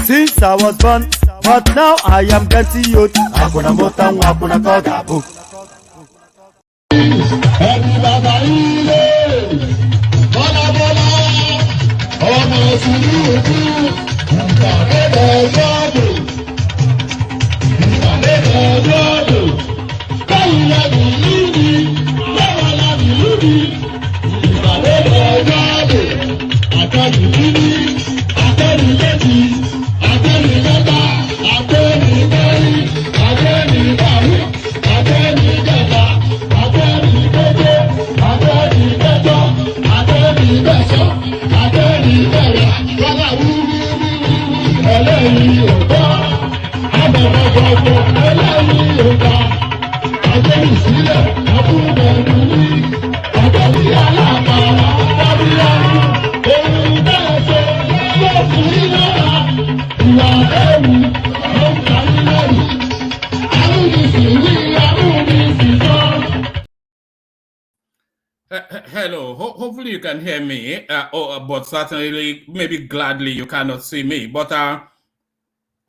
Since I was born, but now I am getting youth. Hakuna motangu, hakuna kogabu. Hello, hopefully you can hear me, but certainly, maybe gladly, you cannot see me. But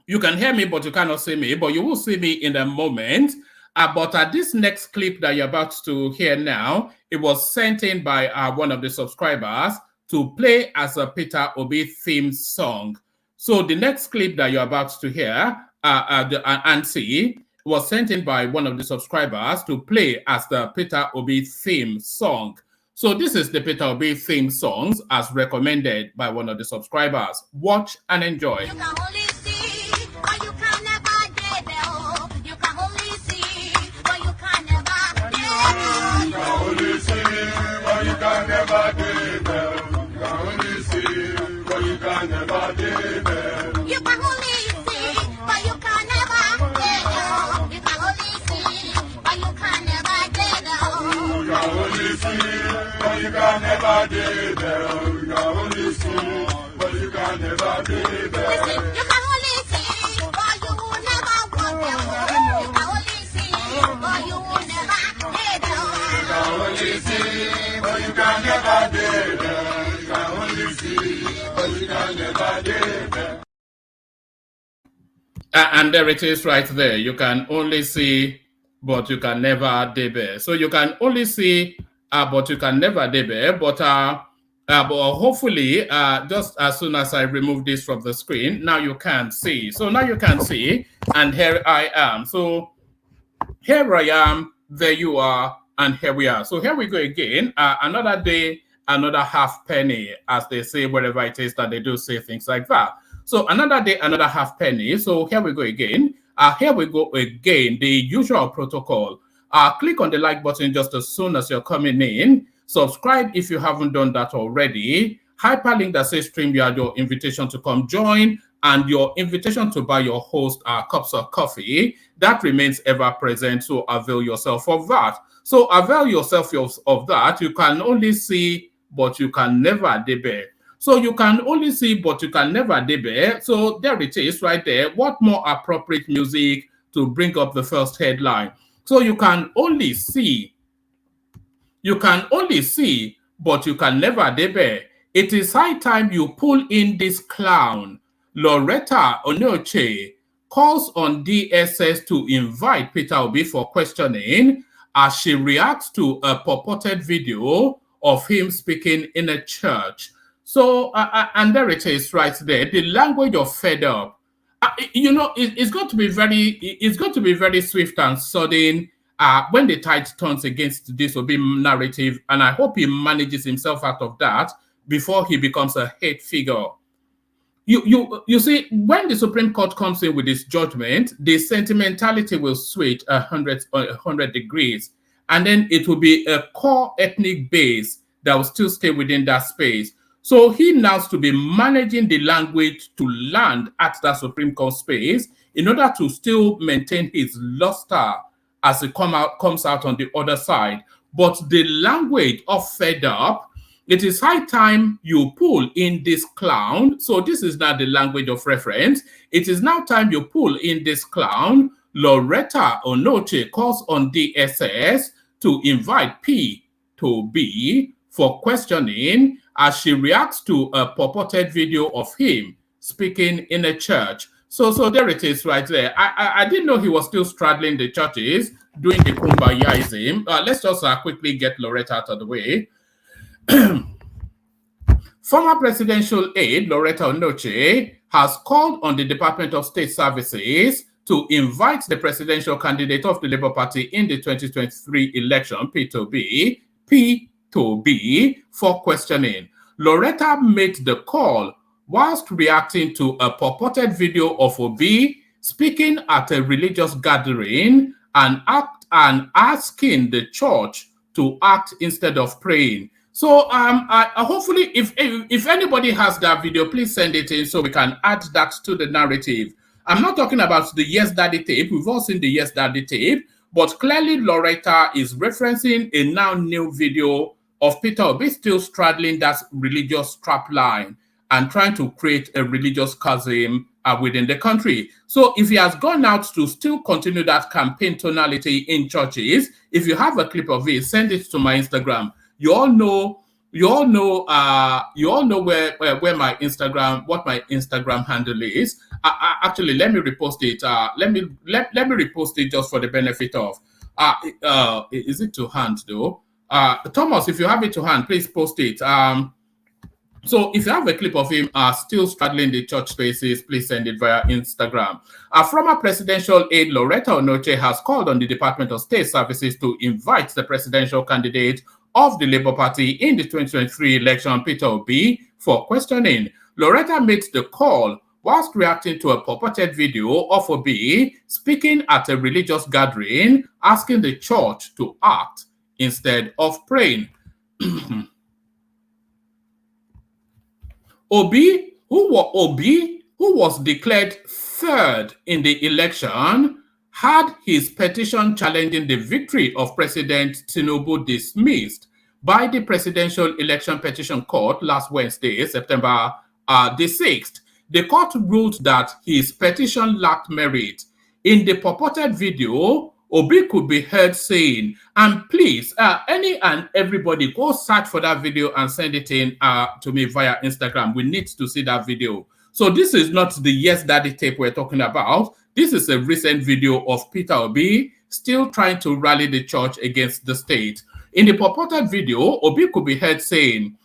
you can hear me, but you cannot see me. But you will see me in a moment. But this next clip that you're about to hear now, it was sent in by one of the subscribers to play as a Peter Obi theme song. So the next clip that you're about to hear and see was sent in by one of the subscribers to play as the Peter Obi theme song. So this is the Peter Obi theme songs as recommended by one of the subscribers. Watch and enjoy. You can only see, but you can never get. You can only see, but you can never get. You can only see, but you can never get. You can only see, but you can never get. You can only see, but you can never get. can never be there. You can only see, but you can never be there. Listen, you can only see, but you will never walk there. You can only see, but you will never be there. You can only see, but you can never be there. You can only see, but you can never be there. And there it is right there. You can only see, but you can never debe. So you can only see, but you can never debe. But hopefully, just as soon as I remove this from the screen, now you can see. So now you can see, and here I am. So here I am, there you are, and here we are. So here we go again. Another day, another half penny, as they say, wherever it is that they do say things like that. So another day, another half penny. So here we go again. Here we go again, the usual protocol. Click on the like button just as soon as you're coming in. Subscribe if you haven't done that already. Hyperlink that says StreamYard, your invitation to come join, and your invitation to buy your host cups of coffee. That remains ever present, so avail yourself of that. So avail yourself of that. You can only see, but you can never debe. So you can only see, but you can never debe. So there it is right there. What more appropriate music to bring up the first headline? So you can only see, but you can never debe. It is high time you pull in this clown. Loretta Onoche calls on DSS to invite Peter Obi for questioning as she reacts to a purported video of him speaking in a church. So, and there it is right there. The language of fed up. It's going to be very swift and sudden when the tide turns against this Obi narrative, and I hope he manages himself out of that before he becomes a hate figure. You see, when the Supreme Court comes in with its judgment, the sentimentality will switch 100 degrees, and then it will be a core ethnic base that will still stay within that space. So he now has to be managing the language to land at that Supreme Court space in order to still maintain his luster as it comes out on the other side. But the language of fed up, it is high time you pull in this clown. So this is not the language of reference. It is now time you pull in this clown. Loretta Onoche calls on DSS to invite P to B for questioning as she reacts to a purported video of him speaking in a church. So there it is right there. I didn't know he was still straddling the churches, doing the kumbayaism. Let's just quickly get Loretta out of the way. Former presidential aide Loretta Onoche has called on the Department of State Services to invite the presidential candidate of the Labour Party in the 2023 election, P2B, for questioning. Loretta made the call whilst reacting to a purported video of Obi speaking at a religious gathering and asking the church to act instead of praying. So hopefully, if anybody has that video, please send it in so we can add that to the narrative. I'm not talking about the Yes Daddy tape. We've all seen the Yes Daddy tape, but clearly Loretta is referencing a now new video of Peter Obi still straddling that religious strap line and trying to create a religious chasm within the country. So if he has gone out to still continue that campaign tonality in churches, if you have a clip of it, send it to my Instagram. You all know where my Instagram, what my Instagram handle is. Actually, let me repost it. Let me repost it just for the benefit of. Is it to hand though? Thomas, if you have it to hand, please post it. So if you have a clip of him still straddling the church spaces, please send it via Instagram. Former presidential aide Loretta Onoche has called on the Department of State Services to invite the presidential candidate of the Labour Party in the 2023 election, Peter Obi, for questioning. Loretta made the call whilst reacting to a purported video of Obi speaking at a religious gathering, asking the church to act instead of praying. Obi, who was declared third in the election, had his petition challenging the victory of President Tinubu dismissed by the Presidential Election Petition Court last Wednesday, September the 6th. The court ruled that his petition lacked merit. In the purported video, Obi could be heard saying, and please, any and everybody, go search for that video and send it in to me via Instagram. We need to see that video. So this is not the Yes Daddy tape we're talking about. This is a recent video of Peter Obi still trying to rally the church against the state. In the purported video, Obi could be heard saying,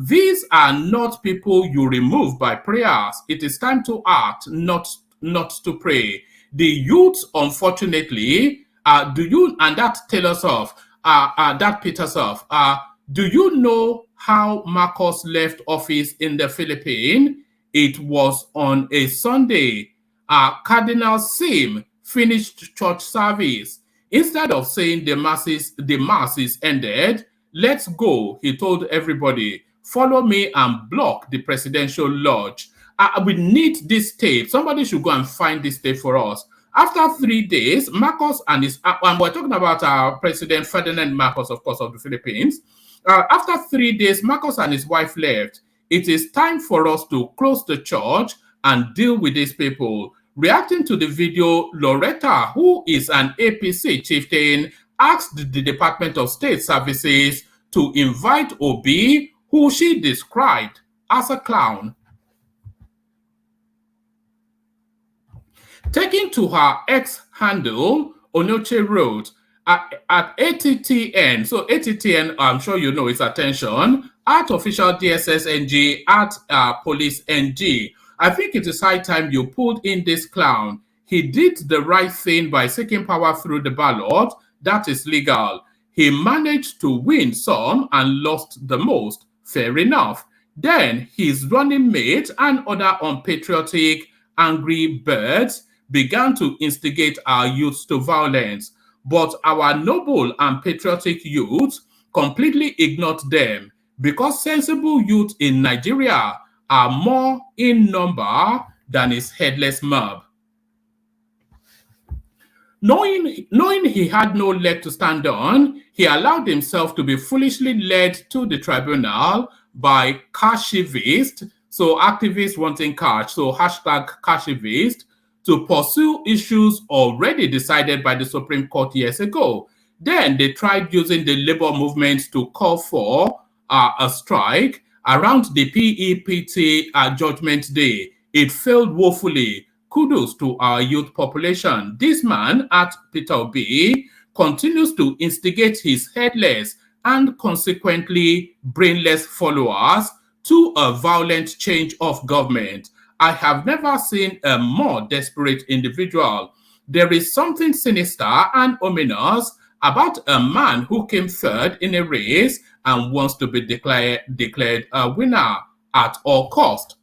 these are not people you remove by prayers. It is time to act, not to pray. The youth, unfortunately, and that tells us off, that peters off. Do you know how Marcos left office in the Philippines? It was on a Sunday. Cardinal Sim finished church service. Instead of saying the mass is ended, let's go, he told everybody. Follow me and block the presidential lodge. We need this tape. Somebody should go and find this tape for us. After 3 days, Marcos and his, and we're talking about President Ferdinand Marcos, of course, of the Philippines. After 3 days, Marcos and his wife left. It is time for us to close the church and deal with these people. Reacting to the video, Loretta, who is an APC chieftain, asked the Department of State Services to invite Obi, who she described as a clown. Taking to her X handle, Onoche wrote, at ATTN, so ATTN, I'm sure you know its attention, at official DSS NG, at police NG. I think it is high time you pulled in this clown. He did the right thing by seeking power through the ballot. That is legal. He managed to win some and lost the most. Fair enough. Then his running mate and other unpatriotic, angry birds began to instigate our youth to violence. But our noble and patriotic youth completely ignored them because sensible youth in Nigeria are more in number than his headless mob. Knowing he had no leg to stand on, he allowed himself to be foolishly led to the tribunal by cashivists, so activists wanting cash, so hashtag cashivist, to pursue issues already decided by the Supreme Court years ago. Then they tried using the labor movement to call for a strike around the PEPT Judgment Day. It failed woefully. Kudos to our youth population. This man at Peter Obi continues to instigate his headless and consequently brainless followers to a violent change of government. I have never seen a more desperate individual. There is something sinister and ominous about a man who came third in a race and wants to be declared a winner at all cost.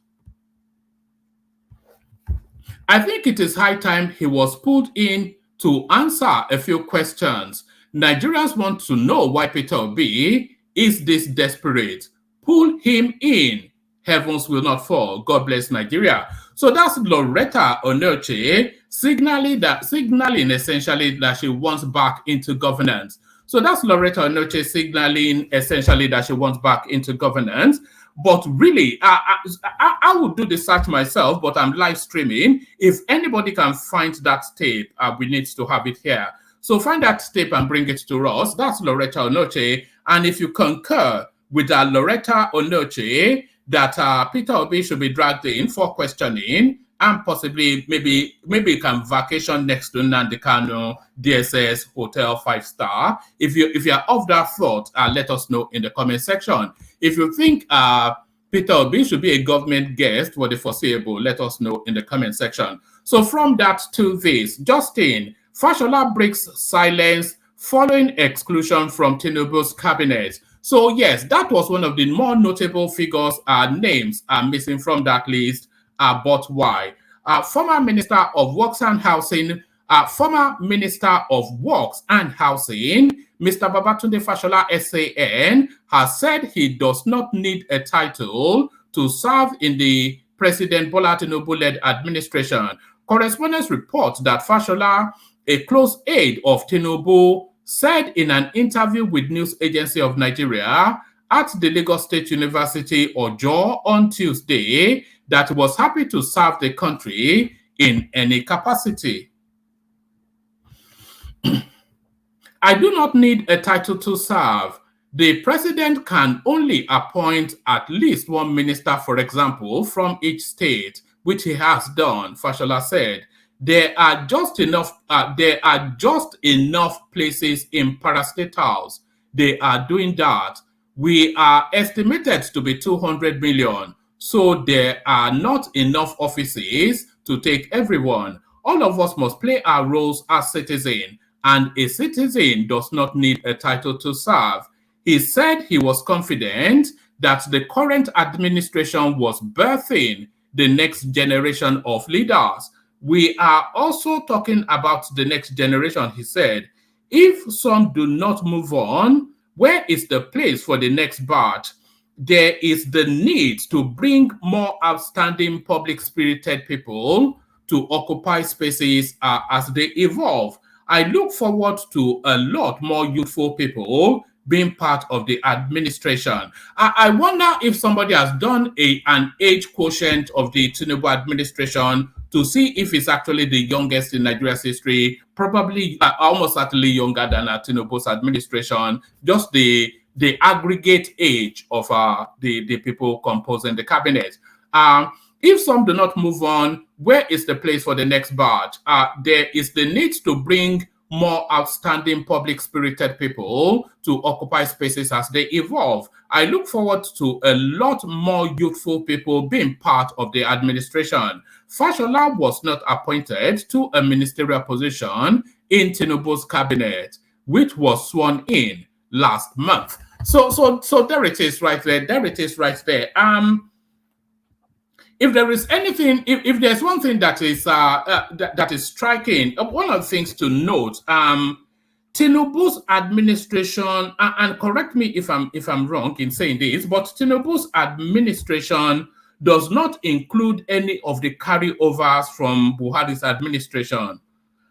I think it is high time he was pulled in to answer a few questions. Nigerians want to know why Peter Obi is this desperate. Pull him in. Heavens will not fall. God bless Nigeria. So that's Loretta Onoche signaling essentially that she wants back into governance. So that's Loretta Onoche signaling essentially that she wants back into governance. But really, I would do the search myself, but I'm live streaming. If anybody can find that tape, we need to have it here. So find that tape and bring it to us. That's Loretta Onoche. And if you concur with Loretta Onoche, that Peter Obi should be dragged in for questioning and possibly maybe you can vacation next to Nnamdi Kanu DSS Hotel 5-star. If you're of that thought, let us know in the comment section. If you think Peter Obi should be a government guest for the foreseeable, let us know in the comment section. So from that to this, Justin, Fashola breaks silence following exclusion from Tinubu's cabinet. So yes, that was one of the more notable figures. Names are missing from that list, but why? Former Minister of Works and Housing, Mr. Babatunde Fashola SAN has said he does not need a title to serve in the President Bola Tinubu-led administration. Correspondents report that Fashola, a close aide of Tinubu, said in an interview with News Agency of Nigeria at the Lagos State University, Ojo, on Tuesday that he was happy to serve the country in any capacity. I do not need a title to serve. The president can only appoint at least one minister, for example, from each state, which he has done, Fashola said. There are just enough places in parastatals. They are doing that. We are estimated to be 200 million. So there are not enough offices to take everyone. All of us must play our roles as citizens, and a citizen does not need a title to serve. He said he was confident that the current administration was birthing the next generation of leaders. We are also talking about the next generation, he said. If some do not move on, where is the place for the next batch? There is the need to bring more outstanding public-spirited people to occupy spaces as they evolve. I look forward to a lot more youthful people being part of the administration. I wonder if somebody has done an age quotient of the Tinubu administration to see if it's actually the youngest in Nigeria's history, probably almost certainly younger than Tinubu's administration, just the aggregate age of the people composing the cabinet. If some do not move on, where is the place for the next batch? There is the need to bring more outstanding public-spirited people to occupy spaces as they evolve. I look forward to a lot more youthful people being part of the administration. Fashola was not appointed to a ministerial position in Tinubu's cabinet, which was sworn in last month. So there it is right there. There it is right there. If there is anything, if there's one thing that is that is striking, one of the things to note, Tinubu's administration, and correct me if I'm wrong in saying this, but Tinubu's administration does not include any of the carryovers from Buhari's administration.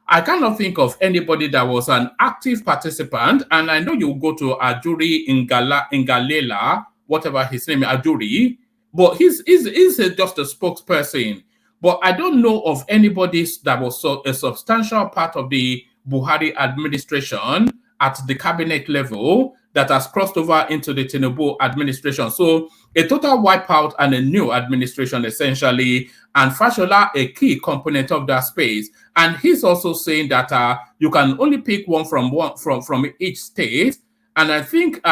I cannot think of anybody that was an active participant, and I know you go to Ajuri Ngalela, whatever his name is, Ajuri, but he's just a spokesperson. But I don't know of anybody that was a substantial part of the Buhari administration at the cabinet level that has crossed over into the Tinubu administration. So a total wipeout and a new administration, essentially, and Fashola a key component of that space. And he's also saying that you can only pick one from each state. And I think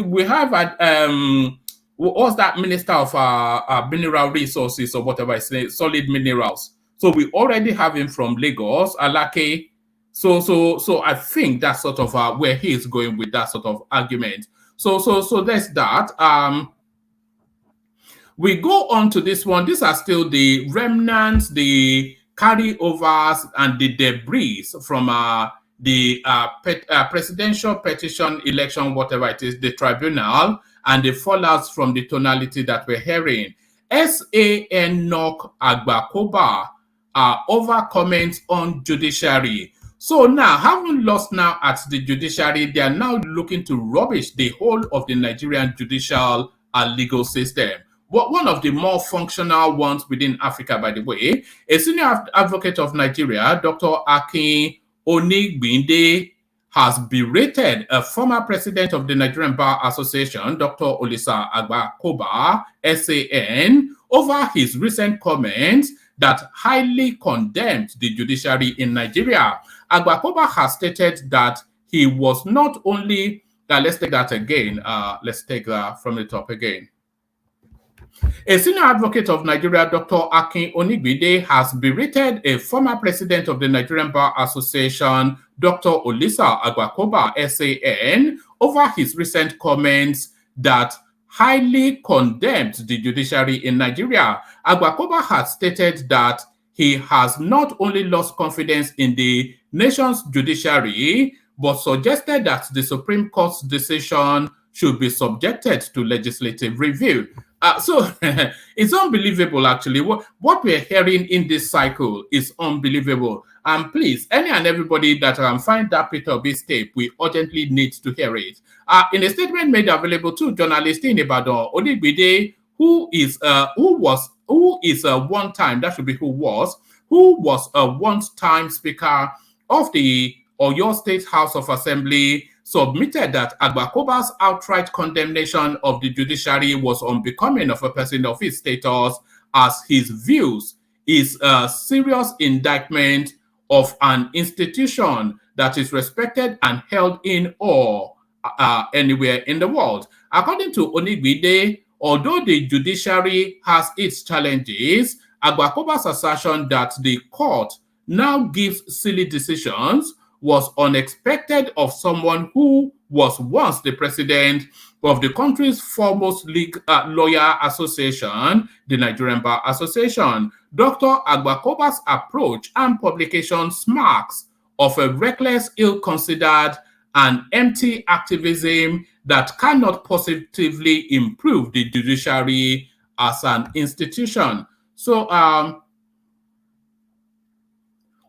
we have what's that minister of mineral resources or whatever it's name, solid minerals. So we already have him from Lagos, Alake. So I think that's sort of where he is going with that sort of argument. So there's that. We go on to this one. These are still the remnants, the carryovers, and the debris from the presidential petition election, whatever it is, the tribunal, and the fallouts from the tonality that we're hearing. SAN knock Agbakoba over comments on judiciary. So now, having lost now at the judiciary, they are now looking to rubbish the whole of the Nigerian judicial legal system. But one of the more functional ones within Africa, by the way, a senior advocate of Nigeria, Dr. Akin Onigbinde, has berated a former president of the Nigerian Bar Association, Dr. Olisa Agbakoba, SAN, over his recent comments that highly condemned the judiciary in Nigeria. Agbakoba has stated that he was not only, let's take that again, let's take that from the top again. A senior advocate of Nigeria, Dr. Akin Onigbinde, has berated a former president of the Nigerian Bar Association, Dr. Olisa Agbakoba, SAN, over his recent comments that highly condemned the judiciary in Nigeria. Agbakoba has stated that he has not only lost confidence in the nation's judiciary, but suggested that the Supreme Court's decision should be subjected to legislative review. So it's unbelievable, actually. What we're hearing in this cycle is unbelievable. And please, any and everybody that find that Peter Obi's tape, we urgently need to hear it. In a statement made available to journalists in Ibadan, Onigbide, who is a one-time, that should be who was a one-time speaker of the Oyo State House of Assembly, submitted that Agbakoba's outright condemnation of the judiciary was unbecoming of a person of his status, as his views is a serious indictment of an institution that is respected and held in awe anywhere in the world. According to Onigbide, although the judiciary has its challenges, Agbakoba's assertion that the court now gives silly decisions was unexpected of someone who was once the president of the country's foremost lawyer association, the Nigerian Bar Association. Dr. Agbakoba's approach and publication marks of a reckless, ill-considered, and empty activism that cannot positively improve the judiciary as an institution. So,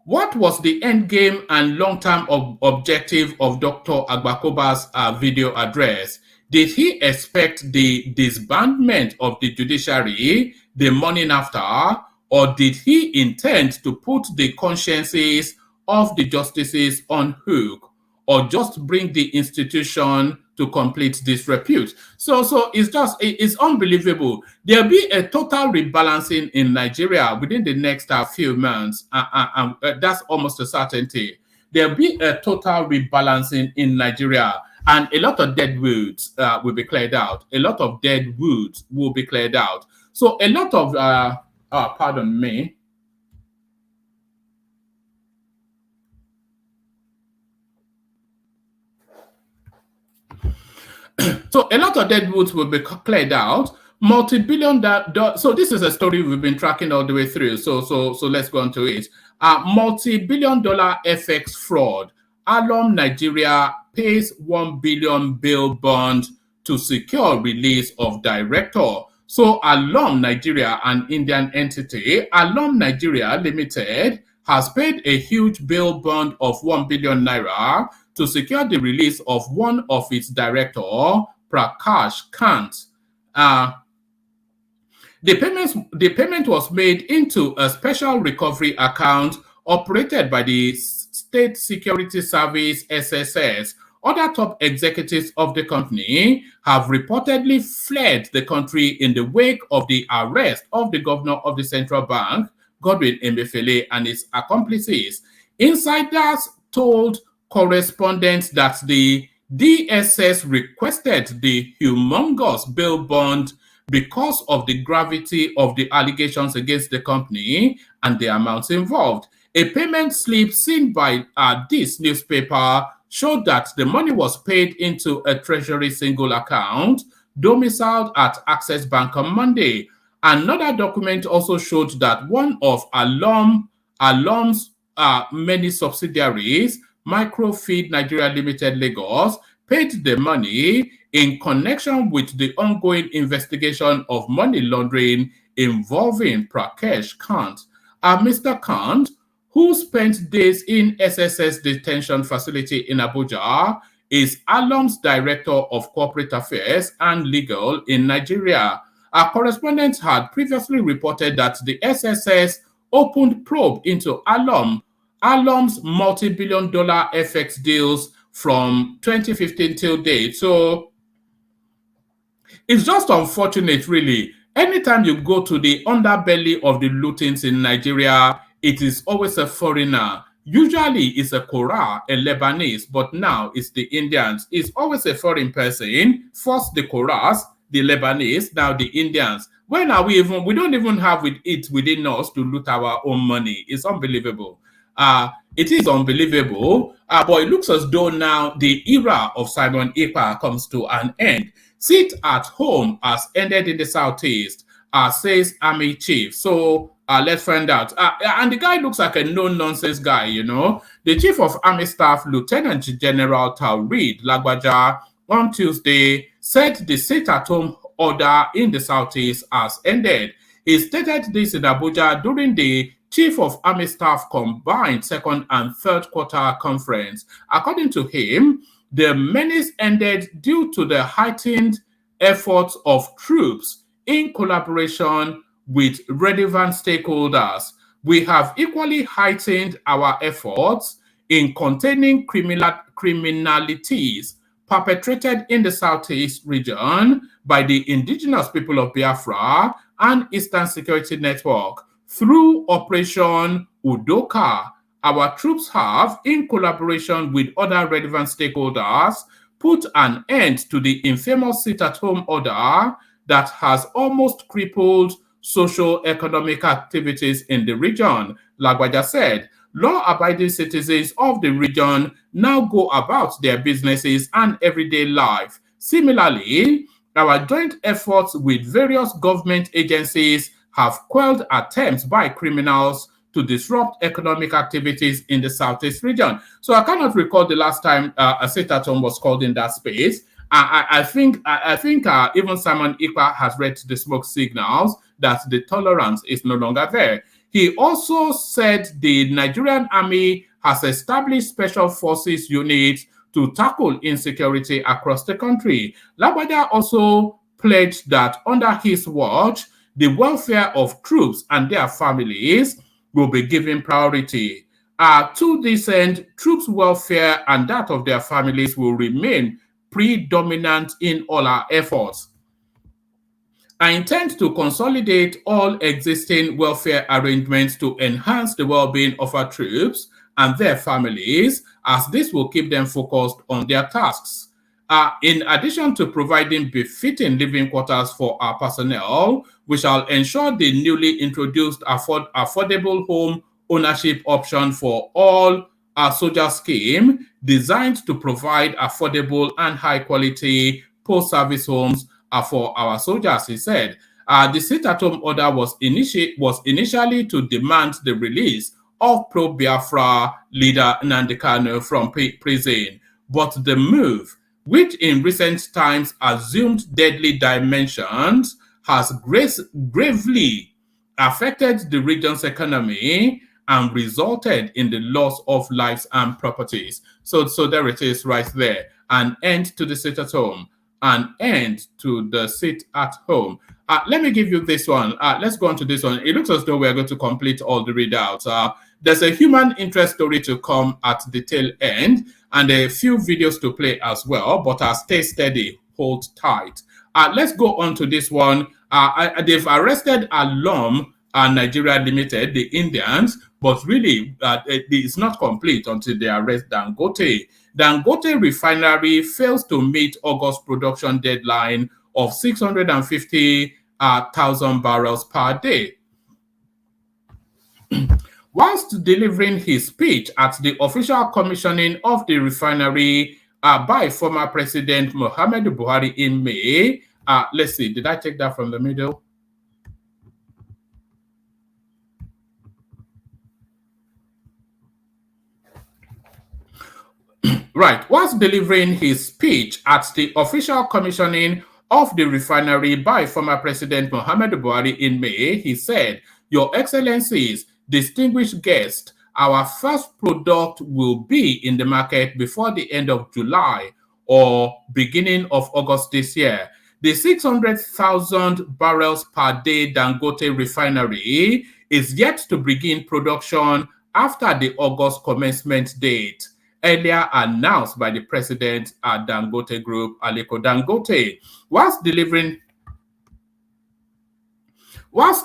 what was the end game and long-term objective of Dr. Agbakoba's video address? Did he expect the disbandment of the judiciary the morning after, or did he intend to put the consciences of the justices on hook, or just bring the institution to complete disrepute? So it's unbelievable. There'll be a total rebalancing in Nigeria within the next few months. That's almost a certainty. There'll be a total rebalancing in Nigeria, and a lot of dead woods will be cleared out. A lot of dead woods will be cleared out. So a lot of, pardon me. So a lot of dead woods will be cleared out. Multi-billion so this is a story we've been tracking all the way through. So let's go on to it. Multi-billion-dollar FX fraud. Alum Nigeria pays 1 billion bail bond to secure release of director. So Alum Nigeria, an Indian entity, Alum Nigeria Limited, has paid a huge bail bond of 1 billion naira to secure the release of one of its director, Prakash Kant. The payment was made into a special recovery account operated by the State Security Service (SSS). Other top executives of the company have reportedly fled the country in the wake of the arrest of the governor of the central bank, Godwin Emefiele, and his accomplices. Insiders told correspondents that the DSS requested the humongous bail bond because of the gravity of the allegations against the company and the amounts involved. A payment slip seen by this newspaper showed that the money was paid into a treasury single account domiciled at Access Bank on Monday. Another document also showed that one of Alum's many subsidiaries, Microfeed Nigeria Limited Lagos, paid the money in connection with the ongoing investigation of money laundering involving Prakash Kant. Mr. Kant, who spent days in SSS detention facility in Abuja, is Alum's Director of Corporate Affairs and Legal in Nigeria. Our correspondent had previously reported that the SSS opened probe into Alum's multi-billion-dollar FX deals from 2015 till date. So it's just unfortunate, really. Anytime you go to the underbelly of the lootings in Nigeria, it is always a foreigner. Usually it's a Kora, a Lebanese, but now it's the Indians. It's always a foreign person. First the Koras, the Lebanese, now the Indians. When are we don't even have it within us to loot our own money. It's unbelievable. It is unbelievable, but it looks as though now the era of Simon Ekpa comes to an end. Sit at home has ended in the southeast, says Army Chief. So let's find out. And the guy looks like a no-nonsense guy, you know. The Chief of Army Staff, Lieutenant General Taurid Lagbaja, on Tuesday said the sit-at-home order in the Southeast has ended. He stated this in Abuja during the Chief of Army Staff Combined Second and Third Quarter Conference. According to him, the menace ended due to the heightened efforts of troops in collaboration with relevant stakeholders. We have equally heightened our efforts in containing criminalities perpetrated in the Southeast region by the indigenous people of Biafra and Eastern Security Network. Through Operation Udoka, our troops have, in collaboration with other relevant stakeholders, put an end to the infamous sit-at-home order that has almost crippled socio-economic activities in the region. Lagbaja said, law-abiding citizens of the region now go about their businesses and everyday life. Similarly, our joint efforts with various government agencies have quelled attempts by criminals to disrupt economic activities in the Southeast region. So I cannot recall the last time a sit-at-home was called in that space. I think even Simon Ikpa has read the smoke signals that the tolerance is no longer there. He also said the Nigerian army has established special forces units to tackle insecurity across the country. Lagbaja also pledged that under his watch, the welfare of troops and their families will be given priority. To this end, troops' welfare and that of their families will remain predominant in all our efforts. I intend to consolidate all existing welfare arrangements to enhance the well-being of our troops and their families, as this will keep them focused on their tasks. In addition to providing befitting living quarters for our personnel, we shall ensure the newly introduced affordable home ownership option for all our soldier scheme designed to provide affordable and high-quality post-service homes for our soldiers, he said. The sit-at-home order was initially to demand the release of pro-Biafra leader Nnamdi Kanu from prison, but the move, which in recent times assumed deadly dimensions, has gravely affected the region's economy and resulted in the loss of lives and properties. So there it is right there. An end to the sit-at-home. An end to the sit-at-home. Let me give you this one. Let's go on to this one. It looks as though we're going to complete all the readouts. There's a human interest story to come at the tail end and a few videos to play as well, but stay steady, hold tight. Let's go on to this one. They've arrested Alum Nigeria Limited, the Indians, but really it's not complete until they arrest Dangote. Dangote refinery fails to meet August production deadline of 650,000 barrels per day. Whilst delivering his speech at the official commissioning of the refinery by former President Muhammadu Buhari in May, let's see, did I take that from the middle? Right, whilst delivering his speech at the official commissioning of the refinery by former President Muhammadu Buhari in May, he said, "Your Excellencies, distinguished guests, our first product will be in the market before the end of July or beginning of August this year. The 600,000 barrels per day Dangote refinery is yet to begin production after the August commencement date, earlier announced by the president at Dangote Group, Aliko Dangote." Whilst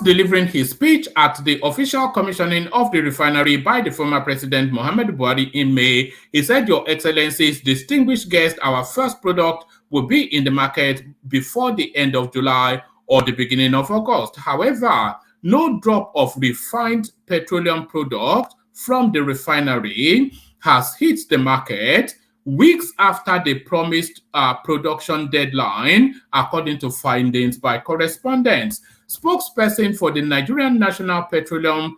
delivering his speech at the official commissioning of the refinery by the former President Muhammadu Buhari in May, he said, "Your Excellencies, distinguished guests, our first product will be in the market before the end of July or the beginning of August. However, no drop of refined petroleum product from the refinery has hit the market weeks after the promised production deadline, according to findings by correspondents." Spokesperson for the Nigerian National Petroleum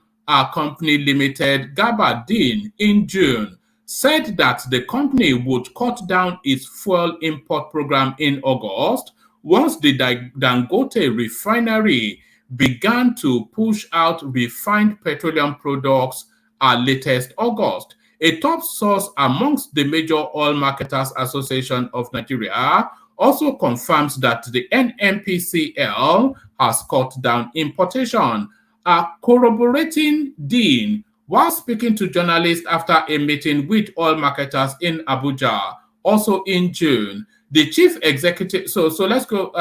Company Limited, Garba Dean, in June, said that the company would cut down its fuel import program in August, once the Dangote refinery began to push out refined petroleum products latest August. A top source amongst the major oil marketers association of Nigeria also confirms that the NNPCL has cut down importation. Corroborating Dean while speaking to journalists after a meeting with oil marketers in Abuja, also in June. The chief executive, so let's go.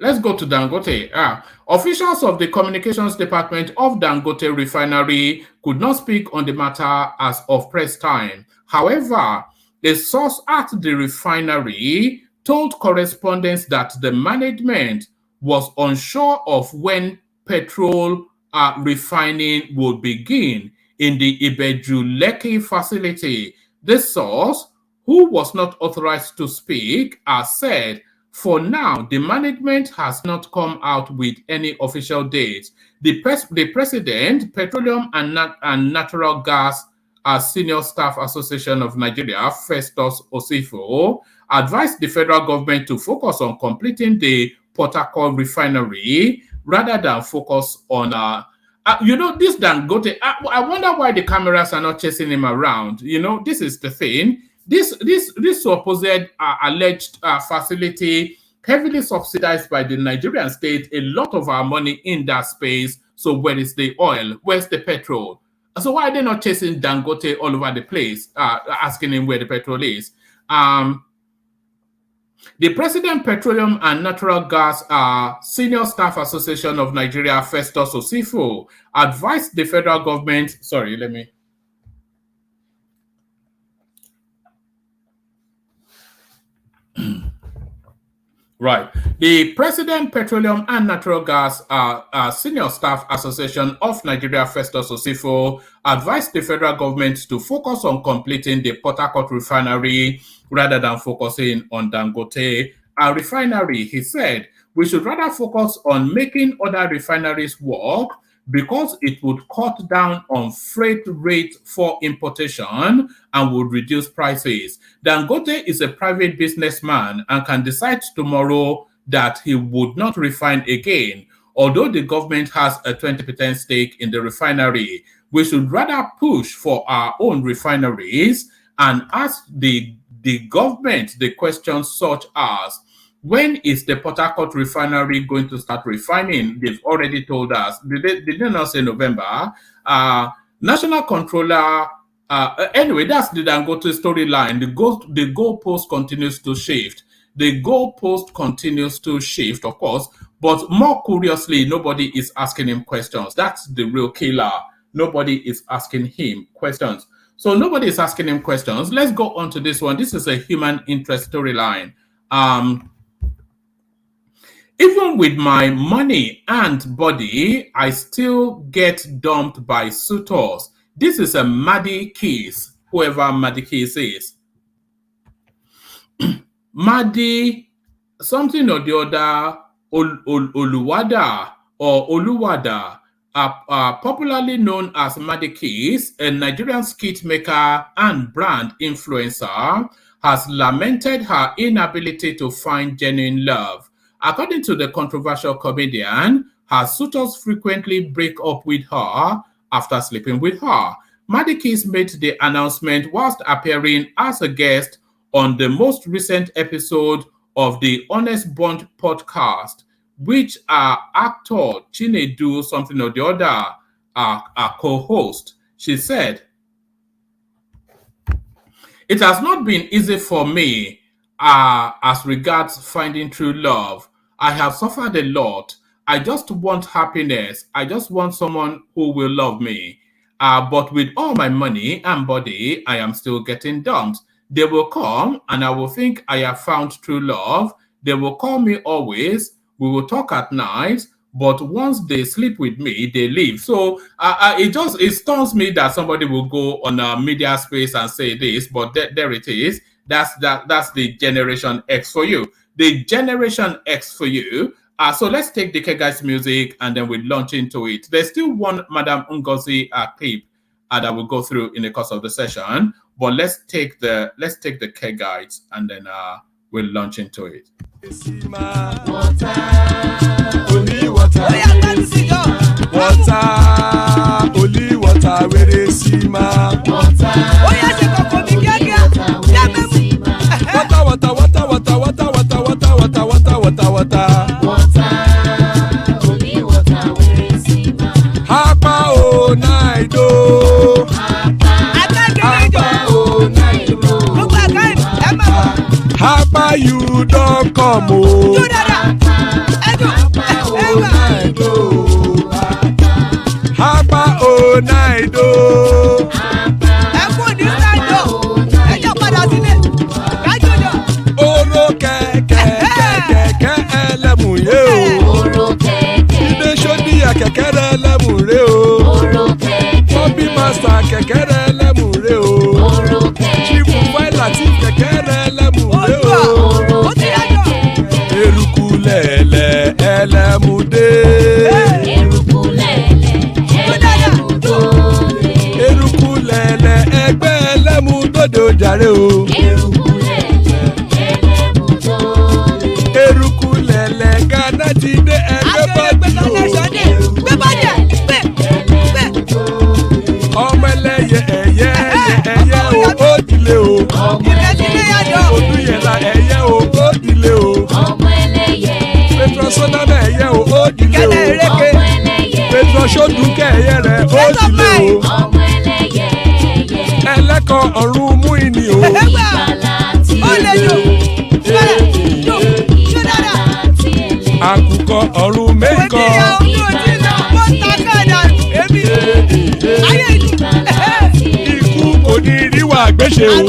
Let's go to Dangote. Officials of the communications department of Dangote refinery could not speak on the matter as of press time. However, a source at the refinery told correspondents that the management was unsure of when petrol refining would begin in the Ibeju-Lekki facility. This source, who was not authorized to speak, said, for now, the management has not come out with any official dates. The president, Petroleum and Natural Gas Senior Staff Association of Nigeria, Festus Osifo, advised the federal government to focus on completing the Port Harcourt refinery rather than focus on this Dangote. I wonder why the cameras are not chasing him around. This is the thing. This supposed alleged facility, heavily subsidized by the Nigerian state, a lot of our money in that space. So where is the oil? Where's the petrol? So why are they not chasing Dangote all over the place, asking him where the petrol is? The President, Petroleum and Natural Gas Senior Staff Association of Nigeria, Festus Osifo, advised the federal government. Sorry, let me. Right. The President, Petroleum and Natural Gas Senior Staff Association of Nigeria, Festus Osifo, advised the federal government to focus on completing the Port Harcourt refinery rather than focusing on Dangote refinery. He said, we should rather focus on making other refineries work because it would cut down on freight rate for importation and would reduce prices. Dangote is a private businessman and can decide tomorrow that he would not refine again. Although the government has a 20% stake in the refinery, we should rather push for our own refineries and ask the government the questions such as, when is the Port Harcourt refinery going to start refining? They've already told us. Did they not say November? National Controller. Anyway, that's the Dangote storyline. The goalpost continues to shift. The goalpost continues to shift, of course. But more curiously, nobody is asking him questions. That's the real killer. Nobody is asking him questions. So nobody is asking him questions. Let's go on to this one. This is a human interest storyline. Even with my money and body, I still get dumped by suitors. This is a Maddie Keys, whoever Maddie Keys is. Maddie, something or the other, Oluwada or Oluwada, popularly known as Maddie Keys, a Nigerian skit maker and brand influencer, has lamented her inability to find genuine love. According to the controversial comedian, her suitors frequently break up with her after sleeping with her. Maddie Keys made the announcement whilst appearing as a guest on the most recent episode of the Honest Bond podcast, which actor Chinedu something or the other co-host. She said, "It has not been easy for me as regards finding true love. I have suffered a lot. I just want happiness. I just want someone who will love me. But with all my money and body, I am still getting dumped. They will come and I will think I have found true love. They will call me always. We will talk at night. But once they sleep with me, they leave." So it stuns me that somebody will go on a media space and say this, but there it is. That's the Generation X for you. The Generation X for you. So let's take the K-Guys music and then we launch into it. There's still one Madam Ngozi clip that we'll go through in the course of the session. But let's take the care guides and then we'll launch into it. Only water, only water, where they see ma. Water, Hapa o naido. Hapa you don't come o. Hapa o naido. Oro kẹ̀kẹ́ ẹlẹ́mù yé o. Ilé sọ́dí kẹ̀kẹ́ ẹlẹ́mù rẹ o. Bobby master kẹ̀kẹ́ ẹlẹ́mù rẹ o. Chief Wáìlà tí kẹ̀kẹ́ ẹlẹ́mù rẹ o. Eruku lẹ̀lẹ̀ ẹlẹ́mù dé. Eruku lẹ̀lẹ̀ ẹgbẹ́ ẹlẹ́mù dòde ojàre o. Eruku lẹ̀lẹ̀ Ghana ti dé ẹgbẹ́ bọ́dì o. Ọmọ ẹlẹ́yẹ ẹyẹ o ó dilé o. Olúyẹ̀lá ẹyẹ o ó dilé o. Petrosoname ẹyẹ o ó dilé o. Petrosodunke ẹyẹ rẹ ó dilé o. Ẹlẹ́kọ̀ ọ̀run mú ìní o. Àkùkọ ọ̀run méjìkọ. Ikú kò ní ríwà gbéṣe o.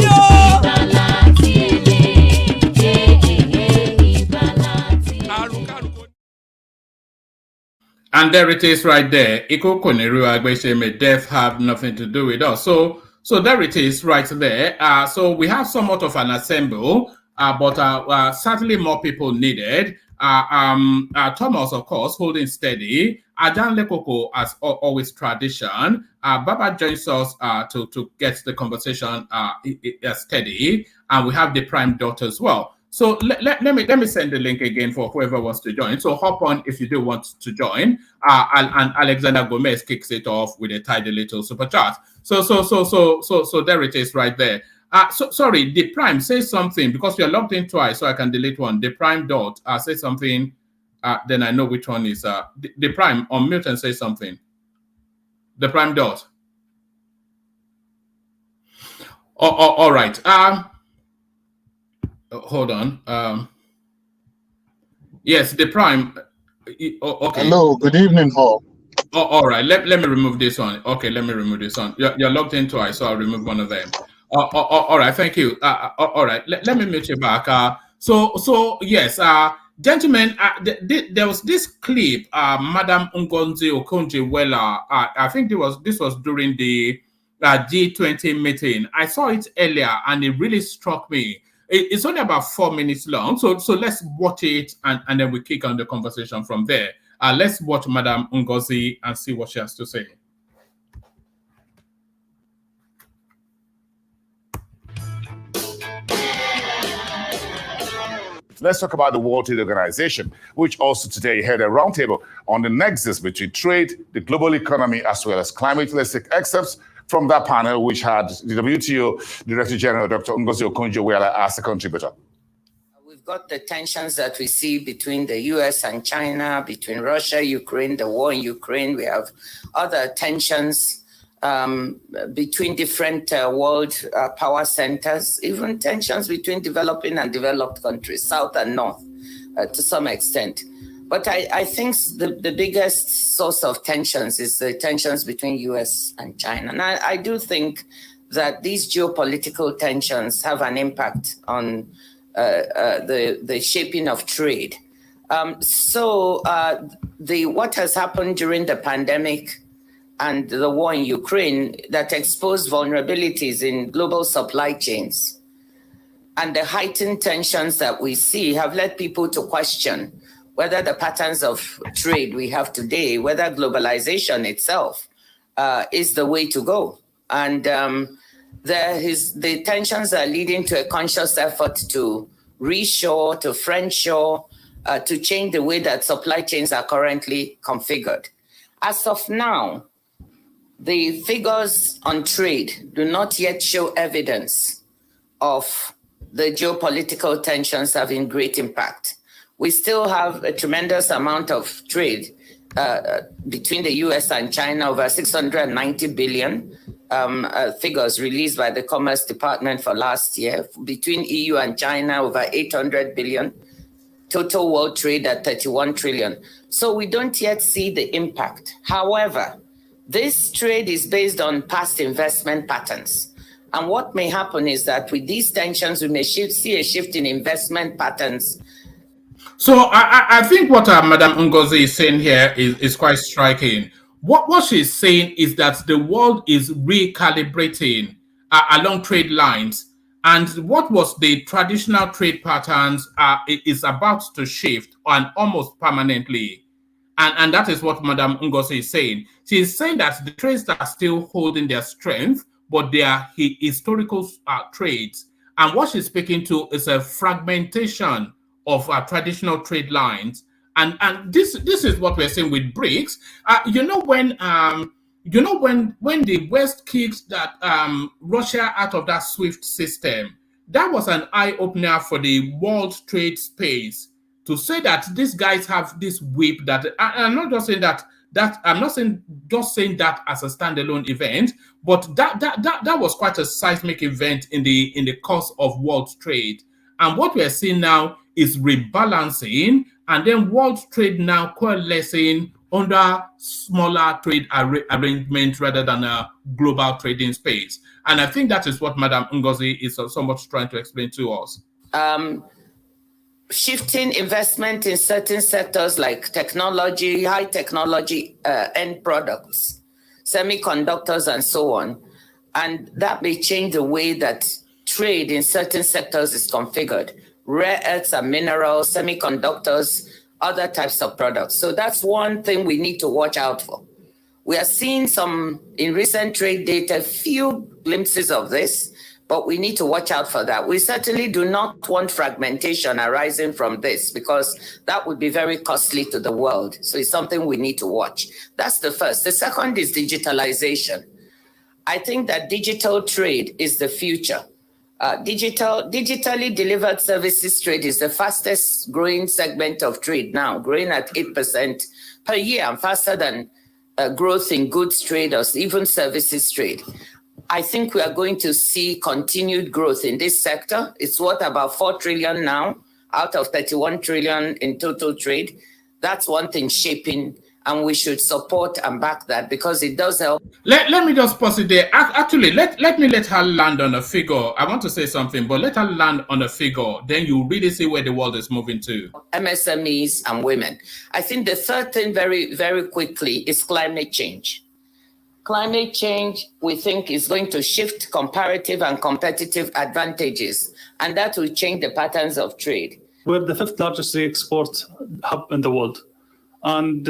And there it is right there. Iko Koneru Agbeshe, may death have nothing to do with us. So there it is right there. So we have somewhat of an assemble, but certainly more people needed. Thomas, of course, holding steady. Adan Lekoko, as always tradition. Baba joins us to get the conversation steady. And we have the prime daughter as well. So let me send the link again for whoever wants to join. So hop on if you do want to join. And Alexander Gomez kicks it off with a tidy little super chat. So there it is right there. Sorry, the prime says something because we are logged in twice, so I can delete one. The prime dot say something, then I know which one is the prime. Unmute and say something. The prime dot. All right. Hold on. Yes, the prime. Okay. Hello. Good evening, all. All right. Let me remove this one. Okay, let me remove this one. You're logged in twice, so I'll remove one of them. All right. Thank you. All right. Let me mute you back. So yes, gentlemen. There was this clip. Madam Ngozi Okonjo-Iweala. I think this was during the G20 meeting. I saw it earlier, and it really struck me. It's only about 4 minutes long, so let's watch it and then we kick on the conversation from there. Let's watch Madam Ngozi and see what she has to say. Let's talk about the World Trade Organization, which also today had a roundtable on the nexus between trade, the global economy, as well as climate. Let's take excerpts from that panel, which had the WTO Director General, Dr. Ngozi Okonjo-Iweala, as a contributor. We've got the tensions that we see between the US and China, between Russia, Ukraine, the war in Ukraine. We have other tensions between different world power centers, even tensions between developing and developed countries, South and North, to some extent. But I think the biggest source of tensions is the tensions between US and China. And I do think that these geopolitical tensions have an impact on the shaping of trade. What has happened during the pandemic and the war in Ukraine that exposed vulnerabilities in global supply chains and the heightened tensions that we see have led people to question whether the patterns of trade we have today, whether globalization itself is the way to go. And the tensions are leading to a conscious effort to reshore, to friendshore, to change the way that supply chains are currently configured. As of now, the figures on trade do not yet show evidence of the geopolitical tensions having great impact. We still have a tremendous amount of trade between the US and China, over 690 billion figures released by the Commerce Department for last year. Between EU and China, over 800 billion. Total world trade at 31 trillion. So we don't yet see the impact. However, this trade is based on past investment patterns. And what may happen is that with these tensions, we may see a shift in investment patterns. So I think what Madam Ngozi is saying here is quite striking. What she's saying is that the world is recalibrating along trade lines, and what was the traditional trade patterns is about to shift and almost permanently. And that is what Madam Ngozi is saying. She is saying that the trades are still holding their strength, but they are historical trades. And what she's speaking to is a fragmentation of traditional trade lines. And this is what we're saying with BRICS. When the West kicked that Russia out of that SWIFT system, that was an eye-opener for the world trade space, to say that these guys have this whip that I'm not just saying that I'm not saying just saying that as a standalone event, but that was quite a seismic event in the course of world trade. And what we're seeing now is rebalancing, and then world trade now coalescing under smaller trade arrangements rather than a global trading space. And I think that is what Madam Ngozi is so much trying to explain to us. Shifting investment in certain sectors like technology, high technology end products, semiconductors, and so on. And that may change the way that trade in certain sectors is configured. Rare earths and minerals, semiconductors, other types of products. So that's one thing we need to watch out for. We are seeing in recent trade data, few glimpses of this, but we need to watch out for that. We certainly do not want fragmentation arising from this, because that would be very costly to the world. So it's something we need to watch. That's the first. The second is digitalization. I think that digital trade is the future. Digitally delivered services trade is the fastest growing segment of trade now, growing at 8% per year, and faster than growth in goods trade or even services trade. I think we are going to see continued growth in this sector. It's worth about 4 trillion now out of 31 trillion in total trade. That's one thing shaping, and we should support and back that because it does help. Let me just pause it there. Actually, let her land on a figure. I want to say something, but let her land on a figure. Then you really see where the world is moving to. MSMEs and women. I think the third thing very, very quickly is climate change. Climate change, we think, is going to shift comparative and competitive advantages, and that will change the patterns of trade. We're the fifth largest export hub in the world. And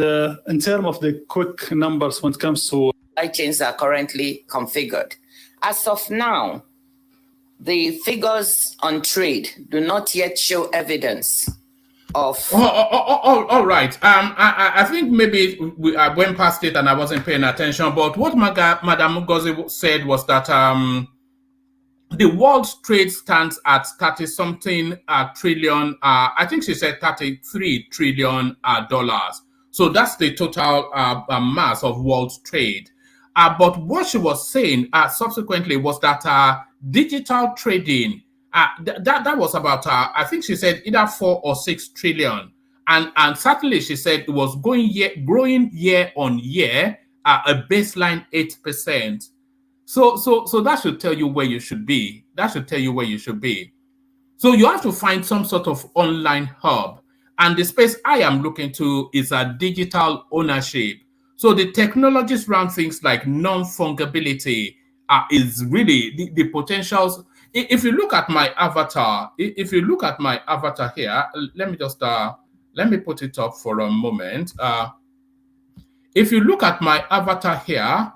in terms of the quick numbers when it comes to supply chains are currently configured. As of now, the figures on trade do not yet show evidence of. All right. I think maybe I went past it and I wasn't paying attention. But what Madam Ngozi said was that the world trade stands at 30-something trillion. I think she said $33 trillion. So that's the total mass of world trade. But what she was saying subsequently was that digital trading, that was about, I think she said either 4 or 6 trillion. And certainly she said it was growing year on year, a baseline 8%. So that should tell you where you should be. That should tell you where you should be. So you have to find some sort of online hub. And the space I am looking to is a digital ownership. So the technologies around things like non-fungibility is really the potentials. If you look at my avatar, here, let me just let me put it up for a moment. If you look at my avatar here,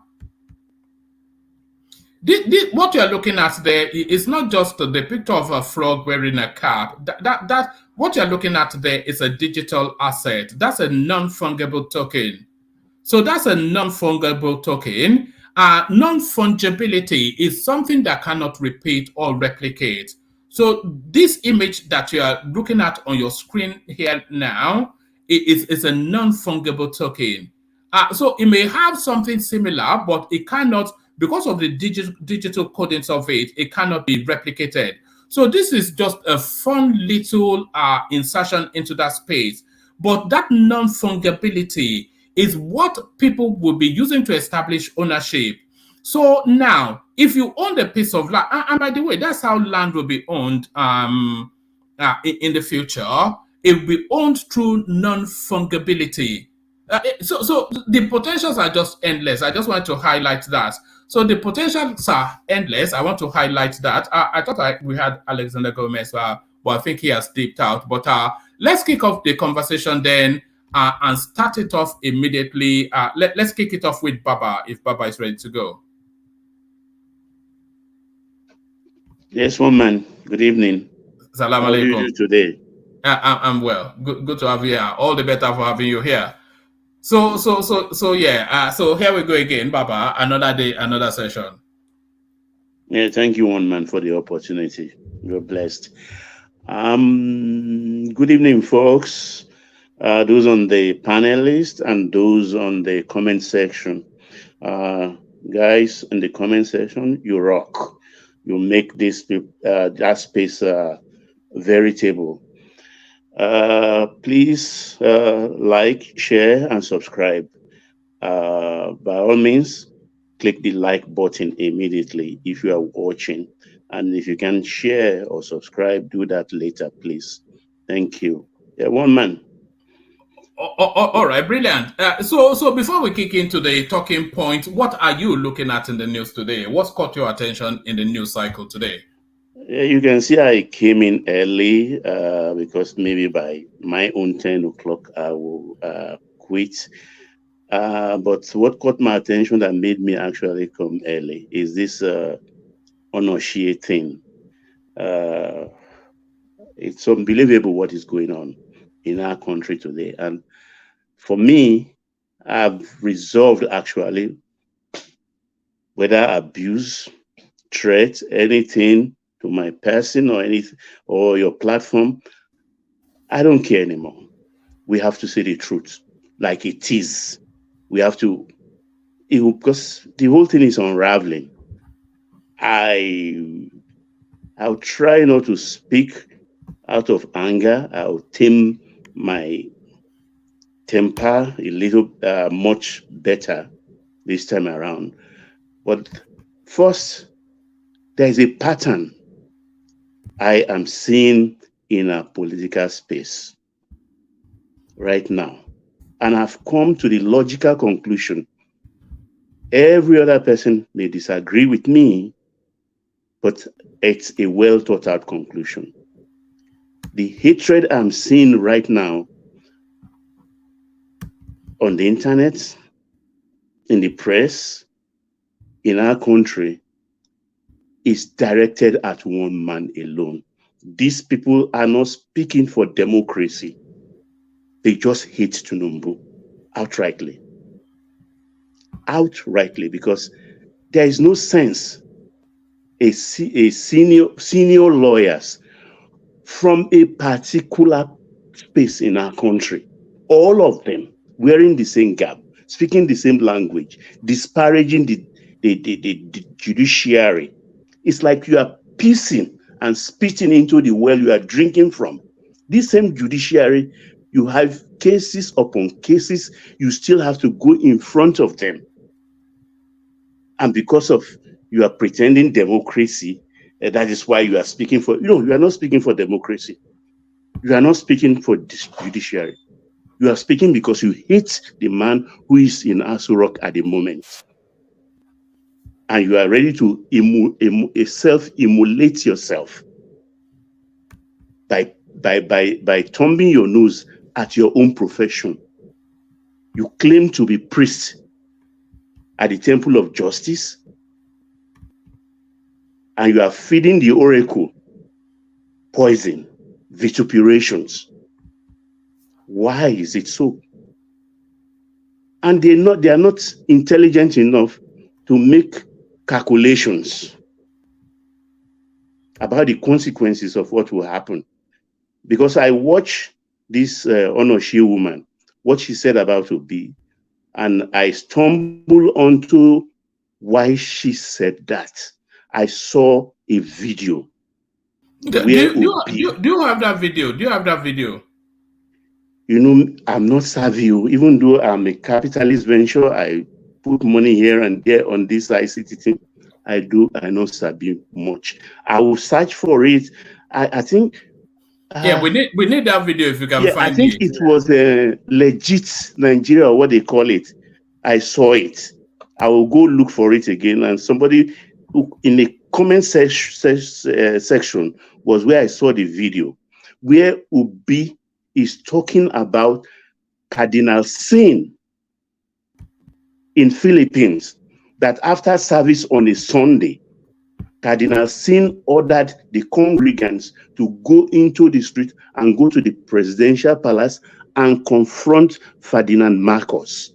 What you're looking at there is not just the picture of a frog wearing a cap. That what you're looking at there is a digital asset. That's a non-fungible token. So that's a non-fungible token. Non-fungibility is something that cannot repeat or replicate. So this image that you are looking at on your screen here now is a non-fungible token. So it may have something similar, but it cannot, because of the digital codings of it, it cannot be replicated. So this is just a fun little insertion into that space. But that non-fungibility is what people will be using to establish ownership. So now, if you own a piece of land, and by the way, that's how land will be owned in the future. It will be owned through non-fungibility. So the potentials are just endless. I just want to highlight that. So the potentials are endless. I want to highlight that. I thought we had Alexander Gomez, but I think he has dipped out. But let's kick off the conversation then and start it off immediately. Let's kick it off with Baba, if Baba is ready to go. Yes, one man. Good evening. Salam How do you alaikum. do today? I'm well. Good to have you here. All the better for having you here. So yeah. So here we go again, Baba. Another day, another session. Yeah, thank you, one man, for the opportunity. You're blessed. Good evening, folks. Those on the panel list and those on the comment section. Guys, in the comment section, you rock. You make this that space veritable. Please like, share, and subscribe. By all means, click the like button immediately if you are watching. And if you can share or subscribe, do that later, please. Thank you. Yeah, one man. All right, brilliant. So before we kick into the talking point, what are you looking at in the news today? What's caught your attention in the news cycle today? Yeah, you can see I came in early because maybe by my own 10 o'clock I will quit. But what caught my attention that made me actually come early is this Onoshie thing. It's unbelievable what is going on in our country today. And for me, I've resolved actually whether abuse, threat, anything to my person or anything or your platform, I don't care anymore. We have to say the truth like it is. We have to, because the whole thing is unraveling. I'll try not to speak out of anger. I'll tame my temper a little much better this time around. But first, there's a pattern I am seeing in a political space right now. And I've come to the logical conclusion. Every other person may disagree with me, but it's a well thought out conclusion. The hatred I'm seeing right now on the internet, in the press, in our country, is directed at one man alone. These people are not speaking for democracy. They just hate Tinubu outrightly. Outrightly, because there is no sense a senior lawyers from a particular space in our country, all of them wearing the same garb, speaking the same language, disparaging the judiciary. It's like you are pissing and spitting into the well you are drinking from. This same judiciary, you have cases upon cases, you still have to go in front of them. And because of you are pretending democracy, that is why you are speaking for, you are not speaking for democracy. You are not speaking for judiciary. You are speaking because you hate the man who is in Aso Rock at the moment. And you are ready to self-immolate yourself by thumbing your nose at your own profession. You claim to be priest at the temple of justice. and you are feeding the oracle poison, vituperations. Why is it so? And they are not intelligent enough to make calculations about the consequences of what will happen. Because I watched this Onoshie woman, what she said about Obi, and I stumbled onto why she said that. I saw a video. Do you have that video? Do you have that video? You know, I'm not savvy. Even though I'm a capitalist venture, I put money here and there on this ICT thing. I not savvy much. I will search for it. I think. Yeah, we need that video if you can find it. I think it was a legit Nigeria, or what they call it. I saw it. I will go look for it again. And somebody in the comment section was where I saw the video, where Obi is talking about Cardinal Sin in Philippines, that after service on a Sunday, Cardinal Sin ordered the congregants to go into the street and go to the presidential palace and confront Ferdinand Marcos.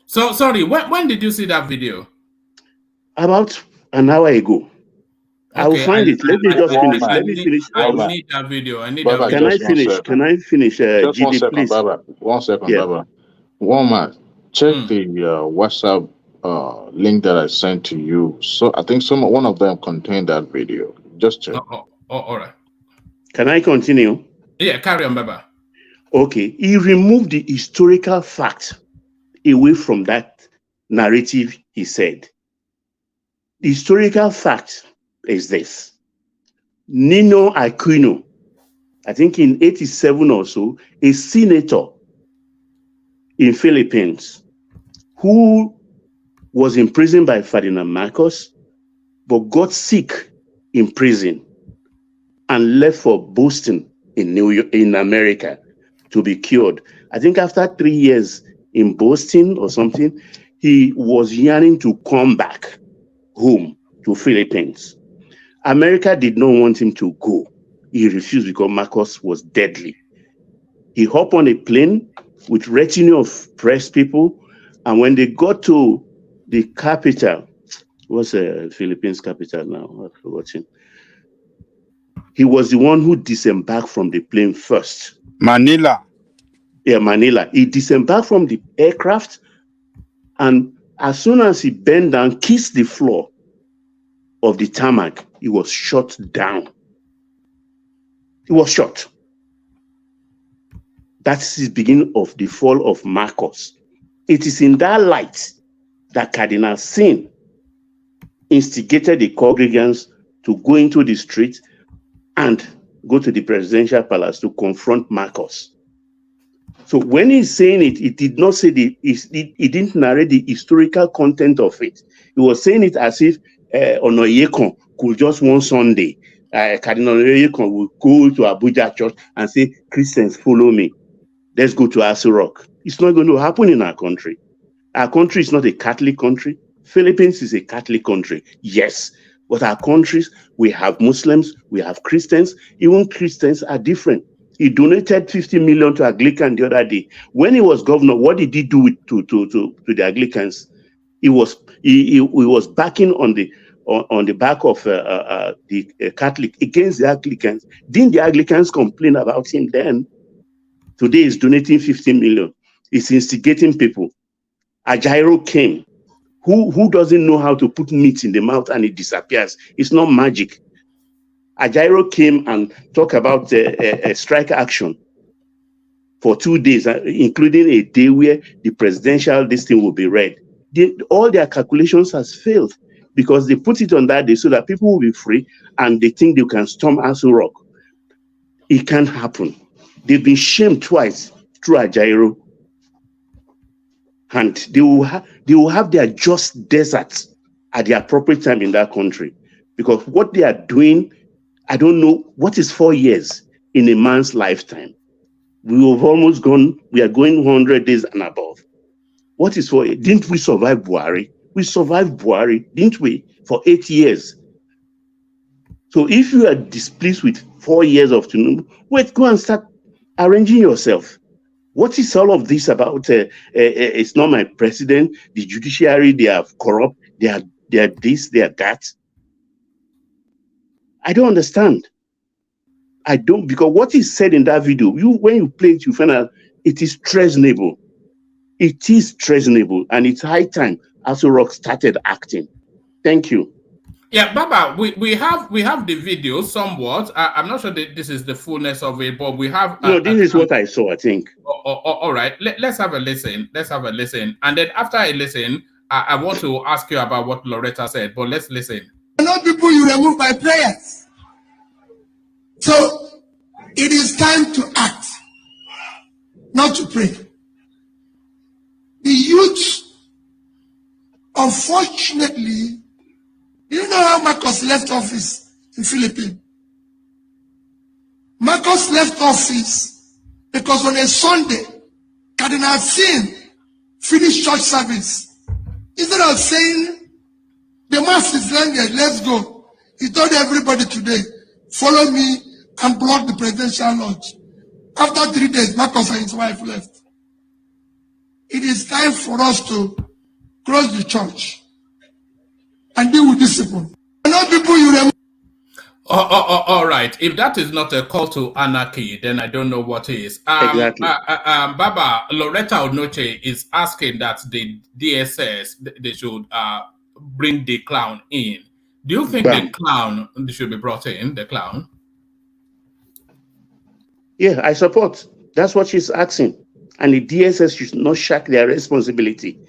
So, sorry, when did you see that video? About an hour ago. Okay, I will find it. Let me just finish. Let me finish. I need that video. I need Baba, that video. Can I finish? Can I finish? Just GD, 1 second, please. Baba. 1 second, Yeah. Baba. One man, check the WhatsApp link that I sent to you. So I think one of them contained that video. Just check. All right. Can I continue? Yeah, carry on, Baba. Okay. He removed the historical fact away from that narrative, he said. The historical fact is this. Nino Aquino, I think in 87 or so, a senator in Philippines who was imprisoned by Ferdinand Marcos, but got sick in prison and left for Boston in New York, in America, to be cured. I think after 3 years in Boston or something, he was yearning to come back home to Philippines. America did not want him to go. He refused because Marcos was deadly. He hopped on a plane with retinue of press people, and when they got to the capital, what's the Philippines capital now? I've forgotten. He was the one who disembarked from the plane first. Manila. Yeah, Manila. He disembarked from the aircraft, and as soon as he bent down, kissed the floor of the tarmac, he was shot down. He was shot. That's the beginning of the fall of Marcos. It is in that light that Cardinal Sin instigated the congregants to go into the street and go to the presidential palace to confront Marcos. So when he's saying it, he did not say he didn't narrate the historical content of it. He was saying it as if Onoyekon could just one Sunday, Cardinal Onoyekon would go to Abuja church and say, Christians, follow me. Let's go to Aso Rock. It's not going to happen in our country. Our country is not a Catholic country. Philippines is a Catholic country, yes. But our countries, we have Muslims, we have Christians. Even Christians are different. He donated 50 million to Anglican the other day. When he was governor, what did he do to the Anglicans? He was backing on the back of the Catholic against the Anglicans. Didn't the Anglicans complain about him then? Today he's donating 15 million. He's instigating people. Ajaero came. Who doesn't know how to put meat in the mouth and it disappears? It's not magic. Ajaero came and talked about a strike action for 2 days, including a day where the presidential listing will be read. All their calculations has failed because they put it on that day so that people will be free and they think they can storm Aso Rock. It can't happen. They've been shamed twice through Ajaero. And they will have their just deserts at the appropriate time in that country. Because what they are doing, I don't know, what is 4 years in a man's lifetime? We are going 100 days and above. What is 4 years? Didn't we survive Buhari? We survived Buhari, didn't we? For 8 years. So if you are displeased with 4 years of Tinubu, wait, go and start arranging yourself. What is all of this about? It's not my president, the judiciary, they are corrupt, they are this, they are that. I don't understand. I don't, because what is said in that video, when you play it, you find out it is treasonable. It is treasonable, and it's high time Aso Rock started acting. Thank you. Yeah, Baba, we have the video somewhat. I'm not sure that this is the fullness of it, but we have. No, this is what I saw, I think. All right, let's have a listen. Let's have a listen, and then after I listen, I want to ask you about what Loretta said. But let's listen. Not people you remove by prayers. So it is time to act, not to pray. The youth, unfortunately, you know how Marcos left office in Philippines? Marcos left office because on a Sunday, Cardinal Sin finished church service. Instead of saying, the mass is ended, let's go, he told everybody today, follow me and block the presidential lodge. After 3 days, Marcos and his wife left. It is time for us to close the church and deal with discipline. Not people you remove. All right. If that is not a call to anarchy, then I don't know what is. Exactly. Baba, Loretta Onoche is asking that the DSS, they should bring the clown in. Do you think the clown should be brought in, the clown? Yeah, I support. That's what she's asking. And the DSS should not shirk their responsibility.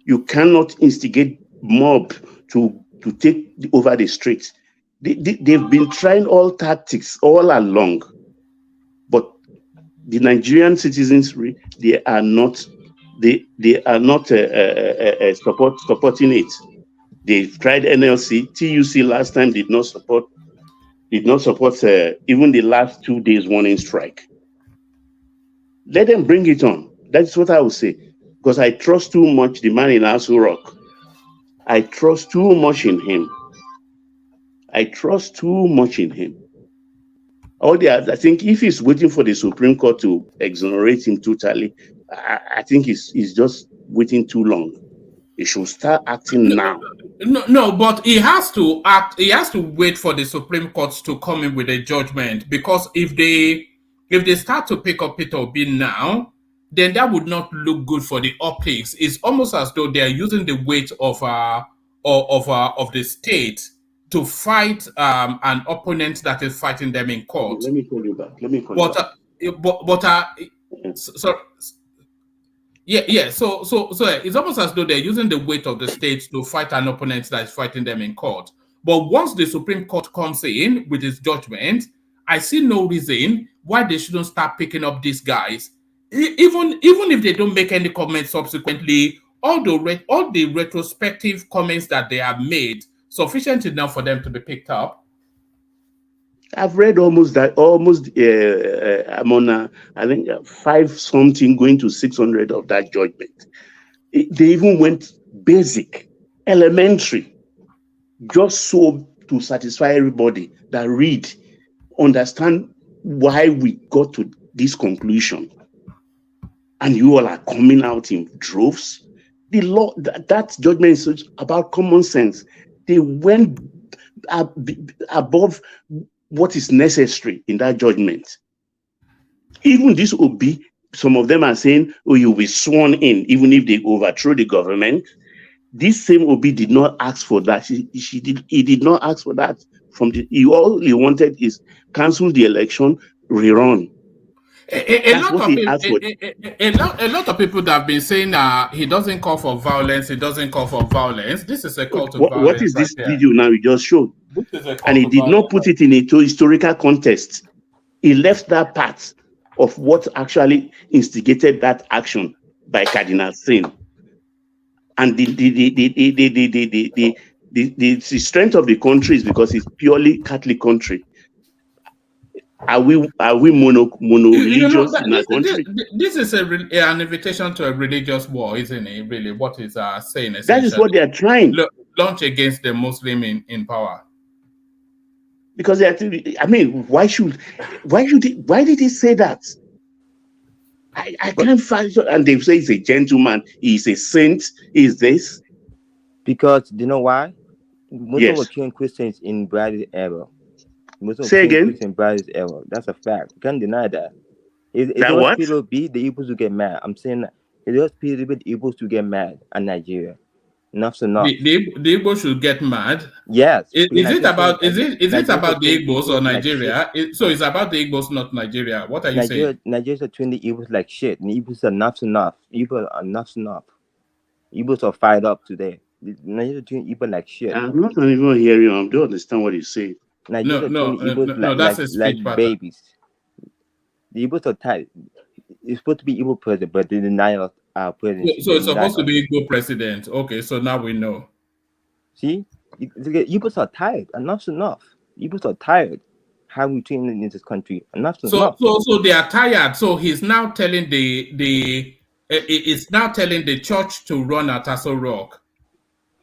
You cannot instigate mob to take over the streets. They've been trying all tactics all along, but the Nigerian citizens, they are not supporting it. They've tried NLC, TUC last time did not support even the last 2 days warning strike. Let them bring it on. That's what I would say, because I trust too much the man in Aso Rock. I trust too much in him. I trust too much in him. I think if he's waiting for the Supreme Court to exonerate him totally, I think he's just waiting too long. He should start acting now. No, but he has to act. He has to wait for the Supreme Court to come in with a judgment, because if they start to pick up Peter Obi now, then that would not look good for the optics. It's almost as though they are using the weight of the state to fight an opponent that is fighting them in court. Let me call you back. So it's almost as though they're using the weight of the state to fight an opponent that is fighting them in court. But once the Supreme Court comes in with its judgment, I see no reason why they shouldn't start picking up these guys. Even if they don't make any comments subsequently, all the retrospective comments that they have made sufficient enough for them to be picked up. I've read I'm on I think 5-something going to 600 of that judgment. They even went basic, elementary, just so to satisfy everybody that understand why we got to this conclusion. And you all are coming out in droves. The law, that judgment is about common sense. They went above what is necessary in that judgment. Even this Obi, some of them are saying, oh, you'll be sworn in, even if they overthrow the government. This same Obi did not ask for that. He did not ask for that. All he wanted is cancel the election, rerun. A lot of people that have been saying he doesn't call for violence. He doesn't call for violence. This is a call to violence. What is this video now you just showed? And he did not put it in a historical context. He left that part of what actually instigated that action by Cardinal Sin. And the strength of the country is because it's purely Catholic country. Are we mono-religious in our country? This is an invitation to a religious war, isn't it? Really, what is saying? That is what they are trying. Launch against the Muslim in power. Because I mean, why did he say that? I can't find. And they say he's a gentleman, he's a saint, he's this. Because you know why? Most of the Yes. trained Christians in Brazil's era. Most of the Say trained again. Christians in Brazil's era. That's a fact. You can't deny that. Is That those what? people be the able to get mad? I'm saying that. Is those people be able to get mad at Nigeria? Enough's enough. The Igbo should get mad. Yes. Is it about the Nigerians Igbos or like Nigeria? So it's about the Igbos, not Nigeria. What are you saying? Nigerians are treating the Igbos like shit. And the Igbos are enough's enough. Igbos are enough's enough. Igbos are fired up today. Nigerians are treating Igbos like shit. I'm not even hearing you. I don't understand what you say. Nigerians are treating Igbos that's a speech like babies. The Igbos are tired. It's supposed to be Igbo president, but they deny us our presidency. So it's supposed to be Igbo president. Okay, so now we know. See, Igbos are tired. Enough's enough. Igbos are tired. How we treat in this country? Enough's enough. So they are tired. So he's now telling it's now telling the church to run at Aso Rock.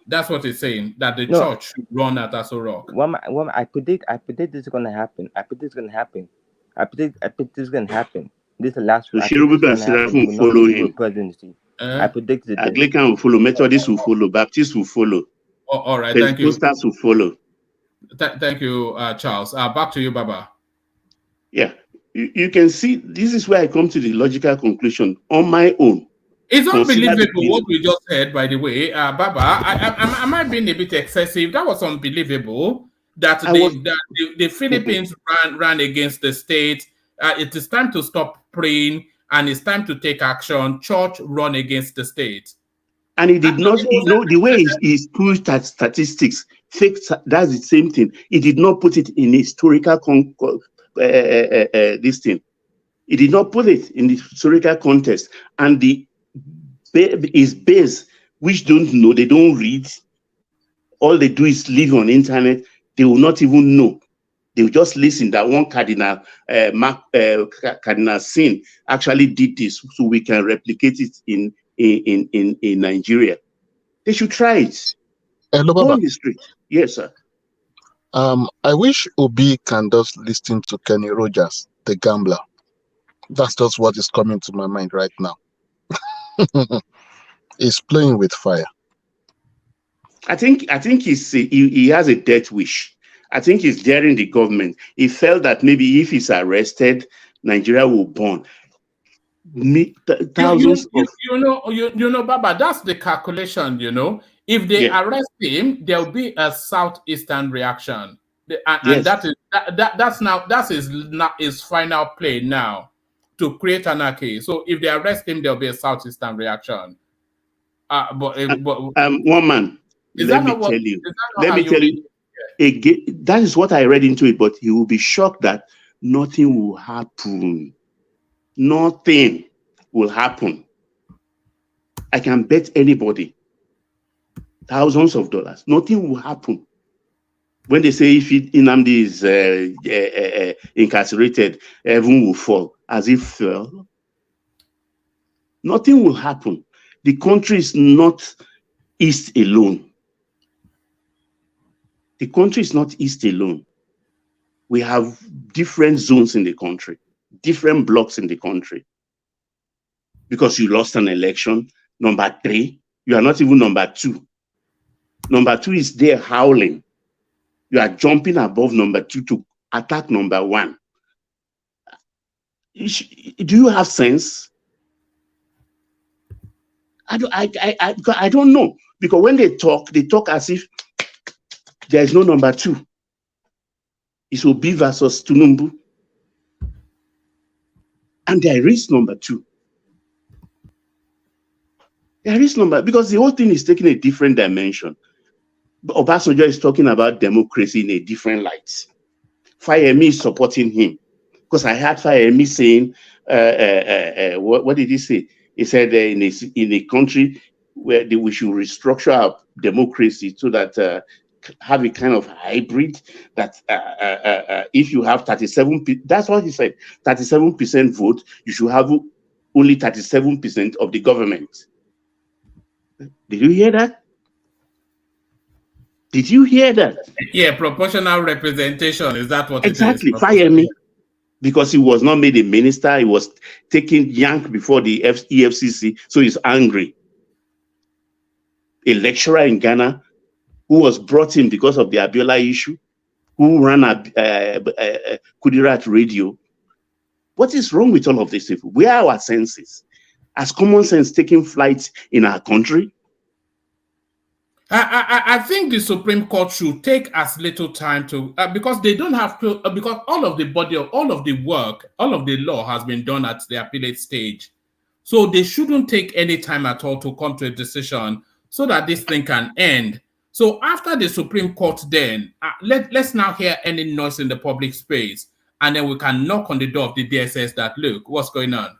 That's what he's saying. That the church should run at Aso Rock. I predict this is gonna happen. I predict this is gonna happen. This is the last one. will follow him. Presidency. I predict that Anglican will follow, Methodist will follow, Baptist will follow. All right, thank you. Pentecostals will follow. Thank you, Charles. Back to you, Baba. Yeah, you can see this is where I come to the logical conclusion on my own. It's unbelievable what we just heard, by the way. Baba, am I being a bit excessive? That was unbelievable that the Philippines ran against the state. It is time to stop praying and it's time to take action. Church run against the state. And he did not, the way he pushed that statistics, that's the same thing. He did not put it in historical this thing. He did not put it in the historical context. And his base, which don't know, they don't read, all they do is live on internet, they will not even know. They will just listen that one Cardinal Cardinal Sin actually did this, so we can replicate it in Nigeria. They should try it. Hello, Go Baba. on the street. Yes, sir. I wish Obi can just listen to Kenny Rogers, the gambler. That's just what is coming to my mind right now. He's playing with fire. I think he has a death wish. I think he's daring the government. He felt that maybe if he's arrested, Nigeria will burn. Thousands of Baba, that's the calculation. If they arrest him, there'll be a southeastern reaction, and that is his final play now to create anarchy. So if they arrest him, there'll be a southeastern reaction. One man. Let me tell you. Again, that is what I read into it, but he will be shocked that nothing will happen. Nothing will happen. I can bet anybody thousands of dollars. Nothing will happen. When they say if Nnamdi is incarcerated, heaven will fall. As if fell. Nothing will happen. The country is not East alone. The country is not East alone. We have different zones in the country, different blocks in the country. Because you lost an election, number 3, you are not even number 2. Number 2 is there howling. You are jumping above number 2 to attack number 1. Do you have sense? I don't know. Because when they talk as if there is no number 2. It's Obi versus Tunumbu. And there is number 2. There is number, because the whole thing is taking a different dimension. Obasanjo is talking about democracy in a different light. Fayemi is supporting him. Because I heard Fayemi saying, what did he say? He said in a country where we should restructure our democracy so that have a kind of hybrid that if you have 37%, that's what he said, 37% vote, you should have only 37% of the government. Did you hear that? Did you hear that? Yeah, proportional representation. Is that what Exactly. it is? Fire me. Because he was not made a minister. He was taking yank before the EFCC. So he's angry. A lecturer in Ghana who was brought in because of the Abiola issue, who ran Kudirat radio. What is wrong with all of these people? Where are our senses? Has common sense taking flight in our country? I think the Supreme Court should take as little time to because they don't have to because all of the body of all of the work, all of the law has been done at the appellate stage. So they shouldn't take any time at all to come to a decision so that this thing can end. So after the Supreme Court, then let's now hear any noise in the public space, and then we can knock on the door of the DSS that look what's going on.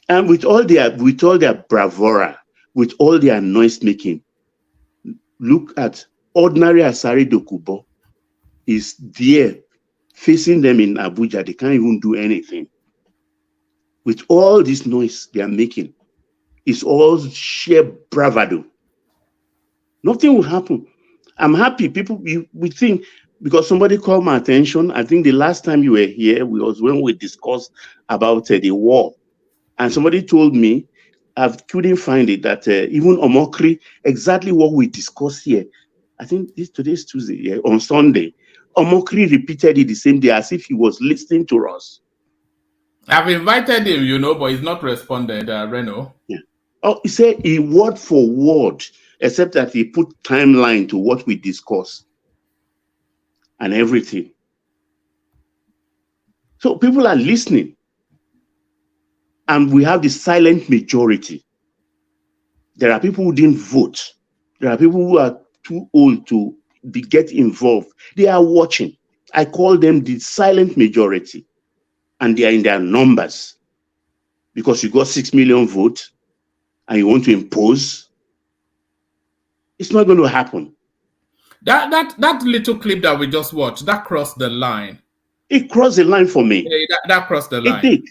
And with all their bravura, with all their noise making, look at ordinary Asari Dokubo is there facing them in Abuja. They can't even do anything. With all this noise they are making, it's all sheer bravado. Nothing will happen. I'm happy. People, we think, because somebody called my attention, I think the last time you were here was when we discussed about the war. And somebody told me, I couldn't find it, that even Omokri, exactly what we discussed here, I think today's Tuesday, on Sunday, Omokri repeated it the same day as if he was listening to us. I've invited him, but he's not responded, Reno. Yeah. Oh, he said he word for word, except that he put timeline to what we discussed and everything. So people are listening. And we have the silent majority. There are people who didn't vote. There are people who are too old to get involved. They are watching. I call them the silent majority. And they are in their numbers. Because you got 6 million votes and you want to impose, it's not going to happen. That little clip that we just watched, that crossed the line. It crossed the line for me. Yeah, that crossed the line. It did.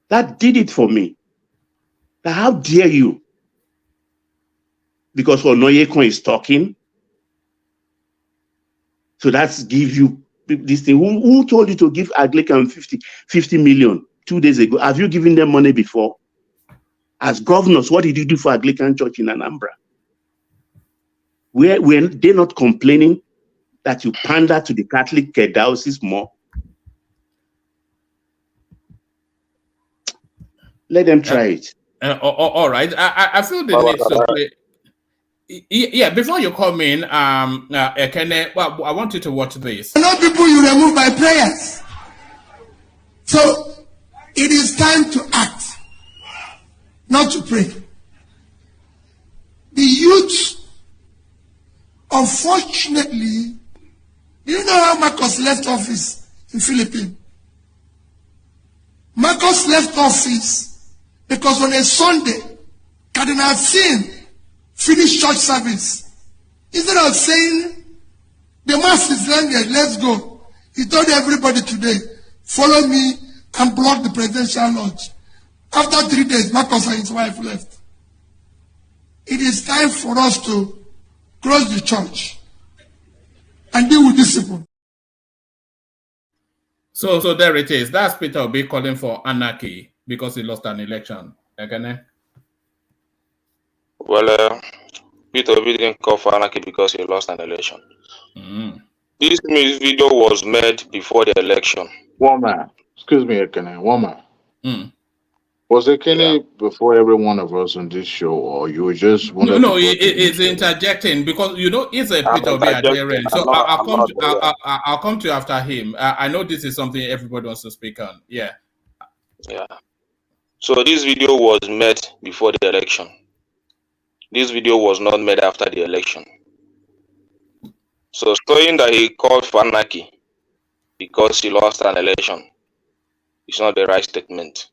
That did it for me. Now, how dare you? Because Onoyekon is talking. So that's give you this thing. Who told you to give Anglican 50 million 2 days ago? Have you given them money before? As governors, what did you do for Anglican Church in Anambra? Were they not complaining that you pander to the Catholic diocese more? Let them try it. All right. I feel the need to play. Yeah, before you come in, Ekene, well, I want you to watch this. Not people you remove by prayers. So it is time to act, not to pray. The youth, unfortunately, do you know how Marcos left office in Philippines? Marcos left office because on a Sunday, Cardinal Sin finished church service. Instead of saying, the mass is ended, let's go, he told everybody today, follow me and block the presidential lodge. After 3 days, Marcos and his wife left. It is time for us to close the church and deal with discipline. So there it is. That's Peter Obi calling for anarchy because he lost an election. Ekene? Well, Peter Obi didn't call for anarchy because he lost an election. This video was made before the election. Woman, excuse me, Ekene, woman. Was Ekene before every one of us on this show, or you just wanted No, to it's interjecting because it's a Peter Obi adherent. So I'll come to you after him. I know this is something everybody wants to speak on. Yeah. So this video was made before the election. This video was not made after the election. So saying that he called for anarchy because he lost an election is not the right statement.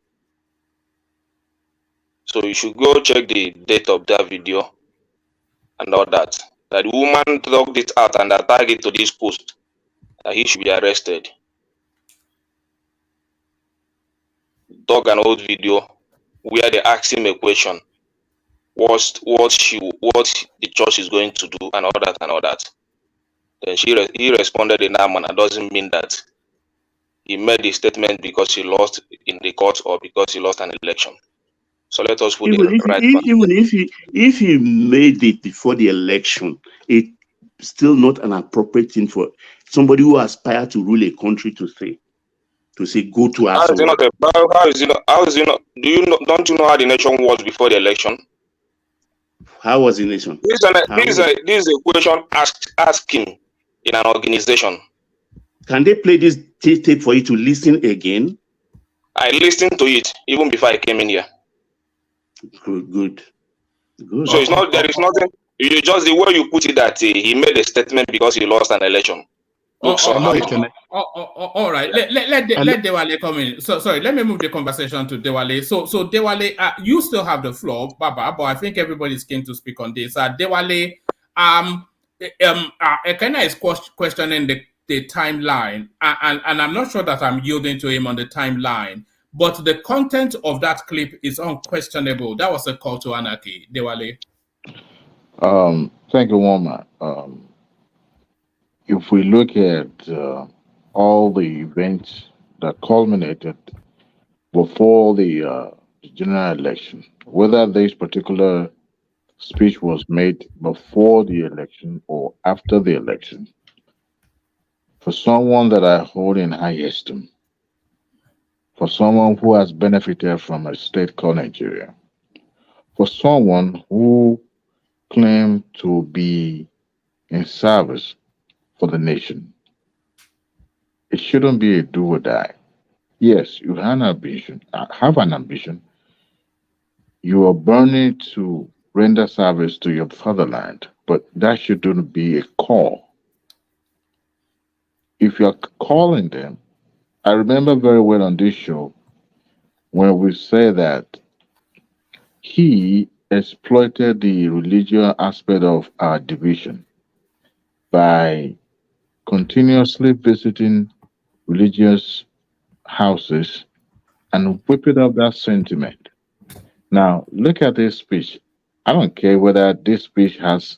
So you should go check the date of that video and all that. That the woman dug it out and attacked it to this post. That he should be arrested. Dug an old video where they asked him a question. What the church is going to do and all that and all that. Then he responded in that manner. Doesn't mean that he made the statement because he lost in the court or because he lost an election. So let us put Even it if right. if he made it before the election, it's still not an appropriate thing for somebody who aspires to rule a country to say go to How is it Aso. not? How is it not? How is it not? Do you know? Don't you know how the nation was before the election? How was the nation? This is a question asking in an organization. Can they play this tape for you to listen again? I listened to it even before I came in here. Good. So it's not. There is nothing. You just the way you put it that he made a statement because he lost an election. Look, All right. Let Dewale come in. So sorry, let me move the conversation to Dewale. So Dewale, you still have the floor, Baba, but I think everybody's keen to speak on this. Dewale, Ekena is questioning the timeline, and I'm not sure that I'm yielding to him on the timeline. But the content of that clip is unquestionable. That was a call to anarchy, Dewale. Thank you, Woman. If we look at all the events that culminated before the general election, whether this particular speech was made before the election or after the election, for someone that I hold in high esteem, for someone who has benefited from a state called Nigeria, for someone who claimed to be in service for the nation, it shouldn't be a do or die. Yes, you have an ambition. You are burning to render service to your fatherland, but that shouldn't be a call. If you're calling them, I remember very well on this show when we say that he exploited the religious aspect of our division by continuously visiting religious houses and whipping up that sentiment. Now, look at this speech. I don't care whether this speech has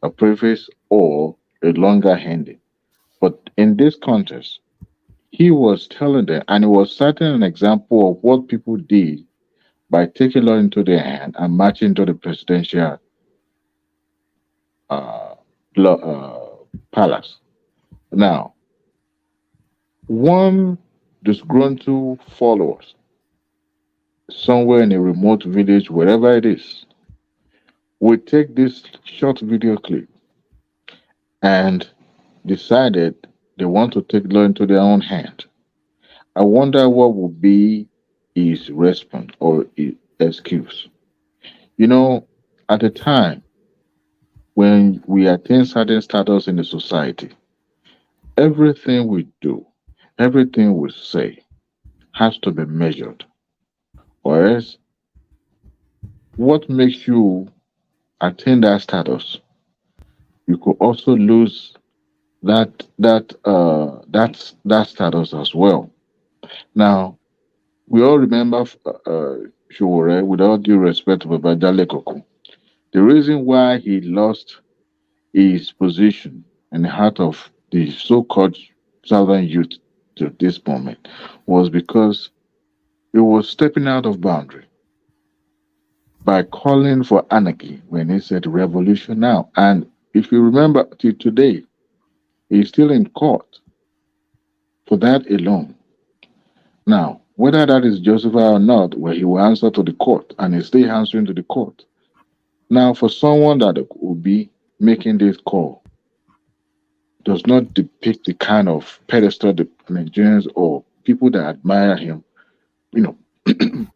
a preface or a longer ending, but in this context, he was telling them, and he was setting an example of what people did by taking law into their hand and marching to the presidential uh, palace. Now, one disgruntled followers somewhere in a remote village, wherever it is, will take this short video clip and decided they want to take law into their own hand. I wonder what would be his response or his excuse. You know, at the time when we attain certain status in the society, everything we do, everything we say has to be measured. Or else, what makes you attain that status, you could also lose that status as well. Now, we all remember Showore, with all due respect to Babajale Koko. The reason why he lost his position in the heart of the so-called southern youth to this moment was because he was stepping out of boundary by calling for anarchy when he said revolution now. And if you remember till today, he's still in court for that alone. Now, whether that is justified or not, well, he will answer to the court and he's still answering to the court. Now, for someone that will be making this call, does not depict the kind of pedestal the Nigerians or people that admire him,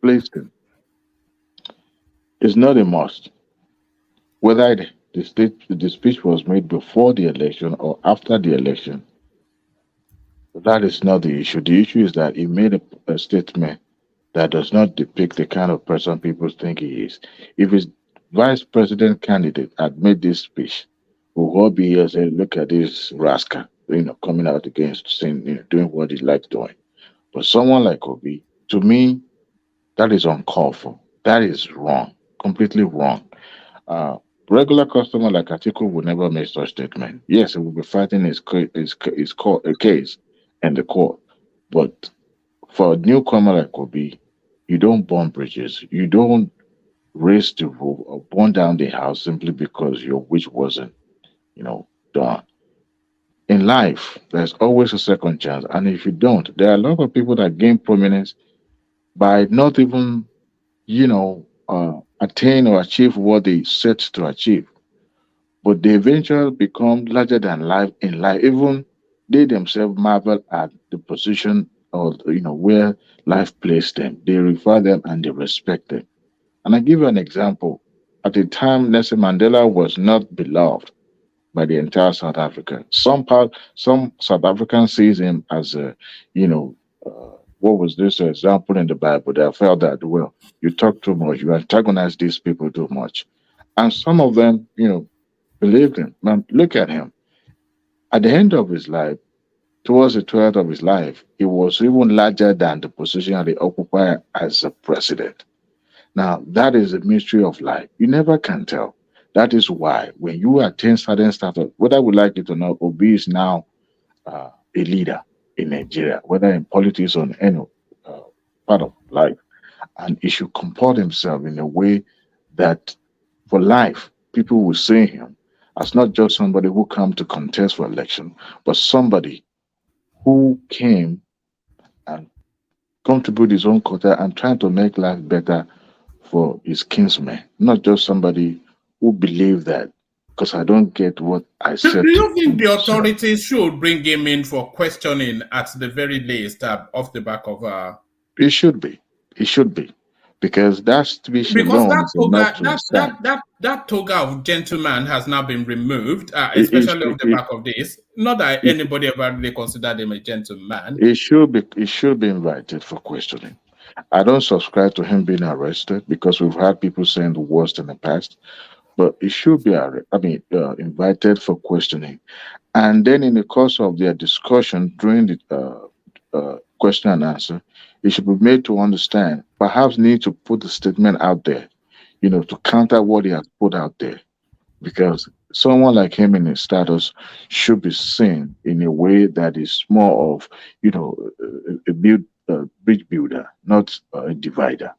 placed him. It's not a must. Whether the speech was made before the election or after the election, that is not the issue. The issue is that he made a statement that does not depict the kind of person people think he is. If his vice president candidate had made this speech, we will all be here and say, look at this rascal, coming out against saying, doing what he likes doing. But someone like Obi, to me, that is uncalled for. That is wrong, completely wrong. regular customer like Atiku would never make such statement. Yes, he will be fighting a case in the court, but for a newcomer like Obi, you don't burn bridges. You don't raise the roof or burn down the house simply because your wish wasn't, done. In life, there's always a second chance, and if you don't, there are a lot of people that gain prominence by not even, attain or achieve what they set to achieve. But they eventually become larger than life in life. Even they themselves marvel at the position or where life placed them. They refer them and they respect them. And I give you an example. At the time, Nelson Mandela was not beloved by the entire South Africa. Some South Africans sees him as a, you know, what was this example in the Bible? They felt that, well, you talk too much, you antagonize these people too much, and some of them, believed him. Man, look at him. At the end of his life, towards the 12th of his life, he was even larger than the position that he occupied as a president. Now, that is the mystery of life. You never can tell. That is why when you attain certain status, whether we like it or not, Obi is now a leader in Nigeria, whether in politics or in any uh, part of life. And he should comport himself in a way that for life, people will see him as not just somebody who come to contest for election, but somebody who came and contribute his own quota and trying to make life better for his kinsmen, not just somebody who believe that because I don't get what I Do said. you think the authorities should bring him in for questioning at the very least off the back of It should be. It should be. Because that speech because alone that is enough to toga stand. that toga of gentleman has now been removed, It, especially off the it, back of this. Not that it, anybody ever really considered him a gentleman. it should be invited for questioning. I don't subscribe to him being arrested because we've had people saying the worst in the past, but it should be invited for questioning. And then in the course of their discussion during the question and answer, it should be made to understand, perhaps need to put the statement out there, to counter what he has put out there. Because someone like him in his status should be seen in a way that is more of, a bridge builder, not a divider.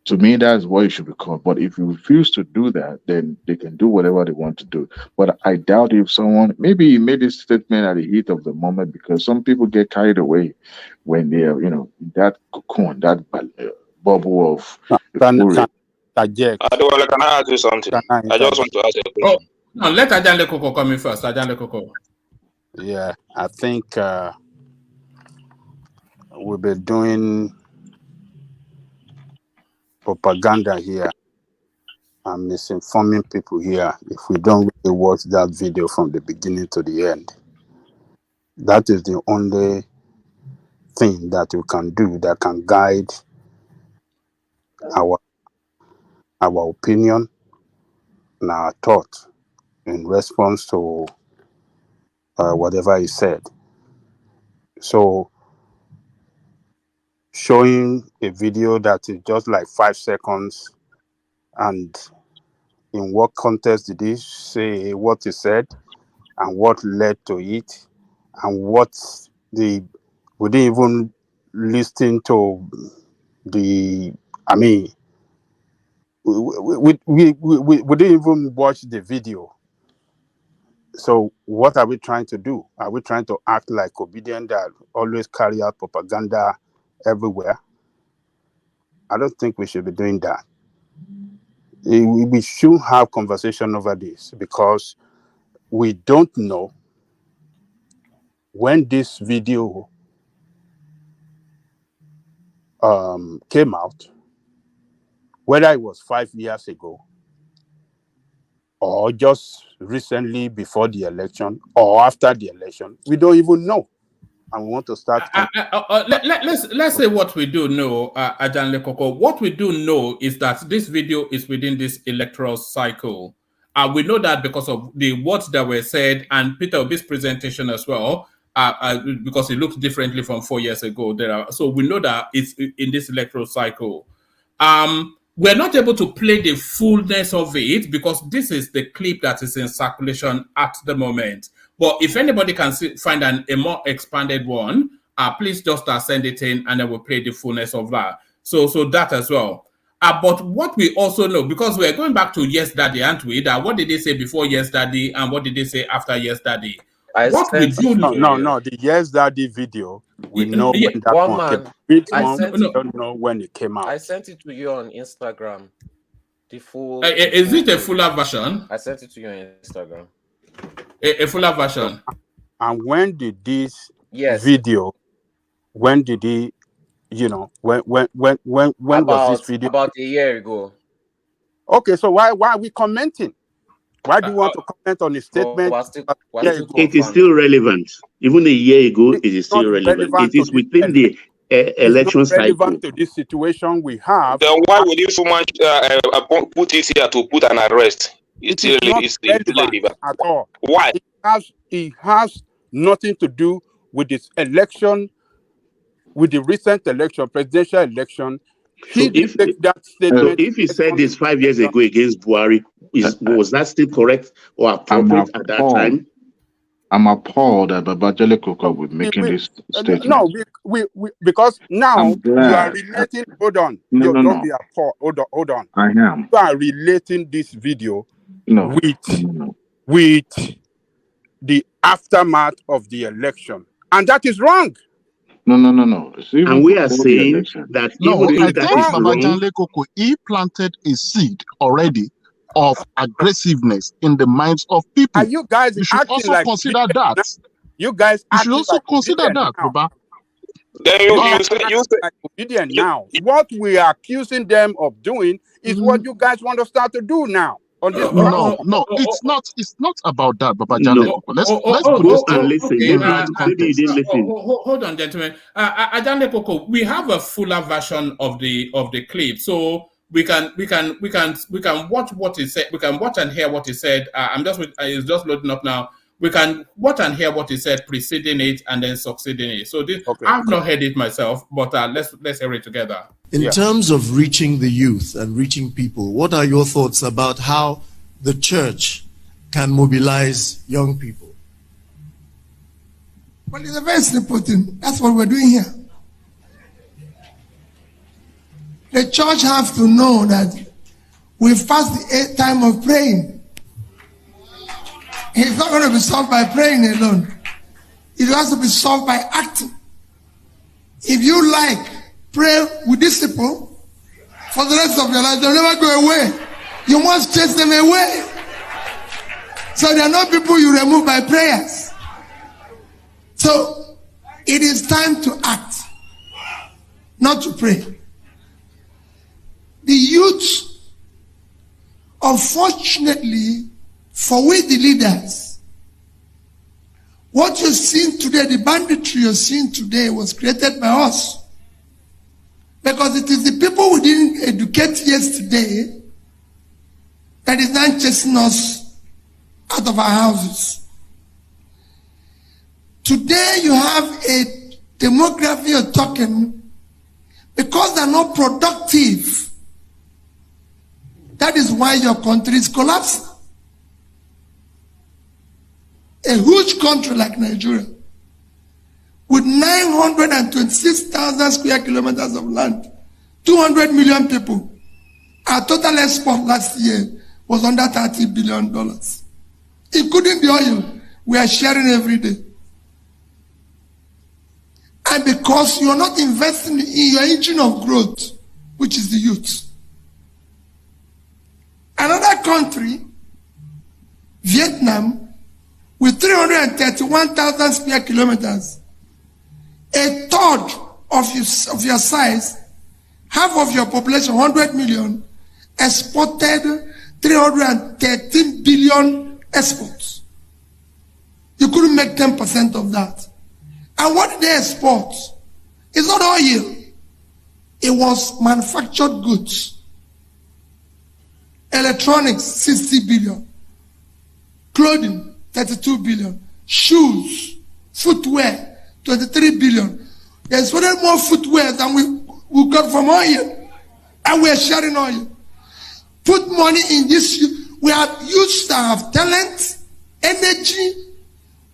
To me, that's what it should be called. But if you refuse to do that, then they can do whatever they want to do. But I doubt if someone, maybe he made this statement at the heat of the moment because some people get carried away when they are, that cocoon, that bubble of euphoria. Adewale, can I ask you something? I just want to ask a question. Oh, no, let Ajande Koko come in first. Ajande Koko. Yeah, I think we've been doing propaganda here and misinforming people here if we don't really watch that video from the beginning to the end. That is the only thing that we can do that can guide our opinion and our thought in response to whatever is said. So showing a video that is just like 5 seconds and in what context did he say what he said and what led to it and what we didn't even listen to we didn't even watch the video. So what are we trying to do? Are we trying to act like obedient that always carry out propaganda everywhere? I don't think we should be doing that. We should have conversation over this because we don't know when this video came out, whether it was 5 years ago or just recently before the election or after the election. We don't even know. And we want to start. Let's say what we do know, Ajande Koko. What we do know is that this video is within this electoral cycle. We know that because of the words that were said and Peter Obi's presentation as well, because it looks differently from 4 years ago. So we know that it's in this electoral cycle. we're not able to play the fullness of it because this is the clip that is in circulation at the moment. But if anybody can find a more expanded one, please just send it in and then we'll play the fullness of that. So that as well. But what we also know, because we're going back to Yes Daddy, aren't we? That what did they say before Yes Daddy and what did they say after Yes Daddy? What we do no, the Yes Daddy video, we know when that one came. Which one, we don't know when it came out. I sent it to you on Instagram. The full. Is it a fuller version? I sent it to you on Instagram. A fuller version. And when did this video? When did he? You know, when was this video? About a year ago. Okay, so why are we commenting? Why do you want to comment on his statement? It is still relevant. Even a year ago, it is still relevant. It is within the election cycle. Relevant to this situation we have. Then why would this woman put it here to put an arrest? It's irrelevant at all. Why? It has nothing to do with this election, with the recent election, presidential election. If he said this 5 years ago against Buhari, was that still correct or appropriate at that time? I'm appalled that Babajale Koko will be making this statement. No, because now you are relating. Hold on. Don't be appalled. Hold on. I am. You are relating this video with the aftermath of the election, and that is wrong. No. And we are saying that even if that is Babajale Koko, he planted a seed already of aggressiveness in the minds of people. Are you guys should also consider that. You guys should also consider that, Baba. Then you say obedient now. What we are accusing them of doing is what you guys want to start to do now. No, it's not about that, Babajale Koko. Let's put this in right context. Hold on, gentlemen. Ajale Koko, we have a fuller version of the clip, so we can watch what he said. We can watch and hear what he said. It's just loading up now. We can watch and hear what he said preceding it and then succeeding it. So I've not heard it myself, but let's hear it together. In terms of reaching the youth and reaching people, what are your thoughts about how the church can mobilize young people? Well, it's a very simple thing. That's what we're doing here. The church has to know that we've passed the time of praying. It's not going to be solved by praying alone. It has to be solved by acting. If you pray with discipline for the rest of your life, they'll never go away. You must chase them away. So they are not people you remove by prayers. So it is time to act, not to pray. The youth, unfortunately, for we the leaders, what you're seeing today, the banditry you're seeing today was created by us. Because it is the people we didn't educate yesterday that is now chasing us out of our houses. Today you have a demography you're talking because they're not productive. That is why your country is collapsing. A huge country like Nigeria, with 926,000 square kilometers of land, 200 million people, our total export last year was under $30 billion. Including the oil we are sharing every day. And because you are not investing in your engine of growth, which is the youth. Another country, Vietnam, with 331,000 square kilometers, a third of your size, half of your population, 100 million, exported 313 billion exports. You couldn't make 10% of that. And what did they export? It's not oil. It was manufactured goods. Electronics, 60 billion. Clothing, 32 billion. Shoes, footwear, 23 billion. They exported more footwear than we got from oil. And we're sharing oil. Put money in this. We have youths that have talent, energy,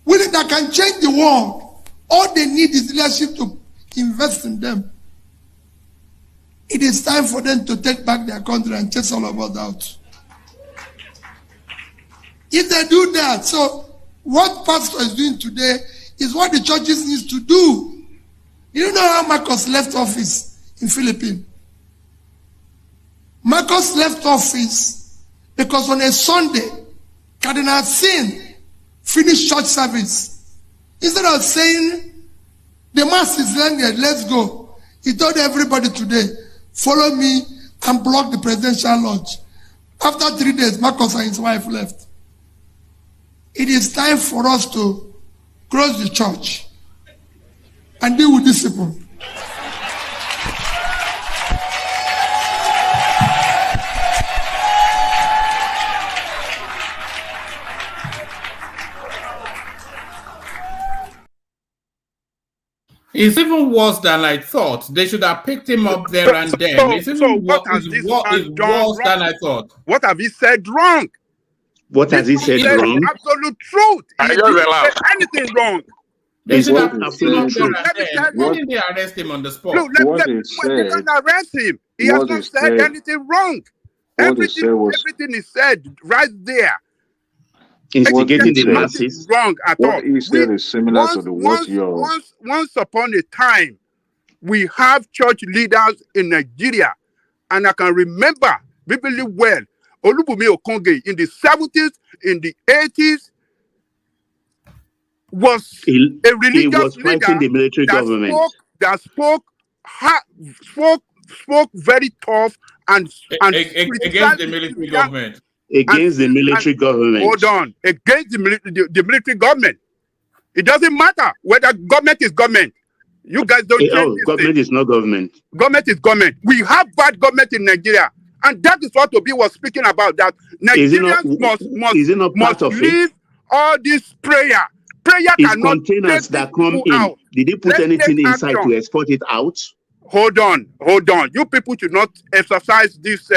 willing that can change the world. All they need is leadership to invest in them. It is time for them to take back their country and chase all of us out. If they do that, so what Pastor is doing today is what the churches need to do. You know how Marcos left office in Philippines? Marcos left office because on a Sunday, Cardinal Sin finished church service. Instead of saying, the mass is ended, let's go, he told everybody today, follow me and block the presidential lodge. After 3 days, Marcos and his wife left. It is time for us to close the church and deal with these people. It's even worse than I thought. They should have picked him up there and then. It's even what has this man done worse than I thought. What have he said wrong? What has he said wrong? Absolute truth. He didn't say anything wrong. They should have picked him up there What and then. Why didn't they arrest him on the spot? Look, they can arrest him. He has not said anything wrong. Everything is said right there. Instigating the masses. Wrong at all. What he said is similar to the what you're... Once upon a time, we have church leaders in Nigeria, and I can remember vividly well, Olubunmi Okonge in the 70s, in the 80s, was a religious leader the military government. Spoke very tough and against the military government. Against the military government. Hold on. Against the military government. It doesn't matter whether government is government. You guys don't change this government is not government. Government is government. We have bad government in Nigeria. And that is what Obi was speaking about, that Nigerians must leave all this prayer. Prayer It's cannot containers that come in. out. Did they put anything inside to export it out? Hold on. You people should not exercise this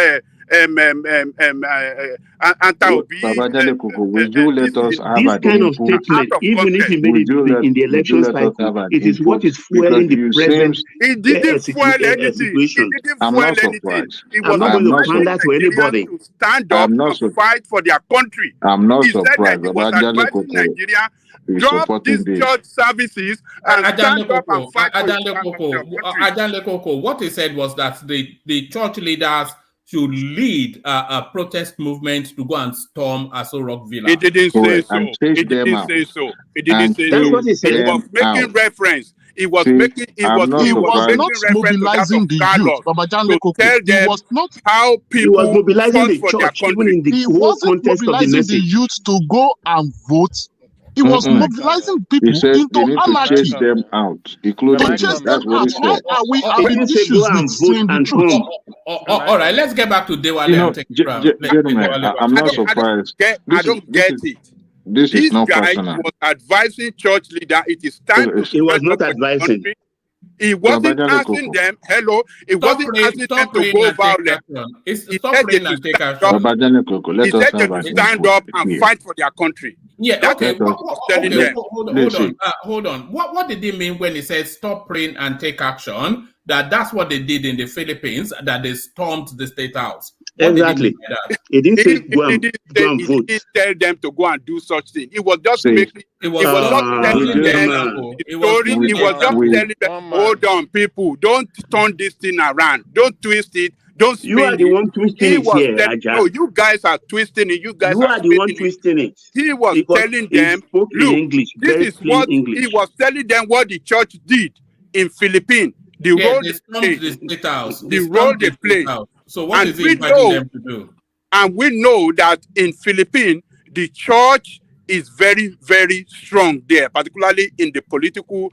anti-Obi. Will you let us have this kind of statement, even if he made it in the election cycle, it is what is fueling the present It didn't fuel anything. I'm not surprised. I'm not going to pander to anybody. To stand up and fight for their country. I'm not He said that surprised. he was advising Nigeria, drop these church services and stand up and fight for Adale Koko, what he said was that the church leaders should lead a protest movement to go and storm Aso Rock Villa. He didn't say so. He didn't say so. He didn't say so. He was making reference. He was making. He was not mobilizing the youth. He was not how people. He was mobilizing the church, even in the whole context of the message. The youth to go and vote. He was mobilizing people into anarchy. To chase them out, including that's what he said. Our issues with saying the truth. All right, let's get back to Dewale and take gentlemen, I'm not surprised. I don't get it. This is not guy personal. was advising church leader. It is time to. He was not advising. He wasn't asking them. Hello. He wasn't asking them to go violent. He said they should stand up and fight for their country. Yeah, That's okay. what he was telling them. Hold on. What did he mean when he said stop praying and take action? That's what they did in the Philippines, that they stormed the State House. Exactly. He didn't say go and vote. He didn't tell them to go and do such thing. He was just making. He was not telling them. He was just telling them, hold on, people, don't turn this thing around. Don't twist it. Don't spin You are the one twisting it here, Aja. No, you guys are twisting it. You are the one twisting it. He was telling them, look, this is what he was telling them what the church did in Philippines. The role they played. So what is he inviting them to do? And we know that in Philippines, the church is very, very strong there, particularly in the political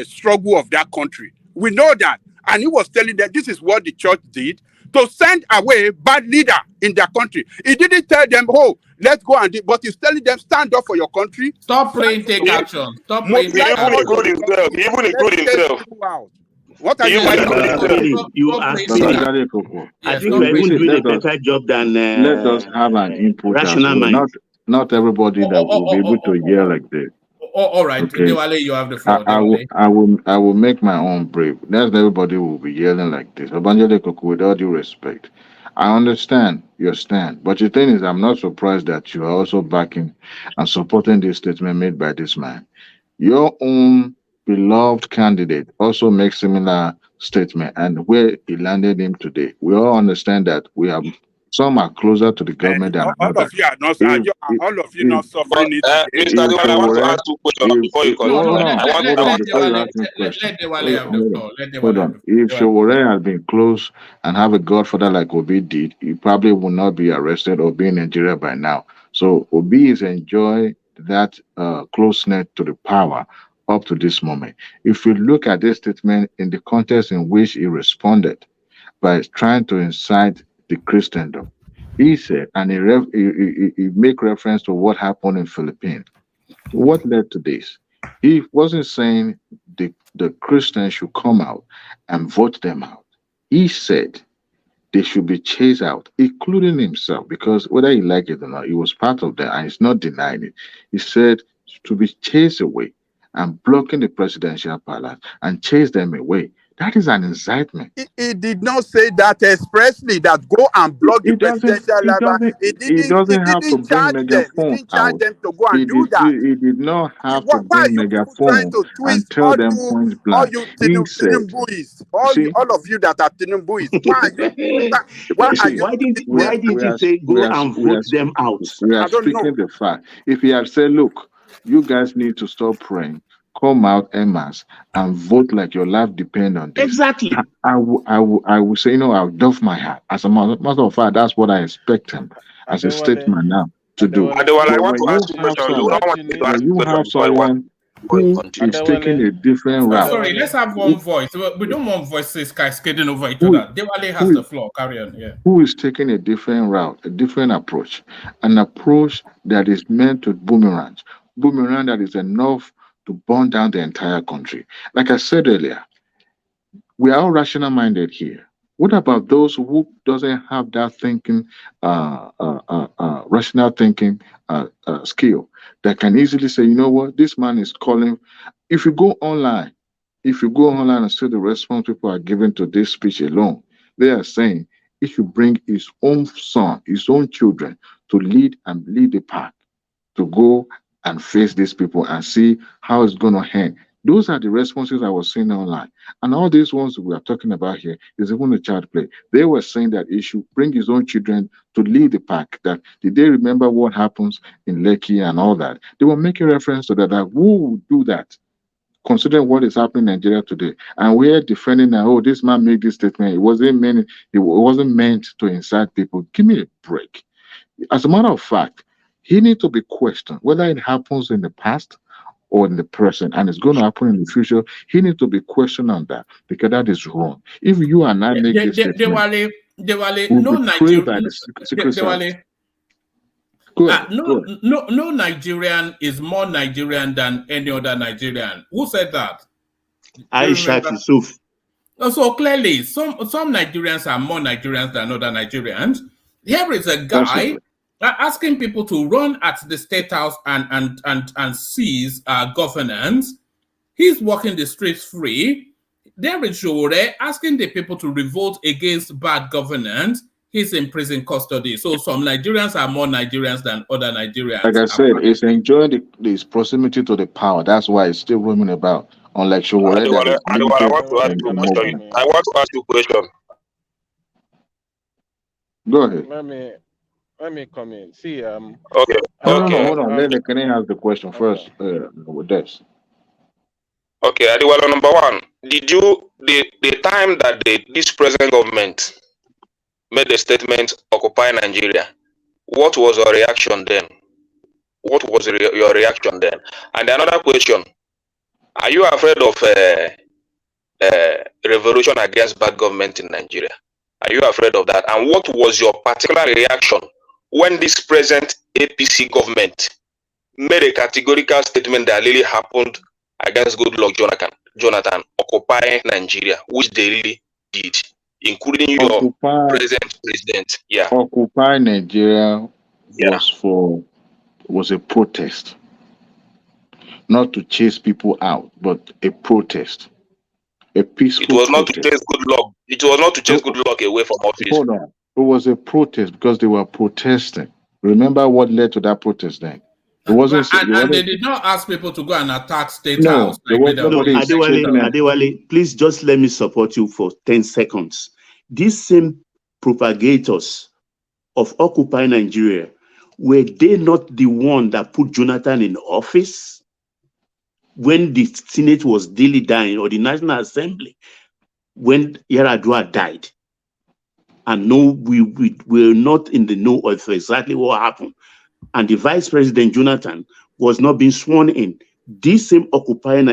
struggle of that country. We know that. And he was telling them this is what the church did to send away bad leader in their country. He didn't tell them, oh, let's go and do, but he's telling them, stand up for your country. Stop praying, take action. Stop praying, take action. Even include himself. What are you Yeah, guys talking about? Philip, you are please. Philip. I Yes, think stop we're even preaching. doing a better job than let us have an input as rational well. mind. Not everybody that will be able to hear like this. All right, Okay. Dewale, you have the floor. I will make my own brief. Not everybody will be yelling like this. Obanjale Koko, with all due respect, I understand your stand, but the thing is, I'm not surprised that you are also backing and supporting this statement made by this man. Your own beloved candidate also makes similar statement, and where he landed him today, we all understand that we have some are closer to the government than All another. of you are not. All of you if not suffering it today. Mr. Dewale, I want to ask two questions before you hold continue. on, before you ask me a question. Let Dewale have the floor. Hold on. If Showore had been close and have a godfather like Obi did, he probably would not be arrested or be in Nigeria by now. So Obi is enjoying that closeness to the power up to this moment. If we look at this statement in the context in which he responded by trying to incite the Christendom, he said, and he make reference to what happened in Philippines. What led to this? He wasn't saying the Christians should come out and vote them out. He said they should be chased out, including himself, because whether he liked it or not, he was part of that and he's not denying it. He said to be chased away and blocking the presidential palace and chase them away. That is an incitement. He did not say that expressly. That go and block the presidential level. He doesn't have to didn't bring charge them. He megaphone didn't charge out. them to go and do that. He did not have to Why are bring you people trying megaphone to and twist tell them point all blank. you He said, Tinubuis, see, all of you that are Tinubuis? Why are you? Why didn't you say go and vote them out? we are I don't know. speaking the fact. If he had said, look, you guys need to stop praying, come out en masse and vote like your life depends on this. Exactly. I will say, I'll doff my hat. As a matter of fact, that's what I expect him as a statesman now to do. Adewale, I But want when to you ask you a have question. You don't want me to ask when you you a question have before you someone who continue. is taking a different route, Sorry, let's have one voice. We don't want voices cascading over each other. Dewale has the floor. Carry on. Yeah. who is taking a different route, a different approach, an approach that is meant to boomerang that is enough to burn down the entire country. Like I said earlier, we are all rational minded here. What about those who doesn't have that thinking, rational thinking skill that can easily say, you know what, this man is calling. If you go online and see the response people are giving to this speech alone, they are saying he should bring his own son, his own children to lead the pack to go and face these people and see how it's going to end. Those are the responses I was seeing online. And all these ones we are talking about here is even a child play. They were saying that he should bring his own children to lead the pack. That did they remember what happens in Lekki and all that? They were making reference to that who would do that? Considering what is happening in Nigeria today, and we're defending that, oh, this man made this statement. It wasn't meant to incite people. Give me a break. As a matter of fact, he needs to be questioned whether it happens in the past or in the present, and it's going to happen in the future. He needs to be questioned on that because that is wrong. If you and I make this statement, Dewale, we'll no be trained by Nigerian. the secret service. Dewale, no Nigerian is more Nigerian than any other Nigerian. Who said that? Aisha Yusuf. So clearly, some Nigerians are more Nigerians than other Nigerians. Here is a guy asking people to run at the State House and seize governance. He's walking the streets free. There is Showore asking the people to revolt against bad governance. He's in prison custody. So some Nigerians are more Nigerians than other Nigerians. Like I said, it's enjoying this proximity to the power. That's why it's still roaming about. Unlike Showore, I want to ask you a question. I want to ask you a question. Go ahead. Let me come in. See, Okay. Hold on. Let Kenny ask the question first. With this. Okay, Adiwala, number one, did you the time that this present government made the statement occupy Nigeria, what was your reaction then? What was your reaction then? And another question, are you afraid of revolution against bad government in Nigeria? Are you afraid of that? And what was your particular reaction when this present APC government made a categorical statement that really happened against Goodluck Jonathan? Jonathan occupy Nigeria, which they really did, including your Occupy present president. Yeah. Occupy Nigeria Yeah. was a protest, not to chase people out, but a protest, a It peaceful was not to protest. chase good luck. It was not to chase No, good luck away from office. hold on. It was a protest because they were protesting. Remember what led to that protest then? It wasn't. It And they wasn't did not ask people to go and attack State House no, there like was made them No, nobody Adewale, chasing. Adewale, please just let me support you for 10 seconds. These same propagators of Occupy Nigeria, were they not the one that put Jonathan in office when the Senate was daily dying, or the National Assembly when Yaradua died? And no, we were not in the know of exactly what happened. And the Vice President Jonathan was not being sworn in. This same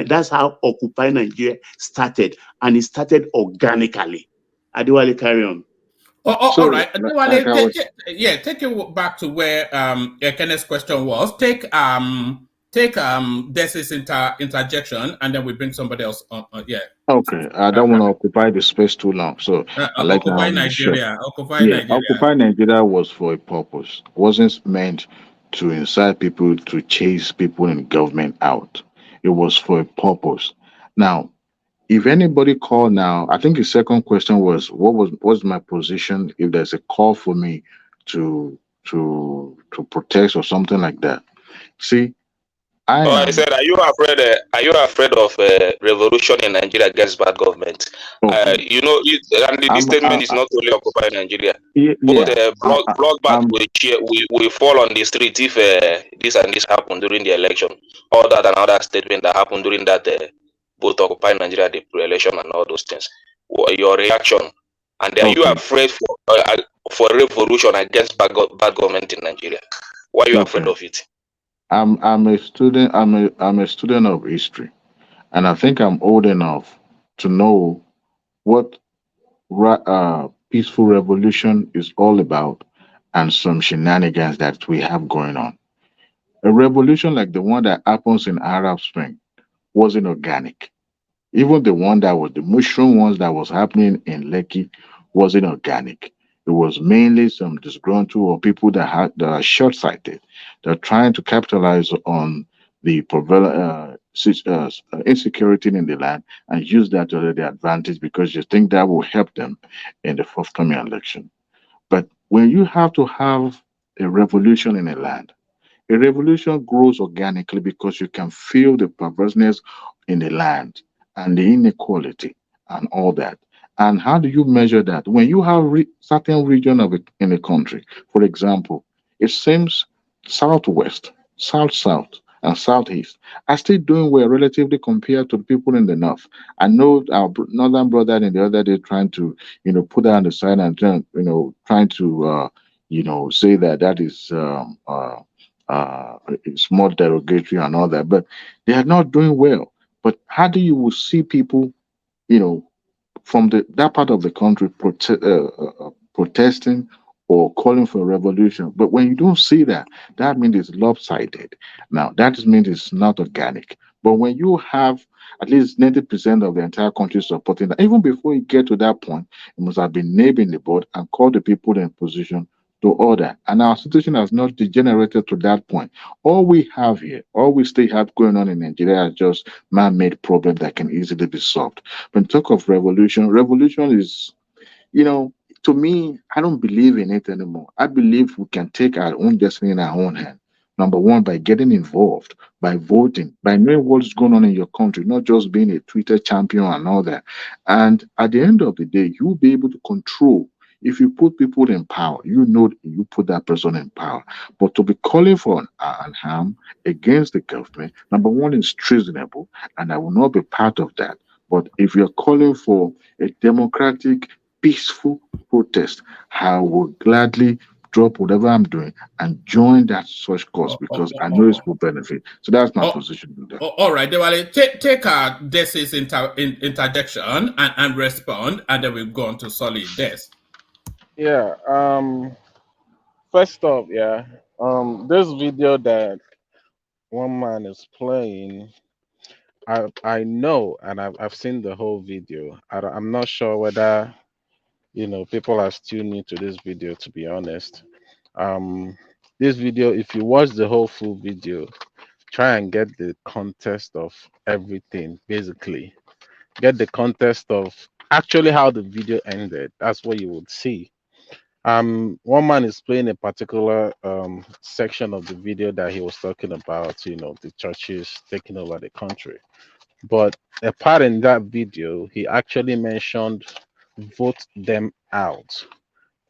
that's how Occupy Nigeria started, and it started organically. Adewale, carry on. All right. Like I was, Take it back to where Kenneth's question was. Take Desi's interjection, and then we bring somebody else on. Yeah. okay, I don't want to occupy the space too long, so I like Occupy now short. Nigeria. Occupy Yeah, Nigeria. Occupy Nigeria was for a purpose. It wasn't meant to incite people to chase people in government out. It was for a purpose. Now, if anybody call now, I think the second question was what's my position if there's a call for me to protest or something like that. See, I Oh, I am said, are you afraid? Are you afraid of revolution in Nigeria against bad government? okay. And this statement is not only occupy Nigeria. Both Yeah. bloodbath will fall on the street if this and this happened during the election. All that and other statement that happened during that both occupy Nigeria, the pre-election and all those things. Your reaction, and are you Okay. afraid for revolution against bad government in Nigeria? Why are you afraid Okay. of it? I'm a student. I'm a student of history, and I think I'm old enough to know what peaceful revolution is all about, and some shenanigans that we have going on. A revolution like the one that happens in Arab Spring wasn't organic. Even the one that was the mushroom ones that was happening in Lekki wasn't organic. It was mainly some disgruntled or people that are short-sighted. They're trying to capitalize on the prevalent insecurity in the land and use that to their advantage because you think that will help them in the forthcoming election. But when you have to have a revolution in a land, a revolution grows organically because you can feel the perverseness in the land and the inequality and all that. And how do you measure that? When you have certain region of it in a country, for example, it seems southwest, south, and southeast are still doing well relatively compared to the people in the north. I know our northern brother in the other day trying to, put that on the side and trying to, say that is it's more derogatory and all that, but they are not doing well. But how do you will see people, you know, from that part of the country protesting or calling for a revolution? But when you don't see that, that means it's lopsided. Now that means it's not organic. But when you have at least 90% of the entire country supporting that, even before you get to that point, you must have been named in the board and called the people in position to order. And our situation has not degenerated to that point. All we have here, all we still have going on in Nigeria is just man-made problems that can easily be solved. When talk of revolution, revolution is, you know, to me, I don't believe in it anymore. I believe we can take our own destiny in our own hand. Number one, by getting involved, by voting, by knowing what's going on in your country, not just being a Twitter champion and all that. And at the end of the day, you'll be able to control. If you put people in power, you know you put that person in power. But to be calling for an harm against the government, number one, is treasonable, and I will not be part of that. But if you're calling for a democratic, peaceful protest, I will gladly drop whatever I'm doing and join that such cause because I know it will benefit. So that's my position on that. All right, Dewale, take Desi's interjection and respond, and then we'll go on to Solid Des. Yeah. First off, this video that one man is playing, I know, and I've seen the whole video. I'm not sure whether people are still new to this video. To be honest, this video, if you watch the whole full video, try and get the context of everything. Basically, get the context of actually how the video ended. That's what you would see. One man is playing a particular section of the video that he was talking about, the churches taking over the country. But a part in that video, he actually mentioned vote them out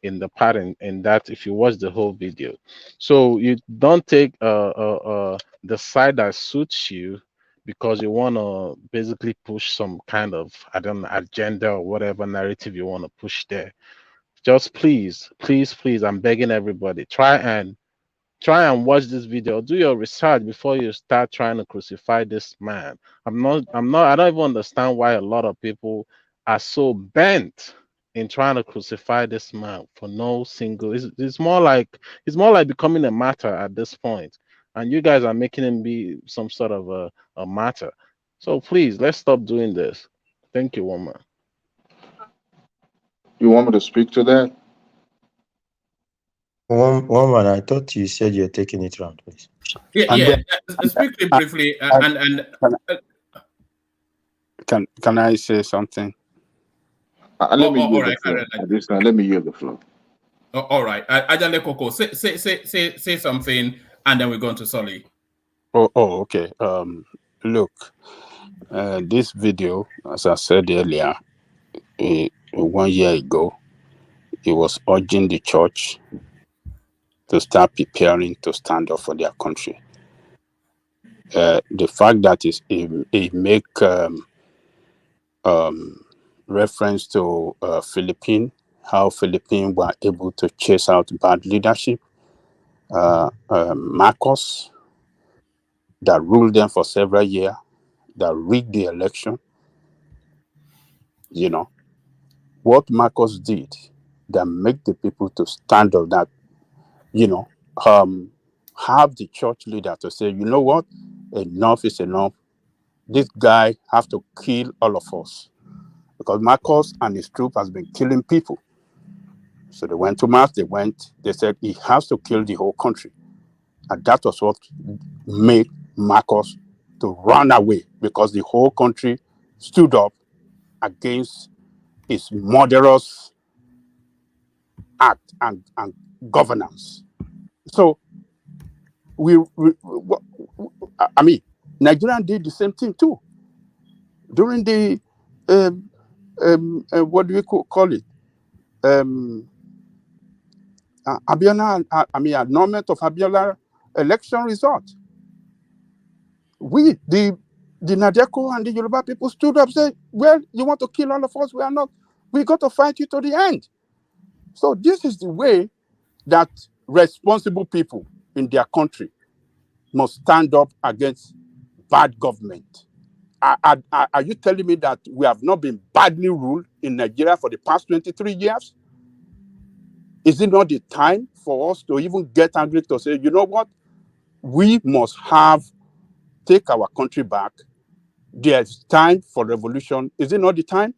in the part in that if you watch the whole video. So you don't take the side that suits you because you want to basically push some kind of, I don't know, agenda or whatever narrative you want to push there. Just please, please, please, I'm begging everybody, try and watch this video. Do your research before you start trying to crucify this man. I don't even understand why a lot of people are so bent in trying to crucify this man for no single. It's more like becoming a martyr at this point, and you guys are making him be some sort of a martyr. So please, let's stop doing this. Thank you, woman. You want me to speak to that? One man, I thought you said you're taking it round, please. Yeah. Speak briefly, Can I say something? Let me yield the floor. At this time, let me yield the floor. All right, Ajale Koko, say something, and then we're going to Solly. Okay. Look, this video, as I said earlier, 1 year ago, he was urging the church to start preparing to stand up for their country. The fact that he make reference to Philippines, how Philippines were able to chase out bad leadership, Marcos, that ruled them for several years, that rigged the election. What Marcos did that make the people to stand up, that have the church leader to say, you know what, enough is enough. This guy have to kill all of us, because Marcos and his troop has been killing people. So they went to mass. They said he has to kill the whole country, and that was what made Marcos to run away, because the whole country stood up against his murderous act and governance. So Nigeria did the same thing too during the what do we call it? Annulment of Abiola election result. We, the Nadeko and the Yoruba people stood up, said, well, you want to kill all of us? We are not. We got to fight you to the end. So this is the way that responsible people in their country must stand up against bad government. Are you telling me that we have not been badly ruled in Nigeria for the past 23 years? Is it not the time for us to even get angry to say, you know what? We must take our country back. There's time for revolution. Is it not the time?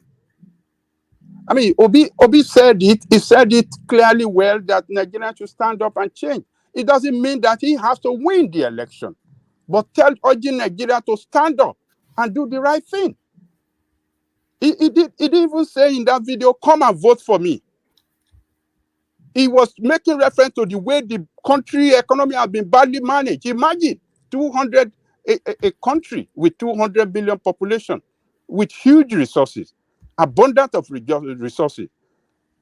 Obi said it. He said it clearly well that Nigerians should stand up and change. It doesn't mean that he has to win the election, but urging Nigeria to stand up and do the right thing. He didn't even say in that video, come and vote for me. He was making reference to the way the country economy has been badly managed. Imagine a country with 200 billion population, with huge resources, abundant of resources,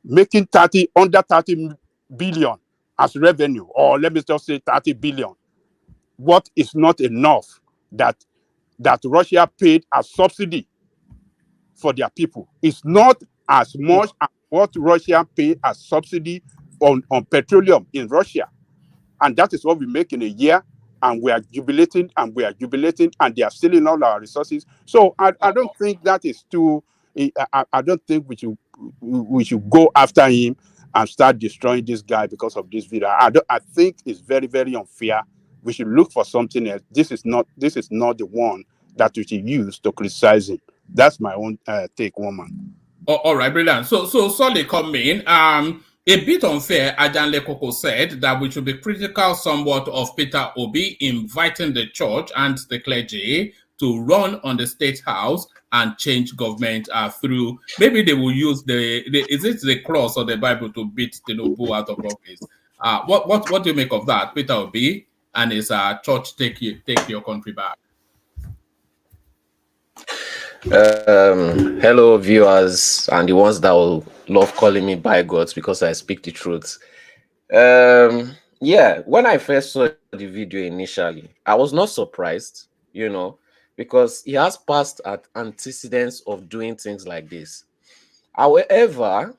making under 30 billion as revenue, or let me just say 30 billion. What is not enough that Russia paid as subsidy for their people? It's not as much as what Russia paid as subsidy on petroleum in Russia. And that is what we make in a year, and we are jubilating, and they are stealing all our resources. So I don't think that is too. I don't think we should go after him and start destroying this guy because of this video. I think it's very, very unfair. We should look for something else. This is not the one that we should use to criticize him. That's my own take, woman. Oh, all right, brilliant. So Solly come in. A bit unfair, Ajanle Koko said that we should be critical somewhat of Peter Obi inviting the church and the clergy to run on the state house and change government through. Maybe they will use is it the cross or the Bible to beat Tinubu out of office? What do you make of that, Peter Obi and his church take your country back? Hello, viewers, and the ones that will love calling me by gods because I speak the truth. Yeah, when I first saw the video initially, I was not surprised, because he has past antecedents of doing things like this. However,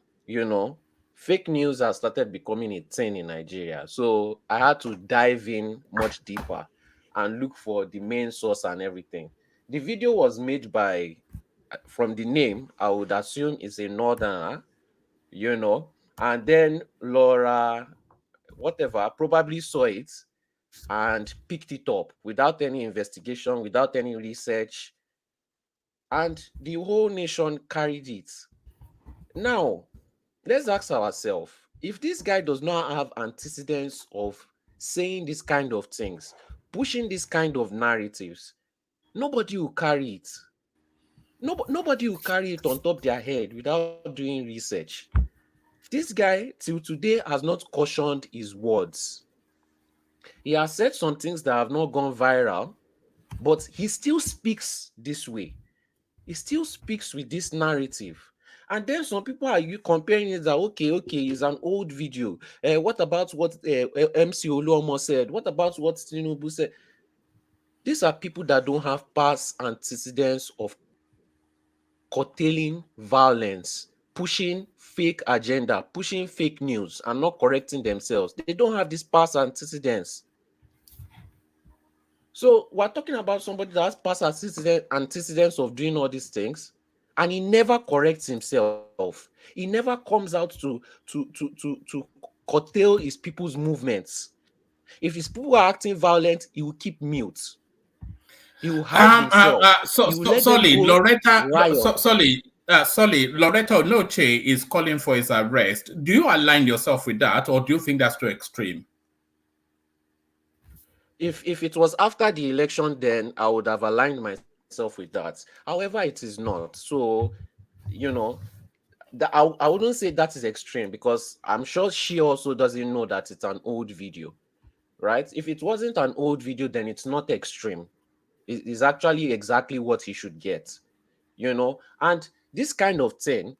fake news has started becoming a thing in Nigeria. So I had to dive in much deeper and look for the main source and everything. The video was made by, from the name, I would assume it's a northerner, and then Laura, whatever, probably saw it and picked it up without any investigation, without any research, and the whole nation carried it. Now, let's ask ourselves, if this guy does not have antecedents of saying this kind of things, pushing this kind of narratives, nobody will carry it. Nobody will carry it on top their head without doing research. This guy, till today, has not cautioned his words. He has said some things that have not gone viral, but he still speaks this way. He still speaks with this narrative. And then some people are comparing it that, okay, it's an old video. What about what MC Oluomo said? What about what Tinubu said? These are people that don't have past antecedents of curtailing violence, pushing fake agenda, pushing fake news, and not correcting themselves. They don't have this past antecedents. So we're talking about somebody that has past antecedents of doing all these things, and he never corrects himself. He never comes out to curtail his people's movements. If his people are acting violent, he will keep mute. He will hide himself. Sorry, Loretta Onoche is calling for his arrest. Do you align yourself with that, or do you think that's too extreme? If it was after the election, then I would have aligned myself with that. However, it is not. So, I wouldn't say that is extreme, because I'm sure she also doesn't know that it's an old video, right? If it wasn't an old video, then it's not extreme. It is actually exactly what he should get, And this kind of thing,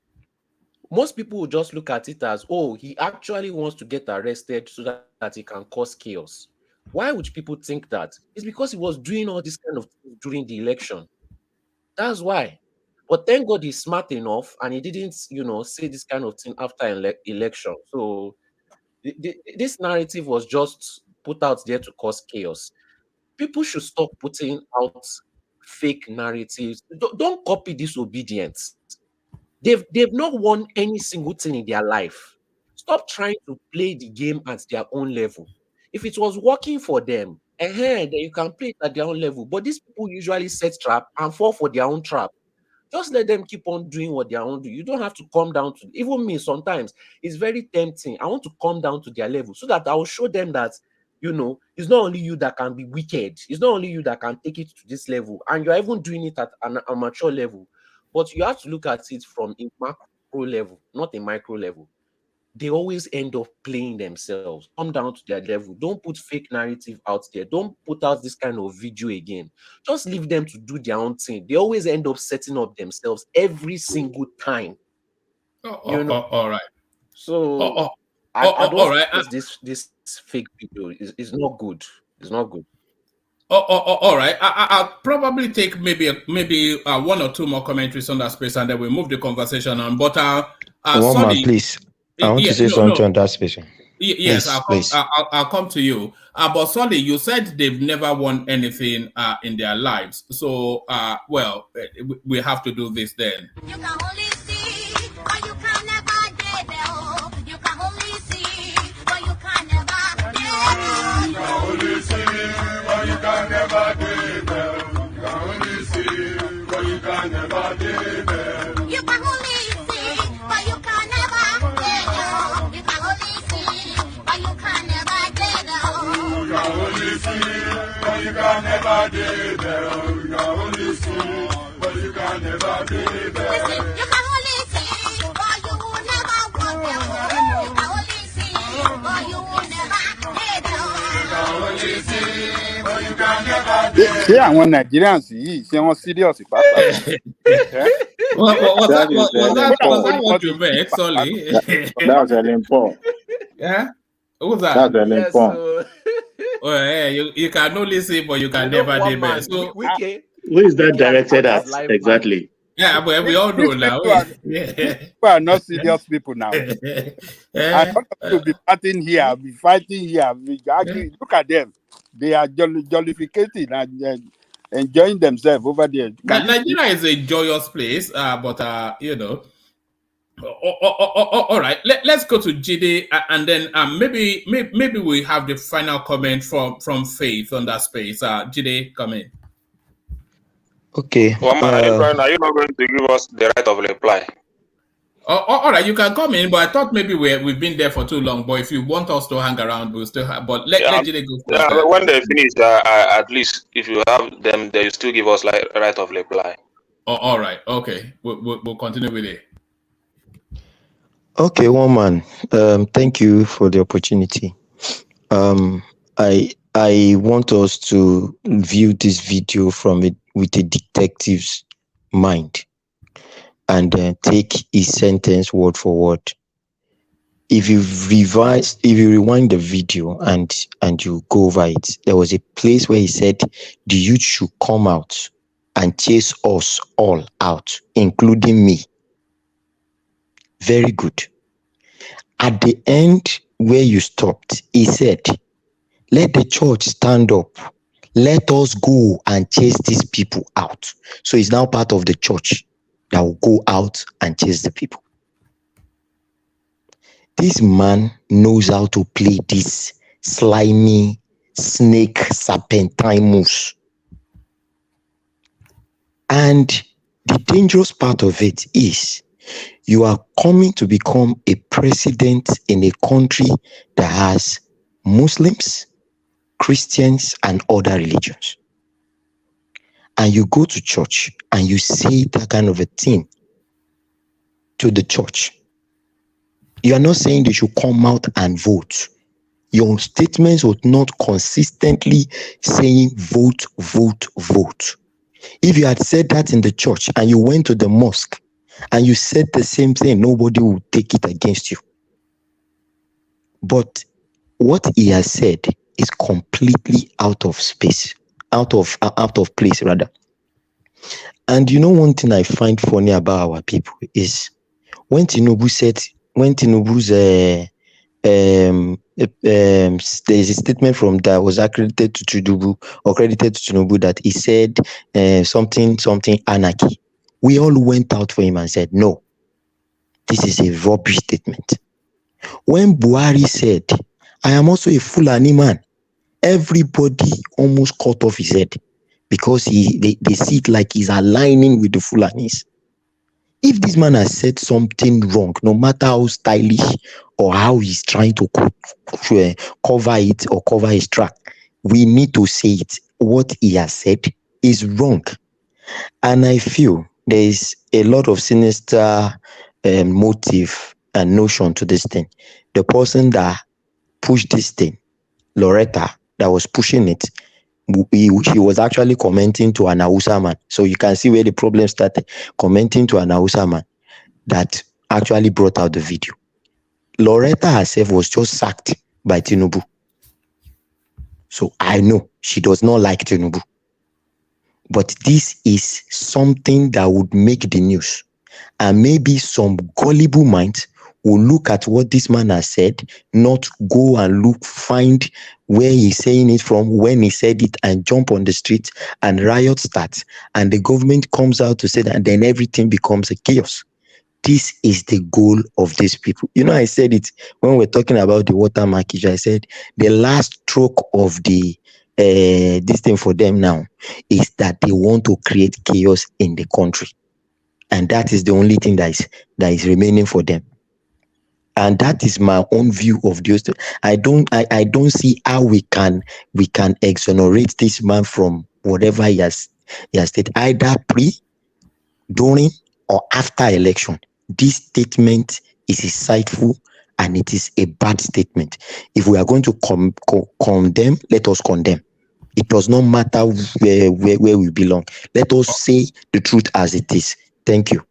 most people will just look at it as, oh, he actually wants to get arrested so that he can cause chaos. Why would people think that? It's because he was doing all this kind of things during the election. That's why. But thank God he's smart enough and he didn't, say this kind of thing after election. So this narrative was just put out there to cause chaos. People should stop putting out fake narratives. Don't copy disobedience. They've not won any single thing in their life. Stop trying to play the game at their own level. If it was working for them, then you can play it at their own level. But these people usually set trap and fall for their own trap. Just let them keep on doing what they are on do. You don't have to come down to, even me sometimes, it's very tempting. I want to come down to their level so that I will show them that, it's not only you that can be wicked. It's not only you that can take it to this level. And you're even doing it at an amateur level. But you have to look at it from a macro level, not a micro level. They always end up playing themselves. Come down to their level. Don't put fake narrative out there. Don't put out this kind of video again. Just leave them to do their own thing. They always end up setting up themselves every single time. All right. So I don't this fake video is not good. It's not good. All right. I'll probably take maybe one or two more commentaries on that space, and then we move the conversation on. But one man, please. I want to say something on that space. Yes, please. I'll come to you. But Solly, you said they've never won anything in their lives. So, we have to do this then. You can only see, but you can never get there. You can only see, but you can never get there. You can only see, but you can never get there. You can only see. can never give them. You can only see, but you can never tell. You can only see, but you can never tell. You can only see, but you can never give them. You can only see, but you can never give them. Listen, you can only see, but you will never want them. You can only see, but you will never give them. You can only see, but you can never give them. Ṣé àwọn Nigerians yìí ṣé wọ́n serious pàápàá gan? Was That is Ellen Paul. what you meant, Solly? That's Ellen Paul. Yeah? Who's that? That's Ellen Yes, Paul. so Oh, yeah, you can only see, but you can you know never one do man, best. So, Wiki Who is that has directed put at his life exactly? yeah, but we all know These now. people are, Yeah. not serious people now. And all of you be fighting here, be fighting here, be arguing. Look at them. They are jollificating and enjoying themselves over there. Nigeria is a joyous place, but you know. All right, let's go to Jide, and then maybe we have the final comment from Faith on that space. Jide, come in. Okay. One man, are you not going to give us the right of reply? All right, you can come in, but I thought maybe we've been there for too long. But if you want us to hang around, we'll still have. But let Jide go first. Yeah, but when they finish, at least if you have them, they still give us like right of reply. Oh, all right, okay, we'll continue with it. Okay, one man. Thank you for the opportunity. I want us to view this video with a detective's mind and take his sentence word for word. If you rewind the video and you go over it, there was a place where he said the youth should come out and chase us all out, including me. Very good. At the end where you stopped, he said, let the church stand up. Let us go and chase these people out. So he's now part of the church that will go out and chase the people. This man knows how to play this slimy snake serpentine moves. And the dangerous part of it is you are coming to become a president in a country that has Muslims, Christians, and other religions. And you go to church and you say that kind of a thing to the church. You are not saying they should come out and vote. Your statements were not consistently saying vote, vote, vote. If you had said that in the church and you went to the mosque and you said the same thing, nobody would take it against you. But what he has said is completely out of space, out of place rather. And you know one thing I find funny about our people is when Tinubu's there's a statement from that was credited to Tinubu that he said something anarchy. We all went out for him and said, no, this is a rubbish statement. When Buhari said, I am also a Fulani man, everybody almost cut off his head because they see it like he's aligning with the Fulanis. If this man has said something wrong, no matter how stylish or how he's trying to cover it or cover his track, we need to say it. What he has said is wrong. And I feel there is a lot of sinister motive and notion to this thing. The person that pushed this thing, Loretta, that was pushing it, she was actually commenting to an Hausa man. So you can see where the problem started, commenting to an Hausa man that actually brought out the video. Loretta herself was just sacked by Tinubu. So I know she does not like Tinubu. But this is something that would make the news. And maybe some gullible minds will look at what this man has said, not go and find where he's saying it from, when he said it, and jump on the street and riot starts. And the government comes out to say that, and then everything becomes a chaos. This is the goal of these people. You know, I said it when we're talking about the water market. I said the last stroke of the this thing for them now is that they want to create chaos in the country, and that is the only thing that is remaining for them. And that is my own view of those. I don't see how we can exonerate this man from whatever he has stated, either pre, during, or after election. This statement is insightful and it is a bad statement. If we are going to condemn, let us condemn. It does not matter where we belong. Let us say the truth as it is. Thank you.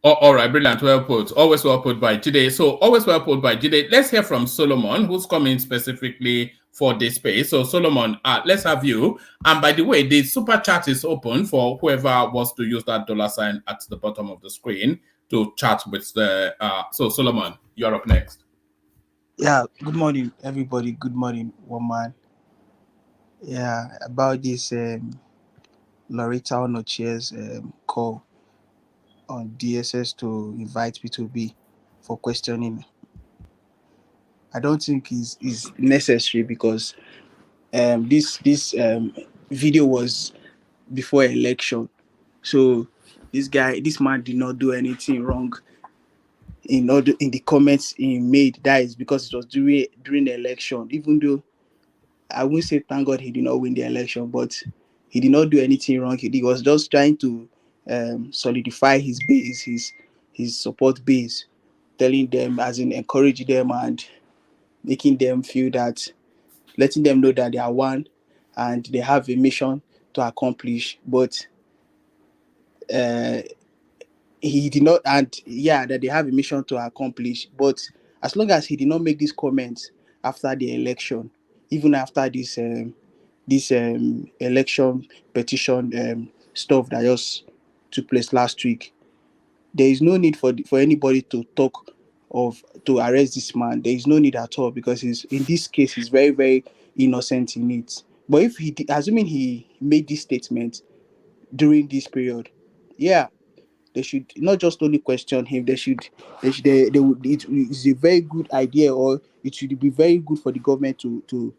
All right, brilliant. Well put. Always well put by Jide. So, always well put by Jide. Let's hear from Solomon, who's coming specifically for this space. So, Solomon, let's have you. And by the way, the super chat is open for whoever wants to use that $ at the bottom of the screen to chat with the. So, Solomon, you're up next. Yeah, good morning, everybody. Good morning, woman. Yeah, about this Loretta Onochie's call on DSS to invite P2B for questioning. I don't think is necessary because this video was before election, so this man did not do anything wrong in the comments he made. That is because it was during the election. Even though I won't say thank God he did not win the election, but he did not do anything wrong. He was just trying to solidify his base, his support base, telling them, as in encouraging them and making them feel that, letting them know that they are one and they have a mission to accomplish. But he did not, and yeah, that they have a mission to accomplish. But as long as he did not make these comments after the election, even after this election petition stuff that just took place last week, there is no need for anybody to talk of to arrest this man. There is no need at all, because in this case he's very, very innocent in it. But if assuming he made this statement during this period, yeah, they should not just only question him. They would. It's a very good idea, or it should be very good for the government to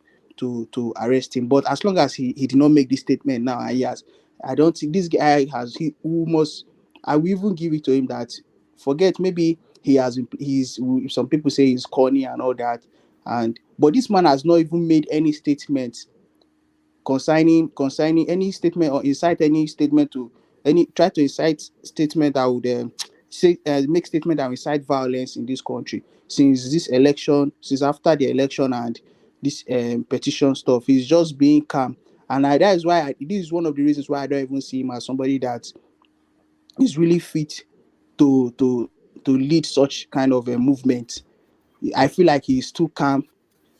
arrest him. But as long as he did not make this statement now, and yes, I don't think this guy has. He who must. I will even give it to him that, forget, maybe some people say he's corny and all that, but this man has not even made any statement concerning any statement, or incite any statement to try to incite statement that would make statement that will incite violence in this country since after the election. And this petition stuff, he's just being calm. And that is why this is one of the reasons why I don't even see him as somebody that is really fit to lead such kind of a movement. I feel like he's too calm,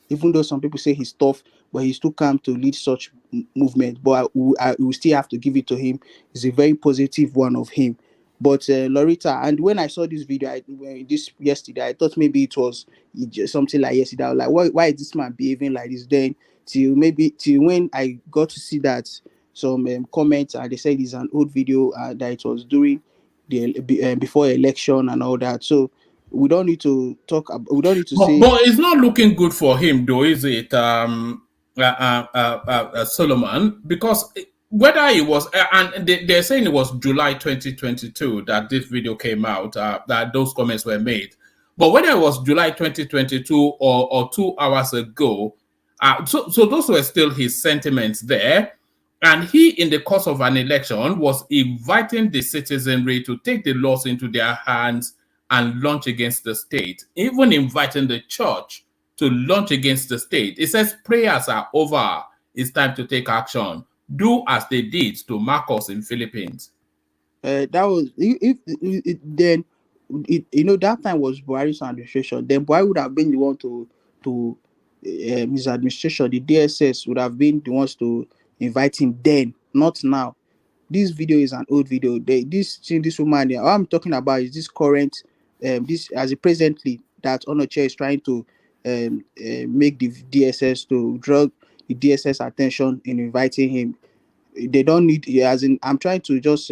even though some people say he's tough, but he's too calm to lead such movement. But I will still have to give it to him. It's a very positive one of him. But Loretta, and when I saw this video this yesterday, I thought maybe it was just something like yesterday. I was like, why is this man behaving like this? Then till when I got to see that some comments, and they said it's an old video, that it was during the before election and all that. So we don't need to say. But it's not looking good for him, though, is it, Solomon? Because whether it was, and they're saying it was July 2022 that this video came out, that those comments were made. But whether it was July 2022 or 2 hours ago, so those were still his sentiments there. And he, in the course of an election, was inviting the citizenry to take the laws into their hands and launch against the state, even inviting the church to launch against the state. It says prayers are over. It's time to take action. Do as they did to Marcos in Philippines. That was that time was Buhari's administration. Then Buhari would have been the one to his administration. The DSS would have been the ones to invite him then, not now. This video is an old video. This woman, all I'm talking about is this current, this as a presently that Onoche is trying to make the DSS to draw the DSS attention in inviting him. They don't need, as in, I'm trying to just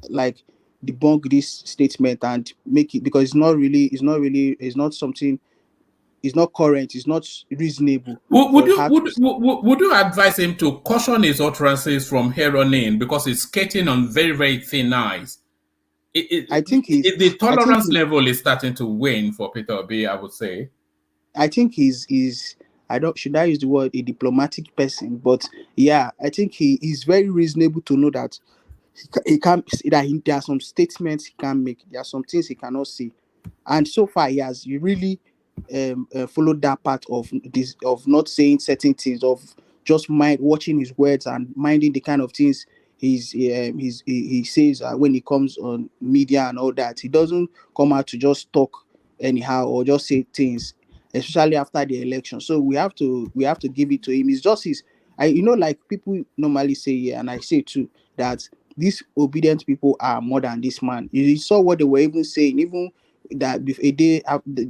like debunk this statement and make it, because it's not something it's not current, it's not reasonable. Would for you her would, would you advise him to caution his utterances from here on in because he's skating on very, very thin ice? I think The tolerance level is starting to wane for Peter Obi, I would say. I think he's I don't should I use the word a diplomatic person, but yeah, I think he is very reasonable to know that he can't there are some statements he can't make, there are some things he cannot say, and so far he really followed that part of this, of not saying certain things, of just watching his words and minding the kind of things he says when he comes on media and all that. He doesn't come out to just talk anyhow or just say things, especially after the election. So we have to give it to him. It's just his, like people normally say, yeah, and I say too, that these obedient people are more than this man. You saw what they were even saying, even that a day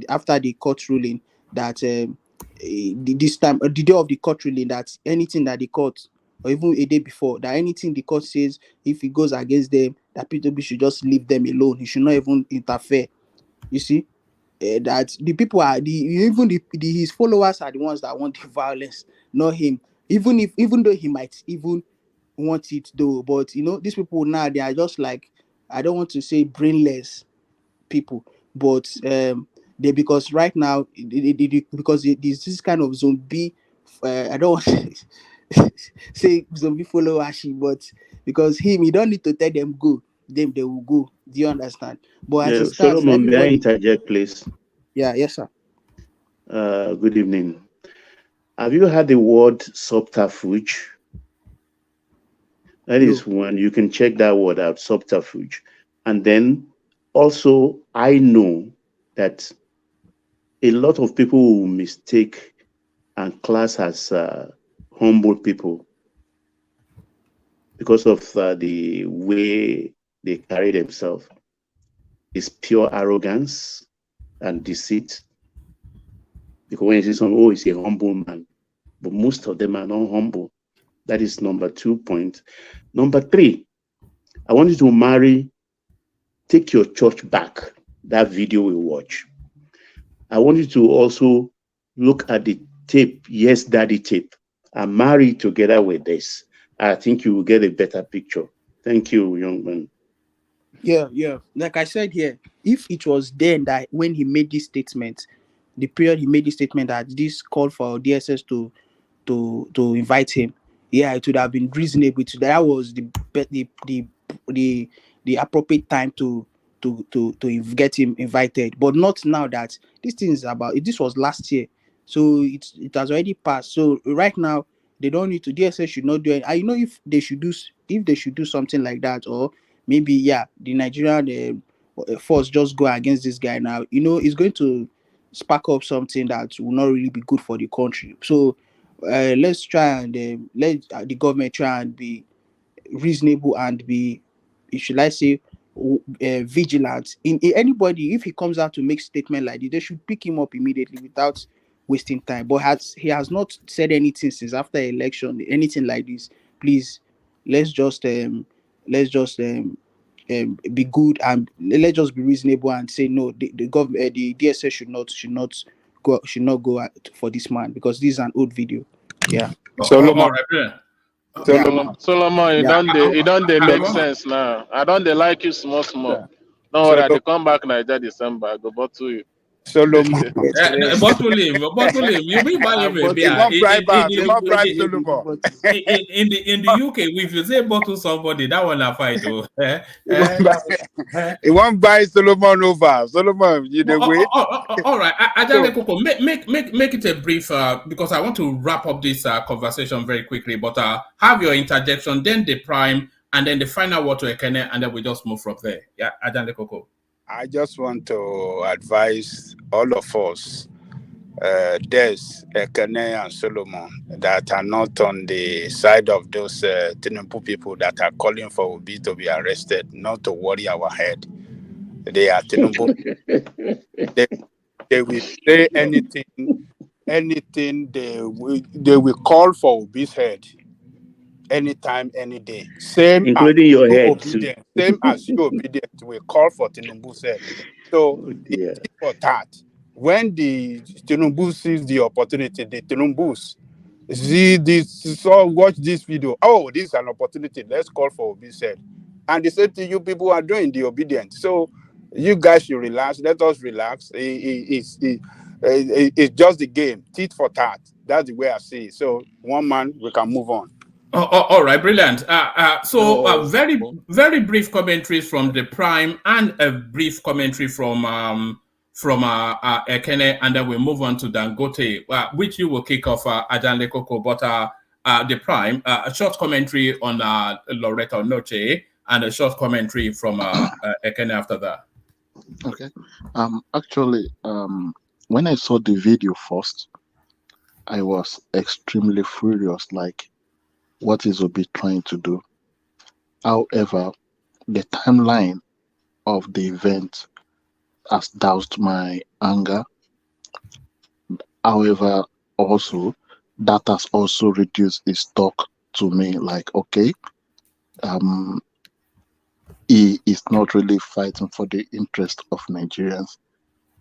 after the court ruling, that this time, the day of the court ruling, that anything that the court, or even a day before, that anything the court says, if it goes against them, that P2B should just leave them alone. He should not even interfere. You see, that the people are his followers are the ones that want the violence, not him. Even though he might even want it though, but these people now, they are just like, I don't want to say brainless people, but they, because right now because there's this kind of zombie, I don't want to say zombie followership, but because he don't need to tell them go, them they will go. Do you understand? But as it stands, Solomon, may I everybody. interject, please? Yeah, yes, sir. Good evening. Have you heard the word subterfuge? That is one. You can check that word out, subterfuge. And then also, I know that a lot of people will mistake and class as humble people because of the way they carry themselves. It's pure arrogance and deceit. Because when you see someone, oh, he's a humble man, but most of them are not humble. That is number 2 point. Number 3, I want you to take your church back. That video we watch. I want you to also look at the tape, Yes Daddy tape, and marry together with this. I think you will get a better picture. Thank you, young man. Yeah. Like I said here, if it was then that when he made this statement, the period he made this statement, that this called for DSS to invite him, yeah, it would have been reasonable. That was the appropriate time to get him invited, but not now. That this thing is about. This was last year, so it has already passed. So right now they don't need to. DSS should not do it. I know if they should do something like that, or maybe the Nigerian force just go against this guy now. It's going to spark up something that will not really be good for the country. So let's try and let the government try and be reasonable and be, should I say, vigilant. In anybody, if he comes out to make statement like this, they should pick him up immediately without wasting time. But he has not said anything since after election, anything like this. Please, let's just be good, and let's just be reasonable and say no. The government, the DSS should not go for this man, because this is an old video. Yeah. All right, Solomon, you don't they make sense now. I don't they like you small. No worry, they come back Nigeria December, I go bottle you. Solomon. Bottle him. You be buy him a beer. In the UK, if you say bottle somebody, that one a fight. He won't buy Solomon over. Solomon, you the way. All right, Ajale Koko, make it a brief because I want to wrap up this conversation very quickly. But have your interjection, then the prime, and then the final word to Ekene, and then we just move from there. Yeah, Ajale Koko. I just want to advise all of us, Des, Ekene, and Solomon, that are not on the side of those Tinubu people that are calling for Obi to be arrested, not to worry our head. They are Tinubu. they will say anything they will call for Obi's head anytime, any day. Same including as your you head obedient. too. Same as you obedient. We call for Tinubu's head. So it's for that. when the Tinubu sees the opportunity, the Tinubu's see this, so watch this video. Oh, this is an opportunity. Let's call for Obi said. And the same thing you people are doing, the obedient. So you guys should relax. Let us relax. It's just the game, tit for tat. That's the way I see it. So one man, we can move on. All right, brilliant. So very, Oh, very brief commentaries from the Prime and a brief commentary from Ekene, and then we'll move on to Dangote, which you will kick off, Ajan Lekoko. But the Prime, a short commentary on Loretta Noche, and a short commentary from Ekene after that. Okay. Actually, when I saw the video first, I was extremely furious. Like, what is Obi trying to do? However, the timeline of the event has doused my anger. However, also that has also reduced his talk to me. Like, okay, he is not really fighting for the interest of Nigerians,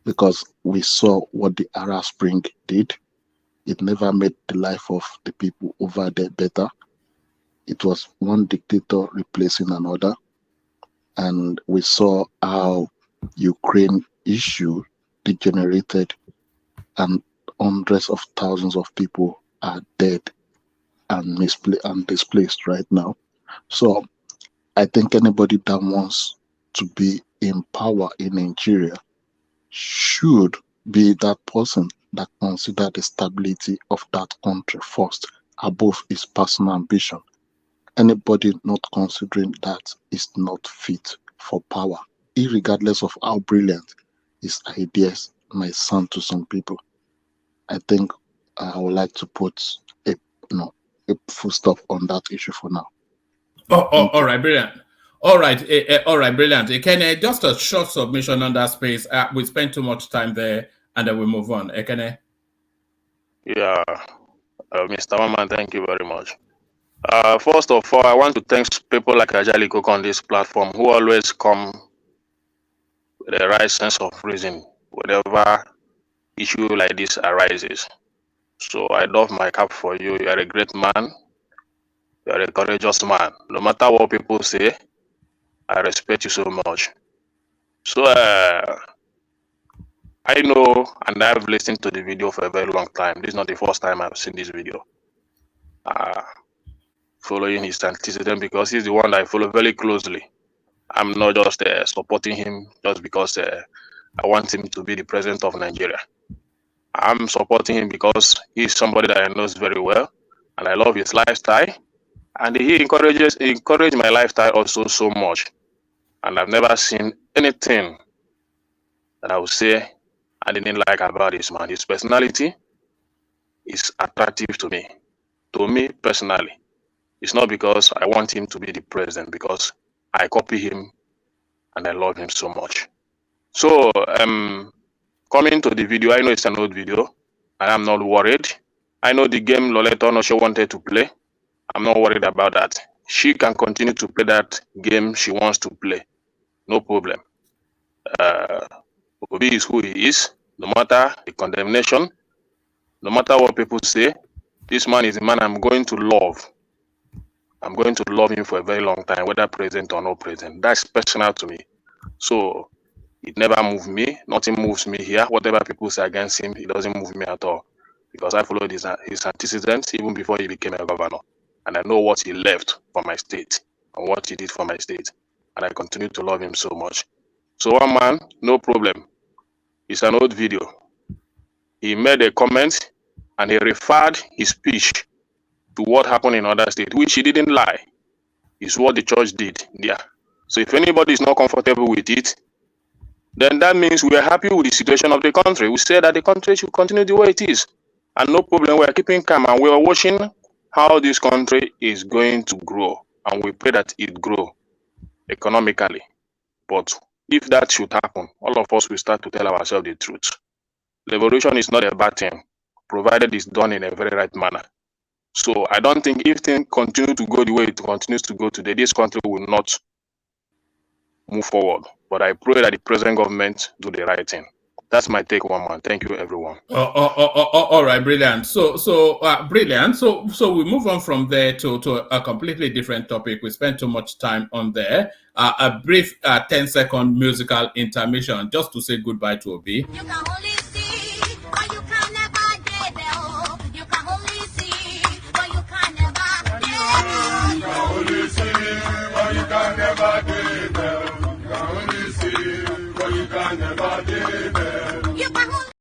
because we saw what the Arab Spring did. It never made the life of the people over there better. It was one dictator replacing another. And we saw how Ukraine issue degenerated, and hundreds of thousands of people are dead and displaced right now. So I think anybody that wants to be in power in Nigeria should be that person that consider the stability of that country first above his personal ambition. Anybody not considering that is not fit for power, irregardless of how brilliant his ideas might sound to some people. I think I would like to put a full stop on that issue for now. All right, brilliant. All right, brilliant. Ekene, just a short submission on that space. We spent too much time there, and then we move on. Ekene. Yeah, Mr. Maman, thank you very much. First of all, I want to thank people like Ajali Cook on this platform who always come with the right sense of reason whenever issue like this arises. So I love my cap for you. You are a great man. You are a courageous man. No matter what people say, I respect you so much. So I know, and I've listened to the video for a very long time. This is not the first time I've seen this video. Following his antecedent, because he's the one that I follow very closely. I'm not just supporting him just because I want him to be the president of Nigeria. I'm supporting him because he's somebody that I know very well, and I love his lifestyle. And he encouraged my lifestyle also so much. And I've never seen anything that I would say I didn't like about this man. His personality is attractive to me. To me personally. It's not because I want him to be the president, because I copy him and I love him so much. So coming to the video, I know it's an old video. I am not worried. I know the game Loleta Onosho wanted to play. I'm not worried about that. She can continue to play that game she wants to play. No problem. Obi is who he is. No matter the condemnation, no matter what people say, this man is a man I'm going to love. I'm going to love him for a very long time, whether present or not present. That's personal to me. So it never moved me. Nothing moves me here. Whatever people say against him, it doesn't move me at all. Because I followed his antecedents even before he became a governor. And I know what he left for my state and what he did for my state. And I continue to love him so much. So one man, no problem. It's an old video. He made a comment and he referred his speech to what happened in other states, which he didn't lie. It's what the church did there. So if anybody is not comfortable with it, then that means we are happy with the situation of the country. We say that the country should continue the way it is. And no problem, we are keeping calm and we are watching how this country is going to grow. And we pray that it grow economically. But if that should happen, all of us will start to tell ourselves the truth. Liberation is not a bad thing, provided it's done in a very right manner. So I don't think if things continue to go the way it continues to go today, this country will not move forward. But I pray that the present government do the right thing. That's my take, one man. Thank you, everyone. All right, brilliant. So brilliant. So we move on from there to a completely different topic. We spent too much time on there. A brief 10-second musical intermission just to say goodbye to Obi. You can only see, but you can never get there. Oh, you can only see, but you can never get there. You can only see, but you can never get there. You can only see, but you can never get there. You can only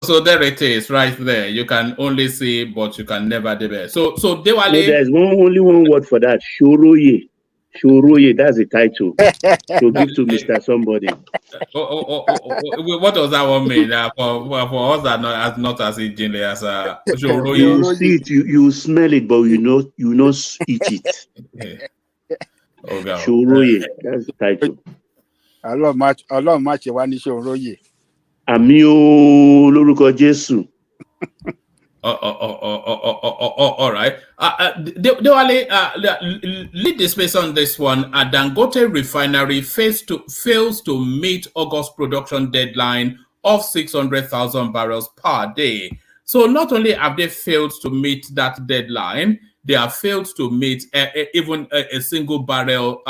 So there it is, right there. You can only see, but you can never debe. So No, Dewale. there's only one word for that. Shoroye. Shoroye, that's the title. To give to Mr. Somebody. What does that one mean? For us that are not as engineer as Shoroye. You see it, you smell it, but you know eat it. Oh God. Shoroye, that's the title. Ọlọ́run má ṣe wá ní Ṣòróyè. Àmì o lórúkọ Jésù. All right. Dewale, lead the space on this one. Dangote refinery fails to meet August production deadline of 600,000 barrels per day. So not only have they failed to meet that deadline, they have failed to meet even a single barrel.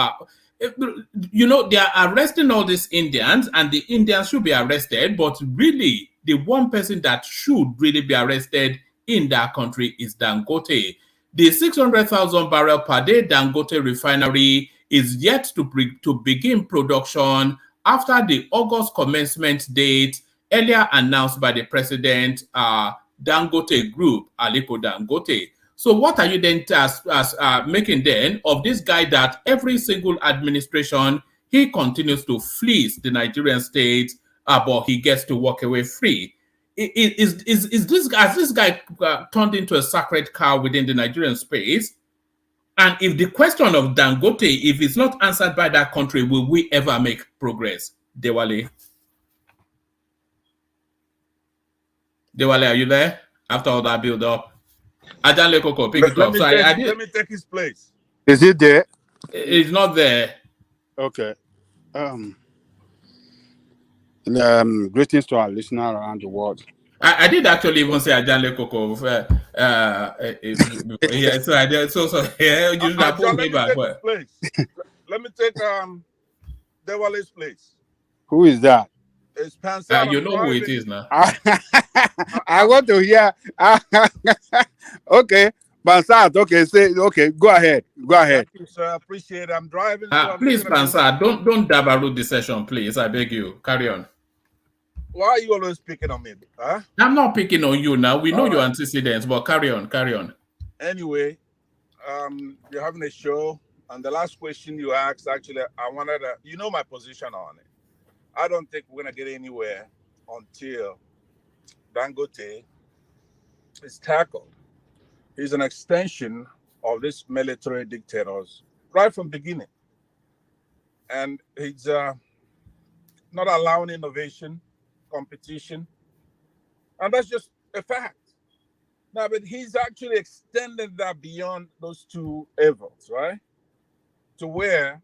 They are arresting all these Indians, and the Indians should be arrested, but really, the one person that should really be arrested in that country is Dangote. The 600,000 barrel per day Dangote refinery is yet to begin production after the August commencement date earlier announced by the president, Dangote Group, Aliko Dangote. So what are you then making then of this guy that every single administration, he continues to fleece the Nigerian state, but he gets to walk away free? Has this guy turned into a sacred cow within the Nigerian space? And if the question of Dangote, if it's not answered by that country, will we ever make progress? Dewale, are you there? After all that build up. Ajale Koko, pick it up. Let me take his place. Is it there? It's not there. Okay. Greetings to our listeners around the world. I did actually even say Ajale Koko. Yeah, so I did. So yeah, you Let pull me me back. take his place. Let me take Dewale's place. Who is that? It's Pansat. You know who it is now. I want to hear. Okay, Pansat. Okay. Go ahead. Thank you, sir. I appreciate it. I'm driving. Please, Pansat, don't dabaru the session, please. I beg you. Carry on. Why are you always picking on me? Huh? I'm not picking on you now. We know your antecedents, but carry on. Anyway, you're having a show, and the last question you asked, actually, I wanted to, my position on it. I don't think we're going to get anywhere until Dangote is tackled. He's an extension of these military dictators right from the beginning. And he's not allowing innovation, competition. And that's just a fact. Now, but he's actually extended that beyond those two evils, right? To where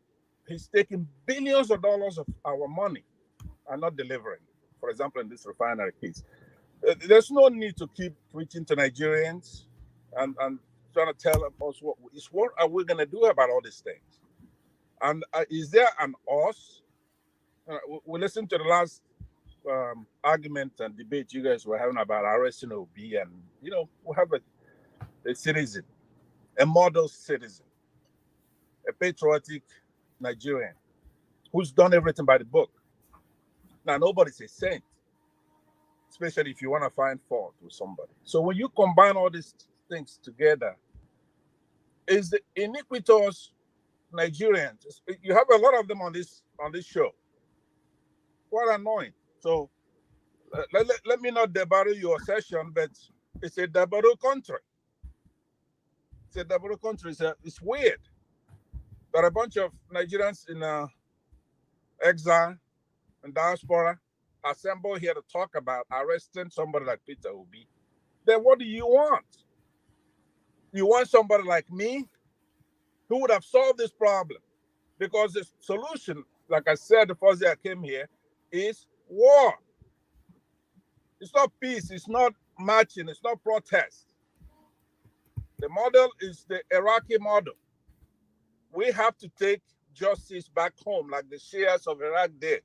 he's taking billions of dollars of our money and not delivering. For example, in this refinery case. There's no need to keep preaching to Nigerians and trying to tell us what are we going to do about all these things. And is there an us? We listened to the last argument and debate you guys were having about arresting OB, and we have a citizen, a model citizen, a patriotic Nigerian who's done everything by the book. Now, nobody's a saint, especially if you want to find fault with somebody. So when you combine all these things together, is the iniquitous Nigerians, you have a lot of them on this show. Quite annoying. So let me not debarrel your session, but it's a debarrel country. It's a debarrel country. It's weird. There are a bunch of Nigerians in exile and diaspora assemble here to talk about arresting somebody like Peter Obi. Then what do you want? You want somebody like me who would have solved this problem? Because the solution, like I said the first day I came here, is war. It's not peace. It's not marching. It's not protest. The model is the Iraqi model. We have to take justice back home, like the Shias of Iraq did,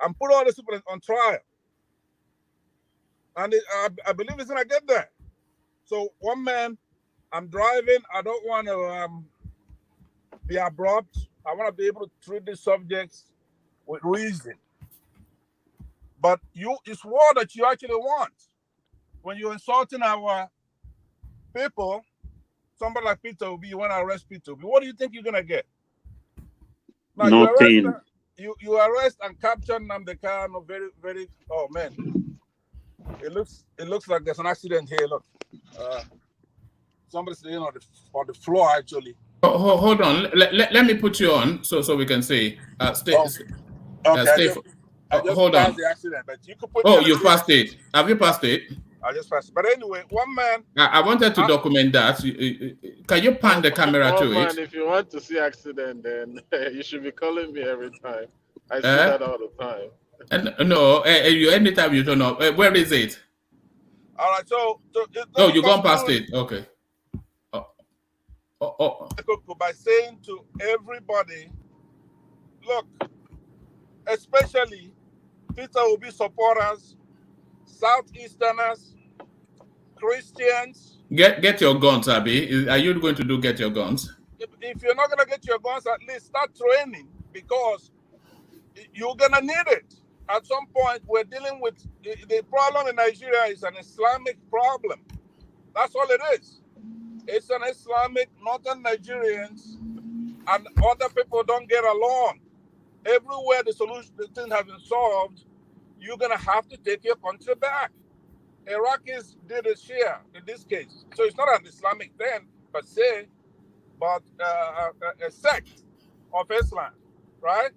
and put all these people on trial. And I believe it's gonna get there. So one man, I'm driving. I don't want to be abrupt. I want to be able to treat these subjects with reason. But it's war that you actually want. When you're insulting our people, somebody like Peter Obi, you want to arrest Peter Obi. What do you think you're gonna get? Now Nothing. you arrest and capture Nnamdi Kanu. Very, very. Oh man, it looks like there's an accident here. Look, somebody's sitting on the floor actually. Hold on. Let me put you on so we can see. Stay. Okay. I just hold passed on. the accident, but you could put. Oh, you passed it. Have you passed it? I just passed it. But anyway, one man. I wanted to document that. Can you pan the camera to man, it? if you want to see accident, then you should be calling me every time. I see that all the time. No, anytime you don't know. Where is it? All right, so you gone past it. Okay. By saying to everybody, look, especially Peter Obi supporters, Southeasterners, Christians. Get your guns, Abi. Are you going to get your guns? If you're not going to get your guns, at least start training, because you're going to need it. At some point, we're dealing with the problem in Nigeria is an Islamic problem. That's all it is. It's an Islamic, northern Nigerians and other people don't get along. Everywhere the thing has been solved, you're going to have to take your country back. Iraqis did a share in this case. So it's not an Islamic thing per se, but a sect of Islam, right?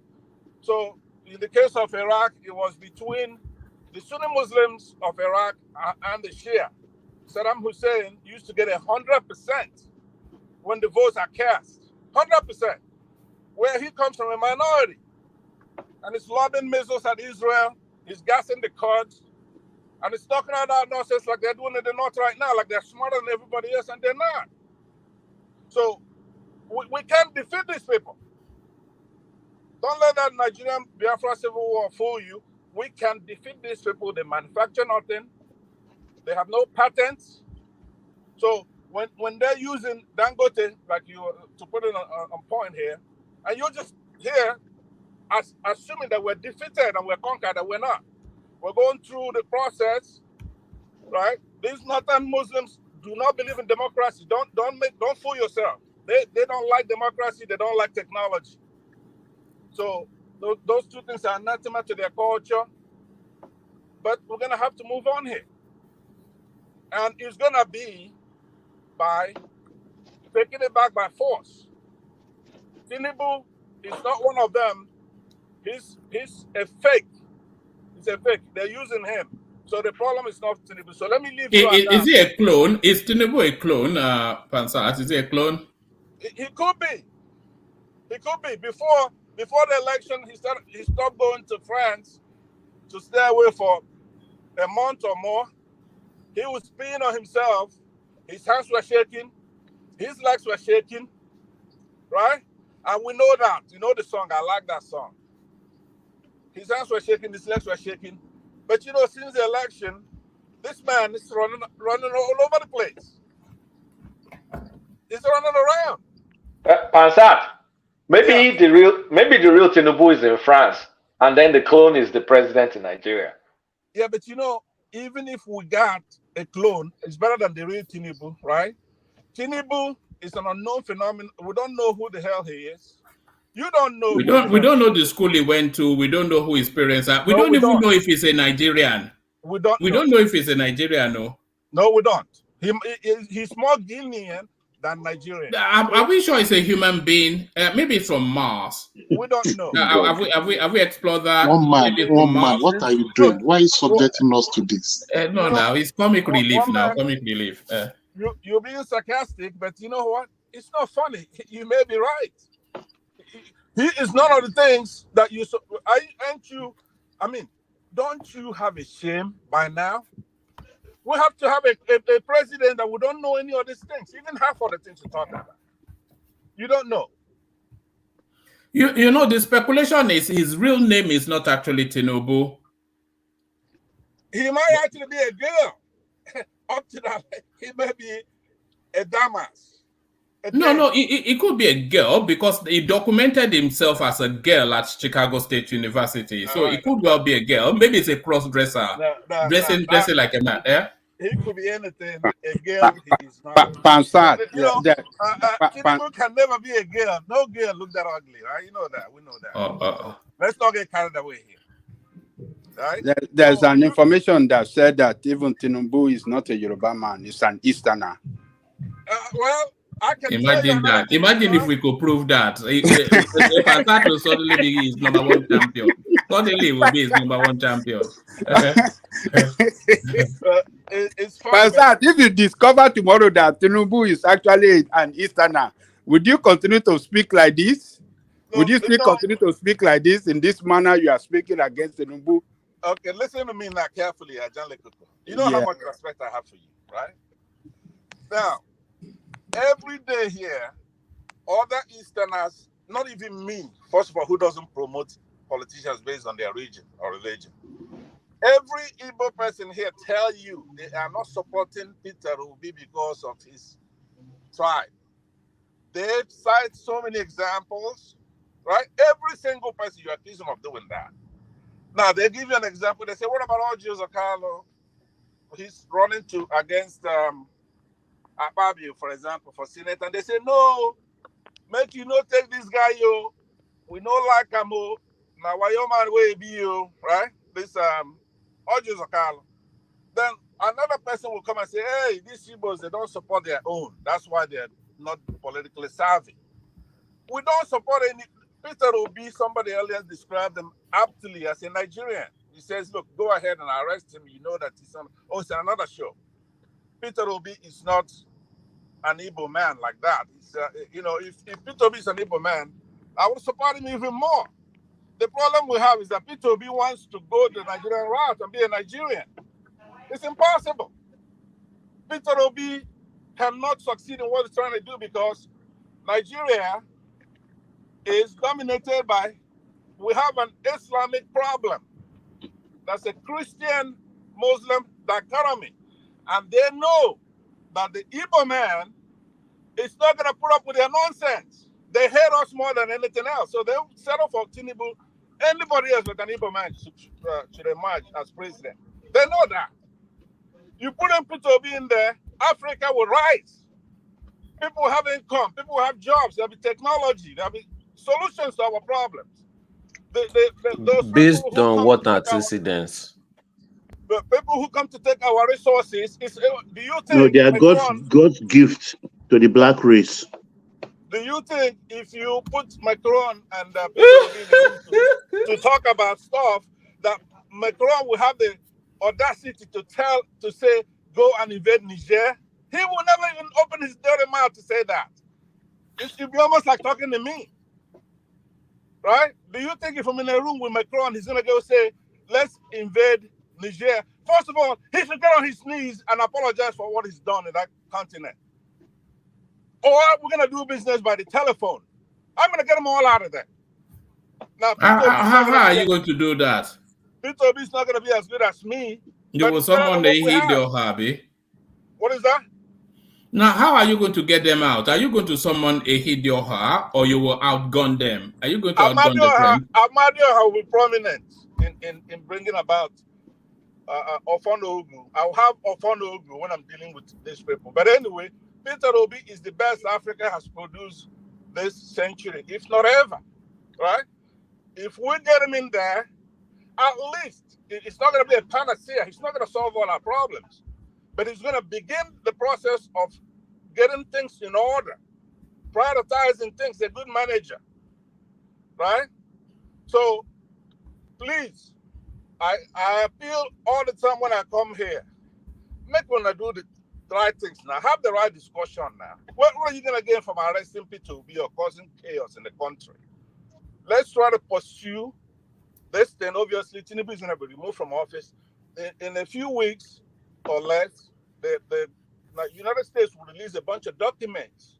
So in the case of Iraq, it was between the Sunni Muslims of Iraq and the Shia. Saddam Hussein used to get 100% when the votes are cast. 100%. Where he comes from a minority. And he's lobbing missiles at Israel. He's gassing the Kurds. And he's talking about nonsense like they're doing in the North right now, like they're smarter than everybody else, and they're not. So we can't defeat these people. Don't let that Nigerian Biafra civil war fool you. We can defeat these people. They manufacture nothing. They have no patents. So when they're using Dangote, like you to put it on point here, and you're just here assuming that we're defeated and we're conquered, and we're not. We're going through the process, right? These northern Muslims do not believe in democracy. Don't fool yourself. They don't like democracy. They don't like technology. So those two things are anathema to their culture. But we're gonna have to move on here, and it's gonna be by taking it back by force. Tinubu is not one of them. He's a fake. He's a fake. They're using him. So the problem is not Tinubu. So let me leave you at that. Is he a clone? Is Tinubu a clone, Pansat? Is he a clone? He could be. He could be. Before the election, he stopped going to France to stay away for a month or more. He was peeing on himself. His hands were shaking. His legs were shaking. Right? And we know that. You know the song. I like that song. His hands were shaking. His legs were shaking. But you know, since the election, this man is running all over the place. He's running around. Pansat, maybe the real Tinubu is in France, and then the clone is the president in Nigeria. Yeah, but you know, even if we got a clone, it's better than the real Tinubu, right? Tinubu is an unknown phenomenon. We don't know who the hell he is. You don't know. We don't know the school he went to. We don't know who his parents are. We don't even know if he's a Nigerian. We don't know if he's a Nigerian. No, we don't. He's more Guinean than Nigerian. Are we sure he's a human being? Maybe it's from Mars. We don't know. Have we explored that? One man, what are you doing? Why are you subjecting us to this? Now it's comic relief now. Comic relief. You're being sarcastic, but you know what? It's not funny. You may be right. He is none of the things that you. Aren't you? I mean, don't you have a shame by now? We have to have a president that we don't know any of these things, even half of the things you're talking about. You don't know. You know, the speculation is his real name is not actually Tinubu. He might actually be a girl. Up to that, he may be a Damas. No, it could be a girl because he documented himself as a girl at Chicago State University. So it could well be a girl. Maybe it's a cross-dresser, dressing like a man. Yeah? He could be anything. A girl, he's not. Pansat, Tinubu can never be a girl. No girl look that ugly, right? You know that. We know that. Let's not get carried away here. Right? There's an information that said that even Tinubu is not a Yoruba man; he's an Easterner. Well, I can imagine that. Imagine if we could prove that. Pansat will suddenly be his #1 champion. Suddenly will be his #1 champion. It's funny. Pansat, if you discover tomorrow that Tinubu is actually an Easterner, would you continue to speak like this? Would you still continue to speak like this in this manner you are speaking against Tinubu? Okay, listen to me now carefully, John Lekoko. You know how much respect I have for you, right? Now, every day here, other Easterners, not even me, first of all, who doesn't promote politicians based on their region or religion. Every Igbo person here tell you they are not supporting Peter Obi because of his tribe. They cite so many examples, right? Every single person you accuse them of doing that. Now, they give you an example. They say, what about Orji Zakalo? He's running against Akpabio, for example, for Senate. And they say, no, make you not take this guy, yo. We no like him, yo. Now, why your man way be you, right? This Orji Zakalo. Then another person will come and say, hey, these Igbos, they don't support their own. That's why they're not politically savvy. We don't support any. Peter Obi, somebody earlier described him aptly as a Nigerian. He says, look, go ahead and arrest him. You know that he's on. Oh, it's another show. Peter Obi is not an Igbo man like that. It's, if Peter Obi is an Igbo man, I would support him even more. The problem we have is that Peter Obi wants to go the Nigerian route and be a Nigerian. It's impossible. Peter Obi cannot succeed in what he's trying to do because Nigeria is dominated by, we have an Islamic problem. That's a Christian-Muslim dichotomy. And they know that the Igbo man is not going to put up with their nonsense. They hate us more than anything else. So they'll settle for Tinubu. Anybody else with an Igbo man should emerge as president. They know that. You put Peter Obi in there, Africa will rise. People have income. People have jobs. There'll be technology. There'll be solutions to our problems. Based on what antecedents? The people who come to take our resources, do you think... No, they are God's gift to the black race. Do you think if you put Macron and people to talk about stuff, that Macron will have the audacity to say, go and invade Niger? He will never even open his dirty mouth to say that. It should be almost like talking to me. Right? Do you think if I'm in a room with Macron, he's going to go say, let's invade Niger? First of all, he should get on his knees and apologize for what he's done in that continent. Or we're going to do business by the telephone. I'm going to get them all out of there. Now, how are you going to do that? Peter Obi's not going to be as good as me. You will summon the Hidio Habi. What is that? Now, how are you going to get them out? Are you going to summon a Hidioha or you will outgun them? Are you going to outgun them? Amadioha will be prominent in bringing about Ofono Ugu. I'll have Ofono Ugu when I'm dealing with these people. But anyway, Peter Obi is the best Africa has produced this century, if not ever. Right? If we get him in there, at least it's not going to be a panacea. He's not going to solve all our problems. But he's going to begin the process of getting things in order, prioritizing things, a good manager, right? So, please, I appeal all the time when I come here, make one do the right things now, have the right discussion now. What are you going to gain from arresting P2B or causing chaos in the country? Let's try to pursue This thing, obviously, Tinubu is going to be removed from office. In a few weeks or less, the United States will release a bunch of documents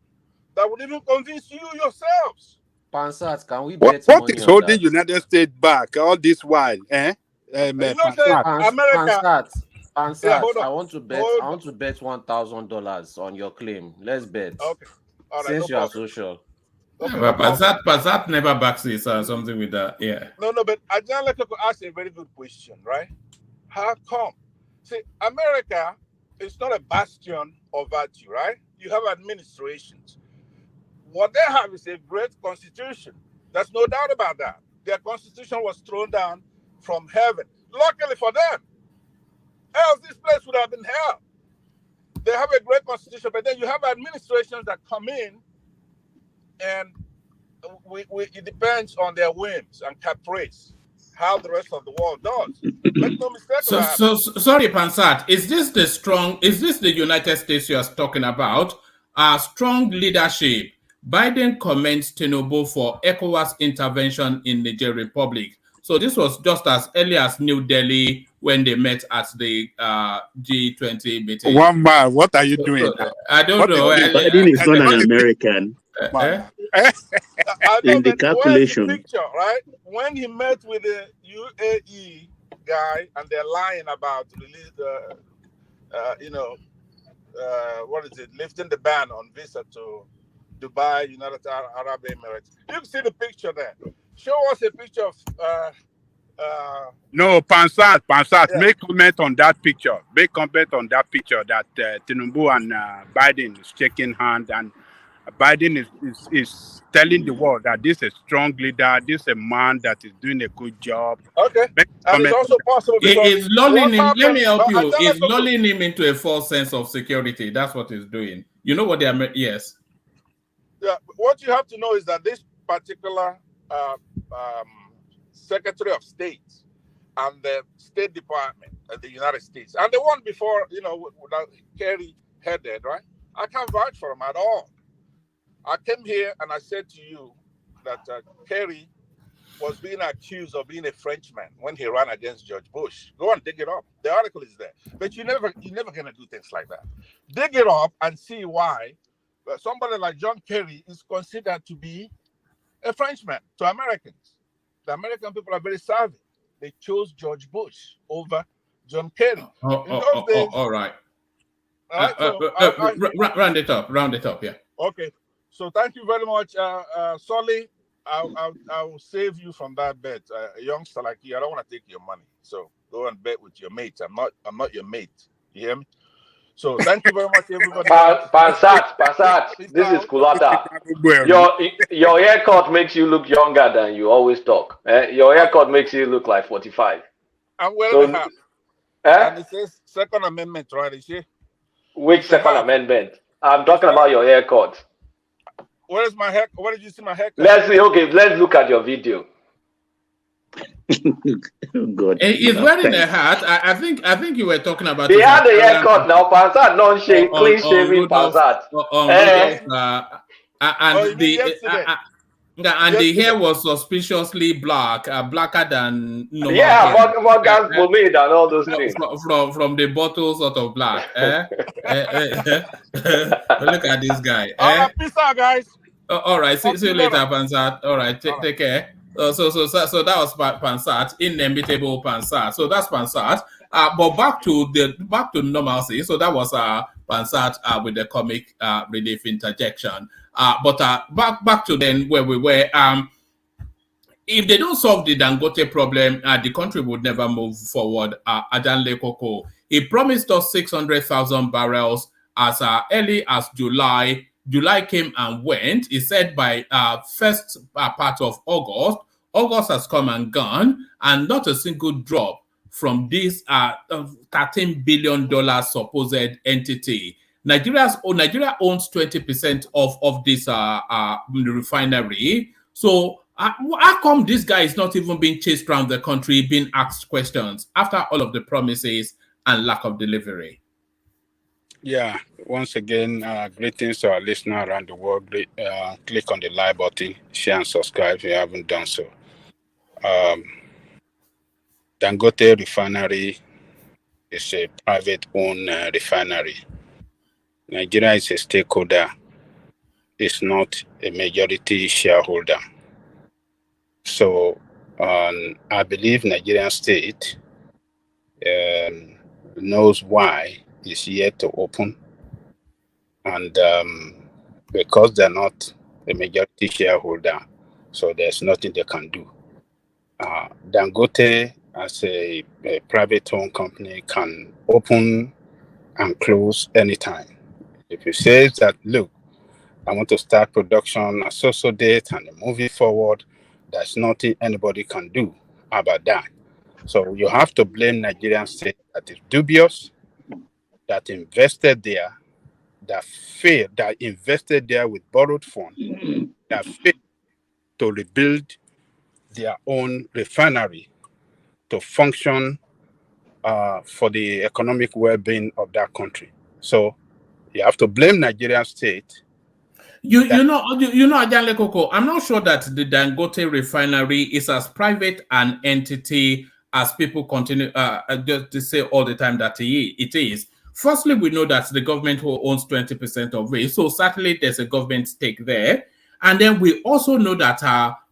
that would even convince you yourselves. Pansat, can we What bet money is on holding that? United States back all this while? You know, say Pansat. America. Pansat, Yeah, hold on. I want to bet $1,000 on your claim. Let's bet. Okay. All right, Since no you are problem. social. Okay, Well, no problem. Passat never backs it or something with that. Yeah. No, but Ajahn could ask a very good question, right? How come? See, America is not a bastion of virtue, right? You have administrations. What they have is a great constitution. There's no doubt about that. Their constitution was thrown down from heaven. Luckily for them, else this place would have been hell. They have a great constitution, but then you have administrations that come in, and it depends on their whims and caprice, how the rest of the world does. Make no mistake about it. Sorry, Pansat. Is this the United States you are talking about? Strong leadership. Biden commends Tinubu for ECOWAS intervention in Niger Republic. So this was just as early as New Delhi when they met at the G20 meeting. One man, what are you doing now? I don't know. Biden is not an American. I know, In the but calculation. where's the picture, right? When he met with the UAE guy and they're lying about release what is it? Lifting the ban on visa to Dubai, United Arab Emirates. You can see the picture there. Show us a picture of. No, Pansat, Yeah. make comment on that picture. Make comment on that picture that Tinubu and Biden is shaking hand, and Biden is telling the world that this is a strong leader, this is a man that is doing a good job. Okay, and it's also possible because Is lulling him. Let me help you. Ajahn Is lulling him into a false sense of security. That's what he's doing. You know what they are? Yes. Yeah, what you have to know is that this particular Secretary of State and the State Department of the United States, and the one before, that Kerry headed, right? I can't vouch for him at all. I came here and I said to you that Kerry was being accused of being a Frenchman when he ran against George Bush. Go and dig it up. The article is there. But you're never gonna do things like that. Dig it up and see why somebody like John Kerry is considered to be a Frenchman to Americans. The American people are very savvy. They chose George Bush over John Kerry. All right. Round it up, yeah. Okay. So thank you very much, Solly. I will save you from that bet. A youngster like you, I don't want to take your money. So go and bet with your mates. I'm not your mate. You hear me? So thank you very much, everybody. Pansat, this is Kulata. Your haircut makes you look younger than you always talk. Your haircut makes you look like 45. I'm wearing a hat. And it says Second Amendment, right? You see? Which Second Amendment? I'm talking about your haircut. Where's my hair? Where did you see my haircut? Let's look at your video. God. He's wearing a hat. I think you were talking about. They had a haircut now, Pansat, clean shaving Pansat. And the hair was suspiciously black, blacker than normal. Yeah, vodka's pomade and all those things. From the bottle, sort of black. Look at this guy. Peace out, guys. All right, see you later, Pansat. All right, take care. So that was Pansat, inimitable Pansat. So that's Pansat. But back to normalcy. So that was Pansat with the comic relief interjection. But back to then where we were. If they don't solve the Dangote problem, the country would never move forward. Ajahn Lekoko, he promised us 600,000 barrels as early as July. July came and went. He said by first part of August. August has come and gone, and not a single drop from this $13 billion supposed entity. Nigeria owns 20% of this refinery. So how come this guy is not even being chased around the country, being asked questions after all of the promises and lack of delivery? Yeah, once again, greetings to our listeners around the world. Click on the like button, share and subscribe if you haven't done so. Dangote refinery is a private-owned refinery. Nigeria is a stakeholder. It's not a majority shareholder. So I believe Nigerian state knows why it's yet to open. And because they're not a majority shareholder, so there's nothing they can do. Dangote, as a private-owned company, can open and close anytime. If you say that, look, I want to start production at so date and move it forward, there's nothing anybody can do about that. So you have to blame Nigerian state that is dubious, that invested there, that failed, that invested there with borrowed funds, that failed to rebuild their own refinery to function for the economic well-being of that country. So you have to blame Nigerian state. You know, Ajanle Koko, I'm not sure that the Dangote refinery is as private an entity as people continue just to say all the time that it is. Firstly, we know that the government who owns 20% of it, so certainly there's a government stake there. And then we also know that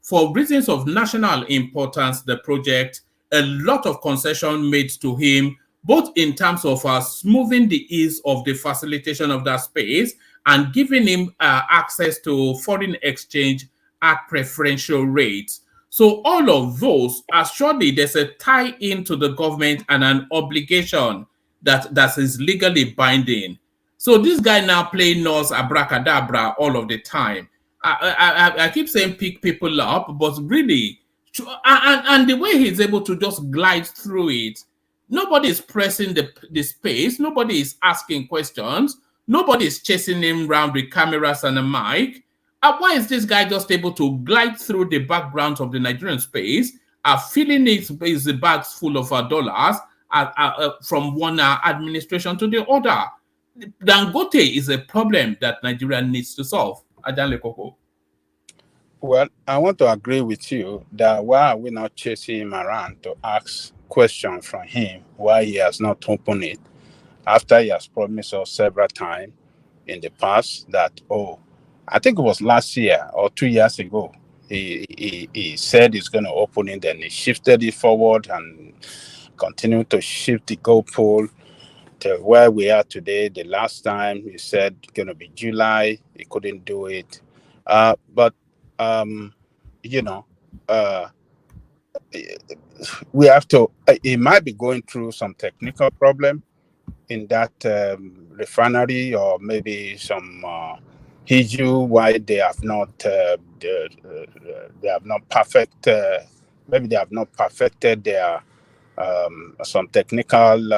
for reasons of national importance, the project, a lot of concession made to him, both in terms of smoothing the ease of the facilitation of that space and giving him access to foreign exchange at preferential rates. So all of those, surely there's a tie into the government and an obligation that is legally binding. So this guy now playing Norse abracadabra all of the time. I keep saying pick people up, but really, and the way he's able to just glide through it, nobody is pressing the space, nobody is asking questions, nobody is chasing him around with cameras and a mic. Why is this guy just able to glide through the background of the Nigerian space, filling his bags full of dollars from one administration to the other? Dangote is a problem that Nigeria needs to solve. Ajanle Koko. Well, I want to agree with you that why are we not chasing him around to ask questions from him why he has not opened it after he has promised us several times in the past that, I think it was last year or 2 years ago, he said he's going to open it, then he shifted it forward and continued to shift the goalpost to where we are today. The last time he said it's going to be July, he couldn't do it. But we have to, he might be going through some technical problem in that refinery, or maybe some issue why they have not maybe they have not perfected their some technical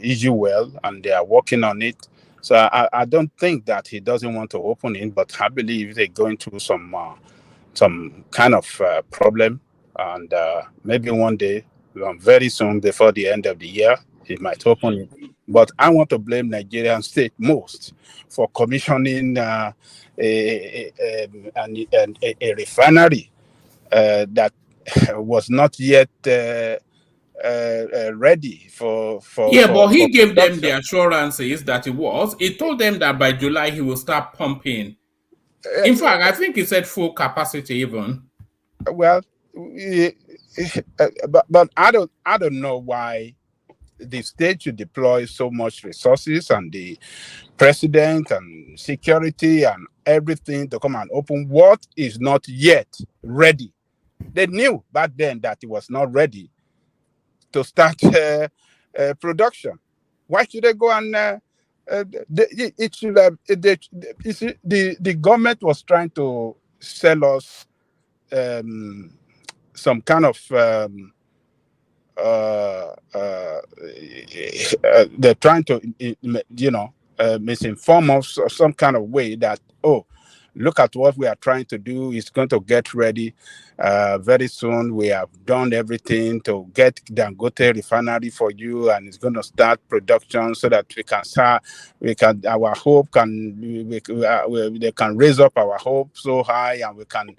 issue well, and they are working on it. So I don't think that he doesn't want to open it, but I believe they're going through some kind of problem, and maybe one day, very soon before the end of the year, he might open it. But I want to blame Nigerian state most for commissioning a refinery that was not yet ready for but he gave them production. the assurances that he was. He told them that by July he will start pumping. In fact, I think he said full capacity even. Well, but I don't know why the state should deploy so much resources and the president and security and everything to come and open what is not yet ready. They knew back then that it was not ready to start production. Why should they go and it should have, the government was trying to sell us some kind of they're trying to misinform us or some kind of way that look at what we are trying to do. It's going to get ready very soon. We have done everything to get Dangote refinery for you, and it's going to start production so that we can start. Our hope can they can raise up our hope so high, and we can,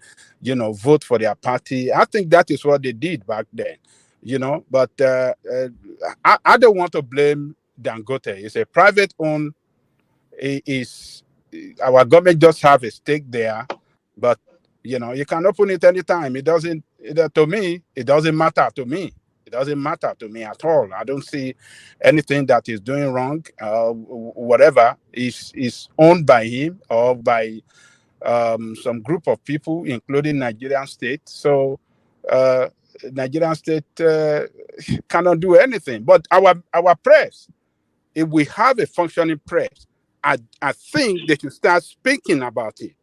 vote for their party. I think that is what they did back then, But I don't want to blame Dangote. It's a private owned. Is our government just have a stake there, but you can open it anytime. It doesn't to me. It doesn't matter to me. It doesn't matter to me at all. I don't see anything that is doing wrong. Whatever is owned by him or by some group of people, including Nigerian state. So Nigerian state cannot do anything. But our press, if we have a functioning press, I think they should start speaking about it.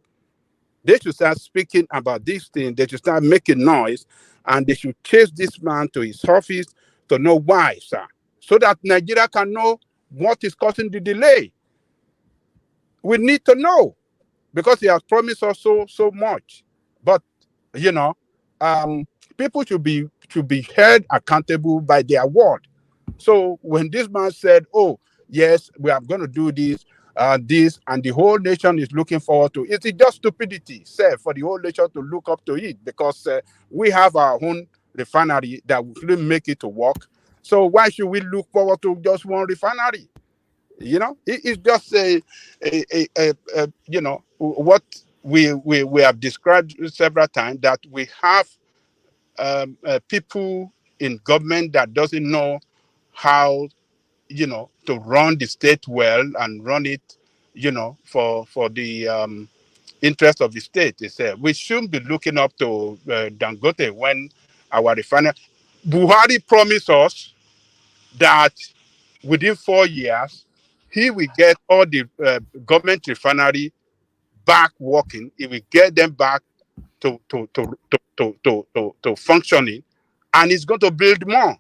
They should start speaking about this thing. They should start making noise, and they should chase this man to his office to know why, sir, so that Nigeria can know what is causing the delay. We need to know, because he has promised us so much. But people should be held accountable by their word. So when this man said, "Oh yes, we are going to do this," and the whole nation is looking forward to it, it's just stupidity, sir, for the whole nation to look up to it, because we have our own refinery that will make it to work. So why should we look forward to just one refinery? It's just what we have described several times, that we have people in government that doesn't know how to run the state well and run it for the interest of the state. They say we shouldn't be looking up to Dangote when our refinery. Buhari promised us that within 4 years he will get all the government refinery back working. He will get them back to functioning, and he's going to build more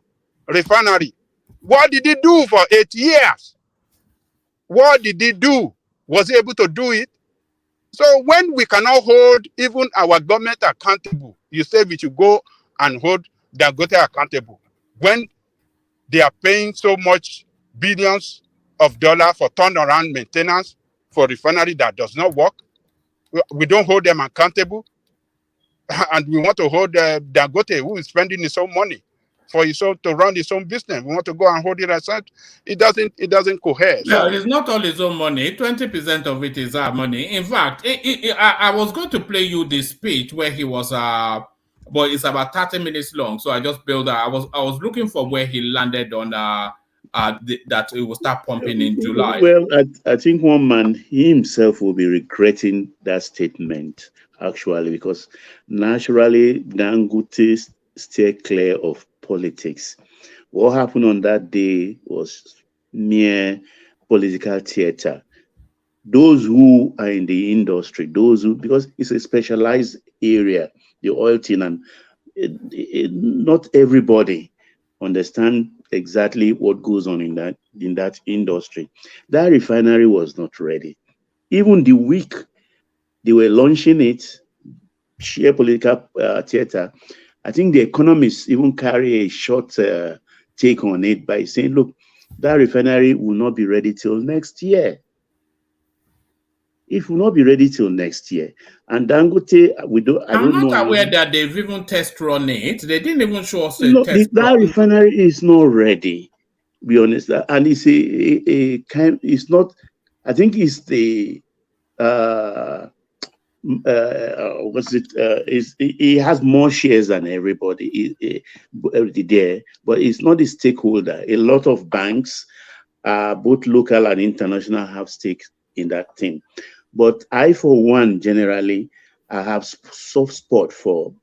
refinery. What did he do for 8 years? What did he do? Was he able to do it? So when we cannot hold even our government accountable, you say we should go and hold Dangote accountable when they are paying so much billions of dollars for turnaround maintenance for refinery that does not work. We don't hold them accountable, and we want to hold Dangote, who is spending his own money for his own to run his own business. We want to go and hold it aside. It doesn't cohere. No, it's not all his own money. 20% of it is our money. In fact, I was going to play you this speech where he was but it's about 30 minutes long. So I just built that. I was looking for where he landed on that it will start pumping in July. Well, I think one man, he himself will be regretting that statement, actually, because naturally Dangote stay clear of politics. What happened on that day was mere political theater. Those who are in the industry, because it's a specialized area, the oil thing, and not everybody understand exactly what goes on in that industry. That refinery was not ready. Even the week they were launching it, sheer political theater, I think the economists even carry a short take on it by saying, look, that refinery will not be ready till next year. It will not be ready till next year. And Dangote, I'm not aware that they've even test run it. They didn't even show us that refinery is not ready. Be honest, and it's a kind. It's not. I think it's the what's it? He has more shares than everybody there, but it's not the stakeholder. A lot of banks, both local and international, have stakes in that thing. But I, for one, generally, I have soft spot for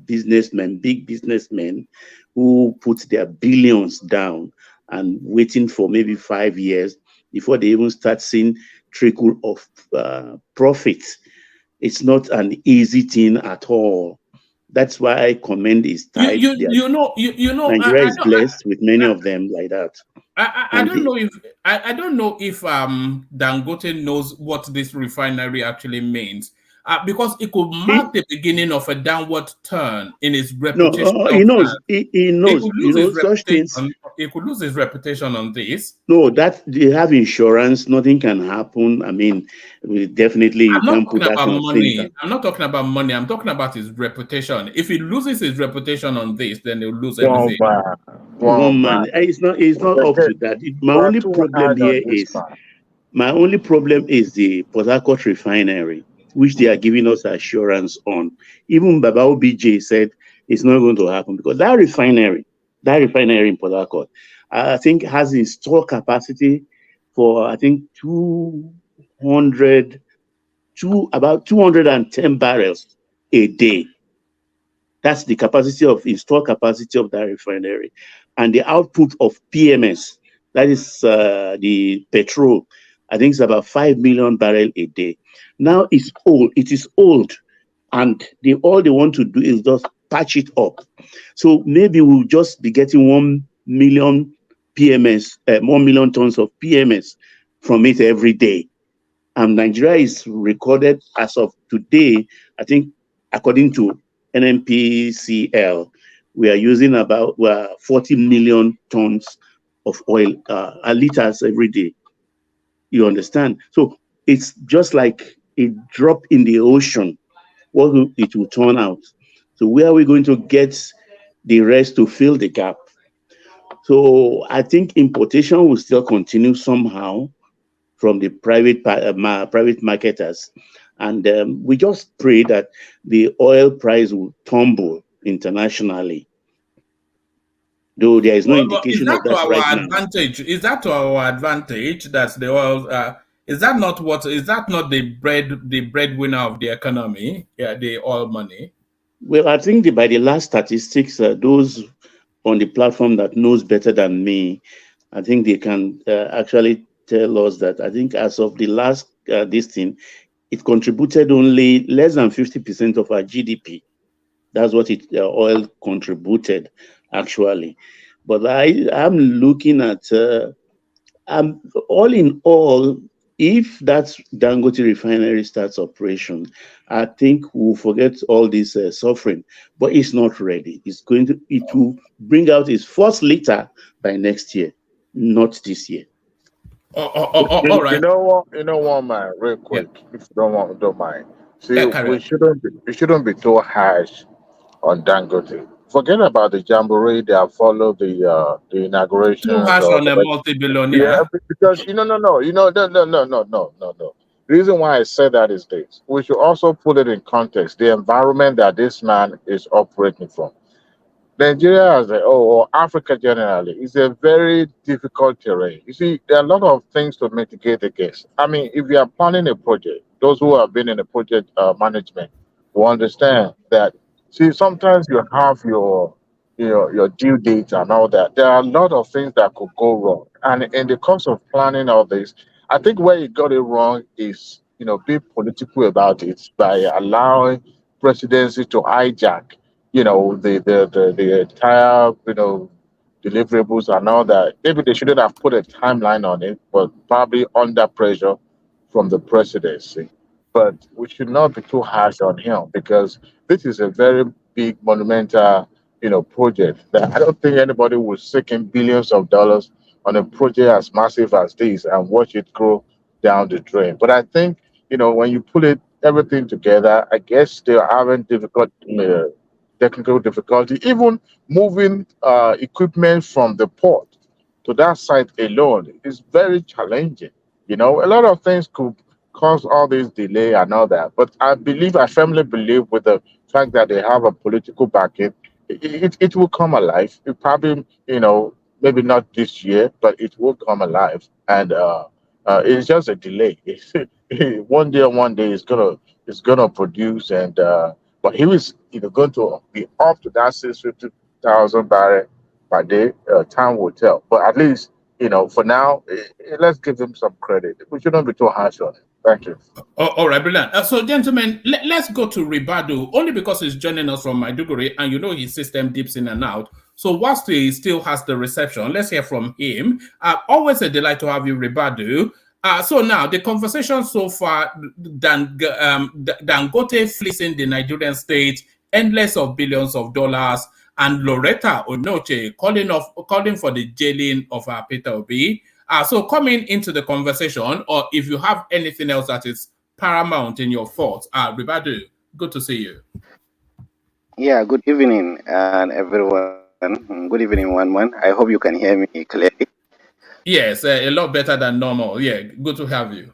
businessmen, big businessmen, who put their billions down and waiting for maybe 5 years before they even start seeing trickle of profits. It's not an easy thing at all. That's why I commend his type. Nigeria is blessed with many of them like that. I don't know if Dangote knows what this refinery actually means. because it could mark the beginning of a downward turn in his reputation. No, he knows. He knows. He could You lose know, his such things. reputation. He could lose his reputation on this. No, that they have insurance. Nothing can happen. I mean, definitely you can't put that kind of thing down. I'm not talking about money. I'm talking about his reputation. If he loses his reputation on this, then he'll lose everything. One man. It's not up to that. My only problem here is the Port Harcourt refinery, which they are giving us assurance on. Even Baba OBJ said it's not going to happen because that refinery in Port Harcourt, I think has installed capacity for about 210 barrels a day. That's the installed capacity of that refinery. And the output of PMS, that is the petrol, I think it's about 5 million barrels a day. Now it's old. It is old. And all they want to do is just patch it up. So maybe we'll just be getting 1 million PMS, 1 million tons of PMS from it every day. And Nigeria is recorded as of today, I think, according to NNPCL, we are using about 40 million tons of oil, liters every day. You understand? So it's just like a drop in the ocean, what it will turn out. So where are we going to get the rest to fill the gap? So I think importation will still continue somehow from the private marketers. And we just pray that the oil price will tumble internationally. Though there is no indication of that right now. Is that to our advantage that the oil is that not the breadwinner of the economy? Yeah, the oil money. Well, I think by the last statistics, those on the platform that knows better than me, I think they can actually tell us that I think as of the last this thing, it contributed only less than 50% of our GDP. That's what oil contributed actually. But I'm looking at all in all, if that Dangote refinery starts operation, I think we'll forget all this suffering. But it's not ready. It will bring out its first liter by next year, not this year. All right. You know what, man, real quick, if you don't mind. See, we shouldn't be too harsh on Dangote. Forget about the jamboree that followed the inauguration. Too harsh on a multi-billionaire. Yeah, because no. The reason why I said that is this: we should also put it in context. The environment that this man is operating from. Nigeria as or Africa generally is a very difficult terrain. You see, there are a lot of things to mitigate against. I mean, if you are planning a project, those who have been in the project management will understand that. See, sometimes you have your due date and all that. There are a lot of things that could go wrong, and in the course of planning all this, I think where you got it wrong is be political about it by allowing presidency to hijack the entire deliverables and all that. Maybe they shouldn't have put a timeline on it, but probably under pressure from the presidency. But we should not be too harsh on him because this is a very big monumental project that I don't think anybody would sink in billions of dollars on a project as massive as this and watch it go down the drain. But I think when you put everything together, I guess they're having technical difficulty, even moving equipment from the port to that site alone is very challenging. A lot of things could cause all this delay and all that. But I firmly believe with the fact that they have a political backing, it will come alive. It probably, maybe not this year, but it will come alive. And it's just a delay. One day it's gonna produce but he was going to be up to that 650,000 barrel per day. Time will tell. But at least, for now, let's give him some credit. We shouldn't be too harsh on it. Thank you. All right, brilliant. So, gentlemen, let's go to Ribadu, only because he's joining us from Maiduguri, and his system dips in and out. So, whilst he still has the reception, let's hear from him. Always a delight to have you, Ribadu. So now the conversation so far, Dangote fleecing the Nigerian state endless of billions of dollars, and Loretta Onoche calling for the jailing of Peter Obi. So coming into the conversation, or if you have anything else that is paramount in your thoughts, Ribadu, good to see you. Yeah, good evening, and everyone. Good evening, one. I hope you can hear me clearly. Yes, a lot better than normal. Yeah, good to have you.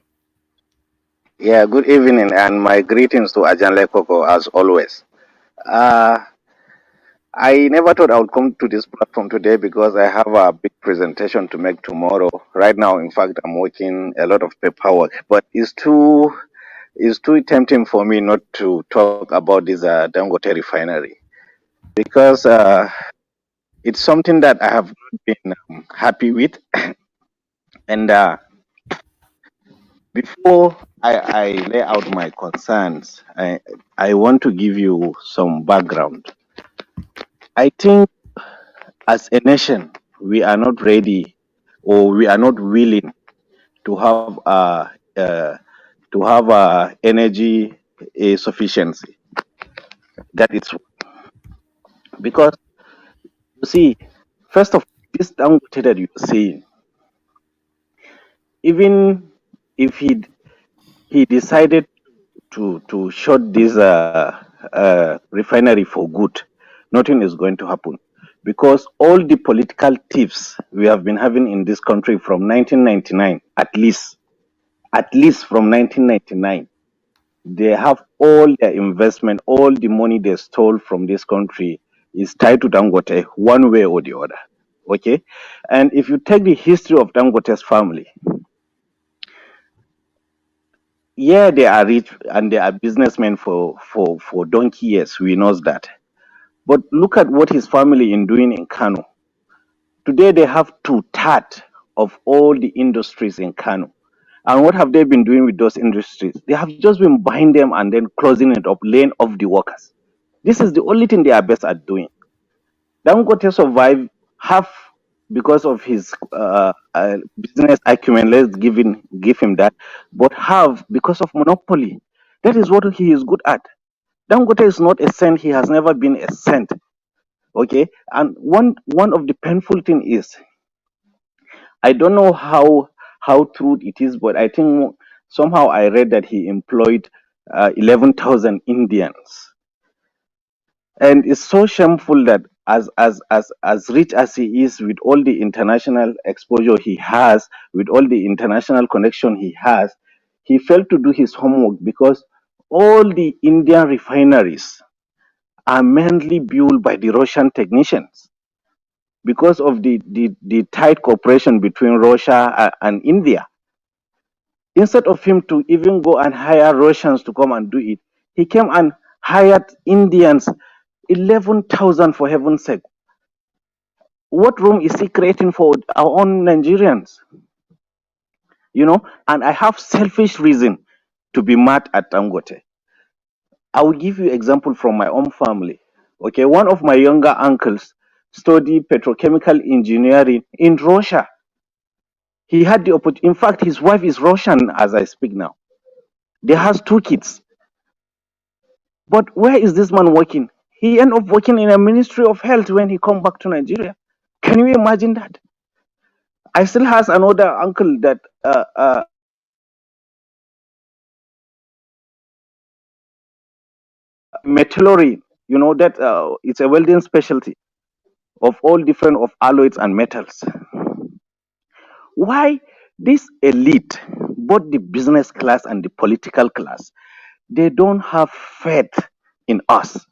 Yeah, good evening, and my greetings to Ajanle Koko as always. I never thought I would come to this platform today because I have a big presentation to make tomorrow. Right now, in fact, I'm working a lot of paperwork, but it's too tempting for me not to talk about this Dangote refinery because it's something that I have not been happy with. And before I lay out my concerns, I want to give you some background. I think as a nation, we are not ready, or we are not willing to have energy sufficiency. That is because you see, first of all, this Dangote that you're seeing, even if he decided to shut this refinery for good, nothing is going to happen, because all the political tips we have been having in this country from 1999, at least from 1999, they have all their investment, all the money they stole from this country is tied to Dangote one way or the other. Okay, and if you take the history of Dangote's family, yeah, they are rich and they are businessmen for donkey years. We knows that. But look at what his family is doing in Kano. Today they have 2/3 of all the industries in Kano. And what have they been doing with those industries? They have just been buying them and then closing it up, laying off the workers. This is the only thing they are best at doing. Dangote survived half because of his business acumen. Let's give him that, but half because of monopoly. That is what he is good at. Dangote is not a saint. He has never been a saint. Okay, and one of the painful thing is, I don't know how true it is, but I think somehow I read that he employed 11,000 Indians. And it's so shameful that as rich as he is, with all the international exposure he has, with all the international connection he has, he failed to do his homework, because all the Indian refineries are mainly built by the Russian technicians, because of the tight cooperation between Russia and India. Instead of him to even go and hire Russians to come and do it, he came and hired Indians, 11,000, for heaven's sake. What room is he creating for our own Nigerians? You know, and I have selfish reason to be mad at Dangote. I will give you example from my own family. Okay, one of my younger uncles studied petrochemical engineering in Russia. He had the opportunity. In fact, his wife is Russian as I speak now. They has 2 kids. But where is this man working? He ended up working in a Ministry of Health when he come back to Nigeria. Can you imagine that? I still has another uncle that metallurgy, you know, that it's a welding specialty of all different of alloys and metals. Why this elite, both the business class and the political class, they don't have faith in us?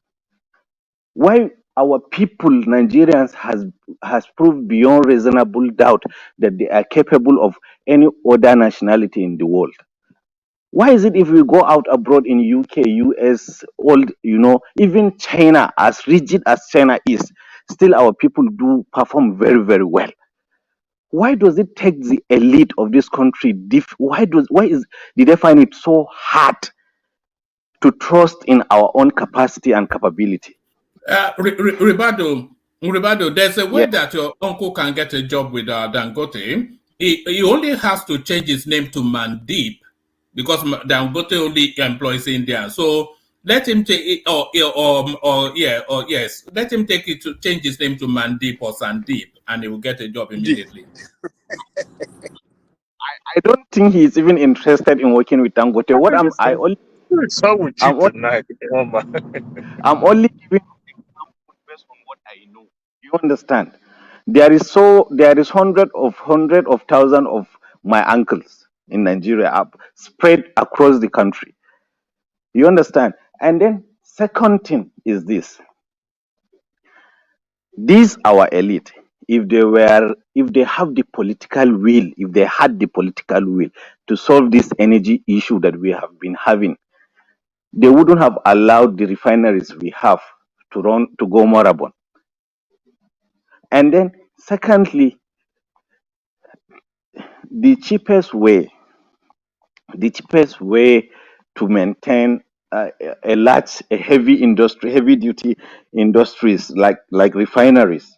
Why our people, Nigerians, has proved beyond reasonable doubt that they are capable of any other nationality in the world? Why is it if we go out abroad in UK, US, all, you know, even China, as rigid as China is, still our people do perform very, very well? Why does it take the elite of this country? Did they find it so hard to trust in our own capacity and capability? Ribado, there's a way Yeah. that your uncle can get a job with Dangote. he only has to change his name to Mandeep because Dangote only employs Indians. So let him take it, let him take it to change his name to Mandeep or Sandeep, and he will get a job immediately. I don't think he's even interested in working with Dangote. What I'm I only What's wrong with you I'm only, tonight? Come on. I'm only giving example based on what I know. You understand? There is hundred of thousand of my uncles in Nigeria up spread across the country. You understand? And then second thing is this. These our elite, if they have the political will, if they had the political will to solve this energy issue that we have been having, they wouldn't have allowed the refineries we have to go moribund. And then secondly, the cheapest way, the cheapest way to maintain a heavy industry, heavy duty industries like refineries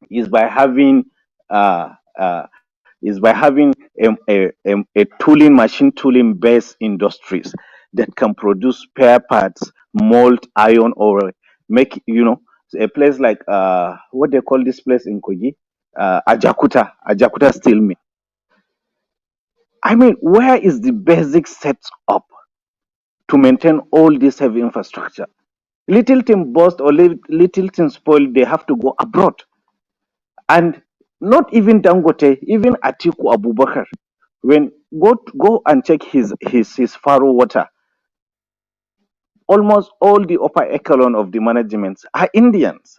is by having uh, uh, a tooling, machine tooling based industries that can produce spare parts, mold, iron, or make, a place like what they call this place in Kogi, Ajakuta steel mill. I mean, where is the basic setup to maintain all this heavy infrastructure? Little thing burst or little thing spoil, they have to go abroad. And not even Dangote, even Atiku Abubakar, when go and check his Faro water, almost all the upper echelon of the managements are Indians.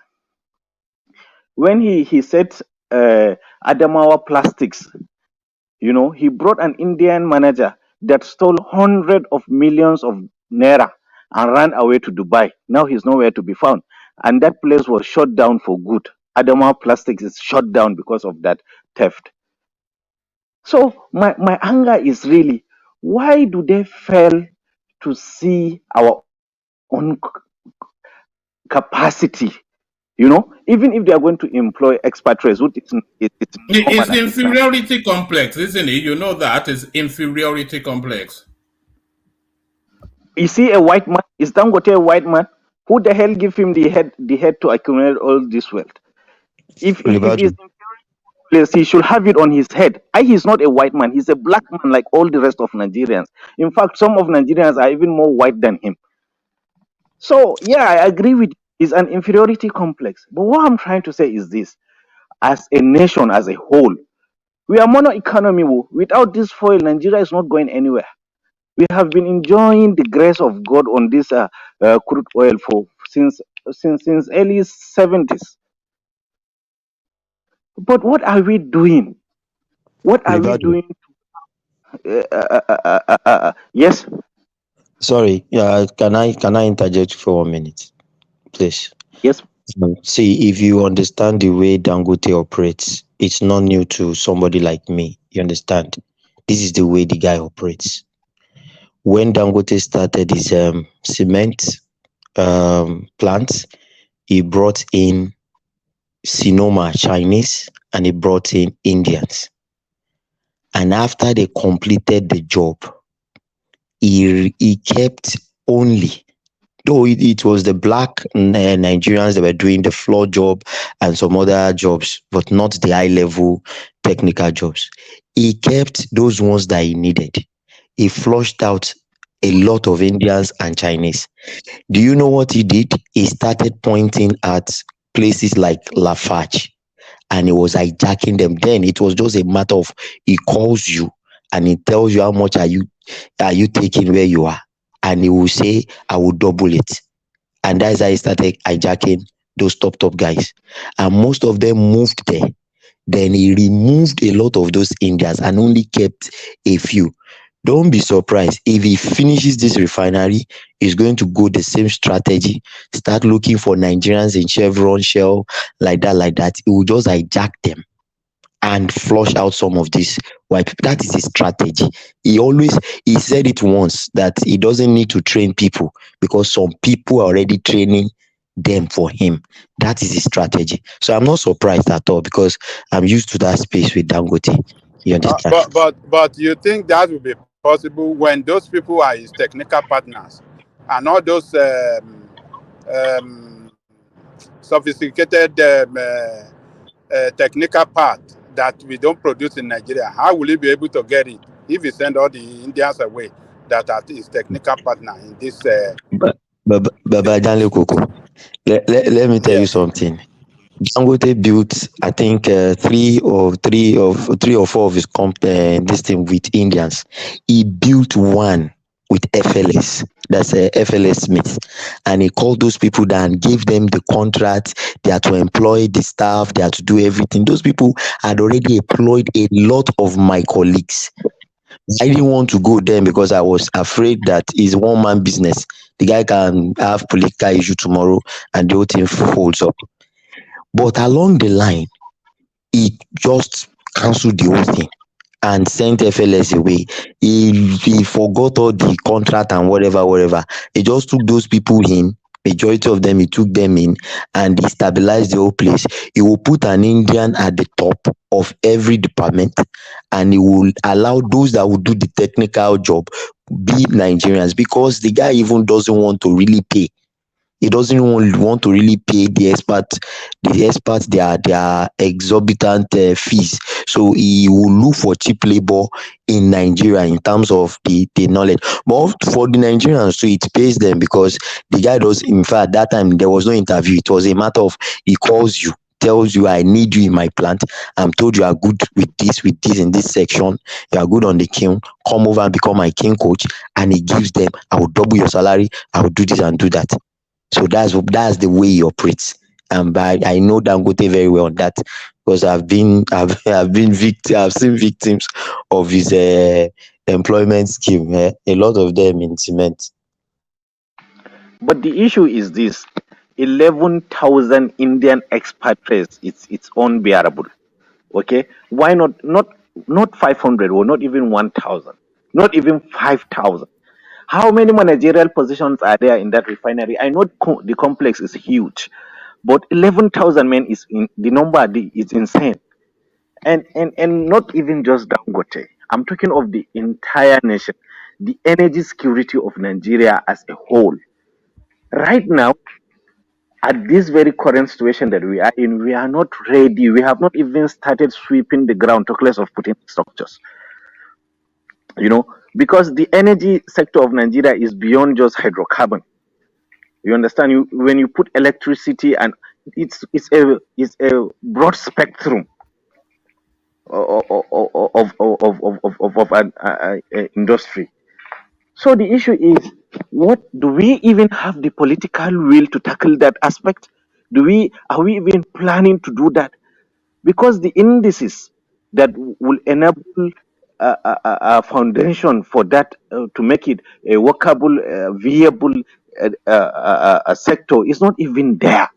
When he said Adamawa Plastics, he brought an Indian manager that stole hundreds of millions of naira and ran away to Dubai. Now he's nowhere to be found. And that place was shut down for good. Adamawa Plastics is shut down because of that theft. So my anger is really, why do they fail to see our own capacity? Even if they are going to employ expatriates, it's It's normal and it's right. inferiority complex, isn't it? You know that is inferiority complex. You see a white man, is Dangote a white man? Who the hell give him the head to accumulate all this wealth? If he's Olubadu, in place, he should have it on his head. He's not a white man. He's a black man like all the rest of Nigerians. In fact, some of Nigerians are even more white than him. So yeah, I agree with you. It's an inferiority complex. But what I'm trying to say is this: as a nation, as a whole, we are mono economy. Without this foil, Nigeria is not going anywhere. We have been enjoying the grace of God on this crude oil for since early 70s. But what are we doing? What are we Olubadu. doing? Yes. Sorry, can I interject for 1 minute, please? Yes. See, if you understand the way Dangote operates, it's not new to somebody like me. You understand? This is the way the guy operates. When Dangote started his cement plant, he brought in Sinoma Chinese and he brought in Indians. And after they completed the job, he kept only, though it was the black Nigerians that were doing the floor job and some other jobs, but not the high level technical jobs. He kept those ones that he needed. He flushed out a lot of Indians and Chinese. Do you know what he did? He started pointing at places like Lafarge and he was hijacking them. Then it was just a matter of, he calls you and he tells you how much are you taking where you are, and he will say, I will double it. And that's how he started hijacking those top guys, and most of them moved there. Then he removed a lot of those Indians and only kept a few. Don't be surprised if he finishes this refinery, he's going to go the same strategy, start looking for Nigerians in Chevron, Shell, like that. He will just hijack them and flush out some of these white people. That is his strategy. He said it once that he doesn't need to train people because some people are already training them for him. That is his strategy. So I'm not surprised at all because I'm used to that space with Dangote. You understand? But you think that will be possible when those people are his technical partners and all those um, sophisticated technical part that we don't produce in Nigeria? How will he be able to get it if he send all the Indians away that are his technical partner in this? Baba Danle Koko, let me tell you Yes. something. Dangote built, I think, three or four of his this thing with Indians. He built one with FLS. That's FLS Smith, and he called those people down, gave them the contract. They had to employ the staff. They had to do everything. Those people had already employed a lot of my colleagues. I didn't want to go there because I was afraid that it's one man business. The guy can have political issue tomorrow, and the whole thing folds up. But along the line, he just cancelled the whole thing and sent FLS away. He forgot all the contract and whatever. He just took those people in. Majority of them, he took them in and he stabilized the whole place. He will put an Indian at the top of every department, and he will allow those that will do the technical job be Nigerians, because the guy even doesn't want to really pay. He doesn't want to really pay the experts their exorbitant fees. So he will look for cheap labor in Nigeria in terms of the knowledge. But for the Nigerians, so it pays them, because the guy does. In fact, that time there was no interview. It was a matter of, he calls you, tells you, I need you in my plant. I'm told you are good with this in this section. You are good on the kiln. Come over and become my kiln coach. And he gives them, I will double your salary. I will do this and do that. So that's the way he operates. And I know Dangote very well on that, because I've seen victims of his employment scheme. A lot of them in cement. But the issue is this: 11,000 Indian expatriates. It's unbearable. Okay, why not 500 or not even 1,000, not even 5,000? How many managerial positions are there in that refinery? I know the complex is huge, but 11,000 men is the number is insane. And not even just Dangote. I'm talking of the entire nation, the energy security of Nigeria as a whole. Right now, at this very current situation that we are in, we are not ready. We have not even started sweeping the ground, talk less of putting structures. Because the energy sector of Nigeria is beyond just hydrocarbon. You understand? When you put electricity, and it's a broad spectrum of an industry. So the issue is, what do we even have the political will to tackle that aspect? Are we even planning to do that? Because the indices that will enable a foundation for that, to make it a workable, viable sector is not even there.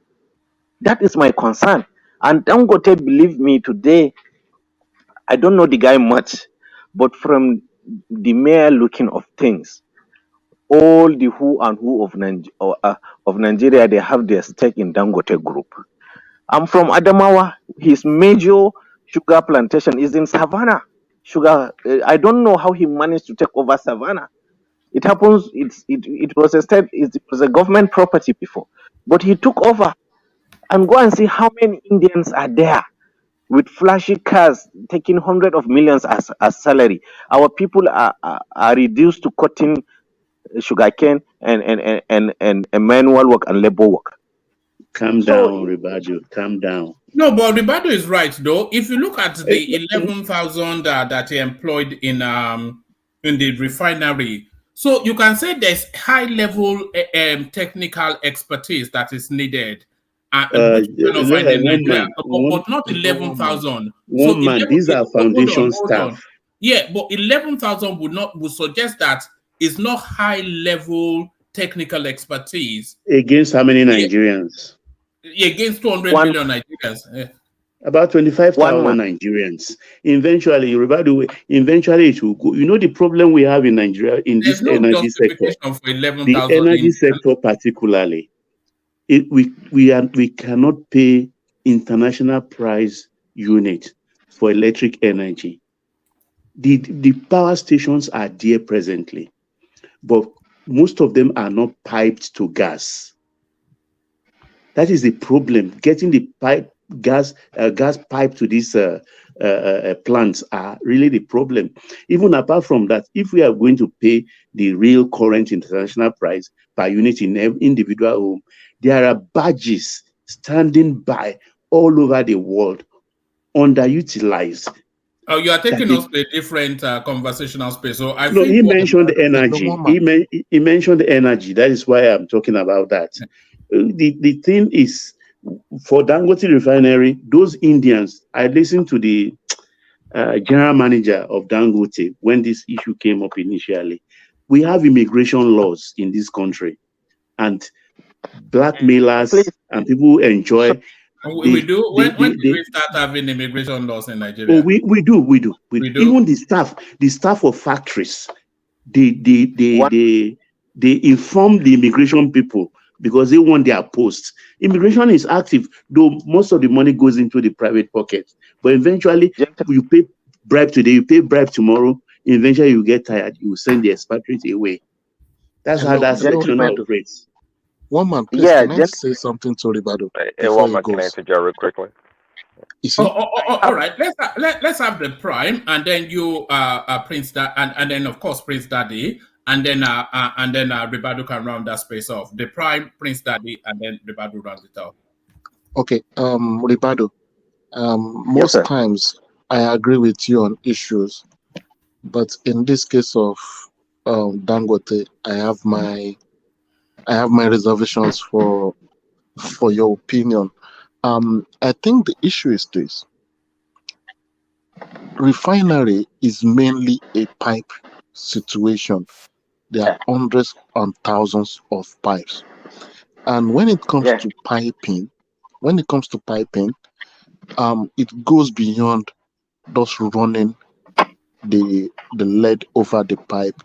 That is my concern. And Dangote, believe me, today, I don't know the guy much, but from the mere looking of things, all the who and who of Nigeria, they have their stake in Dangote Group. I'm from Adamawa. His major sugar plantation is in Savannah. I don't know how he managed to take over Savannah. It happens. It was a government property before, but he took over. And go and see how many Indians are there with flashy cars taking hundreds of millions as salary. Our people are reduced to cutting sugarcane and manual work and labor work. Calm down, Ribadu. Calm down. No, but Ribadu is right, though. If you look at the 11,000 that he employed in the refinery, so you can say there's high level technical expertise that is needed. Which you cannot find in Nigeria, but not 11,000. So One man. These are foundation staff. Yeah, but 11,000 would suggest that it's not high level technical expertise. Against how many Nigerians? Against 200 million Nigerians. Yeah. About 25,000 Nigerians. Eventually it will go. You know the problem we have in Nigeria in There's this energy sector. For 11, the energy sector particularly, we cannot pay international price unit for electric energy. The power stations are there presently, but most of them are not piped to gas. That is the problem. Getting the gas pipe to these plants are really the problem. Even apart from that, if we are going to pay the real current international price per unit in individual home, there are badges standing by all over the world, underutilized. Oh, you are That taking they, us to a different conversational space. So I no, think he what mentioned The energy. woman. He mentioned energy. That is why I'm talking about that. The thing is, for Dangote Refinery, those Indians, I listened to the general manager of Dangote when this issue came up initially. We have immigration laws in this country, and blackmailers Please, and people who enjoy. we They, do. they, When they, did they, we start having immigration laws in oh, Nigeria? we do. We do. Even the staff of factories, they they they one they they inform the immigration people because they want their posts. Immigration is active, though most of the money goes into the private pocket. But eventually, you pay bribe today, you pay bribe tomorrow. Eventually, you get tired, you send the expatriate away. That's how that Hello, section gentlemen. Ribado. operates. One man, please, Yeah, can I say something to Ribado Hey, before one he man, can I goes? interject real quickly? You see, All right. Let's have the prime, and then you, Prince, and then of course Prince Daddy, and then Ribadu can round that space off. The prime, Prince Daddy, and then Ribadu rounds it off. okay, Ribado, Yes, most sir. times I agree with you on issues, but in this case of Dangote, I have my reservations for your opinion. I think the issue is this: refinery is mainly a pipe situation. There are hundreds and thousands of pipes, and Yeah. when it comes to piping, it goes beyond just running the lead over the pipe.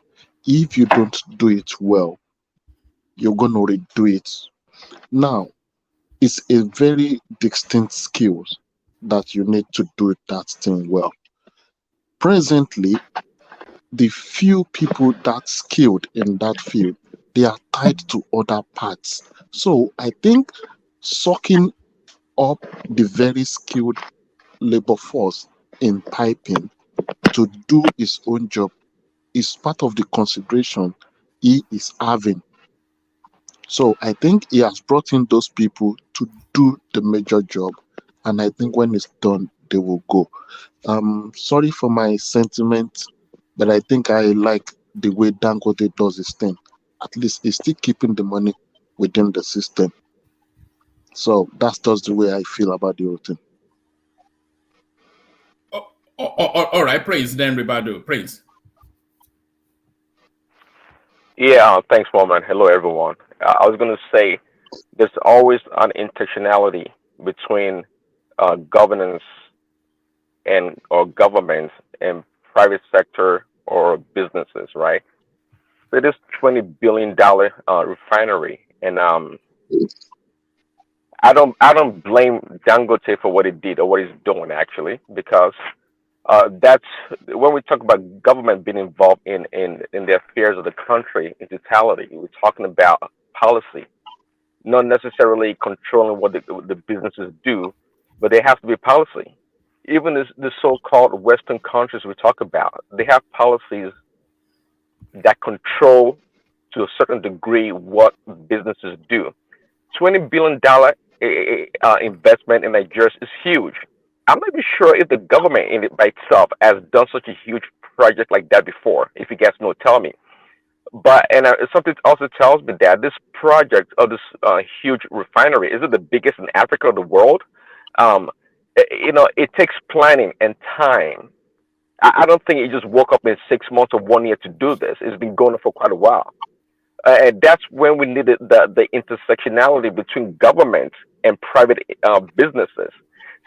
If you don't do it well, you're gonna redo it. Now, it's a very distinct skills that you need to do that thing well. Presently, the few people that skilled in that field, they are tied to other parts. So I think sucking up the very skilled labor force in piping to do his own job is part of the consideration he is having. So I think he has brought in those people to do the major job, and I think when it's done, they will go. Sorry for my sentiment, but I think I like the way Dangote does his thing. At least he's still keeping the money within the system. So that's just the way I feel about the whole thing. All right, Prince, then Ribadu, Prince. Yeah, thanks, woman. Hello, everyone. I was going to say there's always an intentionality between governance and or government and private sector or businesses, right? So this $20 billion refinery, and I don't blame Dangote for what he did or what he's doing actually, because that's when we talk about government being involved in the affairs of the country in totality. We're talking about policy, not necessarily controlling what the businesses do, but there has to be policy. Even the so-called Western countries we talk about, they have policies that control to a certain degree what businesses do. $20 billion investment in Nigeria is huge. I'm not even sure if the government in it by itself has done such a huge project like that before. If you guys know, tell me. But and something also tells me that this project of this huge refinery is it the biggest in Africa or the world? Um, it takes planning and time. I don't think it just woke up in 6 months or 1 year to do this. It's been going on for quite a while. And that's when we needed the intersectionality between government and private businesses.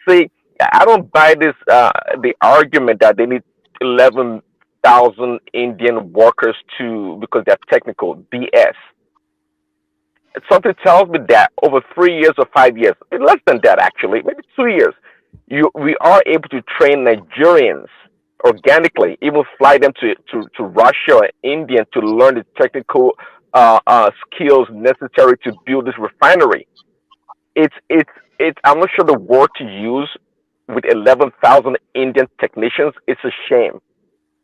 See, I don't buy this the argument that they need 11,000 Indian workers to because they're technical BS. Something tells me that over 3 years or 5 years, less than that actually, maybe 2 years, we are able to train Nigerians organically, even fly them to Russia or India to learn the technical skills necessary to build this refinery. It's I'm not sure the word to use with 11,000 Indian technicians. It's a shame.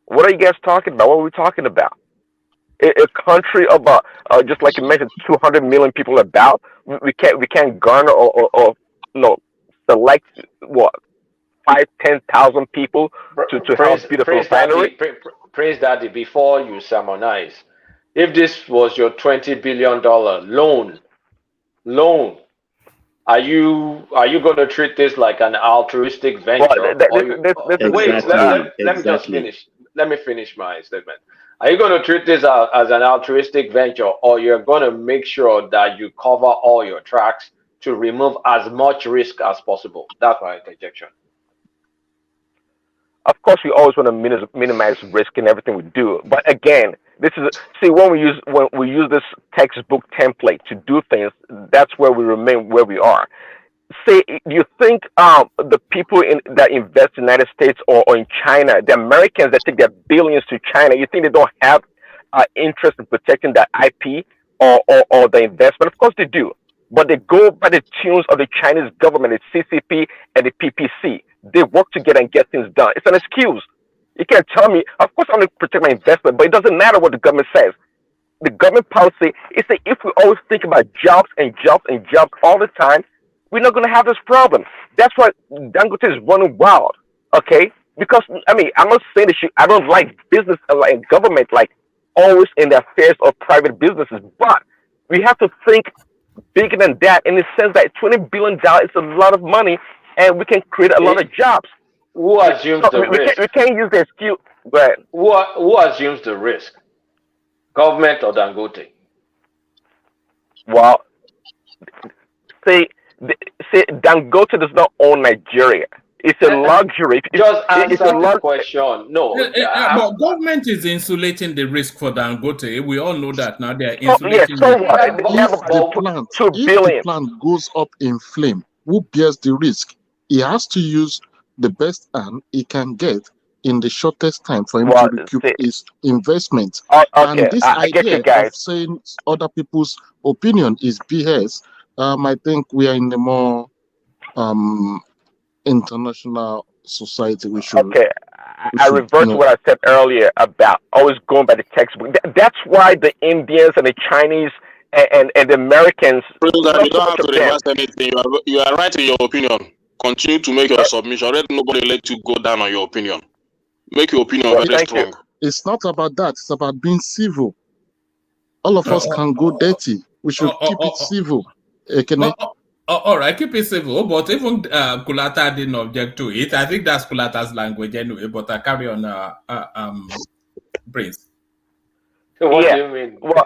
What are you guys talking about? What are we talking about? A country of just like you mentioned, 200 million people about. We can't garner or no select what 5-10,000 people to help build a refinery. Prince Daddy, before you sermonize, if this was your $20 billion loan, are you going to treat this like an altruistic Well, venture, or you this is wait? Let me just Exactly. finish. Let me finish my statement. Are you going to treat this as an altruistic venture, or you're going to make sure that you cover all your tracks to remove as much risk as possible? That's my interjection. of course we always want to minimize risk in everything we do, but again, this is see when we use this textbook template to do things, that's where we remain where we are. Say, do you think the people that invest in the United States or in China, the Americans that take their billions to China, you think they don't have interest in protecting their IP or the investment? Of course they do, but they go by the tunes of the Chinese government, the CCP and the PPC. They work together and get things done. It's an excuse. You can't tell me. Of course, I'm going to protect my investment, but it doesn't matter what the government says. The government policy is that if we always think about jobs and jobs and jobs all the time, we're not going to have this problem. That's why Dangote is running wild, okay? Because I mean, I'm not saying that I don't like business like government, like always in the affairs of private businesses, but we have to think bigger than that in the sense that $20 billion is a lot of money, and we can create a lot of jobs. Who assumes So the risk? we can't use the excuse. But Who assumes the risk? Government or Dangote? well, say say Dangote does not own Nigeria. It's a luxury. Just It's a answer the luxury. question. No, But government is insulating the risk for Dangote. We all know that now. They are So yeah, insulating so it. what? They have If the about plant, 2 billion. goes up in flame, who bears the risk? He has to use the best hand he can get in the shortest time for him to Well, recoup see, his investment. okay, And this I get you idea of guys. saying other people's opinion is BS. I think we are in a more um international society. We should, Okay, I revert to what I said earlier about always going by the textbook. That's why the Indians and the Chinese and the Americans, President, not you so don't much have to of them. reverse anything. You are right in your opinion. Continue to make your submission. Let nobody let you go down on your opinion. Make your opinion Well, very thank you. strong. it's not about that. It's about being civil. All of us can go dirty. We should keep it civil. Ekene. All right, keep it civil. But even Kulata didn't object to it. I think that's Kulata's language anyway. But I carry on, Prince. What do Yeah. you mean? Well,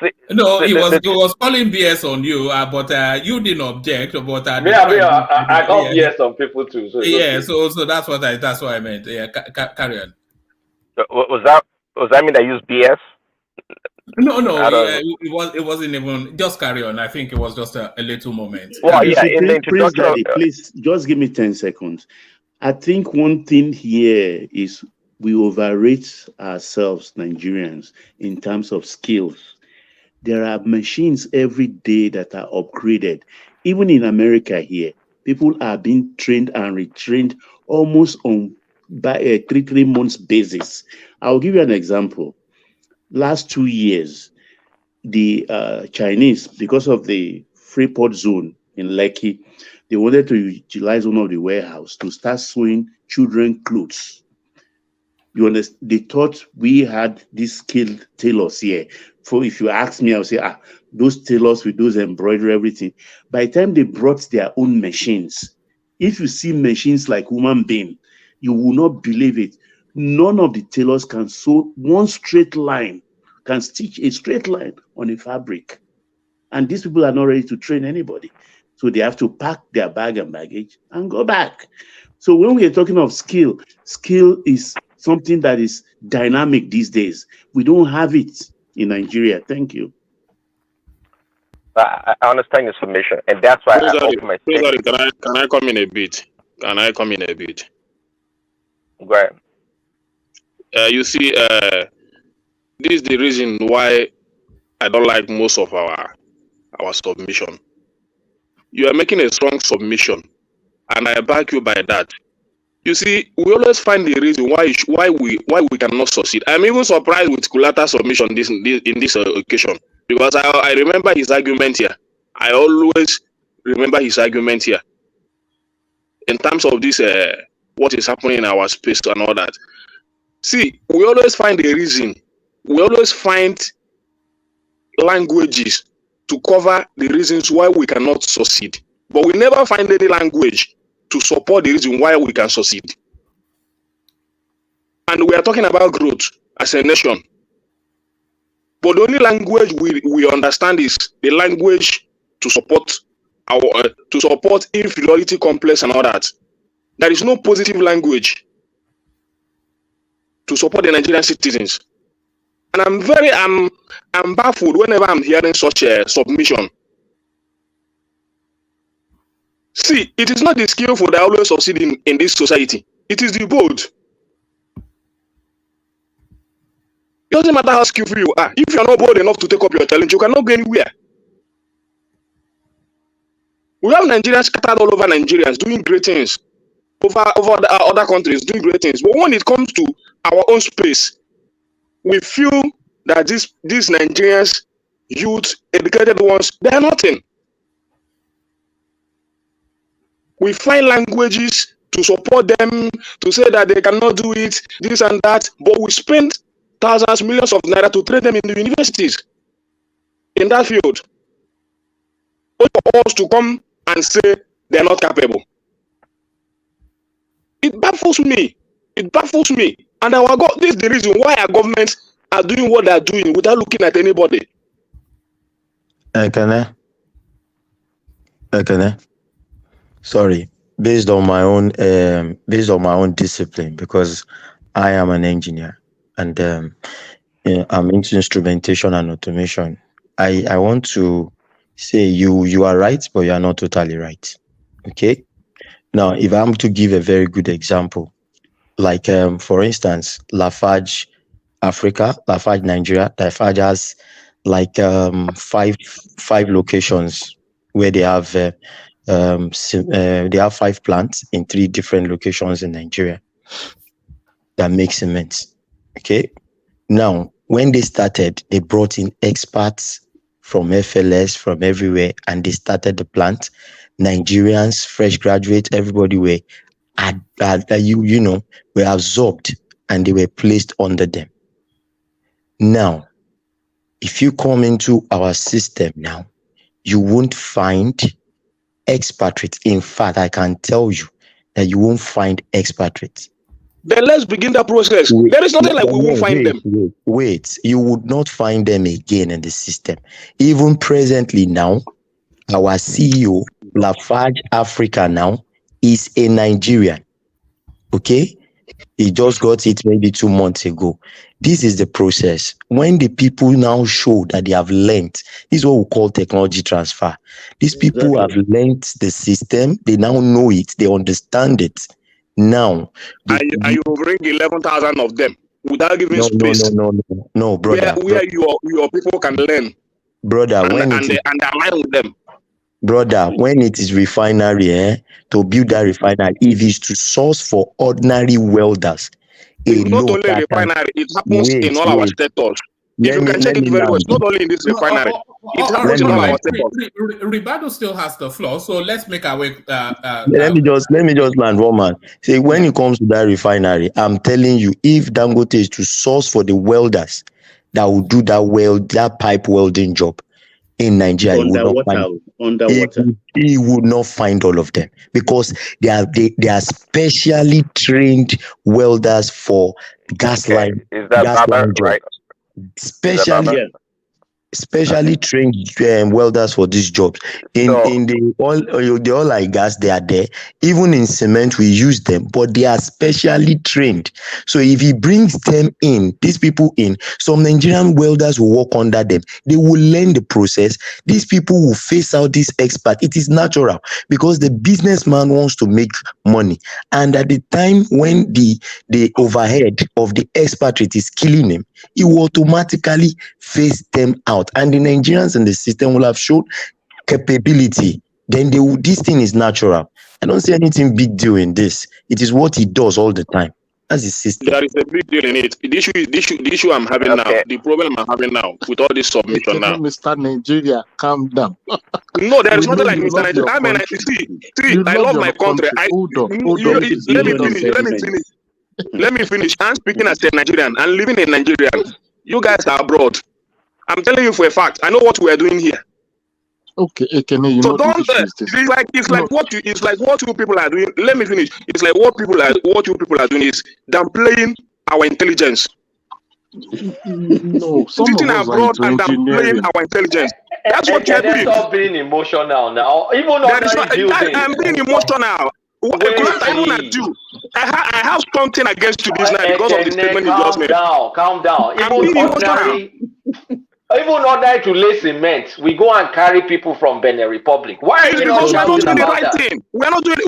see, No, the, he the, was calling BS on you, but you didn't object. But Me, the point, I call yeah, BS on people too, so it's yeah. okay. So that's what I meant. Yeah, carry on. was that mean I use BS? No, I don't. it wasn't even. Just carry on. I think it was just a little moment. Well, Carry yeah. on. See, In the Prince introduction, Daddy, please just give me 10 seconds. I think one thing here is we overrate ourselves, Nigerians, in terms of skills. There are machines every day that are upgraded. Even in America here, people are being trained and retrained almost on by a 3 months basis. I'll give you an example. Last 2 years, the Chinese, because of the Freeport zone in Lekki, they wanted to utilize one of the warehouse to start sewing children clothes. You understand? They thought we had these skilled tailors here. For if you ask me, I'll say, those tailors with those embroidery, everything. By the time they brought their own machines, if you see machines like human being, you will not believe it. None of the tailors can sew one straight line, can stitch a straight line on a fabric. And these people are not ready to train anybody. So they have to pack their bag and baggage and go back. So when we are talking of skill is something that is dynamic these days. We don't have it in Nigeria. Thank you. I understand your submission, and that's why I President, open my statement. can I come in a bit? Can I come in a bit? Go ahead. You see, this is the reason why I don't like most of our submission. You are making a strong submission, and I back you by that. You see, we always find the reason why we cannot succeed. I'm even surprised with Kulata's submission in this occasion, because I remember his argument here. I always remember his argument here in terms of this what is happening in our space and all that. See, we always find a reason. We always find languages to cover the reasons why we cannot succeed, but we never find any language to support the reason why we can succeed. And we are talking about growth as a nation. But the only language we understand is the language to support inferiority complex and all that. There is no positive language to support the Nigerian citizens. And I'm baffled whenever I'm hearing such a submission. See, it is not the skillful that always succeed in this society. It is the bold. It doesn't matter how skillful you are. If you're not bold enough to take up your challenge, you cannot go anywhere. We have Nigerians scattered all over Nigerians doing great things, over the other countries doing great things. But when it comes to our own space, we feel that these Nigerians, youth, educated ones, they are nothing. We find languages to support them, to say that they cannot do it, this and that, but we spend thousands, millions of naira to train them in the universities in that field. For us to come and say they're not capable. It baffles me. It baffles me. And this is the reason why our governments are doing what they're doing without looking at anybody. Can I? Sorry, based on my own discipline, because I am an engineer and I'm into instrumentation and automation. I want to say you are right, but you are not totally right. Okay. Now, if I'm to give a very good example, like for instance, Lafarge Africa, Lafarge Nigeria, Lafarge has like five locations where they have they have 5 plants in 3 different locations in Nigeria that make cement. Okay. Now, when they started, they brought in experts from FLS, from everywhere, and they started the plant. Nigerians, fresh graduates, everybody were were absorbed and they were placed under them. Now, if you come into our system now, you won't find expatriates. In fact, I can tell you that you won't find expatriates. Then let's begin the process. There is nothing like we won't find them. Wait, you would not find them again in the system. Even presently now, our CEO, Lafarge Africa now, is a Nigerian. Okay? He just got it maybe 2 months ago. This is the process. When the people now show that they have learned, this is what we call technology transfer. These people have learned the system. They now know it. They understand it. Now, you bring 11,000 of them without giving space. No, brother. Where your people can learn. Brother, and they align with them. Brother, when it is refinery, to build that refinery, if it's to source for ordinary welders, it's not only refinery, it happens in all our sectors. If you can check it very well, it's not only in this refinery. It happens in all our sectors. Ricardo still has the floor, so let's make our way. Let me just land, Roman. Say, when it comes to that refinery, I'm telling you, if Dangote is to source for the welders that will do that pipe welding job in Nigeria, he would not find all of them, because they are specially trained welders for gas line. Is that Baba, right? Especially, specially trained welders for these jobs. In So the oil and gas, they are there. Even in cement, we use them, but they are specially trained. So if he brings them in, these people in, some Nigerian welders will work under them. They will learn the process. These people will face out this expert. It is natural because the businessman wants to make money, and at the time when the overhead of the expatriate is killing him, he will automatically phase them out, and the Nigerians in the system will have shown capability. Then they will, this thing is natural. I don't see anything big deal in this. It is what he does all the time. That's the system. There is a big deal in it. The issue I'm having now, okay, the problem I'm having now with all this submission Ekene, now. Mr. Nigeria, calm down. No, there We is know nothing like you Mr. love Nigeria. your I mean, country. see, You I love love your my country. country. Hold on, hold You, on, you, please. let me Hold on a finish. Let me second. finish. Let me finish. I'm speaking as a Nigerian and living in Nigeria. You guys are abroad. I'm telling you for a fact. I know what we are doing here. Okay, Ekene, you So know the don't. issue is this. It's No, like what you people are doing. Let me finish. It's like what you people are doing is downplaying our intelligence. no, some of Sitting us are abroad into and downplaying engineering. our intelligence. That's what you are Can they doing. stop being emotional now? Even There is ordinary not. buildings. I'm being emotional. Wait, Even at you, I have something against you this night because of the statement you just calm made. down, calm down. I'm being emotional. Even ordinary to lay cement, we go and carry people from Benin Republic. Why are It's you not because we are not shouting doing the about right that? thing. We are not doing.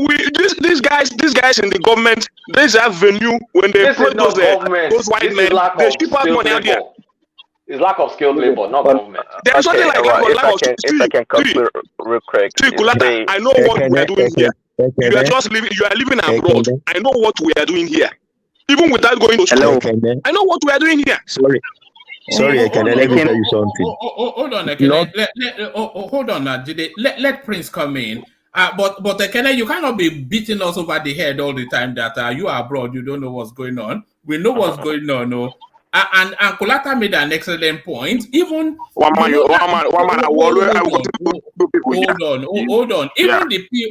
These guys in the government. There's a venue when they This employ is not government. those white This is men. lack They of ship out skilled money out there. labor. It's lack of skilled labor, not well, government. There is nothing okay, like well, lack of. if I can conclude real quick, Kulata, see, I know what we are doing here. You are Ekene, just living. You are living abroad. Ekene, I know what we are doing here. Even without going to school, Ekene. I know what we are doing here. Sorry, Ekene, let me tell you something. Hold on, Not Ekene. Hold on, Jide. Let Prince come in. But Ekene, you cannot be beating us over the head all the time that you are abroad, you don't know what's going on. We know what's going on, no. And Kulata made an excellent point. Even One you man, know that. I will continue to people. Hold on. Yeah.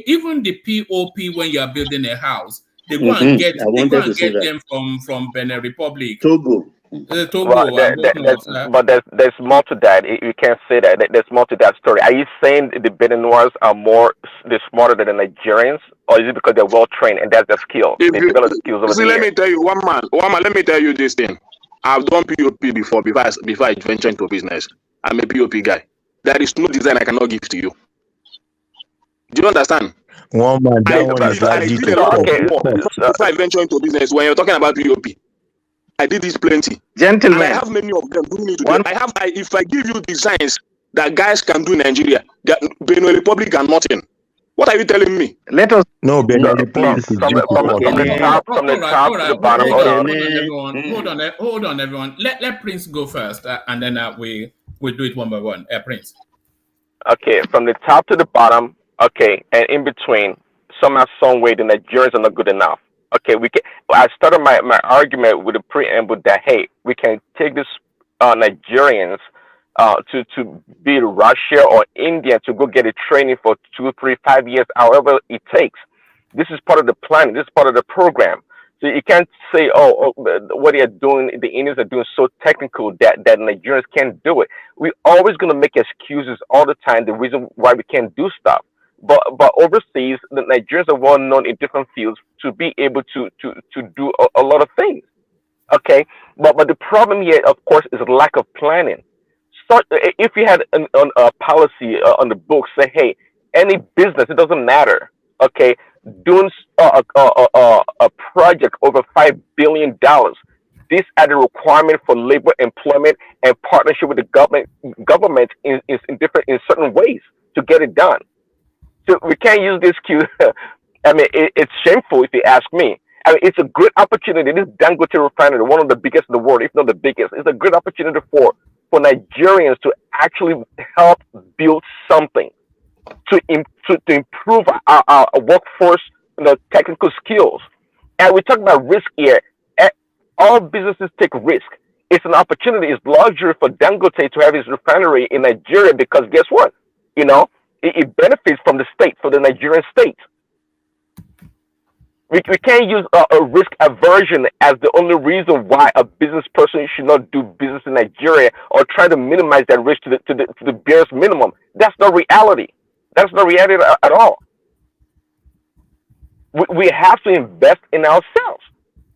Even the POP when you are building a house, they go I and get wanted to say that. them from Benin Republic. Togo. well, Togo and those ones. but there's more to that. You can't say that. There's more to that story. Are you saying the Beniners are they're smarter than the Nigerians, or is it because they're well trained and that's their skill? If They you develop the skills over see, let there. me tell you, one man. Let me tell you this thing. I've done POP before I venture into business. I'm a POP guy. There is no design I cannot give to you. Do you understand? one man, that one is I largely did to a lot of Okay, work before I venture into business. When you're talking about POP, I did this plenty. And I Gentlemen, have many of them doing it today. one If I give you designs that guys can do in Nigeria, Benin Republic got nothing. What are you telling me? let us no Benin so Republic is from just from about the now. top to the bottom. Hold on, Ekene, everyone. Hold on, everyone. Let Prince go first, and then we do it one by one. Prince. Okay, from the top to the bottom. Okay, and in between, somehow, some way, the Nigerians are not good enough. Okay, we can. I started my argument with the preamble that hey, we can take this Nigerians to be Russia or India to go get a training for 2, 3, 5 years, however it takes. This is part of the planning. This is part of the program. So you can't say, what they are doing, the Indians are doing so technical that Nigerians can't do it. We're always going to make excuses all the time, the reason why we can't do stuff. But overseas, the Nigerians are well known in different fields to be able to do a lot of things. Okay, but the problem here, of course, is lack of planning. So if you had a policy on the book, say, hey, any business, it doesn't matter. Okay, doing a project over $5 billion. These are the requirement for labor employment and partnership with the government. Government is in different in certain ways to get it done. So we can't use this excuse. I mean, it's shameful if you ask me. I mean, it's a great opportunity. This Dangote refinery, one of the biggest in the world, if not the biggest, it's a great opportunity for Nigerians to actually help build something to improve our workforce, technical skills. And we talk about risk here. All businesses take risk. It's an opportunity. It's luxury for Dangote to have his refinery in Nigeria because guess what? It benefits from the state, for the Nigerian state. We can't use a risk aversion as the only reason why a business person should not do business in Nigeria or try to minimize that risk to the barest minimum. That's not reality. That's not reality at all. We have to invest in ourselves.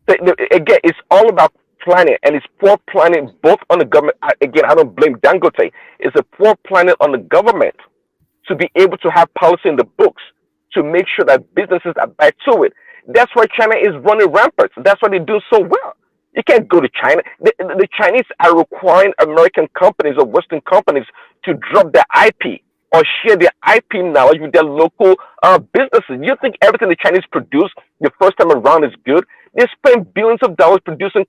Again, it's all about planning, and it's poor planning both on the government. Again, I don't blame Dangote. It's a poor planning on the government to be able to have policy in the books to make sure that businesses are back to it. That's why China is running rampant. That's why they do so well. You can't go to China. The Chinese are requiring American companies or Western companies to drop their IP or share their IP knowledge with their local businesses. You think everything the Chinese produce the first time around is good? They spend billions of dollars producing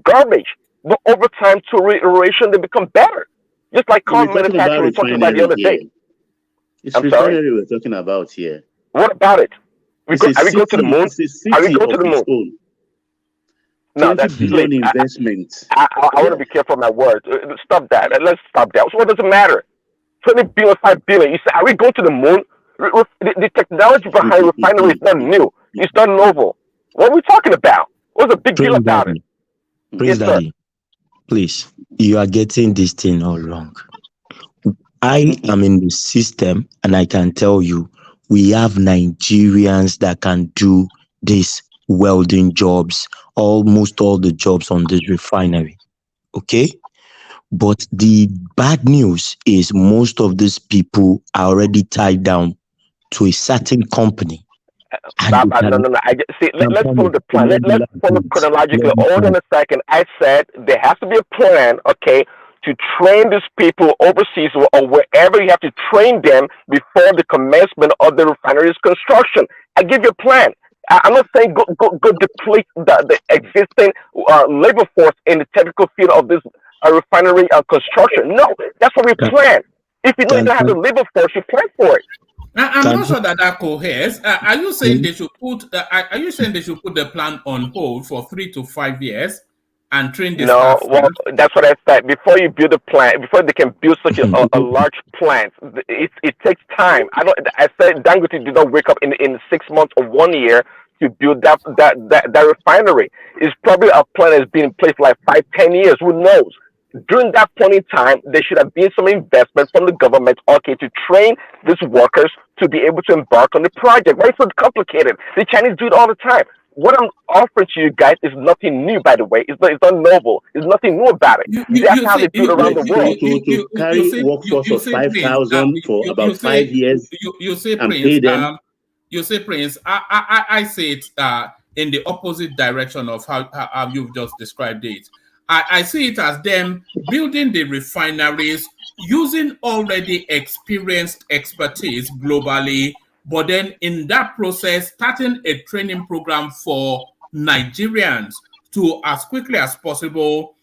garbage, but over time, through iteration, they become better. Just like car We're talking about manufacturing we talked about the refinery other here. day. It's I'm sorry. refinery we're talking about here. What about it? It's a Are we going to the city. moon? It's a Are we city going to of the its moon? own. No, 20 that's billion please. investment. I want to be careful of my words. Stop that. Let's stop that. So what does it matter? 20 billion, 5 billion. You say, are we going to the moon? The technology behind refinery is not new. It's not novel. What are we talking about? What's the big deal Prince about it? Daddy, Prince Yes, sir. Daddy, please, you are getting this thing all wrong. I am in the system, and I can tell you, we have Nigerians that can do these welding jobs, almost all the jobs on this refinery. Okay? But the bad news is most of these people are already tied down to a certain company. And they No, can, no, no. I'm Let's follow coming. the plan. Let me Let's land, follow please. chronologically. Let me Hold on land. a second. I said there has to be a plan, okay, to train these people overseas or wherever you have to train them before the commencement of the refinery's construction. I give you a plan. I'm not saying go deplete the existing labor force in the technical field of this refinery construction. No, that's what we Can, plan. If you know you can, don't have the can, labor force, you plan for it. I'm can, not sure that coheres. Are you saying can, they should put? Are you saying they should put the plan on hold for 3 to 5 years and train the No, staff well, first? that's what I said. Before you build a plant, before they can build such a large plant, it takes time. I said Dangote did not wake up in 6 months or 1 year to build that refinery. It's probably a plan that's been in place for like 5, 10 years. Who knows? During that point in time, there should have been some investment from the government, okay, to train these workers to be able to embark on the project. Why is it so complicated? The Chinese do it all the time. What I'm offering to you guys is nothing new, by the way. It's not novel. There's nothing new about it. That's how they do it around the world. To carry workforce of say Prince. 5,000 for about 5 years You say and Prince. pay them. You say Prince. I say it in the opposite direction of how you've just described it. I see it as them building the refineries using already experienced expertise globally, but then in that process, starting a training program for Nigerians to, as quickly as possible,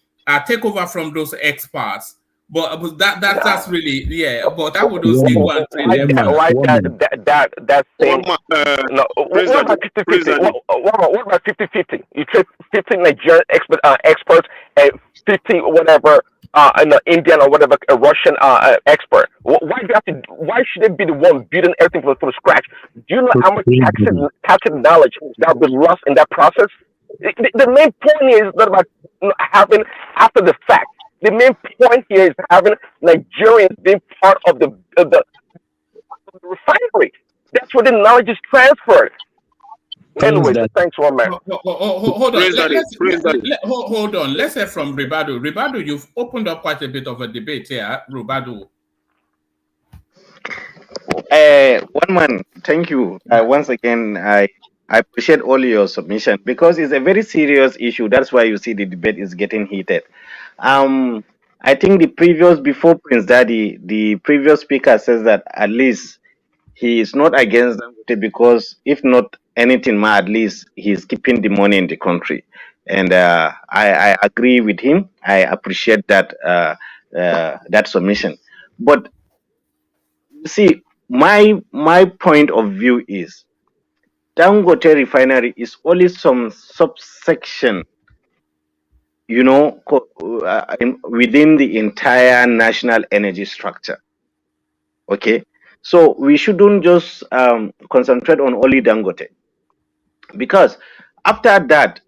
take over from those experts. But that's really, yeah. But how would those still go and train them now? Why that One same man, no, Prince what about Daddy, 50 Prince 50? Daddy. What about 50-50? You trade 50 Nigerian experts and 50 whatever an Indian or whatever a Russian expert. Why do you have to? Why should they be the one building everything from scratch? Do you know how much tacit knowledge that will be lost in that process? The main point here is not about having after the fact. The main point here is having Nigerians being part of the refinery. That's where the knowledge is transferred. Prince Anyways, Daddy, thanks, one man. Hold on. Prince Daddy, Prince Daddy. Hold on. Let's hear from Ribadu. Ribadu, you've opened up quite a bit of a debate here, Ribadu. One man, thank you. Once again, I appreciate all your submission because it's a very serious issue. That's why you see the debate is getting heated. I think before Prince Daddy, the previous speaker says that at least he is not against Dangote because if not anything, at least he's keeping the money in the country. And I agree with him. I appreciate that submission. But see, my point of view is Dangote refinery is only some subsection, within the entire national energy structure. Okay, so we shouldn't just concentrate on only Dangote Because after that,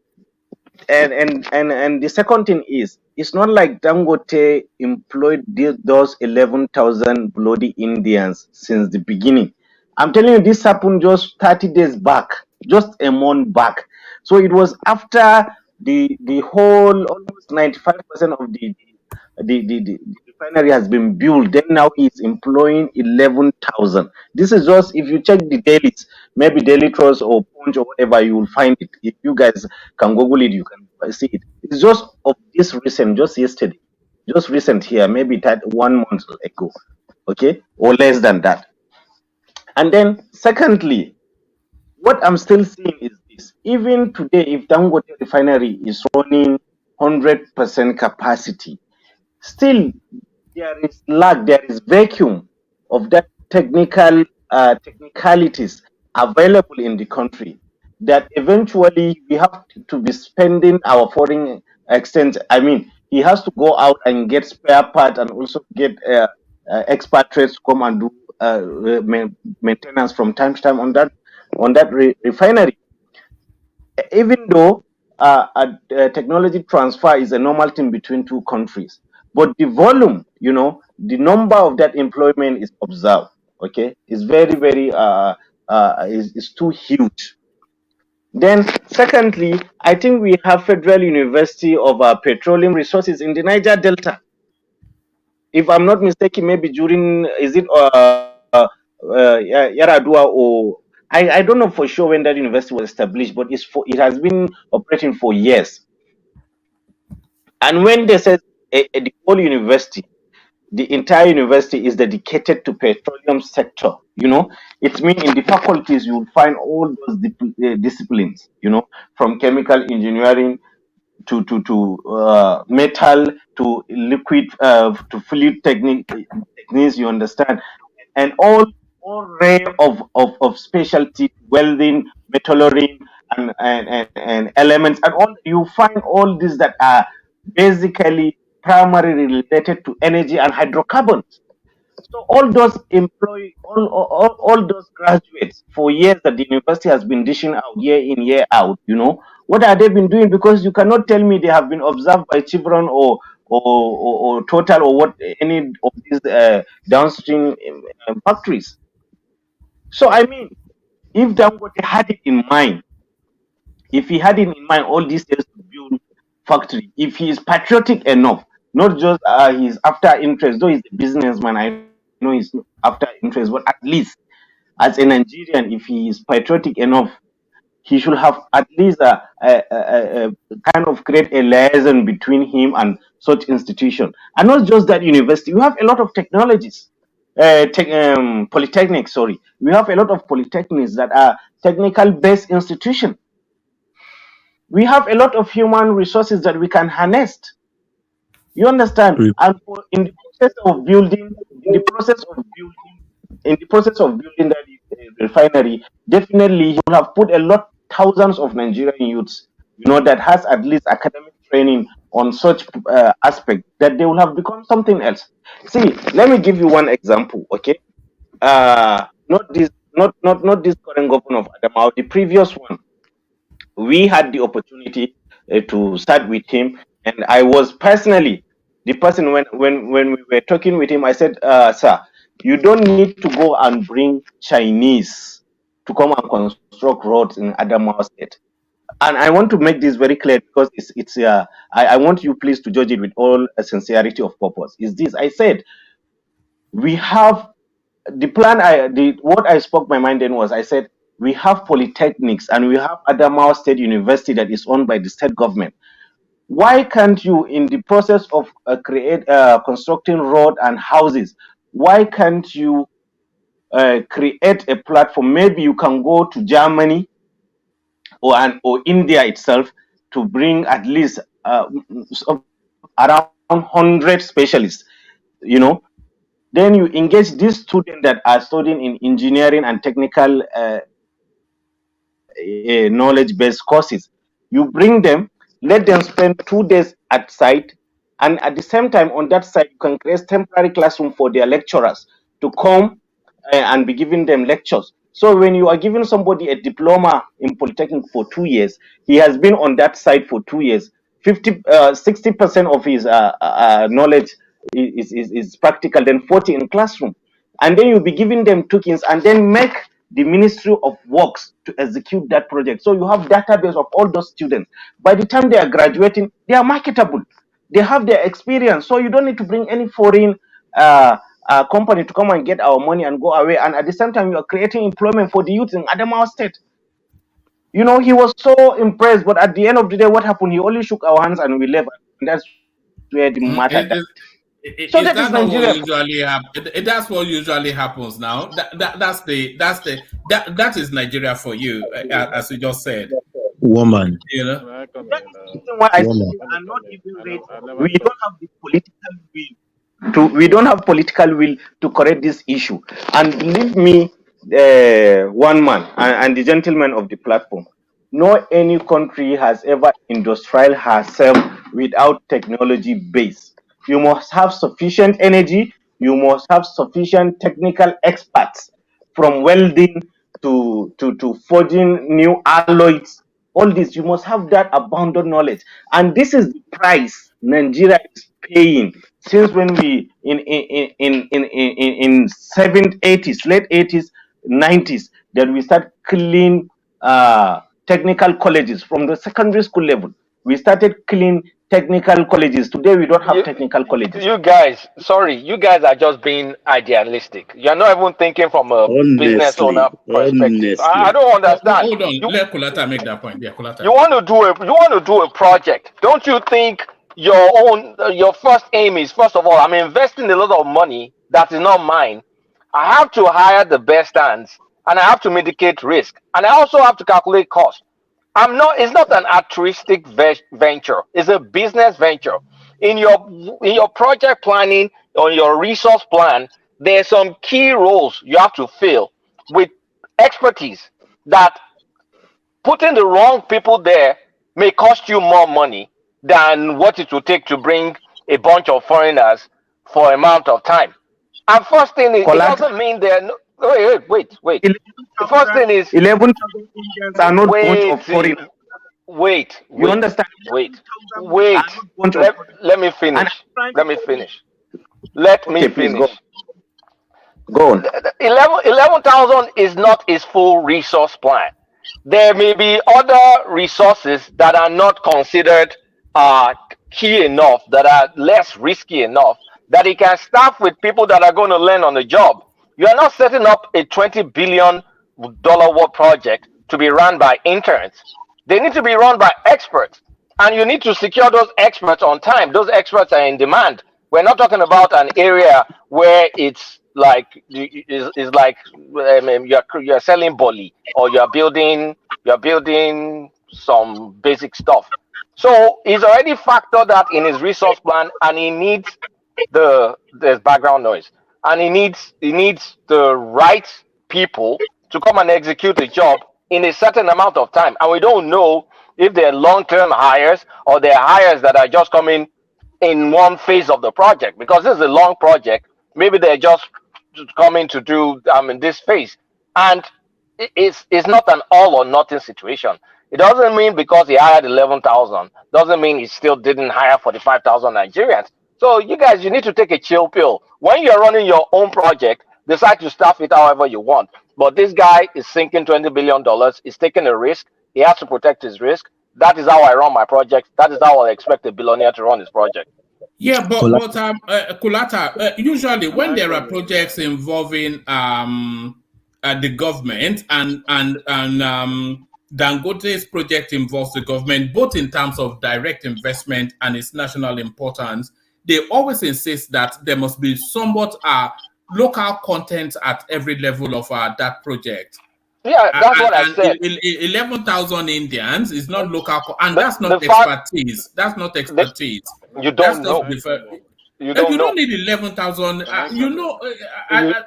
and the second thing is, it's not like Dangote employed those 11,000 bloody Indians since the beginning. I'm telling you, this happened just 30 days back, just a month back. So it was after the whole almost 95% of the refinery has been built. Then now he's employing 11,000. This is just, if you check the dailies, maybe Daily Trust or Punch or whatever, you will find it. If you guys can Google it, you can see it. It's just of this recent, just yesterday, just recent here, maybe that 1 month ago, okay, or less than that. And then, secondly, what I'm still seeing is this: even today, if Dangote refinery is running 100% capacity, still there is lack, there is vacuum of that technicalities available in the country, that eventually we have to be spending our foreign exchange. I mean, he has to go out and get spare part and also get expatriates to come and do maintenance from time to time on that refinery. Even though technology transfer is a normal thing between two countries, but the volume, the number of that employment is observed, okay, is very, very is too huge. Then secondly, I think we have Federal University of Petroleum Resources in the Niger Delta. If I'm not mistaken, maybe during, is it Yaradua, or I don't know for sure when that university was established, but it has been operating for years. And when they said the whole university, the entire university is dedicated to petroleum sector, it means in the faculties you will find all those disciplines, from chemical engineering to metal, to liquid, to fluid techniques, you understand, and all array of specialty, welding, metallurgy, and elements, and all you find all these that are basically primarily related to energy and hydrocarbons. So all those all those graduates for years that the university has been dishing out year in, year out, what have they been doing? Because you cannot tell me they have been observed by Chevron or Total or what, any of these downstream factories. So I mean, if Dangote had it in mind, if he had it in mind all these years to build factory, if he is patriotic enough, not just he's after interest, though he's a businessman, I know he's after interest, but at least as a Nigerian, if he is patriotic enough, he should have at least a kind of create a liaison between him and such institution. And not just that university, we have a lot of technologies, polytechnics, sorry. We have a lot of polytechnics that are technical based institution. We have a lot of human resources that we can harness. You understand? And in the process of building, that refinery, definitely he will have put a lot, thousands of Nigerian youths, that has at least academic training on such aspect, that they will have become something else. See, let me give you one example, okay? Not this current governor of Adamawa, the previous one. We had the opportunity to start with him, and I was personally the person, when we were talking with him, I said, sir, you don't need to go and bring Chinese to come and construct roads in Adamawa State. And I want to make this very clear, because I want you please to judge it with all sincerity of purpose. Is this: I said, we have the plan. What I spoke my mind then was, I said, we have polytechnics and we have Adamawa State University that is owned by the state government. Why can't you, in the process of constructing road and houses, why can't you create a platform? Maybe you can go to Germany or India itself to bring at least around 100 specialists, then you engage these students that are studying in engineering and technical knowledge-based courses. You bring them, let them spend 2 days at site, and at the same time on that site you can create temporary classroom for their lecturers to come and be giving them lectures. So when you are giving somebody a diploma in polytechnic for 2 years, he has been on that side for 2 years. 60% of his knowledge is practical, then 40 in classroom, and then you'll be giving them tokens, and then make the Ministry of Works to execute that project. So you have database of all those students. By the time they are graduating, they are marketable. They have their experience. So you don't need to bring any foreign company to come and get our money and go away. And at the same time, you are creating employment for the youth in Adamawa State. You know, he was so impressed, but at the end of the day, what happened? He only shook our hands and we left. And that's where the matter died. So Is that is that not what Nigeria. usually happens? That's what usually happens now. That is Nigeria for you, as you just said. Woman. You know. That is the reason why I say Woman. we are not even ready. We don't have the political will we don't have political will to correct this issue. And believe me, one man and the gentleman of the platform, no any country has ever industrial herself without technology base. You must have sufficient energy, you must have sufficient technical experts, from welding to forging new alloys. All this, you must have that abundant knowledge. And this is the price Nigeria is paying since when we in 80s, late 80s, 90s, that we start killing technical colleges from the secondary school level. We started killing technical colleges. Today we don't have technical colleges. You guys, sorry, you guys are just being idealistic. You're not even thinking from a business owner perspective. I don't understand. Hold on, let Kulata make that point. Yeah, Kulata. You want to do a project. Don't you think your first aim is, first of all, I'm investing a lot of money that is not mine. I have to hire the best hands, and I have to mitigate risk, and I also have to calculate cost. It's not an altruistic venture. It's a business venture. In your project planning, on your resource plan, there's some key roles you have to fill with expertise that putting the wrong people there may cost you more money than what it will take to bring a bunch of foreigners for amount of time. And first thing is, it doesn't mean they're no, wait. The first thing is 11,000 Indians are not bunch of foreigners. Wait. You understand? Wait. Let me finish. Let me finish. Go on. 11,000 is not his full resource plan. There may be other resources that are not considered key enough, that are less risky enough, that he can staff with people that are going to learn on the job. You are not setting up a $20 billion worth project to be run by interns. They need to be run by experts, and you need to secure those experts on time. Those experts are in demand. We're not talking about an area where it's like you're selling bully, or you're building some basic stuff. So he's already factored that in his resource plan, and he needs there's background noise, and he needs the right people to come and execute the job in a certain amount of time. And we don't know if they're long-term hires or they're hires that are just coming in one phase of the project, because this is a long project. Maybe they're just coming to do in this phase, and it's not an all or nothing situation. It doesn't mean because he hired 11,000 doesn't mean he still didn't hire 45,000 Nigerians. So you guys, you need to take a chill pill. When you're running your own project, decide to staff it however you want. But this guy is sinking $20 billion. He's taking a risk. He has to protect his risk. That is how I run my project. That is how I expect a billionaire to run his project. Yeah, but Kulata, usually when there are projects involving the government and Dangote's project involves the government, both in terms of direct investment and its national importance, they always insist that there must be somewhat local content at every level of that project. Yeah, that's what I said. 11,000 Indians is not local, and that's not expertise. That's not expertise. You don't know. You don't need 11,000.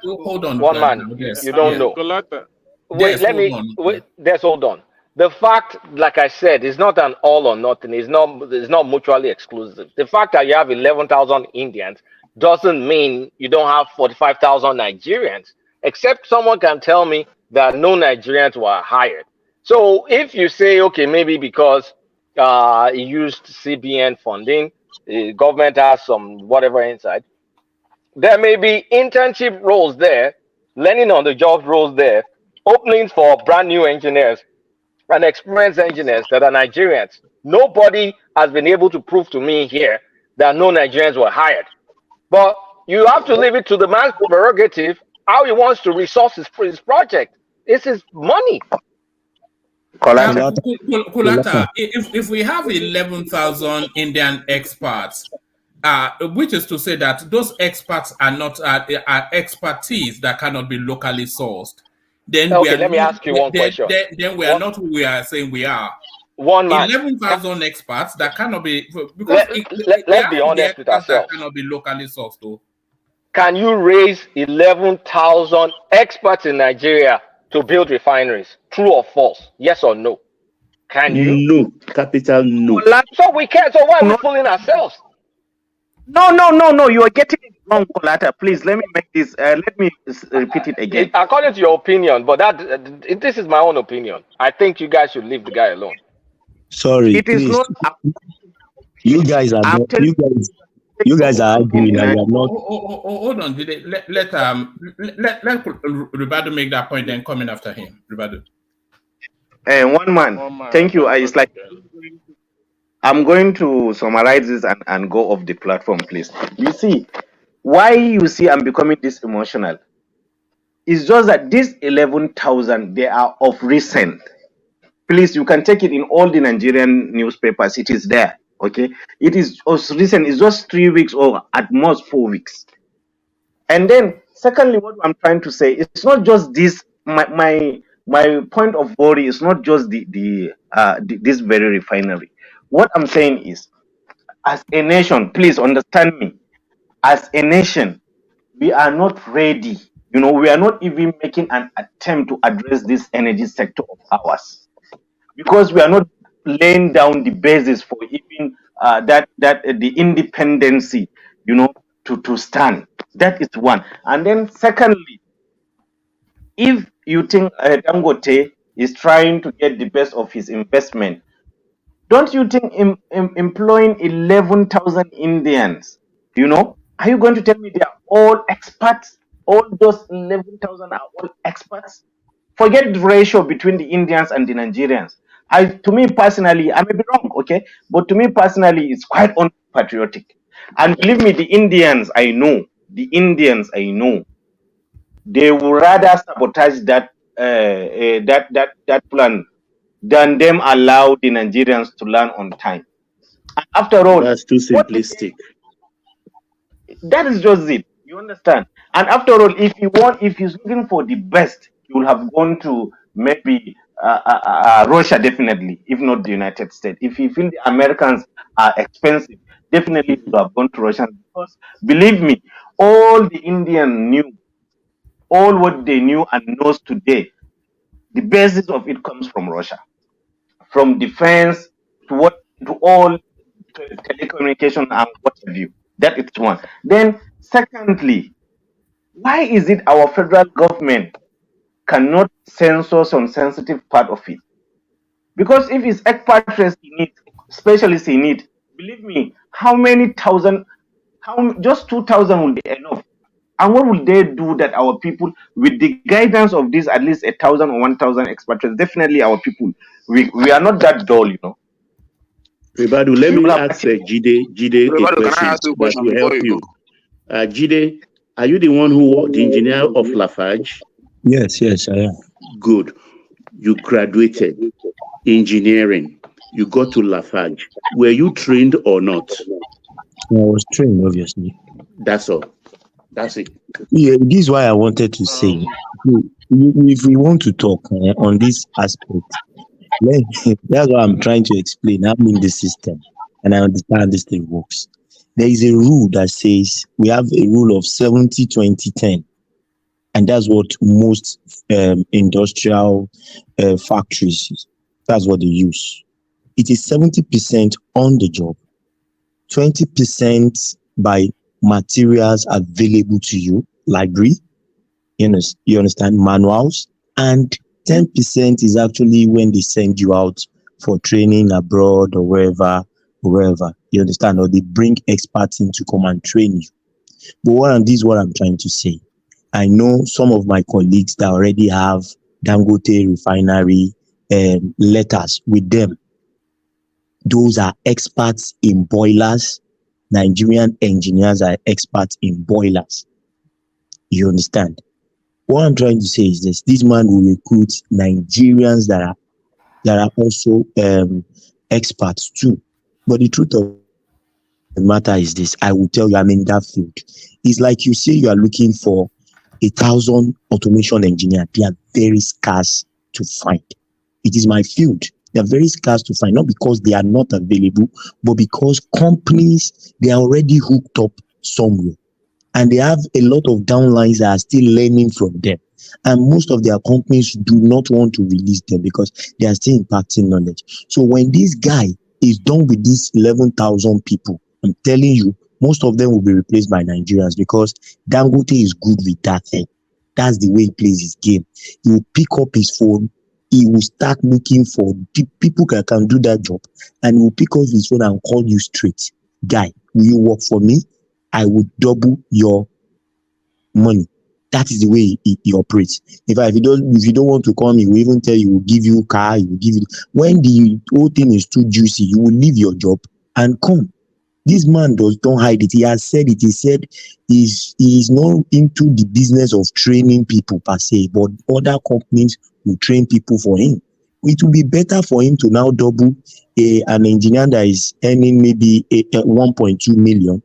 Hold on. One man. Yes, you don't know. Let's hold on. The fact, like I said, is not an all or nothing. It's not mutually exclusive. The fact that you have 11,000 Indians doesn't mean you don't have 45,000 Nigerians. Except someone can tell me that no Nigerians were hired. So if you say, okay, maybe because he used CBN funding, the government has some whatever inside, there may be internship roles there, learning on the job roles there, openings for brand new engineers and experienced engineers that are Nigerians. Nobody has been able to prove to me here that no Nigerians were hired. But you have to leave it to the man's prerogative how he wants to resource his project. It's his money. Colata. Kulata, if we have 11,000 Indian expats, which is to say that those expats are not are expertise that cannot be locally sourced, then we Okay, are let me not. ask you one question. Then we are not who we are saying we are. One man. 11,000 experts that cannot be because we Let's have be the honest with experts that ourselves. cannot be locally sourced. Though. Can you raise 11,000 experts in Nigeria to build refineries? True or false? Yes or no? Can you? No, capital no. So we can't. So why are we fooling ourselves? No. You are getting it wrong, Colata. Please let me make this. Let me repeat it again. According to your opinion, but this is my own opinion. I think you guys should leave the guy alone. Sorry, It is please. not. You guys are not. You guys are arguing, and you are not. Hold on. Let Ribadu make that point, then coming after him. Ribadu. One man. Thank you. It's like I'm going to summarize this and go off the platform, please. You see, why you see I'm becoming this emotional? It's just that these 11,000 they are of recent. Please, you can take it in all the Nigerian newspapers. It is there. Okay, it is as recent. It's just 3 weeks or at most 4 weeks. And then, secondly, what I'm trying to say, it's not just this. My point of worry is not just this very refinery. What I'm saying is, as a nation, please understand me. As a nation, we are not ready. We are not even making an attempt to address this energy sector of ours because we are not laying down the basis for even the independency, to stand. That is one. And then secondly, if you think Dangote is trying to get the best of his investment, don't you think employing 11,000 Indians, are you going to tell me they are all experts? All those 11,000 are all experts? Forget the ratio between the Indians and the Nigerians. To me personally, I may be wrong, okay, but to me personally, it's quite unpatriotic. And believe me, the Indians I know, they would rather sabotage that plan than them allow the Nigerians to learn on time. And after all, That's too simplistic. That is just it. You understand? And after all, if he's looking for the best, he will have gone to maybe Russia, definitely, if not the United States. If he feels the Americans are expensive, definitely he would have gone to Russia. Because believe me, all the Indian knew, all what they knew and knows today, the basis of it comes from Russia, from defense to all telecommunication and what have you. That is one. Then, secondly, why is it our federal government cannot censor some sensitive part of it? Because if it's expatriates in it, specialists in it, believe me, how many thousand, just 2,000 will be enough. And what will they do that our people, with the guidance of this, at least 1,000 or 1,000 expatriates, definitely our people, we are not that dull, Ribadu, let me ask Jide a Roberto, can I question ask you a that question will before help you you. go? Jide, are you the one who the engineer of Lafarge? Yes, I am. Good. You graduated engineering. You got to Lafarge. Were you trained or not? I was trained, obviously. That's all. That's it. Yeah, this is why I wanted to say, if we want to talk on this aspect, that's what I'm trying to explain. I'm in the system, and I understand this thing works. There is a rule that says we have a rule of 70, 20, 10. And that's what most industrial factories, that's what they use. It is 70% on the job, 20% by materials available to you, library, you understand, manuals, and 10% is actually when they send you out for training abroad or wherever. You understand? Or they bring experts in to come and train you. But this is what I'm trying to say. I know some of my colleagues that already have Dangote refinery letters with them. Those are experts in boilers. Nigerian engineers are experts in boilers. You understand? What I'm trying to say is this: this man will recruit Nigerians that are also experts too. But the truth of the matter is this: I will tell you, I'm in that field. It's like you say you are looking for 1,000 automation engineers. They are very scarce to find. It is my field. They are very scarce to find, not because they are not available, but because companies, they are already hooked up somewhere. And they have a lot of downlines that are still learning from them. And most of their companies do not want to release them because they are still impacting knowledge. So when this guy is done with these 11,000 people, I'm telling you, most of them will be replaced by Nigerians because Dangote is good with that thing. That's the way he plays his game. He will pick up his phone. He will start looking for people that can do that job. And he will pick up his phone and call you straight. Guy, will you work for me? I will double your money. That is the way he operates. In fact, if you don't want to come, he will even tell you, he will give you a car, he will give you. When the whole thing is too juicy, you will leave your job and come. This man don't hide it. He has said it. He said he is not into the business of training people per se, but other companies will train people for him. It will be better for him to now double an engineer that is earning maybe 1.2 million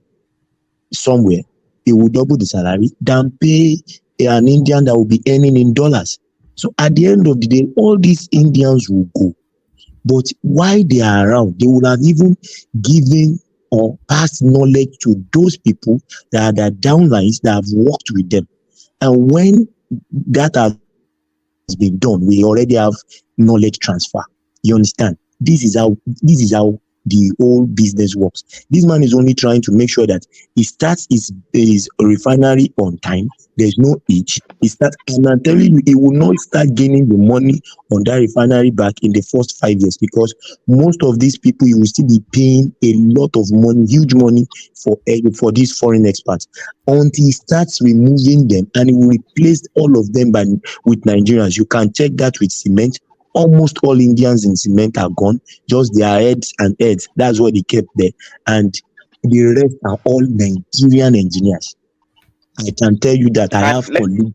somewhere. He will double the salary than pay an Indian that will be earning in dollars. So at the end of the day, all these Indians will go. But while they are around, they will have even given or passed knowledge to those people that are the downlines that have worked with them. And when that has been done, we already have knowledge transfer. You understand? This is how the whole business works. This man is only trying to make sure that he starts his refinery on time. There's no hitch. He starts, and I'm telling you, he will not start gaining the money on that refinery back in the first 5 years because most of these people, you will still be paying a lot of money, huge money for these foreign experts until he starts removing them and he will replace all of them with Nigerians. You can check that with cement. Almost all Indians in cement are gone, just their heads and heads. That's what they kept there. And the rest are all Nigerian engineers. I can tell you that I have colleagues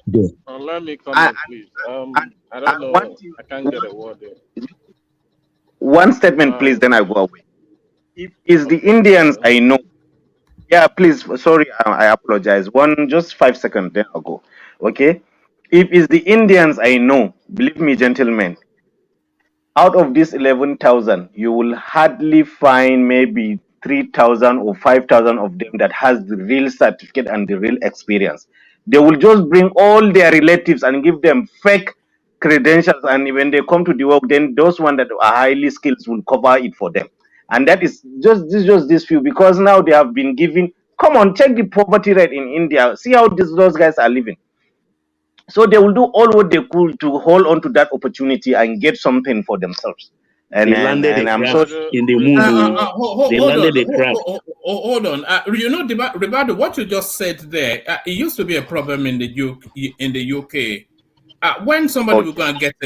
there. Let me comment, please. I don't know. I can't get a word in. One statement, please, then I go away. If it's the Okay, Indians I know, yeah, please, sorry, I apologize. Just 5 seconds, then I'll go. Okay? If it's the Indians I know, believe me, gentlemen, out of these 11,000, you will hardly find maybe 3,000 or 5,000 of them that has the real certificate and the real experience. They will just bring all their relatives and give them fake credentials, and when they come to the work, then those ones that are highly skilled will cover it for them. And that is just this few, because now they have been given. Come on, check the poverty rate in India. See how those guys are living. So they will do all what they could to hold on to that opportunity and get something for themselves. And They and, landed and a I'm craft sorry. in the moon. They Hold on, landed a craft. hold on. You know, Ricardo, what you just said there, it used to be a problem in the UK. When somebody will go and get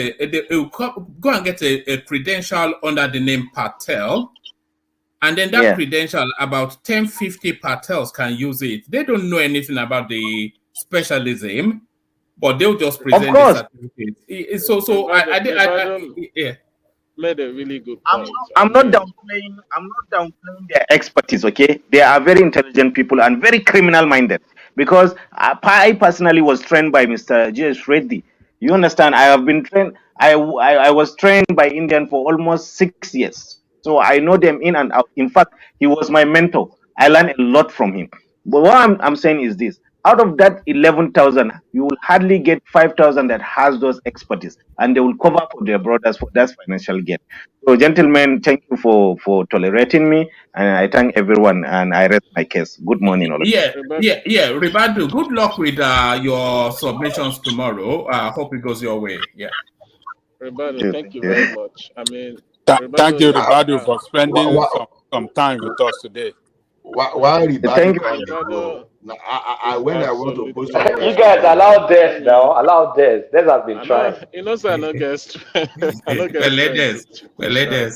go and get a credential under the name Patel, and then that Yeah. credential, about 10-50 Patels can use it. They don't know anything about the specialism, but they'll just Of present the course. certificate. So yeah. Made a really good I'm point. not, I'm not downplaying. I'm not downplaying their expertise. Okay, they are very intelligent people and very criminal minded. Because I personally was trained by Mr. J.S. Reddy. You understand? I have been trained. I was trained by Indian for almost 6 years, so I know them in and out. In fact, he was my mentor. I learned a lot from him. But what I'm saying is this: Out of that 11,000, you will hardly get 5,000 that has those expertise, and they will cover for their brothers for that financial gain. So, gentlemen, thank you for tolerating me, and I thank everyone, and I rest my case. Good morning, all. Yeah. Ribadu, good luck with your submissions tomorrow. Hope it goes your way. Yeah. Roberto, thank you very much. I mean, Thank Roberto you, is everybody, for spending Why, some time with us today. why Ribadu Thank you. call the go? Roberto Now, I is when I want to put absolutely something You right. guys somewhere, you allow I this mean, now. Allow this. This has been I know, trying. say I no get I no get Well, strength ladies. to Well, shout. ladies.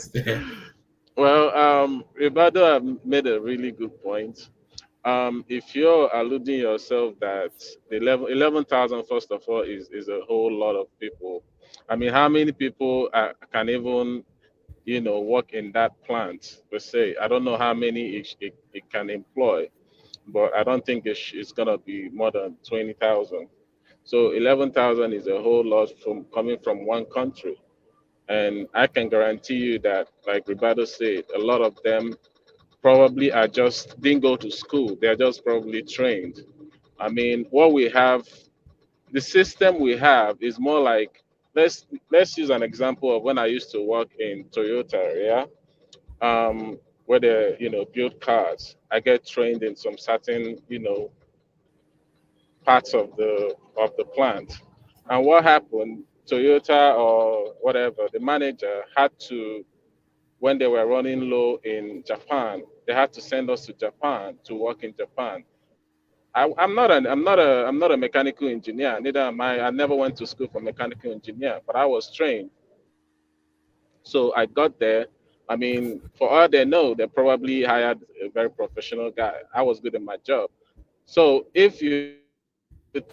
Well, Roberto have made a really good point. If you're alluding yourself that the 11,000, first of all, is a whole lot of people. I mean, how many people can even, work in that plant per se? I don't know how many it can employ, but I don't think it's going to be more than 20,000. So 11,000 is a whole lot from coming from one country. And I can guarantee you that, like Roberto said, a lot of them probably are just didn't go to school. They're just probably trained. I mean, what we have, the system we have is more like, let's use an example of when I used to work in Toyota, yeah, where they build cars. I get trained in some certain parts of the plant, and what happened? Toyota or whatever, the manager had to, when they were running low in Japan, they had to send us to Japan to work in Japan. I'm not a mechanical engineer. Neither am I. I never went to school for mechanical engineer, but I was trained. So I got there. I mean, for all they know, they probably hired a very professional guy. I was good at my job. So if you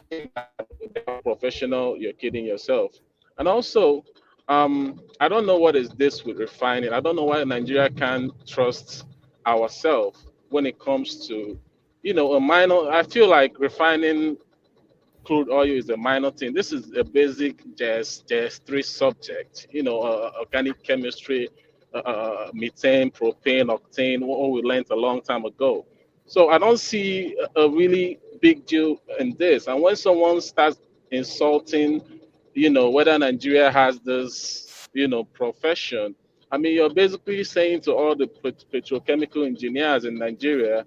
think that they're professional, you're kidding yourself. And also, I don't know what is this with refining. I don't know why Nigeria can't trust ourselves when it comes to, a minor. I feel like refining crude oil is a minor thing. This is a basic just three subject. Organic chemistry, methane, propane, octane. What we learned a long time ago. So I don't see a really big deal in this. And when someone starts insulting, whether Nigeria has this, profession. I mean, you're basically saying to all the petrochemical engineers in Nigeria,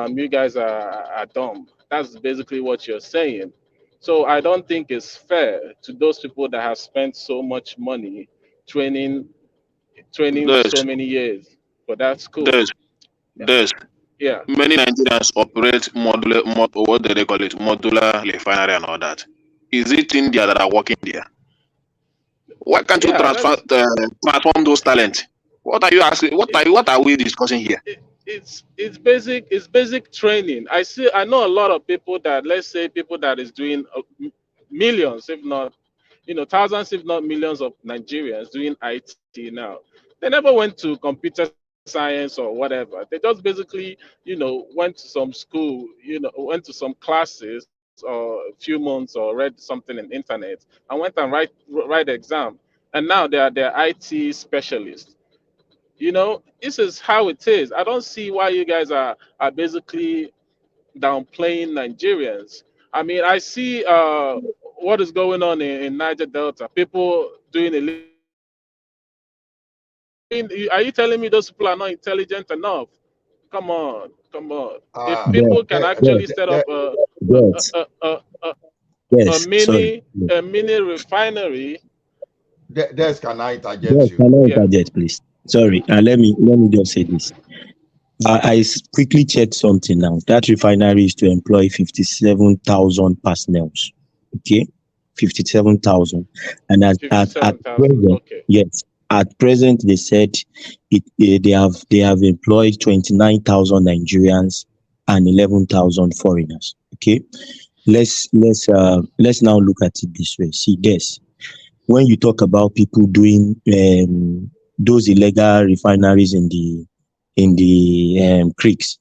you guys are dumb. That's basically what you're saying. So I don't think it's fair to those people that have spent so much money training There's, so many years for that school. there's, there's Yeah. many Nigerians operate what do they call it, modular refinery and all that. Is it India that are working there? Why can't you Yeah, transform those talents? What are you asking? What are we discussing here? it's basic training. I know a lot of people that, let's say, people that is doing millions, if not thousands, if not millions of Nigerians doing IT now. They never went to computer science or whatever. They just basically went to some school, went to some classes or a few months or read something in internet and went and write the exam, and now they're IT specialists. This is how it is. I don't see why you guys are basically downplaying Nigerians. I mean, I see what is going on in Niger Delta. People doing illegal mining. Are you telling me those people are not intelligent enough? Come on, come on. If Yes, people can actually set up yes, a yes. Sorry. mini refinery, Des, can I interject Yes, you? can I yeah, interject, please? Sorry. Let me just say this. Quickly checked something now. That refinery is to employ 57,000 personnel. Okay, 57,000, and at 57,000. present, Okay. yes, at present they said they have employed 29,000 Nigerians and 11,000 foreigners. Okay, let's now look at it this way. See this: when you talk about people doing those illegal refineries in the creeks,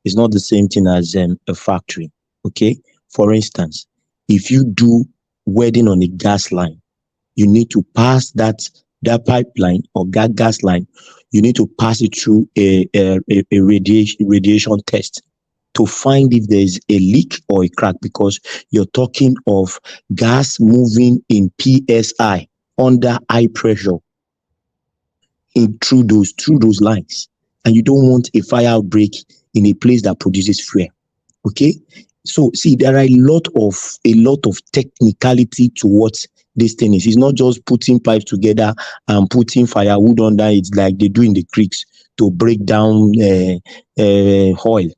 it's not the same thing as a factory. Okay, for instance, if you do welding on a gas line, you need to pass that pipeline or gas line. You need to pass it through a radiation test. to find if there is a leak or a crack, because you're talking of gas moving in PSI under high pressure in through those lines, and you don't want a fire outbreak in a place that produces fuel. Okay, so see, there are a lot of technicality to what this thing is. It's not just putting pipes together and putting firewood under it like they do in the creeks to break down oil.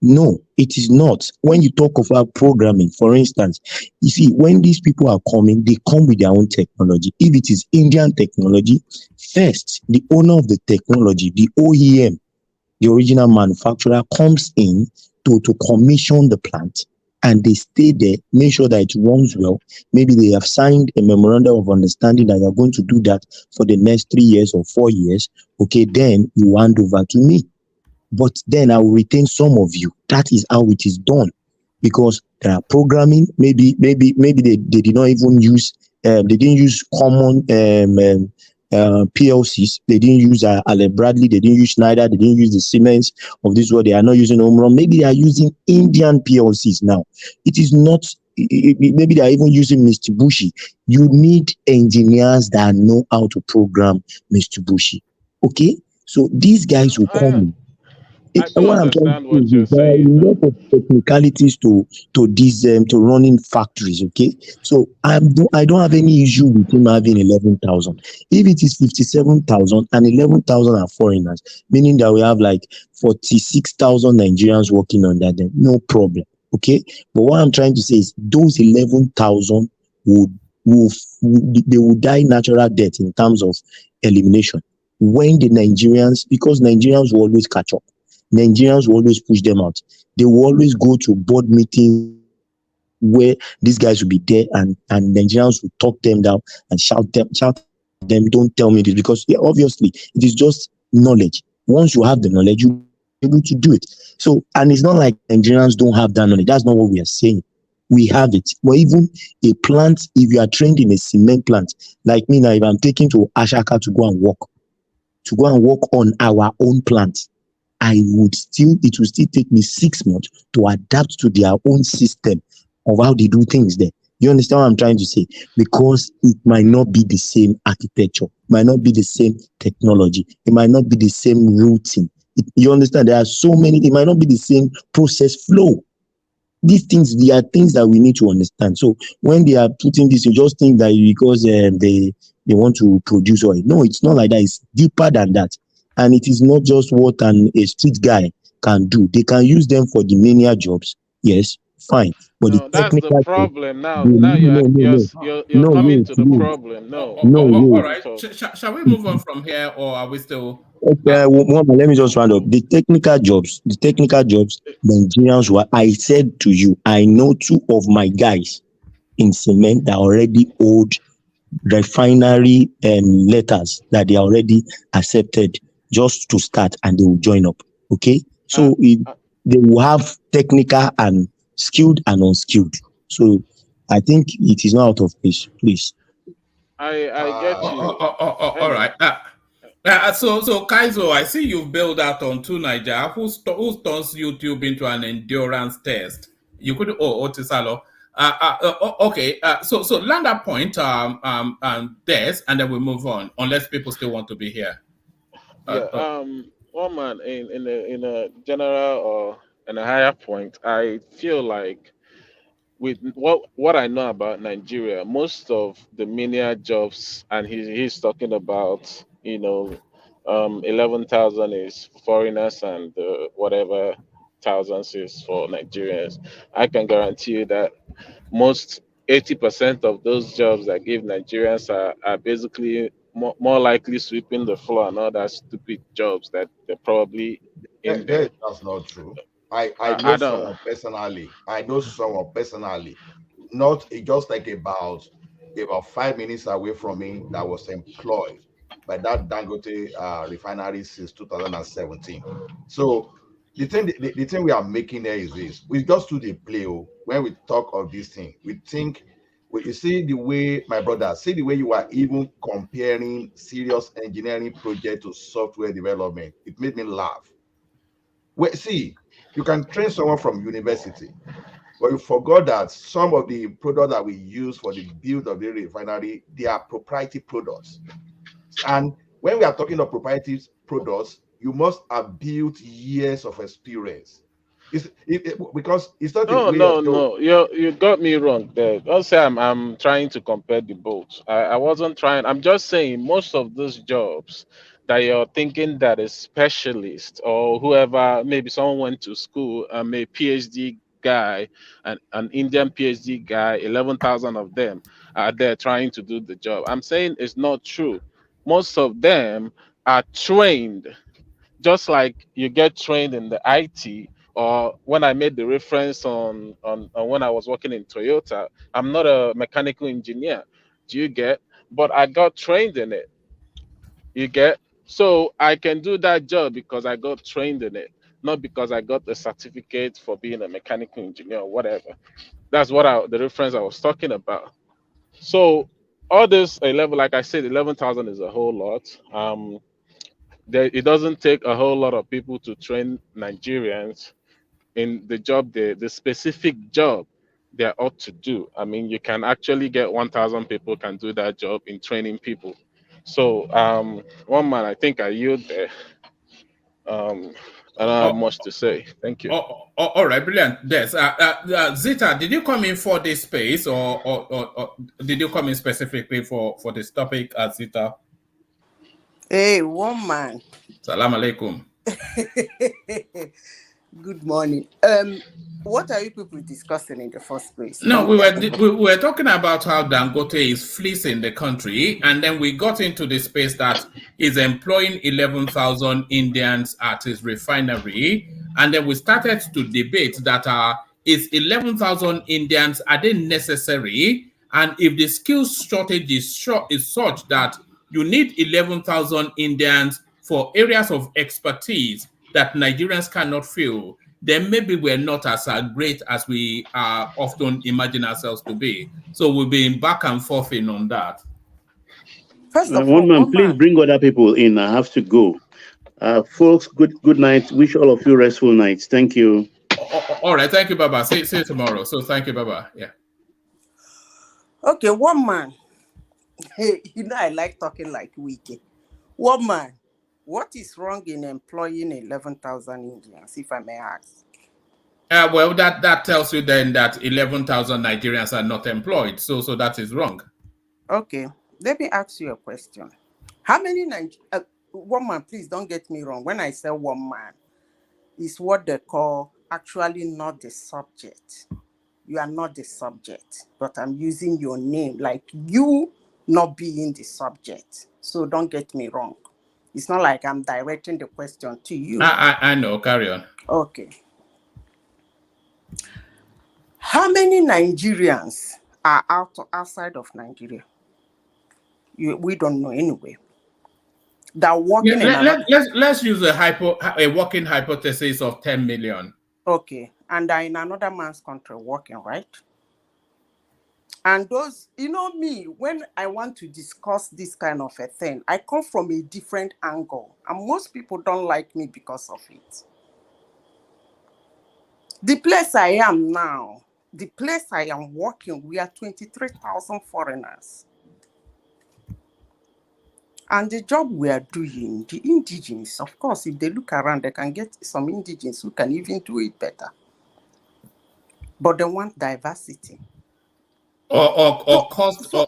No, it is not. When you talk of our programming, for instance, you see, when these people are coming, they come with their own technology. If it is Indian technology, first, the owner of the technology, the OEM, the original manufacturer, comes in to commission the plant, and they stay there, make sure that it runs well. Maybe they have signed a memorandum of understanding that they are going to do that for the next 3 years or 4 years. Okay, then you hand over to me, but then I will retain some of you. That is how it is done, because there are programming. Maybe they did not even use they didn't use common PLCs. They didn't use Allen Bradley. They didn't use Schneider. They didn't use the Siemens of this world. They are not using Omron. Maybe they are using Indian PLCs now. It is not. Maybe they are even using Mitsubishi. You need engineers that know how to program Mitsubishi. Okay, so these guys will come in. I do What I'm trying to understand say what you're is there are a saying, lot though. of technicalities to these to running factories. Okay, so I don't have any issue with him having 11,000. If it is 57,000 and 11,000 are foreigners, meaning that we have like 46,000 Nigerians working under them, no problem. Okay, but what I'm trying to say is those 11,000 would will they will die natural death in terms of elimination when the Nigerians, because Nigerians will always catch up. Nigerians will always push them out. They will always go to board meetings where these guys will be there, and Nigerians will talk them down and shout at them, don't tell me this, because yeah, obviously it is just knowledge. Once you have the knowledge, you'll be able to do it. So, and it's not like Nigerians don't have that knowledge. That's not what we are saying. We have it. But even a plant, if you are trained in a cement plant, like me now, if I'm taken to Ashaka to go and work on our own plant, it will still take me 6 months to adapt to their own system of how they do things there. You understand what I'm trying to say? Because it might not be the same architecture, might not be the same technology, it might not be the same routing. You understand? There are so many, it might not be the same process flow. These things, they are things that we need to understand. So when they are putting this, you just think that because they want to produce oil. No, it's not like that. It's deeper than that, and it is not just what a street guy can do. They can use them for the mania jobs. Yes, fine, but the No, that's the technical job, problem. Now, no, now no, no, no, you're no, coming wait, to the wait, problem. No, no, let All wait. me right. talk. Shall we move on from here, or are we still? Okay, let me just round up. The technical jobs, Nigerians were, I said to you, I know two of my guys in cement that already hold refinery letters that they already accepted just to start, and they will join up. Okay, Uh, so they will have technical and skilled and unskilled. So I think it is not out of place, please. I get you. All Hello. right. So Kaizo, I see you've built that onto Nigeria. Who turns YouTube into an endurance test? You could Otisalo. Okay. So land that point. Des, and then we move on. Unless people still want to be here. Yeah. One man in a general or in a higher point, I feel like with what I know about Nigeria, most of the menial jobs, and he's talking about 11,000 is foreigners and whatever thousands is for Nigerians. I can guarantee you that most 80% of those jobs that give Nigerians are basically more likely sweeping the floor and all that stupid jobs that they're probably in there. That's not true. I I know don't. someone personally. I know someone personally, not just like about 5 minutes away from me, that was employed by that Dangote refinery since 2017. So the thing we are making there is this: we just do the play. Oh, when we talk of this thing, we think. You see the way, my brother, see the way you are even comparing serious engineering project to software development. It made me laugh. See, you can train someone from university, but you forgot that some of the products that we use for the build of the refinery, they are proprietary products. And when we are talking of proprietary products, you must have built years of experience. Because it's not a No, way of no, no. You got me wrong there. Don't say I'm trying to compare the both. I wasn't trying. I'm just saying most of those jobs that you're thinking that a specialist or whoever, maybe someone went to school, a PhD guy, an Indian PhD guy, 11,000 of them are there trying to do the job. I'm saying it's not true. Most of them are trained just like you get trained in the IT, or when I made the reference on when I was working in Toyota, I'm not a mechanical engineer. Do you get? But I got trained in it. You get? So I can do that job because I got trained in it, not because I got the certificate for being a mechanical engineer or whatever. That's what the reference I was talking about. So all this 11, like I said, 11,000 is a whole lot. It doesn't take a whole lot of people to train Nigerians in the job, the specific job they ought to do. I mean, you can actually get 1,000 people can do that job in training people. So, one man, I think I yield there. I don't have Oh, much to say. Thank you. all right, brilliant. Yes. Zita, did you come in for this space, or did you come in specifically for this topic, Zita? Hey, one man. Salam alaikum. Good morning. What are you people discussing in the first place? No, Don't we tell were me. we were talking about how Dangote is fleecing the country, and then we got into the space that is employing 11,000 Indians at his refinery, and then we started to debate that is 11,000 Indians, are they necessary, and if the skills shortage is such that you need 11,000 Indians for areas of expertise that Nigerians cannot fill, then maybe we're not as great as we often imagine ourselves to be. So we'll be in back and forth on that. First of One all, man, one please man. bring other people in. I have to go. Folks, good night. Wish all of you restful nights. Thank you. All right, thank you, Baba. See you tomorrow. So thank you, Baba. Yeah. Okay, one man. Hey, I like talking like Wiki. One man. What is wrong in employing 11,000 Indians, if I may ask? Well, that tells you then that 11,000 Nigerians are not employed. So that is wrong. Okay, let me ask you a question. How many one man, please don't get me wrong. When I say one man, is what they call actually not the subject. You are not the subject, but I'm using your name like you not being the subject. So don't get me wrong. It's not like I'm directing the question to you. I know. Carry on. Okay. How many Nigerians are outside of Nigeria? We don't know anyway. They're working in another. Let's use a working hypothesis of 10 million. Okay, and they're in another man's country working, right? And those, me, when I want to discuss this kind of a thing, I come from a different angle. And most people don't like me because of it. The place I am now, the place I am working, we are 23,000 foreigners. And the job we are doing, the indigenous, of course, if they look around, they can get some indigenous who can even do it better. But they want diversity. Or cost Again,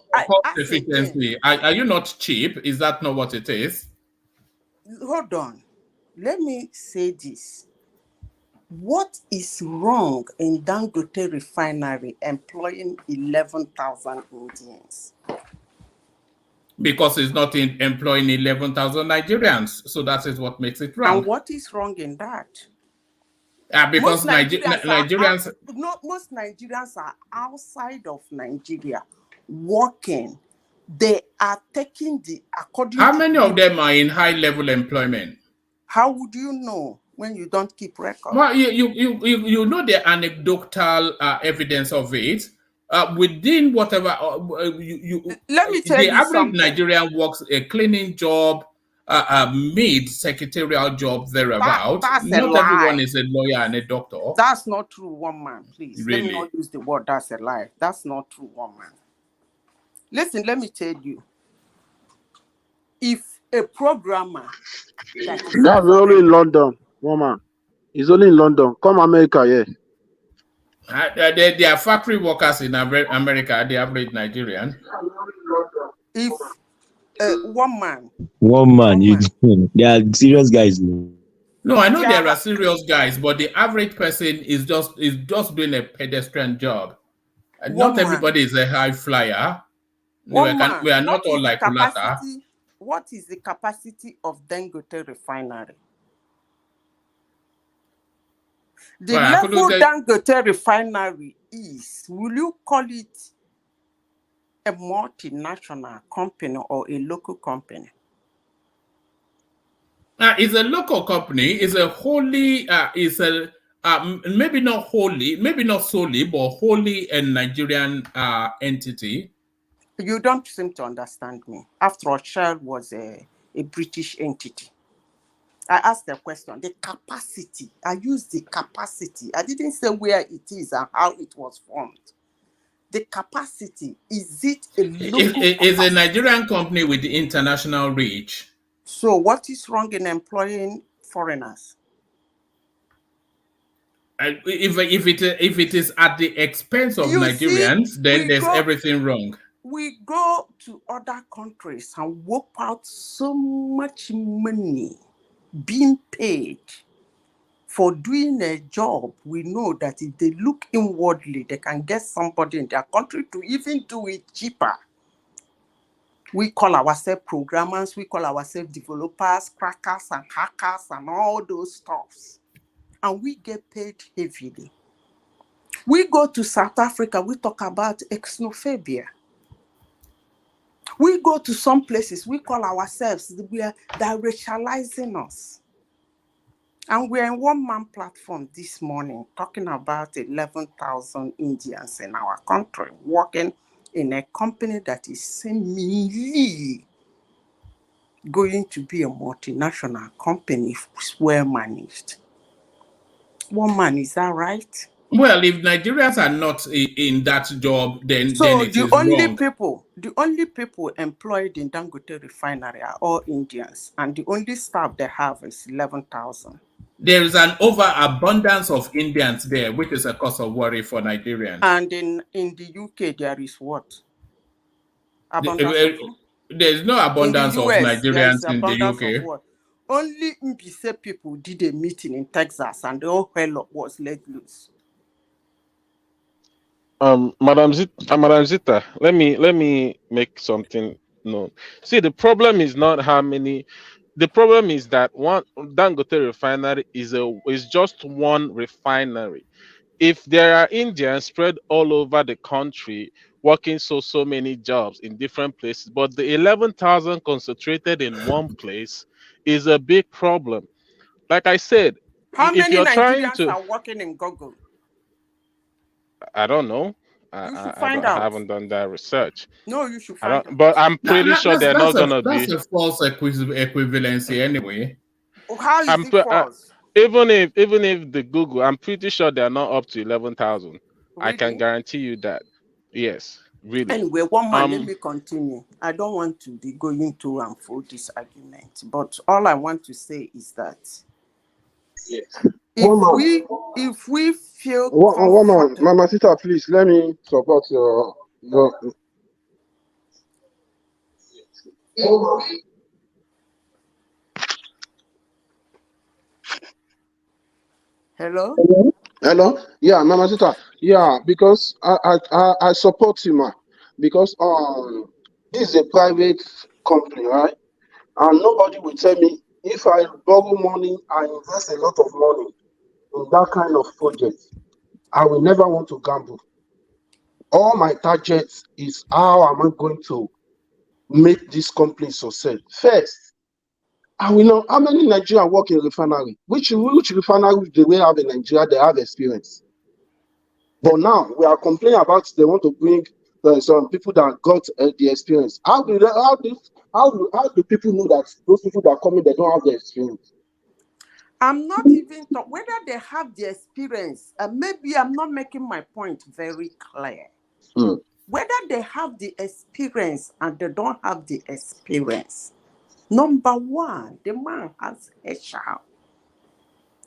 efficiency. Are you not cheap? Is that not what it is? hold on. Let me say this. What is wrong in Dangote refinery employing 11,000 Indians? Because it's not employing 11,000 Nigerians. So that is what makes it wrong. And what is wrong in that? Because most most Nigerians are outside of Nigeria working. They are taking How many of them are in high-level employment? How would you know when you don't keep record? Well, you know the anecdotal evidence of it. Within whatever let me tell the you average something. Nigerian works a cleaning job, mid secretarial job thereabout. That's a Not everyone lie. is a lawyer and a doctor. That's not true, one man, please. Let me Really. not use the word that's a lie. That's not true, one man. Listen, let me tell you. If a programmer that is That's only in London, one man. It's only in London. Come America, yeah. They are factory workers in America, the average Nigerian. If one man, they are serious guys. No, I know there are serious guys, but the average person is just doing a pedestrian job. And not one man, everybody is a high flyer. We one man. are not What all is the like Kulata. capacity? What is the capacity of Dangote refinery? The Well, level Dangote refinery is, will you call it a multinational company or a local company? It's a local company. It's a wholly, maybe not wholly, maybe not solely, but wholly a Nigerian entity. You don't seem to understand me. After all, Shell was a British entity. I asked the question, the capacity. I used the capacity. I didn't say where it is and how it was formed. The capacity, is it a local It's a Nigerian company with international reach. So what is wrong in employing foreigners? If it is at the expense of Nigerians, then there's everything wrong. We go to other countries and work out so much money being paid for doing a job. We know that if they look inwardly, they can get somebody in their country to even do it cheaper. We call ourselves programmers, we call ourselves developers, crackers and hackers and all those stuffs. And we get paid heavily. We go to South Africa, we talk about xenophobia. We go to some places, we call ourselves, they're racializing us. And we're in one-man platform this morning talking about 11,000 Indians in our country working in a company that is seemingly going to be a multinational company, well managed. One man, is that right? Well, if Nigerians are not in that job, then it is wrong. The only people employed in Dangote refinery are all Indians, and the only staff they have is 11,000. There is an overabundance of Indians there, which is a cause of worry for Nigerians. And in the UK, there is what? Abundance there's no abundance in the US, of Nigerians in the abundance UK. of what? Only Mbise people did a meeting in Texas, and the whole hell was let loose. Madam Zita, let me make something known. See, the problem is not how many. The problem is that one Dangote refinery is just one refinery. If there are Indians spread all over the country working so many jobs in different places, but the 11,000 concentrated in one place is a big problem. Like I said, how if many you're trying Nigerians to, are working in Google? I don't know. You should find out. I haven't done that research. No, you should I find don't, out. but I'm pretty sure they're not gonna be. That's a false equivalency anyway. How is it false? Even if the Google, I'm pretty sure they're not up to 11,000. Really? I can guarantee you that. Yes, really. Anyway, one man, let me continue. I don't want to be going to and fro this argument, but all I want to say is that if we feel one man, Mama Sita, please let me support your Hello? Hello? Yeah, Mama Sita. Yeah, because I support him, because this is a private company, right? And nobody will tell me if I borrow money, I invest a lot of money in that kind of project, I will never want to gamble. All my targets is how am I going to make this company success. First, I will know how many Nigerians work in refinery. Which refinery do we have in Nigeria? They have experience. But now we are complaining about they want to bring some people that got the experience. How how do people know that those people that are coming, they don't have the experience? I'm not even talking whether they have the experience. Maybe I'm not making my point very clear. Mm. Whether they have the experience and they don't have the experience. Number one, the man has a child.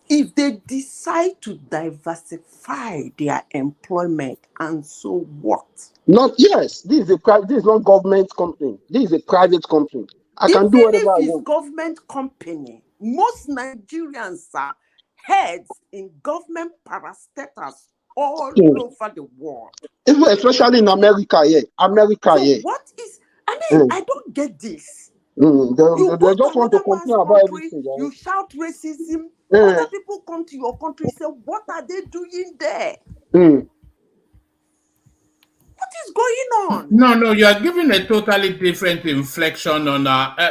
If they decide to diversify their employment, and so what? Not yes, this is not government company. This is a private company. I Even can do whatever if I it's want. government company, most Nigerians are heads in government parastatals all Mm. over the world. Especially in America, yeah. America, So yeah. what is, Mm. I don't get this. They, You go they to just want to another man's complain about country, everything, right? you shout racism. Mm. Other people come to your country, say, what are they doing there? Mm. What is going on? No, you are giving a totally different inflection on.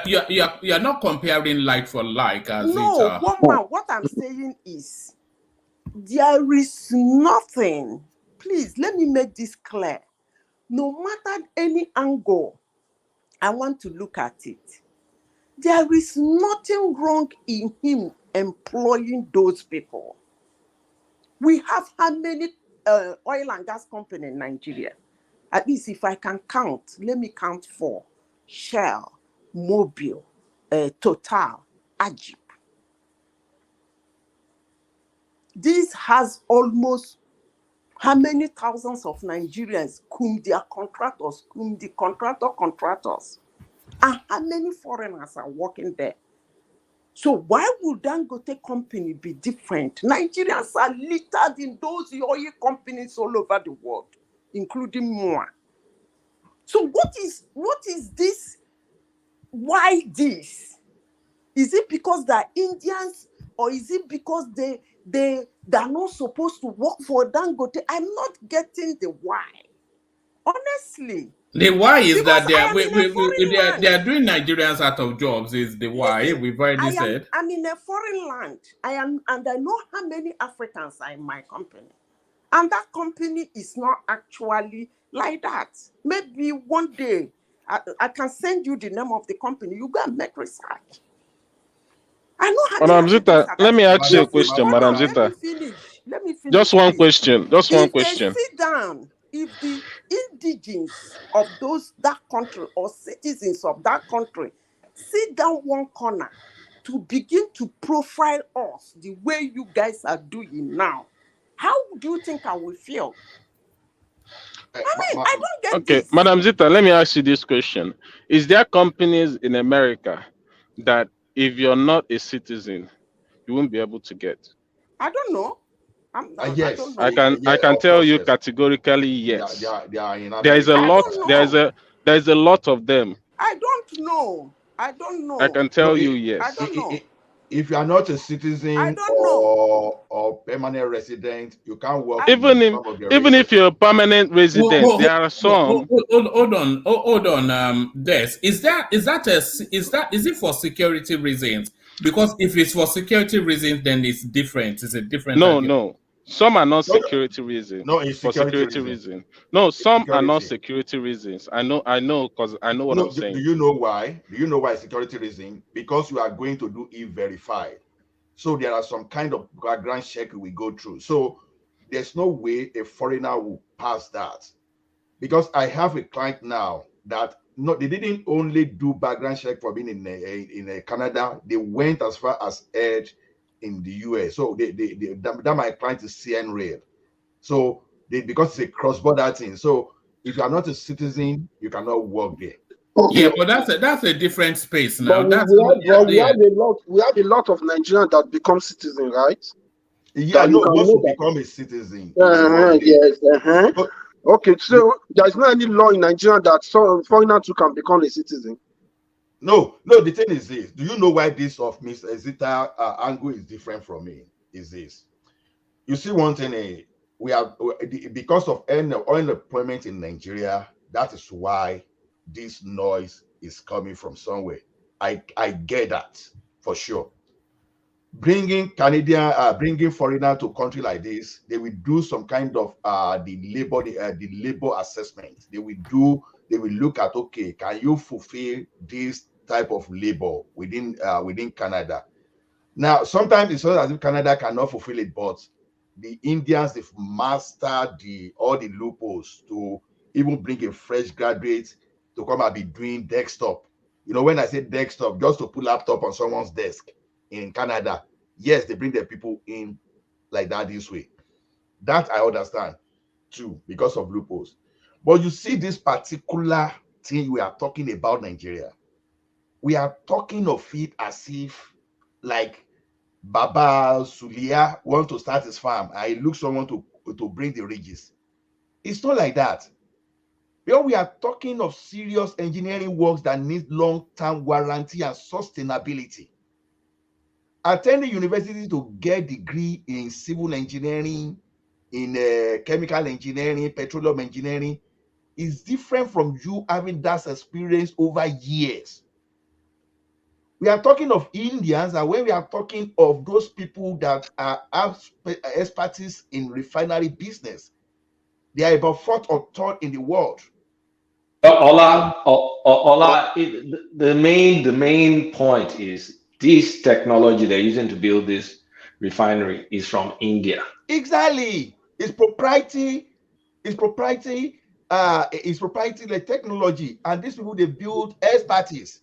You're not comparing like for like, as it. No, woman, what I'm saying is there is nothing. Please, let me make this clear. No matter any angle I want to look at it, there is nothing wrong in him employing those people. We have how many oil and gas company in Nigeria? At least if I can count, let me count 4. Shell, Mobil, Total, Ajib. This has almost how many thousands of Nigerians whom their contractors, whom the contractors, and how many foreigners are working there? So why would Dangote company be different? Nigerians are littered in those oil companies all over the world, including more. So what is this? Why this? Is it because they're Indians, or is it because they're not supposed to work for Dangote? I'm not getting the why. Honestly. The why is Because that they I are am in a foreign they land. are doing Nigerians out of jobs. Is the why Listen, we've already said. I'm in a foreign land. And I know how many Africans are in my company. And that company is not actually like that. Maybe one day I can send you the name of the company. You go and make research. I know how many Madam Africans Zita, are let that. me ask you a If you question, hold Madam on, let me Zita. finish. Let me Just finish, one please. question. Just one If they question. sit down, if the indigenes of that country or citizens of that country sit down one corner to begin to profile us the way you guys are doing now, how do you think I will feel? I don't get Okay, this. Madam Zita, let me ask you this question. Is there companies in America that if you're not a citizen, you won't be able to get? I don't know. I don't Yes, I know. can I yeah, can of tell course, you yes. categorically They are, they yes. are, they are in There is a America, I of lot, course. don't know. there is a lot of them. I don't know. I don't I know. can No, tell you I yes. don't know. if you are not a I citizen don't know. or permanent resident, you can't work I in Even if some of the even if regions. you're a permanent resident, there are some. Hold on. Des, is it for security reasons? Because if it's for security reasons, then it's different. It's a different No, argument. no. Some are not No, security reason no, it's for security security reason. reason. No, It's some are not security. security reasons. I know, because I know what I'm No, do saying. you know why? Do you know why security reason? Because you are going to do e-verify. So there are some kind of background check we go through. So there's no way a foreigner will pass that. Because I have a client now that no, they didn't only do background check for being in Canada. They went as far as Edge in the US. So that my client is CN Rail. So because it's a cross-border thing. So if you are not a citizen, you cannot work there. Yeah, Okay, but that's a different space now. but That's we yeah. have a lot of Nigerians that become citizens, right? Yeah, That you no, can once know you that. become a citizen, you work there. Yes. Uh-huh. But Okay, so there's not any law in Nigeria that foreigner too can become a citizen. no, the thing is this. Do you know why this of Miss Zita angle is different from me? Is this. You see one thing, we have because of unemployment in Nigeria, that is why this noise is coming from somewhere. I get that for sure. Bringing foreigner to country like this, they will do some kind of the labor assessment. They will do they will look at, okay, can you fulfill this type of labor within Canada? Now, sometimes it's not as if Canada cannot fulfill it, but the Indians, they've mastered all the loopholes to even bring a fresh graduate to come and be doing desktop. You know, when I say desktop, just to put laptop on someone's desk in Canada, yes, they bring their people in like that this way. That I understand too, because of loopholes. But you see, this particular thing we are talking about, Nigeria, we are talking of it as if like Baba Sulia want to start his farm and he looks someone to bring the ridges. It's not like that. Here we are talking of serious engineering works that need long-term warranty and sustainability. Attending university to get degree in civil engineering, in chemical engineering, petroleum engineering is different from you having that experience over years. We are talking of Indians, and when we are talking of those people that have expertise in refinery business, they are about fourth or third in the world. The main point is this technology they're using to build this refinery is from India. Exactly, it's proprietary. It's proprietary like technology, and these people they build expertise.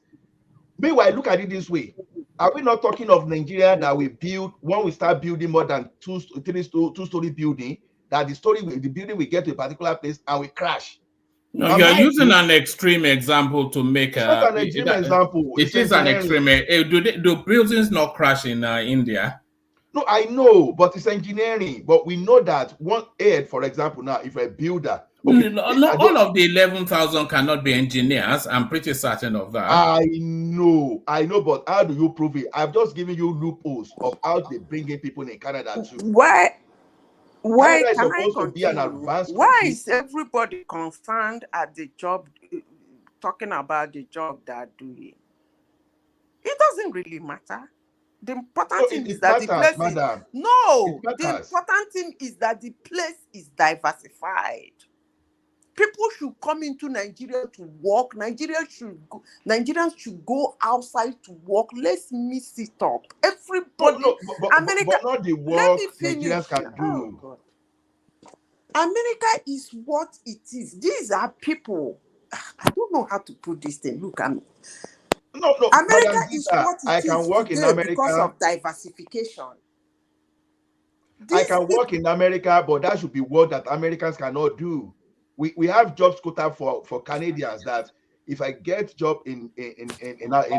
Meanwhile, look at it this way: are we not talking of Nigeria that we build when we start building more than two-story building? That the building we get to a particular place and we crash. No, And you're mind using you, an extreme example to make it's not an extreme example. it It's is an engineering. extreme. Do buildings not crash in India? No, I know, but it's engineering. But we know that one aid, for example, now if a builder, okay, No, all of the 11,000 cannot be engineers. I'm pretty certain of that. I know, but how do you prove it? I've just given you loopholes of how they bring in people in Canada too. Why Canada is can I supposed to be an continue? advanced Why country. is everybody concerned at the job, talking about the job they're doing? It doesn't really matter. The important No, thing is it that the matters, place is madam. It no. The matters. important thing is that the place is diversified. People should come into Nigeria to work. Nigerians should go outside to work. Let's mix it up. Everybody, America. But not the Let work me finish. Nigerians can Oh do. God. America is what it is. These are people. I don't know how to put this thing. Look at me. No, America Madam is Zita, what I it can is work in today because America. of diversification. I These can work people, in America, but that should be work that Americans cannot do. We have jobs quota for Canadians that if I get job in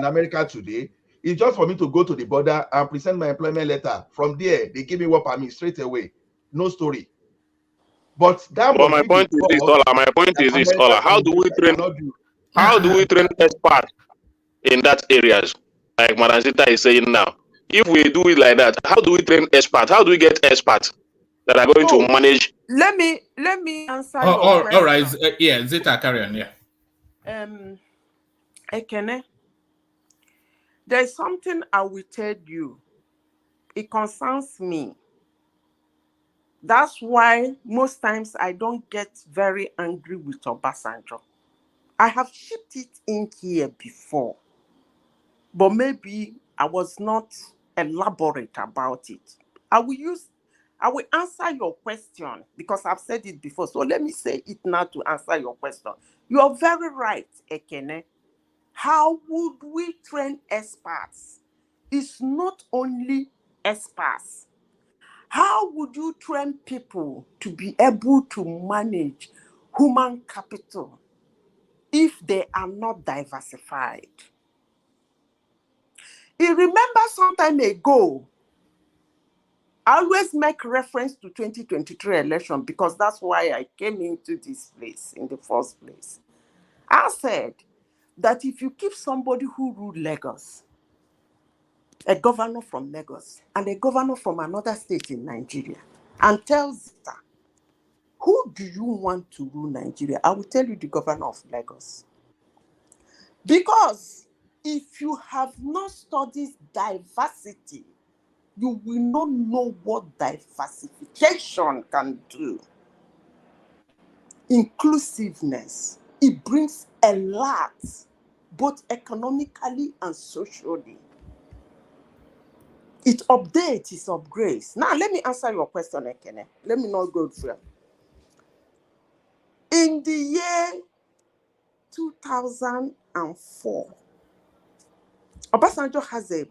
America today, it's just for me to go to the border and present my employment letter. From there, they give me work permit straight away. No story. But that But must my be the point is this, work Ola. My point that is this, Ola. Americans cannot do. How do we train experts in that areas? Like Madam Zita is saying now. If we do it like that, how do we train experts? How do we get experts that are going to No, manage? let me answer Oh, your all right. question. Yeah, Zita, carry on. Yeah. Ekene, there's something I will tell you. It concerns me. That's why most times I don't get very angry with Obasanjo. I have shipped it in here before, but maybe I was not elaborate about it. I will answer your question because I've said it before. So let me say it now to answer your question. You are very right, Ekene. How would we train experts? It's not only experts. How would you train people to be able to manage human capital if they are not diversified? You remember some time ago, I always make reference to 2023 election because that's why I came into this place in the first place. I said that if you keep somebody who ruled Lagos, a governor from Lagos, and a governor from another state in Nigeria, and tell Zita, who do you want to rule Nigeria? I will tell you the governor of Lagos. Because if you have not studied diversity, you will not know what diversification can do. Inclusiveness. It brings a lot, both economically and socially. It updates, it upgrades. Now, let me answer your question, Ekene. Let me not go through. In the year 2004, Obasanjo has a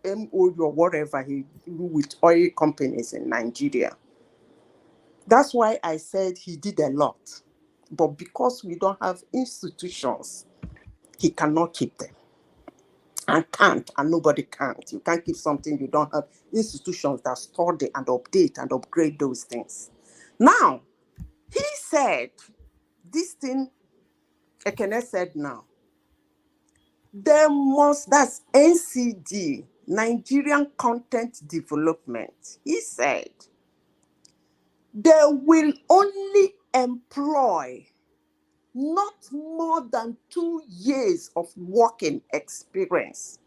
MOU or whatever he do with oil companies in Nigeria. That's why I said he did a lot. But because we don't have institutions, he cannot keep them. And can't, and nobody can't. You can't keep something you don't have institutions that store it and update and upgrade those things. Now, he said, this thing Ekene said now, there must, that's NCD, Nigerian Content Development. He said, they will only employ not more than 2 years of working experience.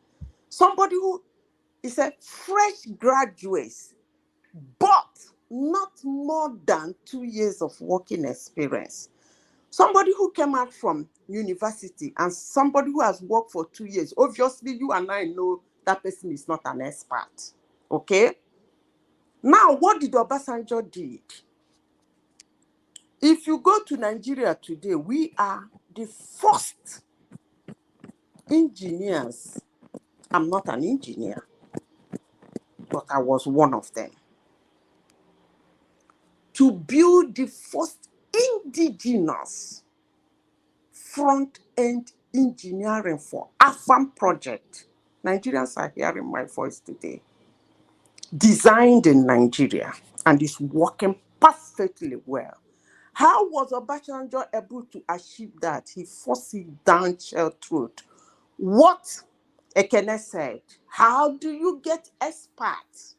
Somebody who is a fresh graduate, but not more than 2 years of working experience. Somebody who came out from university and somebody who has worked for 2 years, obviously you and I know that person is not an expert, okay? Now, what did Obasanjo did? If you go to Nigeria today, we are the first engineers. I'm not an engineer, but I was one of them, to build the first indigenous front-end engineering for AFAM project. Nigerians are hearing my voice today. Designed in Nigeria and is working perfectly well. How was Obasanjo able to achieve that? He forced it down shell throat. What Ekene said, how do you get experts?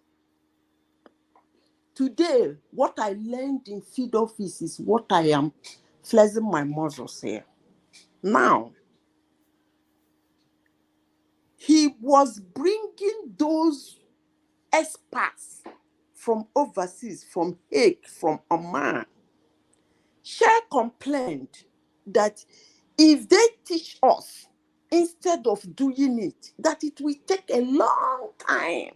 Today, what I learned in field office is what I am flexing my muscles here. Now, he was bringing those experts from overseas, from Hague, from Oman. Share complained that if they teach us instead of doing it, that it will take a long time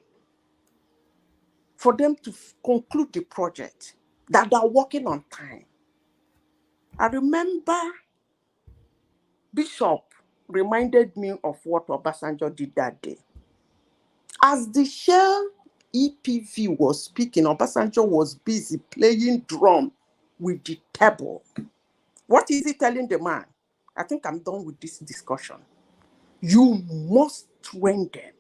for them to conclude the project, that they're working on time. I remember Bishop reminded me of what Obasanjo did that day. As the Shell EPV was speaking, Obasanjo was busy playing drum with the table. What is he telling the man? I think I'm done with this discussion. You must train them.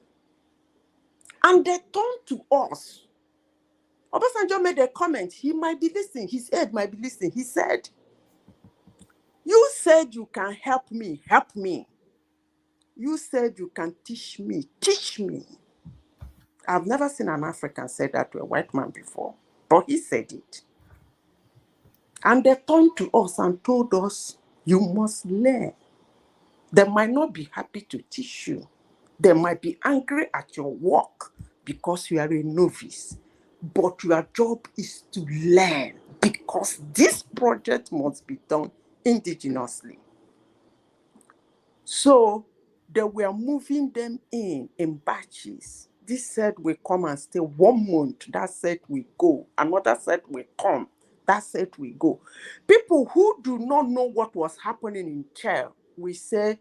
And they turned to us. Obasanjo made a comment. He might be listening. His head might be listening. He said, you said you can help me. Help me. You said you can teach me. Teach me. I've never seen an African say that to a white man before, but he said it. And they turned to us and told us, you must learn. They might not be happy to teach you. They might be angry at your work because you are a novice. But your job is to learn, because this project must be done indigenously. So they were moving them in batches. This set will come and stay 1 month. That set will go. Another set will come. That set will go. People who do not know what was happening in Shell, we say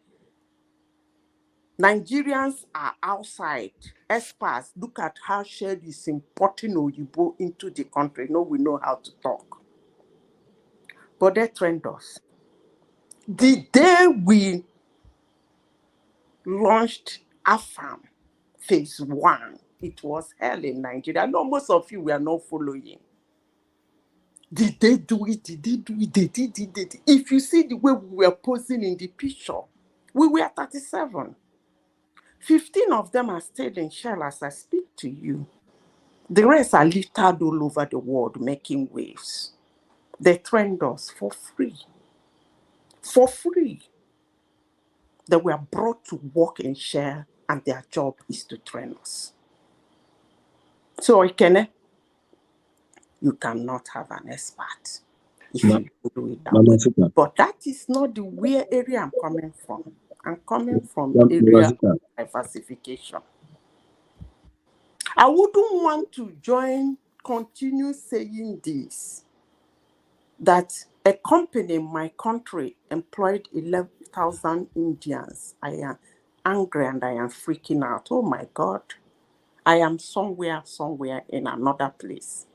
Nigerians are outside. Experts, look at how Shell is importing Oyibo into the country. No, we know how to talk. But they trained us. The day we launched AFAM phase 1, it was hell in Nigeria. I know most of you were not following. Did they do it? Did they do it? They did it. If you see the way we were posing in the picture, we were 37. 15 of them are still in Shell as I speak to you. The rest are littered all over the world making waves. They trained us for free. For free. They were brought to work in Shell and their job is to train us. So, Ikene, you cannot have an expert. if you do it that way. But that is not the where area I'm coming from. I'm coming from area of diversification. I wouldn't want to continue saying this, that a company in my country employed 11,000 Indians. I am angry and I am freaking out. Oh my God. I am somewhere in another place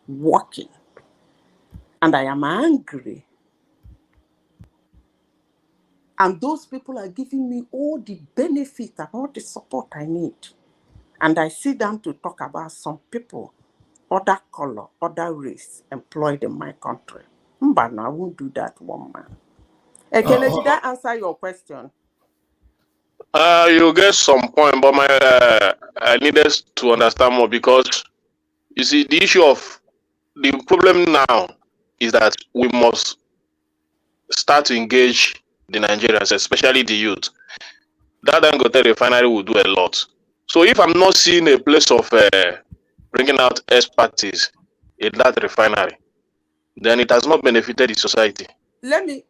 working. And I am angry. And those people are giving me all the benefit and all the support I need. And I sit down to talk about some people, other color, other race, employed in my country. But no, I won't do that, one man. Hey, Kenneth, did I answer your question? You get some point, but I needed to understand more because you see the issue of the problem now is that we must start to engage the Nigerians, especially the youth. That Dangote refinery will do a lot. So if I'm not seeing a place of bringing out expertise in that refinery, then it has not benefited the society. Let me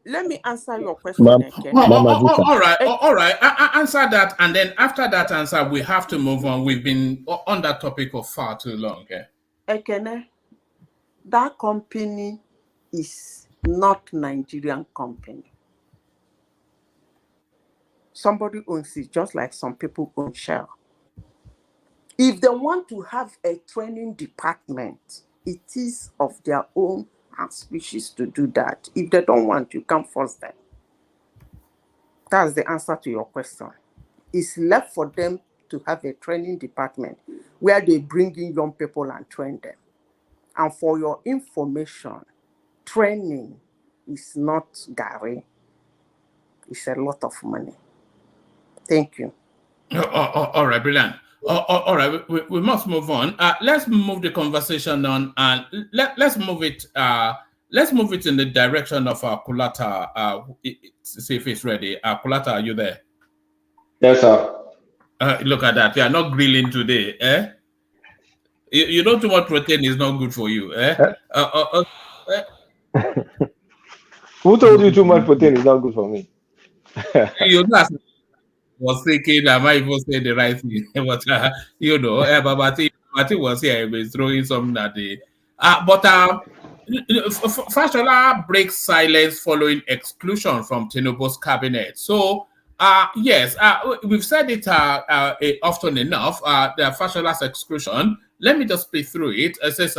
answer your question, Ekene. All right. Answer that, and then after that answer, we have to move on. We've been on that topic for far too long. Ekene, that company is not Nigerian company. Somebody owns it, just like some people own Shell. If they want to have a training department, it is of their own auspices to do that. If they don't want, you can't force them. That's the answer to your question. It's left for them to have a training department where they bring in young people and train them. And for your information, training is not Gary. It's a lot of money. Thank you. All right, brilliant. All right, we must move on. Let's move the conversation on, and let's move it. Let's move it in the direction of Kulata. See if it's ready. Kulata, are you there? Yes, sir. Look at that. You are not grilling today, eh? You know too much protein is not good for you, eh? Who told you too much protein is not good for me? You know, was thinking I might even say the right thing, but you know, Babati was here, he was throwing something at the. Fashola breaks silence following exclusion from Tinubu's cabinet. So, yes, we've said it often enough. The Fashola's exclusion. Let me just speak through it. It says,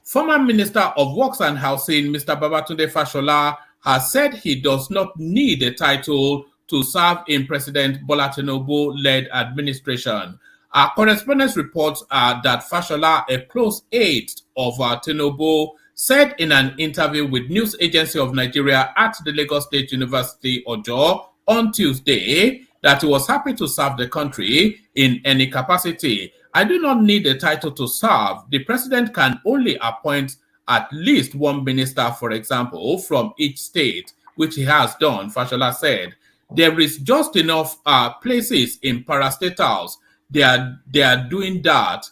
former Minister of Works and Housing, Mr. Babatunde Fashola, has said he does not need a title to serve in President Bola Tinubu-led administration. Our correspondence reports that Fashola, a close aide of Tinubu, said in an interview with News Agency of Nigeria at the Lagos State University, Ojo, on Tuesday, that he was happy to serve the country in any capacity. I do not need a title to serve. The president can only appoint at least one minister, for example, from each state, which he has done, Fashola said. There is just enough places in parastatals. They are doing that.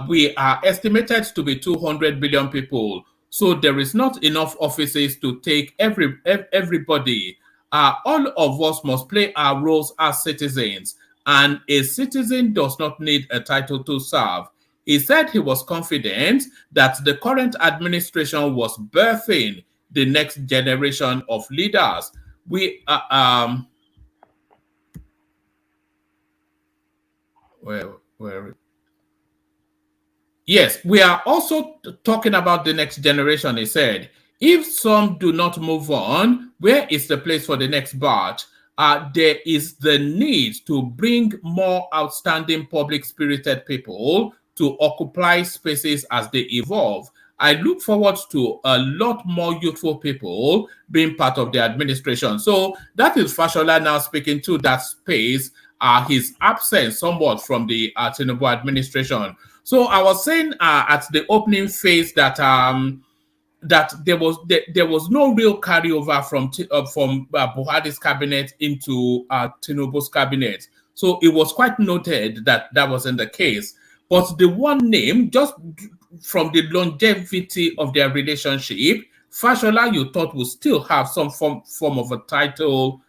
We are estimated to be 200 billion people. So there is not enough offices to take everybody. All of us must play our roles as citizens, and a citizen does not need a title to serve. He said he was confident that the current administration was birthing the next generation of leaders. Yes, we are also talking about the next generation, he said. If some do not move on, where is the place for the next batch? There is the need to bring more outstanding public-spirited people to occupy spaces as they evolve. I look forward to a lot more youthful people being part of the administration. So that is Fashola now speaking to that space, his absence somewhat from the Tinubu administration. So I was saying at the opening phase that that there was no real carryover from Buhari's cabinet into Tinubu's cabinet. So it was quite noted that that wasn't the case. But the one name, just from the longevity of their relationship, Fashola you thought would still have some form of a title.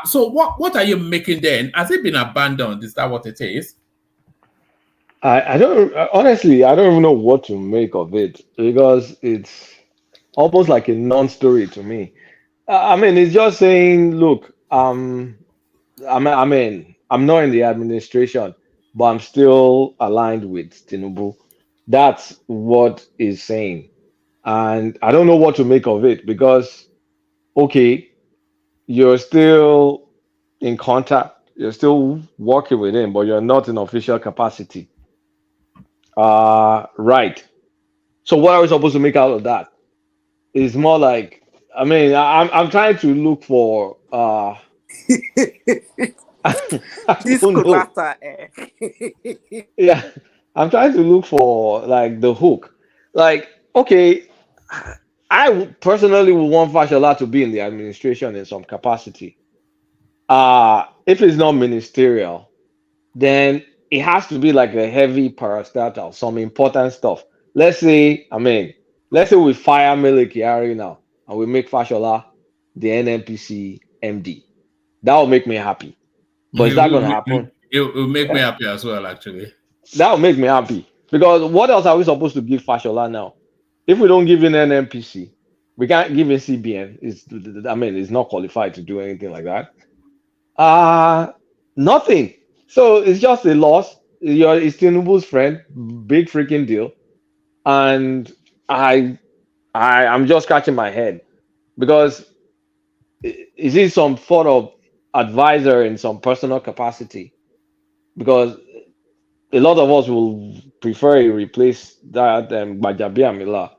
So what are you making then? Has it been abandoned? Is that what it is? I don't honestly, I don't even know what to make of it because it's almost like a non-story to me. I mean, it's just saying, look, I'm not in the administration, but I'm still aligned with Tinubu. That's what is saying, and I don't know what to make of it because, okay, you're still in contact, you're still working with him, but you're not in official capacity. Right. So what are we supposed to make out of that? It's more like, I mean, I'm trying to look for I This don't know. collata, Yeah, I'm trying to look for like the hook. Like, okay, personally would want Fashola to be in the administration in some capacity. If it's not ministerial, then it has to be like a heavy parastatal, some important stuff. Let's say, let's say we fire Mele Kyari now and we make Fashola the NNPC MD. That will make me happy. But is It that will, going to happen? it will make me happy as well, actually. That will make me happy. Because what else are we supposed to give Fashola now? If we don't give him an NPC, we can't give him CBN. It's not qualified to do anything like that. Uh Nothing. So it's just a loss. It's Tinubu's friend, big freaking deal. And I I'm just scratching my head because is he some sort of advisor in some personal capacity? Because a lot of us will prefer he replace that Gbajabiamila.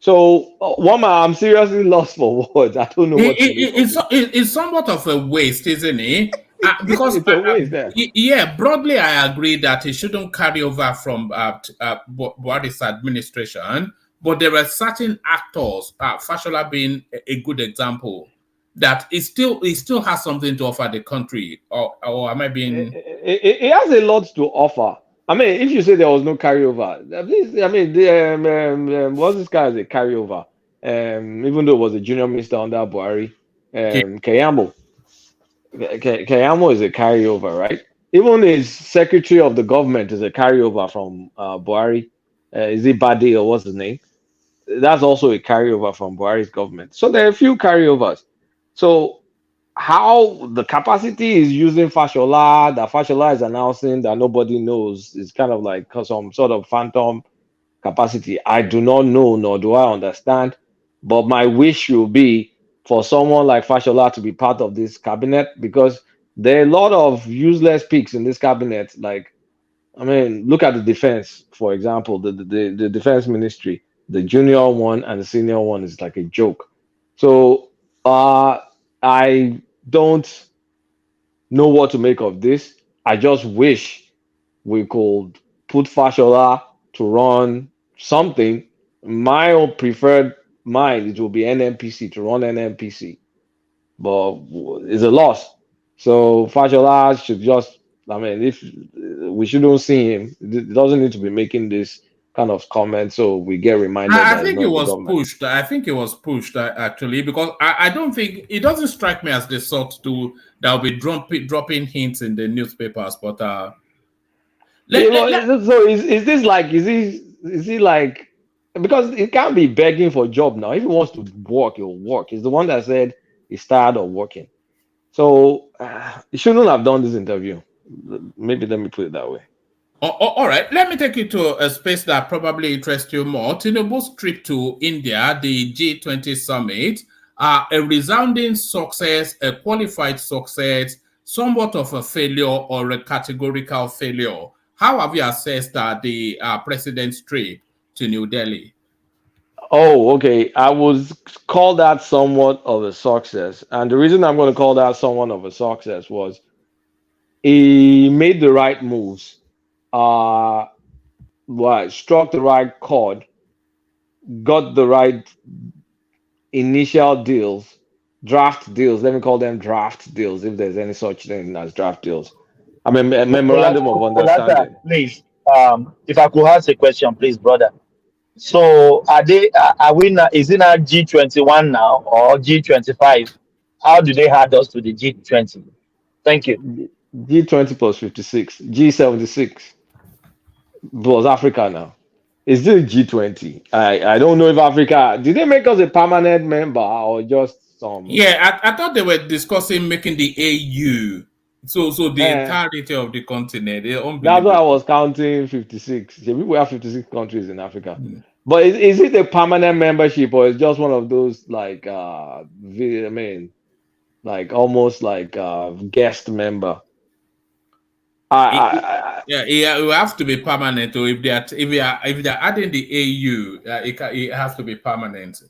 So, Wama, I'm seriously lost for words. I don't know what to make of it. It's somewhat of a waste, isn't it? Because It's a waste there. yeah, broadly I agree that it shouldn't carry over from Buhari's administration, but there are certain actors, Fashola being a good example, that it still has something to offer the country. Or am I being? It has a lot to offer. I mean, if you say there was no carryover, what's this guy as a carryover? Even though it was a junior minister under Buhari, Kayamo. Kayamo is a carryover, right? Even his secretary of the government is a carryover from Buhari. Is it Badi or what's his name? That's also a carryover from Buhari's government. So there are a few carryovers. So how the capacity is using Fashola, that Fashola is announcing that nobody knows, is kind of like some sort of phantom capacity. I do not know, nor do I understand. But my wish will be for someone like Fashola to be part of this cabinet because there are a lot of useless picks in this cabinet. Like, I mean, look at the defense, for example, the defense ministry, the junior one and the senior one is like a joke. So I don't know what to make of this. I just wish we could put Fashola to run something. My own preferred mind, it will be NNPC to run NNPC, but it's a loss. So Fashola should just, I mean, if we shouldn't see him, it doesn't need to be making this kind of comment so we get reminded I that he's think not it in the was government. pushed. I think it was pushed actually because I don't think it doesn't strike me as the sort to that will be dropping hints in the newspapers. But Yeah, let, let, let so is this like is he like because he can't be begging for a job now. If he wants to work, he'll work. He's the one that said he's tired of working. So he shouldn't have done this interview. Maybe let me put it that way. all right, let me take you to a space that probably interests you more. Tinubu's trip to India, the G20 summit, a resounding success, a qualified success, somewhat of a failure or a categorical failure. How have you assessed the president's trip to New Delhi? Oh, okay. I would call that somewhat of a success. And the reason I'm going to call that somewhat of a success was he made the right moves, uh, struck the right chord, got the right initial deals, draft deals. Let me call them draft deals, if there's any such thing as draft deals. I mean, a memorandum of Colata, understanding. please. If I could ask a question, please, brother. So are we now, is it now G21 now or G25? How do they add us to the G20? Thank you. G20 plus 56, G76 plus Africa now. It's still G20. I don't know if Africa, did they make us a permanent member or just some? Yeah, I thought they were discussing making the AU. So the Eh, entirety of the continent. that's why Unbelievable. I was counting 56. Yeah, we have 56 countries in Africa. But is it a permanent membership or is just one of those like I mean like almost like guest member? It, I, it, yeah, it will have to be permanent. Or if they are adding the AU, it has to be permanent.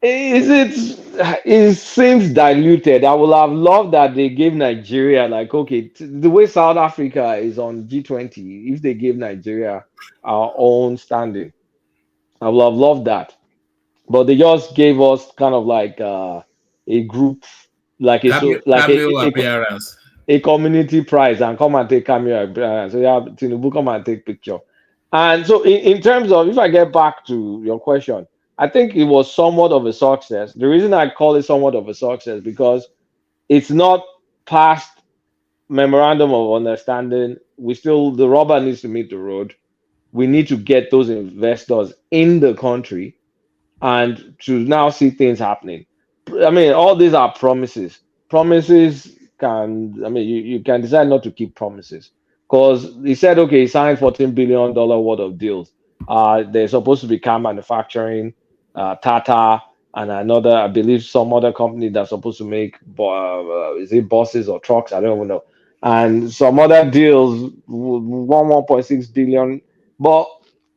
Is it seems diluted. I would have loved that they gave Nigeria like okay, the way South Africa is on G20, if they gave Nigeria our own standing, I would have loved that. But they just gave us kind of like a group like a Cameo, so like cameo appearance. a community prize and come and take camera. So yeah, Tinubu come and take picture. And so in terms of if I get back to your question, I think it was somewhat of a success. The reason I call it somewhat of a success because it's not past memorandum of understanding. We still the rubber needs to meet the road. We need to get those investors in the country and to now see things happening. I mean, all these are promises. Promises can, I mean, you can decide not to keep promises because he said, okay, he signed $14 billion worth of deals. They're supposed to be car manufacturing, Tata, and another, I believe, some other company that's supposed to make, is it buses or trucks? I don't even know. And some other deals, 1.6 billion, but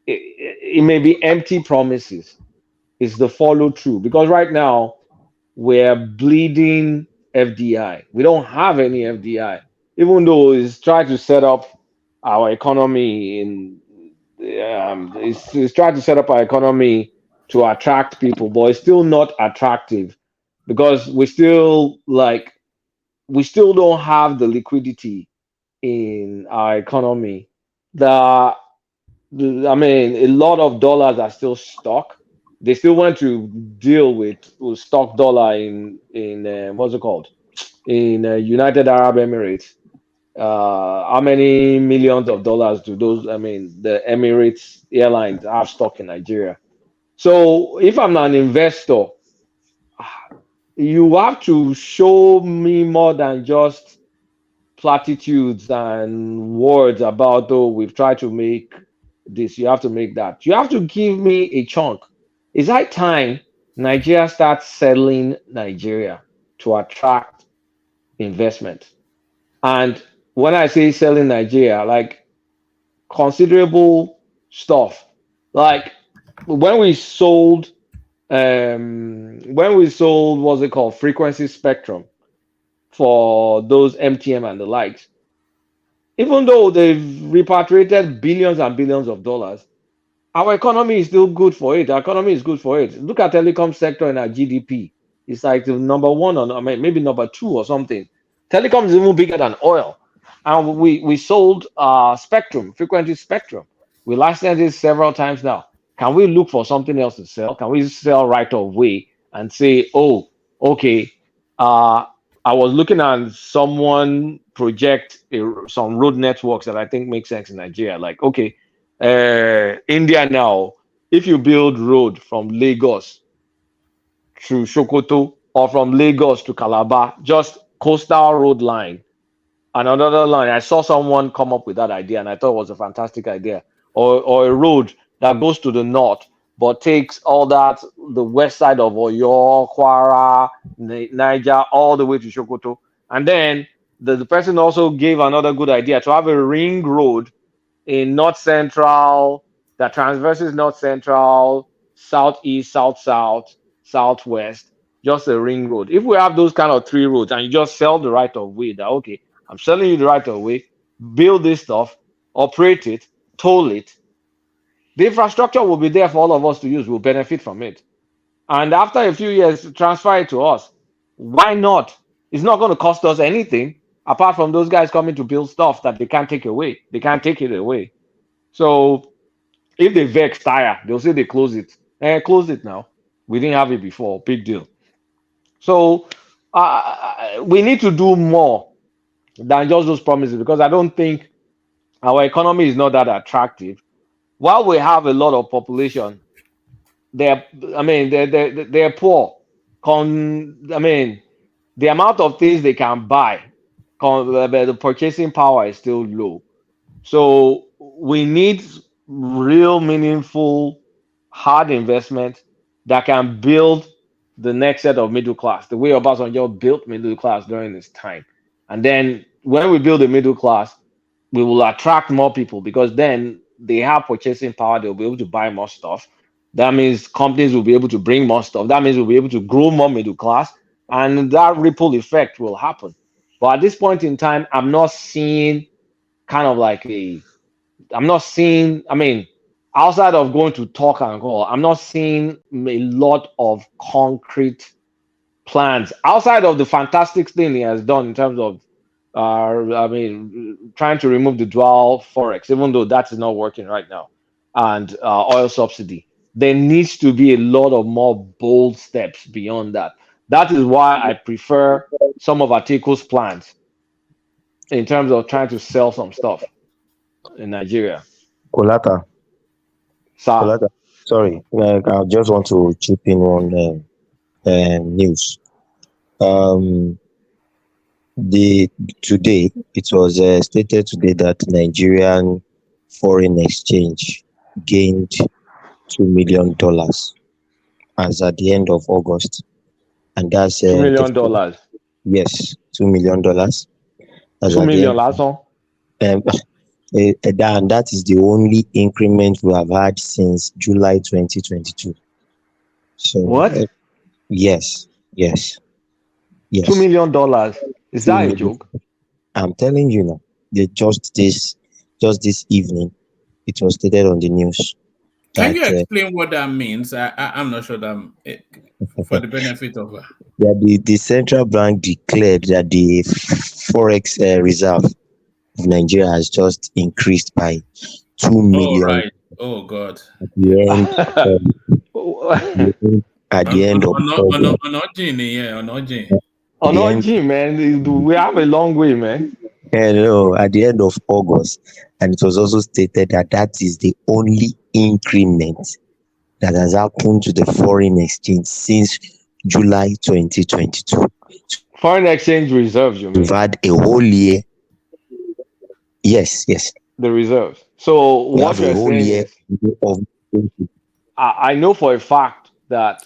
it may be empty promises is the follow through because right now we're bleeding FDI. We don't have any FDI, even though it's trying to set up our economy in it's trying to set up our economy to attract people, but it's still not attractive because we still don't have the liquidity in our economy. The I mean, a lot of dollars are still stuck. They still want to deal with stock dollar in what's it called in United Arab Emirates. How many millions of dollars do those? I mean, the Emirates airlines have stock in Nigeria. So if I'm an investor, you have to show me more than just platitudes and words about oh we've tried to make this you have to make that you have to give me a chunk. It's high time Nigeria starts selling Nigeria to attract investment. And when I say selling Nigeria, like considerable stuff, like when we sold what's it called frequency spectrum for those MTM and the likes, even though they've repatriated billions and billions of dollars, our economy is still good for it. Our economy is good for it. Look at telecom sector in our GDP. It's like the number one or I mean, maybe number two or something. Telecom is even bigger than oil. And we sold spectrum, frequency spectrum. We licensed it several times now. Can we look for something else to sell? Can we sell right of way and say, oh, okay, uh, I was looking at someone project some road networks that I think make sense in Nigeria. Like, okay, India now, if you build road from Lagos to Sokoto or from Lagos to Calabar, just coastal road line, and another line, I saw someone come up with that idea and I thought it was a fantastic idea. Or a road that goes to the north but takes all that, the west side of Oyo, Kwara, Niger, all the way to Sokoto. And then the person also gave another good idea to have a ring road in north central that transverses north central, southeast, south, southwest, just a ring road. If we have those kind of three roads and you just sell the right of way, that okay, I'm selling you the right of way, build this stuff, operate it, toll it. The infrastructure will be there for all of us to use. We'll benefit from it. And after a few years, transfer it to us. Why not? It's not going to cost us anything apart from those guys coming to build stuff that they can't take away. They can't take it away. So If they vex tire, they'll say they close it. Close it now. We didn't have it before. Big deal. So we need to do more than just those promises, because I don't think our economy is not that attractive. While we have a lot of population, they're they're poor. I mean, the amount of things they can buy, the purchasing power is still low. So we need real, meaningful, hard investment that can build the next set of middle class, the way Obasanjo built middle class during his time. And then when we build a middle class, we will attract more people, because then they have purchasing power. They'll be able to buy more stuff. That means companies will be able to bring more stuff. That means we'll be able to grow more middle class, and that ripple effect will happen. But at this point in time, I'm not seeing kind of like a I'm not seeing, I mean, outside of going to talk and call, I'm not seeing a lot of concrete plans outside of the fantastic thing he has done in terms of, trying to remove the dual forex, even though that is not working right now, and oil subsidy. There needs to be a lot of more bold steps beyond that. That is why I prefer some of Atiku's plans in terms of trying to sell some stuff in Nigeria. Kolata, Sir, Kolata. Sorry, I just want to chip in on news. Um, the Today it was stated today that Nigerian foreign exchange gained $2 million as at the end of August, and that's $2 the million dollars. yes, $2 million as Two at the million end. last one. Um, and that is the only increment we have had since July 2022. So What? yes, yes, $2 yes, million. Is two that a million. joke? I'm telling you now. They just this evening, it was stated on the news Can that you explain what that means? I'm not sure for the benefit of that the central bank declared that the forex reserve of Nigeria has just increased by 2 million right. Oh God. at the end of at the end of August. At the end, Onoji, man, we have a long way, man. no, at the end of August, and it was also stated that that is the only increment that has happened to the foreign exchange since July 2022. Foreign exchange reserves, you We've mean? had a whole year. Yes, yes. The reserves. So We what have a you're whole saying year is, of I know for a fact that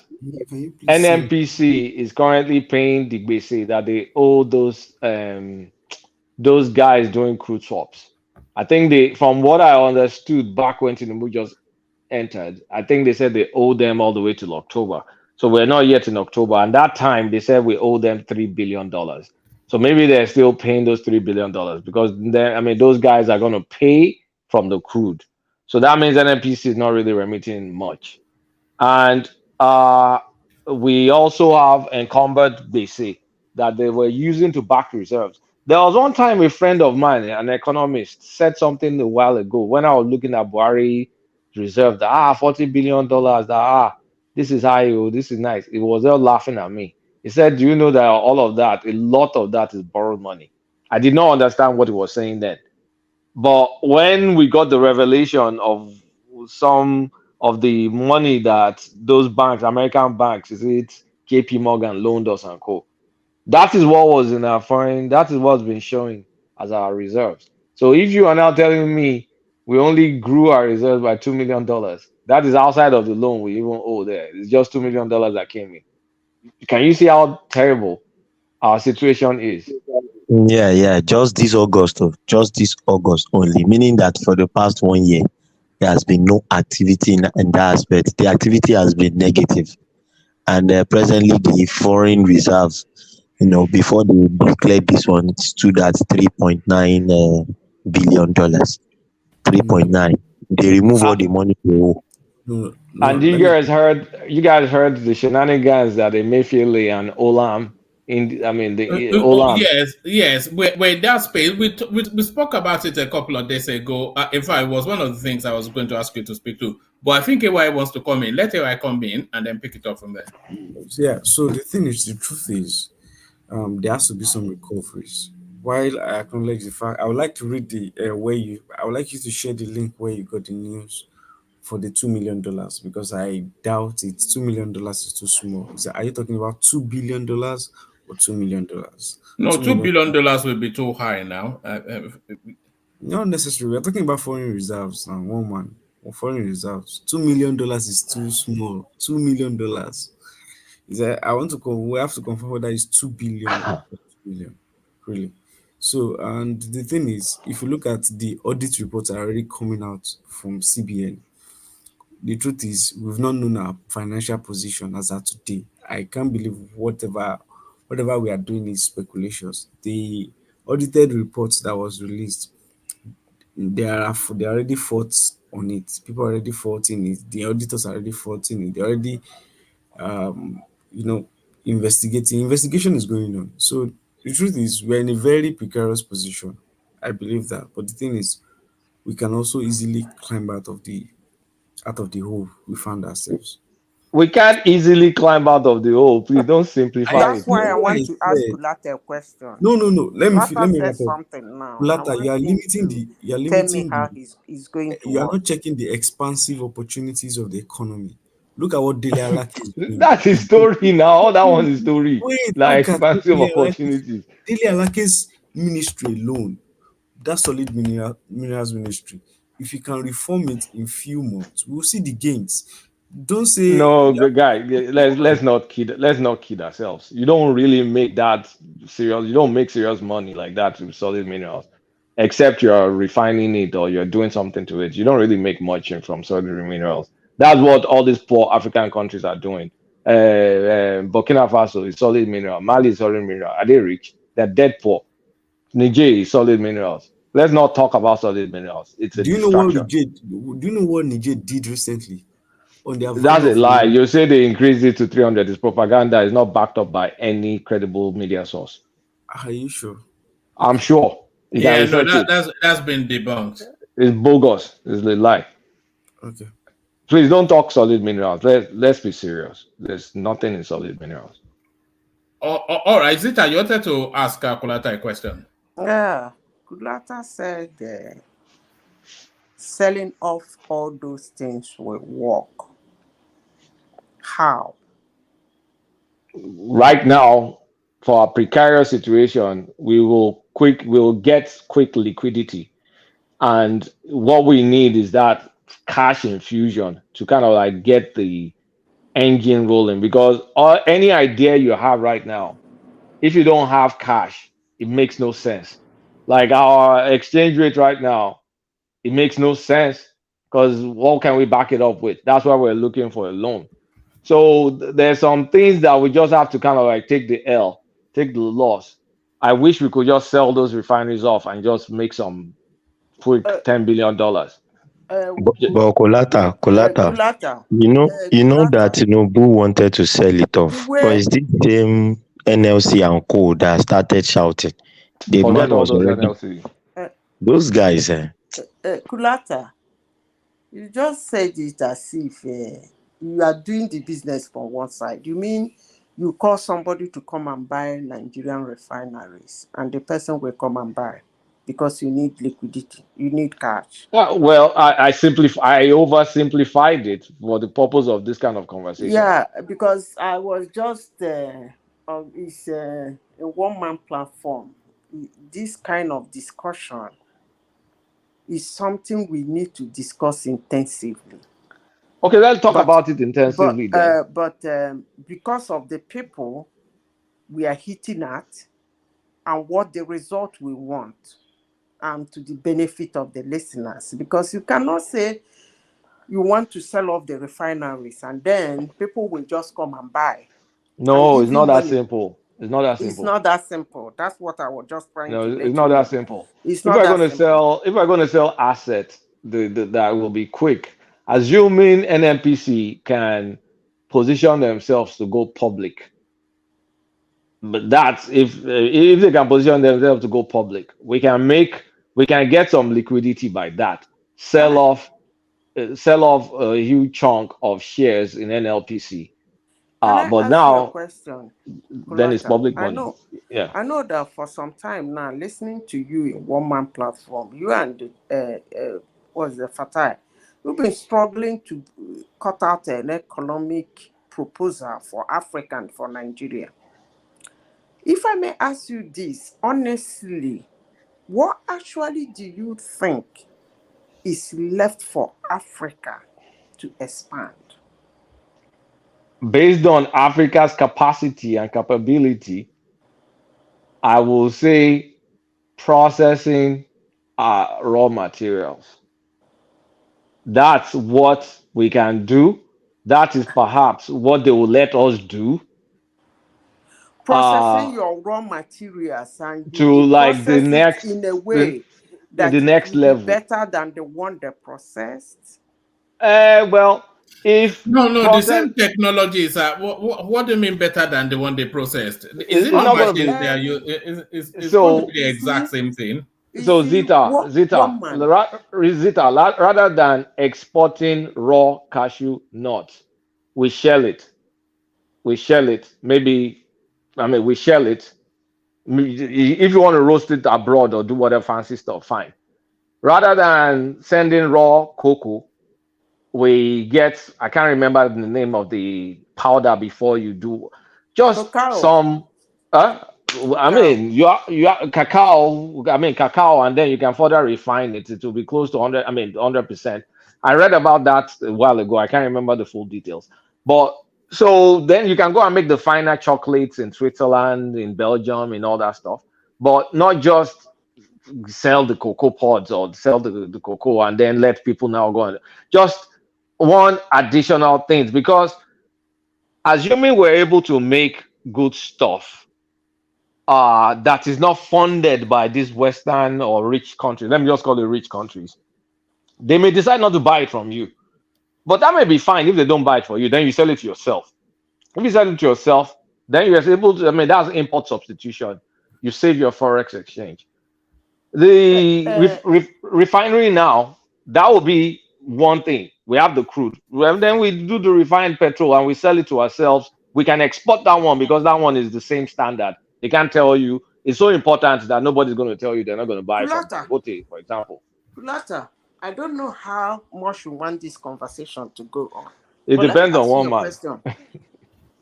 Can you please say? NMPC is currently paying the gbese that they owe those guys doing crude swaps. I think from what I understood back when Tinubu just entered, I think they said they owe them all the way till October. So we're not yet in October. And that time they said we owe them $3 billion. So maybe they're still paying those $3 billion, because then, I mean, those guys are going to pay from the crude. So that means NNPC is not really remitting much. And we also have encumbered BC that they were using to back reserves. There was one time a friend of mine, an economist, said something a while ago when I was looking at Buhari reserve that $40 billion, that this is high, oh, this is nice. He was there laughing at me. He said, do you know that all of that, a lot of that is borrowed money? I did not understand what he was saying then. But when we got the revelation of some of the money that those banks, American banks, is it JP Morgan loaned us and co. That is what was in our foreign, that is what's been showing as our reserves. So if you are now telling me we only grew our reserves by $2 million, that is outside of the loan we even owe there. It's just $2 million that came in. Can you see how terrible our situation is? yeah, just this August only, meaning that for the past 1 year, there has been no activity in that aspect. The activity has been negative, and presently the foreign reserves, before they declared this one, it stood at $3.9 billion. 3.9. They remove all the money they owe. No, no. And you guys heard the shenanigans that Emefiele and Olam I mean, the Olam. Yes. We're in that space. We spoke about it a couple of days ago. In fact, it was one of the things I was going to ask you to speak to. But I think AY wants to come in. Let AY come in and then pick it up from there. Yeah, so the thing is, the truth is, there has to be some recoveries. While I acknowledge the fact, I would like to read the I would like you to share the link where you got the news for the $2 million, because I doubt it. $2 million is too small. Are you talking about $2 billion or $2 million? No, Two $2 million. billion will be too high now. Not necessarily. We're talking about foreign reserves now. One man or foreign reserves. $2 million is too small. $2 million. Is that I want to we have to confirm whether it's 2 billion or 2 million. Really. So, and the thing is, if you look at the audit reports are already coming out from CBN, the truth is we've not known our financial position as at today. I can't believe whatever we are doing is speculations. The audited reports that was released, they already fought on it. People are already faulting it. The auditors are already faulting it. They already um you know investigating. Investigation is going on. So the truth is we're in a very precarious position. I believe that. But the thing is, we can also easily climb out of the hole we found ourselves. We can't easily climb out of the hole. Please don't simplify That's it. why I No, I want to ask said Kulate a question. no. Let Kulata me said wrap up. something now. I Lata, want him to you are tell me limiting how he's going to you are work. not checking the expansive opportunities of the economy. Look at what Dele Alaki is doing. That's his story now. All that one is story. Wait, Like look at expansive opportunities. Dele Alaki's ministry alone. That solid minerals ministry. If you can reform it in few months, we'll see the gains. Don't say No, guy, let's not kid ourselves. You don't really make that serious. You don't make serious money like that with solid minerals, except you're refining it or you're doing something to it. You don't really make much in from solid minerals. That's what all these poor African countries are doing. Burkina Faso is solid mineral. Mali is solid mineral. Are they rich? They're dead poor. Niger is solid minerals. Let's not talk about solid minerals. It's a distraction. do you know what Niger did recently on their That's value a of lie. money? You say they increased it to 300. It's propaganda. It's not backed up by any credible media source. Are you sure? I'm sure. You can Yeah, no, research it. that's been debunked. It's bogus. It's a lie. Okay. Please don't talk solid minerals. Let's be serious. There's nothing in solid minerals. All right, Zita, you wanted to ask Kulata a question. Yeah, Kulata said selling off all those things will work. How? Right now, for a precarious situation, we'll get quick liquidity. And what we need is that cash infusion to kind of like get the engine rolling, because any idea you have right now, if you don't have cash, it makes no sense. Like our exchange rate right now, it makes no sense because what can we back it up with? That's why we're looking for a loan. So there's some things that we just have to kind of like take the L, take the loss. I wish we could just sell those refineries off and just make some quick Uh, $10 billion. But Kolata, Kulata, you know that Kulata, Tinubu wanted to sell it the off, but way it's this same NLC and co that started shouting. The Forget man all was those already NLC. uh, those guys. Kulata, you just said it as if you are doing the business from one side. You mean you call somebody to come and buy Nigerian refineries and the person will come and buy because you need liquidity, you need cash. Well, I oversimplified it for the purpose of this kind of conversation. Yeah, because I was just on it's a one-man platform. This kind of discussion is something we need to discuss intensively. Okay, let's talk But about it intensively then. because of the people we are hitting at and what the result we want, and to the benefit of the listeners, because you cannot say you want to sell off the refineries and then people will just come and buy and No, it's give you not that money. simple. It's not that It's simple. not that simple. That's what I was just trying to No, it's let you not that know. simple. It's not that simple. If we're going to sell assets, that will be quick. Assuming NMPC can position themselves to go public, But that's if they can position themselves to go public, we can get some liquidity by that. Can I Sell off a huge chunk of shares in NLPC. But ask you a now question, then it's Kulata? public money. Yeah. I know that for some time now, listening to you in one man platform, you and what's the Fatai, you've been struggling to cut out an economic proposal for Africa and for Nigeria. If I may ask you this honestly, what actually do you think is left for Africa to expand? Based on Africa's capacity and capability, I will say processing raw materials. That's what we can do. That is perhaps what they will let us do. Processing your raw materials, and you To will like process it in a way the that it next will be level. better than the one they processed. Well, if No, the process same technologies are. What do you mean better than the one they processed? Is it it's not not going to machines? be They are. It's going to so. be the exact same thing. So Woman, rather than exporting raw cashew nuts, we shell it. We shell it. Maybe, we shell it. If you want to roast it abroad or do whatever fancy stuff, fine. Rather than sending raw cocoa, we get, I can't remember the name of the powder before you do, just cacao, some, cacao. you are cacao, cacao, and then you can further refine it. It will be close to 100%. I read about that a while ago. I can't remember the full details. But so then you can go and make the finer chocolates in Switzerland, in Belgium, and all that stuff. But not just sell the cocoa pods or sell the cocoa and then let people now go on. Just one additional things, because assuming we're able to make good stuff that is not funded by these Western or rich countries, let me just call it rich countries, they may decide not to buy it from you. But that may be fine if they don't buy it for you, then you sell it to yourself. If you sell it to yourself, then you're able to, that's import substitution. You save your forex exchange. The refinery now, that will be one thing. We have the crude. Well, then we do the refined petrol and we sell it to ourselves. We can export that one because that one is the same standard. They can't tell you. It's so important that nobody's going to tell you they're not going to buy from Kulata, Dangote, for example. Kulata, I don't know how much you want this conversation to go on. It But let me depends on ask you one a man. question.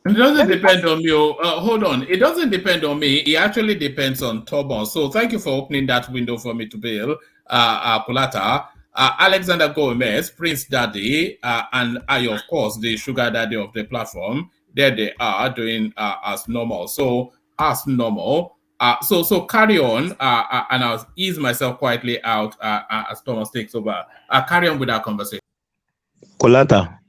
It doesn't Let me depend ask on you. Hold on. It doesn't depend on me. It actually depends on Tobon. So thank you for opening that window for me to bail. Kulata, Alexander Gomez, Prince Daddy, and I, of course, the sugar daddy of the platform. There they are doing as normal. So as normal. So carry on, and I'll ease myself quietly out as Thomas takes over. Carry on with our conversation. Kolata.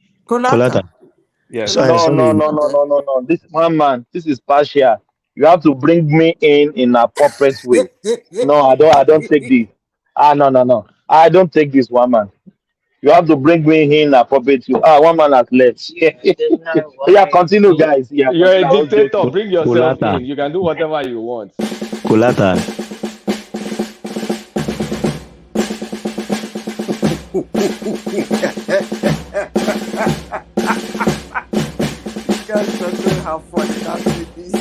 Yes. No. This one man, this is partial. You have to bring me in appropriate way. No, I don't take this. No. I don't take this one man. You have to bring me in appropriate way. One man has left. Yeah, continue, guys. Yeah, You're a continue. I was dictator. joking. Bring yourself in. You can do whatever you want. Kolata. You guys are going to have fun after this.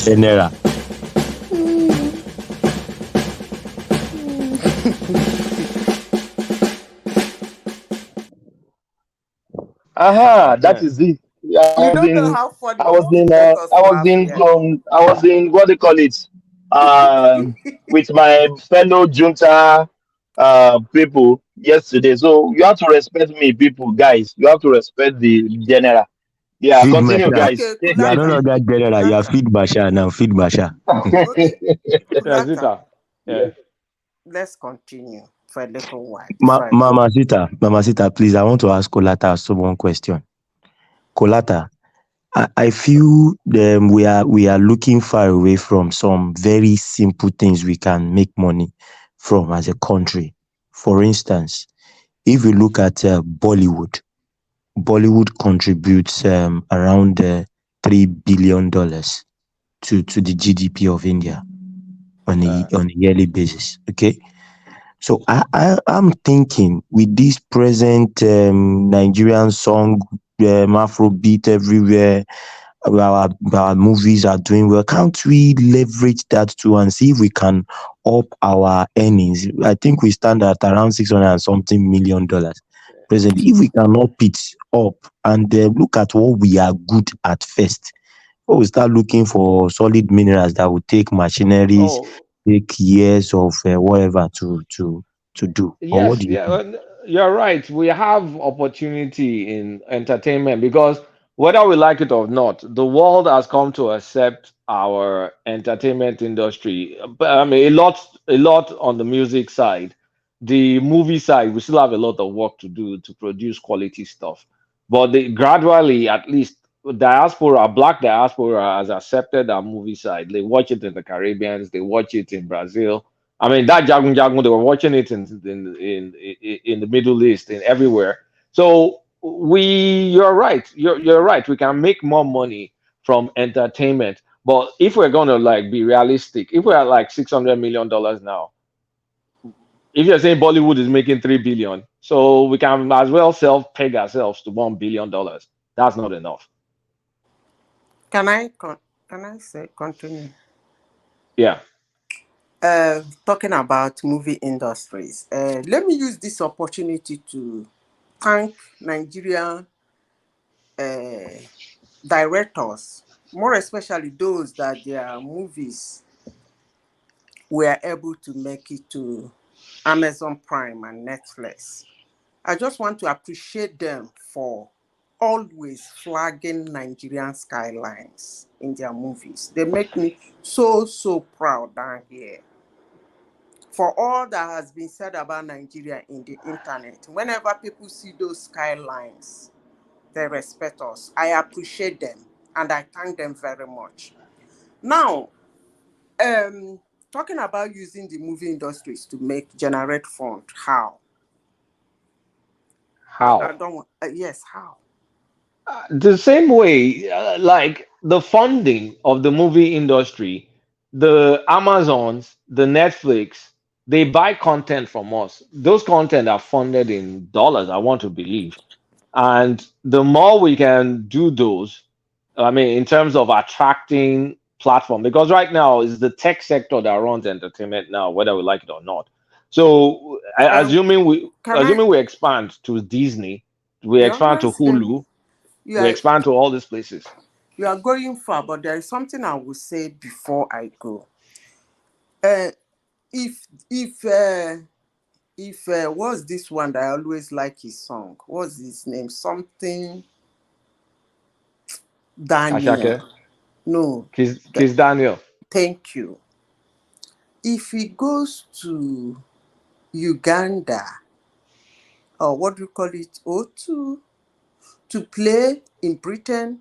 General. That is it. Yeah, You don't know how funny I you was want to in, get us I was laugh in, here. I was in, what they call it, with my fellow junta, people yesterday. So you have to respect me, people, guys. You have to respect the general. Yeah, Feed continue, Masha. Okay, guys. You are no Kulata. longer general. You are feed Masha now. Feed Masha. Okay, Yeah, Kulata. Zita. Yeah. Let's continue for a little while before I go. Mama Sita, please, I want to ask Kolata one question. Kolata, I feel we are looking far away from some very simple things we can make money from as a country. For instance, if you look at Bollywood, Bollywood contributes around $3 billion to the GDP of India on a yearly basis. Okay, so I'm thinking with this present Nigerian song, Afrobeat everywhere, our movies are doing well. Can't we leverage that too and see if we can up our earnings? I think we stand at around 600 and something $1 million presently. If we can up it up and look at what we are good at first, before we start looking for solid minerals that will take machineries, Oh, take years of whatever to do. Or what yes, do you yeah, think? you're right. We have opportunity in entertainment because whether we like it or not, the world has come to accept our entertainment industry. But I mean, a lot on the music side. The movie side, we still have a lot of work to do to produce quality stuff. But gradually, at least, diaspora, black diaspora, has accepted our movie side. They watch it in the Caribbeans, they watch it in Brazil. I mean, that Jagun Jagun, they were watching it in the Middle East, in everywhere. So you're right. You're right. We can make more money from entertainment, but if we're gonna like be realistic, if we're at like $600 million now, if you're saying Bollywood is making 3 billion, so we can as well self peg ourselves to $1 billion. That's not enough. Can I say continue? Yeah. Talking about movie industries, let me use this opportunity to thank Nigerian uh, directors, more especially those that their movies were able to make it to Amazon Prime and Netflix. I just want to appreciate them for always flagging Nigerian skylines in their movies. They make me so proud down here. For all that has been said about Nigeria in the internet, whenever people see those skylines, they respect us. I appreciate them and I thank them very much. Now, talking about using the movie industries to generate fund, how? I How? don't want, yes, how? The same way, like the funding of the movie industry, the Amazons, the Netflix, they buy content from us. Those content are funded in dollars, I want to believe. And the more we can do those, I mean, in terms of attracting platform, because right now is the tech sector that runs entertainment now, whether we like it or not. So Can I? assuming we expand to Disney, we You expand to always get me. Hulu, You we are expand to all these places. you are going far, but there is something I will say before I go. Uh, if if uh, if what's this one that I always like his song? What's his name? Something Daniel. Ashake, No, Kiss Daniel. thank you. If he goes to Uganda, or what do you call it, or to play in Britain,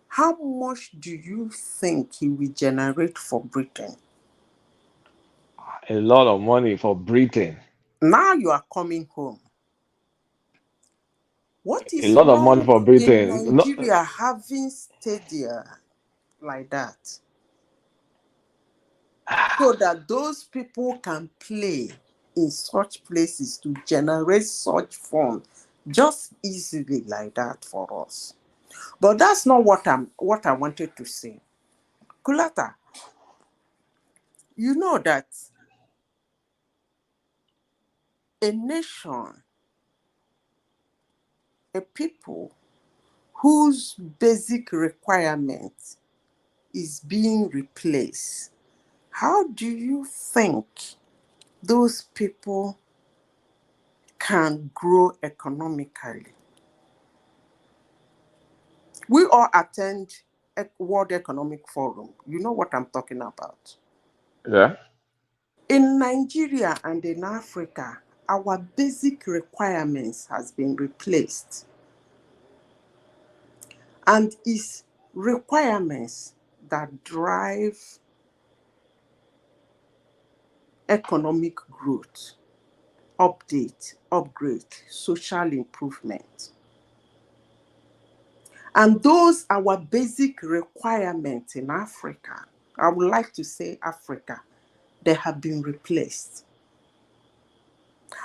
how much do you think he will generate for Britain? A lot of money for Britain. Now you are coming home. What A is lot of money wrong for in Britain. No, Nigeria having stadia like that so that those people can play in such places to generate such funds just easily like that for us? But that's not what I wanted to say. Kulata, you know that a nation, a people whose basic requirement is being replaced, how do you think those people can grow economically? We all attend a World Economic Forum. You know what I'm talking about. yeah. In Nigeria and in Africa, our basic requirements has been replaced. And it's requirements that drive economic growth, update, upgrade, social improvement. And those are our basic requirements in Africa. I would like to say Africa, they have been replaced.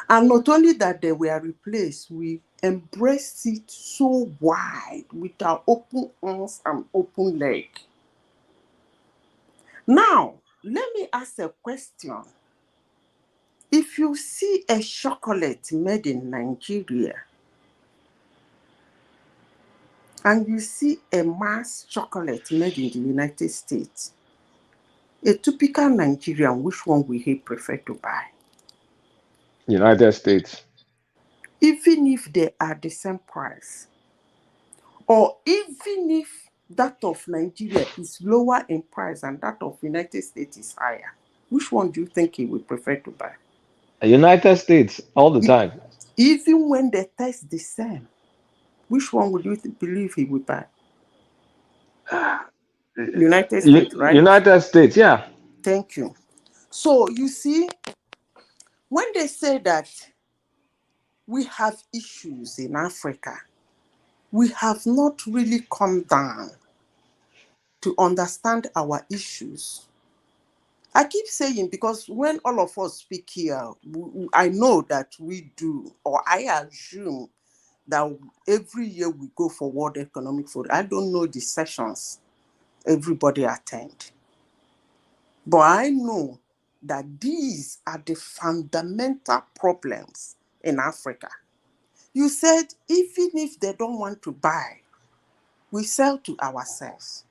And not only that they were replaced, we embraced it so wide with our open arms and open leg. Now, let me ask a question. If you see a chocolate made in Nigeria and you see a mass chocolate made in the United States, a typical Nigerian, which one will he prefer to buy? United States. Even if they are the same price, or even if that of Nigeria is lower in price and that of United States is higher, which one do you think he would prefer to buy? United States all the time. Even when they taste the same, which one would you believe he would buy? United States, right? United States, yeah. Thank you. So you see, when they say that we have issues in Africa, we have not really come down to understand our issues. I keep saying, because when all of us speak here, I know that we do, or I assume that every year we go for World Economic Forum. I don't know the sessions everybody attend, but I know that these are the fundamental problems in Africa. You said even if they don't want to buy, we sell to ourselves.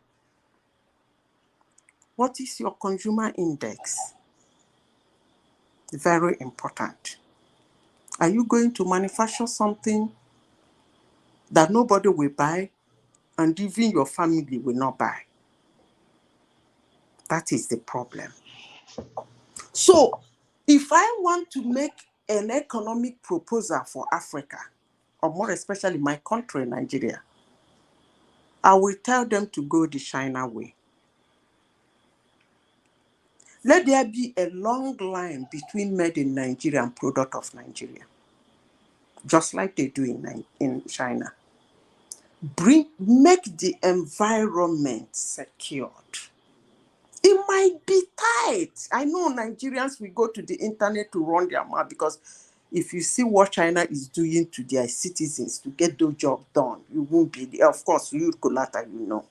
What is your consumer index? Very important. Are you going to manufacture something that nobody will buy and even your family will not buy? That is the problem. So, if I want to make an economic proposal for Africa, or more especially my country, Nigeria, I will tell them to go the China way. Let there be a long line between made in Nigeria and product of Nigeria, just like they do in China. Make the environment secured. It might be tight. I know Nigerians will go to the internet to run their mouth, because if you see what China is doing to their citizens to get the job done, you won't be there. Of course, you Kolata, you know.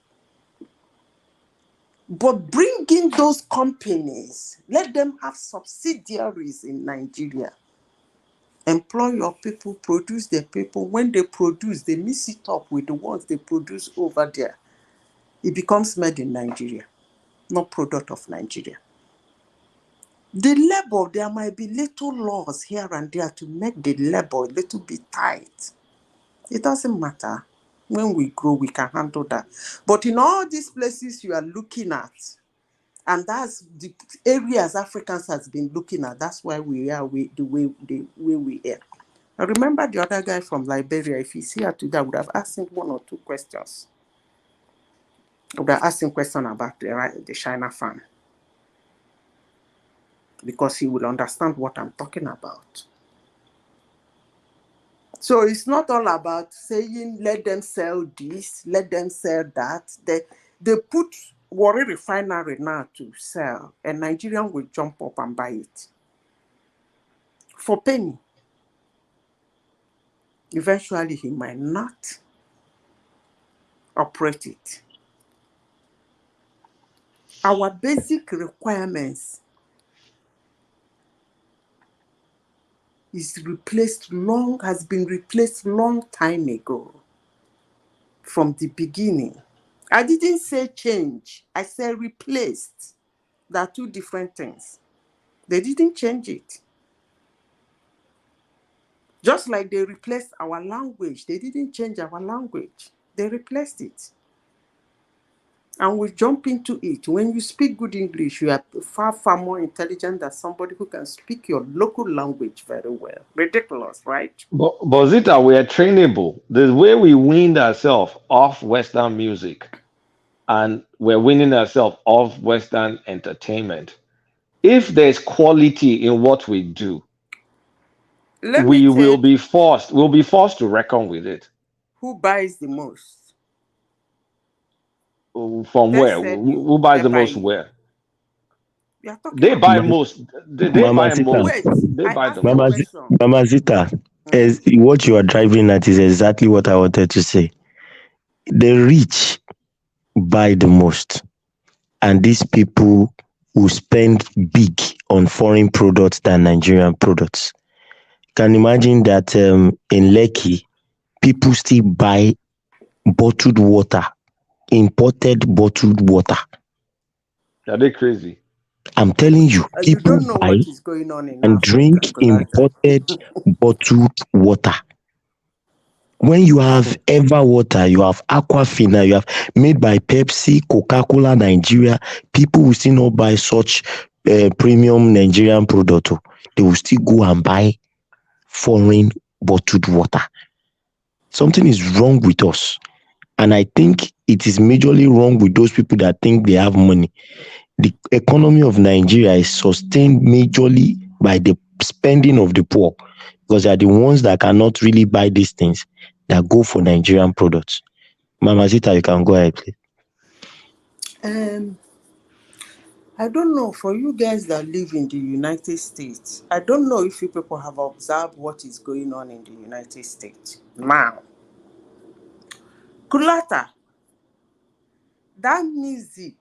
But bring in those companies, let them have subsidiaries in Nigeria. Employ your people, produce their people. When they produce, they mix it up with the ones they produce over there. It becomes made in Nigeria, not product of Nigeria. The labor, there might be little laws here and there to make the labor a little bit tight. It doesn't matter. When we grow, we can handle that. But in all these places you are looking at, and that's the areas Africans has been looking at, that's why we are the way we are. I remember the other guy from Liberia, if he's here today, I would have asked him 1 or 2 questions. I would have asked him questions about the China farm, because he will understand what I'm talking about. So it's not all about saying, let them sell this, let them sell that. They put Warri Refinery now to sell, and Nigerian will jump up and buy it for penny. Eventually, he might not operate it. Our basic requirements has been replaced long time ago, from the beginning. I didn't say change, I said replaced. There are 2 different things. They didn't change it. Just like they replaced our language, they didn't change our language. They replaced it. And we jump into it. When you speak good English, you are far, far more intelligent than somebody who can speak your local language very well. Ridiculous, right? But Zita, we are trainable. The way we weaned ourselves off Western music, and we're winning ourselves off Western entertainment. If there's quality in what we do, Let me we tell will you be forced to reckon with it. who buys the most. From They where? said Who buys they the buy most you. where? We are talking They buy about. Ma- most. They Mama buy Zita, most. Wait, They I buy the asked a Mama, most. question. Mama Zita, Mhm. what you are driving at is exactly what I wanted to say. The rich buy the most, and these people will spend big on foreign products than Nigerian products. Can imagine that in Lekki, people still buy bottled water, imported bottled water. Are they crazy? I'm telling you, You people don't know buy what is going on in and Africa, drink Colata. imported bottled water. When you have Eva water, you have Aquafina, you have made by Pepsi, Coca-Cola, Nigeria, people will still not buy such premium Nigerian product. They will still go and buy foreign bottled water. Something is wrong with us. And I think it is majorly wrong with those people that think they have money. The economy of Nigeria is sustained majorly by the spending of the poor, because they are the ones that cannot really buy these things that go for Nigerian products. Mama Zita, you can go ahead, please. Um, I don't know, for you guys that live in the United States, I don't know if you people have observed what is going on in the United States. Now, Kulata, that music,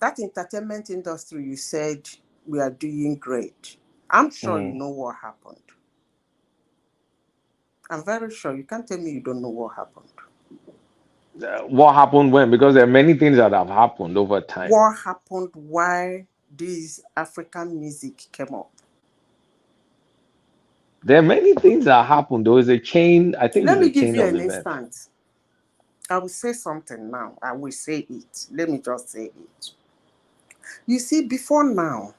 that entertainment industry, you said we are doing great. I'm sure you Mm. know what happened. I'm very sure. You can't tell me you don't know what happened. What happened when? Because there are many things that have happened over time. What happened why this African music came up? There are many things that happened. There was a chain. I think Let it's me a give chain you of an events. instance. I will say something now. I will say it. Let me just say it. You see, before now,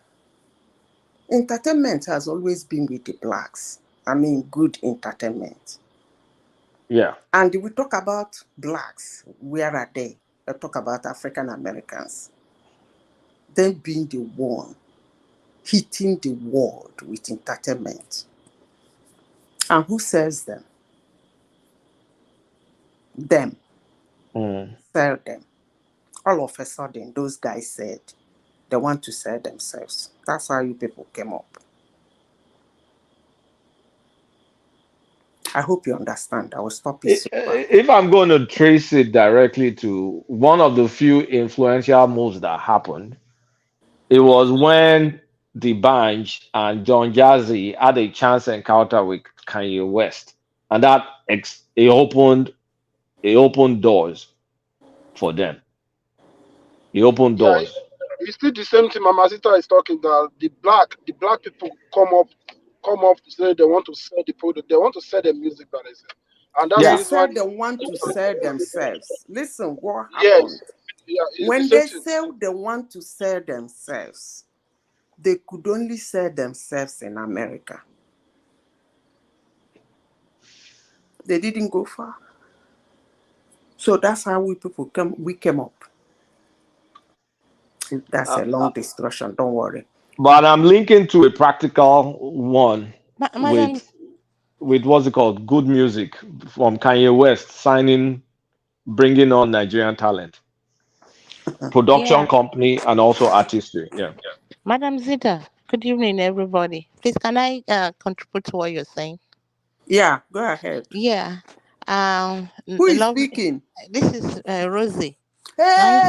entertainment has always been with the blacks. I mean, good entertainment. Yeah. And we talk about blacks. Where are they? I talk about African Americans. Them being the one hitting the world with entertainment. And who sells them? Them. Mm. Sell them. All of a sudden, those guys said they want to sell themselves. That's how you people came up. I hope you understand. I will stop it so far. If I'm going to trace it directly to one of the few influential moves that happened, it was when the Banj and John Jazzy had a chance encounter with Kanye West, and that it opened doors for them. It opened Yeah, doors. it's still the same thing Mama Zita is talking that the black people come up to say they want to sell the product, they want to sell the music that they sell. And that's the They Yeah. reason why said they want to sell themselves. Listen, what happened? yes, yeah, it's the When same they thing. say they want to sell themselves, they could only sell themselves in America. They didn't go far. So that's how we came up. That's Uh, a long discussion. Don't worry. but I'm linking to a practical one Madam, with what's it called? Good music from Kanye West signing, bringing on Nigerian talent, production yeah, company, and also artistry. Yeah. Madam Zita. Good evening, everybody. Please, can I contribute to what you're saying? Yeah, go ahead. Yeah. Who is Love. speaking? This is Rosie. Nice.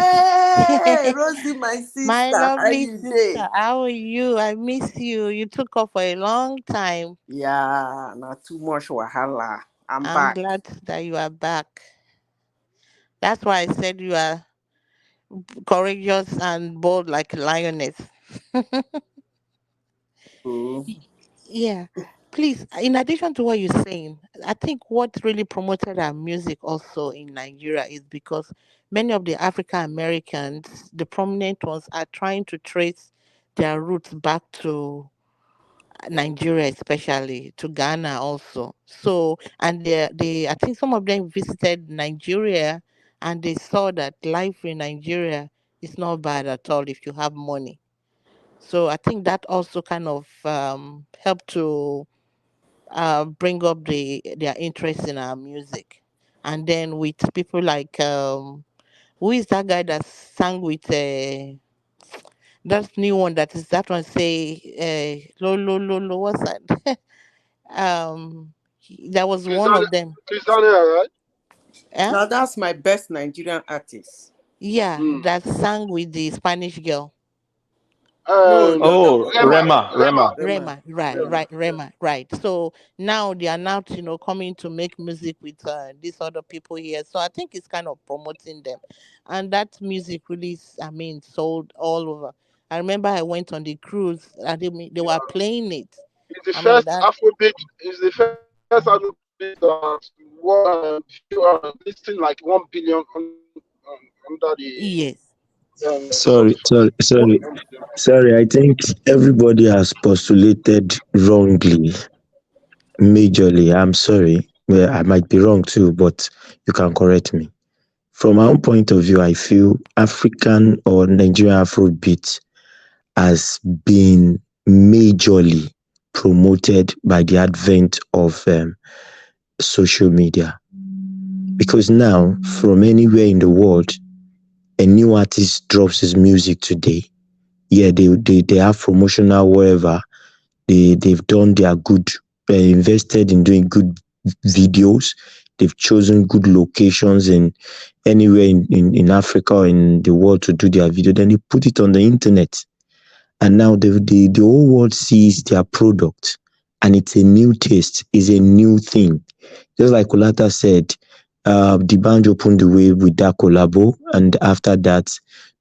Hey, Rosie, my My sister. How lovely you doing? sister. How are you? I miss you. You took off for a long time. Yeah, not too much wahala. I'm I'm back. glad that you are back. That's why I said you are courageous and bold like a lioness. Oh. Yeah. Please, in addition to what you're saying, I think what really promoted our music also in Nigeria is because many of the African Americans, the prominent ones, are trying to trace their roots back to Nigeria, especially to Ghana also. So, and I think some of them visited Nigeria and they saw that life in Nigeria is not bad at all if you have money. So I think that also kind of helped to bring up their interest in our music. and then with people like who is that guy that sang with that new one that is that one say lo lo lo lo what's that there was one Christiania, of them. Christiania, right? Eh? Now that's my best Nigerian artist. Yeah, Mm. that sang with the Spanish girl. No, no, the Oh, Rema, Rema. Rema, Rema, Rema. Rema. Rema, right, Rema. right, Rema, right. So now they are now, coming to make music with these other people here. So I think it's kind of promoting them, and that music really, I mean, sold all over. I remember I went on the cruise and they were Yeah. playing it. It's the I mean first that. Afrobeat. It's the first Afrobeat listing like 1 billion under the Yes. Sorry, Spotify. sorry, sorry, sorry. I think everybody has postulated wrongly, majorly. I'm sorry. Well, I might be wrong too, but you can correct me. From my own point of view, I feel African or Nigerian Afrobeat has been majorly promoted by the advent of social media. Because now, from anywhere in the world, a new artist drops his music today. Yeah, they have promotional wherever. They've done their good, invested in doing good videos. They've chosen good locations in anywhere in Africa or in the world to do their video. Then they put it on the internet. And now the whole world sees their product, and it's a new taste, is a new thing. Just like Kulata said, the band opened the way with that collabo, and after that,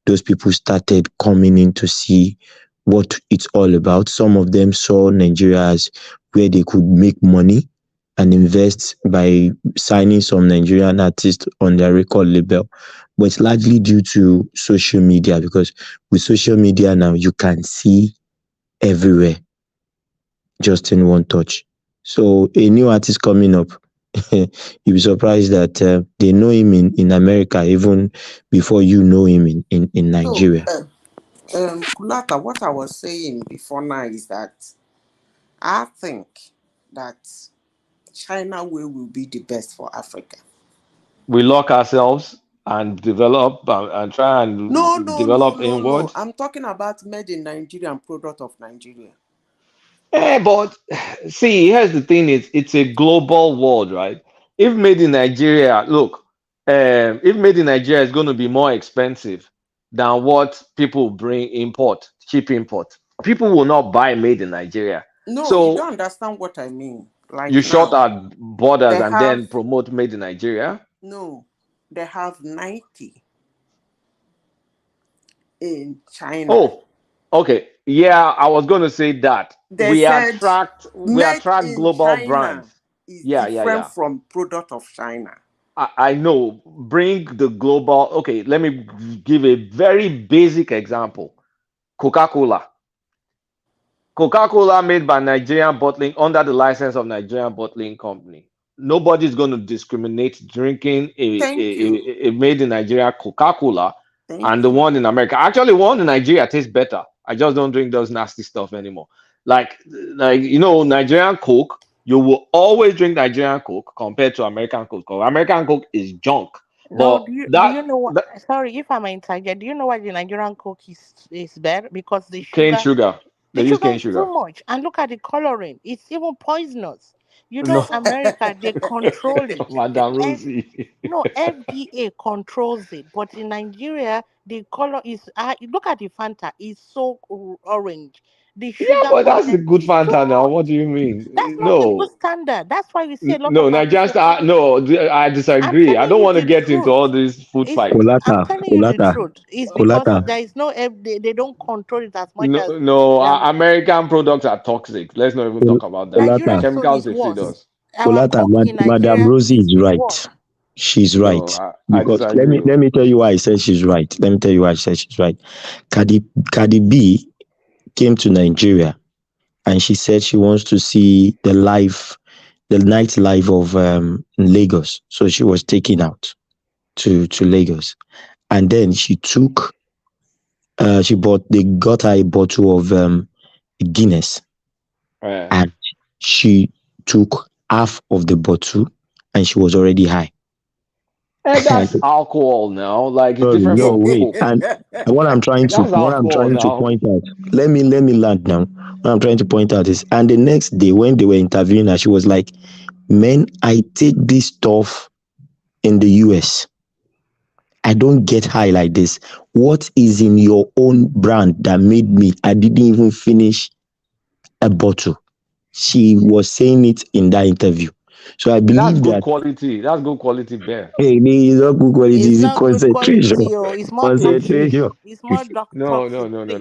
those people started coming in to see what it's all about. Some of them saw Nigeria as where they could make money and invest by signing some Nigerian artists on their record label. But it's largely due to social media, because with social media now, you can see everywhere just in one touch. So a new artist coming up, you'll be surprised that they know him in America even before you know him in So, Nigeria. Kulata, what I was saying before now is that I think that China will be the best for Africa. We lock ourselves and develop and try No, and no, no, develop no, no. inward. I'm talking about made in Nigeria and product of Nigeria. But see, here's the thing: it's a global world, right? If made in Nigeria, look, if made in Nigeria is going to be more expensive than what people bring import, cheap import. People will not buy made in Nigeria. No, you So don't understand what I mean. you Like shut now, our borders they and have then promote made in Nigeria. no, they have 90 in China. Oh, okay. Yeah, I was going to say that They we said attract we made attract in global brands. China is Yeah, yeah, different yeah. from product of China. I know. Bring the global. Okay, let me give a very basic example. Coca-Cola. Coca-Cola made by Nigerian bottling under the license of Nigerian bottling company. Nobody's going to discriminate drinking Thank you. a made in Nigeria Coca-Cola Thank and the you. one in America. Actually, one in Nigeria tastes better. I just don't drink those nasty stuff anymore. Like Nigerian Coke. You will always drink Nigerian Coke compared to American Coke. 'Cause American Coke is junk. No, But do you know what? Sorry if I'm interject. Do you know why the Nigerian Coke is better? Because cane sugar. the They use sugar cane is too sugar. much, and look at the coloring. It's even poisonous. No, America, they control it. Madam F, Rosie. no, FDA controls it, but in Nigeria, the color is. Look at the Fanta. It's so orange. The Yeah, sugar but that's a content good is too Fanta now. much. What do you mean? That's not a good No, standard. That's why we see a lot no, of our Nigerian people star. coming. No, I I'm disagree. I telling don't you want to the get into truth. all this food It's fight. I'm Kolata, telling you the Kolata, truth. It's because Kolata. there is no they don't control it as much as No, no, the American products are toxic. Let's not even talk about that. The Kolata, Nigerian soul chemicals is they feed worse. us. Our Kolata, coke in Madam Nigeria Rosie is is worse. right. She's No, right. I Because let me disagree. let me tell you why I said she's right. Let me tell you why I said she's right. Cardi B came to Nigeria, and she said she wants to see the nightlife of Lagos. So she was taken out to Lagos, and then they got her a bottle of Guinness, Eh. and she took half of the bottle, and she was already high. And that's alcohol now. Like it's Sorry, different no, from wait. Coke. And That's what I'm alcohol trying to now. point out. Let me land now. What I'm trying to point out is, and the next day when they were interviewing her, she was like, "Man, I take this stuff in the US. I don't get high like this. What is in your own brand that made me? I didn't even finish a bottle." She was saying it in that interview. So I That's believe good that, quality. That's good quality beer. hey, it's not good quality, It's it's not good concentration. quality, oh. It's more It toxic. is. Concentration. It's more toxic. No. Please don't drink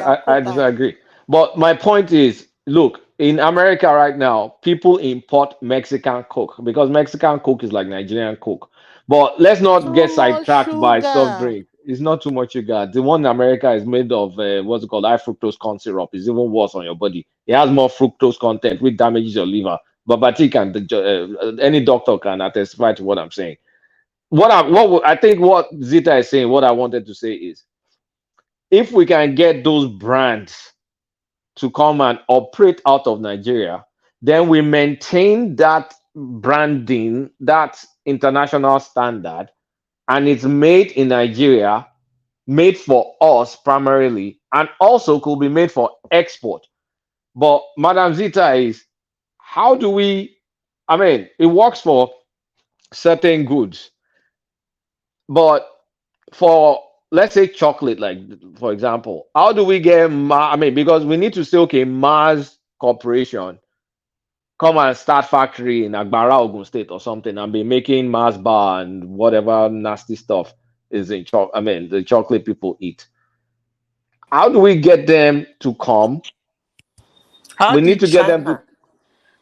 their I quota. disagree. But my point is, look, in America right now, people import Mexican Coke because Mexican Coke is like Nigerian Coke. But let's not Too get much sidetracked by soft sugar. drink. It's not too much sugar. The one in America is made of what's it called, high fructose corn syrup. It's even worse on your body. It has more fructose content, which damages your liver. But Batik and any doctor can testify to what I'm saying. I think what Zita is saying, what I wanted to say is, if we can get those brands to come and operate out of Nigeria, then we maintain that branding, that international standard, and it's made in Nigeria, made for us primarily, and also could be made for export. But Madam Zita is, how do we? I mean, it works for certain goods, but for, let's say, chocolate, like for example, how do we get I mean, because we need to say, okay, Mars Corporation come and start factory in Agbara, Ogun State or something, and be making Mars bar and whatever nasty stuff is in I mean, the chocolate people eat. How do we get them to come? How We need did to get them to. China?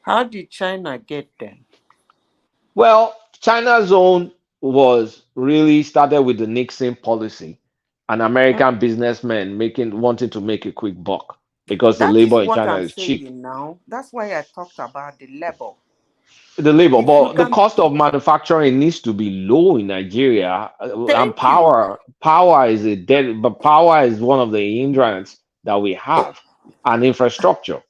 How did China get them? Well, China's own was really started with the Nixon policy, and American businessmen wanting to make a quick buck because the That is labor in what China I'm is cheap. saying now. That's why I talked about the level. The labor, If we but the can, cost of manufacturing needs to be low in Nigeria, and thank you. power is but power is one of the hindrance that we have, and infrastructure,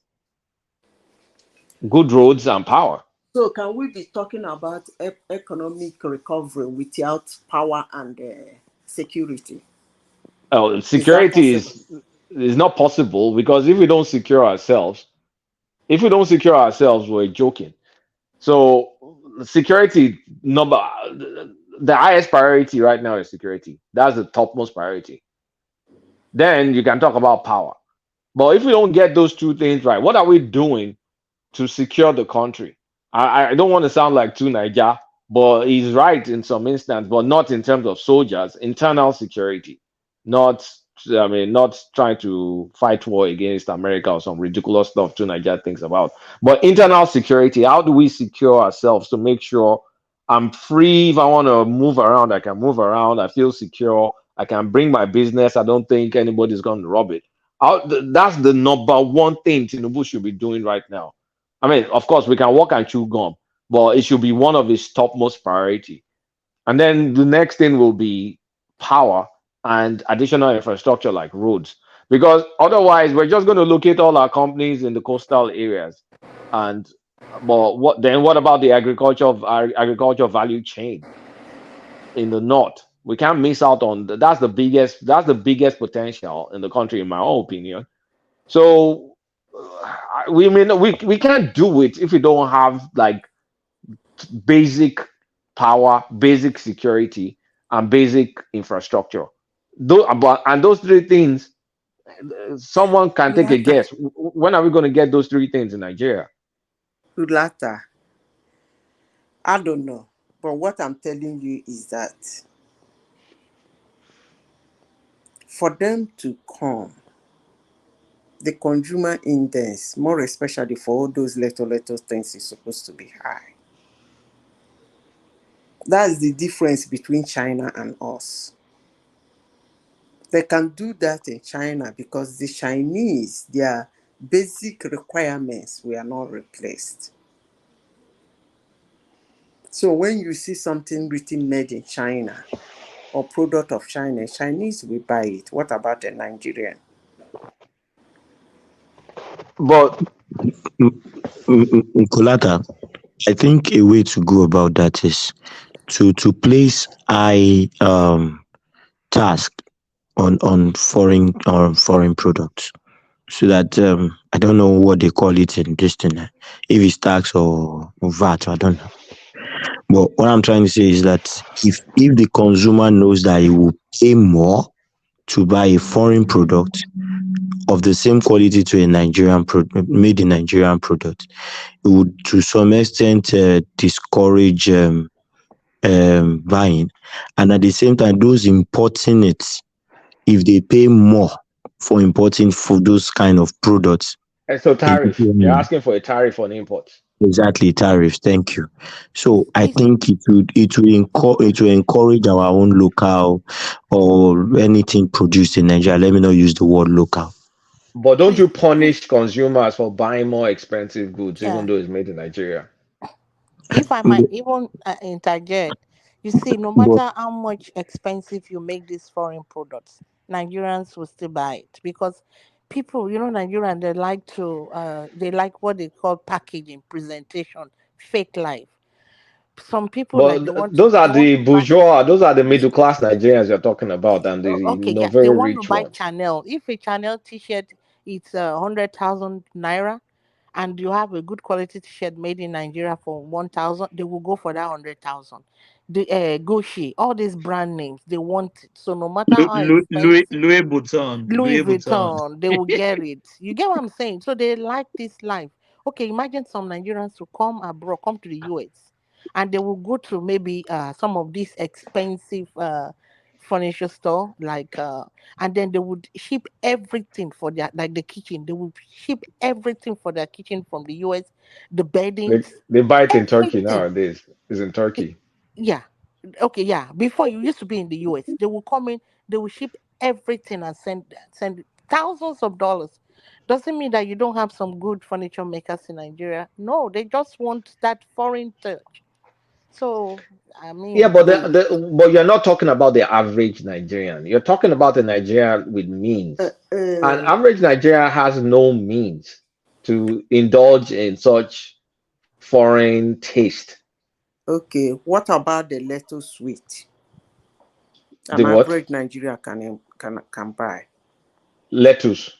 good roads and power. So can we be talking about economic recovery without power and security? Is that Security possible? is not possible because if we don't secure ourselves, we're joking. So security number, the highest priority right now is security. That's the topmost priority. Then you can talk about power. But if we don't get those two things right, what are we doing to secure the country? I don't want to sound like too Niger, but he's right in some instance, but not in terms of soldiers, internal security, not not trying to fight war against America or some ridiculous stuff too Niger thinks about. But internal security, how do we secure ourselves to make sure I'm free? If I want to move around, I can move around. I feel secure. I can bring my business. I don't think anybody's going to rob it. That's the number one thing Tinubu should be doing right now. I mean, of course, we can walk and chew gum, but it should be one of his topmost priority. And then the next thing will be power and additional infrastructure like roads. Because otherwise, we're just going to locate all our companies in the coastal areas. And but what about the agriculture value chain in the north? We can't miss out on that's the biggest potential in the country, in my own opinion. So we can't do it if we don't have like basic power, basic security, and basic infrastructure. And those three things, someone can take a Ulata, guess. When are we going to get those three things in Nigeria? Ulata, I don't know. But what I'm telling you is that for them to come, the consumer index, more especially for all those little things, is supposed to be high. That's the difference between China and us. They can do that in China because the Chinese, their basic requirements were not replaced. So when you see something written made in China or product of China, Chinese will buy it. What about a Nigerian? But Nkolata, I think a way to go about that is to place high task on foreign products, so that I don't know what they call it in this thing, if it's tax or VAT, I don't know. But what I'm trying to say is that if the consumer knows that he will pay more to buy a foreign product of the same quality to a made in Nigerian product, it would to some extent discourage buying, and at the same time those importing it, if they pay more for importing for those kind of products. And so tariff. They're asking for a tariff on imports. Exactly, tariffs. Thank you. So I Please, think it will encourage our own local or anything produced in Nigeria. Let me not use the word local. But don't please, you punish consumers for buying more expensive goods, even yeah. though it's made in Nigeria? If I might even interject, you see, no But matter how much expensive you make these foreign products, Nigerians will still buy it because people, Nigerians, they like what they call packaging, presentation, fake life. Some people like But they want to buy. those are the middle class Nigerians you're talking about, and the Okay, yeah, they very want to rich buy ones. Chanel. If a Chanel T-shirt it's 100,000 naira, and you have a good quality T-shirt made in Nigeria for 1,000, they will go for that 100,000. The Gucci, all these brand names, they want it. So no matter how expensive, Louis Vuitton. Louis Louis Vuitton. Vuitton, they will get it. You get what I'm saying? So they like this life. Okay, imagine some Nigerians to come abroad, come to the US, and they will go to maybe some of these expensive furniture store, and then they would ship everything for their like the kitchen. They would ship everything for their kitchen from the US, the beddings, They buy it in Turkey everything. nowadays. It's in Turkey. Yeah. Okay, yeah. Before you used to be in the US, they will come in, they will ship everything and send thousands of dollars. Doesn't mean that you don't have some good furniture makers in Nigeria. No, they just want that foreign touch. So I Yeah, mean, but but you're not talking about the average Nigerian. You're talking about a Nigerian with Uh, means. An uh, average Nigerian has no means to indulge in such foreign taste. okay, what about the little sweet? The An what? average Nigeria can buy. Lettuce.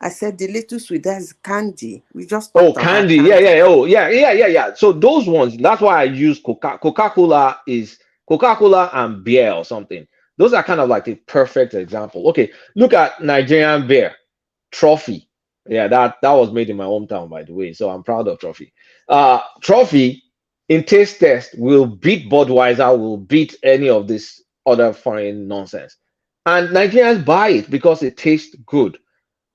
I said the little sweet, that's candy. We just Oh, talked about candy. Yeah, candy. yeah. Oh, yeah, yeah, yeah, yeah. So those ones, that's why I use Coca-Cola is Coca-Cola and beer or something. Those are kind of like the perfect example. Okay, look at Nigerian beer, Trophy. Yeah, that was made in my hometown, by the way. So I'm proud of Trophy. Trophy in taste test will beat Budweiser, will beat any of this other foreign nonsense. And Nigerians buy it because it tastes good.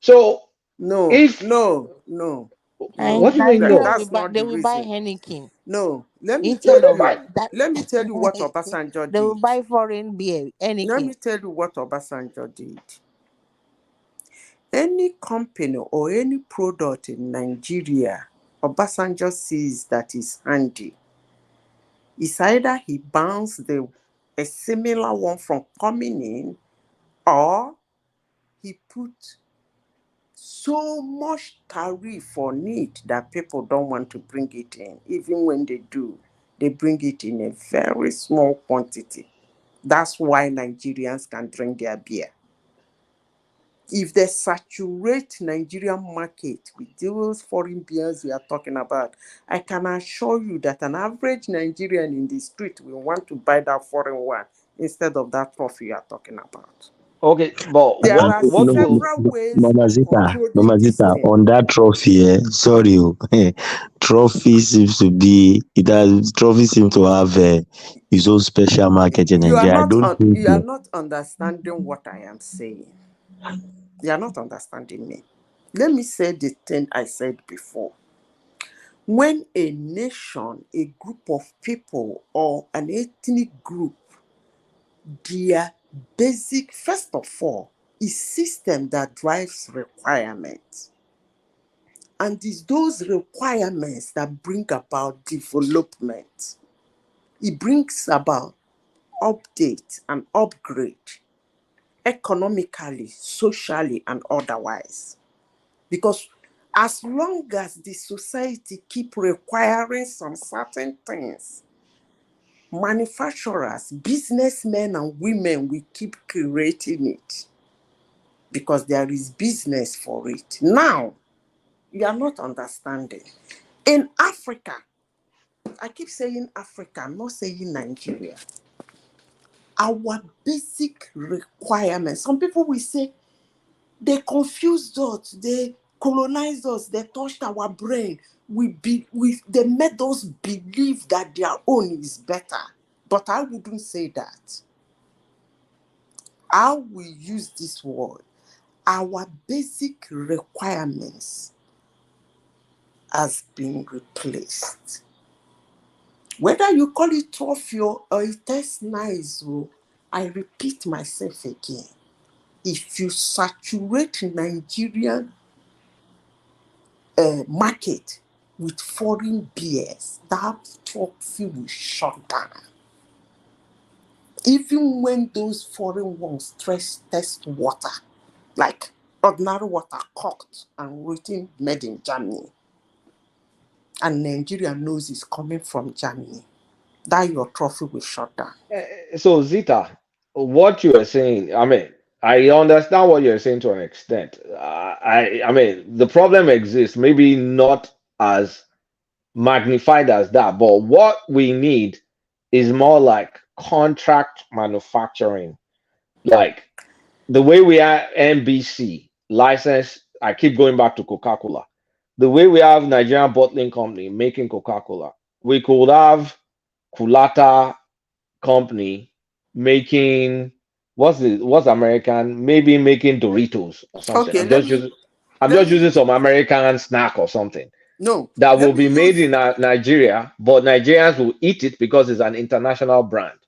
So No, if no, no, and no. what do you mean Nigeria no? will That's buy, not they the will buy reason. Henneken No, let me No, instead tell they of you. buy. that. Let me tell you what Obasanjo They will did. buy foreign beer, Let Henneken. me tell you what Obasanjo did. Any company or any product in Nigeria, Obasanjo sees that is handy. It's either he bans a similar one from coming in, or he put so much tariff on it that people don't want to bring it in. Even when they do, they bring it in a very small quantity. That's why Nigerians can drink their beer. If they saturate Nigerian market with those foreign beers we are talking about, I can assure you that an average Nigerian in the street will want to buy that foreign one instead of that trophy you are talking about. Okay, but There what are what will several ways Mama of Zita, controlling this thing. on that trophy, sorry, trophy seems to be trophy seems to have his own special market in Nigeria. I don't think You are not understanding what I am saying. You are not understanding me. Let me say the thing I said before. When a nation, a group of people, or an ethnic group, their basic, first of all, is system that drives requirements. And it's those requirements that bring about development. It brings about update and upgrade economically, socially, and otherwise. Because as long as the society keep requiring some certain things, manufacturers, businessmen and women will keep creating it because there is business for it. Now, you are not understanding. In Africa, I keep saying Africa, I'm not saying Nigeria. Our basic requirements, some people will say, they confused us, they colonized us, they touched our brain. They made us believe that their own is better. But I wouldn't say that. I will use this word. Our basic requirements has been replaced. Whether you call it trophy or it tastes nice, I repeat myself again. If you saturate Nigerian market with foreign beers, that trophy will shut down. Even when those foreign ones test water, like ordinary water, cooked and written made in Germany, and Nigeria knows it's coming from Germany, that your trophy will shut down. So Zita, what you are saying, I mean, I understand what you're saying to an extent. I mean, the problem exists, maybe not as magnified as that, but what we need is more like contract manufacturing, like the way we are NBC license. I keep going back to Coca-Cola. The way we have Nigerian bottling company making Coca-Cola, we could have Kulata company making what's American, maybe making Doritos or something. Okay, I'm let just me using some American snack or something no, that will let me be made use in Nigeria, but Nigerians will eat it because it's an international brand.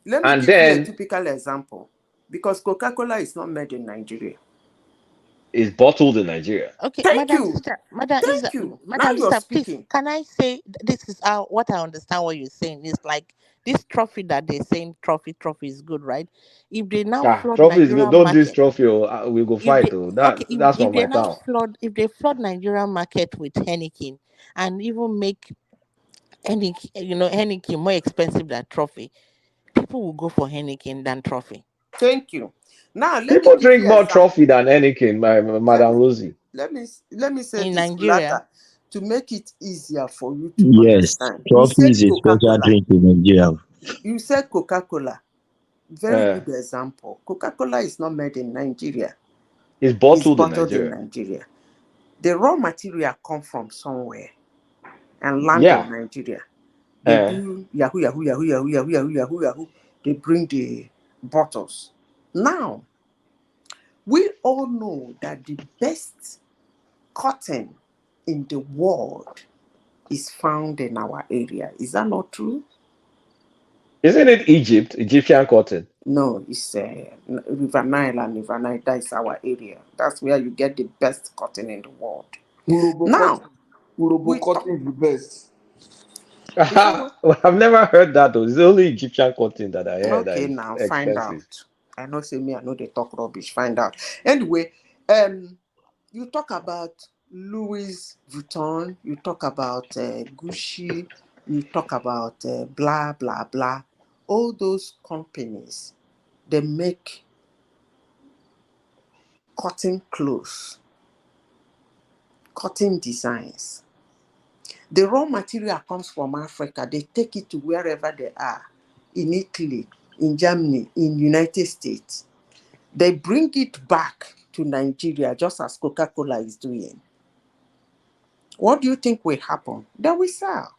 let me And give you a then typical example, because Coca-Cola is not made in Nigeria. it's bottled in Nigeria. Okay, Thank Madam you. Sister, Madam Thank Isa, you. Now Madam you're Sister, please, speaking. can I say this is what I understand what you're saying is like this trophy that they're saying trophy is good, right? If they now flood Trophy is good. Nigerian Don't this market, trophy. We go if fight. they Oh, okay, that's if from they my now town. flood Nigerian market with Henneken and even make Henneken more expensive than trophy, people will go for Henneken than trophy. Thank you. Now let me People give drink you an more trophy example. than Anakin, Let Madam me Rosie. let me say In this, Nigeria, Kulata, to make it easier for you to Yes, understand. You trophy said is a special Coca-Cola. drink in Nigeria. You said Coca-Cola. Very Uh, good example. Coca-Cola is not made in Nigeria. it's It's bottled in bottled in Nigeria. Nigeria. The raw material come from somewhere and land in Yeah. Nigeria. They Uh, do yahoo, yahoo, yahoo, yahoo, yahoo, yahoo, yahoo, yahoo. They bring the bottles. Now, we all know that the best cotton in the world is found in our area. Is that not true? isn't it Egyptian cotton? No, it's River Nile and River Nile. That is our area. That's where you get the best cotton in the world. Now, Urobo we talk. cotton is the best. Is that what? I've never heard that though. It's only Egyptian cotton that I heard that Okay, is now find expensive. out. I know, say me, I know they talk rubbish. Find out. Anyway, you talk about Louis Vuitton, you talk about Gucci, you talk about blah blah blah. All those companies, they make cotton clothes, cotton designs. The raw material comes from Africa. They take it to wherever they are, in Italy, in Germany, in United States. They bring it back to Nigeria just as Coca-Cola is doing. What do you think will happen? They will sell,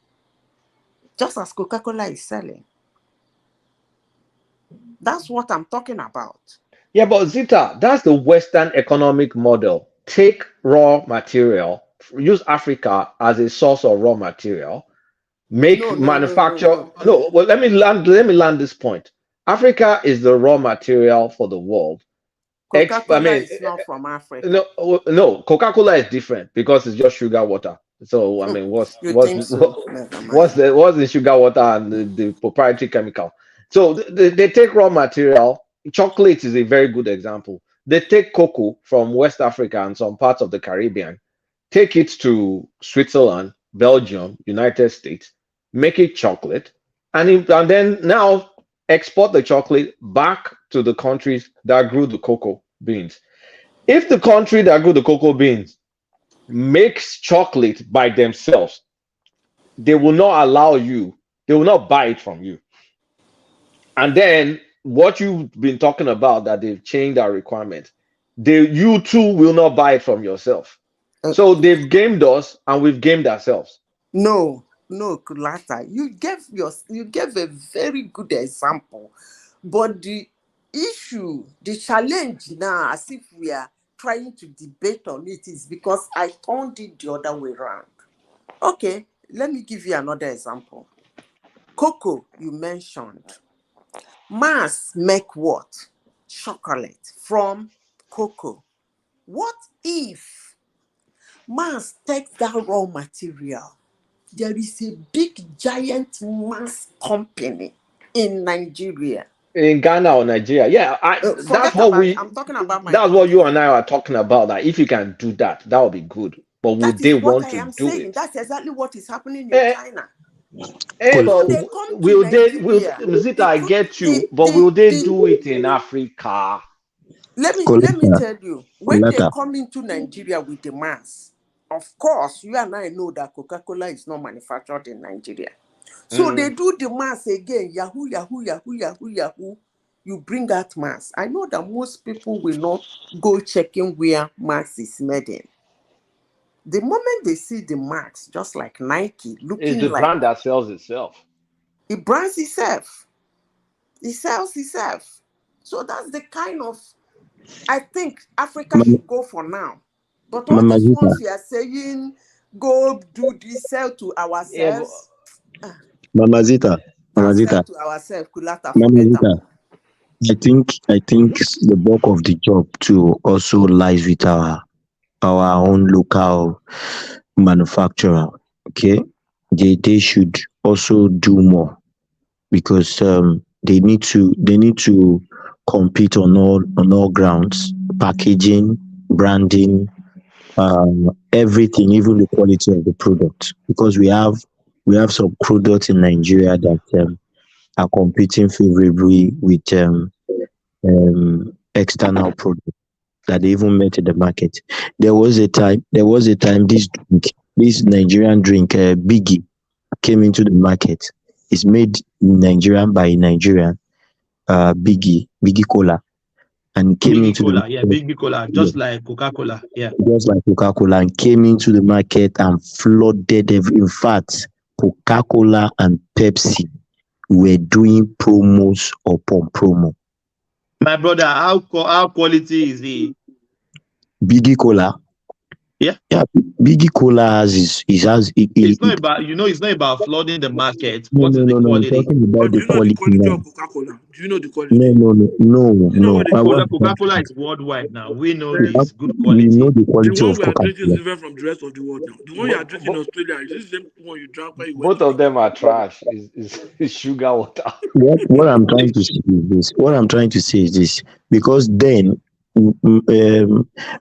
just as Coca-Cola is selling. That's what I'm talking about. Yeah, but Zita, that's the Western economic model. Take raw material, use Africa as a source of raw material, No, make no, no, no, manufacture. no. No, well, let me land this point. Africa is the raw material for the world. I Coca-Cola mean, is not from Africa. no, Coca-Cola is different because it's just sugar water. So I mean, You think so? Never mind. what's the sugar water and the proprietary chemical? So they take raw material. Chocolate is a very good example. They take cocoa from West Africa and some parts of the Caribbean, take it to Switzerland, Belgium, United States, make it chocolate, and then now export the chocolate back to the countries that grew the cocoa beans. If the country that grew the cocoa beans makes chocolate by themselves, they will not allow you, they will not buy it from you. And then what you've been talking about, that they've changed our requirements, you too will not buy it from yourself. Uh, So they've gamed us and we've gamed ourselves. no, no, Kulata, you gave a very good example, but the issue, the challenge now, as if we are trying to debate on it, is because I turned it the other way around. Okay, let me give you another example. Cocoa, you mentioned. Mars make what? Chocolate from cocoa. What if Mars takes that raw material? There is a big giant mass company in Nigeria. In Ghana or Nigeria. Yeah, Forget about, I'm talking about my that's what country. you and I are talking about. That if you can do that, that would be good. But would That they is what want I to am do saying. it? That's exactly what is happening in Eh, China. but When they come to will they? Nigeria, Zita, I get you. But will they the do it in Africa? let me Coletta, tell you, when they Coletta. come into Nigeria with the mass, of course, you and I know that Coca-Cola is not manufactured in Nigeria. So they do the mass again, Yahoo, Yahoo, Yahoo, Yahoo, Yahoo. You bring out mass. I know that most people will not go checking where mass is made in. The moment they see the max, just like Nike, It's looking the like brand that sells itself. it brands itself, it sells itself. So that's the kind of, I think Africa Mama, should go for now. But all Mama these Zita, ones we are saying, go do this, sell to Yeah, but ourselves, Mama Zita, Mama that sell Zita, to ourselves, Kulata, Mama forget them. Zita. I think the bulk of the job too also lies with our own local manufacturer. Okay, they should also do more because they need to compete on all grounds, packaging, branding, everything, even the quality of the product. Because we have some products in Nigeria that are competing favorably with external products that they even met in the market. There was a time this Nigerian drink, Biggie, came into the market. It's made in Nigerian by Nigerian, Biggie Cola, and came Biggie into the Cola, yeah, market, Biggie Cola, yeah, just like Coca-Cola, yeah. just like Coca-Cola, and came into the market and flooded in fact, Coca-Cola and Pepsi were doing promos upon promo. My brother, how quality is the Biggie Cola, yeah? yeah, Biggie Cola It's not about it's not about flooding the market. no, What no, is the no, no, I'm quality? talking about But do the you know the quality quality now. of Coca-Cola? Do you know the No, quality? no, no, no, Do you know no. what the I Coca want quality? Coca-Cola is worldwide now. We know And this good we know quality. the the quality one of we are drinking is Coca-Cola. different from the rest of the world now. The one you But, are drinking in but Australia is this the same one you drank when you went both to of them Nigeria. are trash. Is sugar water. What I'm trying to say is this. What I'm trying to say is this. Because then,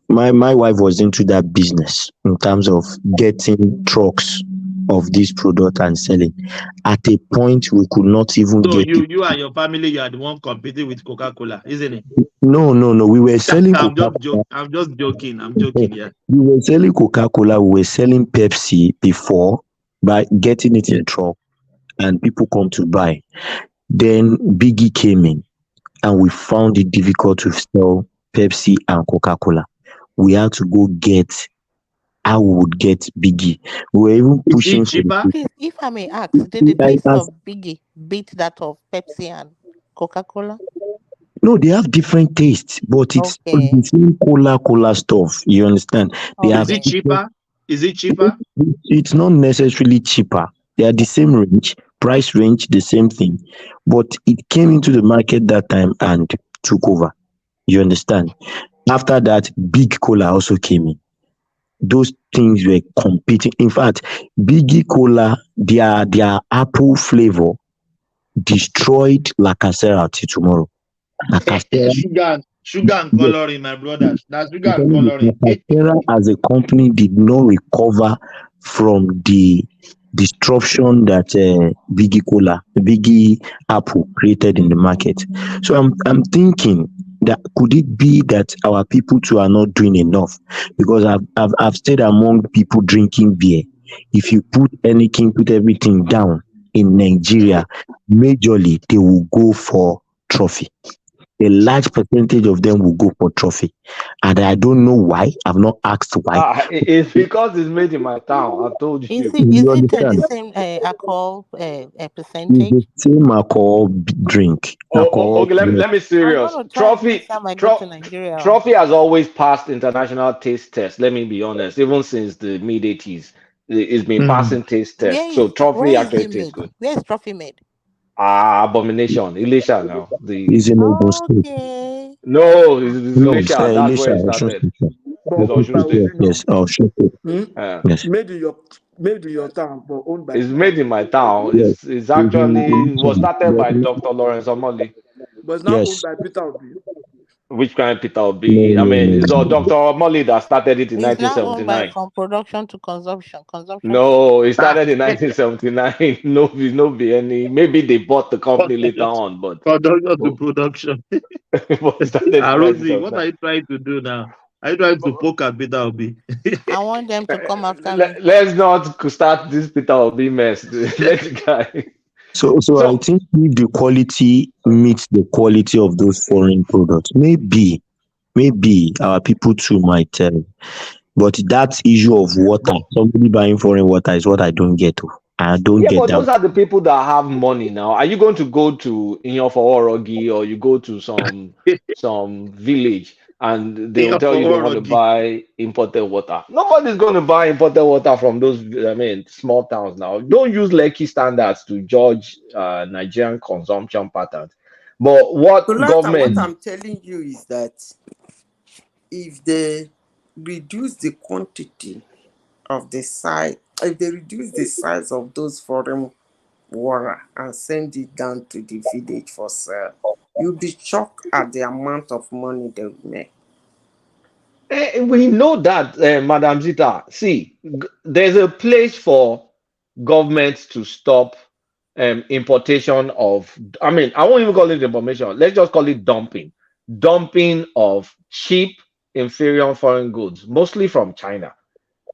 my wife was into that business in terms of getting trucks of this product and selling. At a point, we could not even So get you it. you and your family, you are the one competing with Coca-Cola, isn't it? No, no, no. We were selling I'm just joking. Coca-Cola. I'm just joking. I'm joking. Yeah. We were selling Coca-Cola. We were selling Pepsi before by getting it in truck, and people come to buy. Then Biggie came in, and we found it difficult to sell Pepsi and Coca-Cola. We had to go get how we would get Biggie. We were even Is pushing it for cheaper? the Please, if I may ask, did the I taste asked, of Biggie beat that of Pepsi and Coca-Cola? no, they have different tastes, but it's the Okay, same cola stuff. You understand? They Is have it okay. different, cheaper? Is it cheaper? it's not necessarily cheaper. They are the same range, price range, the same thing. But it came into the market that time and took over. You understand? After that, Big Cola also came in. Those things were competing. In fact, Biggie Cola, their apple flavor destroyed Lacasera till tomorrow. Lacasera, Sugar and coloring, my brothers. That's sugar I'm and telling you, coloring. Lacasera as a company did not recover from disruption that Biggie Apple created in the market. So I'm thinking that could it be that our people too are not doing enough? Because I've stayed among people drinking beer. If you put anything, put everything down in Nigeria, majorly they will go for trophy. A large percentage of them will go for trophy, and I don't know why. I've not asked why. It's because it's made in my town. I told Is you. it You the understand? same alcohol It's the percentage? same alcohol drink, alcohol. Okay, let me I'm serious. gonna try it next time I go to Nigeria. Trophy has always passed international taste test. Let me be honest. Even since the mid 80s, it's been passing taste test. So Where Trophy is actually it tastes made? good. Where is trophy made? Abomination. Elisha now. Is in Ogun State. Okay. No, it's No, Elisha. That's Elisha, where it Osun started. State. It's But owned Osun by State. Yes, Obi now. yes, Osun State. Yes, Made in your town, but owned by It's Peter made in Obi. my town. yes. It's It's in actually was Elisha. started by Dr. Lawrence Omoli. But it's now owned Yes. by Peter Obi. Which kind Peter No, Obi? I no, mean, no, it's no. Dr. Omoli that started it in It's now owned by 1979. from production to consumption. Consumption to No, it production. started in 1979. No be any. Maybe they bought the company later on, but Production to but production. it started in Rosie, what 1979. are you trying to do now? Are you trying to poke at Peter Obi? I want them to come after me. Let's not start this Peter Obi mess. Let the guy. So I So think if the quality meets the quality of those foreign products, maybe our people too might. But that issue of water, but somebody buying foreign water is what I don't get. I don't yeah, get but that. those are the people that have money now. Are you going to go to Inyofororogi or you go to some village and they will Yeah, tell for you they want to Orogi. buy imported water? Nobody's going to buy imported water from those, I mean, small towns now. Don't use Lekki standards to judge Nigerian consumption patterns. But what Kulata, what government I'm telling you is that if they reduce the quantity of the size, if they reduce the size of those foreign water and send it down to the village for sale, you'll be shocked at the amount of money they will make. We know that, Madam Zita. See, there's a place for government to stop importation of. I mean, I won't even call it information. Let's just call it dumping. Dumping of cheap, inferior foreign goods, mostly from China.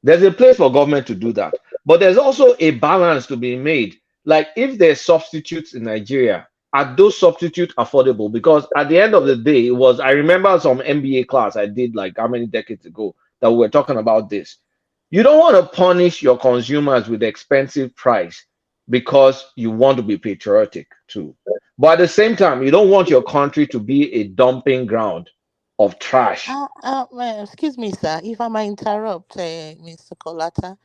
There's a place for government to do that. But there's also a balance to be made. Like if there's substitutes in Nigeria, are those substitutes affordable? Because at the end of the day, it was, I remember some MBA class I did like how many decades ago that we were talking about this. You don't want to punish your consumers with expensive price because you want to be patriotic too. But at the same time, you don't want your country to be a dumping ground of trash. Excuse me, sir, if I might interrupt, Mr. Colata.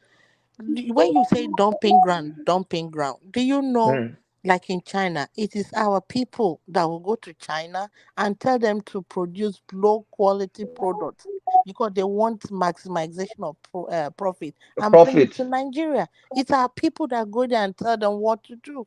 When you say dumping ground, do you know, Hmm. like in China, it is our people that will go to China and tell them to produce low quality products because they want maximization of profit and bring it Profit. to Nigeria. It's our people that go there and tell them what to do.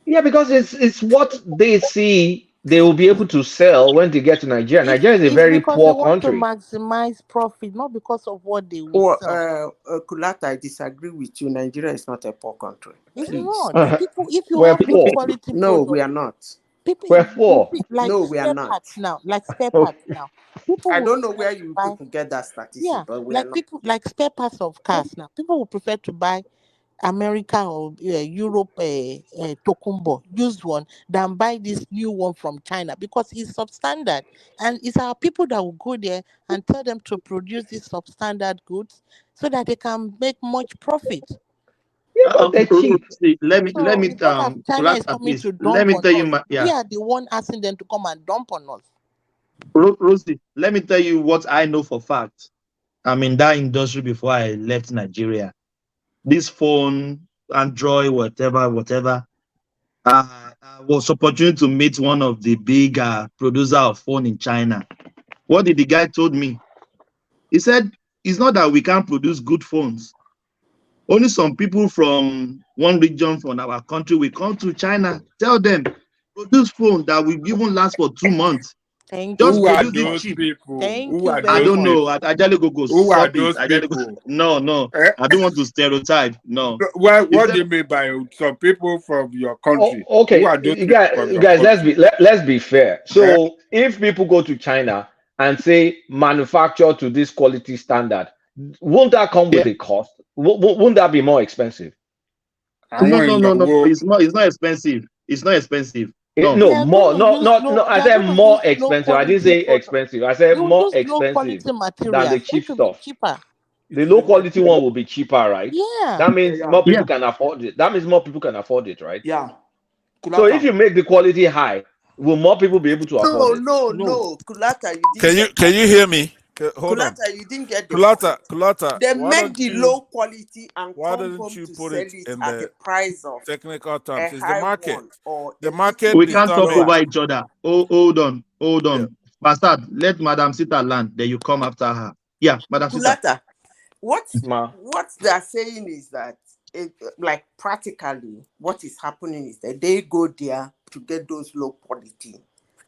Yeah, because it's what they see they will be able to sell when they get to Nigeria. Nigeria is a It's very because they poor want to country. maximize profit, not because of what they will Well, sell. Kulata, I disagree with you. Nigeria is not a poor country. It's Please. not. People, if you We're have good poor. quality No, we products, are not. people We're you poor. see, like No, we are spare not. parts now, like spare parts Okay. now, people I will don't know prefer where to you buy, people get that statistic, yeah, but we are like not. people like spare parts of cars now, people will prefer to buy America or Europe tokumbo used one than buy this new one from China because it's substandard, and it's our people that will go there and tell them to produce these substandard goods so that they can make much profit. Yeah, but they're cheap. See, let So me instead of China is Kulata, coming please. to Let dump me on tell you us, my we yeah. are the one asking them to come and dump on us. Rosie, let me tell you what I know for fact. I'm in that industry before I left Nigeria. This phone, Android, whatever. I was opportunity to meet one of the big producer of phone in China. What did the guy told me? He said, it's not that we can't produce good phones. Only some people from one region from our country will come to China, tell them, produce phone that will even last for 2 months. Thank Just Who you. are produce it those cheap. people? Thank Who you are I very those don't much. know. people? Ajale go Who are stop it. those Ajale go. people? No. Eh? I don't want to stereotype. No. Is What that do you mean by some people from your Oh, country? Who okay, are those you people from your guys, country? let's be fair. Eh? So if people go to China and say manufacture to this quality standard, won't that come yeah? with a cost? Won't that be more expensive? No, Àwọn no, no, èèyàn no. wo It's not expensive. It's not expensive. No. No, They are going more, to use no. I they are said going to more use low expensive. I didn't quality say product. expensive. I said They will more use low expensive quality than the materials, cheap which will be stuff. cheaper. The low quality one will be cheaper, right? Yeah. That means more Yeah. people can afford it. That means more people can afford it, right? Yeah. So if Kulata. you make the quality high, will more people be able to afford No, it? no, No. no. Kulata, you didn't Can you get my can you hear point. me? Hold on. Kulata, you didn't get the Kulata, point. Kulata, They make the low quality and why come didn't home you to put sell it it in at a the price of technical a terms? It's the high market. one or The a market little We bit can't talk determines. lower. over each other. Oh, hold on. Yeah. Bastard, let Madam Sita land. Then you come after her. Yeah, Madam Sita. Kulata, what Ma. they are saying is that like practically what is happening is that they go there to get those low quality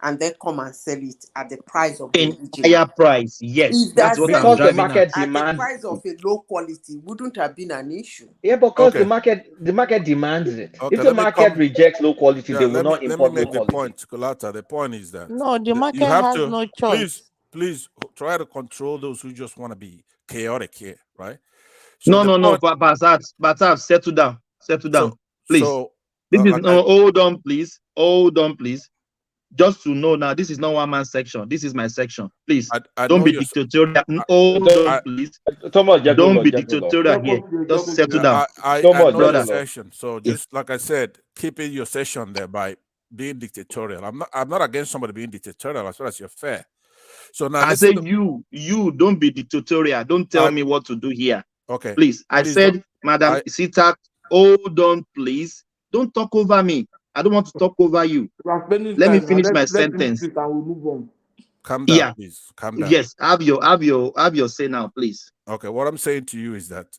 and they come and sell it at the price of the In original. higher price. Yes, If they are that's what I'm selling Because the it driving at. market at the demands price of a low quality, wouldn't have been an issue. yeah, because Okay. the market demands it. Okay. If the Let me market come. rejects low quality, they Yeah. will not Let me import low make the quality. point, Kulata. The point is that No, the you market have has to no please choice. try to control those who just want to be chaotic here, right? So No, the no, no, point. Bastard, settle down. Settle down. Please. This is like I no, hold on, please. Hold on, please. Just to know now, this is not one man section. This is my section. Please I don't know be you're. dictatorial. I, Hold on, I please. Thomas Don't be Jagulo. dictatorial here. Just settle yeah, down, I Thomas know your brother. Jagulo. session. So Yeah. just like I said, keeping your session there by being dictatorial. I'm not against somebody being dictatorial as far as you're fair. So now I say listen. you don't be dictatorial. Don't tell me what to do here. Okay. Please. I Please don't. said, Madam Sita, hold on, please. Don't talk over me. I don't want to talk over you. Let me finish my sentence. And we'll move on. Calm down, Yeah. please. Calm down. Yes. Have your say now, please. Okay. What I'm saying to you is that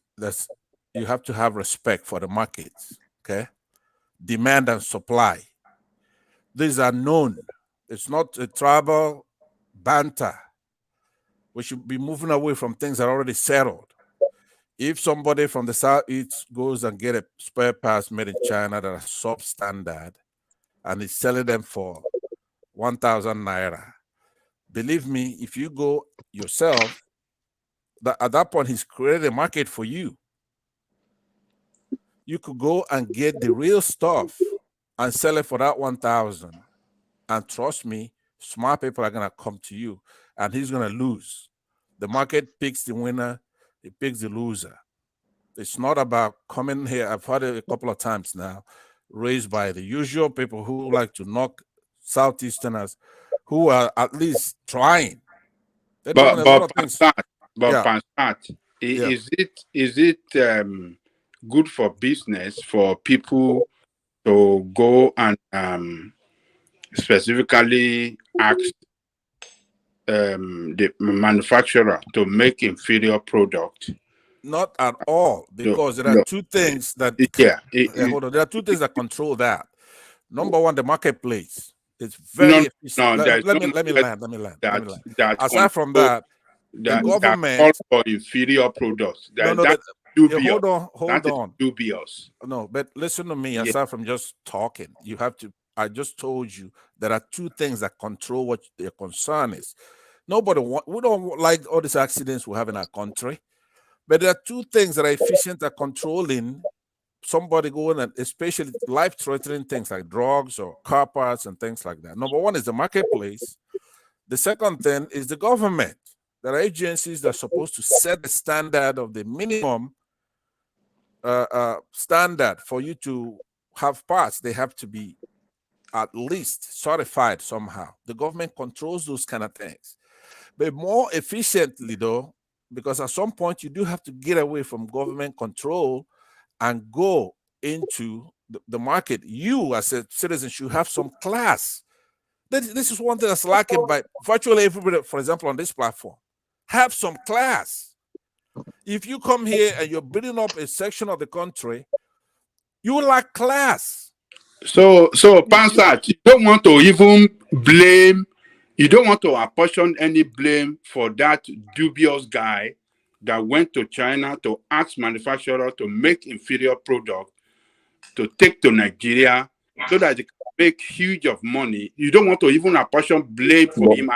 you have to have respect for the markets. Okay. Demand and supply. These are known. It's not a tribal banter. We should be moving away from things that are already settled. If somebody from the Southeast goes and get a spare parts made in China that are substandard and is selling them for 1,000 naira, believe me, if you go yourself, at that point he's created a market for you. You could go and get the real stuff and sell it for that 1,000, and trust me, smart people are gonna come to you, and he's gonna lose. The market picks the winner, it picks the loser. It's not about coming here. I've heard it a couple of times now, raised by the usual people who like to knock Southeasterners, who are at least trying. They're doing a lot of things. Pansat, Yeah. is it good for business for people to go and specifically ask the manufacturer to make inferior product? Not at all, because there are No. two things that hold on. There are two things that control that. Number one, the marketplace. It's very efficient. there's Let no me land. that Aside from control that, the that government. call for inferior products. No, That's dubious. hold on. Dubious. No, but listen to me. Yeah. Aside from just talking, you have to. I just told you there are two things that control what their concern is. We don't like all these accidents we have in our country, but there are two things that are efficient at controlling somebody going, and especially life-threatening things like drugs or car parts and things like that. Number one is the marketplace. The second thing is the government. There are agencies that are supposed to set the standard of the minimum standard for you to have parts. They have to be at least certified somehow. The government controls those kind of things, but more efficiently though, because at some point you do have to get away from government control and go into the market. You as a citizen should have some class. This is one thing that's lacking by virtually everybody, for example, on this platform. Have some class. If you come here and you're building up a section of the country, you lack class. So Pansat, you don't want to even blame you don't want to apportion any blame for that dubious guy that went to China to ask manufacturer to make inferior product to take to Nigeria so that they can make huge of money. You don't want to even apportion blame for him.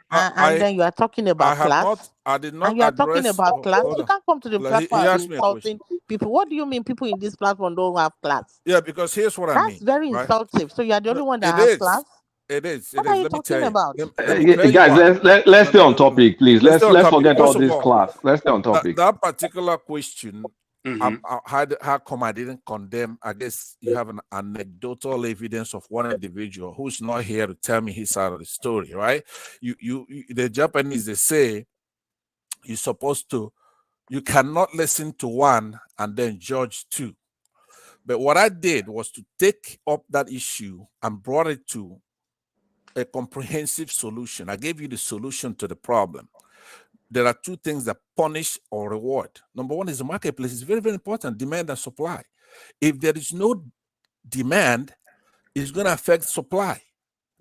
And then you are talking about class. I did not And you are talking address. about class. Hold You on. can't come to the He platform and be asked me a question. insulting people. What do you mean people in this platform don't have class? Yeah, because here's what I That's mean. very Right? insulting. So you are the only No, one that it has is. class? It is. What It are is. you Let me tell talking you. about? Let me clear you Guys, out. let's stay on topic, please. Let's stay on Let's topic. forget all First of this all, class. Let's stay on topic. that particular question, Mhm. how come I didn't condemn? I guess you have an anecdotal evidence of one individual who's not here to tell me his side of the story, right? The Japanese, they say you're supposed to, you cannot listen to one and then judge two. But what I did was to take up that issue and brought it to a comprehensive solution. I gave you the solution to the problem. There are two things that punish or reward. Number one is the marketplace. It's very, very important, demand and supply. If there is no demand, it's going to affect supply.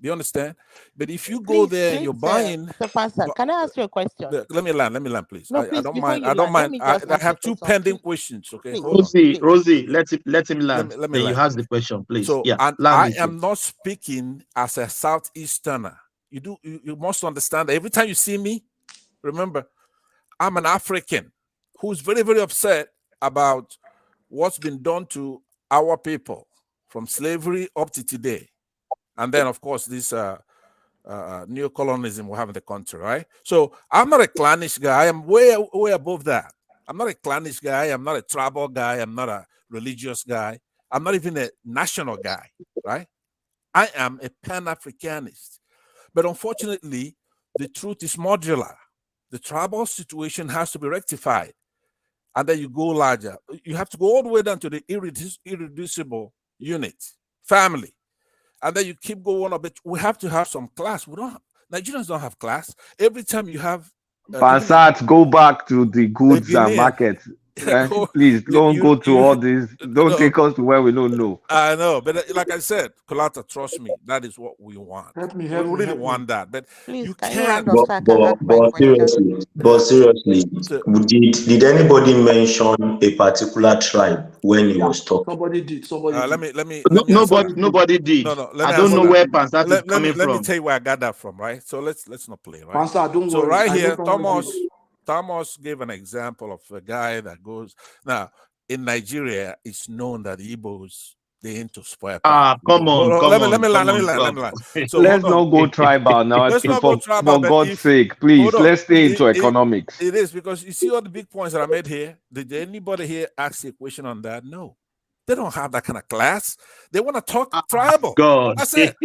Do you understand? But if you go there and you're buying, Mr. Pastor, can I ask you a question? let me land, please. No, I please, don't before mind. you I don't land, let mind. me I just ask have you a two question. pending Please, questions. Okay, please. hold on. Rosie, let him land. Let me Then you land. ask the question, please. So, Yeah, and land I it. am not speaking as a Southeasterner. You must understand that every time you see me, remember, I'm an African who's very, very upset about what's been done to our people from slavery up to today. And then, of course, this neocolonialism we have in the country, right? So I'm not a clannish guy. I am way, way above that. I'm not a clannish guy. I'm not a tribal guy. I'm not a religious guy. I'm not even a national guy, right? I am a Pan-Africanist. But unfortunately, the truth is modular. The tribal situation has to be rectified. And then you go larger. You have to go all the way down to the irreducible unit, family. And then you keep going up. But we have to have some class. Nigerians don't have class. Every time you have even Pansat, go back to the a goods and Guinean, markets. Please don't go to all this. Don't no, take us to where we don't know. I know, but like I said, Colata, trust me, that is what we want. Help me, We help me, really help me. want that, but Please, you can you can't. round up so I can ask my question? Seriously, Did anybody mention a particular tribe when he Yeah, was talking? somebody did. Somebody let did. me No, answer that. nobody did. No, let I me don't answer know that. where Pansat is coming Let me from. tell you where I got that from, right? So let's not play, right? Pastor, don't So worry. right I know here, someone did. Thomas gave an example of a guy that goes now in Nigeria. It's known that Igbos they into spare part. Come Hold on, on, come let on, me land, come let me on, land, let come me land. on. So hold Let's on. not go tribal now. Let's not go tribal, For but God's if sake, hold please, on, let's stay into economics. it is because you see all the big points that I made here. Did anybody here ask a question on that? No, they don't have that kind of class. They want to talk tribal. God. That's it.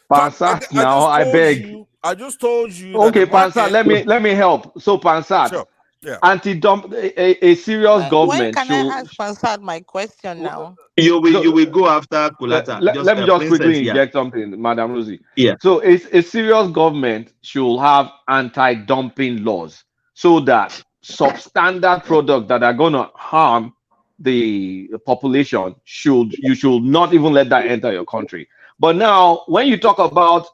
Pansat I now, just I told beg. you. I just told you that the Okay, Pansat, market. let me help. So Pansat, Sure. Yeah. anti-dump a serious When government can I should ask Pansat my question now? You will go after Kulata. Just let me just princess, quickly yeah. inject something, Madam Rosie. Yeah. So it's a serious government should have anti-dumping laws so that substandard products that are gonna harm the population you should not even let that enter your country. But now when you talk about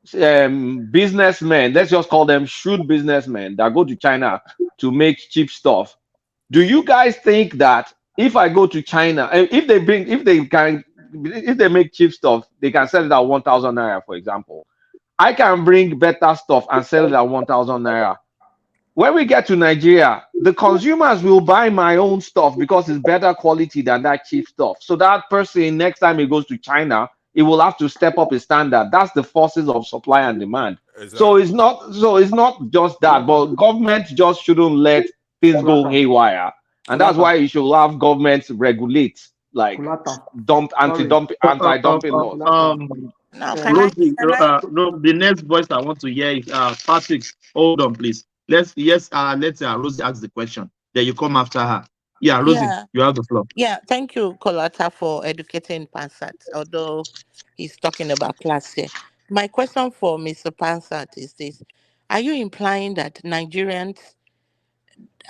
businessmen, let's just call them shrewd businessmen that go to China to make cheap stuff. Do you guys think that if I go to China, if they make cheap stuff, they can sell it at 1,000 naira, for example. I can bring better stuff and sell it at 1,000 naira. When we get to Nigeria, the consumers will buy my own stuff because it's better quality than that cheap stuff. So that person, next time he goes to China, he will have to step up his standard. That's the forces of supply and demand. Exactly. So it's not just that, but government just shouldn't let things go Kulata. haywire. And that's Kulata. why you should have governments regulate, like Kulata. Sorry. anti-dumping laws. Kulata. Now, Rosie, can I? no, the next voice I want to hear is Patrick. Hold on, please. Let's Rosie ask the question. Then you come after her. Yeah, Rosie, Yeah, you have the floor. yeah. Thank you, Kolata, for educating Pansat. Although he's talking about class here. My question for Mr. Pansat is this: are you implying that Nigerians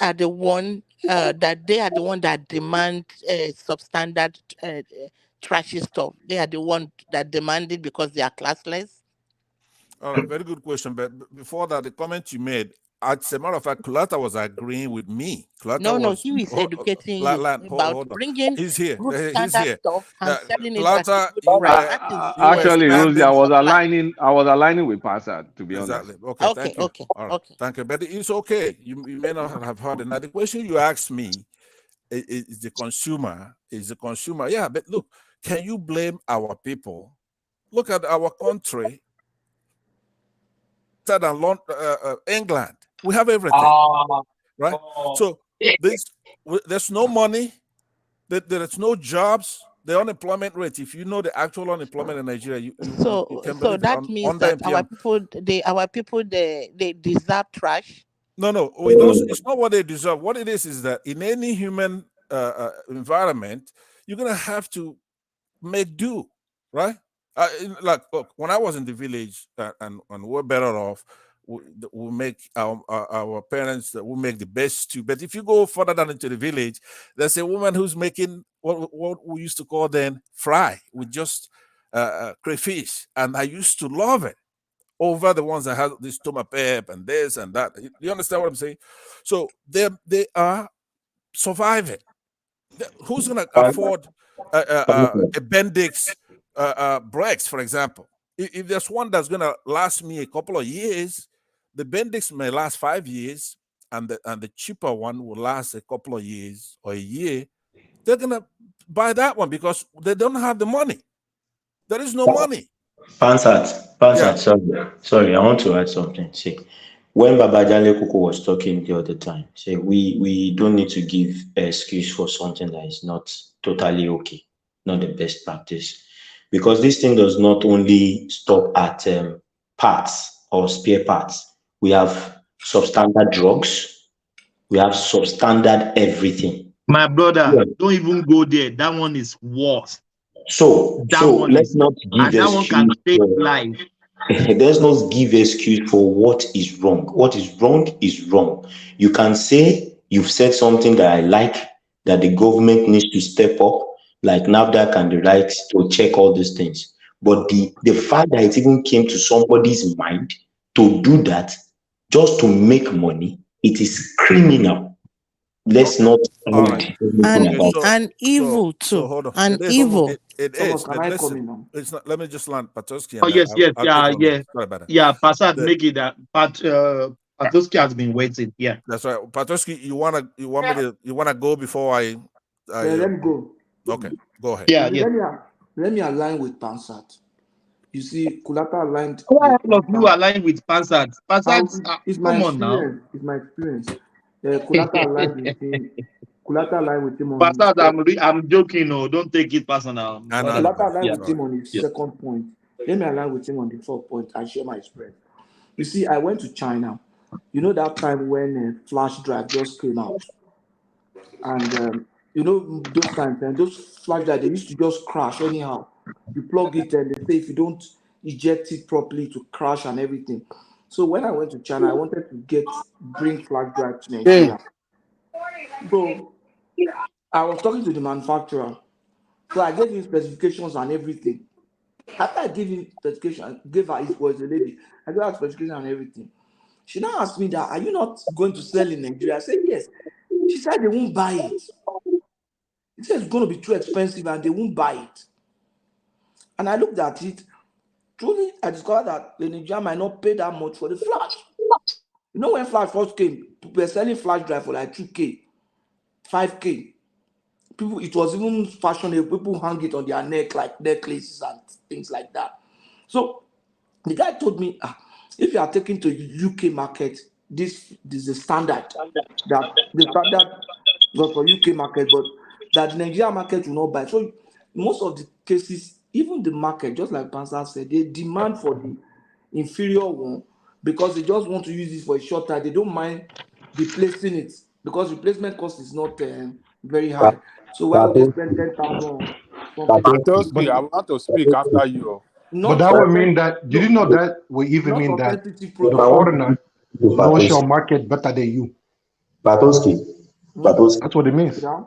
are the one that they are the one that demand substandard trashy stuff? They are the one that demand it because they are classless. All right, very good question. But before that, the comment you made, as a matter of fact, Kulata was agreeing with me. Kulata No, was he is educating you about hold on. bringing He's here. good He's standard here. stuff and selling it as a Kulata, good price. That is you were Actually, Rosie, expanding. I was aligning with Pastor, to be honest. Exactly. Okay. Thank you. Okay. All right. Thank you. But it's okay. You may not have heard it. Now, the question you asked me is the consumer. Is the consumer? Yeah. But look, can you blame our people? Look at our country. Than England, we have everything, right? So there's no money. There's no jobs. The unemployment rate, if you know the actual unemployment in Nigeria, you can So believe it. that means Under that MPM. our people they deserve trash. No, we don't. It's not what they deserve. What it is that in any human environment, you're gonna have to make do, right? Like, look, when I was in the village, and we're better off, we make our parents will make the best stew. But if you go further down into the village, there's a woman who's making what we used to call then fry with just crayfish, and I used to love it over the ones that have this tomato pep and this and that. You understand what I'm saying? So they are surviving. Who's going to afford a Bendix Brex, for example? If there's one that's going to last me a couple of years, the Bendix may last 5 years, and the cheaper one will last a couple of years or a year. They're going to buy that one because they don't have the money. There is no money. Pansat, sorry, I want to add something. See, when Babajale Kuku was talking the other time, say we don't need to give excuse for something that is not totally okay, not the best practice, because this thing does not only stop at parts or spare parts. We have substandard drugs, we have substandard everything. My brother, Yeah. don't even go there. That one is worse. So let's not give and that one can excuse take for life. let's not give excuse for what is wrong. What is wrong is wrong. You can say you've said something that I like, that the government needs to step up, like NAFDAC and the rights to check all these things. But the fact that it even came to somebody's mind to do that just to make money, it is criminal. Let's not All right. anything about it. And evil too. So hold on. And It is. evil. It Thomas, is. can But I come listen, in now? it's not. Let me just land Patoski, Oh and then yes, yes, I'll take on. yeah. Sorry about that. Yeah, Passat The- make it that Patoski has been waiting. Yeah. That's right. Patoski, you wanna go before I Let me go. okay, go ahead. Yeah, Let me, yeah. let me let me align with Pansat. You see, Kulata aligned Why with all of you Pansat. align with Passat? Passat, It's my come on now. experience. It's my experience. Kulata aligned with him. Kulata aligned with him on his Passat, I'm joking. No, don't take it personal. I know, Whatever. Kulata aligned Yeah. with him on his Yeah. second point. Let me align with him on the third point. I share my experience. You see, I went to China. You know that time when flash drive just came out, and you know those times and those flash drive they used to just crash anyhow. You plug it and they say if you don't eject it properly to crash and everything. So when I went to China, I wanted to bring flash drive to Nigeria. So I was talking to the manufacturer. So I gave him specifications and everything. After I gave him specification, gave her, it was a lady. I gave her specification and everything. She now asked me that, are you not going to sell in Nigeria? I said, yes. She said they won't buy it. It says it's going to be too expensive and they won't buy it. And I looked at it. Truly, I discovered that the Nigerian might not pay that much for the flash. You know, when flash first came, people were selling flash drive for like 2K, 5K. People, it was even fashionable. People hang it on their neck like necklaces and things like that. So the guy told me, if you are taking to UK market, this is the standard. That the standard was for UK market, but that the Nigerian market will not buy. So most of the cases, even the market, just like Pansa said, they demand for the inferior one because they just want to use it for a short time. They don't mind replacing it because replacement cost is not very high. So why would they spend 10,000 something? Patoski, I want to speak after you. But Not that for would mean that, did you know that would even not mean that authenticity the product. foreigner knows your market better than you? Patoski, That's what it means. Yeah.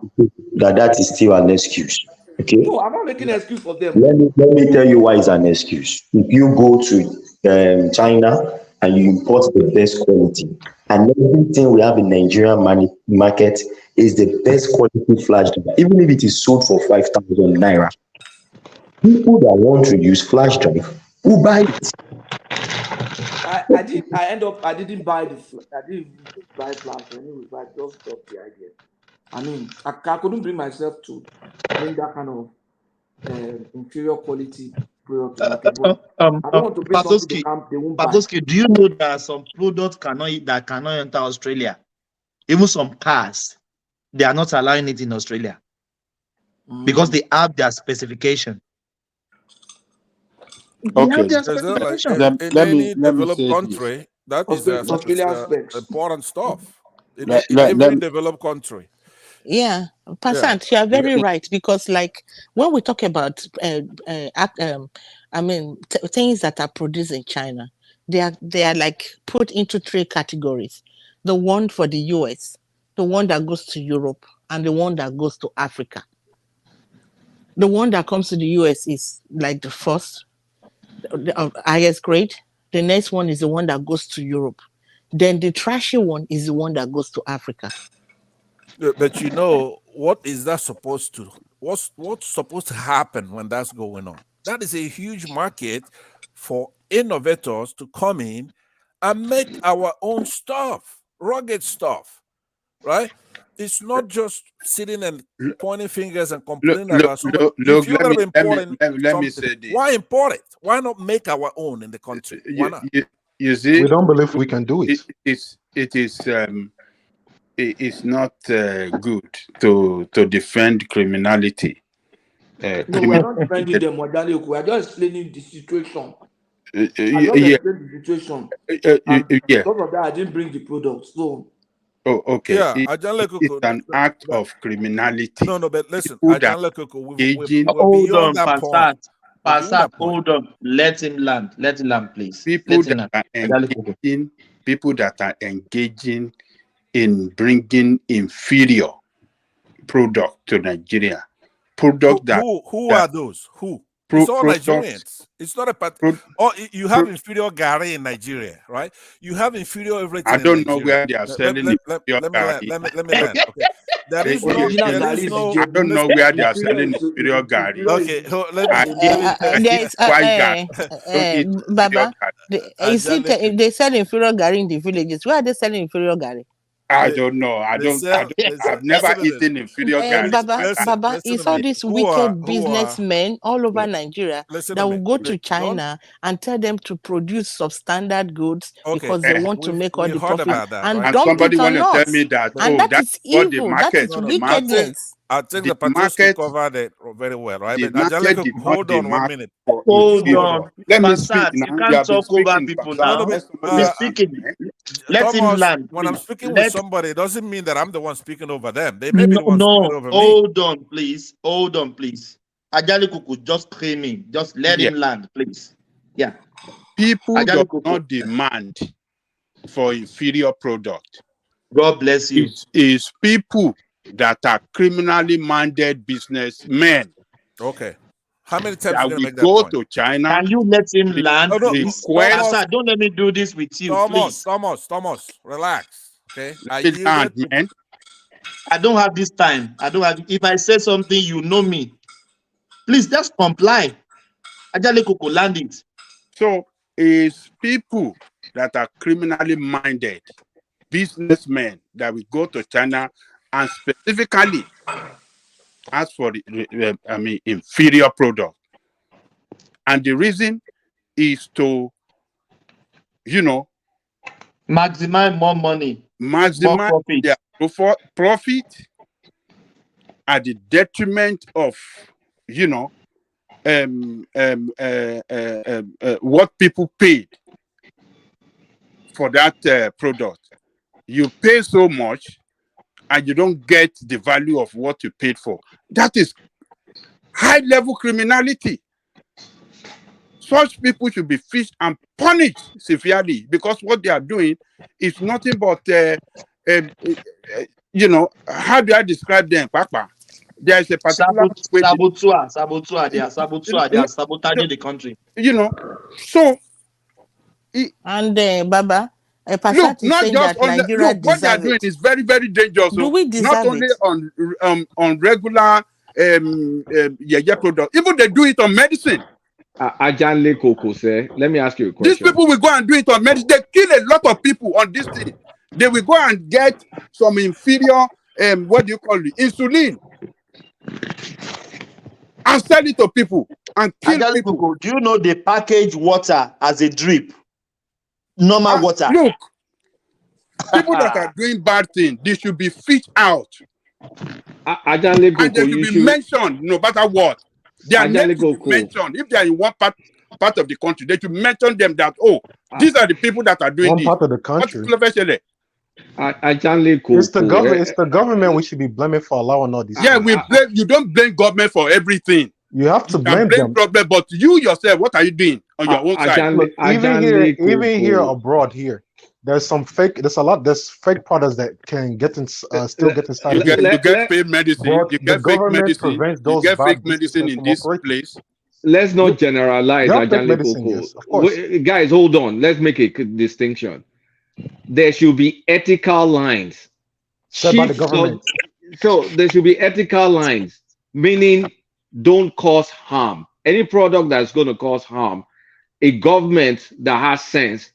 that is still an excuse. Okay. No, I'm not making an excuse for them. Let me tell you why it's an excuse. If you go to China and you import the best quality. And everything we have in Nigerian market is the best quality flash drive, even if it is sold for 5,000 naira. People that want to use flash drive will buy it. I didn't buy I didn't buy flash anyway, but I just dropped the idea. I mean, I couldn't bring myself to bring that kind of inferior quality product to market, but I don't want to bring something they won't buy. Patoski, do you know there are some products that cannot enter Australia? Even some cars, they are not allowing it in Australia because they have their specification. They have Okay, their Is it like specification. in any let me developed say this. country, that is Australia specs. important stuff. In, Let, in let, let every me, developed country. Yeah, Yeah. Passant, you are let, very right, because like when we talk about things that are produced in China, they are like put into three categories: the one for the US, the one that goes to Europe, and the one that goes to Africa. The one that comes to the US is like the first, the highest grade. The next one is the one that goes to Europe. Then the trashy one is the one that goes to Africa. But you know, what is that supposed to? What's supposed to happen when that's going on? That is a huge market for innovators to come in and make our own stuff, rugged stuff, right? It's not just sitting and pointing fingers and complaining about somebody. If look, you're let gonna me be let me importing let me something, say why this. import it? Why not make our own in the country? Why You, not? you see, We don't believe we can do it. it is not good to defend criminality. No, we're not defending them, Wadale. We are just explaining the situation. I just Yeah, explained the situation. And yeah. because of that, I didn't bring the product. So Oh, okay. Yeah, Ajanle It's Koko. an act of criminality. No, but listen, People that Ajanle Koko, engaging, we're Hold beyond on, that point. We're beyond Passat, that point. hold on. Let him land. Let him land, please. people Let him that land. are Ajali Koko. engaging, people that are engaging in bringing inferior product to Nigeria, product Who that are those? Who? It's all products. Nigerians. It's not a part. Oh, you have inferior Gary in Nigeria, right? You have inferior everything I in don't know Nigeria. where they are selling inferior Let me land. gari. Let me land. Okay. original There Gary is is no. I don't Ijebu. know where they are Inferior selling is inferior gari. inferior Okay. is Let me. I Let eat, me. I There eat is white gari. Don't eat inferior Baba. gari. You see, Ajanle, if they sell inferior gari in the villages, where are they selling inferior gari? I they, don't know. they sell. I've never Listen to this. eaten inferior gari in my life. Baba, Listen to it's all me. these Who are wicked who are? businessmen all over Nigeria Listen to that will me. go to Don't. China and tell them to produce substandard goods Okay. because they want to make all We the heard profit about that, and right? And dump somebody it want on to tell us. me that, But And oh, that that's is what the evil. That market is no, no. demands. wickedness. I think The the Patoski market, covered it very well, right? the But market Ajaleko, did not hold on one demand minute. for Please Hold hold inferior. on. on. Let me speak Passat, you now. You can't have been talk over speaking, people Pastor. No, no, now. but Let somebody He's speak, speaking. man. Let him Thomas, land, when I'm please. speaking with Let somebody, it doesn't mean that I'm the one speaking over them. They may be no, the one speaking no. over me. Hold on, please. Hold on, please. Ajali Kuku, just claim him. Just let Yeah. him land, please. Yeah. People do Ajali Kuku. not demand for inferior product. God bless you. It's people that are criminally minded businessmen Okay. How many times that you gonna will make that go point? to China, Can you let him land, Oh no, please? request, Thomas, Pastor, don't let me do this with you, please. Thomas, relax. Okay. I let it land, yielded to man. I don't have this time. I don't have. If I say something, you know me. Please just comply. Ajali Kuku, land it. So it's people that are criminally minded, businessmen that will go to China and specifically ask for inferior product. And the reason is to, you know, Maximize more money, more maximize profit. their profit at the detriment of, you know, what people paid for that product. You pay so much and you don't get the value of what you paid for. That is high level criminality. Such people should be fished and punished severely because what they are doing is nothing but, you know, how do I describe them, Papa? There is a particular way Sabotua. They are you sabotaging the country. know. So And Baba, Look, Pashat is not saying just that on Nigeria look, what they are deserve doing it. is very, very dangerous. Do So we not deserve only it? on regular yeah product, even they do it on medicine. Ajanle Koko, sir. Let me ask you a These question. people will go and do it on medicine. They kill a lot of people on this thing. They will go and get some inferior what do you call it, insulin, and sell it to people and kill Ajali people. Koko, do you know they package water as a drip? Normal water. Look, people that are doing bad things, they should be fished out. Ajanle And they Koko, should you be should. mentioned no matter what. Their name Ajanle should be Koko. mentioned. If they are in one part of the country, they should mention them that, oh, these are the people that are doing One this. part of the country. Ajanle It's the Koko. It's the government we should be blaming for allowing all these. Yeah, we blame. You don't blame government for everything. You have to You can blame blame them. problem, but you yourself, what are you doing on your own side? Look, even here abroad, there's some fake. There's fake products that can get in, still get inside You of here. get fake medicine. But You the get fake government medicine. prevents You those get fake bad medicine businessmen in from this operating. place. Let's not generalize, There are fake Ajanle medicine, Koko. yes, of course. Guys, hold on. Let's make a distinction. There should be ethical lines. Set by the government. So there should be ethical lines, meaning don't cause harm. Any product that's going to cause harm, a government that has sense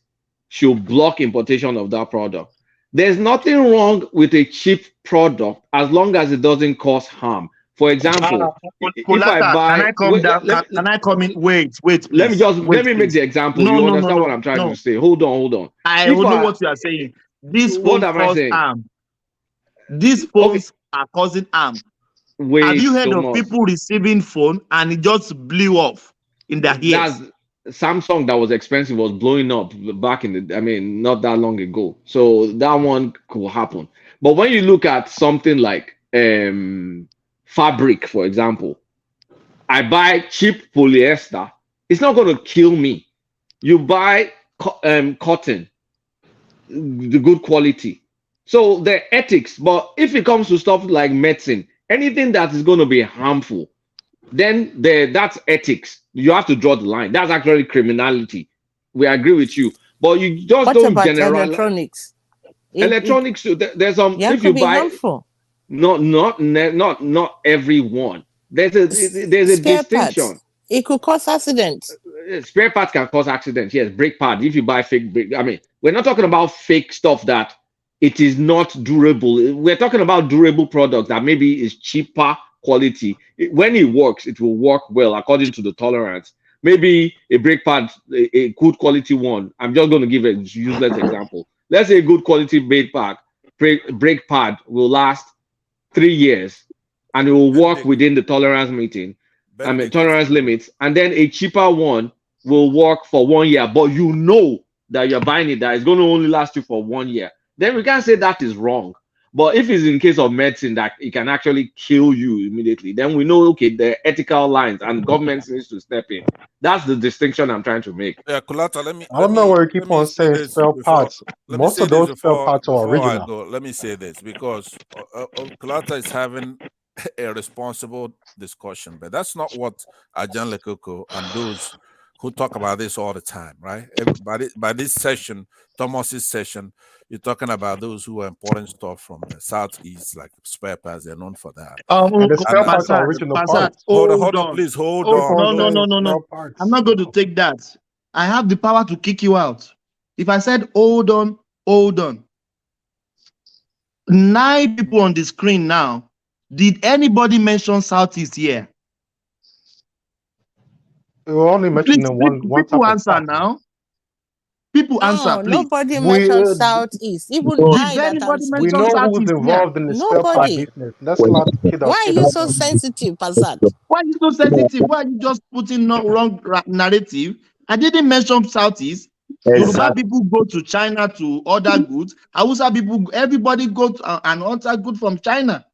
should block importation of that product. There's nothing wrong with a cheap product as long as it doesn't cause harm. For example, if I Polata, can buy, I come down? Can I come in? Wait, please. let me make Please. the example. No, You no, no, understand no, what I'm trying no. to say? Hold on. I If know what you are saying. These what phones am I cause saying? harm. These phones are causing harm. Have you heard of Thomas. people receiving phone and it just blew off in their ears? That's Samsung that was expensive was blowing up back in the, I mean, not that long ago. So that one could happen. But when you look at something like fabric, for example, I buy cheap polyester, it's not going to kill me. You buy cotton, the good quality. So the ethics, but if it comes to stuff like medicine, anything that is going to be harmful, then that's ethics. You have to draw the line. That's actually criminality. We agree with you, but you just What don't about generalize. electronics? Electronics, there's yeah, if you could be buy, harmful. not everyone. There's a Spare distinction. parts. It could cause accidents. Spare parts can cause accidents. Yes, brake pad. If you buy fake brake, I mean, we're not talking about fake stuff that it is not durable. We're talking about durable products that maybe is cheaper quality. When it works, it will work well according to the tolerance. Maybe a brake pad, a good quality one. I'm just going to give a useless example. Let's say a good quality brake pad will last 3 years and it will work within the tolerance tolerance limits. And then a cheaper one will work for 1 year, but you know that you're buying it that it's going to only last you for 1 year. Then we can't say that is wrong. But if it's in case of medicine that it can actually kill you immediately, then we know, okay, the ethical lines and government needs to step in. That's the distinction I'm trying to make. Yeah, Kulata, I don't know where you keep on saying spare parts. Most of those spare parts are before I original. go. Let me say this because Kulata is having a responsible discussion, but that's not what Ajan Lekoko and those who talk about this all the time, right? By this session, Thomas's session, you're talking about those who are importing stuff from the southeast, like spare parts. They're known for that. And the spare parts are original parts. Hold on, please hold on. No. I'm not going to take that. I have the power to kick you out. If I said, hold on. 9 people on the screen now. Did anybody mention Southeast here? We're only mentioning one type people of answer fact. now. People answer, please. Nobody mentioned Southeast. Even I Did that anybody am We mention know who's Southeast here? involved in the spare part nobody. business. Let's not kid Why are you ourselves. so sensitive, Pasat? Why are you so sensitive? Why are you just putting no wrong narrative? I didn't mention Southeast. Yoruba people go to China to order goods. Hausa people, everybody go to, and order goods from China.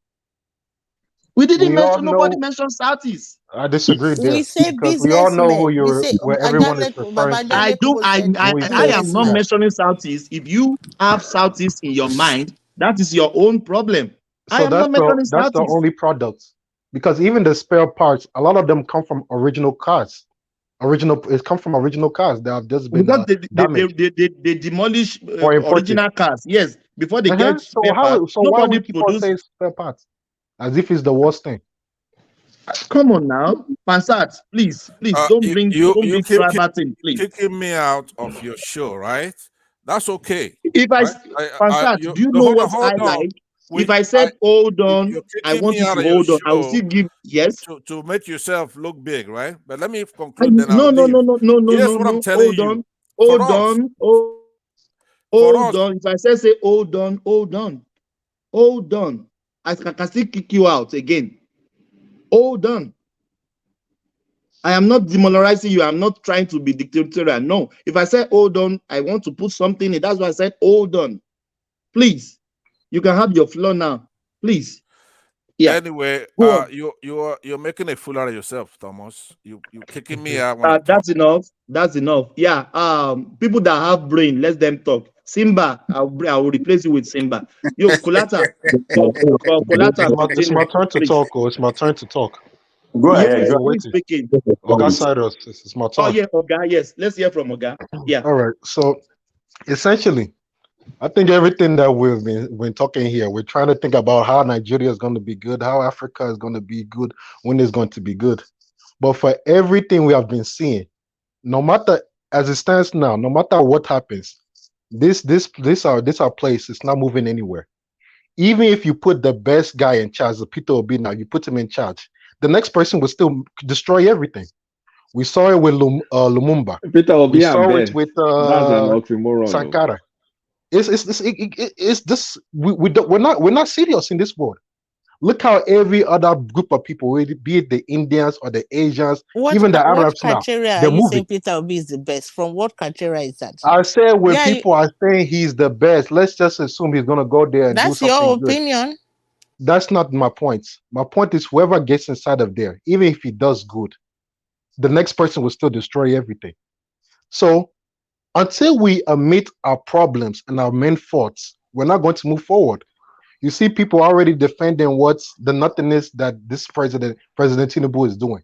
Nobody mentioned Southeast. I disagree there. We say Because we all know businessmen. We say where everyone is referring to. I am not mentioning Southeast. If you have Southeast in your mind, that is your own problem. I am not mentioning that's the Southeast. only product. Because even the spare parts, a lot of them come from original cars. Original, it comes from original cars that have just been Because damaged they demolish or imported. original cars. Yes, before they get So spare parts, so why we nobody keep on produce. saying spare parts as if it's the worst thing? Come on now, Pansat, please, don't bring tribal thing, please. kicking me out of your show, right? That's okay. If Right? Pansat, You do you no, know hold on, what I hold on. like? If I said hold on, You're I kicking want me you out to of your hold on. I will show still give yes. to make yourself look big, right? But let me conclude, then I'll No, leave. Here's what I'm no. telling you. Hold on. For Hold us, on. If I say hold on, hold on. I can still kick you out again. Hold on. I am not demoralizing you. I'm not trying to be dictatorial. No. If I say hold on, I want to put something in. That's why I said hold on. Please. You can have your floor now. Please. Yeah. anyway, Go on. you're making a fool out of yourself, Thomas. You kicking me out when I talk. That's enough. That's enough. Yeah. People that have brain, let them talk. Simba, I will replace you with Simba. Yo, Kulata. Kulata, It's continue, my turn to please. talk. Oh, it's my turn to talk. Go Yes, ahead. We're Go who is waiting. speaking? Oga Cyrus, it's my Oh, turn. yeah, Oga. Yes. Let's hear from Oga. Yeah. All right. So essentially, I think everything that we've been talking here, we're trying to think about how Nigeria is going to be good, how Africa is going to be good, when it's going to be good. But for everything we have been seeing, no matter as it stands now, no matter what happens, our place is not moving anywhere. Even if you put the best guy in charge, the Peter Obi now, you put him in charge, the next person will still destroy everything. We saw it with Lumumba. Peter We Obi and saw it Ben. with That's an oxymoron, though. Sankara. It's this we're not serious in this world. Look how every other group of people, be it the Indians or the Asians, even the What Arabs now, criteria are they're you saying moving. Peter Obi is the best? From what criteria is that? I said when Yeah, people are saying he's the best, let's just assume he's gonna go there and do that's your something good. opinion. That's not my point. My point is whoever gets inside of there, even if he does good, the next person will still destroy everything. So until we admit our problems and our main faults, we're not going to move forward. You see people already defending what's the nothingness that this President Tinubu is doing.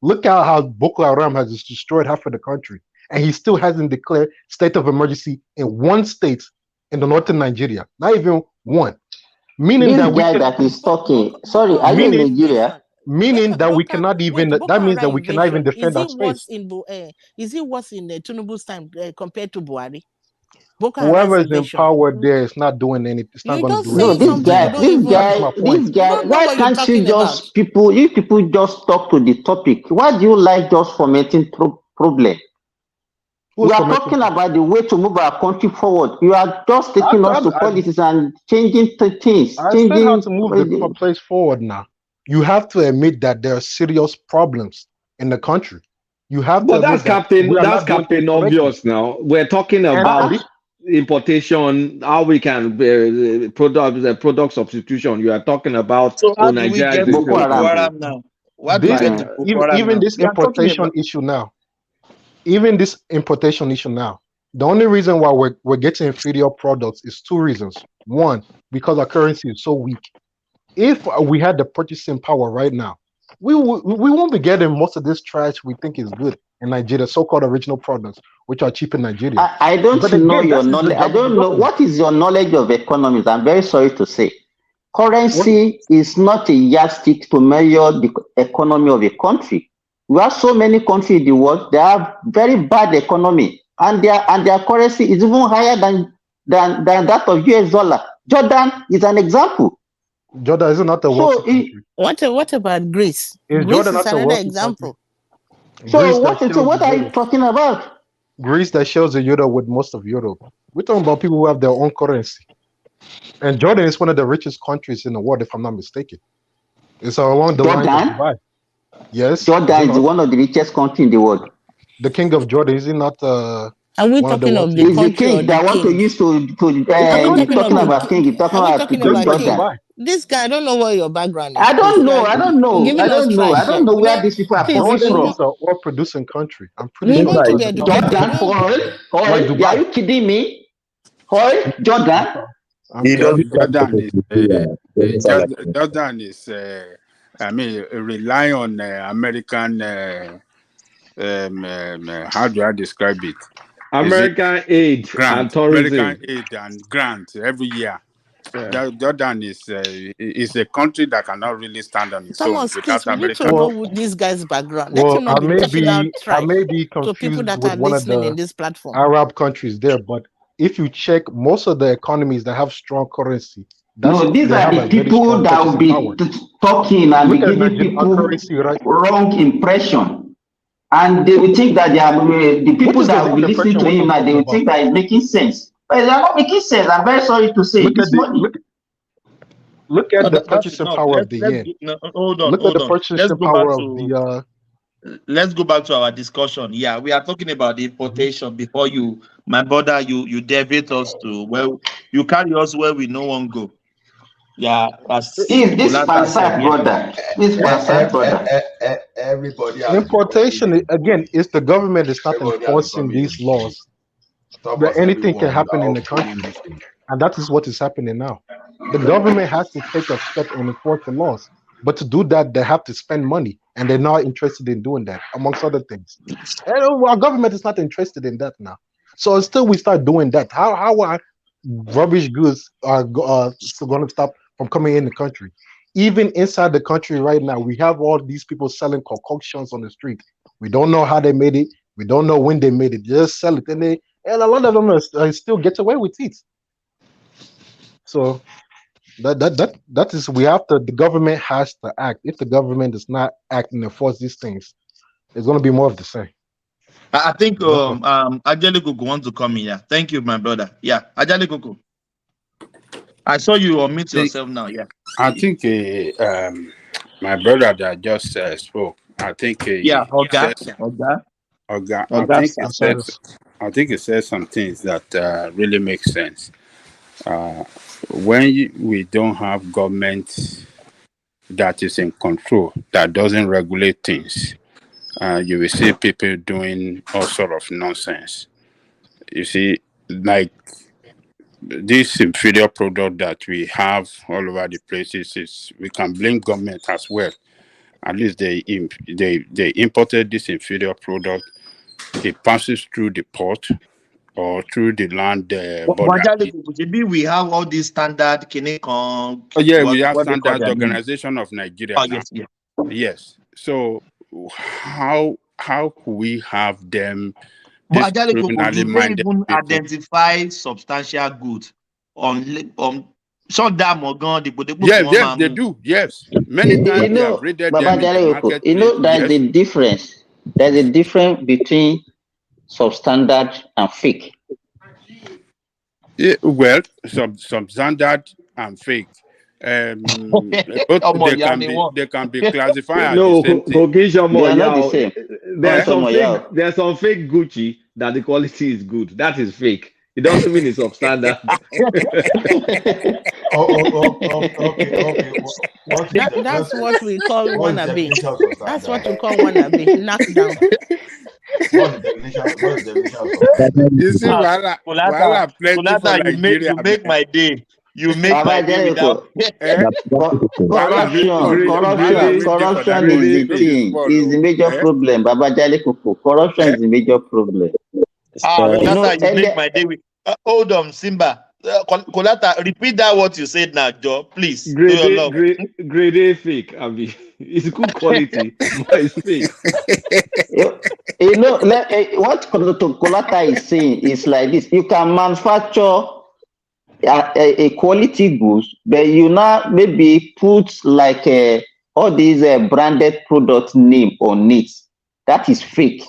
Look at how Boko Haram has just destroyed half of the country, and he still hasn't declared state of emergency in one state in the northern Nigeria, not even one. Meaning This that we guy can, that is talking, Boko sorry, are you in Haram meaning Nigeria? invasion. meaning that we Boko, cannot even, wait, Boko that means that Haram we cannot even invasion. defend our space. Is it worse in Tinubu's time compared to Buhari? Boko Haram's Whoever is in invasion. power there is not doing anything. It's not You're going to just do No, saying anything this something you guy, good. don't this even That is guy, my point. this you guy, don't know why what you're can't you talking about. just people, you people just talk to the topic? Why do you like just fomenting problem? Who's We are fomenting? talking about the way to move our country forward. You are just taking us to politics and changing things, I said how changing. to move the place forward now. You have to admit that there are serious problems in the country. You have to But admit that we are that's not doing things Captain correctly. Obvious now. We're talking And about this, importation, how we can product substitution. You are talking about So how do we Nigeria is get a to Boko failed Boko Haram. country. Haram now? How do we this get to Mm. Boko Haram even now? this We are talking about. importation issue now. The only reason why we're getting inferior products is two reasons. One, because our currency is so weak. If we had the purchasing power right now, we won't be getting most of this trash we think is good in Nigeria, so-called original products, which are cheap in Nigeria. I don't But know again, your that is the knowledge. I job of the don't know government. what is your knowledge of economics. I'm very sorry to say. What Currency is not a yardstick to measure the economy of a country. We have so many countries in the world, they have very bad economy, and their currency is even higher than that of US dollar. Jordan is an example. Jordan is not a wealthy So country. What about Greece? Is Greece Jordan is not a another wealthy country? example. Greece that so shares the what are you euro. talking about? Greece that shares the euro with most of Europe. We're talking about people who have their own currency. And Jordan is one of the richest countries in the world, if I'm not mistaken. It's along the lines of Jordan? Dubai. Yes, is it Jordan is not? one of the richest countries in the world. The king of Jordan, is he not Are we one of the talking of wealthy? the Is the country or king the that want to king? use It's a Are we you're country talking of talking too. the about king, king? you're talking Are we about talking Just about like Jordan. king? Dubai. This guy, I don't know what your background is, I please. don't know. I don't know. I Giving us don't know. I trash don't here. know where these people are Please, coming Jordan from. is a oil producing country. I'm pretty we sure want to Jordan be is not Jordan educated. for oil? like Oil? Dubai. Are you kidding me? Oil? Jordan? I'm He kidding. doesn't sound like Jordan a is Nigerian. Doesn't sound like a Jordan is I mean rely on American how do I describe it? Is it American aid and grant, American tourism. aid and grant every year? Yeah. Jordan is a country that cannot really stand on its own Thomas, please, without we need to American know aid. Well, who this guy's background. Let well, him not be dishing out I trash may be to people confused that with are one of listening in the this platform. Arab countries there, but if you check most of the economies that have strong currency, No, these they are have the a very people strong that will purchasing be power. talking and be Look at giving Nigerian people currency, right? wrong impression. And they will think that they are the What people is the that will wrong be listening impression? to What are him we now, they talking will about? think that it's making sense. But they are not making sense. I'm very sorry to say Look this at the morning. look No, at the that's purchasing enough. power of the Let's yen. no, hold on, Look at hold the on. Let's purchasing go back power of to the let's go back to our discussion. Yeah, we are talking about the importation before you, my brother, you deviate us to well, you carry us where we no one go. Yeah, as Is this Kolata said, Pansat yeah. brother? This Pansat brother. Everybody has been importation. coming. Again, it's the government is not Everybody has been enforcing coming. these laws. But Thomas, anything can everyone, we are happen in all the feeling country, this thing. and that is what is happening now. The government has to take a step and enforce the laws, but to do that, they have to spend money, and they're not interested in doing that, amongst other things. And our government is not interested in that now. So until we start doing that, how are rubbish goods still going to stop from coming in the country? Even inside the country right now, we have all these people selling concoctions on the street. We don't know how they made it. We don't know when they made it. They just sell it, and a lot of them still get away with it. So that is we have to. The government has to act. If the government does not act and enforce these things, it's going to be more of the same. I think That's what. Ajali Koko want to come in. Yeah, thank you, my brother. Yeah, Ajali Koko. I saw you unmute yourself now. Yeah. I think my brother that just spoke. I think Yeah, he Oga. says, Oga. Oga, Oga Santos. I think he says some things that really make sense. When we don't have government that is in control, that doesn't regulate things, you will see people doing all sort of nonsense. You see, like this inferior product that we have all over the places is we can blame government as well. At least they imported this inferior product. It passes through the port or through the land border. Ajali Koko. Maybe we have all these standard Kinecon, Oh yeah, we have what they call Standards their name. Organization of Nigeria Oh now. yes, yeah. Yes. So how could we have them, But these Ajali Koko, criminally do they minded even people? identify substantial goods on Shondam Ogan, the Yes, yes, they Mamu? do. Yes. Many You times we have know, raided Baba them in the Jaleko, you marketplace. know, there's Yes. a difference. There's a difference between substandard and fake. Yeah, well, substandard and fake. Both Omo, yeah, me one. they can be classified as the No, same thing. They Kokishomo, are not the yeah. same. There's Eh? some Kokosomo, fake. yeah. There's some fake Gucci that the quality is good. That is fake. It doesn't mean it's substandard. Okay. What is That's what we call what is the wannabe. definition of That's what substandard? we call wannabe. Knockdown. What's the definition? What's the definition of substandard? You see, Ah, Wahala plenty for Kulata, Nigeria, you make man. my day. You make my Baba day without. Jaleko, Eh? Wahala Gre- plenty for gre- Wahala grade wey dey for that corruption is country. the No be grade thing, small, is the oh. major Eh? problem. Baba Jaleko, corruption Eh? is the major problem. You know, Kulata, you make earlier, my day with. Hold on, Simba. Kulata, repeat that what you said now, Joe. Please, do grade your A, love. grade A fake. I mean, it's good quality, but it's fake. you, what Kolata is saying is like this: you can manufacture a quality goods, but you now maybe put like all these branded product name on it. That is fake.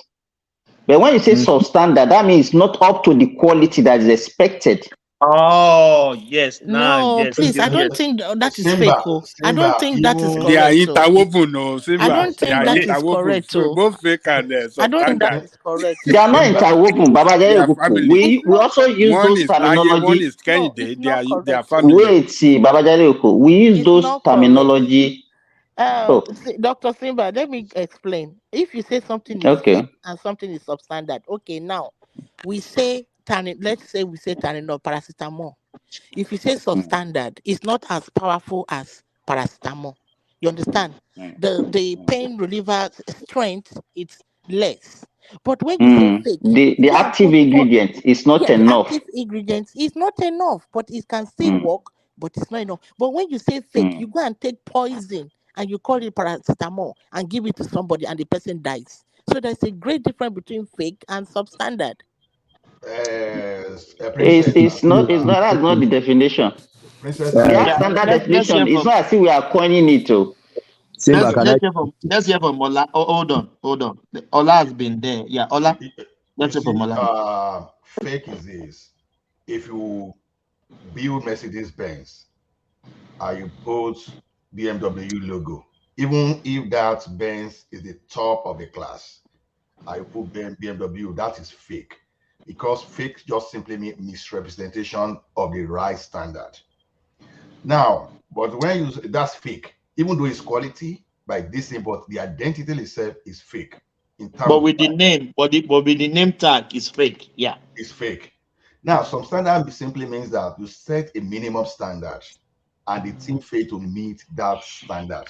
But when you say Mm. substandard, that means it's not up to the quality that is expected. Oh yes, now No, yes, please. yes, I S- don't yes. think that is fake. Simba, Oh, I don't Simba, think that is They even are correct. Oh, interwoven, no, I Silva. don't They think are that is interwoven. correct. Oh, Both fake and I don't think that substandard. is correct. They are not Simba, interwoven, Baba They are Jare. family. It's We not also use One those is Taye, one terminology. is no, Kehinde. it's not They are correct. Oh, family. Wait, see, Baba Jare, we use it's those not correct. terminology. Oh, Dr. Simba, let me explain. If you say something is fake okay. and something is substandard, okay, now we say tannin, let's say we say tannin or paracetamol. If you say substandard, it's not as powerful as paracetamol. You understand? The pain reliever strength, it's less. But when you say fake, you The go and active put ingredient is not yeah, the enough. active ingredients is not enough, but it can still Mm, work, but it's not enough. But when you say fake, mm. you go and take poison and you call it paracetamol and give it to somebody and the person dies. So there's a great difference between fake and substandard. It's, Princess it's and not it's not that's not the definition. Princess We and have Yeah, standard let's hear definition. It's from not as if we are coining it too. Simba, can I? let's hear from Ola. Oh, hold on. Ola has been there. Yeah, Ola. you Let's hear from see, Ola. fake is this. If you build Mercedes Benz and you put BMW logo, even if that Benz is the top of the class, and you put BMW, that is fake. Because fake just simply means misrepresentation of the right standard. Now, but when you that's fake, even though it's quality by this thing, but the identity itself is fake in terms But of with the name, but with the name tag is fake. Yeah. it's fake. Now, some standard simply means that you set a minimum standard and the team fail to meet that standard.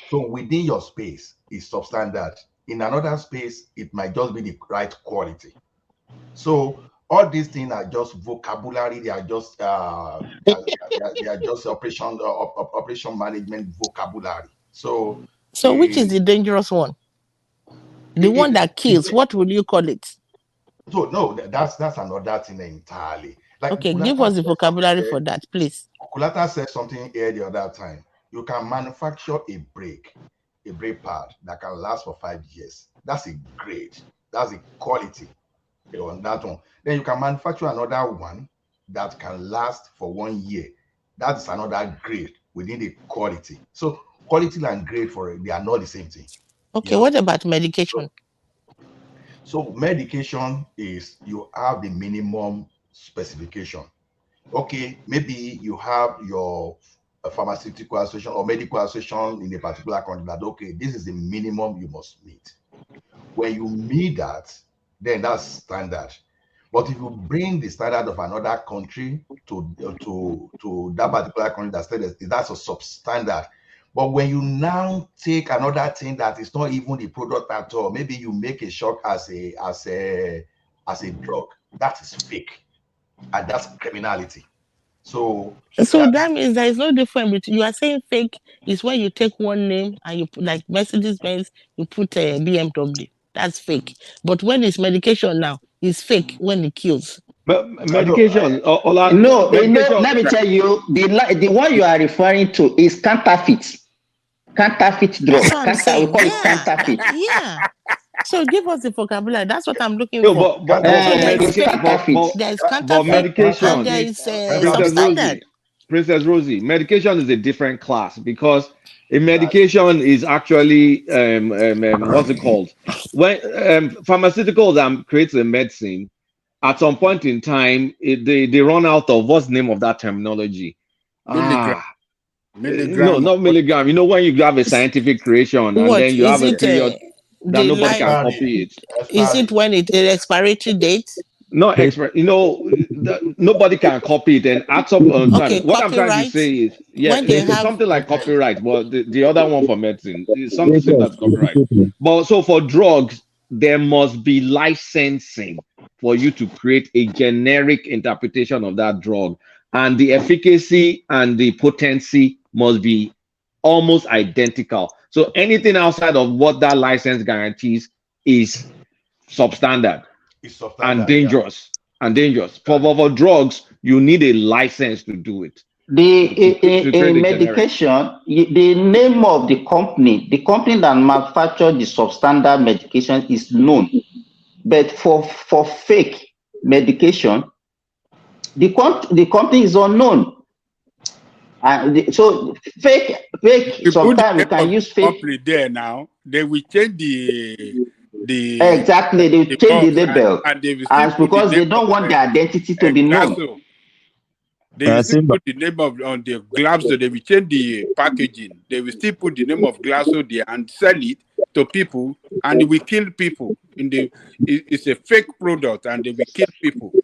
So within your space is substandard. In another space, it might just be the right quality. So all these things are just vocabulary. They are just they are just operation management vocabulary. So So which is it, the dangerous one? The it, one it, that kills, what will you call it? so no, that's another thing entirely. Like Okay, give us the vocabulary for that, please. Kulata said something here the other time. You can manufacture a brake pad that can last for 5 years. That's a grade. That's a quality on that one. Then you can manufacture another one that can last for 1 year. That is another grade within the quality. So quality and grade they are not the same thing. Okay, what about medication? So medication is you have the minimum specification. Okay, maybe you have your pharmaceutical association or medical association in a particular country that okay, this is the minimum you must meet. When you meet that, then that's standard. But if you bring the standard of another country to that particular country that's a substandard. But when you now take another thing that is not even the product at all, maybe you make a shock as a drug, that is fake, and that's criminality. So So that means there is no difference between you are saying fake is when you take one name and you put like Mercedes Benz, you put a BMW. That's fake. But when it's medication now, it's fake when it kills. But medication, Ola, No, medication. let me tell you, the one you are referring to is counterfeit. Counterfeit That's drug. what I'm We saying. call it Yeah. counterfeit. Yeah. So give us the vocabulary. That's what I'm looking No, for. So there is It's fake, counterfeit. there is but counterfeit, and there medication, is Princess substandard. Rosie, Princess Rosie, medication is a different class because a medication is actually what's it called? When pharmaceuticals creates a medicine, at some point in time, they run out of what's the name of that terminology? Milligram, No, milligram. not milligram. You know when you have a scientific creation and What then you is have a it? period that The nobody life? can expiry, copy it. Is it expiry. when it is expiration date? Not expert, nobody can copy it. And at some time, Okay, what I'm trying to copyright. say is, yeah, When they it's have something like copyright, but the other one for medicine is something similar to copyright. But so for drugs, there must be licensing for you to create a generic interpretation of that drug, and the efficacy and the potency must be almost identical. So anything outside of what that license guarantees is substandard It's and substandard, yeah. dangerous for drugs you need a license to do it to create In a generic. medication, the name of the company that manufactures the substandard medication is known. But for fake medication, the company is unknown. And so fake. You put the Sometimes you name can of the use fake. company there now, they will change the Exactly, they change the box label, and they will still and put the because name they of don't want their identity to be known. Glasso. They will still Simba, put the name of on the gloves, so they will change the packaging. They will still put the name of Glasso there and sell it to people, and they will kill people. It's a fake product, and they will kill people.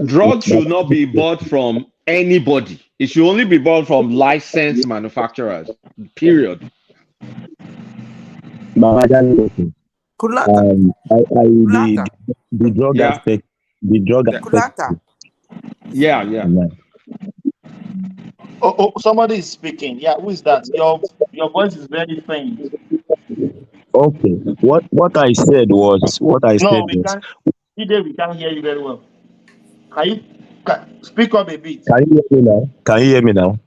Drugs should not be bought from anybody. It should only be bought from licensed manufacturers, period. Baba Jani, Kulata. The Kulata. drug Yeah. aspect, the drug Yeah. aspect. Kulata. Yeah. Yeah. Oh, somebody is speaking. Yeah, who is that? Your voice is very faint. Okay, what I No, said we was, can't. Today we can't hear you very well. Can you speak up a bit? can you hear me now? Can you hear me now?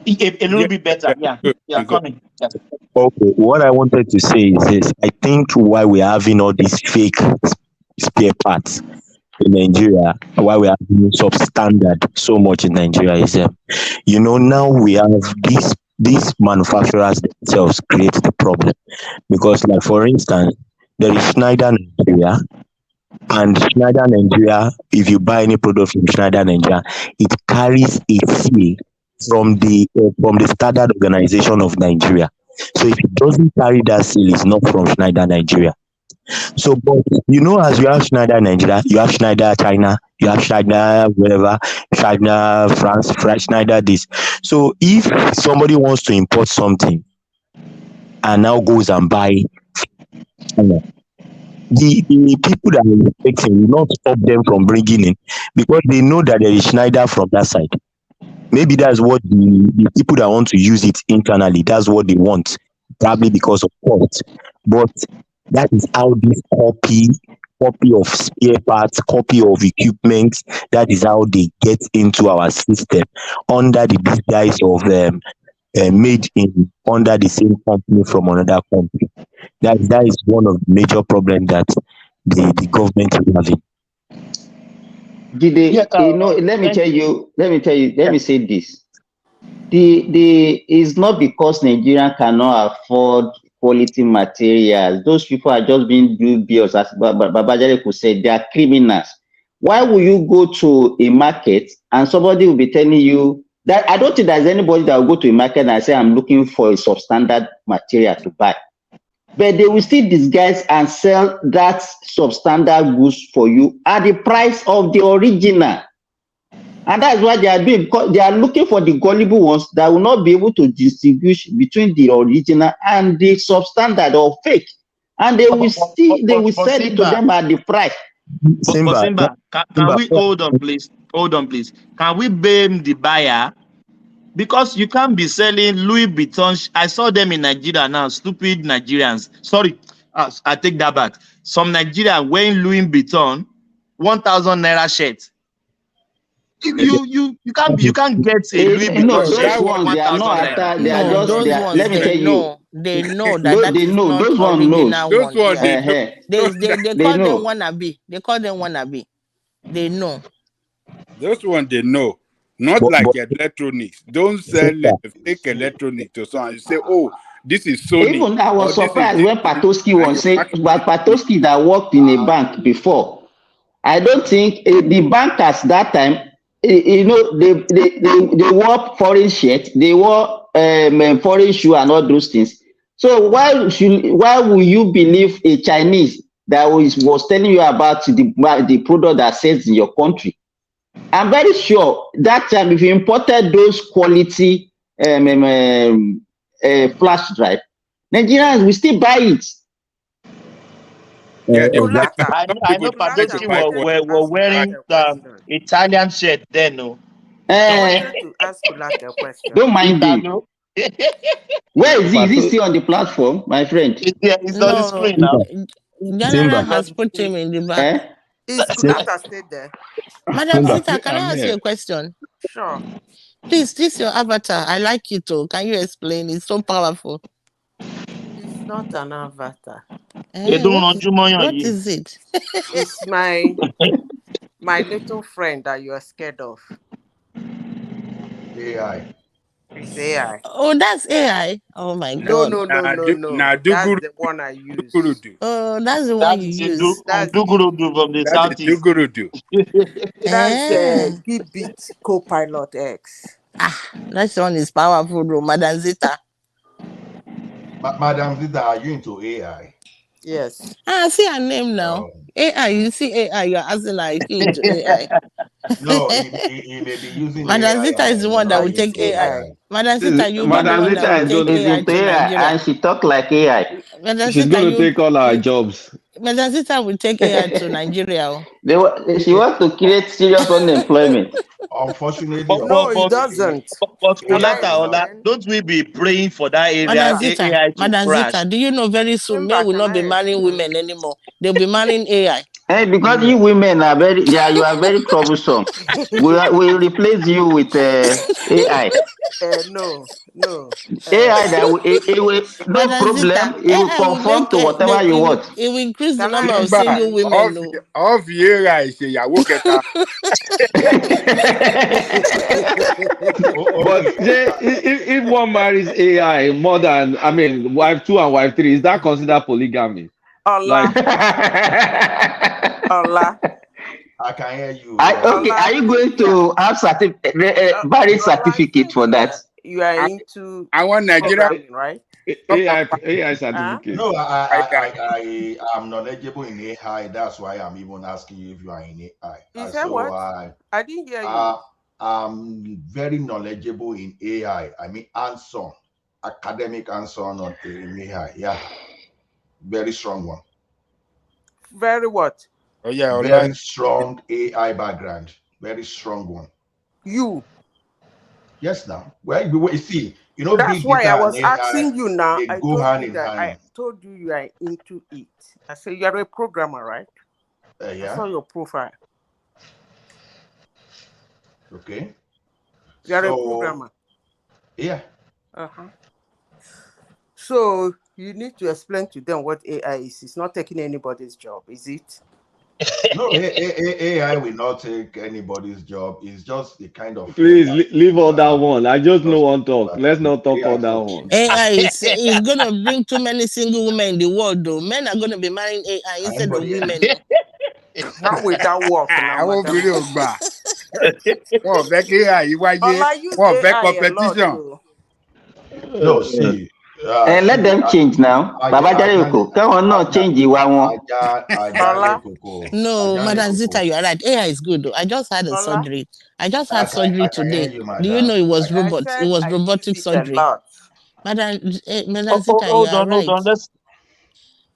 A little Yeah, bit better. Yeah, good, yeah, good. coming. Yeah. Okay, what I wanted to say is this. I think why we're having all these fake spare parts in Nigeria, why we're having substandard so much in Nigeria is, now we have these manufacturers themselves create the problem. Because, like, for instance, there is Schneider Nigeria, and Schneider Nigeria, if you buy any product from Schneider Nigeria, it carries a seal from the Standard Organization of Nigeria. So if it doesn't carry that seal, it's not from Schneider Nigeria. So, but as you have Schneider Nigeria, you have Schneider China, you have Schneider wherever, Schneider France, Schneider this. So if somebody wants to import something and now goes and buy China, the people that are expecting will not stop them from bringing in, because they know that there is Schneider from that side. Maybe that's what the people that want to use it internally, that's what they want, probably because of cost. But that is how this copy of spare parts, copy of equipment, that is how they get into our system under the disguise of made in under the same company from another country. That is one of the major problems that the government is having. Yeah. Let me Thank tell you. you, let Yeah. me say this. The It's not because Nigerian cannot afford quality materials. Those people are just being dubious, as Babajare could say, they are criminals. Why will you go to a market and somebody will be telling you that? I don't think there's anybody that will go to a market and say, I'm looking for a substandard material to buy. But they will still disguise and sell that substandard goods for you at the price of the original. And that's what they are doing, because they are looking for the gullible ones that will not be able to distinguish between the original and the substandard or fake. And they will But sell it to Simba, them at the price. but Simba, Simba, can we hold on, please? Hold on, please. Can we blame the buyer? Because you can't be selling Louis Vuitton. I saw them in Nigeria now. Stupid Nigerians. Sorry, I take that back. Some Nigerian wearing Louis Vuitton, 1,000 naira shirt. You can't get a Louis No, Vuitton No, shirt those that with one ones, they are 1,000 not naira. after, they are No, just, those let ones me tell you, they know that that they is know, not those one knows. original those one. one Yeah, they know. they They call them know. wannabe. They call them wannabe. They know. Those one they know. Not but like electronics. Don't sell Simba, fake electronics to someone. You say, oh, this is Sony Even I or was this is surprised this when thing, Patoski and was you saying, package but it. Patoski that worked in a bank before, I don't think the bankers that time, they wore foreign shirt, they wore foreign shoe and all those things. So why will you believe a Chinese that was telling you about the product that sells in your country? I'm very sure that time if you imported those quality flash drive, Nigerians will still buy it. Yeah, they will exactly. Kulata. I people know decide to Kulata, I Padoski buy wanted quality. to were ask wearing Kulata a question. Italian shirt then. No, I Eh, wanted to ask Kulata a question. don't mind him. Italo. Where is he? Is he Pato, still on the platform, my friend? It's on the No, screen now. Simba, General Simba, has put him in the back. Eh? Is Simba, Kulata stayed there? Madam Simba. Zita, can I'm I ask you here. a question? Sure. Please, this your avatar. I like it too. Can you explain? It's so powerful. It's not an avatar. They don't What run Jumoyan what you. is it? It's my little friend that you are scared of. AI. It's AI. Oh, that's AI. Oh my No, god. no, no, no, Now no. do That's guru, the one I do guru use. do. Oh, that's the one That you is a use. That's Dugurudu from the That is do southeast. guru do. that's Eh. Gibit Copilot X. That one is powerful, though, Madam Zita. Madam Zida, are you into AI? Yes. See her name now. Um, AI, you see AI, you're asking like you into AI. no, he may be using Madam AI Zita and is I the may one that not That will be is take into AI. AI. AI. Madam Zita, you'll be the Madam one that Zita will take is AI into to AI Nigeria. and she talk like AI. Madam She's Sita, going to take all our jobs. Madam Sita will take AI to Nigeria. She wants to create serious unemployment. Unfortunately, No, it But doesn't. Can I Coletta, Ola, explain? don't we be praying for that area Madam Zita, AI to Madam crash? Zita, do you know very soon men Simba, will can not be I marrying explain? women anymore? They'll be marrying AI. Hey, because you women are you are very troublesome. We'll replace you with AI. No, no. AI that will, it will no Madam Zita, problem. It will AI will conform make to whatever you want. it will increase the Can I number of Simba, single explain? women. No. off era ìṣèyàwó kẹta. But okay. if one marries AI more than, I mean, wife 2 and wife 3, is that considered polygamy? Ola, Like, Ola, I can hear you. Okay, are Ola. you going Yeah. to have marriage Ola, I certificate think for that? you are into Àwọn Nigeria programming, right? AI Huh? certificate. No, AI. I am knowledgeable in AI. That's why I'm even asking you if you are in AI. You said So what? I didn't hear you. I'm very knowledgeable in AI. I mean, hands-on, academic hands-on in AI. Yeah, very strong one. Very what? Oh yeah, Ola. Very strong AI background. Very strong one. You. Yes, now. Well, you see, That's big why I data and was AI, asking you now. they I go told hand you in that I hand. told you are into it. I said you're a programmer, right? I Yeah. saw your profile. Okay. You're a So, programmer. yeah. Uh-huh. So you need to explain to them what AI is. It's not taking anybody's job, is it? No, AI will not take anybody's job. It's just the kind of fear Please that leave all people that are one. I just know just one talk. Let's not talk AI all is that not one. killing. AI is gonna bring too many single women in the world, though. Men are gonna be marrying AI instead of Anybody women. No. How will that work now, Àwọn madam? obìnrin ò gbà. Wọn ò fẹ́ kí AI wáyé. Ola use Wọn ò fẹ́ AI a lot competition. too. No, see, And let them change now. Baba Jareko, come on now, change ìwà wọn. Ola, No, Madam Zita, you are right. AI is good, though. I just had a Ola. surgery. I just had surgery I can hear today. you, Do you madam. know it was I robot? It said was I use robotic it a surgery. lot. Madam Zita, you are Hold right. on.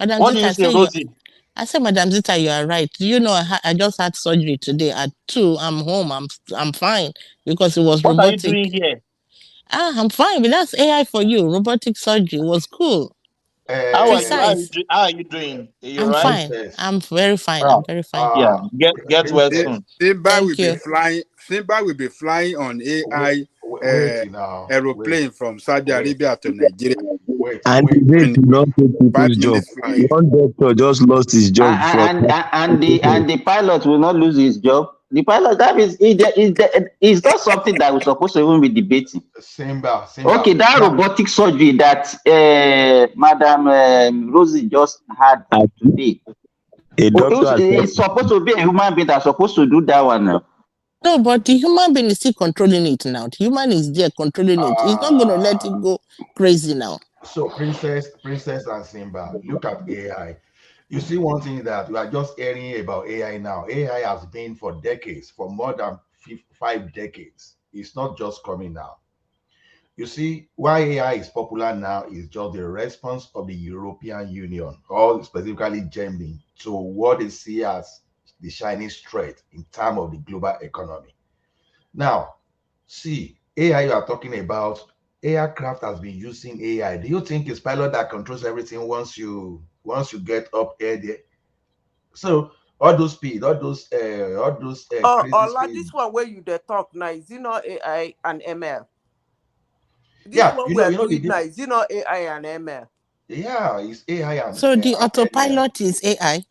Madam What do Zita, you say, Rosie? I said, Madam Zita, you are right. Do you know I just had surgery today at 2? I'm home. I'm fine because it was What are you robotic. doing here? I'm fine, but that's AI for you. Robotic surgery was cool. How are you? Precise. How are you doing? Are you I'm right? fine. I'm very fine. I'm Oh, very fine. yeah. Get well soon. Simba will Thank be you. flying. Simba will be flying on AI Wait now. aeroplane from Saudi Arabia to Nigeria. And the rate will not take people's job. 5 minutes flight. One doctor just lost his job from. And the pilot will not lose his job. The pilot, that means it's not something that we're supposed to even be debating. Simba. Okay, that robotic surgery that Madam Rosie just had today. A doctor has It's supposed to be a human being that's supposed to do that one now. No, but the human being is still controlling it now. The human is there controlling it. He's not going to let it go crazy now. So, Princess and Simba, look at AI. You see one thing that we are just hearing about AI now. AI has been for decades, for more than 5 decades. It's not just coming now. You see, why AI is popular now is just the response of the European Union, or specifically Germany, to what they see as the shining thread in terms of the global economy. Now, see, AI you are talking about, aircraft has been using AI. Do you think it's pilot that controls everything once you get up air there? So all those speed, all those crazy Ola, speed. this one where you the talk now, is it not AI and ML? This Yeah, one we are the doing now, is it not AI and ML? yeah, it's AI and So the ML. autopilot is AI.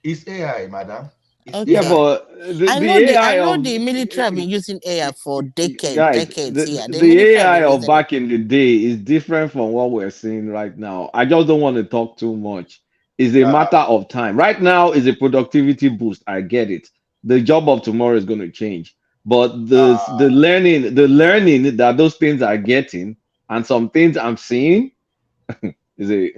It's AI, madam. It's Yeah, Okay. AI. but I AI know of the military have been using AI for guys, decades. Yeah, the the military have AI been of using it. back in the day is different from what we're seeing right now. I just don't want to talk too much. It's a matter of time. Right now is a productivity boost. I get it. The job of tomorrow is going to change. But the learning that those things are getting and some things I'm seeing is a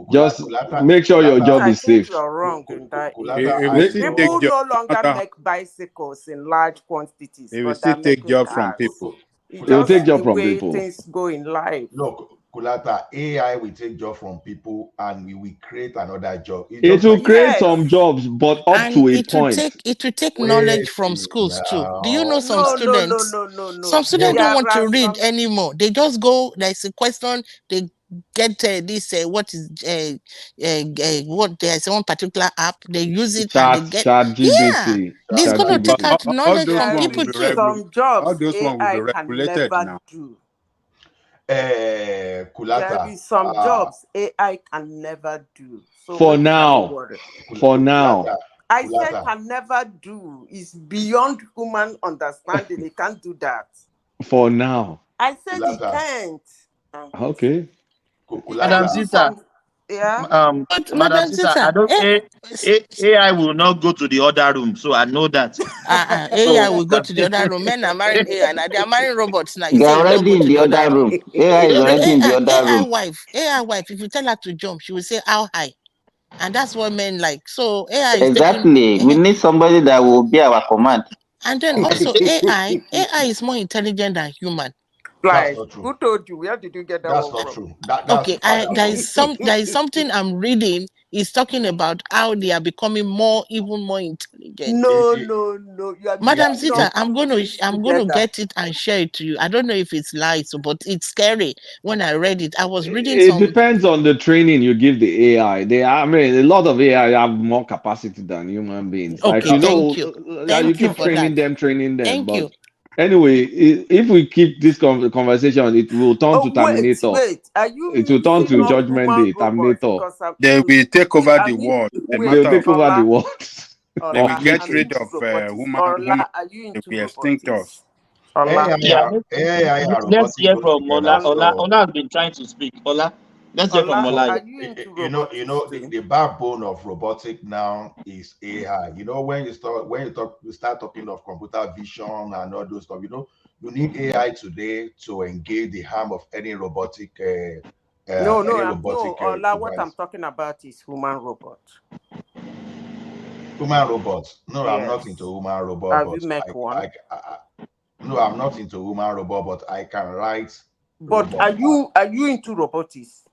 just make sure your job I is think safe. you're wrong in that It area. will Make- still take People job. no longer No, make bicycles in large quantities, it will but still they're take making job from cars. people. It's It will take just the job from way people. things go in life. Look, Kulata, AI will take job from people and we will create another job. It's It just will like create Yes. some jobs, but up And to a point. it will take knowledge wait from schools too. Do you know now. some students? Some students don't No, want There are to read some. anymore. They just go. There's a question. They get this. What is what? There's one particular app. They use it and they get. Chat Yeah, GBT. it's Chat But, gonna take GBT. out all knowledge those from There one will people is be too. some all jobs those one will be AI can regulated never now. do. There Kulata, is some jobs AI can never do. So For make una no now. worry. For now. Kulata, I said Kulata. can never do. It's beyond human understanding. He can't do that. For now. I said he Kulata, can't. Okay. He can Madam Kulata. do Sita, some. Yeah. But Madam Madam Sita, I Tita, don't AI will not go to the other room, so I know that. AI So will go to the other room. Men are marrying AI now. They are marrying robots now. You They're say you not already go in to the the other other room. room. AI is already in the other room. AI wife. If you tell her to jump, she will say how high, and that's what men like. So AI is taking. Exactly. We need somebody that will be our command. And then also AI is more intelligent than human. That's Like, not true. who told you? Where did you get that That's one not from? true. That's Okay, far there from is true. something I'm reading is talking about how they are becoming even more intelligent. No, It- no. You are Madam mixing Zita, up things I'm gonna together. get it and share it to you. I don't know if it's lies, but it's scary. When I read it, I was reading It some. depends on the training you give the AI. I mean, a lot of AI have more capacity than human beings. Like, Okay, you That's know, thank you, you thank you keep for that. training them. Thank you. But anyway, if we keep this conversation, it will turn Oh, to Terminator. wait. Are you It will turn mixing to up Judgment human Day, robots? Terminator. Because They will take over the world. A wait, They'll matter of take over the Ola, world they will get I'm completely. rid into of robotics. woman. Ola, are you They into will extinct us. robotics? Ola, AI and let's robotics hear goes from together. Ola. Ola. So Ola has been trying to speak. Ola, let's hear from Ola, Ola. are you into you robotics know too? the backbone of robotic now is AI. You know, you start talking of computer vision and all those stuff, you need AI today to engage the arm of any robotic No, Ola, what I'm device. talking about is human robot. Human robots. No, I'm not into Yes. human robot, Have you but met one? no, I'm not into human robot, but I can write But robot app. are you into robotics?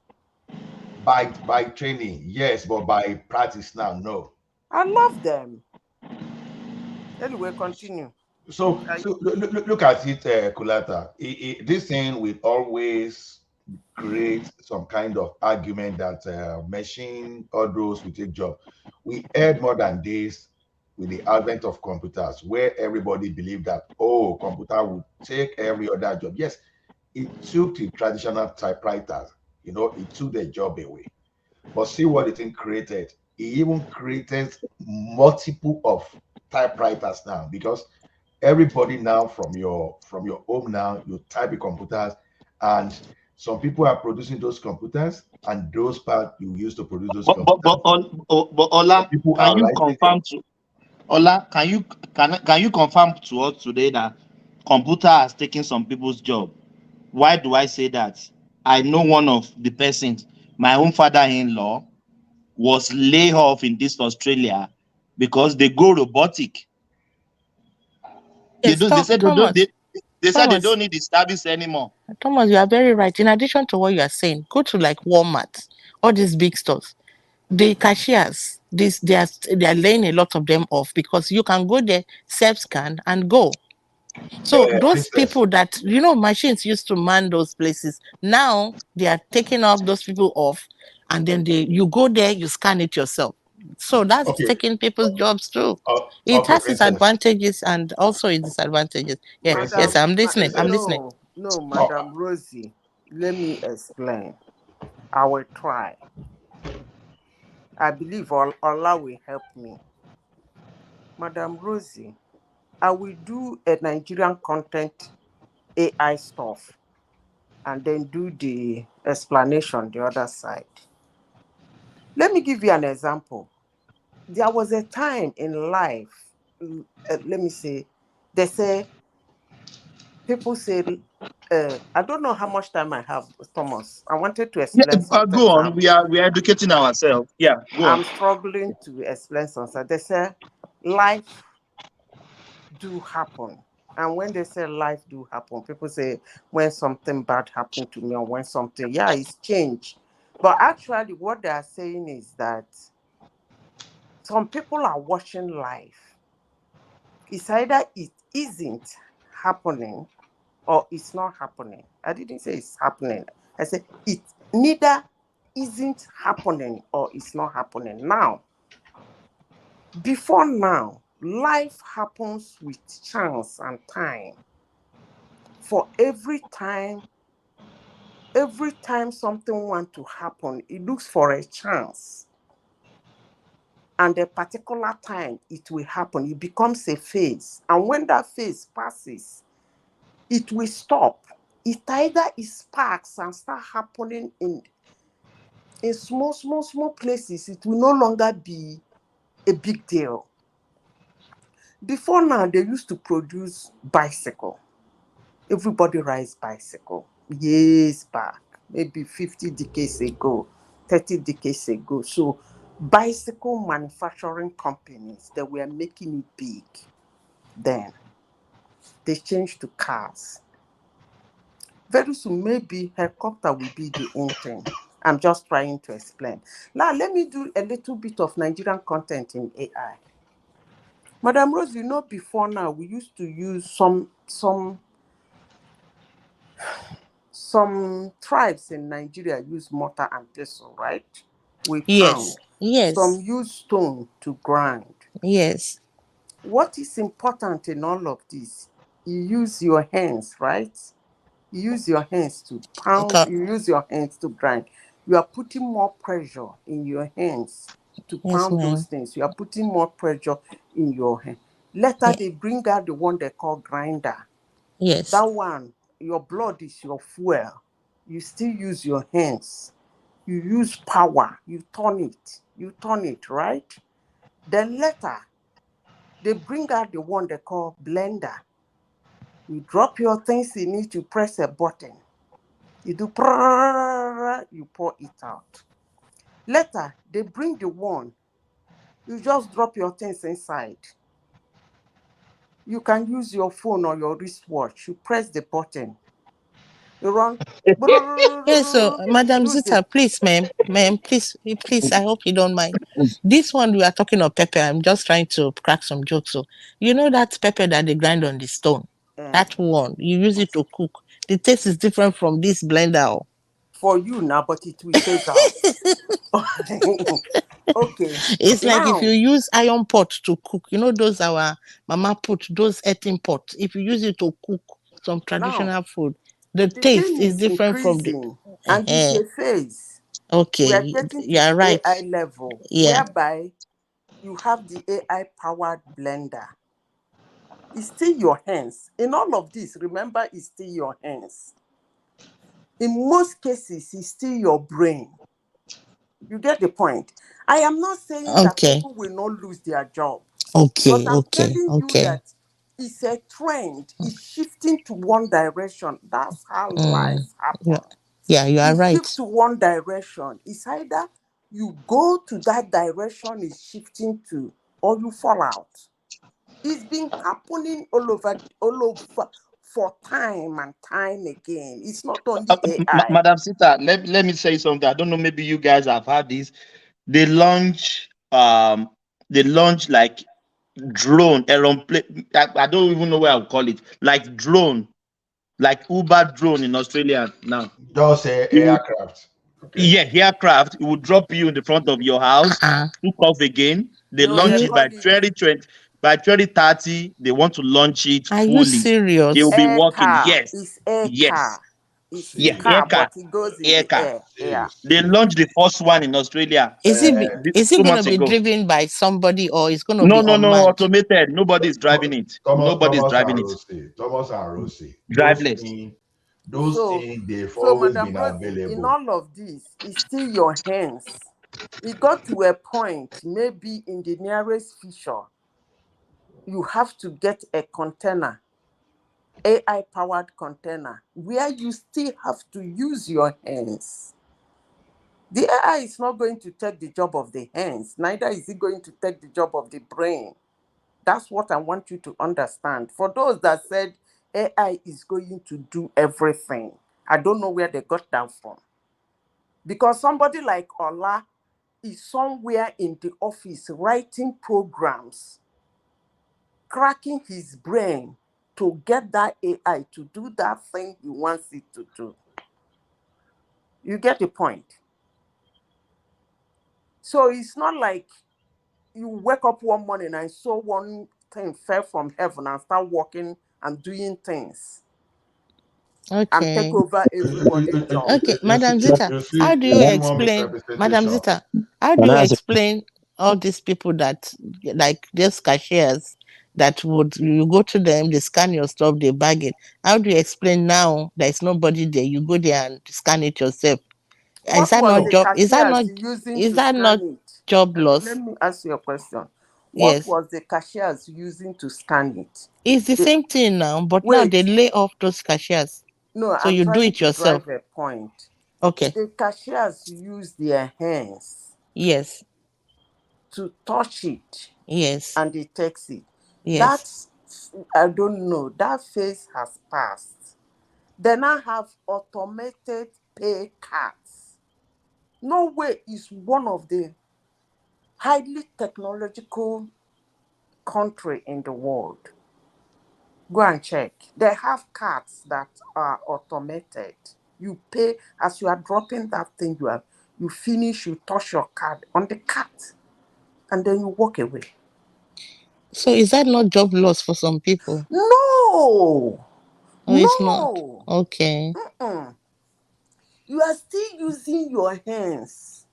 By training, yes, but by practice now, no. I love them. Anyway, continue. So look at it, Kulata. This thing will always create some kind of argument that machine or those will take job. We had modern days with the advent of computers, where everybody believed that computer would take every other job. Yes, it took the traditional typewriters. It took their job away. But see what the thing created. It even created multiple of typewriters now, because everybody now from your home now, you type in computers, and some people are producing those computers, and those parts you use to produce those computers, But some Ola, people can are you writing them. confirm to Ola? Can you confirm to us today that computer has taken some people's job? Why do I say that? I know one of the persons, my own father-in-law, was laid off in this Australia because they go robotic. Yes, They said Thomas. they said they Thomas. don't need the service anymore. Thomas, you are very right. In addition to what you are saying, go to like Walmart, all these big stores. The cashiers, they are laying a lot of them off because you can go there, self scan and go. So those Princess, people that machines used to man those places, now they are taking off those people off, and then you go there, you scan it yourself. So that's okay, taking people's jobs too. It okay, has its princess, advantages and also its disadvantages. Yeah, yes, princess, I'm listening. I'm princess. listening. No, Oh, Madam Rosie. Let me explain. I will try. I believe Allah will help me. Madam Rosie, I will do a Nigerian content AI stuff and then do the explanation the other side. Let me give you an example. There was a time in life, let me say, they say, people say, I don't know how much time I have, Thomas. I wanted to explain something. Go So on. We are educating ourselves. Yeah, go on. I'm struggling to explain something. They say, life do happen. And when they say life do happen, people say when something bad happened to me or when something, yeah, it's changed. But actually, what they are saying is that some people are watching life. It's either it isn't happening or it's not happening. I didn't say it's happening. I said it neither isn't happening or it's not happening. Now, before now, life happens with chance and time. For every time something wants to happen, it looks for a chance. And a particular time it will happen. It becomes a phase. And when that phase passes, it will stop. It either it sparks and start happening in small places. It will no longer be a big deal. Before now, they used to produce bicycle. Everybody rides bicycle. Years back, maybe 50 decades ago, 30 decades ago. So bicycle manufacturing companies that were making it big then, they changed to cars. Very soon, maybe helicopter will be the end thing. I'm just trying to explain. Now, let me do a little bit of Nigerian content in AI. Madam Rose, you know, before now, we used to use some tribes in Nigeria use mortar and pestle, right? We Yes. found some Yes. use stone to grind. Yes. What is important in all of this? You use your hands, right? You use your hands to pound, Okay. you use your hands to grind. You are putting more pressure in your hands to Yes, pound those ma'am. things. You are putting more pressure in your hand. Later, Yeah. they bring out the one they call grinder. Yes. That one, your blood is your fuel. You still use your hands. You use power. You turn it. You turn it, right? Then later, they bring out the one they call blender. You drop your things in it, you press a button. You do prrrr, you pour it out. Later, they bring the one. You just drop your things inside. You can use your phone or your wristwatch. You press the button. You run. Yes, so Madam Do the Zita, please, ma'am, please, please, I hope you don't mind. This one we are talking of pepper. I'm just trying to crack some jokes. So you know that pepper that they grind on the stone? uh, That one, you use it to cook. The taste is different from this blender. Oh. for you now, but it will phase out. Okay. It's like if you Now, use iron pot to cook, you know those our mama put, those earthen pot. If you use it to cook some now, traditional food, the the taste thing is is different from the. increasing and it's a phase. We are Okay, getting to you are the right. AI level Yeah. whereby you have the AI powered blender. It's still your hands. In all of this, remember, it's still your hands. In most cases, it's still your brain. You get the point. I am not saying that Okay. people will not lose their job, but Okay. I'm Okay. telling you Okay. that it's a trend. It's shifting to one direction. That's how life Mm. Yeah. happens. Yeah, you are It right. shifts to one direction. It's either you go to that direction it's shifting to, or you fall out. It's been happening all over for time and time again. It's not only AI. Madam Sita, let me say something. I don't know, maybe you guys have had this. They launch they launch like drone, aeroplane. I don't even know where I'll call it. Like drone, like Uber drone in Australia now. Just say It would, aircraft. Okay. yeah, aircraft. It will drop you in the front of your house, Uh-uh. took off again. They No, launch they it You, call by it 2020, by 2030. They want to launch it are you fully. It will serious? be air working. car. Yes, It's air car. yes, It's yeah, See, air car, car, but it goes in air the car. air. see, Yeah. They see. launched the first one in Australia Uh, Is it two going to months be ago. driven by somebody or is going to No, be no, no, unmanned? automated. Nobody is driving it. Nobody is Thomas driving and it. Rossi, Thomas and Rossi, Driveless. those So, things, they've so always Madam been Rosie, in available. all of this, it's still your hands. It got to a point, maybe in the nearest future, you have to get a container, AI powered container, where you still have to use your hands. The AI is not going to take the job of the hands, neither is it going to take the job of the brain. That's what I want you to understand. For those that said AI is going to do everything, I don't know where they got that from. Because somebody like Ola is somewhere in the office writing programs, cracking his brain to get that AI to do that thing he wants it to do. You get the point? So it's not like you wake up one morning and saw one thing fell from heaven and start walking and doing things and take Okay. over everybody's job. Okay, Madam Zita, how do you explain, Madam Zita, how do Can you I ask? explain all these people that, like, just cashiers that would, you go to them, they scan your stuff, they bag it. How do you explain now there's nobody there? You go there and scan it yourself. Is What that was not the job? cashiers using Is to that not scan it? job Let loss? me ask you a question. What Yes. was the cashiers using to scan it? It's the The- same thing now, but now they Wait, lay off those cashiers. no, So I'm you do trying it to yourself. drive a point. Okay. The cashiers use their hands Yes. to touch it Yes. and it takes it. Yes. That's, I don't know, that phase has passed. They now have automated pay cards. Norway is one of the highly technological country in the world. Go and check. They have cards that are automated. You pay as you are dropping that thing. You finish. You touch your card on the card, and then you walk away. So is that not job loss for some people? No, Or it's not? no. Okay. Mm-mm. You are still using your hands.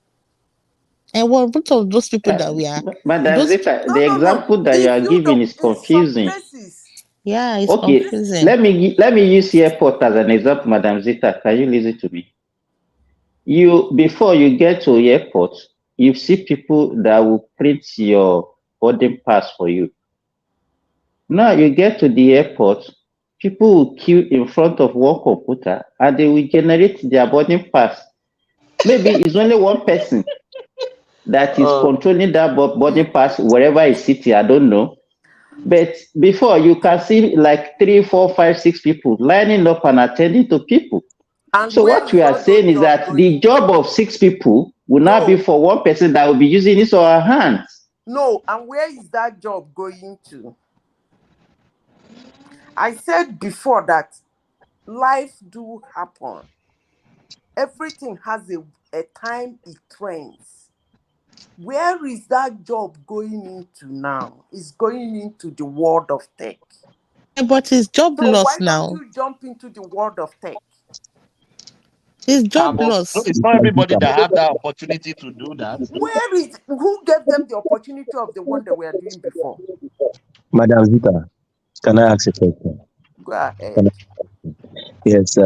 And what of those people that we are Madam those Zita, No, the no, no. example that you If are you giving don't, is in some confusing. places, yeah, it's Okay, confusing. let me use airport as an example, Madam Zita. Can you listen to me? You before you get to airport, you see people that will print your boarding pass for you. Now you get to the airport, people will queue in front of one computer and they will generate their boarding pass. Maybe it's only one person that is controlling that boarding pass wherever he's sitting. I don't know. But before you can see like 3, 4, 5, 6 people lining up and attending to people. and So where what we is are all those saying is jobs that the going job to? of 6 people will not be No, for one person that will be using his or her hands. no. And where is that job going to? I said before that life do happen. Everything has a time it trends. Where is that job going into now? It's going into the world of tech. Yeah, but it's job So loss why don't now. you jump into the world of tech? It's job But loss. it's not everybody that have that opportunity to do that. Where is who gave them the opportunity of the one they were doing before? Madam Zita, can I ask a question? Go ahead. Can Yes,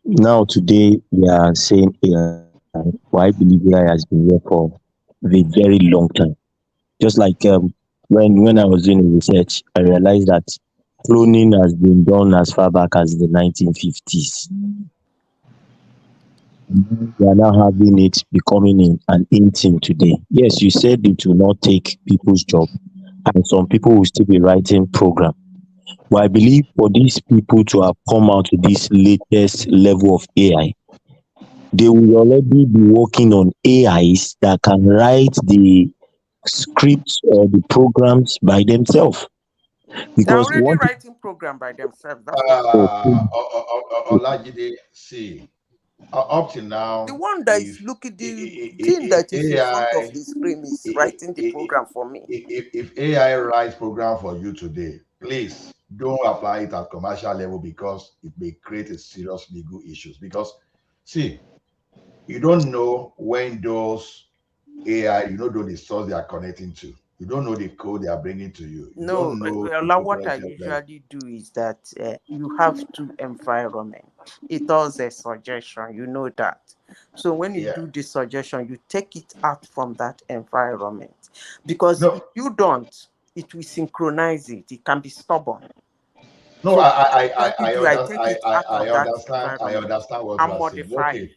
now today we are saying AI. Well, I believe AI has been here for a very long time. Just like when I was doing research, I realized that cloning has been done as far back as the 1950s. We are now having it becoming an in thing today. Yes, you said it will not take people's job, and some people will still be writing program. But I believe for these people to have come out to this latest level of AI, they will already be working on AIs that can write the scripts or the programs by themselves. They're Because already one thing, writing program by themselves. That's what I know. Olajide, see, up to The now, one that is looking, the thing that is in front of AI, his screen is writing the program for me. if AI writes program for you today, please don't apply it at commercial level because it may create a serious legal issues. Because see, you don't know when those AI, you don't know the source they are connecting to. You don't know the code they are bringing to you. You No, don't know the what I proprietary of them. usually do is that you have two environment. It does a suggestion, you know that. So when you Yeah. do the suggestion, you take it out from that environment. Because if No, you don't, it will synchronize it. It can be stubborn. no, So what I usually do, I take I, it out of that I environment understand what you and are saying. modify Okay, it.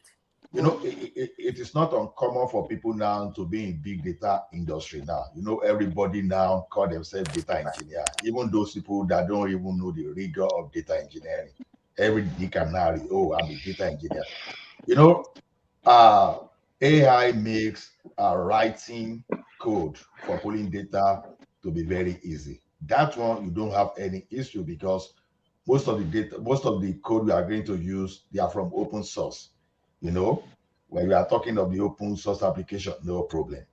It is not uncommon for people now to be in big data industry now. Everybody now call themselves data engineer, even those people that don't even know the rigor of data engineering. Every dick and Harry, oh, I'm a data engineer. You know, uh, AI makes writing code for pulling data to be very easy. That one you don't have any issue because most of the code we are going to use, they are from open source. When we are talking of the open source application, no problem.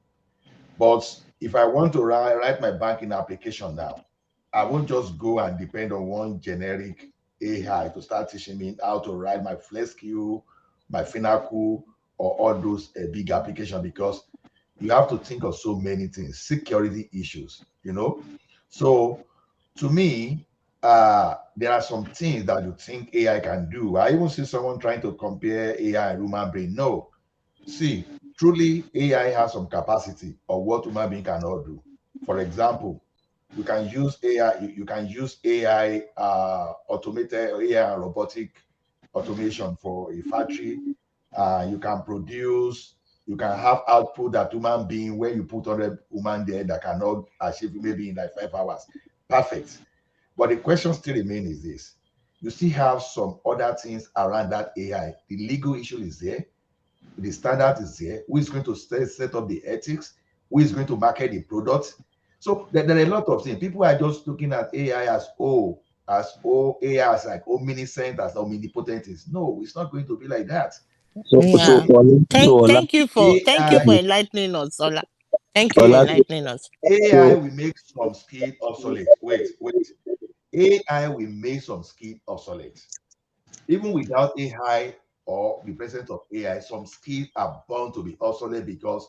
But if I want to write my banking application now, I won't just go and depend on one generic AI to start teaching me how to write my FlexQ, my Finacle, or all those big applications because you have to think of so many things, security issues. So to me, there are some things that you think AI can do. I even see someone trying to compare AI and human brain. No, see, truly AI has some capacity of what human being cannot do. For example, you can use AI, you can use AI automated AI and robotic automation for a factory. You can produce, you can have output that human being when you put 100 human there that cannot achieve maybe in like 5 hours. Perfect. But the question still remains is this. You still have some other things around that AI. The legal issue is there. The standard is there. Who is going to set up the ethics? Who is going to market the product? So there are a lot of things. People are just looking at AI as AI as like omniscient, as omnipotent is. No, it's not going to be like that. Yeah. Ola, Thank you AI, for enlightening us, Ola. Thank you for Ola, enlightening us. AI so will make some skill obsolete. Wait. AI will make some skill obsolete. Even without AI or the presence of AI, some skills are bound to be obsolete because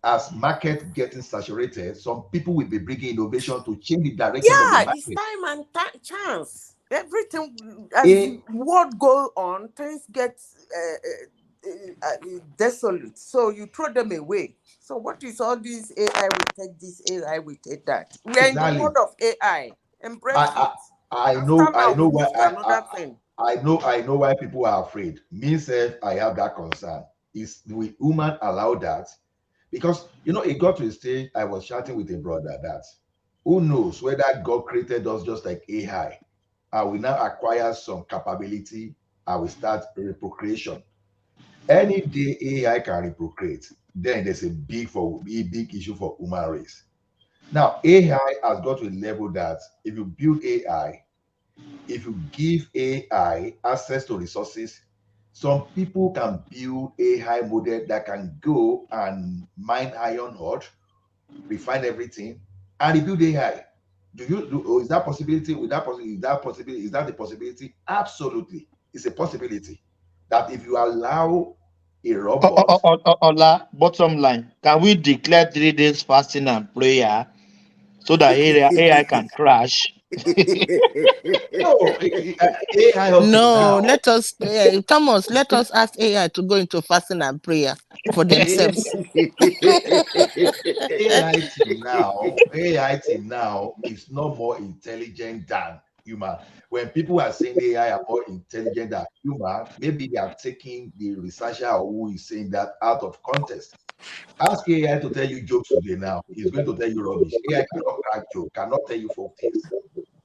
as market getting saturated, some people will be bringing innovation to change the direction of the Yeah, it's market. time and chance. Everything as A, the world go on, things get desolate. So you throw them away. So what is all this AI will take this, AI will take that? We are in the exactly. world of AI. Embrace I, it. I After know I now, know we why move to another thing. I know why people are afraid. Me self, I have that concern. Is we human allow that? Because it got to a stage I was chatting with a brother that who knows whether God created us just like AI. I will now acquire some capability. I will start reprocreation. Any day AI can reprocreate, then there's a big issue for human race. Now, AI has got to a level that if you build AI, if you give AI access to resources, some people can build AI model that can go and mine iron ore, refine everything, and rebuild AI. Is that possibility? Is that a possibility? Absolutely. It's a possibility that if you allow a robot. Ola, bottom line, can we declare 3 days fasting and prayer so that AI can crash? No, AI up to No, now. let us, Thomas, let us ask AI to go into fasting and prayer for themselves. AI till now is not more intelligent than human. When people are saying AI are more intelligent than human, maybe they are taking the researcher or who is saying that out of context. Ask AI to tell you jokes today now. He's going to tell you rubbish. AI cannot crack joke, cannot tell you folk things.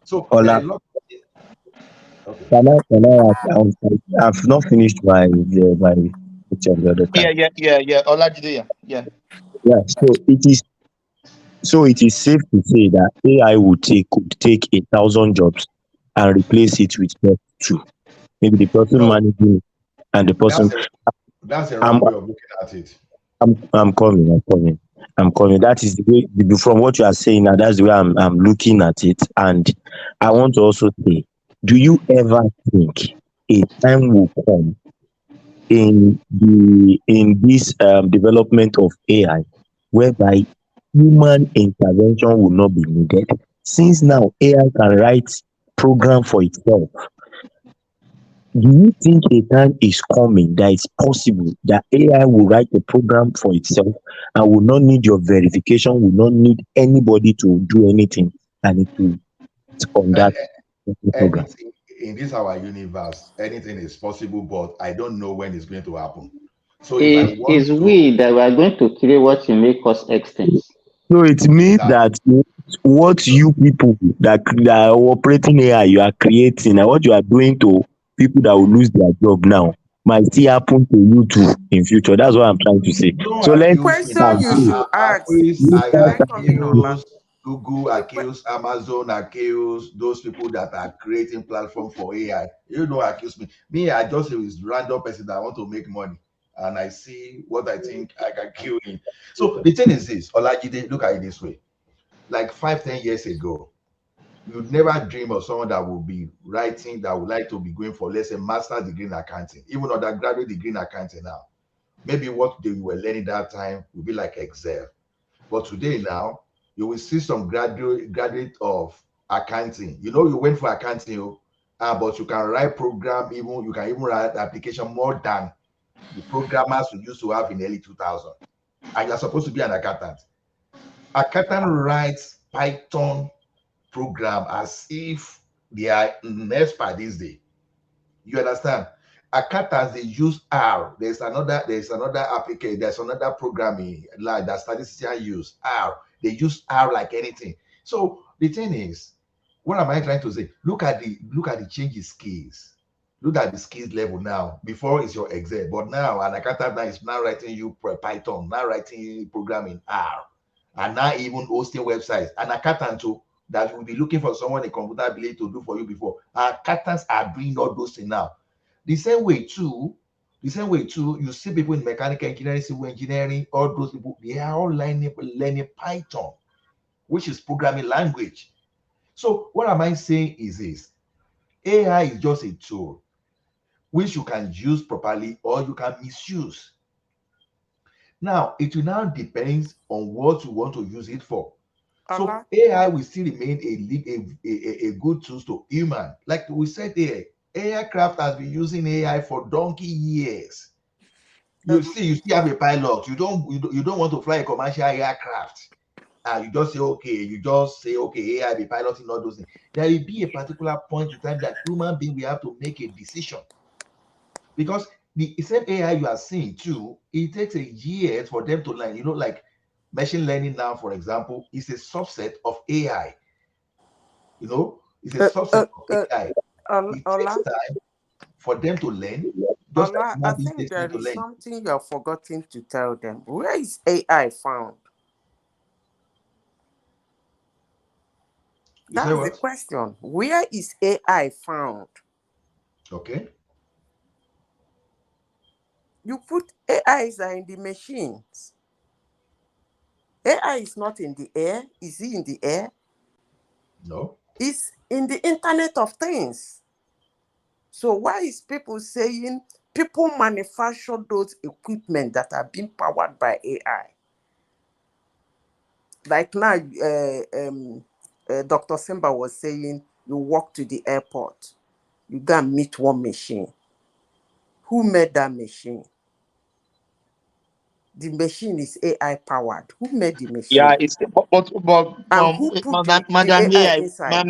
So there are Ola, a lot of things. Okay. I've not finished my picture the other time. Yeah. Olajide, yeah. Yeah, so it is safe to say that AI could take 1,000 jobs and replace it with just two. Maybe the person No, managing and the person. that's a I'm wrong way of looking at it. I'm coming. I'm coming. That is the way from what you are saying now. That's the way I'm looking at it, and I want to also say, do you ever think a time will come in this development of AI whereby human intervention will not be needed? Since now AI can write program for itself, do you think a time is coming that it's possible that AI will write a program for itself and will not need your verification, will not need anybody to do anything, and it will on And that program? anything in this our universe, anything is possible, but I don't know when it's going to happen. So if I want It's to, we that we are going to create what will make us extinct. So it means exactly. that what you people that are operating AI you are creating and what you are doing to people that will lose their job now might still happen to you too in future. That's what I'm trying to say. Don't So let's accuse me Question now. you agree. should ask. I Can I come in, Ola? accuse Google, The que- accuse Amazon, accuse those people that are creating platform for AI. You don't accuse me. Me, I just is random person that want to make money, and I see what I think I can kill in. So the thing is this, Olajide, look at it this way. Like 5, 10 years ago, you'd never dream of someone that would be writing, that would like to be going for, let's say, master's degree in accounting, even undergraduate degree in accounting now. Maybe what they were learning that time would be like Excel. But today now, you will see some graduate of accounting. You know, you went for accounting, but you can write program, even you can even write application more than the programmers we used to have in early 2000. And you're supposed to be an accountant. Accountant writes Python program as if they are an expert these days. You understand? Accountants they use R. There's another application, there's another programming like that statisticians use R. They use R like anything. So the thing is, what am I trying to say? Look at the change in skills. Look at the skills level now. Before it's your Excel, but now an accountant now is now writing you Python, now writing programming R, and now even hosting websites. An accountant too that will be looking for someone a computer ability to do for you before. Accountants are doing all those things now. The same way too, you see people in mechanical engineering, civil engineering, all those people, they are all learning Python, which is programming language. So what am I saying is this: AI is just a tool which you can use properly or you can misuse. Now, it will now depends on what you want to use it for. So Ola, AI will still remain a good tool to human. Like we said there, aircraft has been using AI for donkey years. You still have a pilot. You don't want to fly a commercial aircraft. You just say, okay, AI be piloting all those things. There will be a particular point in time that human being will have to make a decision. Because the same AI you are seeing too, it takes a year for them to learn. Like machine learning now, for example, is a subset of AI. It's a uh, subset uh, of uh, AI. It takes Ola, time for them to learn, just like Ola, I human being think takes time there to is learn. something you're forgetting to tell them. Where is AI found? You say That's the what? question. Where is AI found? Okay. You put AIs are in the machines. AI is not in the air. Is it in the air? No. It's in the Internet of Things. So why is people saying people manufacture those equipment that are being powered by AI? Like now, Dr. Simba was saying, you walk to the airport, you go and meet one machine. Who made that machine? The machine is AI powered. Who made the Yeah, machine? it's but And who put the Madam AI AI, inside?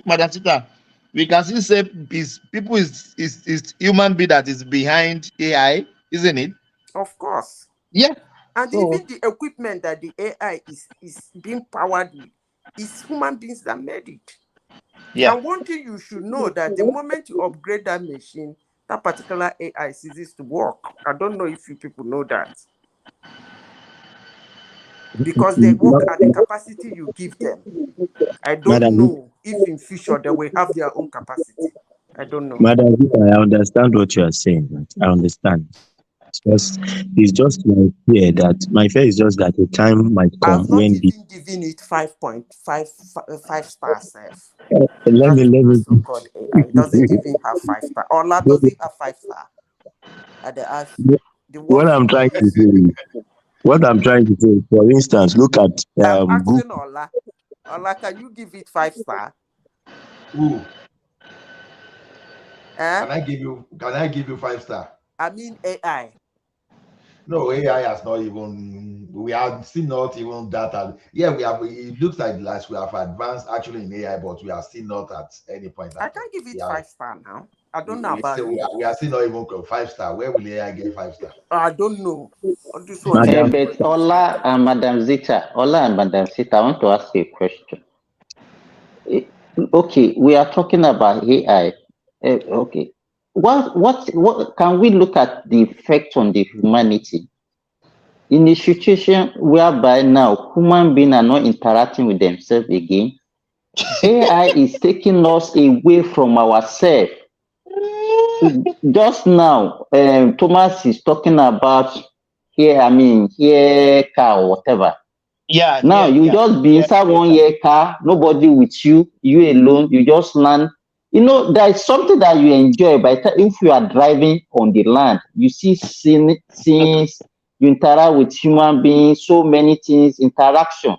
Madam Sita, we can still say is people is human being that is behind AI, isn't it? Of course. Yeah. And So even the equipment that the AI is being powered with is human beings that made it. yeah. And one thing you should know that the moment you upgrade that machine, that particular AI ceases to work. I don't know if you people know that. Because they work at the capacity you give them. I don't Madam, know if in future they will have their own capacity. I don't know. Madam, I understand what you are saying. Right? I understand. It's just my fear that a time might come I've not when the even given it 5.5 stars. let That me so-called AI. It doesn't even have 5 star. Ola, does it have 5 star? At the ask you. The one what I'm you are trying to using. say for instance, look at I'm Google. asking Ola. Ola, can you give it 5 star? Who Eh? can I give you 5 star? I mean AI. No, AI has not even, we are still not even that. Yeah, it looks like we have advanced actually in AI, but we are still not at any point I at can all. give it Yeah, 5 star now. I don't know We about still you. we are still not even 5 star. Where will AI get 5 star? I don't know. All this one is Eh, Madam, but different. Ola and Madam Zita, Ola and Madam Zita, I want to ask you a question. Eh, Okay, we are talking about AI. Okay, what can we look at the effect on the humanity in a situation whereby now human beings are not interacting with themselves again? AI is taking us away from ourselves. Just now, Thomas is talking about here, I mean, here car or whatever. Yeah, Now yeah, you yeah, just be yeah, inside yeah. one year car, nobody with you, you alone, you just land. You know, there is something that you enjoy by if you are driving on the land, you see scenes, you interact with human beings, so many things, interaction.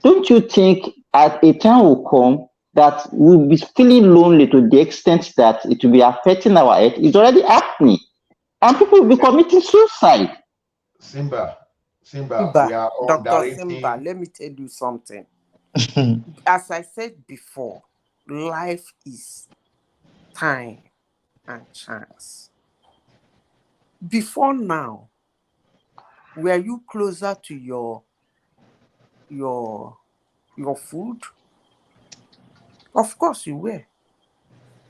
Don't you think at a time will come that we'll be feeling lonely to the extent that it will be affecting our health? It's already happening. And people will be committing suicide. Simba, we Simba, are Dr. Simba, underrating. let me tell you something. As I said before, life is time and chance. Before now, were you closer to your your food? Of course you were.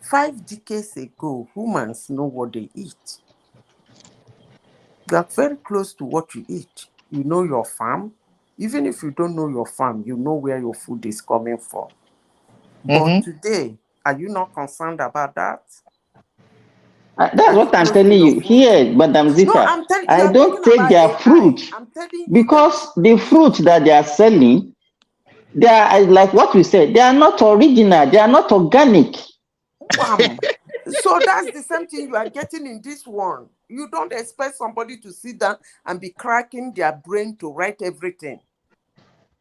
5 decades ago, humans know what they eat. You are very close to what you eat. You know your farm. Even if you don't know your farm, you know where your food is coming from. But Mm-hmm. today, are you not concerned about that? That's Are you what I'm close to telling your you food? here, Madam No, Zita. I'm telling you, I are don't talking take about their AI. fruit I'm telling you that because the we fruit that they are selling, they are like what we said, they are not original, they are not organic. wham. So that's the same thing you are getting in this one. You don't expect somebody to sit down and be cracking their brain to write everything.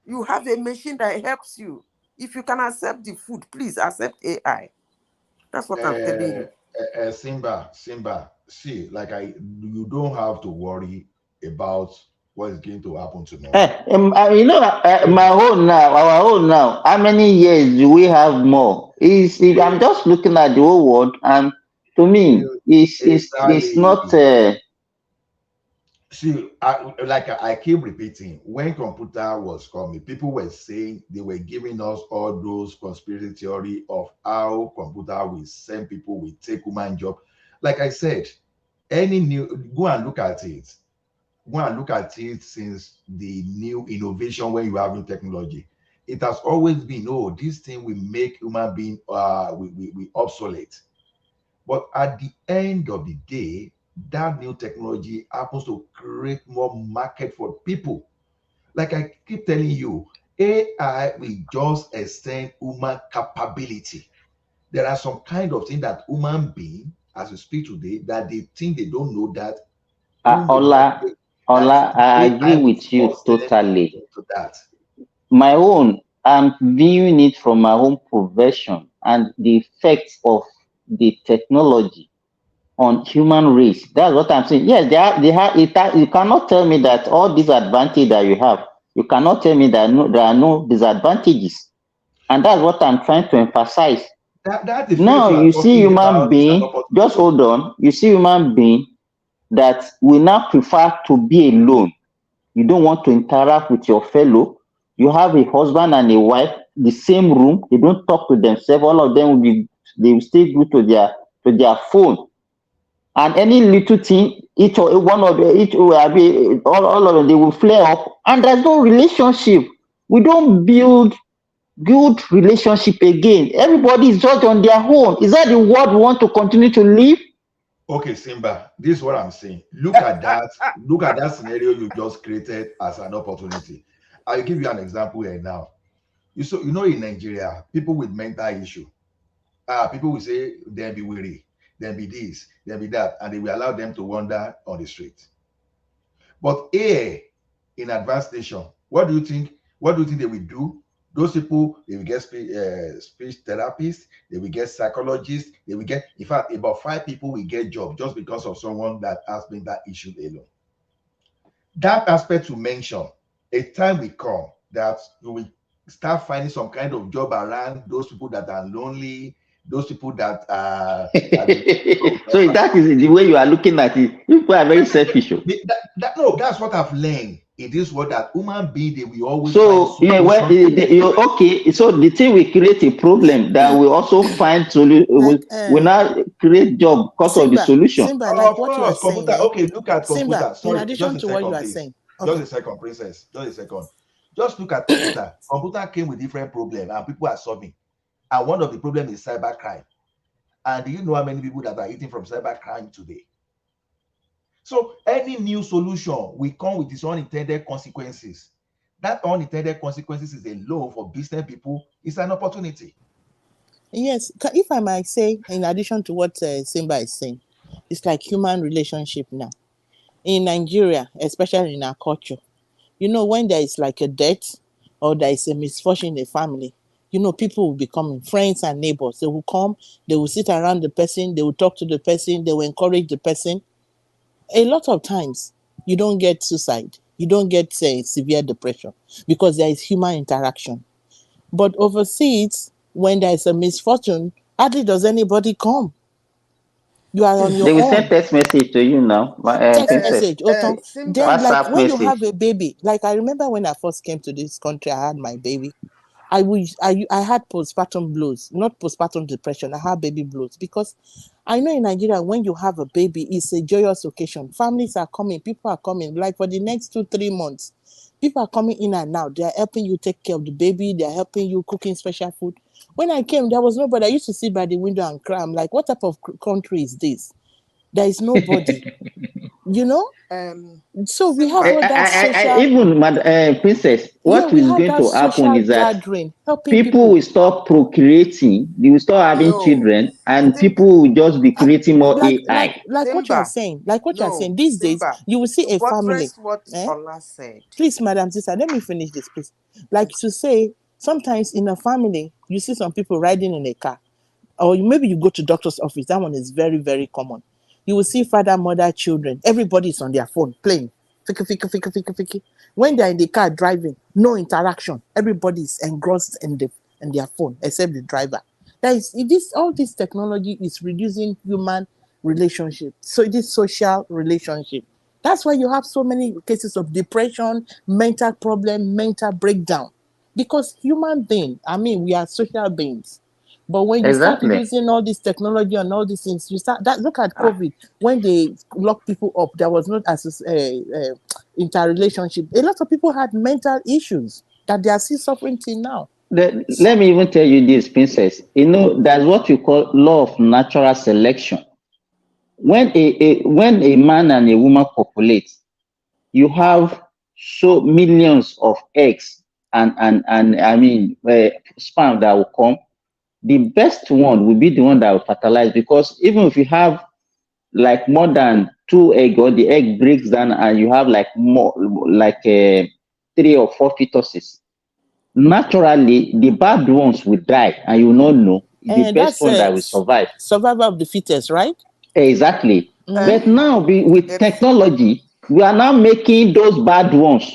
You have a machine that helps you. If you can accept the food, please accept AI. That's what I'm telling you. Simba. See, like you don't have to worry about what is going to happen tomorrow. You know, my own now, our own now. How many years do we have more? I'm just looking at the whole world, and to me, it's not. Exactly. See, I keep repeating, when computer was coming, people were saying they were giving us all those conspiracy theory of how computer will send people, will take human job. Like I said, any new go and look at it. Go and look at it since the new innovation when you have new technology. It has always been, oh, this thing will make human being we obsolete. But at the end of the day, that new technology happens to create more market for people. Like I keep telling you, AI will just extend human capability. There are some kind of thing that human being, as we speak today, that they think they don't know that whom they just Ola, that Ola, I agree AI will with you force them totally. into that. My own, I'm viewing it from my own profession and the effects of the technology on human race. That's what I'm saying. Yes, they have it. You cannot tell me that all these advantages that you have, you cannot tell me that there are no disadvantages. And that's what I'm trying to emphasize. That the fact Now you are you see talking human about is an being, just opportunity. hold on. You see human being that will now prefer to be alone. You don't want to interact with your fellow. You have a husband and a wife, the same room. They don't talk to themselves. All of them will be. They will stay glued to their phone. And any little thing, each or one of each all of them, they will flare up. And there's no relationship. We don't build good relationship again. Everybody is just on their own. Is that the world we want to continue to live? Okay, Simba, this is what I'm saying. Look at that. Look at that scenario you just created as an opportunity. I'll give you an example here now. You know, in Nigeria, people with mental issue, people will say they'll be weary, they'll be this, they'll be that, and they will allow them to wander on the street. But here in advanced nation, what do you think? What do you think they will do? Those people, they will get speech therapists, they will get psychologists, they will get, in fact, about 5 people will get job just because of someone that has been that issue alone. That aspect you mentioned, a time will come that you will start finding some kind of job around those people that are lonely, those people that So that is the way you are looking at it. People are very selfish. Oh. No, that's what I've learned. It is what that human being they will always So find yeah, well, okay. So the thing will create a problem that will also find solution. Like Will not create job because of the solution. Simba, like Of what you are course, saying, computer. eh? Okay, look at Simba, computer. in Sorry, just addition a to what you second, are please. saying, Just okay. a second, princess. Just a second. Just look at computer. Computer came with different problems and people are solving. And one of the problems is cybercrime. And do you know how many people that are eating from cybercrime today? So any new solution will come with its unintended consequences. That unintended consequences is a law for business people. It's an opportunity. Yes, if I might say, in addition to what Simba is saying, it's like human relationship now. In Nigeria, especially in our culture, you know, when there is like a death or there is a misfortune in a family, you know, people will become friends and neighbors. They will come, they will sit around the person, they will talk to the person, they will encourage the person. A lot of times, you don't get suicide, you don't get severe depression because there is human interaction. But overseas, when there is a misfortune, hardly does anybody come. You are on your They will send own. text message to you now, Text princess. message, Oton. Simba. Then, like WhatsApp when you have message. a baby, like I remember when I first came to this country, I had my baby. I had postpartum blues, not postpartum depression. I had baby blues because I know in Nigeria when you have a baby, it's a joyous occasion. Families are coming, people are coming. Like for the next 2-3 months, people are coming in and out. They are helping you take care of the baby. They are helping you cooking special food. When I came, there was nobody. I used to sit by the window and cry. I'm like, what type of country is this? There is nobody. You know. So we have I, Simba. all that social. even princess, Yeah, what we is have going that to happen social is that gathering, helping people people. will stop procreating, they will start having No. children, and Simba. people will just be creating more like like AI. like what you are Simba. saying, like what you are No. saying these days Simba. you will see To a family, buttress what eh? Ola said. Please, madam sister, let me finish this, please. Like to say, sometimes in a family you see some people riding in a car, or maybe you go to doctor's office. That one is very, very common. You will see father, mother, children, everybody is on their phone playing fiki fiki fiki fiki fiki. When they're in the car driving, no interaction, everybody is engrossed in their phone except the driver. That is, all this technology is reducing human relationship, so it is social relationship. That's why you have so many cases of depression, mental problem, mental breakdown, because human being, I mean, we are social beings. But when you start Exactly. using all this technology and all these things, you start that. Look at COVID. When they locked people up, there was not as interrelationship. A lot of people had mental issues that they are still suffering till now. Let me even tell you this, princess. You know, that's what you call law of natural selection. When a man and a woman populate, you have so millions of eggs and I mean sperm that will come. The best one will be the one that will fertilize, because even if you have like more than two egg, or the egg breaks down and you have like more like 3 or 4 fetuses, naturally the bad ones will die and you will not know the And best that's one that will survive. survival of the fittest, right? Exactly. Mm-hmm. But now with If technology, we are now making those bad ones,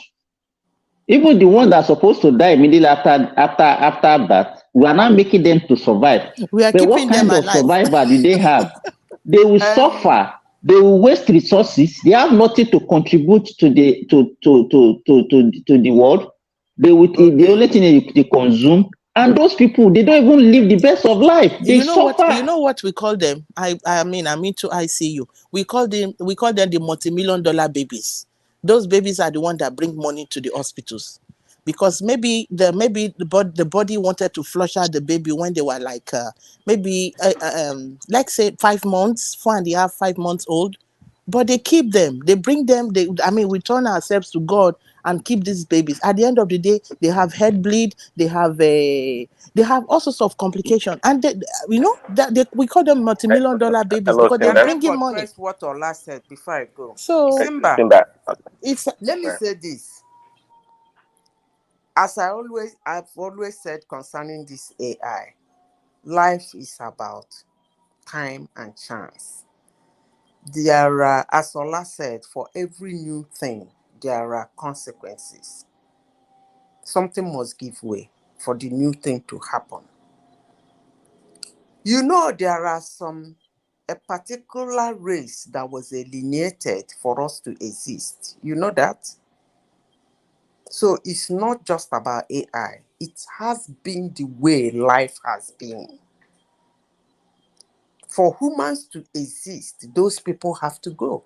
even the one that's supposed to die immediately after that, we are now making them to survive. We are But what keeping them kind of alive. survival do they have? They will suffer. They will waste resources. They have nothing to contribute to the world. They will the okay. only thing they consume. And those people, they don't even live the best of life. They You know what? suffer. You know what we call them? I'm into ICU. We call them the multi-million-dollar babies. Those babies are the ones that bring money to the hospitals, because maybe the body wanted to flush out the baby when they were like like say 5 months, 4.5, 5 months old. But they keep them, they bring them, we turn ourselves to God and keep these babies. At the end of the day, they have head bleed, they have all sorts of complications, and we call them multi-million-dollar babies Hello, because they are Can Simba. I bringing money. buttress what Ola said before I go? So Simba, Simba. it's let me Okay. say this. I've always said concerning this AI, life is about time and chance. There are, as Ola said, for every new thing, there are consequences. Something must give way for the new thing to happen. You know, there are a particular race that was alienated for us to exist. You know that? So it's not just about AI. It has been the way life has been. For humans to exist, those people have to go.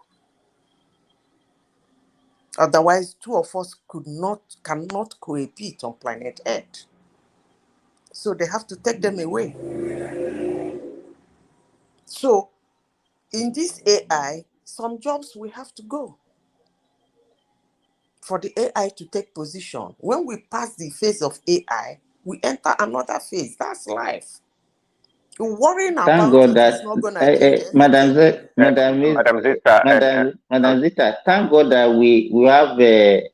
Otherwise, two of us cannot cohabit on planet Earth. So they have to take them away. So in this AI, some jobs will have to go for the AI to take position. When we pass the phase of AI, we enter another phase. That's life. Worrying Thank about God it is that not going to change Madam anything. Madam Zita, Madam Zita, thank God that we have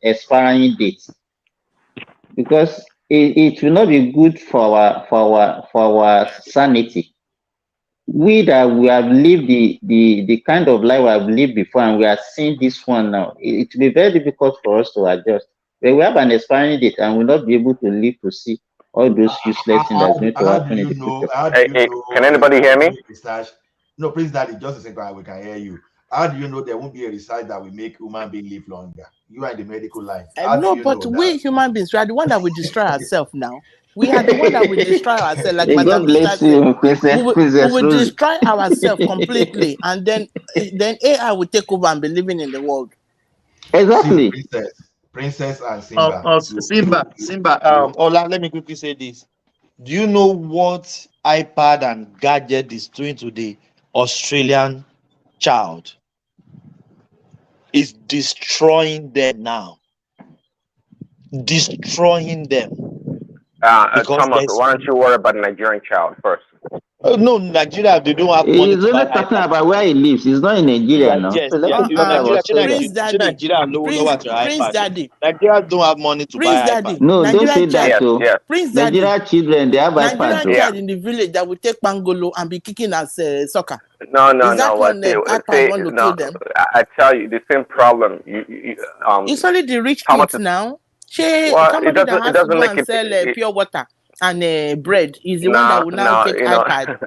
expiring dates, because it will not be good for our sanity. We that we have lived the kind of life we have lived before, and we are seeing this one now, it will be very difficult for us to adjust. When we have an expiring date and will not be able to live to see all those useless things that's going to How do happen in you the know? future. How do you can know there's anybody not hear going to me? be research? No, Prince Daddy, just a second, we can hear you. How do you know there won't be a research that will make human being live longer? You are in the medical line. How do No, you but know that? we human beings, we are the one that will destroy ourselves now. We are the one that will destroy ourselves, like Hey, God Madam Zita bless said. you, We Princess will Rose. destroy ourselves completely, and then AI will take over and be living in the world. See, Exactly. Princess and Simba. Simba, Ola, let me quickly say this. Do you know what iPad and gadget is doing to the Australian child? It's destroying them now. Destroying them. Because Thomas, there's why don't you worry about the Nigerian child first? no Nigeria, they don't have money He's to only buy talking iPad. about where he lives. He's not in Nigeria Right, now. yes, So let yes. him talk Nigeria, about Australia. Prince Daddy, Nigeria lower to Prince iPad. Daddy, Nigeria don't have money to Prince buy iPad. Daddy, No, don't say Nigerian child, that. Yes, Oh, yes, Prince Daddy, Nigeria children, they have iPad. Nigerian Oh. yeah. child in the village that will take pangolo and be kicking as soccer. No, no, Is that no. one iPad want to No. kill them? I tell you, the same problem. It's only the rich Thomas kids is. now. Well, it Somebody that doesn't. It has to doesn't go make and sell it pure water and bread is the one that no, will now no. take iPad.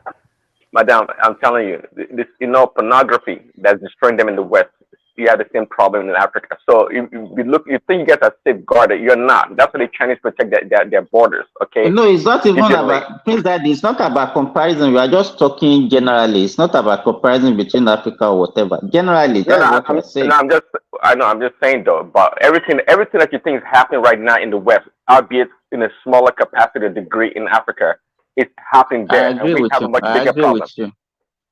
Madam, I'm telling you, this pornography that's destroying them in the West. You have the same problem in Africa. So you look, you think you guys are safeguarded. You're not. That's why the Chinese protect their borders. Okay, No, it's not even digitally. about things that it's not about comparison. We are just talking generally. It's not about comparison between Africa or whatever. Generally, No, that's no, what we are saying. I know, I'm just saying though. But everything that you think is happening right now in the West, albeit in a smaller capacity or degree in Africa, it's happening I there, and agree we with have a you. much I bigger agree problem. with you.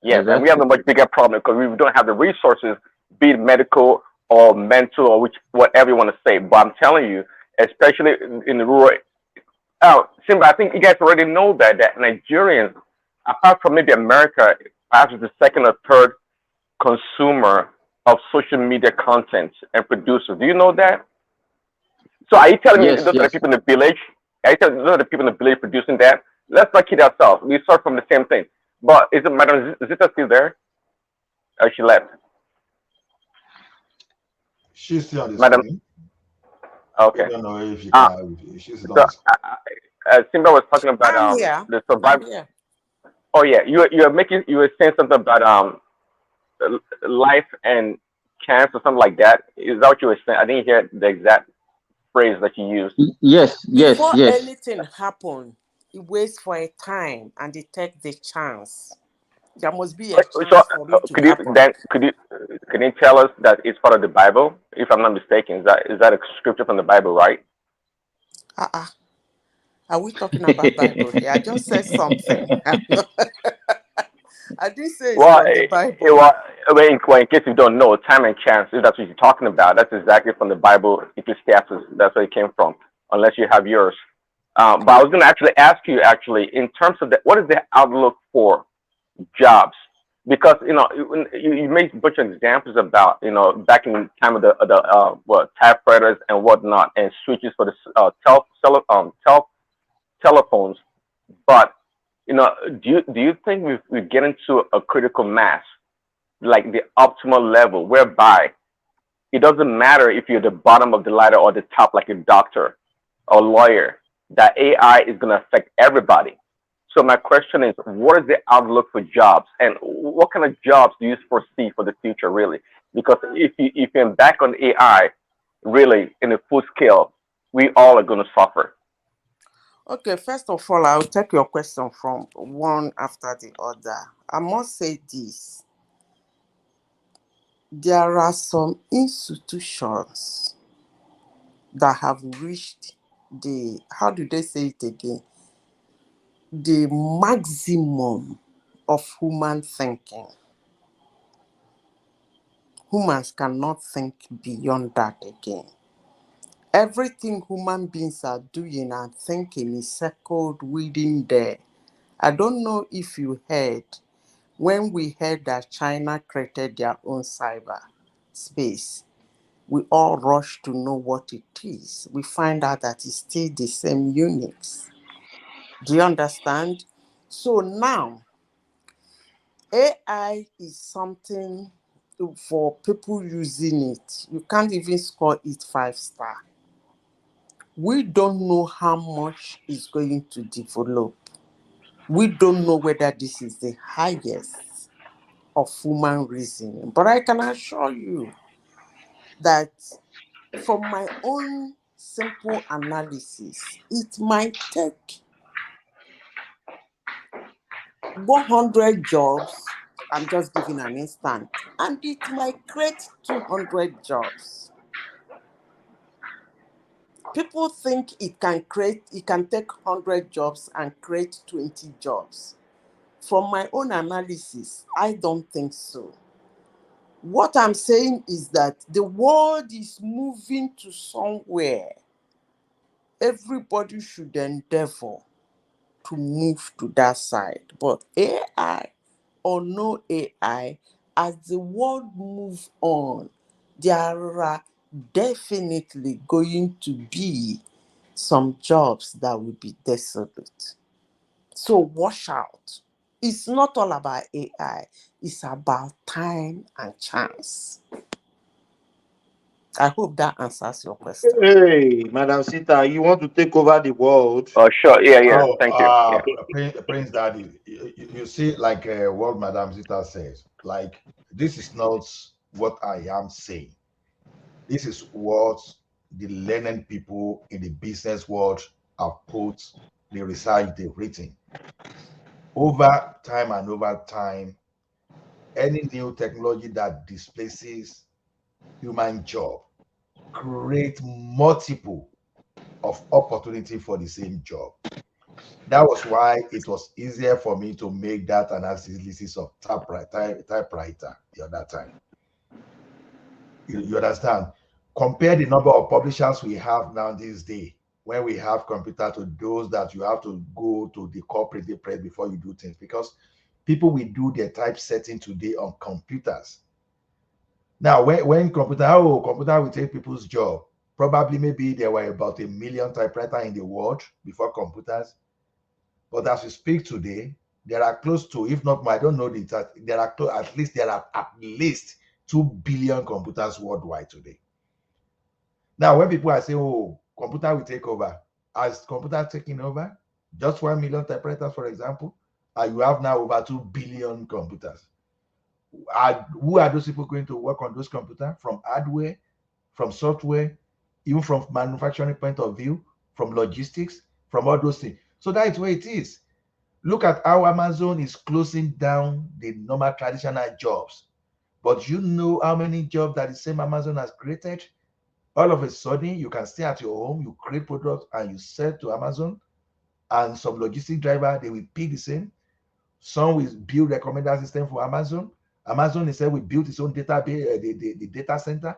Yes, and we have Exactly. a much bigger problem because we don't have the resources, be it medical or mental or whatever you want to say. But I'm telling you, especially in the rural. Oh, Simba, I think you guys already know that Nigerians, apart from maybe America, perhaps is the second or third consumer of social media content and producer. Do you know that? So are you telling me Yes, those are the yes. people in the village? Are you telling me those are the people in the village producing that? Let's not kid ourselves. We start from the same thing. But is it Madam Zita still there? Oh, she left. She's still on the Madam, screen. We okay. don't know if she Uh, can. If she's still on so the screen. Simba was talking about I'm here. the I'm survival. here. Oh yeah, you were saying something about life and chance or something like that. Is that what you were saying? I didn't hear the exact phrase that you used. Yes, yes, Before yes. anything happen, it waits for a time and they take the chance. There must be a So chance for it to could you happen. then can you tell us that it's part of the Bible? If I'm not mistaken, is that a scripture from the Bible, right? Uh-uh. Are we talking about Bible here? I just said something. I didn't say it's Well, from the Bible. well, in case you don't know, time and chance, if that's what you're talking about, that's exactly from the Bible, Ecclesiastes. That's where it came from, unless you have yours. But I was going to actually ask you, actually, in terms of what is the outlook for jobs? Because you made a bunch of examples about back in the time of the typewriters and whatnot, and switches for the telephones. But do you think we get into a critical mass, like the optimal level, whereby it doesn't matter if you're the bottom of the ladder or the top, like a doctor or lawyer, that AI is going to affect everybody. So my question is, what is the outlook for jobs, and what kind of jobs do you foresee for the future, really? Because if you're back on AI, really in a full scale, we all are going to suffer. Okay, first of all, I'll take your question from one after the other. I must say this. There are some institutions that have reached the, how do they say it again? The maximum of human thinking. Humans cannot think beyond that again. Everything human beings are doing and thinking is circled within there. I don't know if you heard when we heard that China created their own cyber space. We all rush to know what it is. We find out that it's still the same Unix. Do you understand? So now, AI is something for people using it. You can't even score it 5 star. We don't know how much is going to develop. We don't know whether this is the highest of human reasoning. But I can assure you that from my own simple analysis, it might take 100 jobs. I'm just giving an instant, and it might create 200 jobs. People think it can take 100 jobs and create 20 jobs. From my own analysis, I don't think so. What I'm saying is that the world is moving to somewhere. Everybody should endeavor to move to that side. But AI or no AI, as the world moves on, there are definitely going to be some jobs that will be desolate. So watch out. It's not all about AI, it's about time and chance. I hope that answers your question. Hey, Madam Sita, you want to take over the world? Oh, sure. Yeah, yeah. Oh, Thank you. Yeah. Prince Daddy, you see, like what Madam Zita says, like this is not what I am saying. This is what the learned people in the business world have put the research they've written. Over time and over time, any new technology that displaces human job create multiple of opportunity for the same job. That was why it was easier for me to make that analysis of typewriter the other time. You understand? Compare the number of publishers we have now these days when we have computer to those that you have to go to the cooperative press before you do things, because people will do their typesetting today on computers. Now, when computer will take people's job, probably maybe there were about 1 million typewriters in the world before computers. But as we speak today, there are close to, if not more, I don't know the exact, there are at least 2 billion computers worldwide today. Now, when people are saying, "Oh, computer will take over," as computer taking over, just 1 million typewriters, for example, you have now over 2 billion computers. Who are those people going to work on those computers? From hardware, from software, even from manufacturing point of view, from logistics, from all those things. So that is where it is. Look at how Amazon is closing down the normal traditional jobs. But you know how many jobs that the same Amazon has created? All of a sudden, you can stay at your home, you create products, and you sell to Amazon. And some logistic driver, they will pay the same. Some will build recommender system for Amazon. Amazon itself will build its own database, the data center.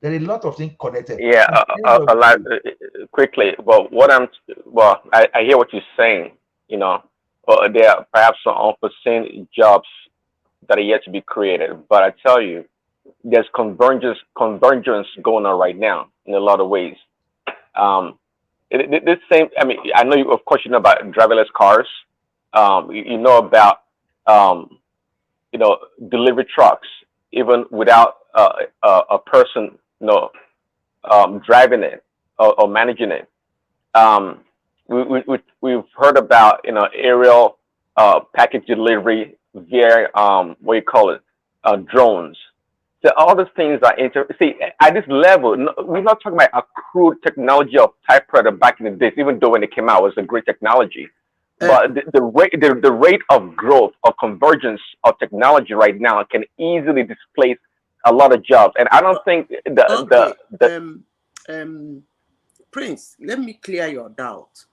There are a lot of things connected. Yeah. At the end of A the lot day, quickly. I hear what you're saying. You know, there are perhaps some unforeseen jobs that are yet to be created. But I tell you, there's convergence going on right now in a lot of ways. Um, this same. I mean, I know you, of course, you know about driverless cars. You know about um, delivery trucks, even without a person, driving it or managing it. Um, we've heard heard about aerial package delivery via what you call it drones. So all these things are see at this level. We're not talking about a crude technology of typewriter back in the days. Even though when it came out, it was a great technology. But the rate of growth or convergence of technology right now can easily displace a lot of jobs. And I don't think Okay, Prince, let me clear your doubt.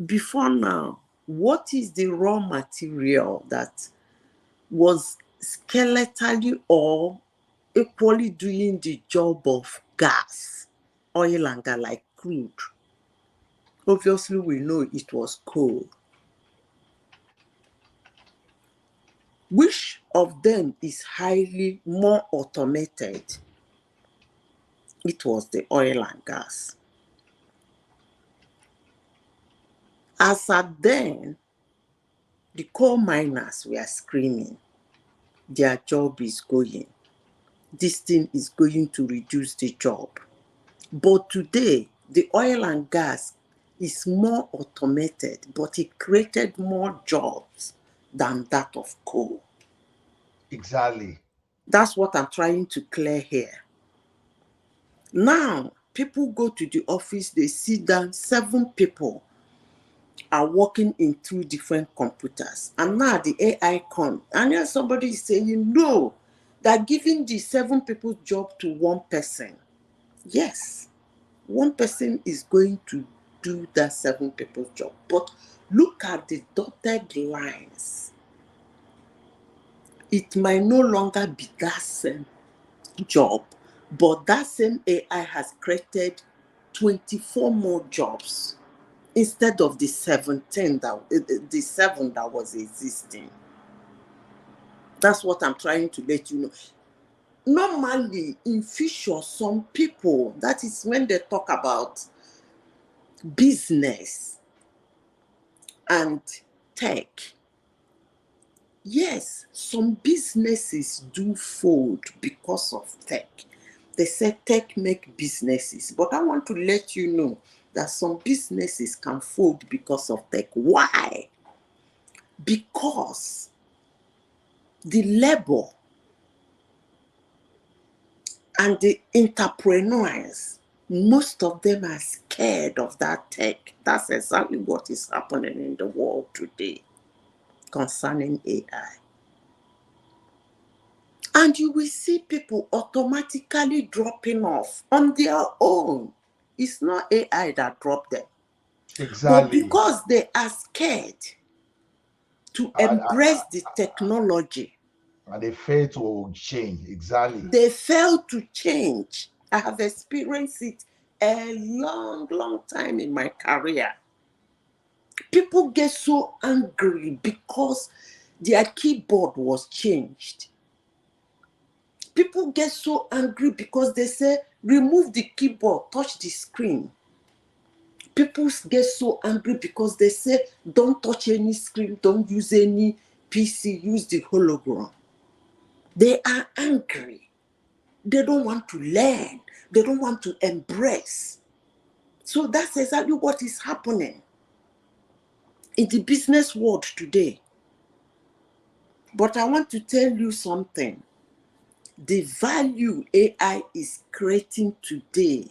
Before now, what is the raw material that was skeletally or equally doing the job of gas, oil and gas, like crude? Obviously, we know it was coal. Which of them is highly more automated? It was the oil and gas. As at then, the coal miners were screaming, their job is going. This thing is going to reduce the job. But today, the oil and gas is more automated, but it created more jobs than that of coal. Exactly. That's what I'm trying to clear here. Now, people go to the office, they sit down, 7 people are working in 2 different computers. And now the AI comes. And then somebody is saying, no, they're giving the 7 people's job to 1 person. Yes, 1 person is going to do that 7 people's job. But look at the dotted lines. It might no longer be that same job, but that same AI has created 24 more jobs instead of the 17 the 7 that was existing. That's what I'm trying to let you know. Normally, in future, some people, that is when they talk about business and tech. Yes, some businesses do fold because of tech. They say tech make businesses, but I want to let you know that some businesses can fold because of tech. Why? Because the labor and the entrepreneurs, most of them are scared of that tech. That's exactly what is happening in the world today concerning AI. And you will see people automatically dropping off on their own. It's not AI that dropped them. But Exactly. because they are scared to embrace the technology, And they fail to change. Exactly. they fail to change. I have experienced it a long time in my career. People get so angry because their keyboard was changed. People get so angry because they say, remove the keyboard, touch the screen. People get so angry because they say, don't touch any screen, don't use any PC, use the hologram. They are angry. They don't want to learn. They don't want to embrace. So that's exactly what is happening in the business world today. But I want to tell you something. The value AI is creating today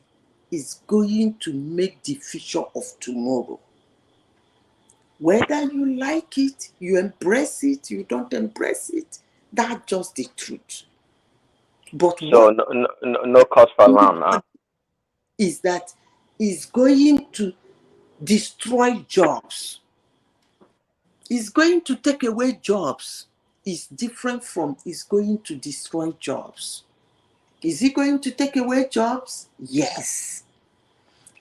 is going to make the future of tomorrow. Whether you like it, you embrace it, you don't embrace it, that's just the truth. But So what no cause for alarm now. is that is going to destroy jobs. It's going to take away jobs. It's different from it's going to destroy jobs. Is it going to take away jobs? Yes.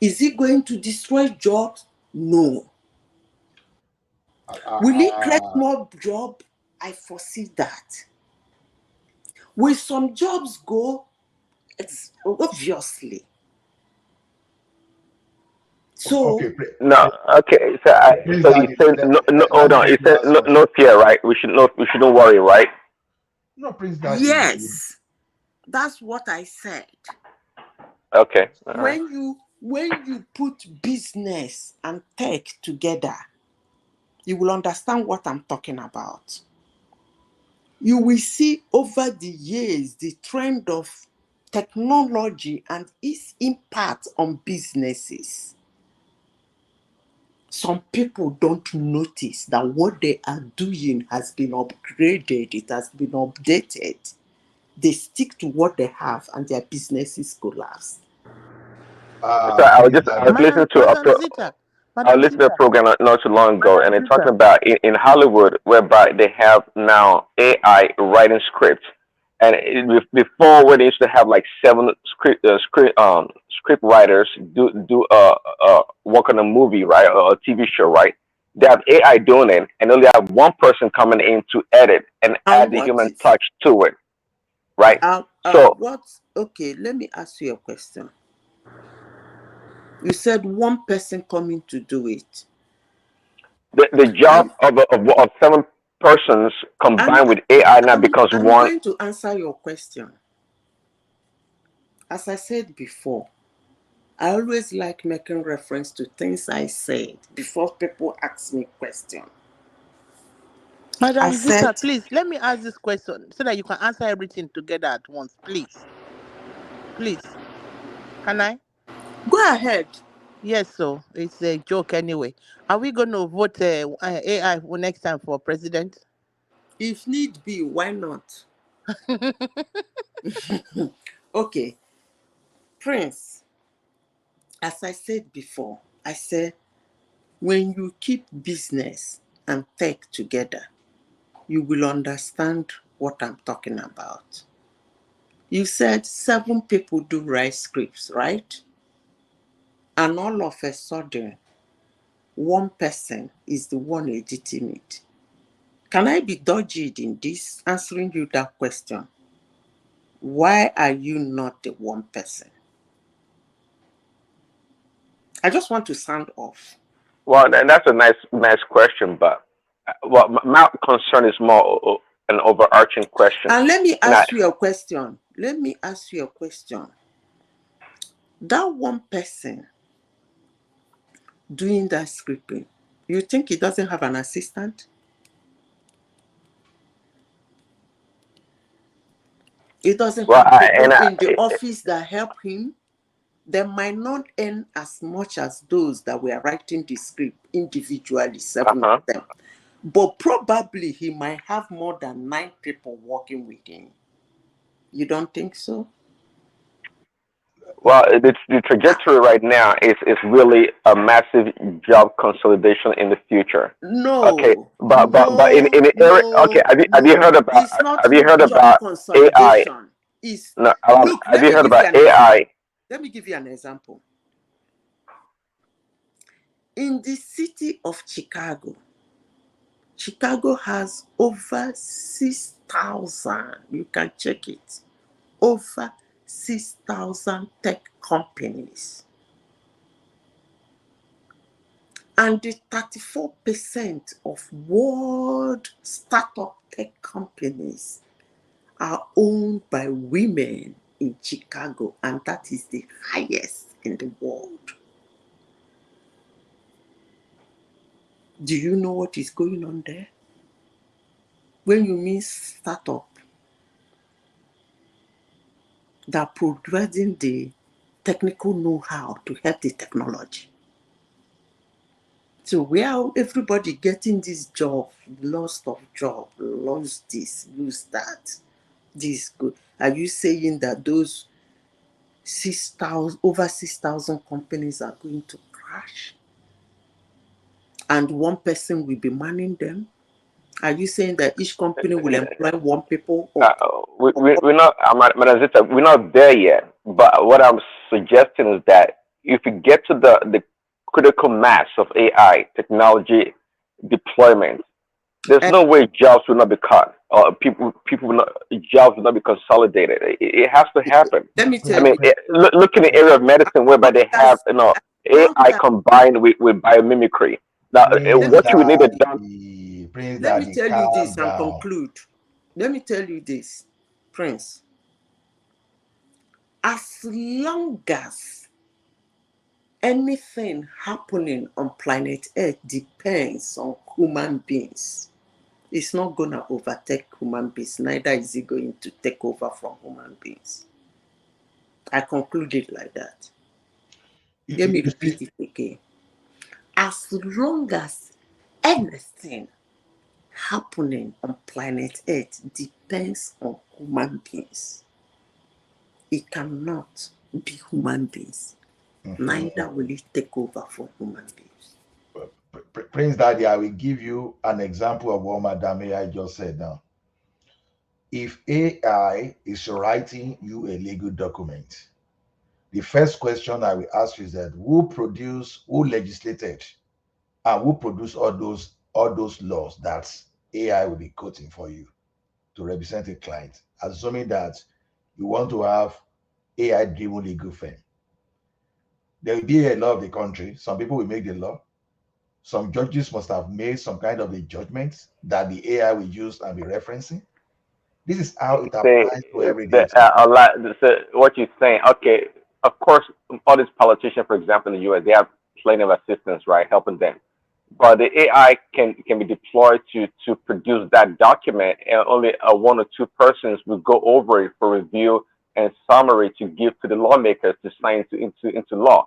Is it going to destroy jobs? No. Will it create more jobs? I foresee that. Will some jobs go? It's obviously. So Okay. No, okay. Praise So you Daddy. said no. Let Hold me on. You quickly said add no something. fear, right? We shouldn't worry, right? No, Prince Daddy. yes, that's what I said. Okay. All right. When you When you put business and tech together, you will understand what I'm talking about. You will see over the years the trend of technology and its impact on businesses. Some people don't notice that what they are doing has been upgraded, it has been updated. They stick to what they have and their businesses collapse. So Prince I was Daddy. listening to Madam Zita, I Madam listened to a Zita, program not too long ago, and Madam they're talking Zita. about in Hollywood, whereby they have now AI writing scripts. And before, when they used to have like seven script writers do work on a movie, right, or a TV show, right? They have AI doing it, and they only have one person coming in to edit and And add the what human is touch to it, right? So what? Okay, let me ask you a question. You said one person coming to do it. the job I'm of seven persons I'm combined with AI now becomes I'm one. going to answer your question. As I said before, I always like making reference to things I said before people ask me questions. I Madam Zita, said, please let me ask this question so that you can answer everything together at once. Please. Please. Can I? go ahead. Yes, so it's a joke anyway. Are we going to vote AI next time for president? If need be, why not? Okay, Prince, as I said before, I said when you keep business and tech together, you will understand what I'm talking about. You said 7 people do write scripts, right? And all of a sudden, one person is the one editing it. Can I be dodgy in this, answering you that question? Why are you not the one person? I just want to sound off. Well, and that's a nice question, but well, my concern is more an overarching question, And let me and I ask you a question. Let me ask you a question. That one person doing that scripting, you think he doesn't have an assistant? He doesn't well, have people in the I office that help him? They might not earn as much as those that were writing the script individually, 7 of uh-huh. them. But probably he might have more than 9 people working with him. You don't think so? Well, the trajectory right now is really a massive job consolidation in the future. Okay, No, but in the area, okay, no. It's not have you heard job about AI? consolidation. It's No, look, have let you me heard give you about an AI? example. Let me give you an example. In the city of Chicago, Chicago has over 6,000, you can check it, over 6,000 tech companies. And the 34% of world startup tech companies are owned by women in Chicago, and that is the highest in the world. Do you know what is going on there? When you mean startup, they're providing the technical know-how to help the technology. So where everybody getting this job, lost of job, lost this, lose that, this good. Are you saying that those 6,000 over 6,000 companies are going to crash, and one person will be manning them? Are you saying that each company will employ one people Uh, or we're not, Madam Zita, we're not there yet. But what I'm suggesting is that if you get to the critical mass of AI technology deployment, there's uh, no way jobs will not be cut, or people will not, jobs will not be consolidated. It has to happen. let me I tell mean, you, look in the area of as medicine whereby long they have as AI combined with biomimicry. Now, let Prince me what you need it done. Daddy. Prince let me Daddy, tell you calm this and down. conclude. Let me tell you this, Prince. As long as anything happening on planet Earth depends on human beings. It's not going to overtake human beings, neither is it going to take over from human beings. I concluded like that. Let me You repeat see, it again. As long as anything happening on planet Earth depends on human beings, it cannot be human beings. Neither will it take over for human beings. Prince Daddy, I will give you an example of what Madam AI just said now. If AI is writing you a legal document, the first question I will ask you is that who legislated, and who produced all those laws that AI will be quoting for you to represent a client, assuming that you want to have AI-driven legal firm. There will be a law of the country. Some people will make the law. Some judges must have made some kind of a judgment that the AI will use and be referencing. This is how it Say applies to everyday. a lot. So what you're saying, okay? Of course, all these politicians, for example, in the U.S., they have plenty of assistants, right, helping them. But the AI can be deployed to produce that document, and only one or two persons will go over it for review and summary to give to the lawmakers to sign into law.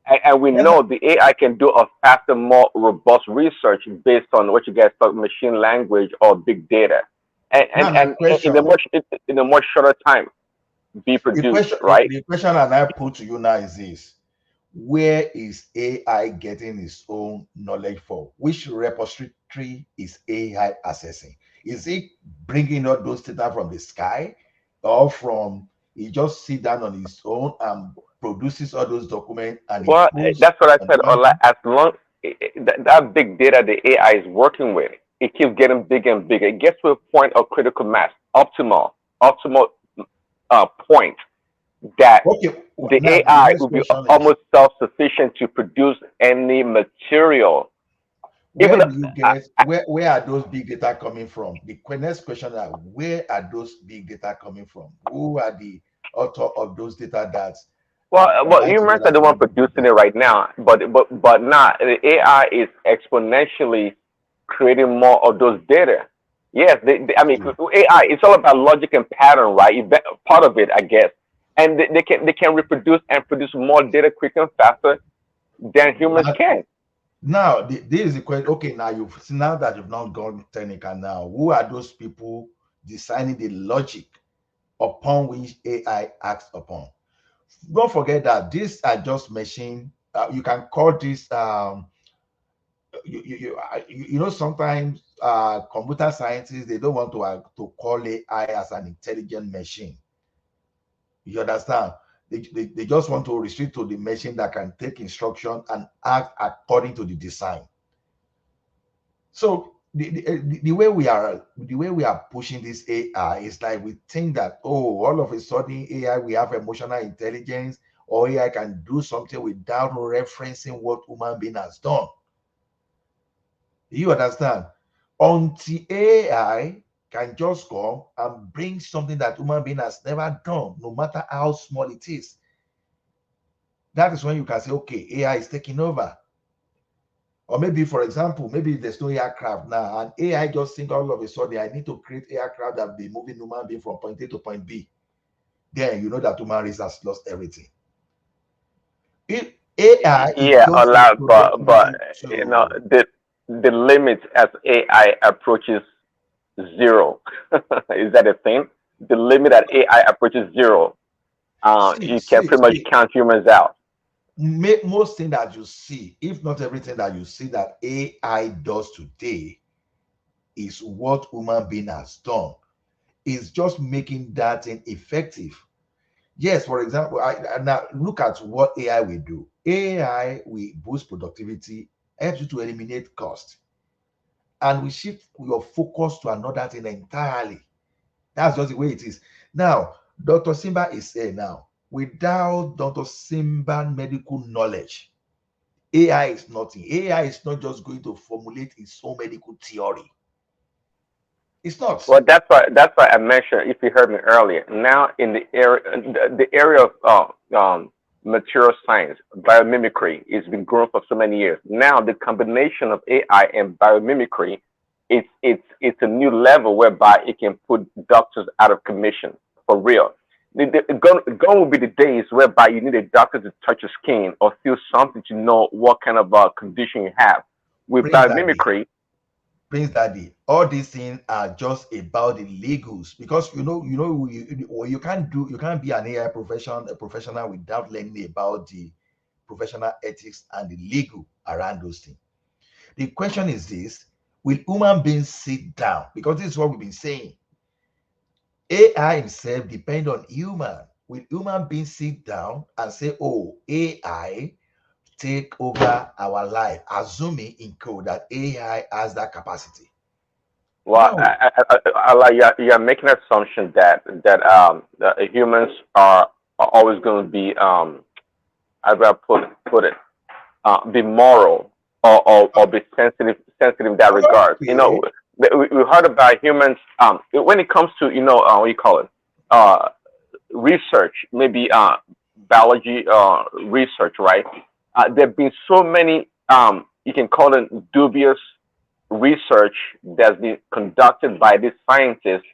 And we Yes, know the AI can do a faster, more robust research based on what you guys call machine language or big data, and now my in question, a much shorter time be the produced, question, right? the question that I put to you now is this: where is AI getting its own knowledge for? Which repository is AI accessing? Is it bringing all those data from the sky, or from he just sit down on his own and produces all those documents and he Well, pulls that's what I on said. human being? As long that big data the AI is working with, it keeps getting bigger and bigger. It gets to a point of critical mass, optimal point that Okay, the now the AI next will be question is, almost self-sufficient to produce any material. Even where do you get where are those big data coming from? The next question is, where are those big data coming from? Who are the author of those data that well, combine humans together are the to one make the big producing it data? right now, but not the AI is exponentially creating more of those data. Yes, I mean See, AI. It's all about logic and pattern, right? Part of it, I guess. And they can reproduce and produce more data quicker and faster than humans now, can. this is the question. Okay, now that you've not gone technical, now who are those people designing the logic upon which AI acts upon? Don't forget that these are just machine. You can call this sometimes computer scientists, they don't want to call AI as an intelligent machine. You understand? They just want to restrict to the machine that can take instruction and act according to the design. So the way we are pushing this AI is like we think that, oh, all of a sudden AI we have emotional intelligence, or AI can do something without referencing what human being has done. You understand? Until AI can just come and bring something that human being has never done, no matter how small it is. That is when you can say, okay, AI is taking over. Or maybe, for example, maybe there's no aircraft now, and AI just think all of a sudden, I need to create aircraft that be moving human being from point A to point B. Then you know that human race has lost everything. If AI is Yeah, a just a lot, but productivity you know to the limit as AI approaches zero. Is that a thing? The limit at AI approaches zero. see, You can see, pretty much see. count humans out. Most thing that you see, if not everything that you see that AI does today, is what human being has done. Is just making that thing effective. Yes, for example, now look at what AI will do. AI will boost productivity, helps you to eliminate cost, and we shift your focus to another thing entirely. That's just the way it is. Now, Dr. Simba is saying now, without Dr. Simba medical knowledge, AI is nothing. AI is not just going to formulate its own medical theory. It's not. Well, that's why I mentioned. If you heard me earlier, now in the area of material science, biomimicry. It's been growing for so many years. Now the combination of AI and biomimicry, it's a new level whereby it can put doctors out of commission for real. Gone will be the days whereby you need a doctor to touch your skin or feel something to know what kind of condition you have. With Prince Daddy, biomimicry, Prince Daddy, all these things are just about the legals, because you can't be an AI professional without learning about the professional ethics and the legal around those things. The question is this: will human beings sit down? Because this is what we've been saying. AI himself depend on human. Will human beings sit down and say, "Oh, AI take over our life," assuming in code that AI has that capacity? well, No. you're making an assumption that humans are always going to be how do I put it be moral or be sensitive in that regard. You know, Okay. we heard about humans when it comes to what you call it uh, research, maybe biology research, right? There've been so many you can call it dubious research that's been conducted by these scientists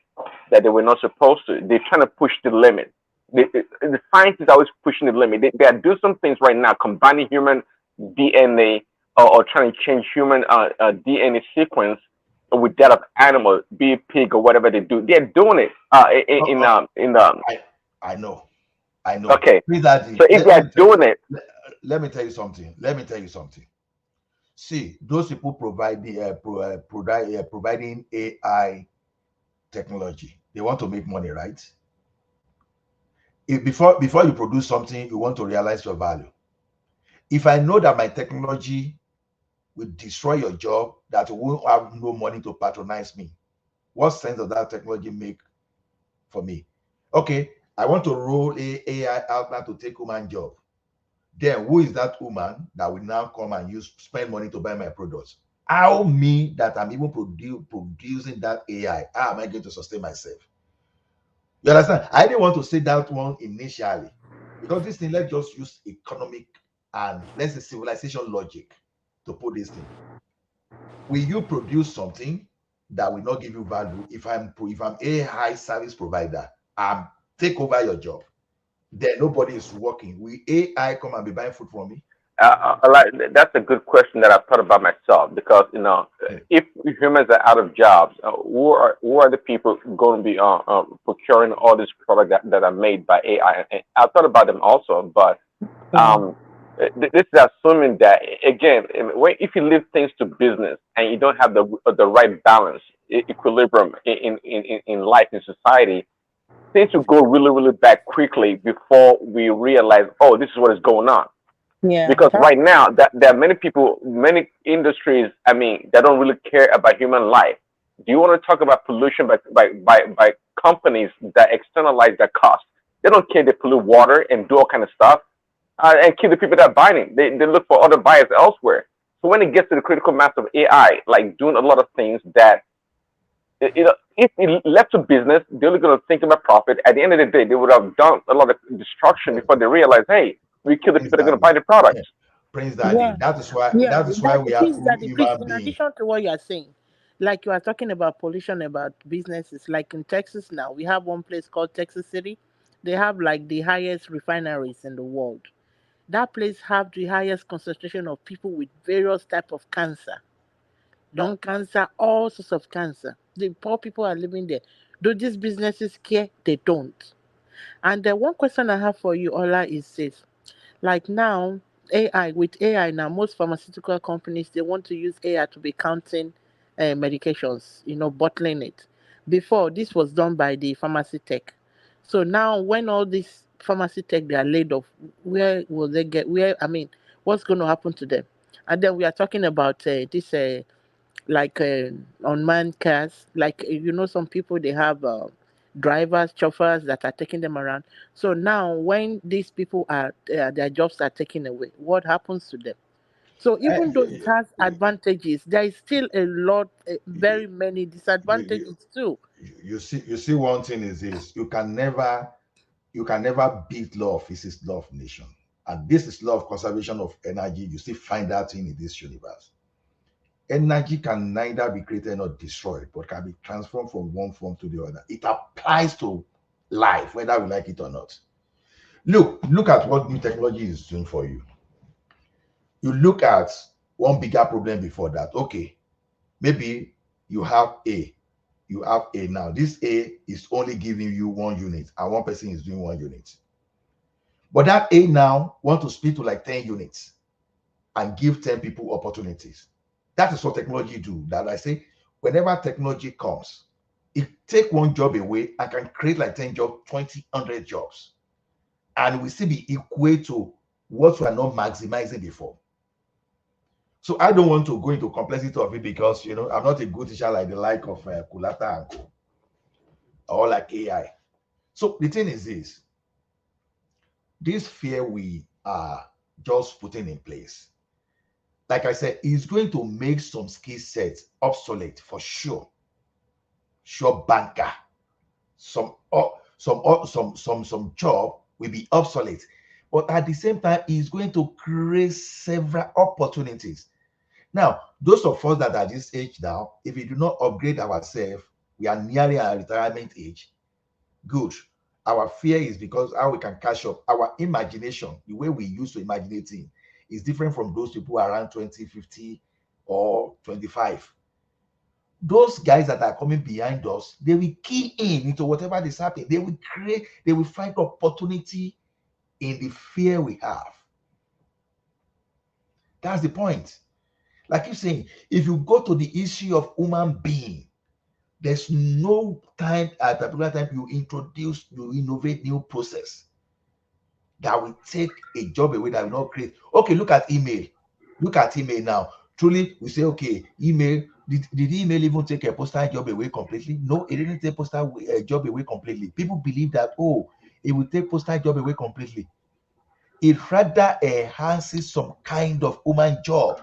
that they were not supposed to. They're trying to push the limit. The scientists are always pushing the limit. They are doing some things right now, combining human DNA or trying to change human DNA sequence with that of animal, be it pig or whatever they do. They're doing it Oh, in oh, in the I know. I know. okay. Prince Daddy, So if they are doing it, let me tell you something. Let me tell you something. See, those people providing AI technology, they want to make money, right? If before you produce something, you want to realize your value. If I know that my technology will destroy your job, that you won't have no money to patronize me, what sense does that technology make for me? Okay, I want to roll a AI out now to take human job. Then who is that woman that will now come and spend money to buy my products? How me that I'm even producing that AI, how am I going to sustain myself? You understand? I didn't want to say that one initially, because this thing, let's just use economic and let's say civilization logic to put this thing. Will you produce something that will not give you value? If I'm a high service provider, I'm take over your job. Then nobody is working. Will AI come and be buying food from me? that's a good question that I've thought about myself because Yeah. if humans are out of jobs, who are the people going to be procuring all these products that are made by AI? And I thought about them also, but um, this is assuming that again, if you leave things to business and you don't have the right balance, equilibrium in life in society, things will go really really bad quickly before we realize, oh, this is what is going on Yeah, because that's right now that there are many people, many industries. I mean, they don't really care about human life. Do you want to talk about pollution by companies that externalize their costs? They don't care. They pollute water and do all kind of stuff and keep the people that are buying it. They look for other buyers elsewhere. So when it gets to the critical mass of AI, like doing a lot of things that if it left to business, they're only going to think about profit. At the end of the day, they would have done a lot of destruction before they realize, hey, we kill the Prince people that are going to buy Daddy. the products. Prince Daddy. yeah. That is why That we have please, Daddy, please. human In being. addition to what you are saying, like you are talking about pollution, about businesses, like in Texas now, we have one place called Texas City. They have like the highest refineries in the world. That place have the highest concentration of people with various type of cancer, lung cancer, all sorts of cancer. The poor people are living there. Do these businesses care? They don't. And the one question I have for you, Ola, is this: like now, AI now, most pharmaceutical companies they want to use AI to be counting medications, bottling it. Before this was done by the pharmacy tech. So now, when all these pharmacy tech they are laid off, where will they get? Where I mean, what's going to happen to them? And then we are talking about this like unmanned cars. Like some people they have drivers, chauffeurs that are taking them around. So now, when these people are their jobs are taken away, what happens to them? So Eh, even though it has advantages, there is still a lot, you, very many you, you, disadvantages too. you see one thing is this: you can never beat law of physics, law of nation. And this is law of conservation of energy. You still find that in this universe. Energy can neither be created nor destroyed, but can be transformed from one form to the other. It applies to life, whether we like it or not. Look at what new technology is doing for you. You look at one bigger problem before that. Okay, maybe you have A. You have A now. This A is only giving you 1 unit, and one person is doing 1 unit. But that A now want to split to like 10 units and give 10 people opportunities. That is what technology do. That I say, whenever technology comes, it take one job away and can create like 10 jobs, 20, 100 jobs. And we still be equal to what we are not maximizing before. So I don't want to go into complexity of it because, I'm not a good teacher like the like of Kulata and Co. Or like AI. So the thing is this fear we are just putting in place, like I said, is going to make some skill sets obsolete for sure. Sure, banker, some job will be obsolete, but at the same time, it's going to create several opportunities. Now, those of us that are this age now, if we do not upgrade ourselves, we are nearing our retirement age. Good. Our fear is because how we can catch up. Our imagination, the way we used to imagine, is different from those people around 20, 50, or 25. Those guys that are coming behind us, they will key in into whatever is happening. They will find opportunity in the fear we have. That's the point. Like you're saying, if you go to the issue of human being, there's no time at a particular time you innovate new process that will take a job away that will not create. Okay, look at email. Look at email now. Truly, we say, okay, email. Did email even take a postal job away completely? No, it didn't take postal job away completely. People believe that, it will take postal job away completely. It rather enhances some kind of human job.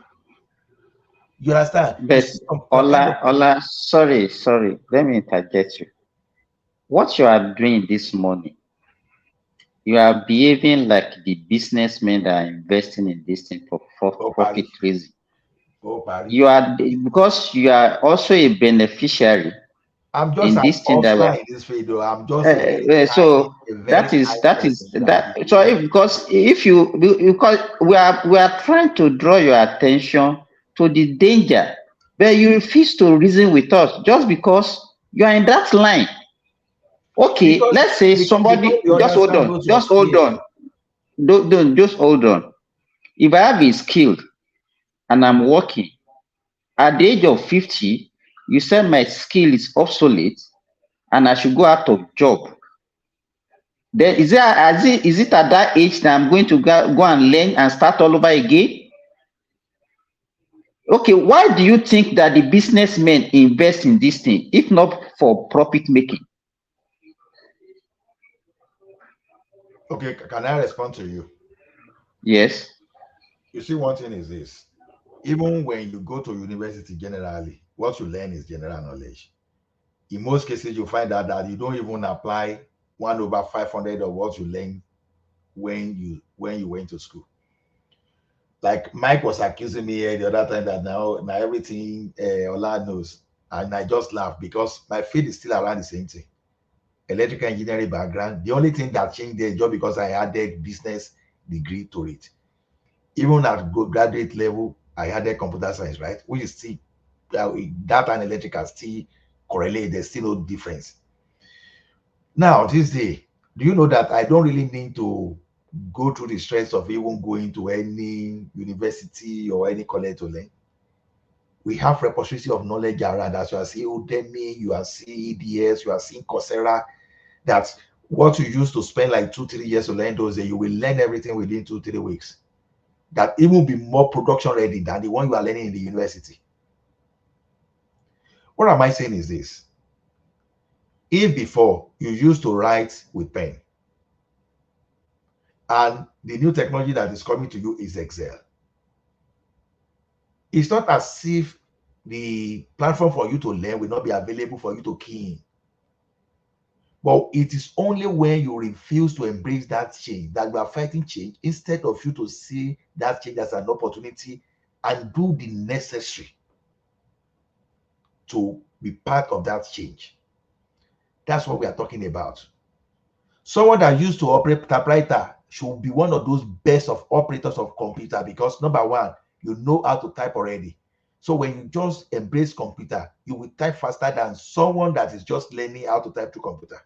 You understand? You But see some kind of. Ola, sorry, let me interject you. What you are doing this morning, you are behaving like the businessmen that are investing in this thing for profit reason. You are, because you are also a beneficiary I'm just in an this thing that hustler we in this field, though. I'm just a very so that is high that is person that so because if you because we are trying to draw your attention to the danger, but you refuse to reason with us just because you are in that line. Okay, let's say somebody, you just hold understand on, those of just hold fear. on, don't just hold on. If I have a skill and I'm working at the age of 50, you said my skill is obsolete and I should go out of job. Then is it at that age that I'm going to go and learn and start all over again? Okay, why do you think that the businessmen invest in this thing if not for profit making? Okay, can I respond to you? Yes. You see, one thing is this: even when you go to university, generally, what you learn is general knowledge. In most cases, you find out that you don't even apply 1/500 of what you learned when you went to school. Like Mike was accusing me the other time that now everything Ola knows, and I just laugh because my field is still around the same thing. Electrical engineering background. The only thing that changed there is just because I added business degree to it. Even at graduate level, I added computer science, right? Which is still data and electrical still correlate. There's still no difference. Now, this day, do you know that I don't really need to go through the stress of even going to any university or any college to learn? We have repository of knowledge around us. You are seeing Udemy, you are seeing EDS, you are seeing Coursera. That what you used to spend like 2-3 years to learn those days, you will learn everything within 2-3 weeks. That it will be more production ready than the one you are learning in the university. What am I saying is this: if before you used to write with pen, and the new technology that is coming to you is Excel, it's not as if the platform for you to learn will not be available for you to key in. But it is only when you refuse to embrace that change that you are fighting change, instead of you to see that change as an opportunity and do the necessary to be part of that change. That's what we are talking about. Someone that used to operate typewriter should be one of those best of operators of computer, because number one, you know how to type already. So when you just embrace computer, you will type faster than someone that is just learning how to type through computer.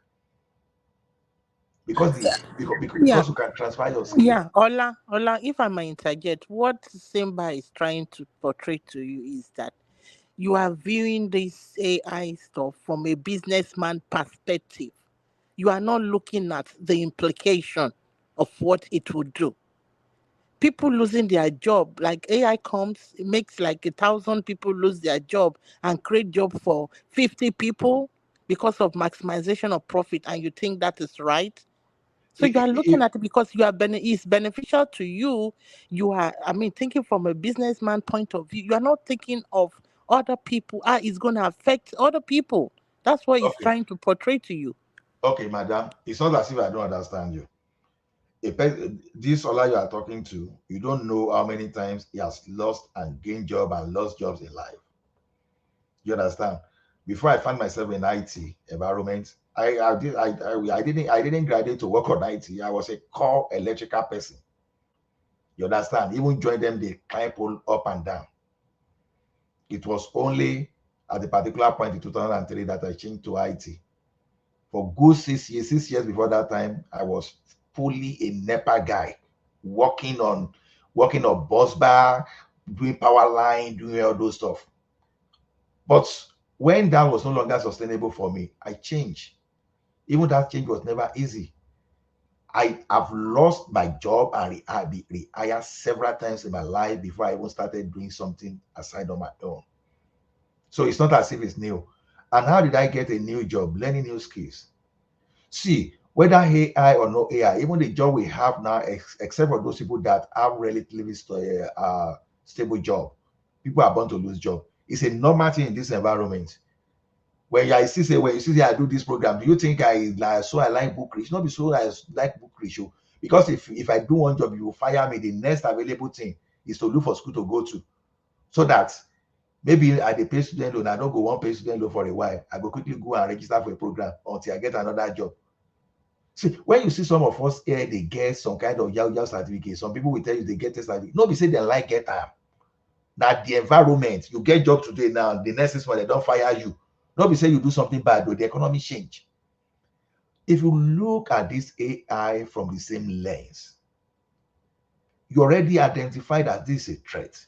Because Yeah, because you can transfer your skill. yeah. Ola, if I might interject, what Simba is trying to portray to you is that you are viewing this AI stuff from a businessman perspective. You are not looking at the implication of what it would do. People losing their job, like AI comes, it makes like 1,000 people lose their job and create job for 50 people because of maximization of profit, and you think that is right? So you are looking at it because it's beneficial to you. You are, I mean, thinking from a businessman point of view. You are not thinking of other people. It's going to affect other people. That's what he's Okay, trying to portray to you. okay, madam. It's not as if I don't understand you. This Ola you are talking to, you don't know how many times he has lost and gained job and lost jobs in life. You understand? Before I found myself in IT environment, I didn't graduate to work on IT. I was a core electrical person. You understand? Even join them, they climb pole up and down. It was only at the particular point in 2003 that I changed to IT. For good 6 years, 6 years before that time, I was fully a NEPA guy, working on bus bar, doing power line, doing all those stuff. But when that was no longer sustainable for me, I changed. Even that change was never easy. I have lost my job and been rehired several times in my life before I even started doing something aside on my own. So it's not as if it's new. And how did I get a new job? Learning new skills. See, whether AI or no AI, even the job we have now, except for those people that have relatively stable job, people are bound to lose job. It's a normal thing in this environment. When you see say I do this program, do you think I like book rich? Not be so I like book rich. Oh. Because if I do one job, you will fire me. The next available thing is to look for school to go to. So that maybe I dey pay student loan, I don't go one pay student loan for a while. I go quickly go and register for a program until I get another job. See, when you see some of us here, they get some kind of yao certificate. Some people will tell you they get a certificate. No, be say they like get am. Now the environment, you get job today now, the next 6 months they don't fire you. Not be say you do something bad, though the economy change. If you look at this AI from the same lens, you already identified that this is a threat.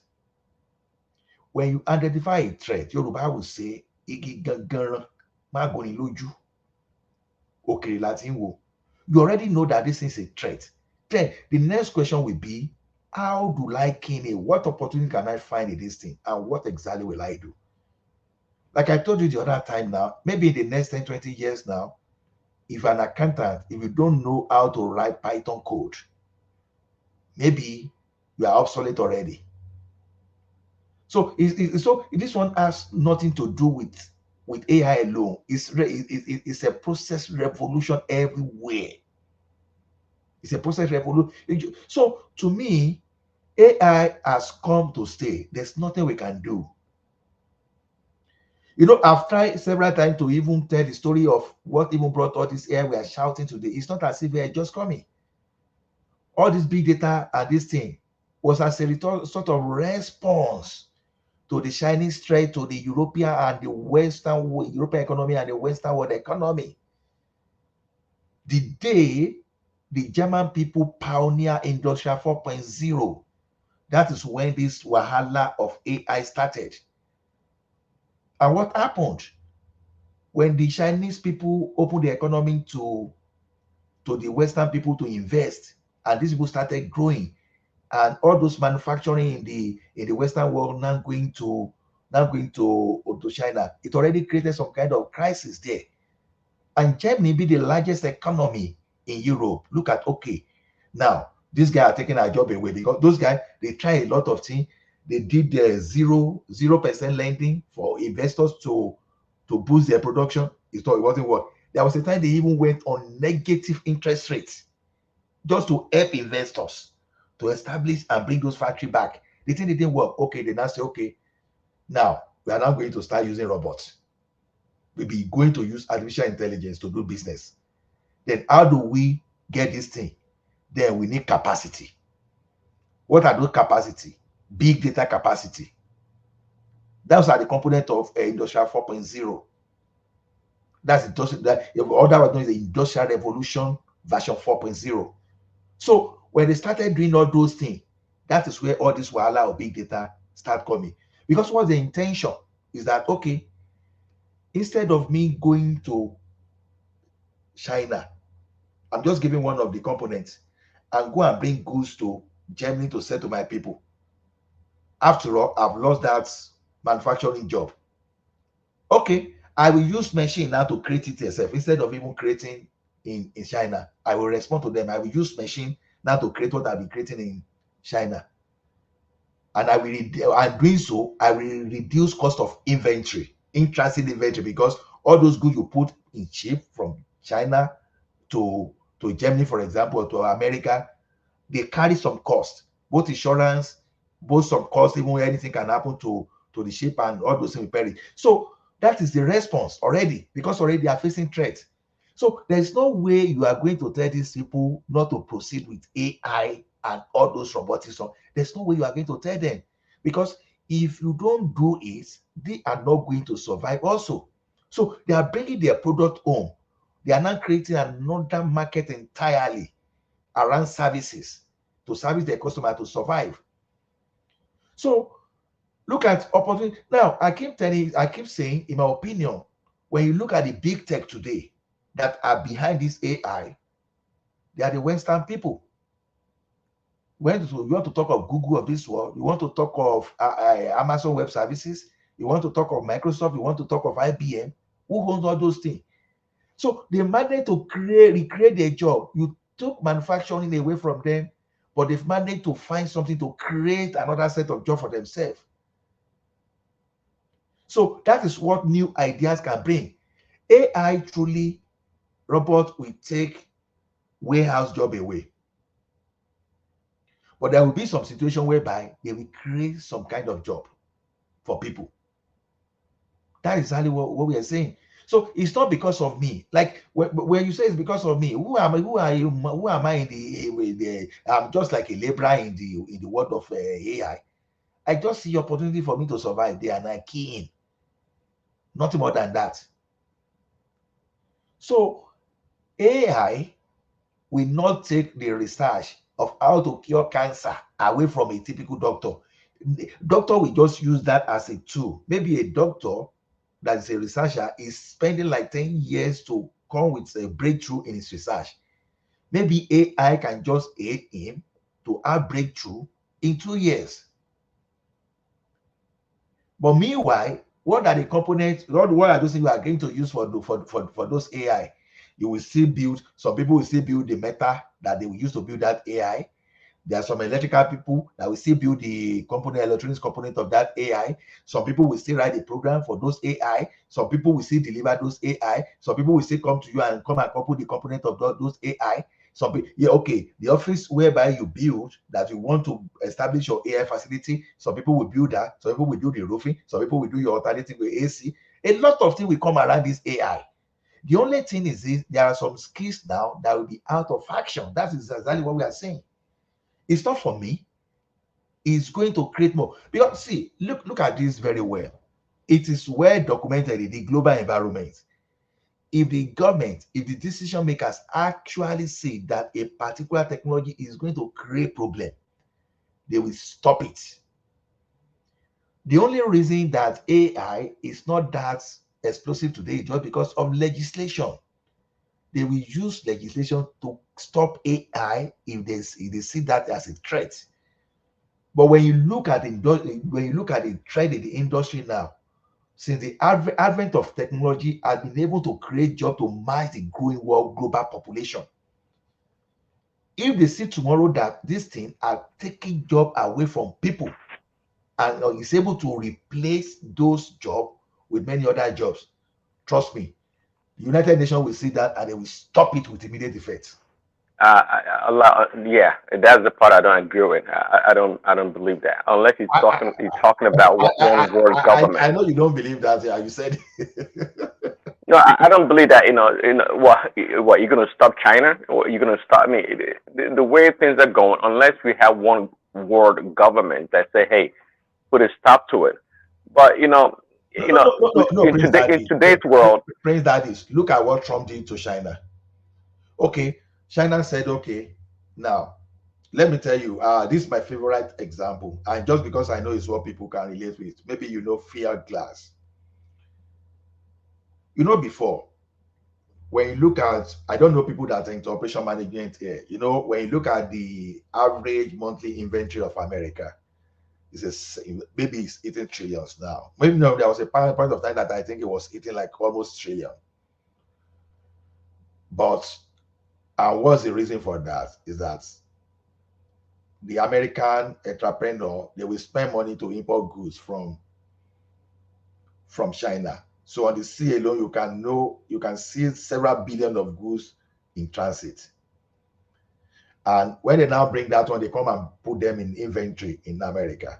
When you identify a threat, Yoruba will say, igi gangan magoni loju, òkèrè láti ń wò. You already know that this is a threat. Then the next question will be, how do I kill it? What opportunity can I find in this thing? And what exactly will I do? Like I told you the other time now, maybe in the next 10, 20 years now, if an accountant, if you don't know how to write Python code, maybe you are obsolete already. So this one has nothing to do with AI alone. It's a process revolution everywhere. It's a process revolution. So to me, AI has come to stay. There's nothing we can do. You know, I've tried several times to even tell the story of what even brought all this AI we are shouting today. It's not as if they are just coming. All this big data and this thing was as a sort of response to the Chinese threat to the European and the Western European economy and the Western world economy. The day the German people pioneer Industrial 4.0, that is when this wahala of AI started. And what happened? When the Chinese people opened the economy to the Western people to invest, and these people started growing, and all those manufacturing in the Western world now going to China, it already created some kind of crisis there. And Germany be the largest economy in Europe. Look at, okay, now these guys are taking our job away because those guys, they try a lot of things. They did the 0% lending for investors to boost their production. It wasn't work. There was a time they even went on negative interest rates just to help investors to establish and bring those factory back. The thing didn't work. Okay, they now say, okay, now we are now going to start using robots. We'll be going to use artificial intelligence to do business. Then how do we get this thing? Then we need capacity. What are those capacity? Big data capacity. Those are the component of industrial 4.0. That's that other was known as the industrial revolution version 4.0. So when they started doing all those things, that is where all this wahala of big data start coming. Because what the intention is that, okay, instead of me going to China, I'm just giving one of the components and go and bring goods to Germany to sell to my people. After all, I've lost that manufacturing job. Okay, I will use machine now to create it yourself instead of even creating in China. I will respond to them. I will use machine now to create what I'll be creating in China. And I'm doing so, I will reduce cost of inventory, in transit inventory, because all those goods you put in ship from China to Germany, for example, or to America, they carry some cost, both insurance, both some cost, even anything can happen to the ship and all those things repair it. So that is the response already, because already they are facing threats. So there's no way you are going to tell these people not to proceed with AI and all those robotics. There's no way you are going to tell them, because if you don't do it, they are not going to survive also. So they are bringing their product home. They are now creating another market entirely around services to service their customer to survive. So look at opportunity. Now, I keep saying, in my opinion, when you look at the big tech today that are behind this AI, they are the Western people. When you want to talk of Google of this world, you want to talk of Amazon Web Services, you want to talk of Microsoft, you want to talk of IBM, who owns all those things? So they managed to recreate their job. You took manufacturing away from them, but they've managed to find something to create another set of job for themselves. So that is what new ideas can bring. AI truly, robot will take warehouse job away. But there will be some situation whereby they will create some kind of job for people. That is exactly what we are saying. So it's not because of me. Like when you say it's because of me, who am I? Who are you? Who am I in the I'm just like a laborer in the world of AI. I just see opportunity for me to survive there, and I key in. Nothing more than that. So AI will not take the research of how to cure cancer away from a typical doctor. Doctor will just use that as a tool. Maybe a doctor that is a researcher is spending like 10 years to come with a breakthrough in his research. Maybe AI can just aid him to have breakthrough in 2 years. But meanwhile, what are the components? What are those things you are going to use for those AI? You will still build, some people will still build the metal that they will use to build that AI. There are some electrical people that will still build the component, electronics component of that AI. Some people will still write a program for those AI. Some people will still deliver those AI. Some people will still come to you and come and couple the component of those AI. Some people, yeah, okay, the office whereby you build that you want to establish your AI facility, some people will build that. Some people will do the roofing. Some people will do your alternative with AC. A lot of things will come around this AI. The only thing is this, there are some skills now that will be out of action. That is exactly what we are saying. It's not for me. It's going to create more. Because see, look at this very well. It is well documented in the global environment. If the government, if the decision makers actually see that a particular technology is going to create problem, they will stop it. The only reason that AI is not that explosive today is just because of legislation. They will use legislation to stop AI if they see that as a threat. But when you look at the trend in the industry now, since the advent of technology has been able to create jobs to match the growing world global population. If they see tomorrow that this thing are taking job away from people and is able to replace those jobs with many other jobs, trust me, The United Nations will see that and they will stop it with immediate effect. Yeah, that's the part I don't agree with. I don't believe that unless you're talking about one world I government. know you don't believe that. Yeah, you said. No, I don't believe that. What you're gonna stop China? Or you're gonna stop me? The way things are going, unless we have one world government that say, "Hey, put a stop to it." But No, Prince in Daddy. today's world, Prince Daddy, look at what Trump did to China. Okay, China said, okay, now let me tell you, this is my favorite example, and just because I know it's what people can relate with, maybe fear glass. Before when you look at, I don't know people that are into operation management here. When you look at the average monthly inventory of America, maybe it's eating trillions now. Maybe no, there was a point of time that I think it was eating like almost trillion. But what's the reason for that? Is that the American entrepreneur, they will spend money to import goods from China. So on the sea alone, you can see several billion of goods in transit. And when they now bring that one, they come and put them in inventory in America.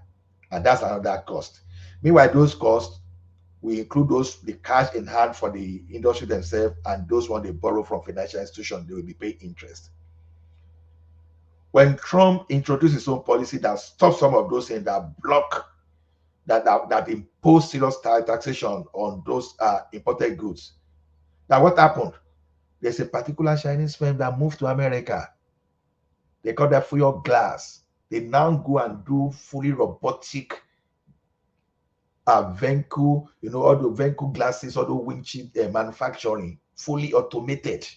And that's another cost. Meanwhile, those costs, we include the cash in hand for the industry themselves, and those one they borrow from financial institutions, they will be paid interest. When Trump introduced his own policy that stops some of those things, that block, that impose serious taxation on those imported goods, now what happened? There's a particular Chinese firm that moved to America. They call that fuel glass. They now go and do fully robotic vehicle, all the vehicle glasses, all the windshield manufacturing, fully automated.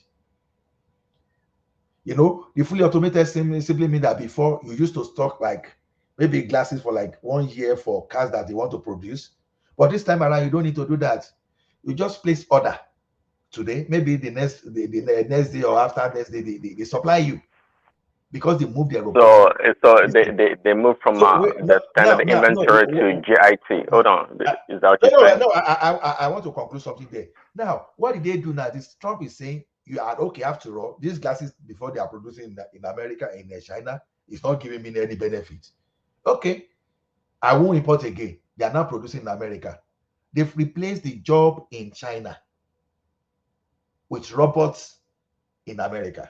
The fully automated simply mean that before you used to stock like maybe glasses for like 1 year for cars that they want to produce. But this time around, you don't need to do that. You just place order today, maybe the next day or after next day, they supply you because they move their so robotic so system. they move from So the standard no, inventory to GIT. Hold on, is that what you're saying? no. I want to conclude something there. Now, what did they do now? This Trump is saying you are okay. After all, these glasses before they are producing in America, in China, is not giving me any benefit. Okay, I won't import again. They are now producing in America. They've replaced the job in China with robots in America.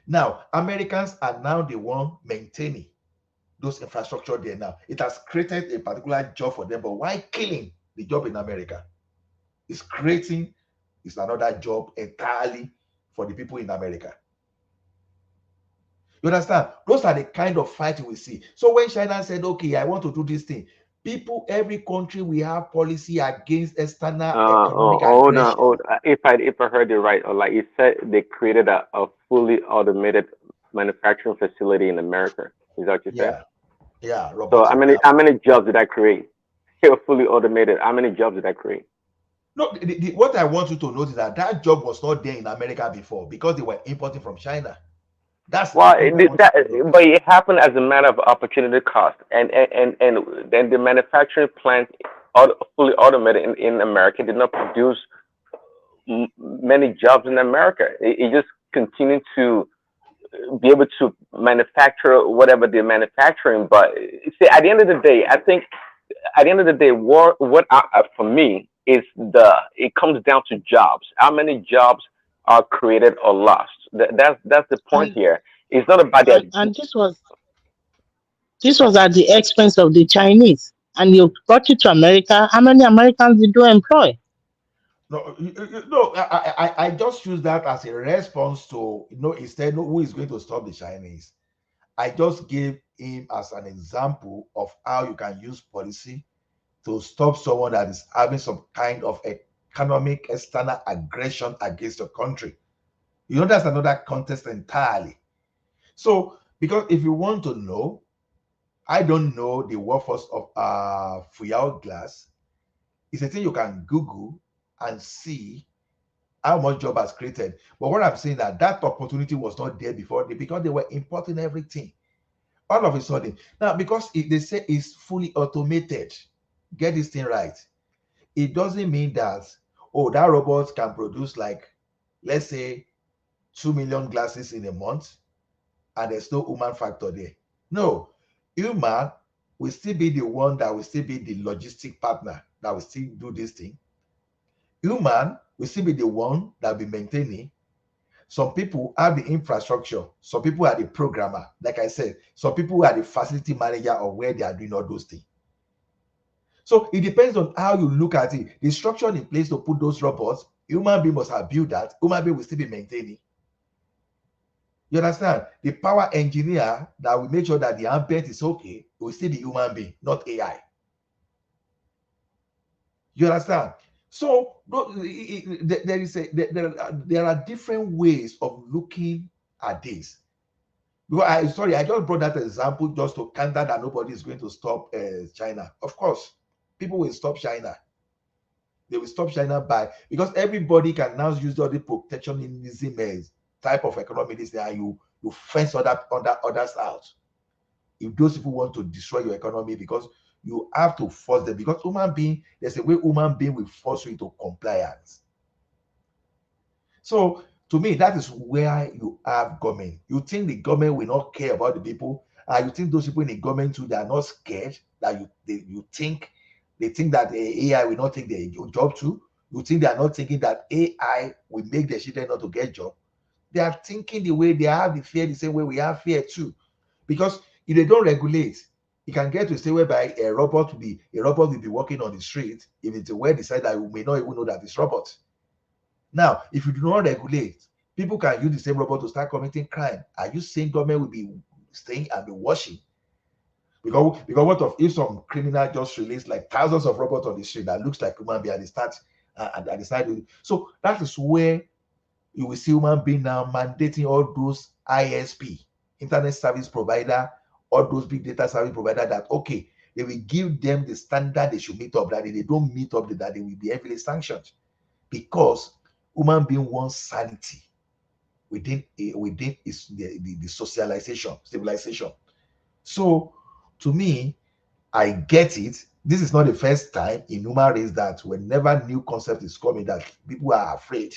Now, Americans are now the one maintaining those infrastructure there now. It has created a particular job for them, but why killing the job in America? It's creating another job entirely for the people in America. You understand? Those are the kind of fight we see. So when China said, okay, I want to do this thing, every country we have policy against external economic Hold on, aggression. if I heard you right, or like you said, they created a fully automated manufacturing facility in America. Is that what you said? Yeah, So robotic. how many jobs did that create? Fully automated. How many jobs did that create? No, what I want you to notice is that job was not there in America before because they were importing from China. That's the Well, point I want you to know. but it happened as a matter of opportunity cost, and then the manufacturing plant, fully automated in America, did not produce many jobs in America. It just continued to be able to manufacture whatever they're manufacturing. But see, at the end of the day, I think at the end of the day, for me is it comes down to jobs. How many jobs are created or lost? That's the point And here. It's not about that. and this was at the expense of the Chinese. And you brought it to America. How many Americans did you employ? No, no. I just use that as a response to instead who is going to stop the Chinese. I just gave him as an example of how you can use policy to stop someone that is having some kind of economic external aggression against your country. That's another context entirely. So, because if you want to know, I don't know the workforce of Fuyao glass. It's a thing you can Google and see how much job has created. But what I'm saying that opportunity was not there before because they were importing everything. All of a sudden, now because they say it's fully automated, get this thing right. It doesn't mean that oh, that robot can produce like, let's say, 2 million glasses in a month, and there's no human factor there. No, human will still be the one that will still be the logistic partner that will still do this thing. Human will still be the one that will be maintaining. Some people have the infrastructure. Some people are the programmer. Like I said, some people are the facility manager of where they are doing all those things. So it depends on how you look at it. The structure in place to put those robots, human being must have built that. Human being will still be maintaining. You understand? The power engineer that will make sure that the ambient is okay will still be human being, not AI. You understand? So there are different ways of looking at this. Because I just brought that example just to counter that nobody is going to stop China. Of course, people will stop China. They will stop China because everybody can now use all the protectionism type of economy this and you fence others out. If those people want to destroy your economy, because you have to force them, because human being, there's a way human being will force you into compliance. So to me, that is where you have government. You think the government will not care about the people, and you think those people in the government too, they are not scared that you think they think that AI will not take their job too. You think they are not thinking that AI will make their children not to get job. They are thinking the way they have the fear, the same way we have fear too. Because if they don't regulate, you can get to a state whereby a robot will be walking on the street if it's a well decided that you may not even know that it's robot. Now, if you do not regulate, people can use the same robot to start committing crime. Are you saying government will be staying and be watching? Because what if some criminal just release like thousands of robots on the street that looks like human being and they start and they decide to, so that is where you will see human being now mandating all those ISP, internet service provider, all those big data service provider that okay, they will give them the standard they should meet up, that if they don't meet up, that they will be heavily sanctioned. Because human being wants sanity within the socialization, civilization. So to me, I get it. This is not the first time in human race that whenever new concept is coming, that people are afraid.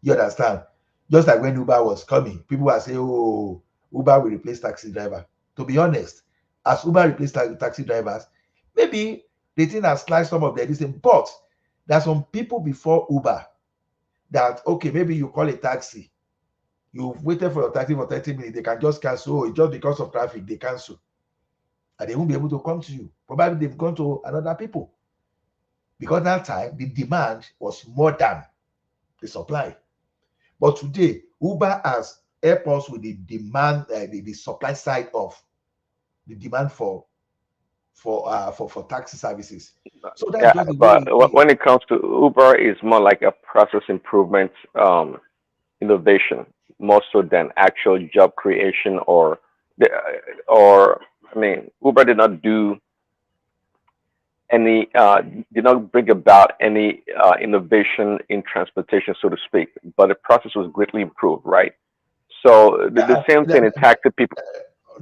You understand? Just like when Uber was coming, people were saying, "Oh, Uber will replace taxi driver." To be honest, as Uber replaced taxi drivers, maybe they think has sliced some of their distance. But there are some people before Uber that okay, maybe you call a taxi, you've waited for your taxi for 30 minutes, they can just cancel. Oh, it's just because of traffic, they cancel. And they won't be able to come to you. Probably they've gone to another people. Because that time, the demand was more than the supply. But today, Uber has helped us with the demand, the supply side of the demand for taxi services. So that's Yeah, just the but way it is. when it comes to Uber, it's more like a process improvement, innovation, more so than actual job creation or I mean, Uber did not do any did not bring about any innovation in transportation, so to speak, but the process was greatly improved, right? So the Yeah, same thing in taxi people.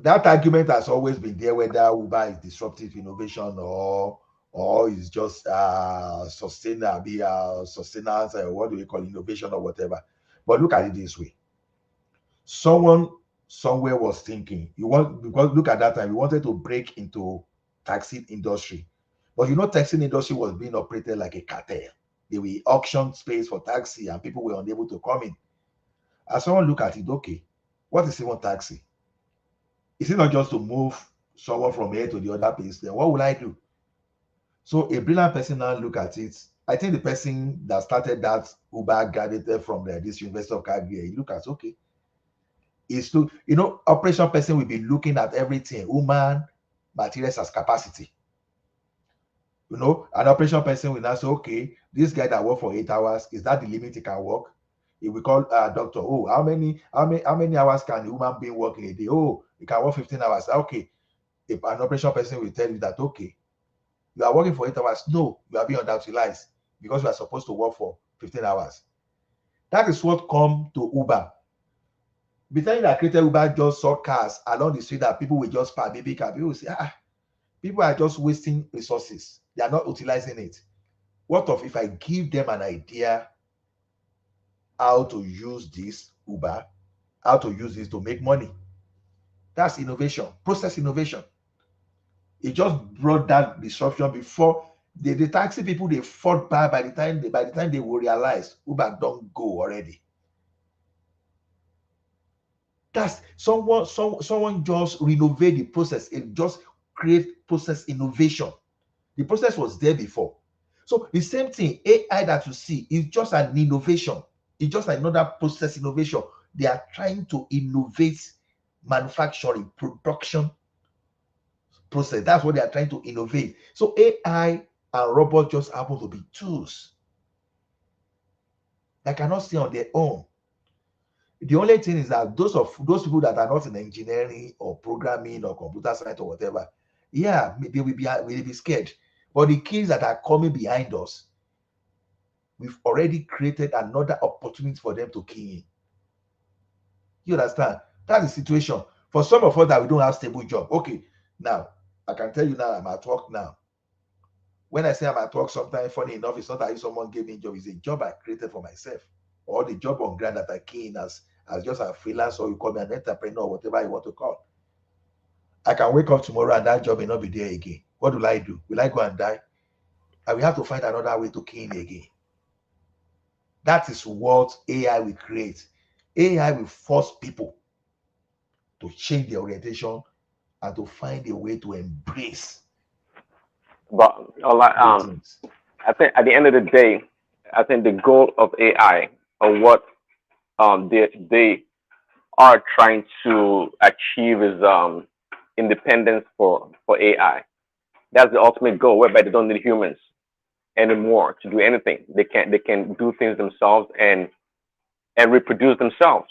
that argument has always been there, whether Uber is disruptive innovation or is just sustenance, what do we call innovation or whatever. But look at it this way: someone somewhere was thinking, because look at that time, we wanted to break into taxi industry, but taxi industry was being operated like a cartel. They were auction space for taxi, and people were unable to come in. As someone look at it, okay, what is even taxi? Is it not just to move someone from here to the other place? Then what will I do? So a brilliant person now look at it. I think the person that started that Uber graduated from this University of Calgary. He look at, okay, is to operation person will be looking at everything, human materials as capacity. An operation person will now say, okay, this guy that work for 8 hours, is that the limit he can work? If we call doctor, oh, how many hours can a human being work in a day? Oh, he can work 15 hours. Okay, if an operation person will tell you that, okay, you are working for 8 hours. No, you are being underutilized because you are supposed to work for 15 hours. That is what come to Uber. By the time that created Uber just saw cars along the street that people will just park, baby car, people will say, people are just wasting resources. They are not utilizing it. What of if I give them an idea how to use this Uber, how to use this to make money? That's innovation, process innovation. It just brought that disruption before the taxi people they fought by the time they will realize Uber don't go already. That's someone just renovate the process. It just create process innovation. The process was there before. So the same thing, AI that you see is just an innovation. It's just another process innovation. They are trying to innovate manufacturing, production process. That's what they are trying to innovate. So AI and robots just happen to be tools that cannot stay on their own. The only thing is that those people that are not in engineering or programming or computer science or whatever, yeah, they will be scared. But the kids that are coming behind us, we've already created another opportunity for them to key in. You understand? That's the situation. For some of us that we don't have stable job. Okay, now I can tell you now I'm at work now. When I say I'm at work, sometimes funny enough, it's not that if someone gave me a job, it's a job I created for myself. Or the job on ground that I key in as just a freelance, or you call me an entrepreneur, or whatever you want to call. I can wake up tomorrow and that job may not be there again. What will I do? Will I go and die? I will have to find another way to key in again. That is what AI will create. AI will force people to change their orientation and to find a way to embrace But new things. I think at the end of the day, I think the goal of AI or what they are trying to achieve is independence for AI. That's the ultimate goal, whereby they don't need humans anymore to do anything. They can do things themselves and reproduce themselves.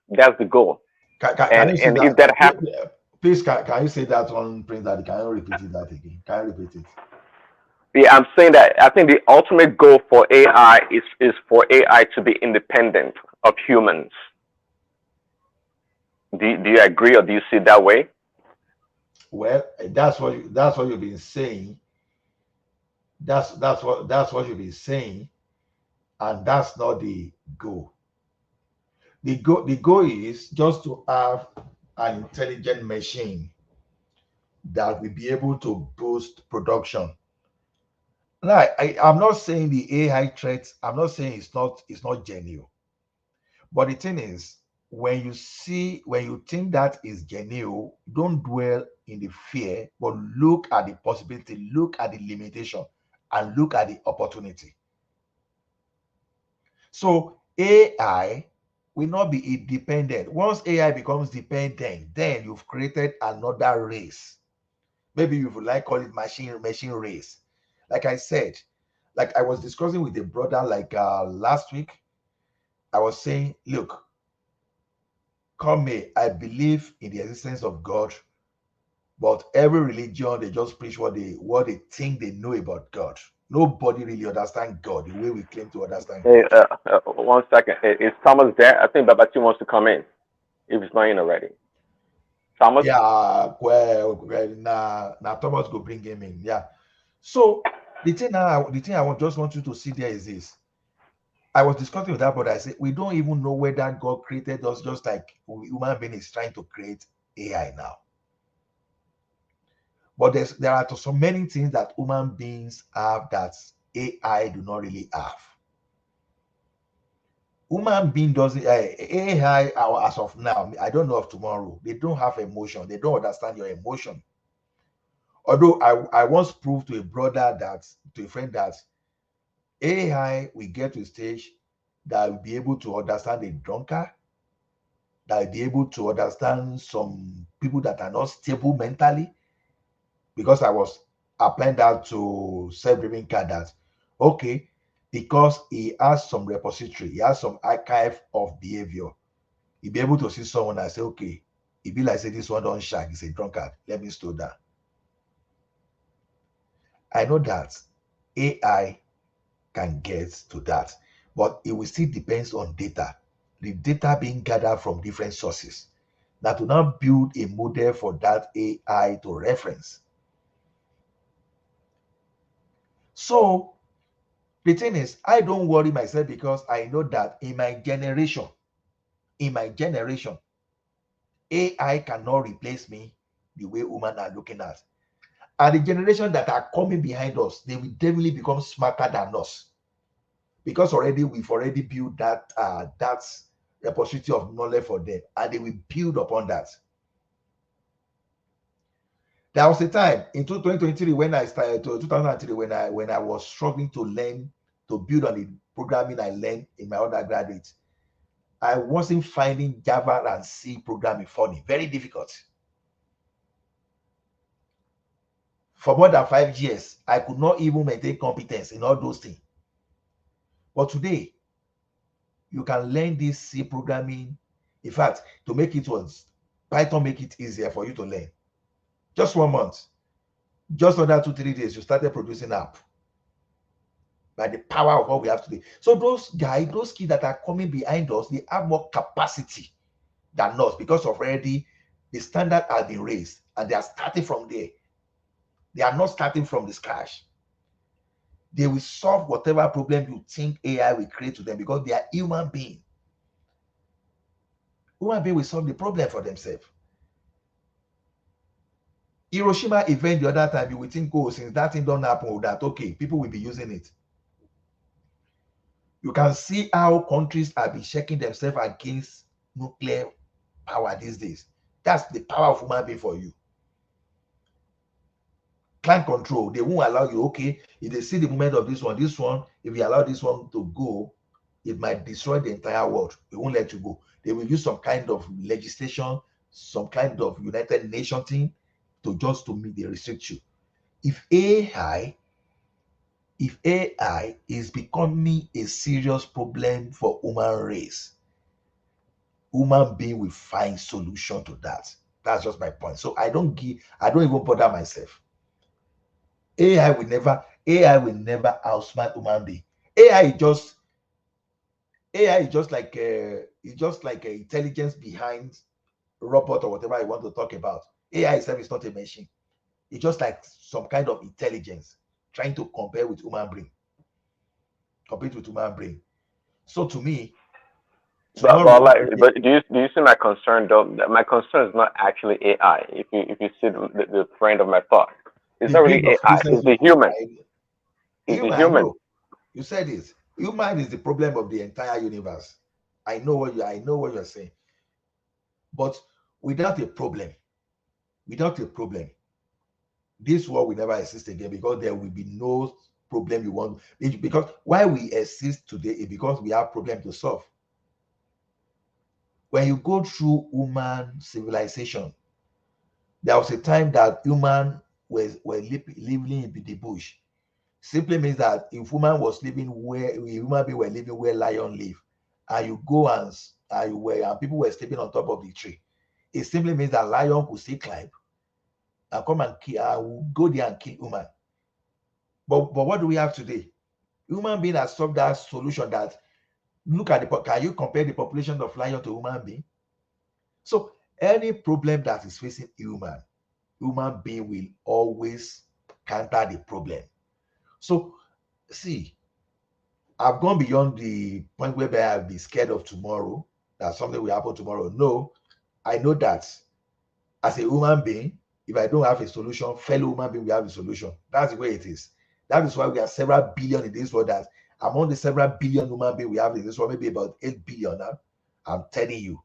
That's the goal. Can And you say and that? if that happens, Please, can you say that one, Prince Daddy? Can you repeat it that again? Can you repeat it? yeah, I'm saying that I think the ultimate goal for AI is for AI to be independent of humans. Do you agree or do you see it that way? Well, that's what you've been saying. That's what you've been saying, and that's not the goal. The goal is just to have an intelligent machine that will be able to boost production. Now, I'm not saying the AI threat. I'm not saying it's not genuine. But the thing is, when you think that is genuine, don't dwell in the fear, but look at the possibility, look at the limitation, and look at the opportunity. So AI will not be independent. Once AI becomes dependent, then you've created another race. Maybe you would like call it machine race. Like I said, like I was discussing with a brother like last week. I was saying, look, come me, I believe in the existence of God, but every religion they just preach what they think they know about God. Nobody really understands God the way we claim to understand Hey, God. 1 second. Is Thomas there? I think Babati wants to come in if he's not in already. Thomas? Yeah, well, now Thomas go bring him in. Yeah. So the thing just want you to see there is this. I was discussing with that brother. I said we don't even know whether God created us just like human being is trying to create AI now. But there are so many things that human beings have that AI do not really have. Human being doesn't AI as of now. I don't know of tomorrow. They don't have emotion. They don't understand your emotion. Although I once proved to a friend that AI will get to a stage that will be able to understand a drunkard, that will be able to understand some people that are not stable mentally, because I was applying that to self-driving car that, okay, because he has some repository, he has some archive of behavior, he'll be able to see someone and say, okay, he be like say this one don't shag, he's a drunkard. Let me slow down. I know that AI can get to that, but it will still depends on data. The data being gathered from different sources. Now to now build a model for that AI to reference. So the thing is, I don't worry myself because I know that in my generation, AI cannot replace me the way women are looking at. And the generation that are coming behind us, they will definitely become smarter than us. Because we've already built that repository of knowledge for them, and they will build upon that. There was a time in 2023 when I started, 2003 when I was struggling to learn to build on the programming I learned in my undergraduate. I wasn't finding Java and C programming funny, very difficult. For more than 5 years, I could not even maintain competence in all those things. But today, you can learn this C programming. In fact, to make it was Python make it easier for you to learn. Just 1 month, just under 2-3 days, you started producing app by the power of what we have today. So those guys, those kids that are coming behind us, they have more capacity than us because of already the standard has been raised and they are starting from there. They are not starting from the scratch. They will solve whatever problem you think AI will create to them because they are human beings. Human beings will solve the problem for themselves. Hiroshima event the other time, you will think, oh, since that thing don't happen, that okay, people will be using it. You can see how countries have been shaking themselves against nuclear power these days. That's the power of human being for you. Client control, they won't allow you, okay, if they see the movement of this one, if you allow this one to go, it might destroy the entire world. They won't let you go. They will use some kind of legislation, some kind of United Nations thing to meet the restrict you. If AI is becoming a serious problem for human race, human being will find solution to that. That's just my point. So I don't even bother myself. AI will never outsmart human being. AI is just like intelligence behind robot or whatever you want to talk about. AI itself is not a machine. It's just like some kind of intelligence trying to compare with human brain. So to me, tomorrow. But do you see my concern though? My concern is not actually AI. If you see the friend of my thought, it's The not really brain of AI. useless It's the people. human. It's the I human. know. You said it. Human is the problem of the entire universe. I know what you're saying. But without a problem, this world will never exist again because there will be no problem you want. Because why we exist today is because we have problem to solve. When you go through human civilization, there was a time that human were living in the bush. Simply means that if human was living where human being were living where lion live, and you go and people were sleeping on top of the tree, it simply means that lion could still climb and come and kill, go there and kill human. But what do we have today? Human being has solved that solution. That look at can you compare the population of lion to human being? So any problem that is facing human being will always counter the problem. So see, I've gone beyond the point where I'll be scared of tomorrow, that something will happen tomorrow. No, I know that as a human being, if I don't have a solution, fellow human being will have a solution. That's the way it is. That is why we are several billion in this world. That among the several billion human beings we have in this world, maybe about 8 billion now, I'm telling you,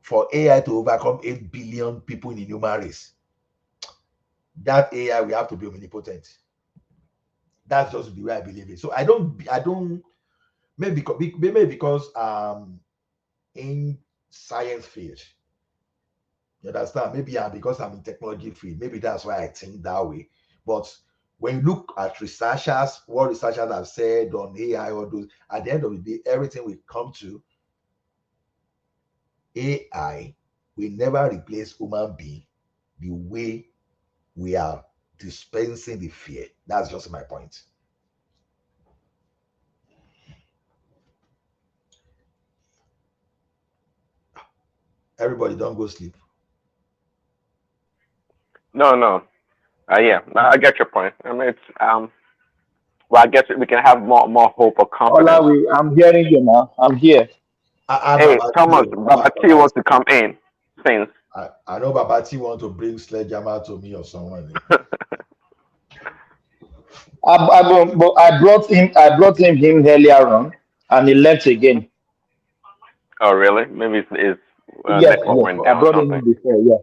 for AI to overcome 8 billion people in the human race, that AI will have to be omnipotent. That's just the way I believe it. So I don't maybe because in science field, you understand? Maybe because I'm in technology field, maybe that's why I think that way. But when you look at researchers, what researchers have said on AI, or those, at the end of the day, everything will come to AI will never replace human being the way we are dispensing the fear. That's just my point. Everybody don't go sleep. No. Yeah, I get your point. I mean, it's well, I guess we can have more hope or confidence. I'm hearing you now. I'm here. Hey, Thomas, Baba, Babati wants to come in. Since I know Babati want to bring sledgehammer to me or someone. I brought him. I brought him earlier on, and he left again. oh, really? Maybe it's Yes, network yes. went I down or brought him something. in before. Yeah,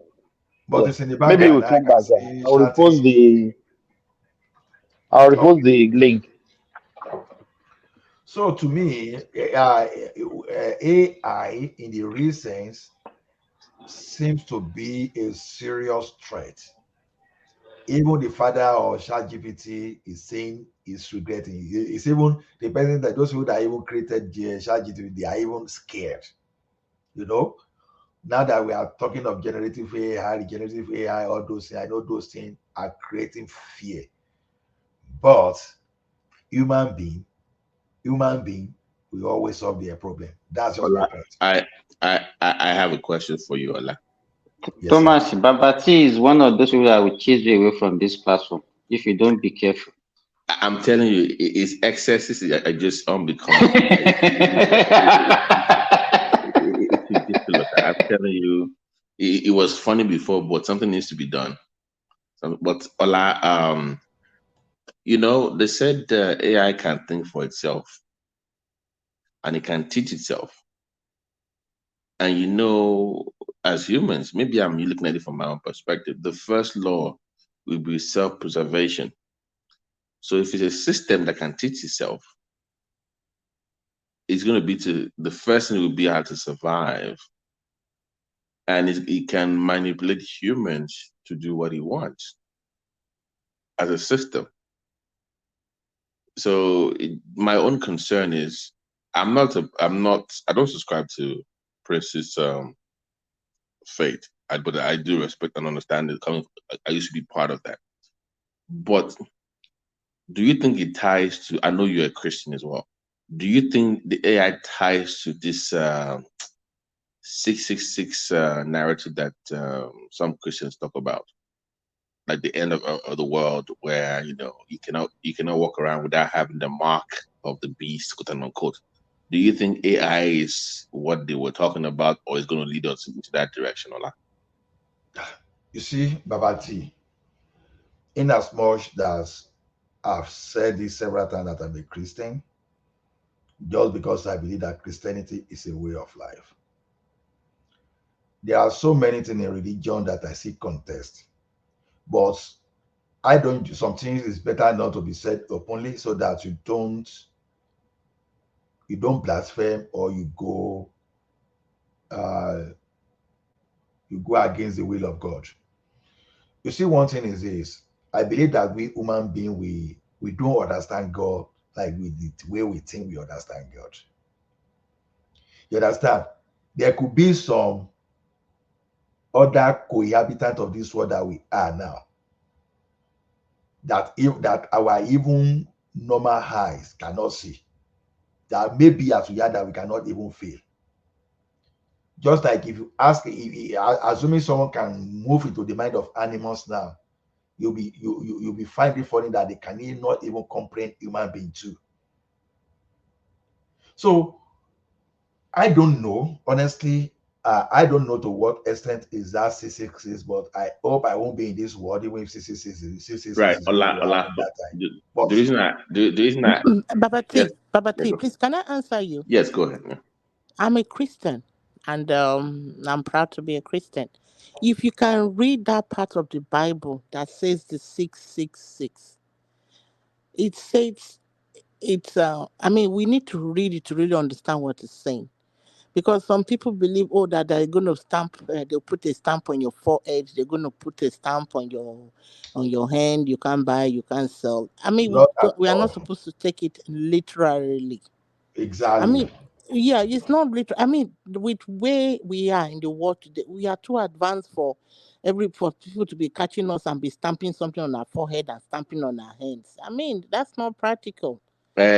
But yeah. it's in the Maybe Yeah. we'll background. I come can back. Yeah. see I'll repost chatting. the. I'll repost Okay. the link. So to me, AI in the real sense seems to be a serious threat. Even the father of ChatGPT is saying he's regretting. It's even the person that those people that even created ChatGPT, they are even scared. You know, now that we are talking of generative AI, regenerative AI, all those things, I know those things are creating fear. But human being, human being will always solve their problem. That's just my Ola, point. I have a question for you, Ola. Yes, sir. Thomas, Babati is one of those people that will chase you away from this platform if you don't be careful. I'm telling you, its excesses are just unbecoming. It's ridiculous. I'm telling you, it was funny before, but something needs to be done. But Ola, they said AI can think for itself and it can teach itself. And as humans, maybe I'm looking at it from my own perspective. The first law will be self-preservation. So if it's a system that can teach itself, it's going to be the first thing will be how to survive, and it can manipulate humans to do what it wants as a system. So my own concern is I don't subscribe to Prince's faith, but I do respect and understand it. I used to be part of that. But do you think it ties to? I know you're a Christian as well. Do you think the AI ties to this 666 narrative that some Christians talk about, like the end of the world, where you cannot walk around without having the mark of the beast, quote unquote? Do you think AI is what they were talking about, or is going to lead us into that direction, Ola? You see, Babati, in as much as I've said this several times that I'm a Christian, just because I believe that Christianity is a way of life. There are so many things in religion that I see contest, but I don't. Some things is better not to be said openly so that you don't blaspheme or uh, you go against the will of God. You see, one thing is this: I believe that we human being we don't understand God like the way we think we understand God. You understand? There could be some other cohabitant of this world that we are now that our even normal eyes cannot see. That maybe as we are that we cannot even feel. Just like if you ask, assuming someone can move into the mind of animals now, you'll be finding funny that they can not even comprehend human being too. So I don't know, honestly. I don't know to what extent is that 666, but I hope I won't be in this world even if 666 Right, is going Ola, to Ola. happen that time. The But reason yes, yeah, Babati, go. please, can I answer you? Yes, go ahead. Yeah. I'm a Christian, and I'm proud to be a Christian. If you can read that part of the Bible that says the 666, it says it's. I mean, we need to read it to really understand what it's saying. Because some people believe, oh, that they're going to stamp, they'll put a stamp on your forehead, they're going to put a stamp on your hand. You can't buy, you can't sell. I mean, not at we are not all. supposed to take it literally. I Exactly. mean, yeah, it's not literal. I mean, with where we are in the world today, we are too advanced for people to be catching us and be stamping something on our forehead and stamping on our hands. I mean, that's not practical.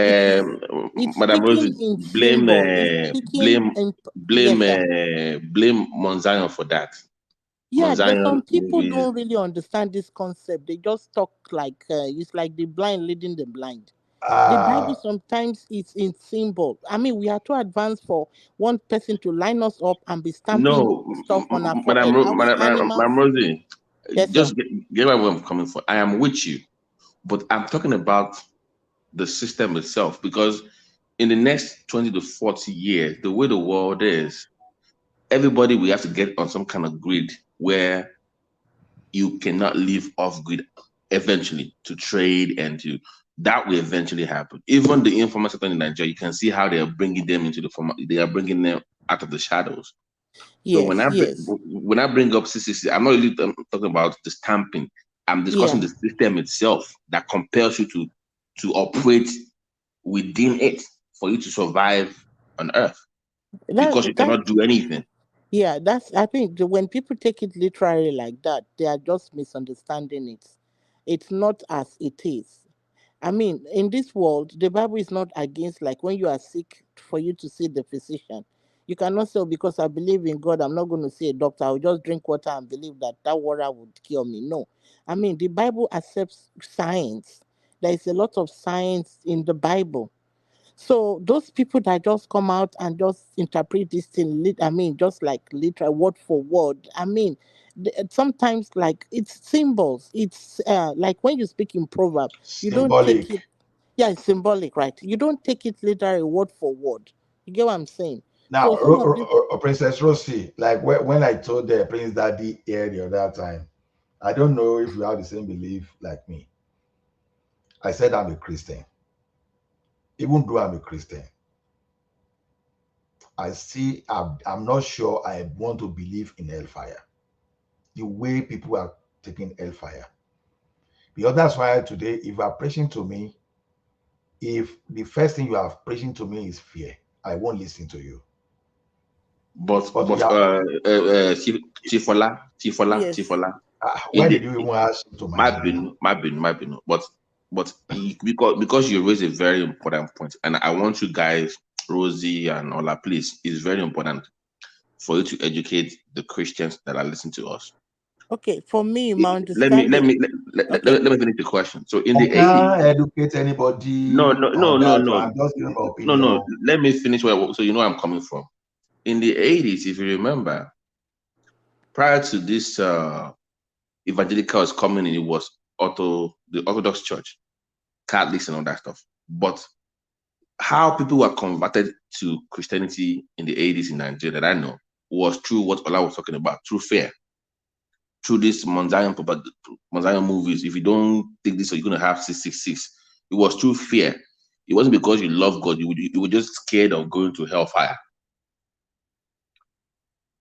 It's Um, it's Madam speaking Rosie, in symbol. It's speaking in yes, sir. blame Mount Zion for that. Yeah, Mount there's Zion some people is don't really understand this concept. They just talk like it's like the blind leading the blind. The Uh, Bible sometimes is in symbol. I mean, we are too advanced for one person to line us up and be stamping No, stuff on our Madam, forehead. Are we Madam animals? Rosie, Yes, sir. just get where I'm coming from. I am with you, but I'm talking about the system itself because in the next 20 to 40 years, the way the world is, everybody will have to get on some kind of grid where you cannot live off grid eventually to trade and to that will eventually happen. Even the informal sector in Nigeria, you can see how they are bringing them into the formal, they are bringing them out of the shadows. So Yes, yes, when I bring up CCC, I'm not really talking about the stamping. I'm discussing yeah. the system itself that compels you to operate within it for you to survive on Earth because you That cannot do anything. Yeah, that's, I think when people take it literally like that, they are just misunderstanding it. It's not as it is. I mean, in this world, the Bible is not against, like, when you are sick, for you to see the physician. You cannot say, "Oh, because I believe in God, I'm not going to see a doctor. I'll just drink water and believe that that water would cure me." No. I mean, the Bible accepts science. There is a lot of science in the Bible. So those people that just come out and just interpret this thing, I mean, just like literal word for word. I mean, sometimes like it's symbols. It's like when you speak in proverb, you don't take symbolic. it. Yeah, it's symbolic, right? You don't take it literally word for word. You get what I'm saying? So Now, some of the Princess Rosie, like when I told the Prince Daddy here the other time, I don't know if you have the same belief like me. I said I'm a Christian. Even though I'm a Christian, I'm not sure I want to believe in hellfire. The way people are taking hellfire. Because that's why today, if you are preaching to me, if the first thing you are preaching to me is fear, I won't listen to you. But But yeah, yes, Chifola, in why the did you even ask to my my name now? bin, my bin, my bin. But because you raise a very important point, and I want you guys, Rosie and Ola, please, it's very important for you to educate the Christians that are listening to us. okay. For me, my Let me let understanding. me Okay, let me finish the question. So in I the 80s, can't educate anybody on that. So I'm just giving my no. opinion. Let me finish so you know where I'm coming from. In the 80s, if you remember, prior to this evangelicals coming in, it was the Orthodox Church, Catholics and all that stuff. But how people were converted to Christianity in the 80s in Nigeria that I know was through what Ola was talking about, through fear, through this Mount movies. If you don't take this, you're gonna have 666. It was through fear. It wasn't because you love God. You were just scared of going to hellfire.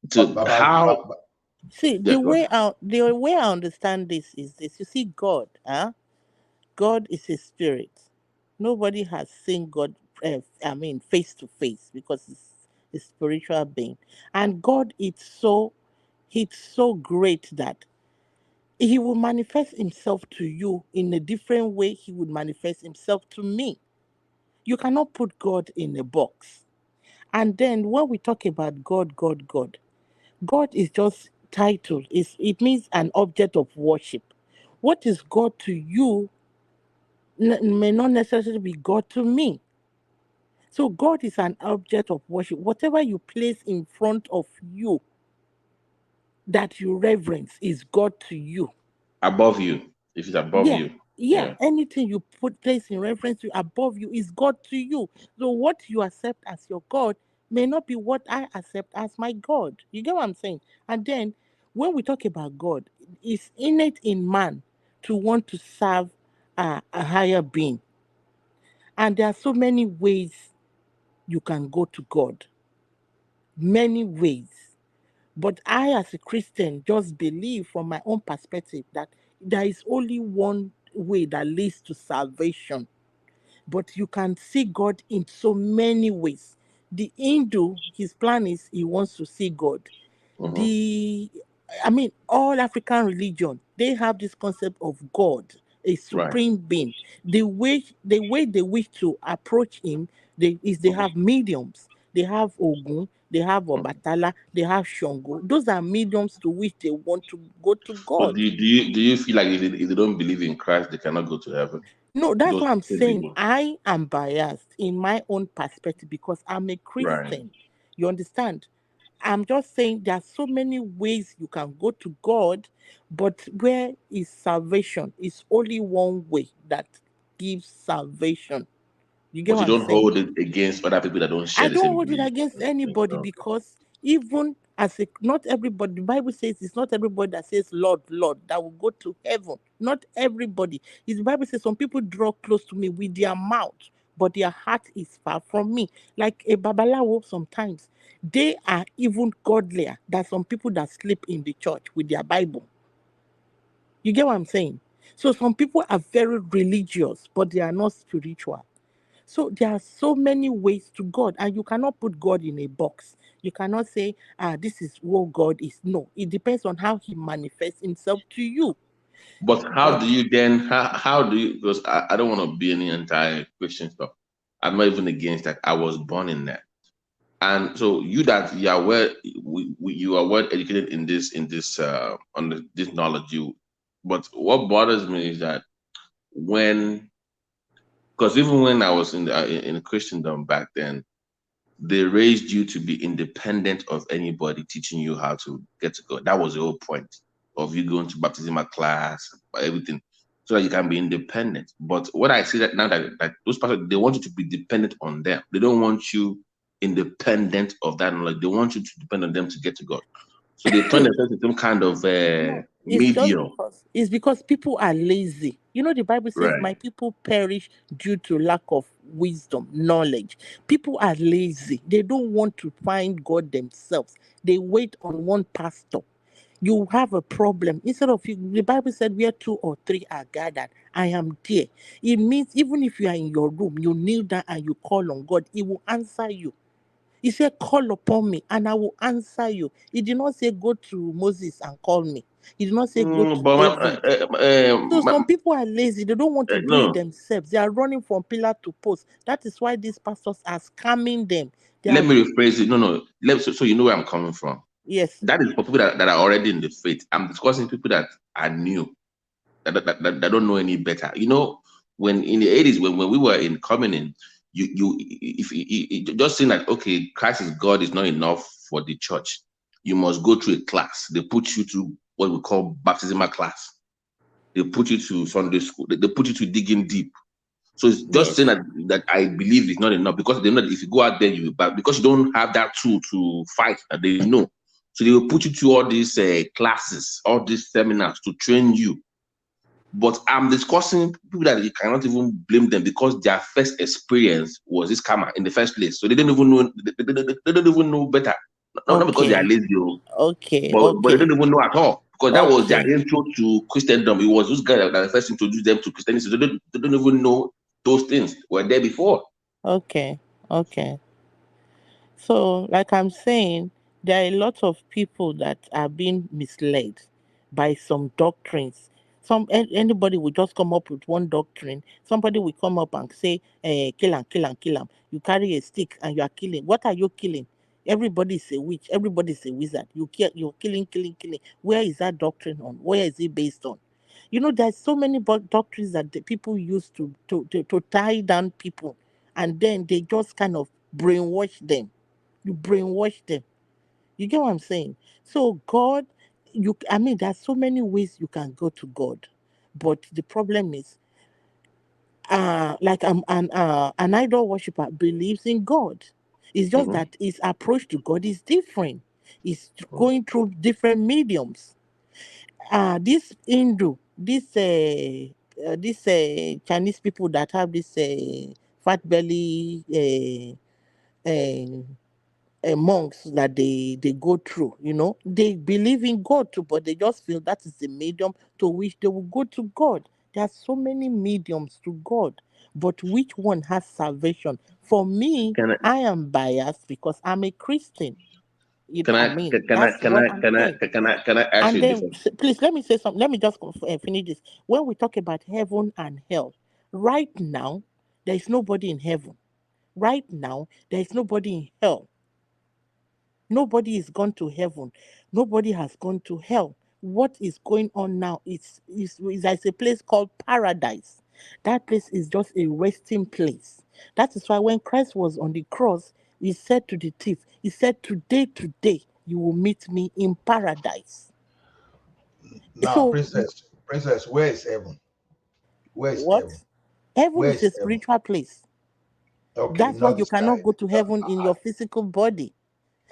But, To but, how? but, but see, Yes, Lord. the way I understand this is this. You see, God, huh? God is a spirit. Nobody has seen God, I mean, face to face, because it's a spiritual being. And God is he's so great that he will manifest himself to you in a different way he would manifest himself to me. You cannot put God in a box. And then when we talk about God is just title. It means an object of worship. What is God to you may not necessarily be God to me. So God is an object of worship. Whatever you place in front of you that you reverence is God to you. Above you, if it's above Yeah. you, Yeah. yeah. Anything you put place in reference to above you is God to you. So what you accept as your God may not be what I accept as my God. You get what I'm saying? And then when we talk about God, it's innate in man to want to serve a higher being. And there are so many ways you can go to God. Many ways. But I, as a Christian, just believe from my own perspective that there is only one way that leads to salvation. But you can see God in so many ways. The Hindu, his plan is he wants to see God. Mhm. The I mean, all African religion, they have this concept of God, a Right. supreme being. The way they wish to approach him, they Mhm. have mediums, they have Ogun, they have Obatala, they have Shongo. Those are mediums to which they want to go to But God. do you feel like if they don't believe in Christ, they cannot go to heaven? No, that's Those what I'm same saying. people, I am biased in my own perspective because I'm a right? Christian. You understand? I'm just saying there are so many ways you can go to God, but where is salvation? It's only one way that gives salvation. You get But what you I'm don't saying? hold it against other people that don't I share the don't same hold it belief. against anybody Okay. because even as a not everybody, the Bible says it's not everybody that says Lord, Lord that will go to heaven. Not everybody. The Bible says some people draw close to me with their mouth, but their heart is far from me. Like a babalawo sometimes. They are even godlier than some people that sleep in the church with their Bible. You get what I'm saying? So some people are very religious, but they are not spiritual. So there are so many ways to God, and you cannot put God in a box. You cannot say, this is what God is. No, it depends on how He manifests Himself to you. But how But do you then? How do you? Because I don't want to be any anti-Christian stuff. I'm not even against that. I was born in that, and so you are well, you are well educated in this this knowledge. But what bothers me is that when, because even when I was in Christendom back then, they raised you to be independent of anybody teaching you how to get to God. That was the whole point of you going to baptismal class, everything, so that you can be independent. But what I see that now that those pastors, they want you to be dependent on them. They don't want you independent of that knowledge. They want you to depend on them to get to God. So they turn themselves into some kind of no, it's just medium, because people are lazy. You know, the Bible says, right? "My people perish due to lack of wisdom, knowledge." People are lazy. They don't want to find God themselves. They wait on one pastor. You have a problem. Instead of you, the Bible said, "Where two or three are gathered, I am there." It means even if you are in your room, you kneel down and you call on God, He will answer you. He said, "Call upon me and I will answer you." He did not say, "Go to Moses and call me." He did not say, "Go to But David." So some people are lazy. They don't want to do it no, themselves. They are running from pillar to post. That is why these pastors are scamming them. They let are, me rephrase it. No. So you know where I'm coming from. yes. That is for people that are already in the faith. I'm discussing people that are new, that don't know any better. You know, when in the 80s, when we were in coming in, you if you just saying that, okay, Christ is God is not enough for the church. You must go through a class. They put you to what we call baptismal class. They put you to Sunday school. They put you to digging deep. So it's just saying Yes. that I believe is not enough, because they know that if you go out there, you will, but because you don't have that tool to fight that they know. So they will put you to all these classes, all these seminars to train you. But I'm discussing people that you cannot even blame them, because their first experience was this karma in the first place. So they don't even know. They don't even know better. Not because they are Okay. lazy, oh, Okay. but they Okay. don't even know at all, because that was their Okay. intro to Christendom. It was those guys that first introduced them to Christianity. So they don't even know those things were there before. Okay. Okay. So, like I'm saying, there are a lot of people that are being misled by some doctrines. Anybody will just come up with one doctrine. Somebody will come up and say, "Kill and kill and kill him." You carry a stick and you are killing. What are you killing? Everybody is a witch. Everybody is a wizard. You're killing, killing, killing. Where is that doctrine on? Where is it based on? You know, there's so many doctrines that the people use to tie down people, and then they just kind of brainwash them. You brainwash them. You get what I'm saying? So God, I mean, there's so many ways you can go to God, but the problem is, like an idol worshiper believes in God. It's just Mhm. that his approach to God is different. He's going through different mediums. This Hindu, this Chinese people that have this fat belly monks that they go through, they believe in God too, but they just feel that is the medium to which they will go to God. There are so many mediums to God, but which one has salvation? For me, Can I I am biased because I'm a Christian. can I I mean, can I that's can what I I'm can I saying. can I ask And you a then, different? please let me say something. Let me just finish this. When we talk about heaven and hell, right now, there is nobody in heaven. Right now, there is nobody in hell. Nobody is gone to heaven. Nobody has gone to hell. What is going on now is there's a place called paradise. That place is just a resting place. That is why when Christ was on the cross, he said to the thief, he said, today, you will meet me in paradise. Now, So, princess, where is heaven? Where is what? heaven? Heaven Where is is a heaven? spiritual place. Okay, That's why not the you sky. cannot go to heaven in your physical body.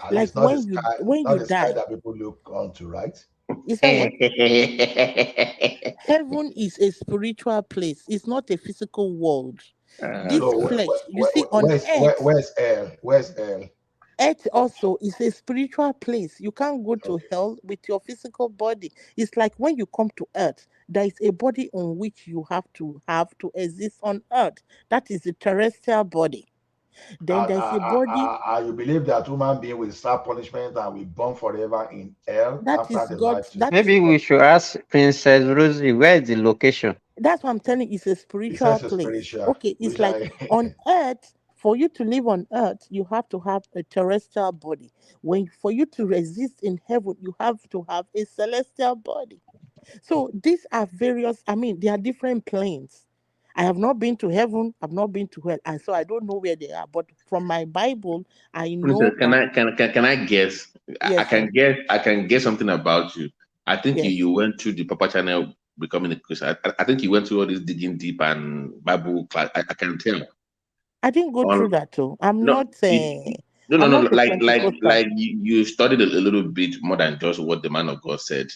At Like least not the when you sky, when not you the sky die. that people look onto, right? You said what? Heaven is a spiritual place. It's not a physical world. This So flesh, you see, on earth, where's hell? Where's hell? earth also is a spiritual place. You can't go to Okay. hell with your physical body. It's like when you come to earth, there is a body on which you have to exist on earth. That is the terrestrial body. Then And there's a body you believe that human being will serve punishment and will burn forever in hell that after is the God. life too? That is Maybe God. we should ask Princess Rosie where is the location. That's what I'm telling you. It's a It spiritual says a place. spiritual, Okay, it's which like I on earth. For you to live on earth, you have to have a terrestrial body. When for you to exist in heaven, you have to have a celestial body. So these are various. I mean, they are different planes. I have not been to heaven. I've not been to hell, and so I don't know where they are. But from my Bible, I Princess, know can that. I guess? I Yes, can sir. guess. I can guess something about you. I think you Yes, you went through the Papa Channel becoming a Christian. I think you went through all this digging deep and Bible class. I can tell. I didn't go On through that too. I'm no, not. no, no, I'm no. not a Pentecostal. Like you studied a little bit more than just what the man of God said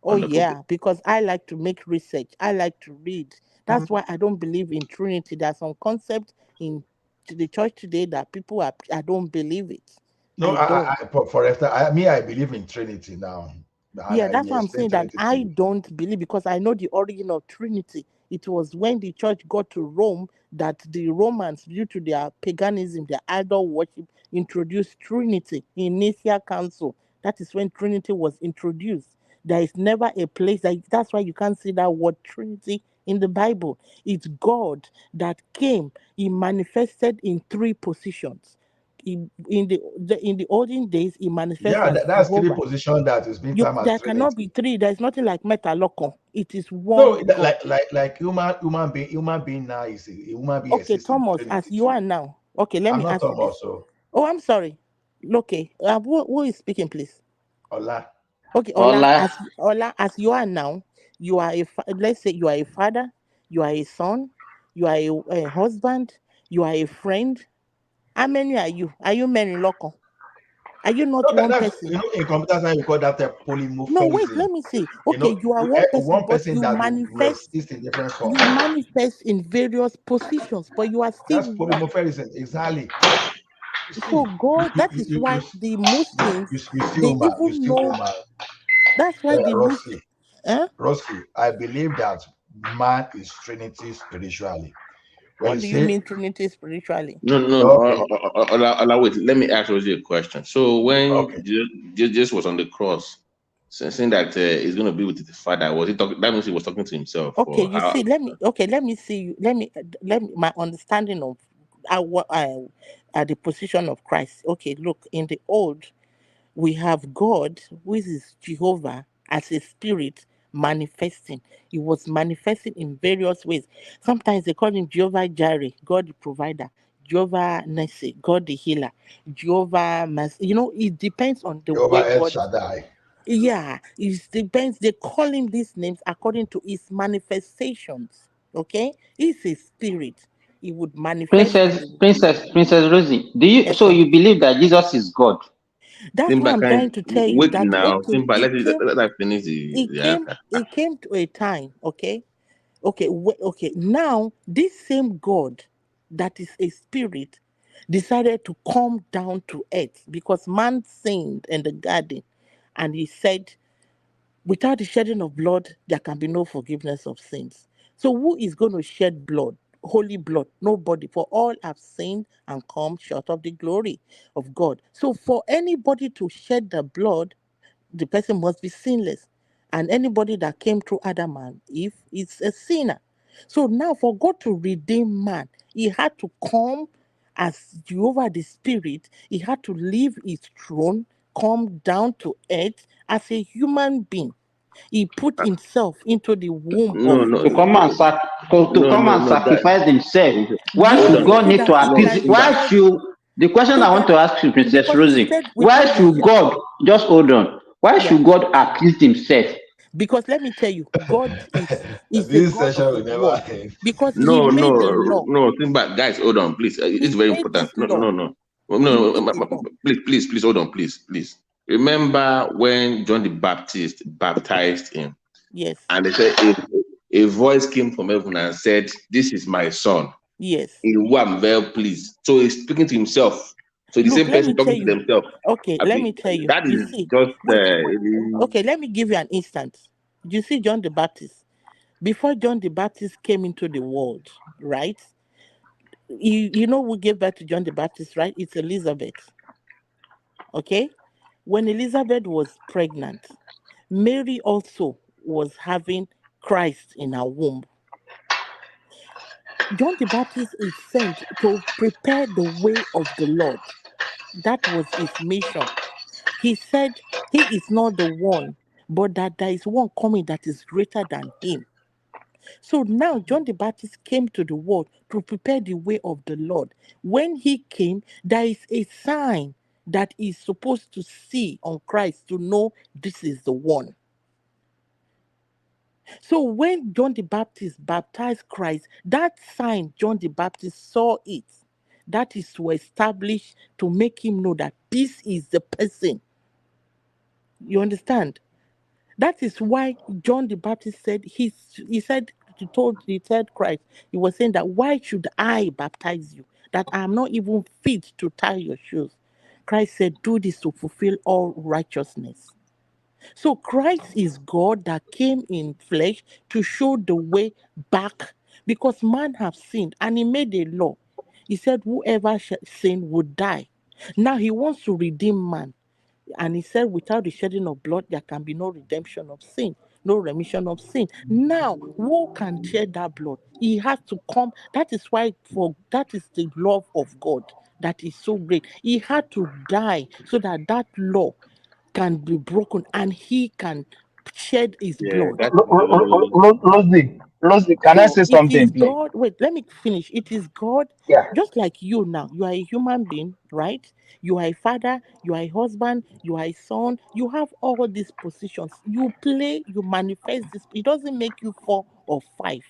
Oh on the pulpit. yeah, because I like to make research. I like to read. That's why I don't believe in Trinity. There's some concept in the church today that people are. I don't believe it. no, I don't. for instance, I believe in Trinity now, and Yeah, I that's may why I'm explain saying that Trinity to I you. don't believe because I know the origin of Trinity. It was when the church got to Rome that the Romans, due to their paganism, their idol worship, introduced Trinity in Nicaea Council. That is when Trinity was introduced. There is never a place that's why you can't see that word Trinity in the Bible. It's God that came. He manifested in three positions. In the olden days, he manifested Yeah, as that's three Jehovah. position that is being termed as There cannot be Trinity. three. There's nothing like metaloko. It is No, one God. like human being now is a human being Okay, exists in Thomas, as Trinity you too. are now. Okay, let I'm me not ask you Thomas, this. so Oh, I'm sorry. Okay, who is speaking, please? Allah. Okay, Ola, Ola, as you are now, you are let's say you are a father, you are a son, you are a husband, you are a friend. How many are you? Are you many loco? Are you not No, one that's person? in computer science we call that No, wait, polymorphism. let me see. Okay, you are one person, One but person you that will manifest exist in different form. you manifest in various positions, but you are still That's one. polymorphism, exactly. You So see, God, that is why the Muslims, you see they Uma, you even see know. Uma, That's why the Muslim. Rossi, Eh? Rossi. I believe that man is Trinity spiritually. When you What do you say mean Trinity spiritually? No, no, no. okay, Wait. Let me ask you a question. So okay, when Jesus was on the cross, saying that he's going to be with his father, was he talking? That means he was talking to himself, Okay, or you how? see, let me see you. Let me my understanding of what the position of Christ. Okay, look, in the old we have God, which is Jehovah, as a spirit manifesting. He was manifesting in various ways. Sometimes they call him Jehovah Jireh, God the provider, Jehovah Nissi, God the healer, Jehovah it depends on the way Jehovah El God is. Shaddai. Yeah, it depends. They call him these names according to his manifestations. Okay, he's a spirit. He would manifest and he would. Princess Rosie. Do you Yes, so sir. you believe that Jesus is God? That's what Simba I'm can trying to tell you. wait That now. okay, Simba, it came, let us finish it the came, answer. it came to a time. Okay, okay, okay. Now this same God, that is a spirit, decided to come down to earth because man sinned in the garden, and he said, without the shedding of blood, there can be no forgiveness of sins. So, who is going to shed blood? Holy blood? Nobody. For all have sinned and come short of the glory of God. So, for anybody to shed the blood, the person must be sinless. And anybody that came through Adam and Eve is a sinner. So, now for God to redeem man, he had to come as Jehovah the Spirit. He had to leave his throne come down to earth as a human being. He put himself into the womb No, of no, To Mary. come and to no, come no, and no, guys. sacrifice himself. Why Yes, Hold should on. you God see need that to he No, appease? can Simba. Why shed, should the question so I want that to ask you, Princess because he Rosie? said Why without the should shed, God just hold on? Why yeah, should God appease himself? because let me tell you, God is the This God of session his will never word, end. because he No, made the no, law. no, Simba, guys, hold on, please. It's He very made important. this No, no, law. no, no. No, He no, made the law. please, hold on, please. Remember when John the Baptist baptized him, Yes, and they said a voice came from heaven and said, "This is my son, yes. in whom I'm well pleased." So he's speaking to himself. So the Look, same let me person tell talking to you. themselves. Okay, I let me mean, tell you. that You is see, just wait. really, Okay, let me give you an instance. You see, John the Baptist. Before John the Baptist came into the world, right? You know who gave birth to John the Baptist, right? It's Elizabeth. Okay, when Elizabeth was pregnant, Mary also was having Christ in her womb. John the Baptist is sent to prepare the way of the Lord. That was his mission. He said he is not the one, but that there is one coming that is greater than him. So now John the Baptist came to the world to prepare the way of the Lord. When he came, there is a sign that is supposed to see on Christ to know this is the one. So when John the Baptist baptized Christ, that sign John the Baptist saw it. That is to establish, to make him know that this is the person. You understand? That is why John the Baptist said he said he told Christ, he was saying that why should I baptize you? That I am not even fit to tie your shoes. Christ said, do this to fulfill all righteousness. So Christ is God that came in flesh to show the way back because man have sinned and he made a law. He said whoever sin would die. Now he wants to redeem man. And he said, without the shedding of blood, there can be no redemption of sin, no remission of sin. Now, who can shed that blood? He has to come. That is why, for that is the love of God that is so great. He had to die so that that law can be broken and he can shed his yeah, blood. that is, Rosie, can I So say it is something, please? God. Wait, let me finish. It is God, Yeah. just like you now. You are a human being, right? You are a father, you are a husband, you are a son. You have all these positions. You play, you manifest this. It doesn't make you 4 or 5.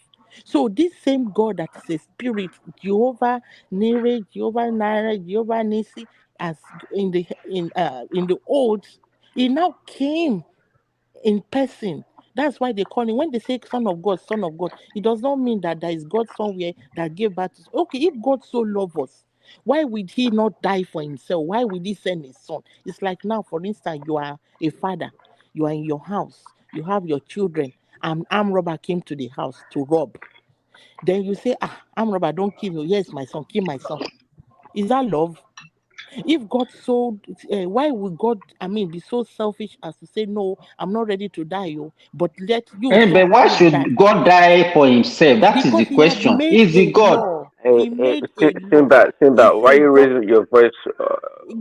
So this same God that is a spirit, Jehovah Nere, Jehovah Nara, Jehovah Nisi, as in the old, he now came in person. That's why they call him, when they say son of God, it does not mean that there is God somewhere that gave birth to. Okay, if God so loved us, why would he not die for himself? Why would he send his son? It's like now, for instance, you are a father, you are in your house, you have your children, and armed robber came to the house to rob. Then you say, armed robber, don't kill me. Yes, my son, kill my son. Is that love? If God so, why would God, I mean, be so selfish as to say, no, I'm not ready to die, you, but let you, But son, why come and die? should God die for himself? That is the Because he has question. made Is he a God? law. Hey, He hey, made a law. Simba, It's why a you God. raising your voice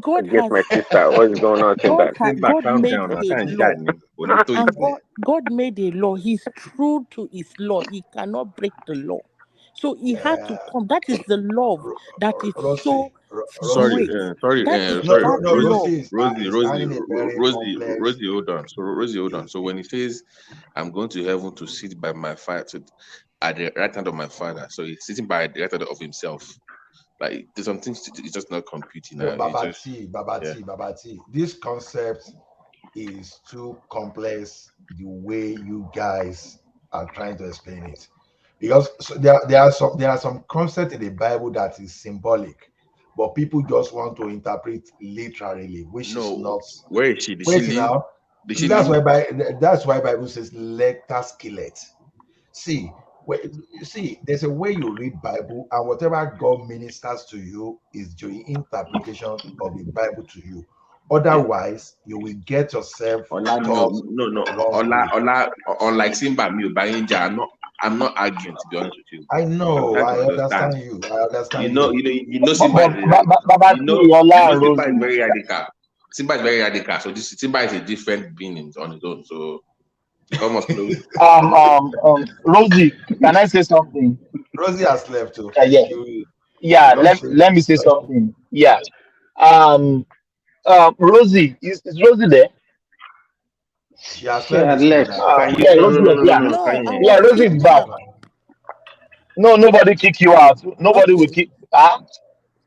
God against has my sister? What's going on, Simba? Simba, God calm made down. I a can't law. shine. But not to And it. God made a law. He's true to his law. He cannot break the law. So he had to come. That is the love that is so Sorry, Rosie. great. That is sorry, No, that no, Rosie, love. Rosie is handling a very complex. Hold on. So Rosie, hold on. So when he says, "I'm going to heaven to sit by my father, at the right hand of my father," so he's sitting by the right hand of himself. Like there's something it's just not computing now. No, It's just yeah. Baba T. This concept is too complex the way you guys are trying to explain it. Because there are some concepts in the Bible that is symbolic, but people just want to interpret literally, which is No, not. where is she? Did she Wait leave? now. Did she That's leave? why that's why Bible says lecta skillet. See, see, there's a way you read Bible, and whatever God ministers to you is the interpretation of the Bible to you. Yeah. Otherwise, you will get yourself Ola, no, taught no, no. wrong way. Unlike Simba, me, Bayinja, I'm not arguing to be honest with you. I I'm know, trying to I understand. understand you. I understand you. You know, Simba is Baba you T, Ola, know and Simba is Rosie. very radical. Simba is very radical. So this Simba is a different being on his own. So Thomas knows. Rosie, can I say something? Rosie has left too. Yeah. You Yeah, don't share. let me say something. Yeah. Um, Rosie, is Rosie there? She has She left the had screen left. now. Can you? Yeah, No, no, Rosie no, was no, no, yeah. no. Can No, I you? Yeah, was Rosie is kicked back. out. No, nobody kick you out. Nobody will Okay. kick.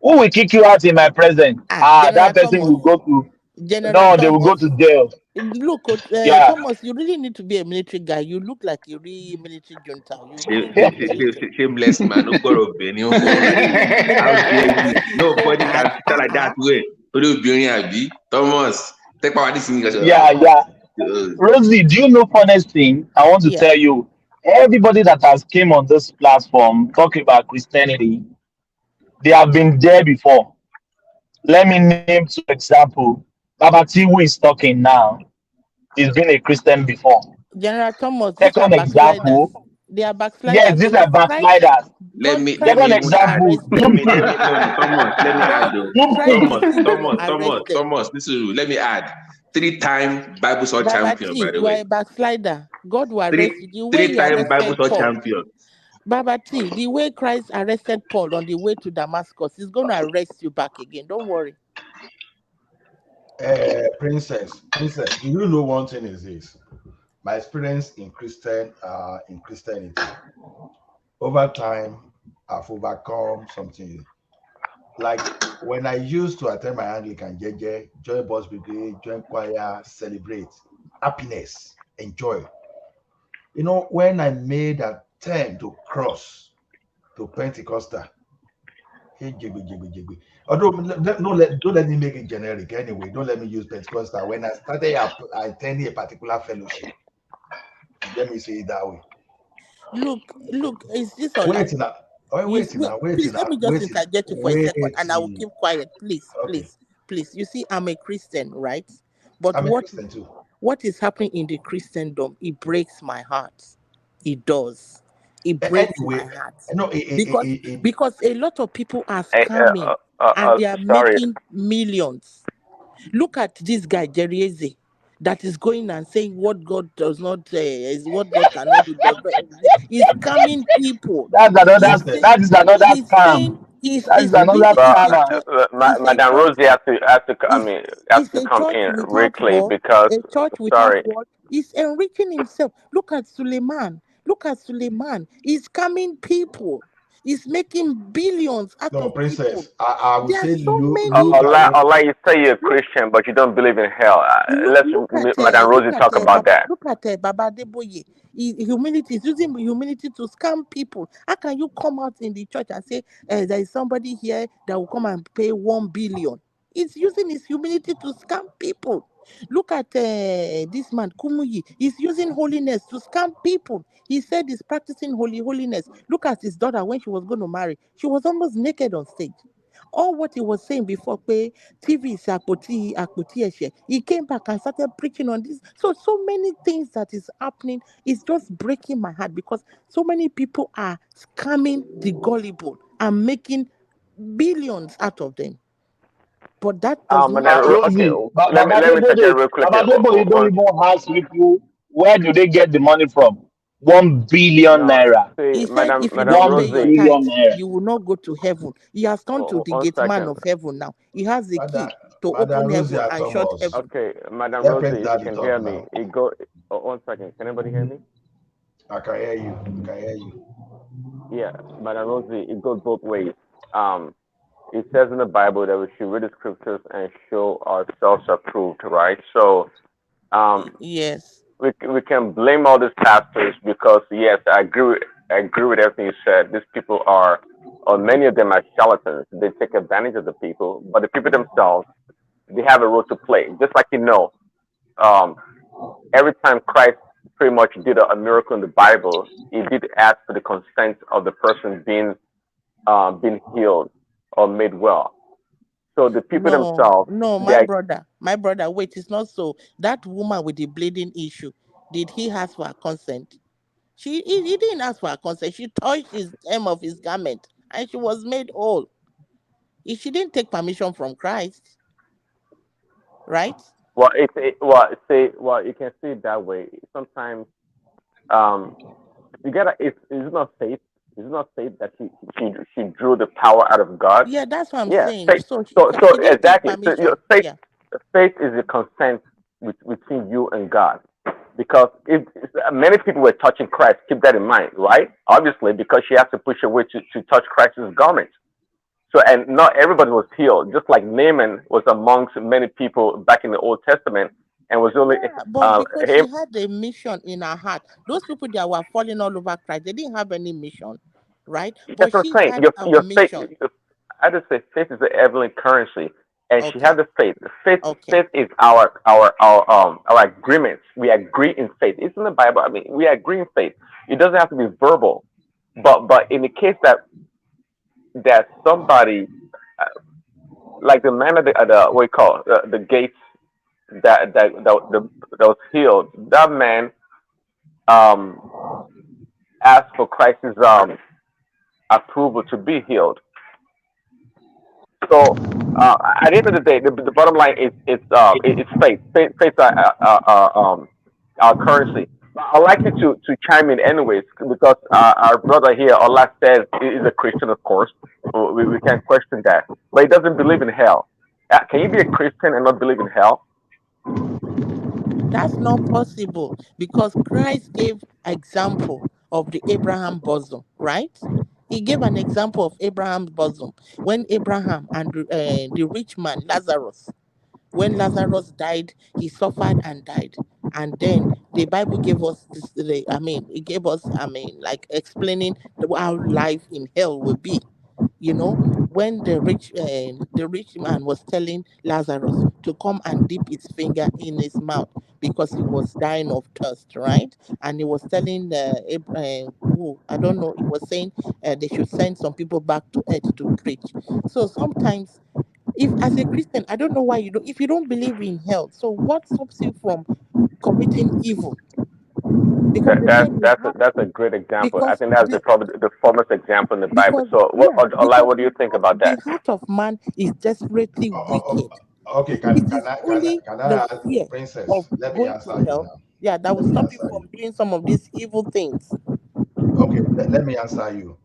Who will kick you out in my presence? General That person will Thomas. go to. General No, they will go Thomas. to jail. Look, Yeah. Thomas, you really need to be a military guy. You look like a real military junta. You really need military. Shameless man. No go Benny. Like this. No, How your dare you? face is so Nobody can bad. tell like that way. Torí obìnrin àbí? Thomas, take power this thing. Yeah, yeah. Rosie, do you know honest thing? I want to Yeah. tell you. Everybody that has came on this platform talking about Christianity, they have been there before. Let me name two example. Baba T, who is talking now, he's been a Christian before. General Thomas, these are Second backsliders. example, They are yes, backsliders. these are Christ, backsliders. let Second me Jesus even add. example, arrested No, people. no, Thomas, let me add God, though. Christ the Savior was Thomas, arrested. this is let me add. 3-time Bible Sword champion, by Babati, the you are way. a backslider. God will arrest you. Three The way three he time Bible arrested Sword Paul. champion. Babati, the way Christ arrested Paul on the way to Damascus, he's going to arrest you back again. Don't worry. Princess, do you know one thing is this? My experience in Christianity. Over time, I've overcome something. Like when I used to attend my Anglican JJ, join Boss Brigade, join choir, celebrate happiness, enjoy. When I made a turn to cross to Pentecostal, hey, jiggy. Although don't let me make it generic anyway. Don't let me use Pentecostal. When I started attending a particular fellowship, let me say it that way. Look, is this all like Wait now. Oh, you wait, please let me just interject you for a second and I will keep quiet. Please, Okay, please, please. You see, I'm a Christian, right? But I'm a Christian too. what is happening in the Christendom, it breaks my heart. It does. It breaks my Anyway, heart. no, Because a lot of people are Hey, scamming and they are sorry. making millions. Look at this guy, Jerry Eze, that is going and saying what God does not is what God cannot do, does not exist. He's scamming people. He's saying that is another he's saying scam. he's That is another it's a scam. church, it's a Madam church, Rosie it's has it's to a come church in real without clear what? because A church without sorry. what? He's enriching himself. Look at Suleiman. Look at Suleiman. He's scamming people. He's making billions out no, of people. Princess. I would There are say so look many. at what. You say you're a Christian, but you don't believe in hell. Let's Madam Rosie talk about that. Baba Deboye. Humility is using humility to scam people. How can you come out in the church and say there is somebody here that will come and pay 1 billion? It's using his humility to scam people. Look at this man Kumuyi. He's using holiness to scam people. He said he's practicing holiness. Look at his daughter when she was going to marry. She was almost naked on stage. All what he was saying before, pé TV is àpótí ẹ̀ṣẹ̀. He came back and started preaching on this. So many things that is happening is just breaking my heart because so many people are scamming the gullible and making billions out of them. But that does not Madam, take okay, Rosie, let me take it real quick. Baba Debo, you don't even ask people where do they get the money from? 1 billion No, naira. see, He said, if you Madam don't pay One your Rosie. tithe, billion naira. you will not go to heaven. He has turned to the One gate man second. of heaven now. He has the Madam, key to Madam open heaven Rosia and shut Thomas. heaven. Okay, Madam Let Prince Rosie, if you Daddy can talk hear me, now. it go. 1 second. Can anybody hear me? I can hear you. I can hear you. Yeah, Madam Rosie, it goes both ways. Um, it says in the Bible that we should read the scriptures and show ourselves approved, right? So, um, Yes. we can blame all these pastors because yes, I agree with everything you said. These people are, or many of them are charlatans. They take advantage of the people, but the people themselves, they have a role to play. Just like um, every time Christ pretty much did a miracle in the Bible, he did ask for the consent of the person being healed or made well. So the people No, themselves, no, they are, my brother, wait, it's not so. That woman with the bleeding issue, did he ask for her consent? He didn't ask for her consent. She touched his hem of his garment and she was made whole. She didn't take permission from Christ. right? Well, you can see it that way. Sometimes, um, you gotta. It's not faith. It's not faith that she drew the power out of God. Yeah, that's what I'm Yeah, saying. faith. So So she didn't take exactly. So your permission. faith Yeah. faith is a consent between you and God. Because if many people were touching Christ, keep that in mind, right? Obviously, because she has to push away to touch Christ's garment. So, and not everybody was healed. Just like Naaman was amongst many people back in the Old Testament, and was only Yeah, but because him. she had a mission in her heart, those people that were falling all over Christ, they didn't have any mission, right? That's But what she I'm saying. had a Your faith. mission. I just say faith is the heavenly currency, and she Okay, had the faith. The faith, okay. faith is our agreements. We agree in faith. It's in the Bible. I mean, we agree in faith. It doesn't have to be verbal, but in the case that somebody, uh, like the man at the what you call the gates that was healed, that man um asked for Christ's approval to be healed. So at the end of the day, the bottom line is it's faith. Faith our currency. I'd like you to chime in anyways because our brother here, Allah says, is a Christian, of course. We can't question that, but he doesn't believe in hell. Can you be a Christian and not believe in hell? That's not possible because Christ gave example of the Abraham bosom, right? He gave an example of Abraham's bosom when Abraham and the rich man Lazarus, when Lazarus died, he suffered and died. And then the Bible gave us this, it gave us, like explaining how life in hell will be. When the rich man was telling Lazarus to come and dip his finger in his mouth because he was dying of thirst, right? And he was telling who I don't know, he was saying they should send some people back to earth to preach. So sometimes, if as a Christian, I don't know why you don't. If you don't believe in hell, so what stops you from committing evil? Because again, we have That's a great example. I because think that's the probably the foremost example in the Bible. because So, yeah Allah, because what do you think about the that? heart of man is desperately wicked. Okay, can It can is I can I only can I the ask fear of Princess? Let me going to answer you hell, now. yeah, that will Let me stop you answer from you. doing some of these evil things. Okay, let me answer you.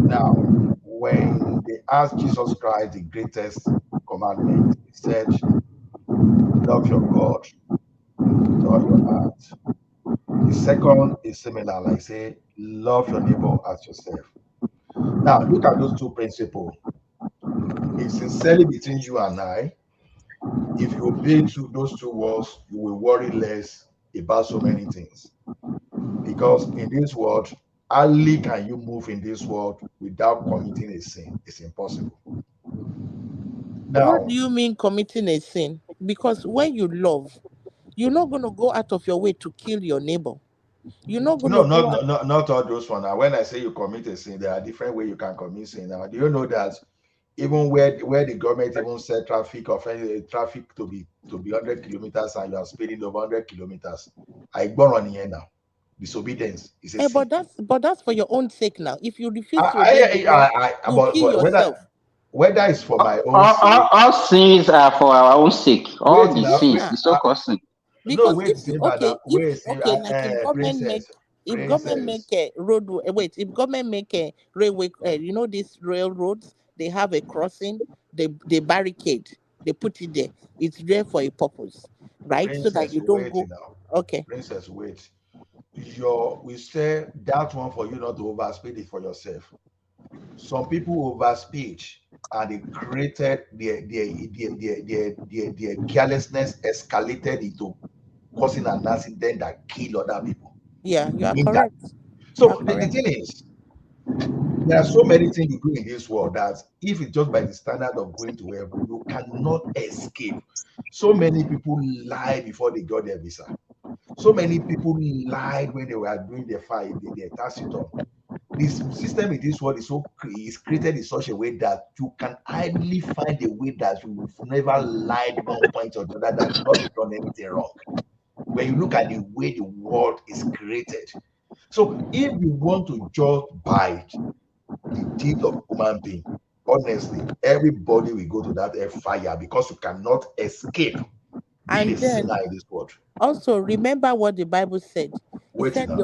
Now, when they asked Jesus Christ the greatest commandment, he said, love your God with all your heart. The second is similar, like say, love your neighbor as yourself. Now, look at those two principles. It's sincerely between you and I. If you obey to those two words, you will worry less about so many things. Because in this world, hardly can you move in this world without committing a sin. It's impossible. What Now, do you mean committing a sin? Because when you love, you're not going to go out of your way to kill your neighbor. You're not going no, to go out. not all those ones. Now, when I say you commit a sin, there are different ways you can commit sin. Now, do you know that even where the government even set traffic of traffic to be 100 kilometers and you are speeding over 100 kilometers, I born on here now. Disobedience is a sin. But that's for your own sake now. If you refuse to obey the law, you kill But yourself. whether it's for my own All, sake, all sins are for our own sake. wait All the now, sins, wait, Yeah. the so-called sin. no, Because wait, say, madam, wait, say, like if government make princess, a road, wait, if government make a railway, these railroads, they have a crossing, they barricade, they put it there. It's there for a purpose, right? So that princess, you don't wait go. now, Okay. princess, wait. We say that one for you not to overspeed it for yourself. Some people overspeed and they created their carelessness escalated into causing an accident that kill other people. Yeah, you are In that. correct. You are So the correct. thing is, there are so many things you do in this world that if it's just by the standard of going to heaven, you cannot escape. So many people lie before they got their visa. So many people lied when they were doing their fight, their tax return. This system in this world is created in such a way that you can hardly find a way that you've never lied one point or the other that you've not done anything wrong. When you look at the way the world is created. So if you want to judge by the deed of human being, honestly, everybody will go to that fire because you cannot escape. being a And then sinner in this world. also remember what the Bible said. It Wait said now.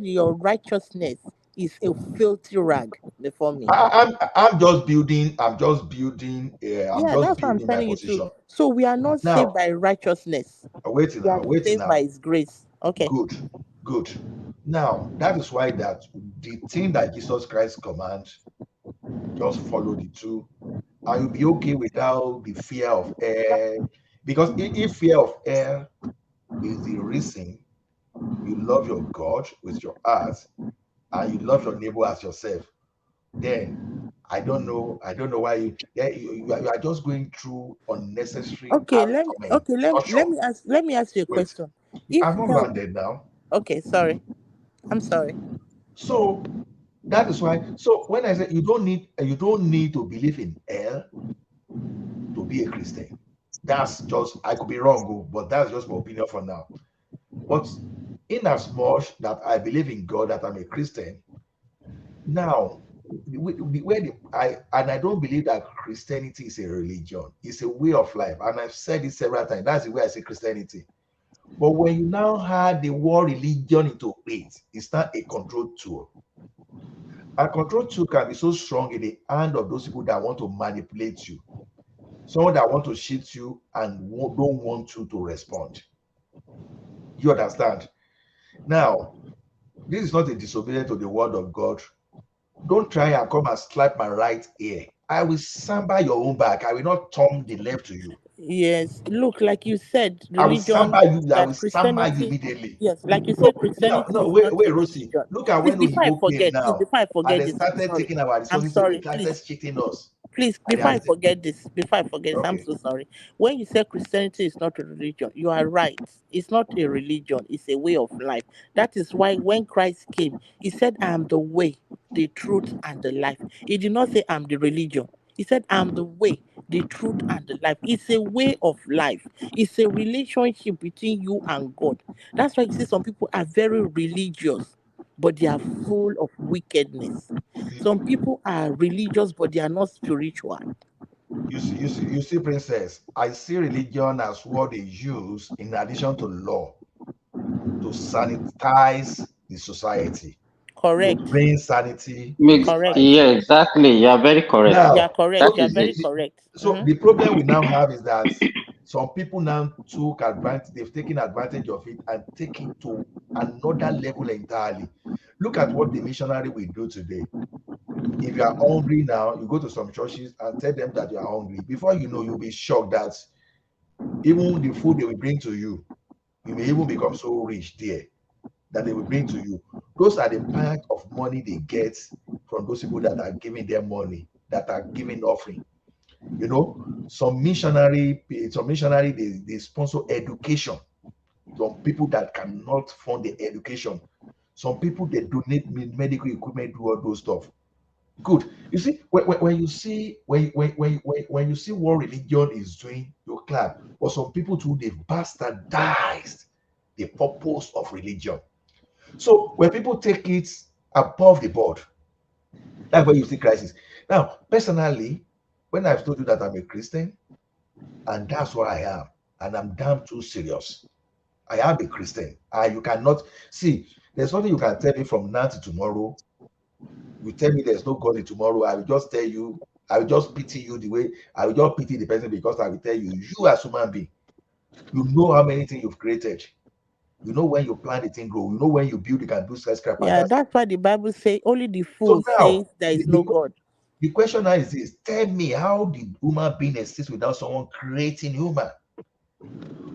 your righteousness is a filthy rag before me. I'm just building. I'm Yeah, just that's what I'm building my telling you too. position. So we are not saved Now, by righteousness. wait We are now. Wait saved now. by his grace. Okay. Good, good. Now that is why that the thing that Jesus Christ commands, just follow the two, and you'll be okay without the fear of air. Because if fear of air is the reason you love your God with your heart and you love your neighbor as yourself, then I don't know why you are just going through unnecessary torture. Let me ask you a Wait, question. If I've not help landed now. Okay, sorry. I'm sorry. So that is why. So when I say you don't need to believe in hell to be a Christian. That's just I could be wrong, oh, but that's just my opinion for now. But in as much that I believe in God, that I'm a Christian, now where I don't believe that Christianity is a religion, it's a way of life. And I've said it several times. That's the way I say Christianity. But when you now add the word religion into it, it's not a control tool. A control tool can be so strong in the hand of those people that want to manipulate you, someone that want to cheat you and don't want you to respond. You understand? Now, this is not a disobedience to the word of God. Don't try and come and slap my right ear. I will samba your own back. I will not turn the left to you. Yes, look, like you said, I will religion, samba you. I will that samba you Christianity, immediately. yes, like you No, said, no, Christianity no. is Wait, not a wait, Rosie. religion. Look at Please, when before I Oyibo came forget, now, and they this, I'm started sorry. taking our I'm resources. They sorry, please. started cheating us. Please, I asked them. before I forget this, I'm Okay. so sorry. When you say Christianity is not a religion, you are right. It's not a religion, it's a way of life. That is why when Christ came, he said, I am the way, the truth, and the life. He did not say, I'm the religion. He said, I'm the way, the truth, and the life. It's a way of life, it's a relationship between you and God. That's why you see some people are very religious, but they are full of wickedness. Some people are religious, but they are not spiritual. You see, Princess. I see religion as what they use in addition to law to sanitize the society, to Correct. bring sanity in the Makes Correct. yeah, society. exactly. You are very correct. You are Now, That correct. You are is very it. correct. so the problem we now have is that some people now took advantage, they've taken advantage of it and take it to another level entirely. Look at what the missionary will do today. If you are hungry now, you go to some churches and tell them that you are hungry. Before you know, you'll be shocked that even the food they will bring to you, you may even become so rich there that they will bring to you. Those are the part of money they get from those people that are giving them money, that are giving offering. You know, some missionary, they sponsor education. Some people that cannot fund the education. Some people they donate medical equipment, do all those stuff. Good. You see, when you see when you see what religion is doing, you clap. But some people too, they've bastardized the purpose of religion. So when people take it above the board, that's where you see crisis. Now, personally, when I've told you that I'm a Christian, and that's what I am, and I'm damn too serious. I am a Christian. You cannot see. There's nothing you can tell me from now to tomorrow. You tell me there's no God in tomorrow. I will just tell you. I will just pity you the way I will just pity the person because I will tell you, you as human being, you know how many things you've created. You know when you plant the thing grow. You know when you build, you can do skyscraper. Yeah, That's that's why the Bible say only the so fool now. says there The, is the, no God. the question now is this: tell me, how did human being exist without someone creating human?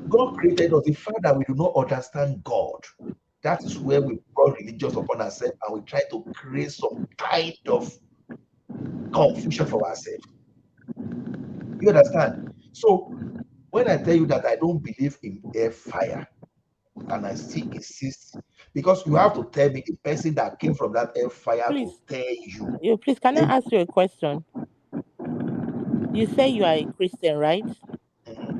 God created us. The fact that we do not understand God, that is where we brought religious upon ourselves and we try to create some kind of confusion for ourselves. You understand? So when I tell you that I don't believe in air fire and I still insist, because you have to tell me the person that came from that air fire to Please, tell you. please, can I Maybe, ask you a question? You say you are a Christian, right? mhm.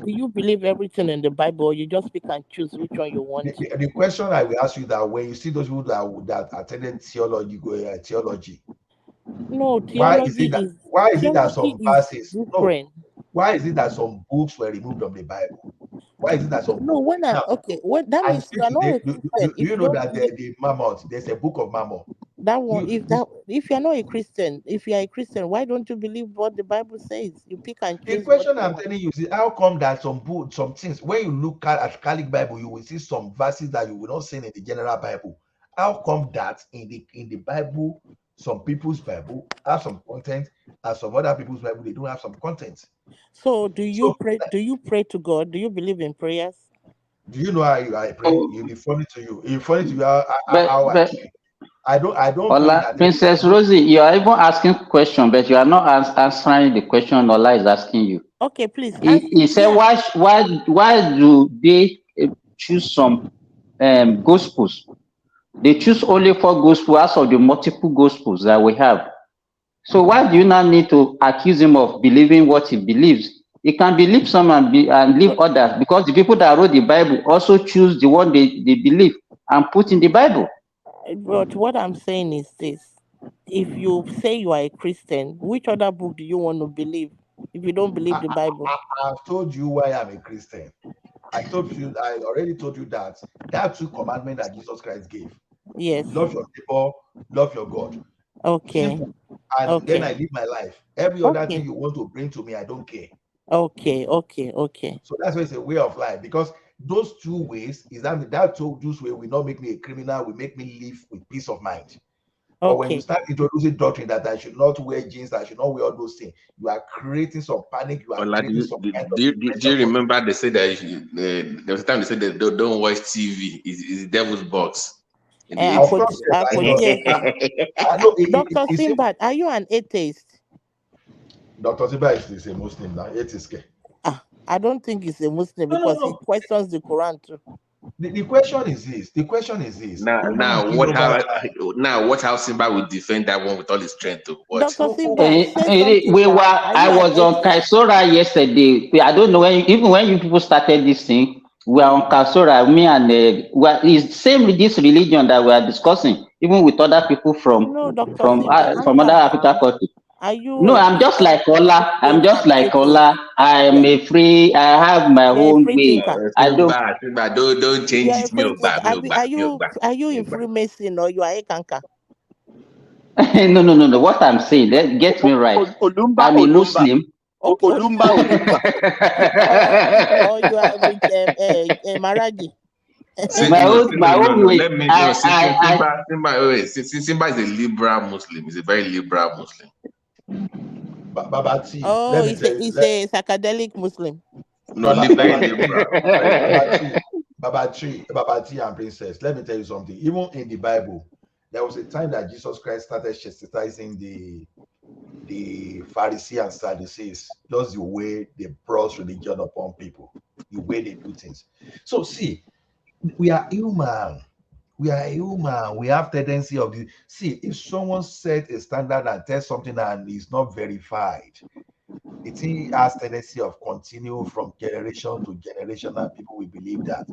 Do you believe everything in the Bible, or you just pick and choose which one you want to? The question I will ask you that when you see those people that attended theology, theology, No, why is it that theology some is verses no different. Why is it that some books were removed from the Bible? Why is it that some No, books when I'm now? okay, what that And means you still are not today, a Christian. do If you you know don't that believe the Mammoth, there's a book of Mammoth. that one, You if this, that if you're not a Christian, if you are a Christian, why don't you believe what the Bible says? You pick and the choose what question you I'm want. telling you is how come that some book, some things, when you look at Catholic Bible, you will see some verses that you will not see in the general Bible. How come that in the Bible, some people's Bible have some content, and some other people's Bible they don't have some content? So do you So pray? Do you pray to God? Do you believe in prayers? do you know how I pray? Oh, It'll be funny to you. It'll be funny to you how I but pray. I don't pray Ola, that Princess no, Rosie, you are even asking question, but you are not answering the question Ola is asking you. Okay, please He answer. said, Yeah. why do they choose some gospels? They choose only four gospels out of the multiple gospels that we have. So why do you now need to accuse him of believing what he believes? He can believe some and leave others, because the people that wrote the Bible also choose the one they believe and put in the Bible. But what I'm saying is this: if you say you are a Christian, which other book do you want to believe? If you don't believe I, the Bible, I've told you why I'm a Christian. I already told you that there are two commandments that Jesus Christ gave. yes. Love your neighbor, love your God. Okay. Simple. And then I Okay. live my life. Every other thing Okay. you want to bring to me, I don't care. Okay. Okay. Okay. So that's why it's a way of life. Because those two ways is that two those way will not make me a criminal, will make me live with peace of mind. But when you Okay. start introducing doctrine that I should not wear jeans, I should not wear all those things, you are creating some panic, you are Ola, creating some kind of do depression you for me. remember they said that there was a time they said that don't watch TV. It's the devil's box in the Of 80s. course, yes, I know. Akoti, I know Dr. it's simple. Simbad, are you an atheist? Dr. Ziba is a Muslim now, it is okay. I don't think he's a Muslim No, no, because he no. questions the Quran too. The question is this. The question is this. Now, Human now being what over how time. now watch how Simba will defend that one with all his strength to watch. Dr. Who Simbad, say something now. Are I you an was on atheist? Kaisora yesterday. I don't know even when you people started this thing, we are on Kaisora, me and it's same with this religion that we are discussing, even with other people No, Dr. Simbad, from other answer Africa now. countries. Are you No, a I'm just Christian? like Ola. I'm You're just an like atheist. Ola. I am You're, a free. I have my you're a own free way. thinker. I don't. Simba, don't change You're a it. free thinker. Are Me you ogba, are you me in ogba. Freemason or you are a kanka? No, no, no, no. What I'm saying, get me right. Olumba, I'm a Olumba, Muslim. Okay, Olumba, Olumba. or you are with Maraji. my own, my own No. way. Let me no. Simba, wait, Simba is a liberal Muslim. He's a very liberal Muslim. Baba T, Oh, let me tell you. it's a psychedelic Muslim. No, Baba very liberal. Very Baba liberal. T, Baba T and Princess. Let me tell you something. Even in the Bible, there was a time that Jesus Christ started chastising the Pharisees and Sadducees, just the way they brought religion upon people, the way they do things. So see, we are human. We are human. We have tendency of the see. If someone set a standard and tells something and is not verified, the thing has tendency of continue from generation to generation, and people will believe that.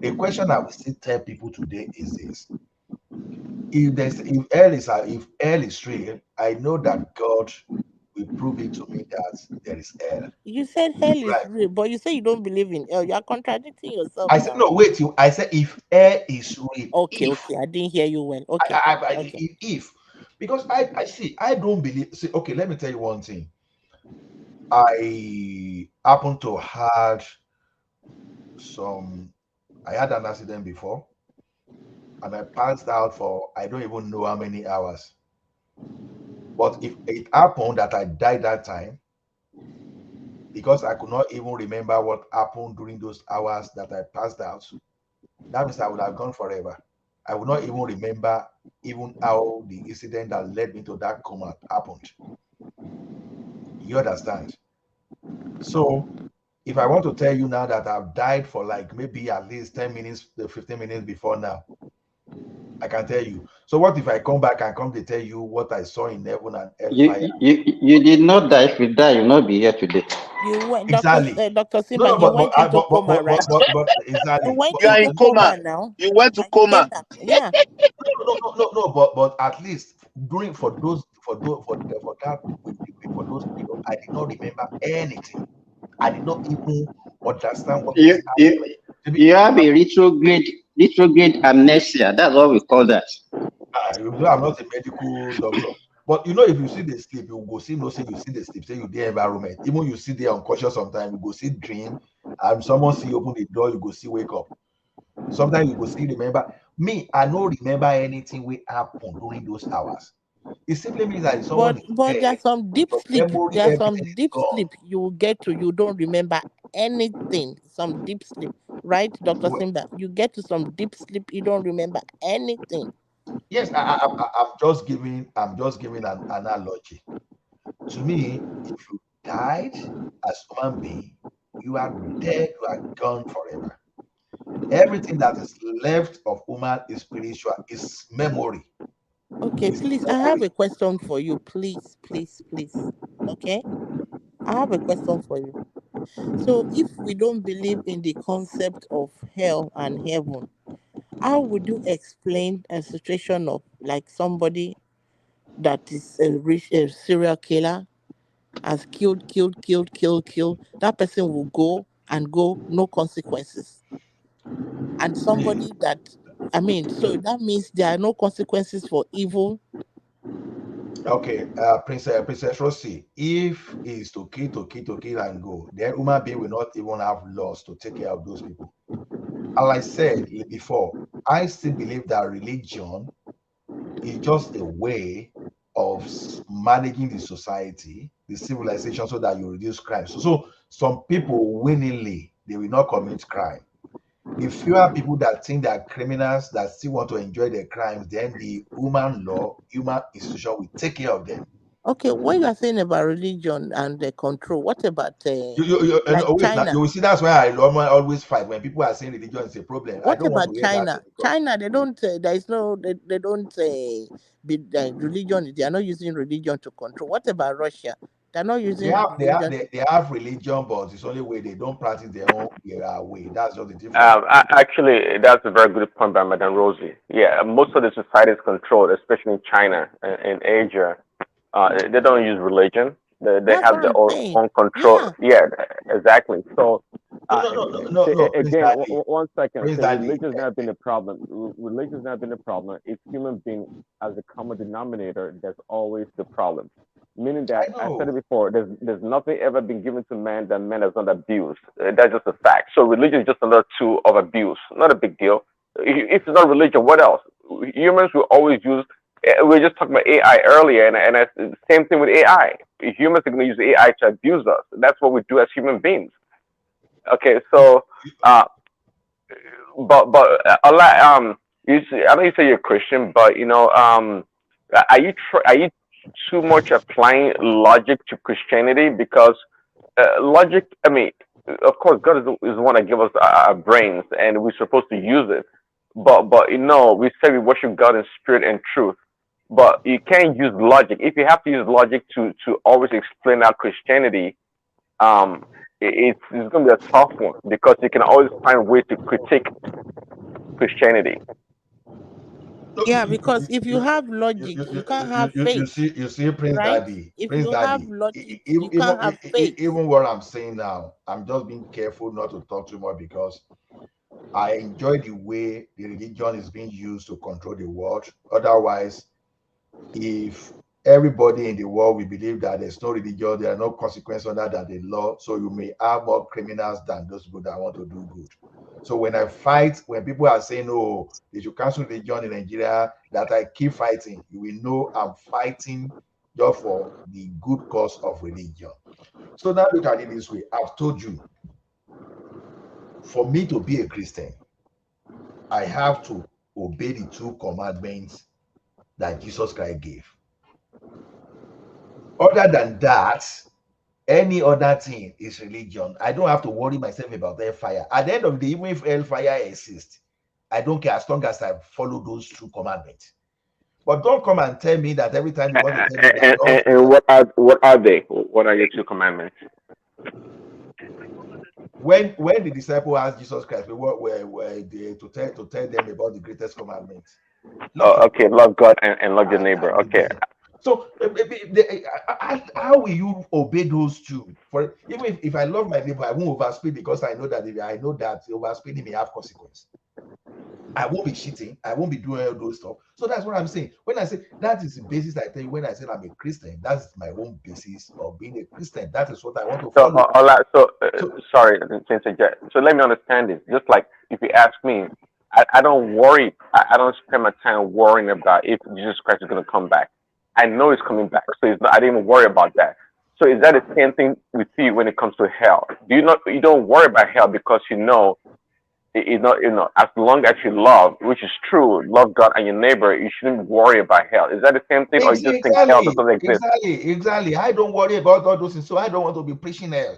The question I will still tell people today is this: if hell is real, I know that God will prove it to me that there is hell. You said hell is Right? real, but you say you don't believe in hell. You are contradicting yourself I said now. no. Wait, you. I said if hell is real, Okay, if okay. I didn't hear you well. Okay, okay. if because I see I don't believe. See, okay, let me tell you one thing. I happen to had some. I had an accident before, and I passed out for I don't even know how many hours. But if it happened that I died that time, because I could not even remember what happened during those hours that I passed out, that means I would have gone forever. I would not even remember even how the incident that led me to that coma happened. You understand? So if I want to tell you now that I've died for like maybe at least 10 minutes, 15 minutes before now, I can tell you. So what if I come back and come to tell you what I saw in heaven and hellfire? You did not die. If you die, you'll not be here today. You went, Exactly. Dr. No, Simba. no, You went into coma, right? but You exactly. went You are in into coma. coma now, You went to and you came coma. back. Yeah. No, but at least during for that for those period, I did not remember anything. I did not even understand what You, was you, happening. Maybe you have a retrograde amnesia. That's what we call that. you know, I'm not a medical doctor, but you know, if you see the sleep, you go see no say you see the sleep, say you the environment. Even you see the unconscious sometimes, you go see dream, and someone see open the door, you go see wake up. Sometimes you go see remember. Me, I don't remember anything will happen during those hours. It simply means that someone is But dead. there's some deep Your sleep. memory, There's everything some is deep gone. sleep you will get to. You don't remember anything. Some deep sleep, right, Dr. Well, Simba? You get to some deep sleep. You don't remember anything. yes, I'm just giving an analogy. To me, if you died as human being, you are dead, you are gone forever. Everything that is left of human is spiritual, is memory, Okay, is please. I have memory. a question for you. Please, please, please. Okay, I have a question for you. So, if we don't believe in the concept of hell and heaven, how would you explain a situation of like somebody that is a serial killer has killed? That person will go and go, no consequences. And See, somebody that, I mean, so that means there are no consequences for evil. okay, Princess Rosie, if is to kill and go, then human being will not even have laws to take care of those people. As I said before, I still believe that religion is just a way of managing the society, the civilization, so that you reduce crime. So some people willingly they will not commit crime. The fewer people that think they are criminals that still want to enjoy their crimes, then the human law, human institution will take care of them. Okay, what you are saying about religion and the control, what about And like always now you China? will see that's why I always fight when people are saying religion is a problem. I What don't want to about hear that China? thing because China, they don't. There is no. They don't. Religion. They are not using religion to control. What about Russia? They're not using religion to. they have religion, but it's only way they don't practice their way. That's just the difference. Actually, that's a very good point by Madame Rosie. Yeah, most of the society is controlled, especially in China and in Asia. They don't use religion. They That's have what their I'm saying. own control. Yeah. Yeah, exactly. So, No, uh, no, no, no, no, say, no, Prince again, Daddy, one second. Prince Say Daddy. religion has not been a problem. Religion has not been a problem. It's human being as a common denominator that's always the problem. Meaning I that I said know. it before. There's nothing ever been given to man that man has not abused. That's just a fact. So religion is just another tool of abuse. Not a big deal. If it's not religion, what else? Humans will always use. We were just talking about AI earlier, and same thing with AI. Humans are going to use AI to abuse us. That's what we do as human beings. Okay, so uh, but a lot you see, I know you say you're Christian, but are you too much applying logic to Christianity? Because logic, I mean, of course, God is the one that gave us our brains, and we're supposed to use it. But we say we worship God in spirit and truth. But you can't use logic. If you have to use logic to always explain out Christianity, um, it's going to be a tough one because you can always find ways to critique Christianity. No, Yeah, because if you have logic, you can't have faith, you see, right? If Prince you have Daddy. logic, you can't have faith. Even what I'm saying now, I'm just being careful not to talk too much because I enjoy the way the religion is being used to control the world. Otherwise, if everybody in the world will believe that there's no religion, there are no consequences under than the law, so you may have more criminals than those people that want to do good. So when I fight, when people are saying, "Oh, they should cancel religion in Nigeria," that I keep fighting, you will know I'm fighting just for the good cause of religion. So now look at it this way: I've told you, for me to be a Christian, I have to obey the two commandments that Jesus Christ gave. Other than that, any other thing is religion. I don't have to worry myself about hellfire. At the end of the day, even if hellfire exists, I don't care as long as I follow those two commandments. But don't come and tell me that every time you want to tell me that don't And what are they? What are your two commandments? when the disciple asked Jesus Christ, what were they to tell them about the greatest commandment? Look, Oh, okay, love God and love your neighbor. I mean, Okay, So how will you obey those two? For even if I love my neighbor, I won't overspeed because I know that overspeeding may have consequence. I won't be cheating. I won't be doing all those stuff. So that's what I'm saying. When I say that is the basis, I tell you, when I said I'm a Christian, that's my own basis of being a Christian. That is what I want to So, follow. So sorry to interject. So let me understand this. Just like if you ask me, I don't worry. I don't spend my time worrying about if Jesus Christ is going to come back. I know he's coming back, so I didn't even worry about that. So is that the same thing with you when it comes to hell? Do you not? You don't worry about hell because you know, as long as you love, which is true, love God and your neighbor, you shouldn't worry about hell. Is that the same thing, or you just think hell exactly, doesn't exist? exactly. I don't worry about all those things. So I don't want to be preaching hell.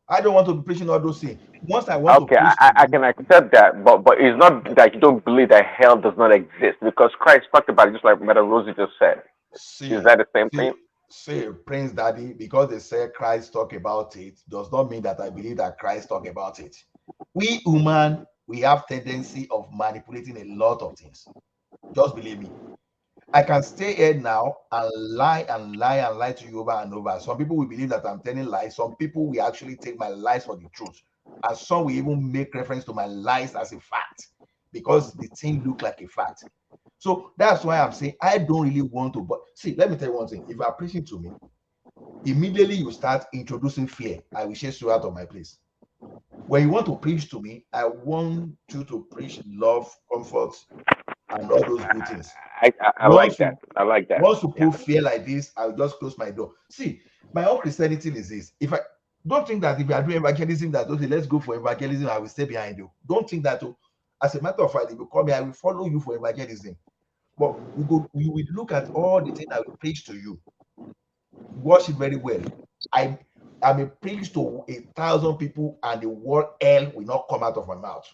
I don't want to be preaching all those things. Once I want to Okay, preach to I you, can accept that, but it's not that you don't believe that hell does not exist because Christ talked about it, just like Madam Rosie just said. Is see, that the same see, thing? see, Prince Daddy, because they say Christ talk about it, does not mean that I believe that Christ talk about it. We human, we have tendency of manipulating a lot of things. Just believe me. I can stay here now and lie and lie and lie to you over and over. Some people will believe that I'm telling lies. Some people will actually take my lies for the truth. And some will even make reference to my lies as a fact because the thing look like a fact. So that's why I'm saying I don't really want to. But see, let me tell you one thing. If you are preaching to me, immediately you start introducing fear, I will chase you out of my place. When you want to preach to me, I want you to preach love, comfort, and all those good things. I like Once that. you I like that. once you Yeah. put fear like this, I'll just close my door. See, my own Christianity is this. If I don't think that if you are doing evangelism, that okay, let's go for evangelism, I will stay behind you. Don't think that. Oh, as a matter of fact, if you call me, I will follow you for evangelism. But we will look at all the things I will preach to you. Watch it very well. I am a preach to 1,000 people, and the word hell will not come out of my mouth.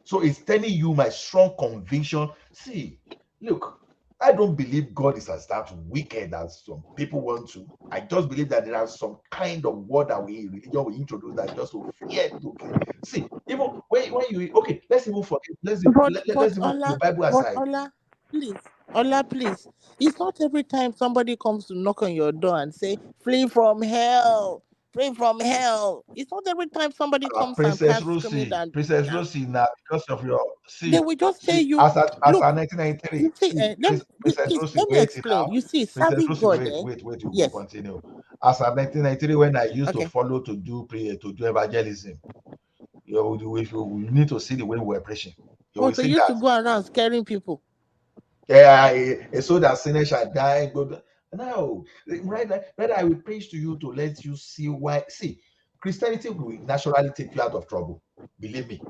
So it's telling you my strong conviction. See, look, I don't believe God is as that wicked as some people want to. I just believe that there are some kind of word that religion will introduce that just to fear to kill. See, even when you okay, let's even forget, let's even put the Bible But aside. Ola, please. It's not every time somebody comes to knock on your door and say, "Flee from hell, flee from hell." It's not every time somebody comes and Princess can't scream it Rosie, and Princess Rosie, now because of your they see, will just tell see, you, as a "Look, 1993, you see, see, Princess please Rosie, let me wait explain. now, You see, Princess serving Rosie, God, wait, eh? wait, wait, you Yes, continue. As a 1993, when I used to okay. follow to do prayer, to do evangelism, you need to see the way we were preaching. You Oh, will so see you used that, to go around scaring people. yeah, so that sinners shall die. No, right now, rather I will preach to you to let you see why. See, Christianity will naturally take you out of trouble. Believe me.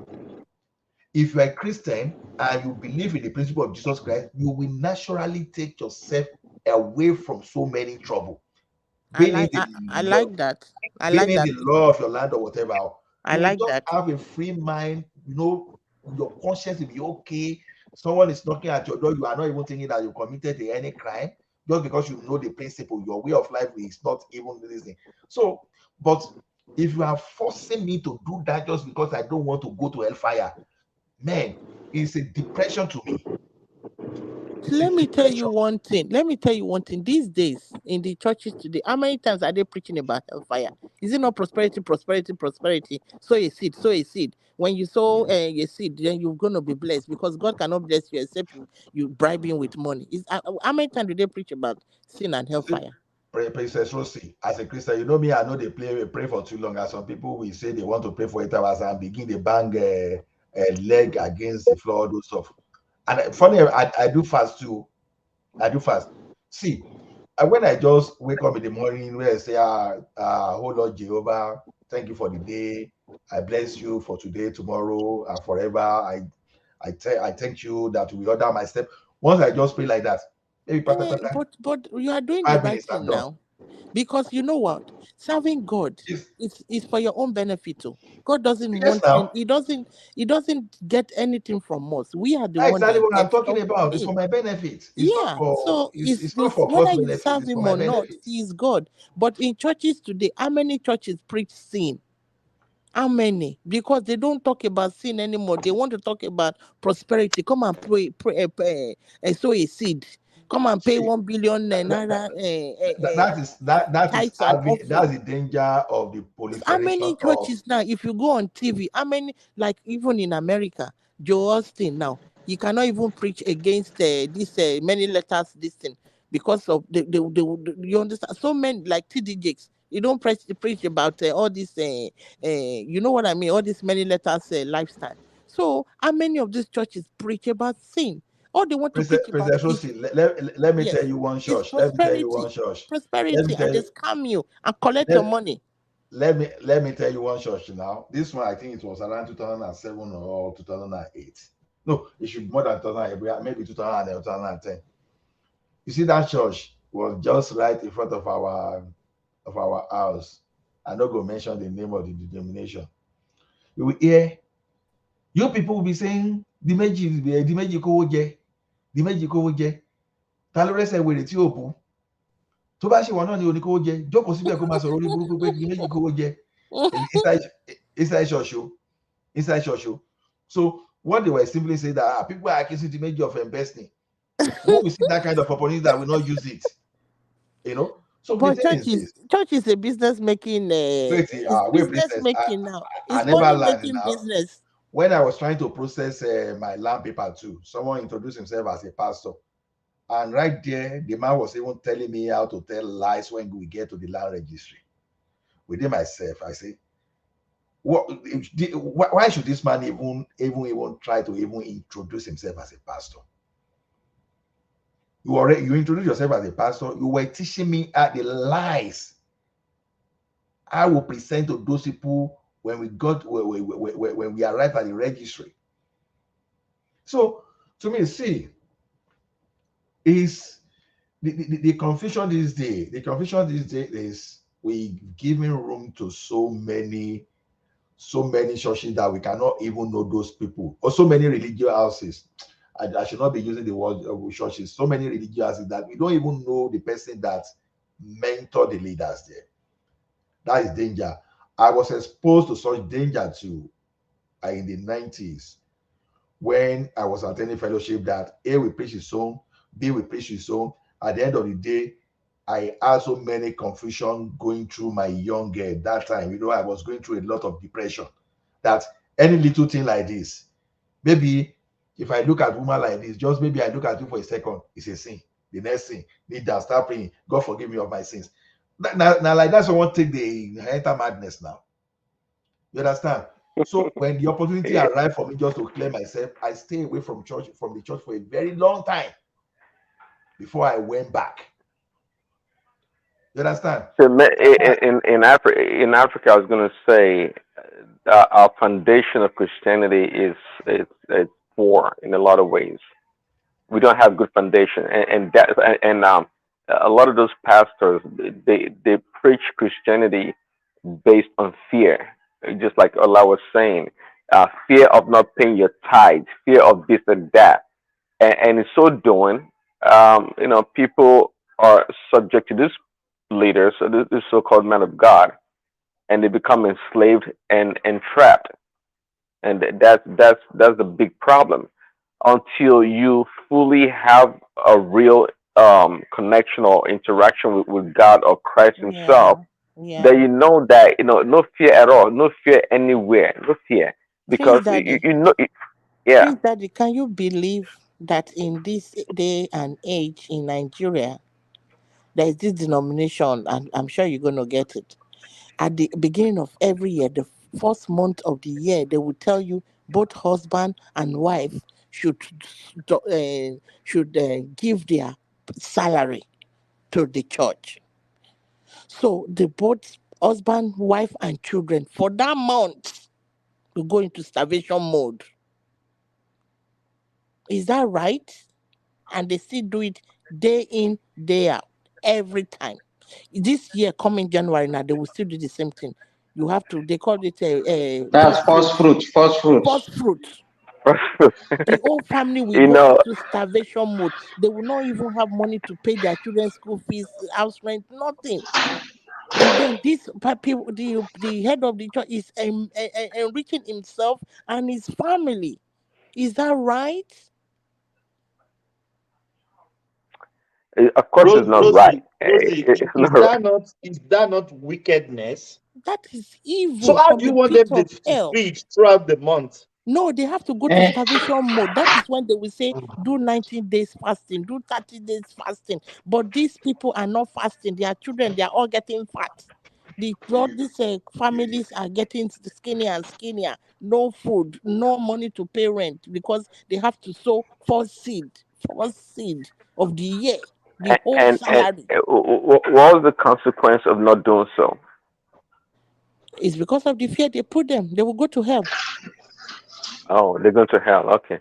If you're a Christian and you believe in the principle of Jesus Christ, you will naturally take yourself away from so many trouble. Being in the I law, like that. I being like in that. the law of your land or whatever, I you will like just that. have a free mind. Your conscience will be okay. Someone is knocking at your door, you are not even thinking that you committed any crime just because you know the principle. Your way of life is not even listening. So, but if you are forcing me to do that just because I don't want to go to hellfire, man, it's a depression to me. It's a Let me tell you depression. one thing. Let me tell you one thing. These days in the churches today, how many times are they preaching about hellfire? Is it not prosperity, prosperity, prosperity? Sow a seed, sow a seed. When you sow a seed, then you're gonna be blessed because God cannot bless you except you bribe him with money. How many times do they preach about sin and See, hellfire? Princess Rosie, as a Christian, you know me, I know they pray for too long. As some people will say they want to pray for 8 hours and begin to bang a leg against the floor, all those stuff. And funny, I do fast too. I do fast. See, when I just wake up in the morning, where I say, oh Lord Jehovah, thank you for the day. I bless you for today, tomorrow, and forever. I thank you that we order my step. Once I just pray like that, maybe But you are doing the 5 right minutes, I'm thing done. now. Because you know what? Serving God Yes, is for your own benefit too. God doesn't yes want now. and he doesn't get anything from us. We are the That's one exactly that what I'm get talking stuff from about. It's for him. my benefit. It's not Yeah. for So it's not for whether God's you benefit, serve it's for him my or not, benefit. he is God. But in churches today, how many churches preach sin? How many? Because they don't talk about sin anymore. They want to talk about prosperity. Come and pray, sow a seed. come and pay See, 1 billion that, that, naira that is tithes and having offering. that's the danger of the How proliferation many of. churches now, if you go on TV, how many, like even in America, Joe Austin now, he cannot even preach against this many letters, this thing, because of you understand, so many, like TD Jakes, you don't preach about all this, you know what I mean, all this many letters lifestyle. So, how many of these churches preach about sin? All they want to preach about Princess is, Rosie, let me tell yes, you one is church. Let me tell you one prosperity, church. Let me prosperity, and tell they you. scam you and collect your Let, money. let me tell you one church now. This one, I think it was around 2007 or 2008. No, it should be more than 2008, maybe 2008 or 2010. You see, that church was just right in front of our house. I'm not going to mention the name of the denomination. You will hear, you people will be saying, the meji kowo je, the meji kowo je. Ta ló rẹ́sẹ̀ wèrè tí ò bú? Tó bá ṣe wọn náà ni oníkówó jẹ, jókòó síbẹ̀ kó máa sọ̀rọ̀ orí burúkú pé di méjì kówó jẹ. Inside church o, inside church o. So what they were simply saying that people are accusing the major of investing. When we see that kind of opportunity, that we not use it, you know. So the But thing is this: church is a business making. sweetie, It's we business princess. making now. I It's never money learned making now. business. When I was trying to process my land paper too, someone introduced himself as a pastor. And right there, the man was even telling me how to tell lies when we get to the land registry. Within myself, I say, why should this man even try to even introduce himself as a pastor? You introduce yourself as a pastor. You were teaching me the lies I will present to those people when we arrive at the registry. So to me, see, is the confusion this day. The confusion this day is we giving room to so many churches that we cannot even know those people, or so many religious houses. I should not be using the word churches. So many religious houses that we don't even know the person that mentor the leaders there. That is danger. I was exposed to such danger too in the 90s when I was attending fellowship that A will preach his own, B will preach his own. At the end of the day, I had so many confusion going through my young age that time. I was going through a lot of depression. That any little thing like this, maybe if I look at woman like this, just maybe I look at you for a second, it's a sin. The next thing, need that, start praying, God forgive me of my sins. Now like that, someone take the enter madness now. You understand? So when the opportunity Yeah. arrived for me just to clear myself, I stayed away from the church for a very long time before I went back. You understand? So That's why. in Africa, I was going to say our foundation of Christianity is it's poor in a lot of ways. We don't have good foundation, and a lot of those pastors they preach Christianity based on fear, just like Allah was saying, fear of not paying your tithes, fear of this and that, and in so doing, people are subject to this leaders, so this so-called man of God, and they become enslaved and trapped, and that's the big problem. Until you fully have a real connection or interaction with God or Christ Himself, Yeah, then yeah. you know that no fear at all, no fear anywhere, no fear Prince because Daddy, yeah. Prince Daddy, can you believe that in this day and age in Nigeria, there is this denomination, and I'm sure you're going to get it. At the beginning of every year, the first month of the year, they will tell you both husband and wife should give their salary to the church. So the both husband, wife, and children for that month will go into starvation mode. Is that right? And they still do it day in, day out, every time. This year, coming January now, they will still do the same thing. You have to, they call it a That's first first fruit. fruit. First fruits. First fruit. The whole family will you go know, into starvation mode. They will not even have money to pay their children's school fees, house rent, nothing. And then this people, the head of the church is enriching himself and his family. Is that right? Of course, it's not right. Rosie, It's not right. is that not wickedness? That is So evil how from do you the want pit them of to hell. feed throughout the month? No, they have to go to Eh, starvation mode. That is when they will say, do 19 days fasting, do 30 days fasting. But these people are not fasting. Their children, they are all getting fat. All these families are getting skinnier and skinnier. No food, no money to pay rent because they have to sow first seed of the year, the whole And salary. what was the consequence of not doing so? It's because of the fear they put them. They will go to hell. Oh, they're going to hell. Okay.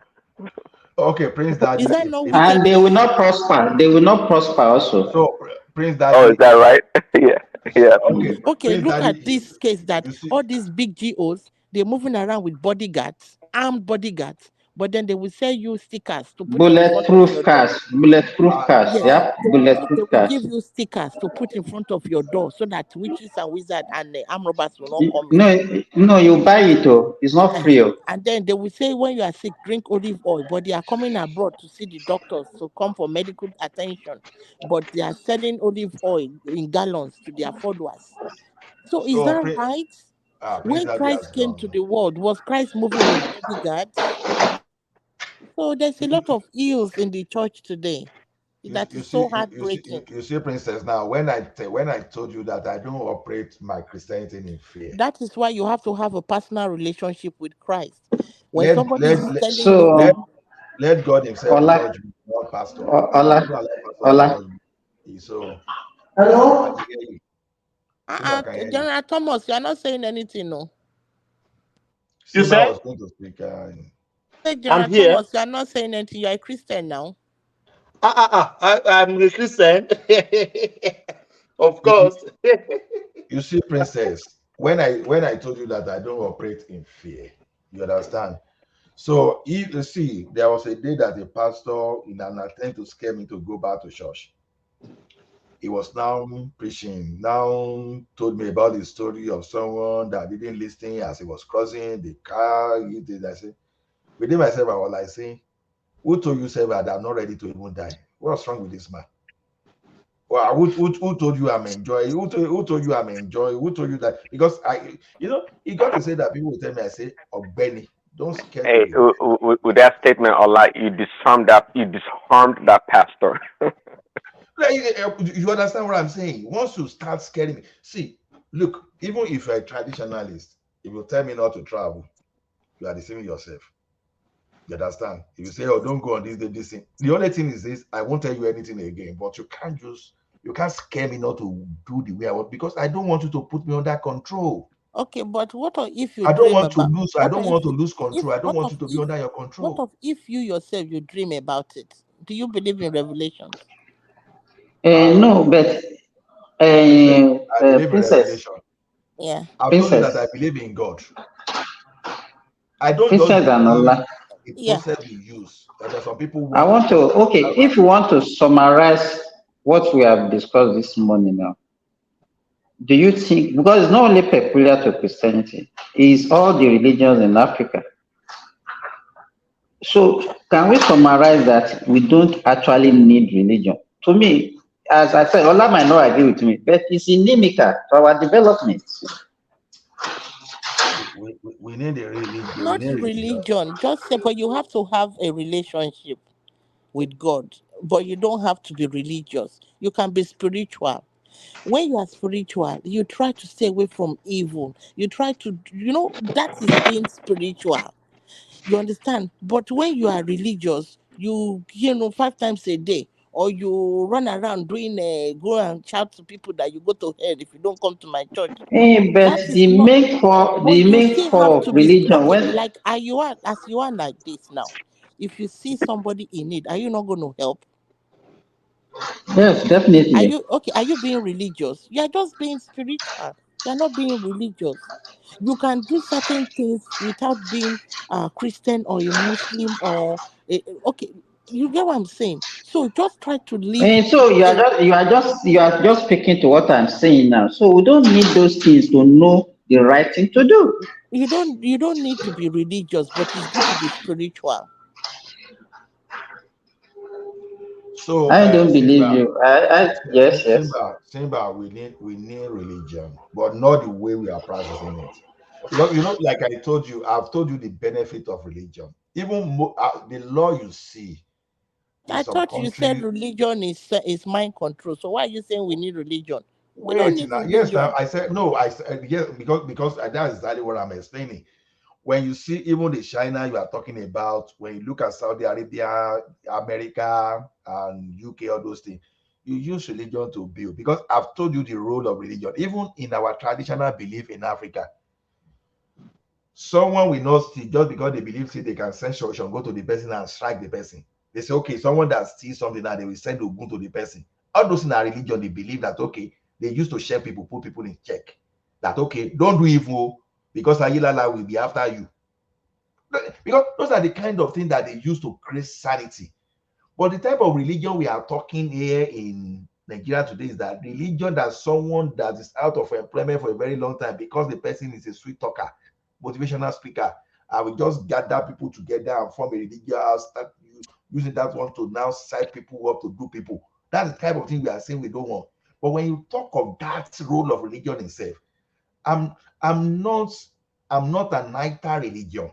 Okay, Prince Is Daddy, that if, not if and they will wickedness? not prosper. They will not prosper also. so, Prince Oh, is Daddy, that right? Yeah. Yeah. okay, Okay, Prince look Daddy, at this case that you see, all these big GOs, they're moving around with bodyguards, armed bodyguards, but then they will sell you stickers to put in the front of your door. Bulletproof uh, cars. Yes, Yep, they bulletproof will cars. give you stickers to put in front of your door so that witches and wizards and arm robbers will not come in. No, no, you buy it. Oh, it's not free. Uh-huh. Oh. And then they will say when you are sick, drink olive oil, but they are coming abroad to see the doctors to come for medical attention, but they are selling olive oil in gallons to their followers. So is so that right? Prince When Daddy Christ has came to gone. the world, was Christ moving with bodyguards? So there's a lot of ills in the church today. That is so heartbreaking. You see, Princess. Now, when I told you that I don't operate my Christianity in fear, That is why you have to have a personal relationship with Christ. When let somebody let is let telling you let, that, So, let God Himself Ola, judge me, not Pastor. Ola, Don't allow Pastor to Ola. judge me. So, I Hello. can hear you. Simba, I can hear you. General Thomas, you are not saying anything, no. You Simba said? was going to speak. I said, I'm General here. Thomas, you are not saying anything. You are a Christian now. I'm a Christian. Of You, course. you see, Princess, when I told you that I don't operate in fear, you understand? So if you see, there was a day that a pastor, in an attempt to scare me to go back to church, he was now preaching, now told me about the story of someone that didn't listen as he was crossing the car. He did. I said, within myself, I was like saying, who told you, sir, that I'm not ready to even die? What's wrong with this man? Well, who told you I'm enjoying? Who told you I'm enjoying? Who told you that? Because he got to say that people will tell me, I say, oh, Benny, don't scare to Hey, be dead. with that statement, or like you disarmed that pastor. Like, you understand what I'm saying? Once you start scaring me, see, look, even if you're a traditionalist, if you tell me not to travel, you are deceiving yourself. You understand? If you say, oh, don't go on this day, this thing. The only thing is this, I won't tell you anything again, but you can't scare me not to do the way I want because I don't want you to put me under control. Okay, but if you I don't dream want to about lose. I what don't if want to lose if control. I don't what want of you to be if under your what control. of if you yourself you dream about it? Do you believe in revelations? No, but Princess, I believe in princess, revelation. Yeah. I've told you that I princess, believe in God. I don't just princess and believe Ola. the Yeah. process we use. And then some people I want want to. process Okay, without if you practice. want to summarize what we have discussed this morning now, do you think because it's not only peculiar to Christianity, it's all the religions in Africa. So can we summarize that we don't actually need religion? To me, as I said, Ola might not agree with me, but it's inimical to our development. We need a religion. We Not need religion. religion. Just say, but you have to have a relationship with God. But you don't have to be religious. You can be spiritual. When you are spiritual, you try to stay away from evil. You try to, that is being spiritual. You understand? But when you are religious, five times a day, or you run around doing go and shout to people that you go to hell if you don't come to my church. But That is not. But the you main still have core to of be religion, okay. when Like as you are like this now. If you see somebody in need, are you not going to help? yes, Are definitely. you okay? Are you being religious? You are just being spiritual. You are not being religious. You can do certain things without being a Christian or a Muslim okay. You get what I'm saying? So just try to live And so a you are just speaking to what I'm saying now. So we don't need those things to know the right thing to do. you don't need to be religious, but it's good to be spiritual. So, I don't believe Simba, you. Yes, yes. Simba, we need religion, but not the way we are practicing it. Because like I told you, I've told you the benefit of religion. Even the law you see in I some thought you said country. religion is mind control. So why are you saying we need religion? We don't Wait, need now, yes, now religion. I said no. I said yes because that's exactly what I'm explaining. When you see even the China you are talking about, when you look at Saudi Arabia, America, and UK, all those things, you use religion to build. Because I've told you the role of religion, even in our traditional belief in Africa. Someone will not steal just because they believe say they can send shot go to the person and strike the person. They say, okay, someone that steals something that they will send Ogun to the person. All those in our religion, they believe that okay, they used to share people, put people in check. That okay, don't do evil because Ayilala will be after you. Because those are the kind of things that they use to create sanity. But the type of religion we are talking here in Nigeria today is that religion that someone that is out of employment for a very long time because the person is a sweet talker, motivational speaker, I will just gather people together and form a religion, start using that one to now set people up to do people. That's the type of thing we are saying we don't want. But when you talk of that role of religion itself, I'm I'm not I'm not an anti-religion.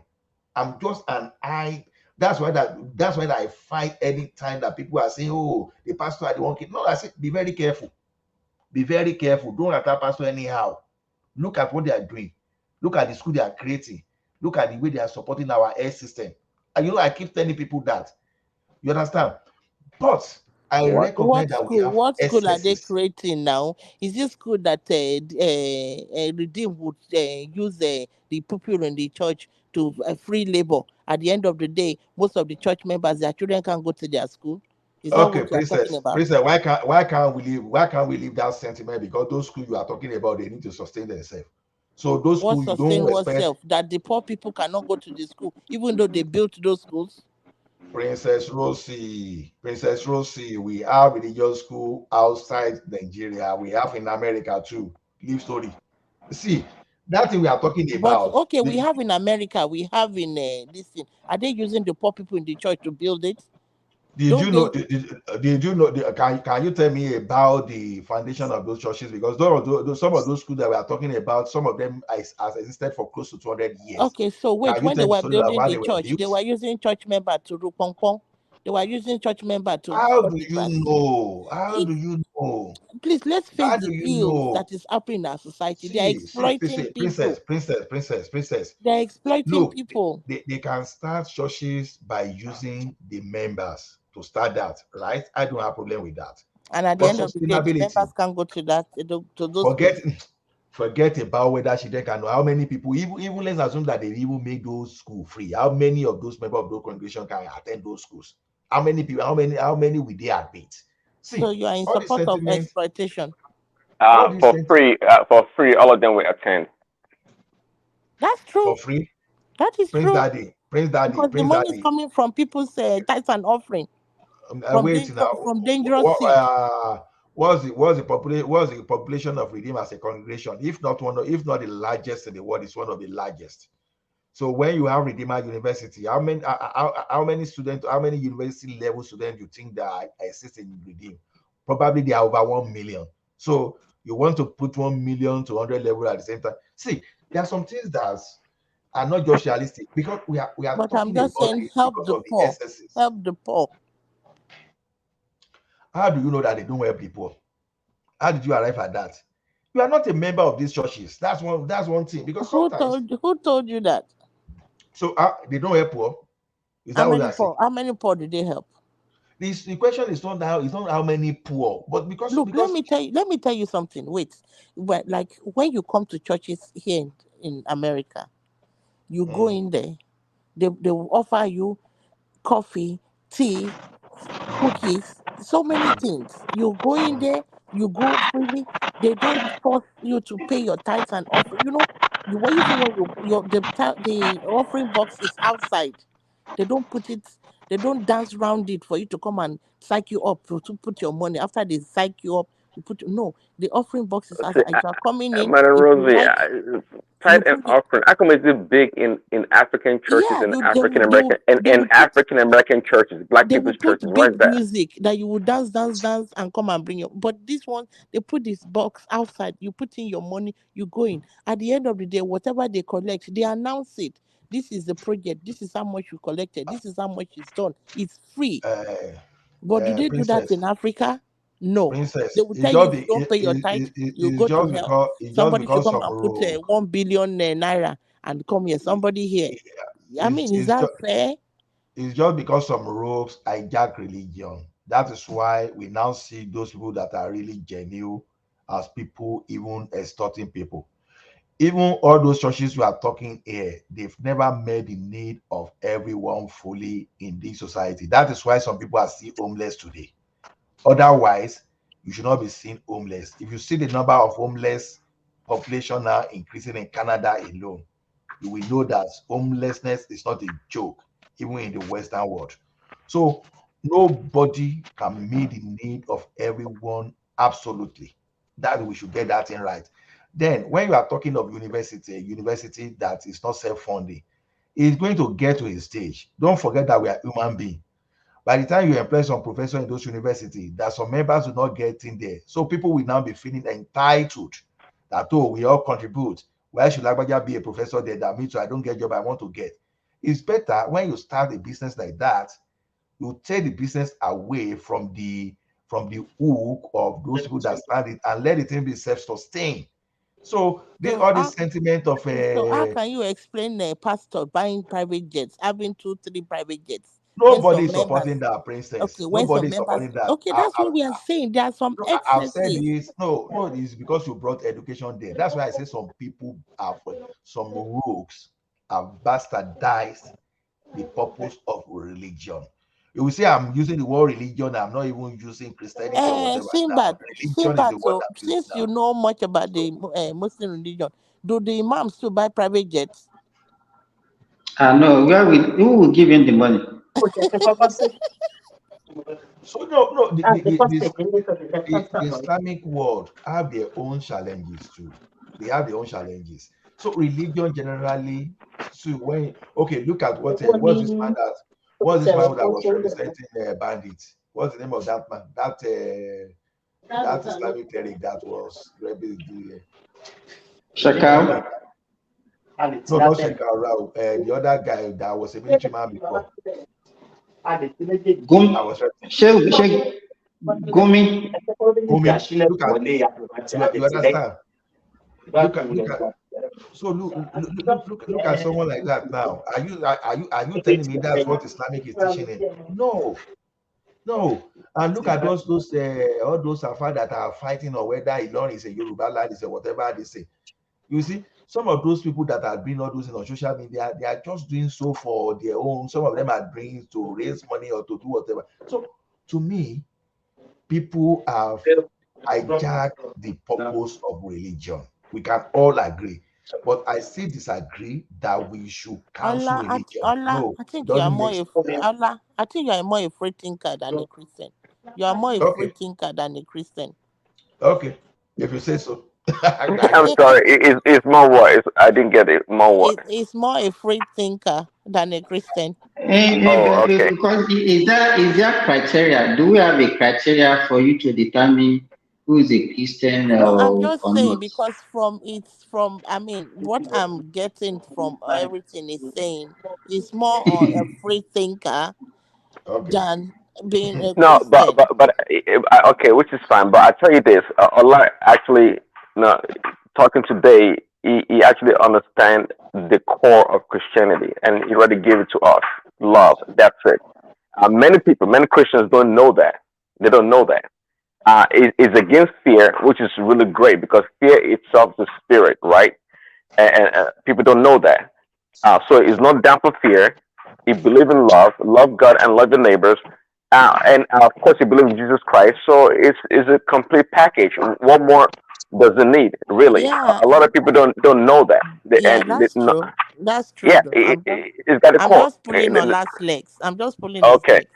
I'm just an I. That's why I fight anytime that people are saying, "Oh, the pastor are the one kid." No, I say, be very careful. Be very careful. Don't attack pastor anyhow. Look at what they are doing. Look at the school they are creating. Look at the way they are supporting our air system. And I keep telling people that. You understand? But I recognize that we have What school are they excesses. creating now? Is this school that Redeem would use the people in the church to free labor? At the end of the day, most of the church members, their children can't go to their school. Is that Okay, what you are talking about? princess, why can't we leave that sentiment? Because those schools you are talking about, they need to sustain themselves. So those What schools you sustain don't what expect. self? That the poor people cannot go to the school, even though they built those schools. Princess Rosie, we have religious school outside Nigeria. We have in America too. Live story. See, that thing we are talking But about. okay, we have in America, we have in this thing. Are they using the poor people in the church to build it? Did you Don't know? they? Did you know? Can you tell me about the foundation of those churches? Because some of those schools that we are talking about, some of them has existed for close to 200 years. Okay, so wait, Can you when tell they me the were story of building how the they were church, they built? were using church member to do pong pong. They were using church member to How cut do the you grass. know? How It, do you know? please, let's face How the do you ills know? that is happening in our society. They are See, exploiting princess, people. princess. They are exploiting Look, people. they can start churches by using the members to start that, right? I don't have a problem with that. And at the But end of the day, the sustainability, members can't go to that to those forget schools. forget about whether she then can know how many people, even let's assume that they even make those schools free. How many of those members of those congregation can attend those schools? How many people, how many will they admit? So See, you are in all the support of sentiments, exploitation. all these things For free, all of them will attend. That's for true. free. That is Prince true. Daddy, Prince Daddy, Because the Prince money is Daddy. coming from people's tithes and offering Wait now. from dangerous What, seed. what's the population of Redeem as a congregation? If not the largest in the world, it's one of the largest. So when you have Redeemer University, how many students, how many university level students you think that exist in Redeem? Probably they are over 1 million. So you want to put 1 million to 100 level at the same time. See, there are some things that are not just realistic because we are But I'm talking just about saying, this help because the of the poor. excesses. Help the poor. How do you know that they don't help people? How did you arrive at that? You are not a member of these churches. That's one thing. Because sometimes, Who told you that? so they don't help poor. Is that what you are saying? How many poor do they help? The question is not how many poor, but because Look, because let me tell you something. Wait. Like when you come to churches here in America, you go mm, in there, they will offer you coffee, tea, cookies, so many things. You go in mm, there, you go freely. They don't force you to pay your tithes and offering. Even when the offering box is outside, they don't put it. They don't dance round it for you to come and psych you up to put your money. After they psych you up, you put no. The offering box is See, outside. As you are coming in, Madam if you Rosie, like. tithe You and put it. offering. How come is it big in African churches Yeah, and they African will they American will they and will put African American churches, Black they will people's put churches? Why is big that? music that you will dance, dance, dance, and come and bring your. But this one, they put this box outside. You put in your money, you go in. At the end of the day, whatever they collect, they announce it. This is the project. This is how much you collected. This is how much is done. It's free. Uh, But do they do that Princess, in Africa? No. They Princess, will it's tell you just if you don't pay your tithe, you it's go to just hell. because Somebody should come some and put rule. 1 billion naira and come here. Somebody here. I mean, is It's that just fair? it's just because some rogues hijack religion. That is why we now see those people that are really genuine as people even extorting people. Even all those churches we are talking here, they've never met the need of everyone fully in this society. That is why some people are still homeless today. Otherwise, you should not be seen homeless. If you see the number of homeless population now increasing in Canada alone, you will know that homelessness is not a joke, even in the Western world. So nobody can meet the need of everyone absolutely. That we should get that thing right. Then, when you are talking of university, a university that is not self-funding, it's going to get to a stage. Don't forget that we are human beings. By the time you employ some professor in those universities, that some members will not get in there. So people will now be feeling entitled that, oh, we all contribute. Why should Lagbaja be a professor there? That means I don't get job I want to get. It's better when you start a business like that, you take the business away from the hook of those people that start it and let it be self-sustained. So this So all how this sentiment of so how can you explain a pastor buying private jets, having two, three private jets, when nobody some is members, supporting that, princess. okay, when Nobody some is members, supporting that. okay, that's what we are saying. There are some No, I've said excesses. this. No, no, it's because you brought education there. That's why I say some people have, some rogues have bastardized the purpose of religion. You will say I'm using the word religion. I'm not even using Christianity or whatever. Now, religion is Sinbad. the word So I'm using since now. you know much about the Muslim religion, do the imams still buy private jets? No, who will give him the money? So no, the Islamic world have their own challenges too. They have their own challenges. So religion generally, so when okay, look at what's this man that was representing bandits. What's the name of that man? That Islamic cleric that was the one Shakal? that no, not Sheikh Rao, the other guy that was a military man before. Gum? I was Sheikh Gumi? Gumi. Look at you understand? Look at so look at someone like that now. Are you telling me that's what Islamic is teaching him? No, no. And look at those all those Afa that are fighting or whether Ilorin is a Yoruba land is a whatever they say. You see, some of those people that are doing all those things on social media, they are just doing so for their own. Some of them are doing to raise money or to do whatever. So to me, people have hijacked the purpose of religion. We can all agree. But I still disagree that we should cancel religion. No, I it think you are doesn't more make sense. Allah. I think you are more a free thinker than a Christian. You are more a free Okay, thinker than a Christian. okay. If you say so. I I'm get that. sorry. It's more what? I didn't get it. More what? It's more a free thinker than a Christian. Oh, okay. Because is there criteria? Do we have a criteria for you to determine who is a Christian No, I'm just or saying not? because from I mean what I'm getting from everything is saying is more on a free thinker Okay. than being a No, Christian. okay, which is fine. But I tell you this, Allah actually, no, talking today, he actually understand the core of Christianity, and he already gave it to us. Love. That's it. Many people, many Christians don't know that. They don't know that. It's against fear, which is really great because fear itself is a spirit, right? And people don't know that. So it's not down for fear. He believe in love, love God and love your neighbors, and of course he believe in Jesus Christ. So it's a complete package. What more does it need? Really, Yeah, a lot of people don't know that. yeah, that's true. That's true Yeah, though. it's got a I'm core. just pulling on last legs. I'm just pulling his Okay, legs.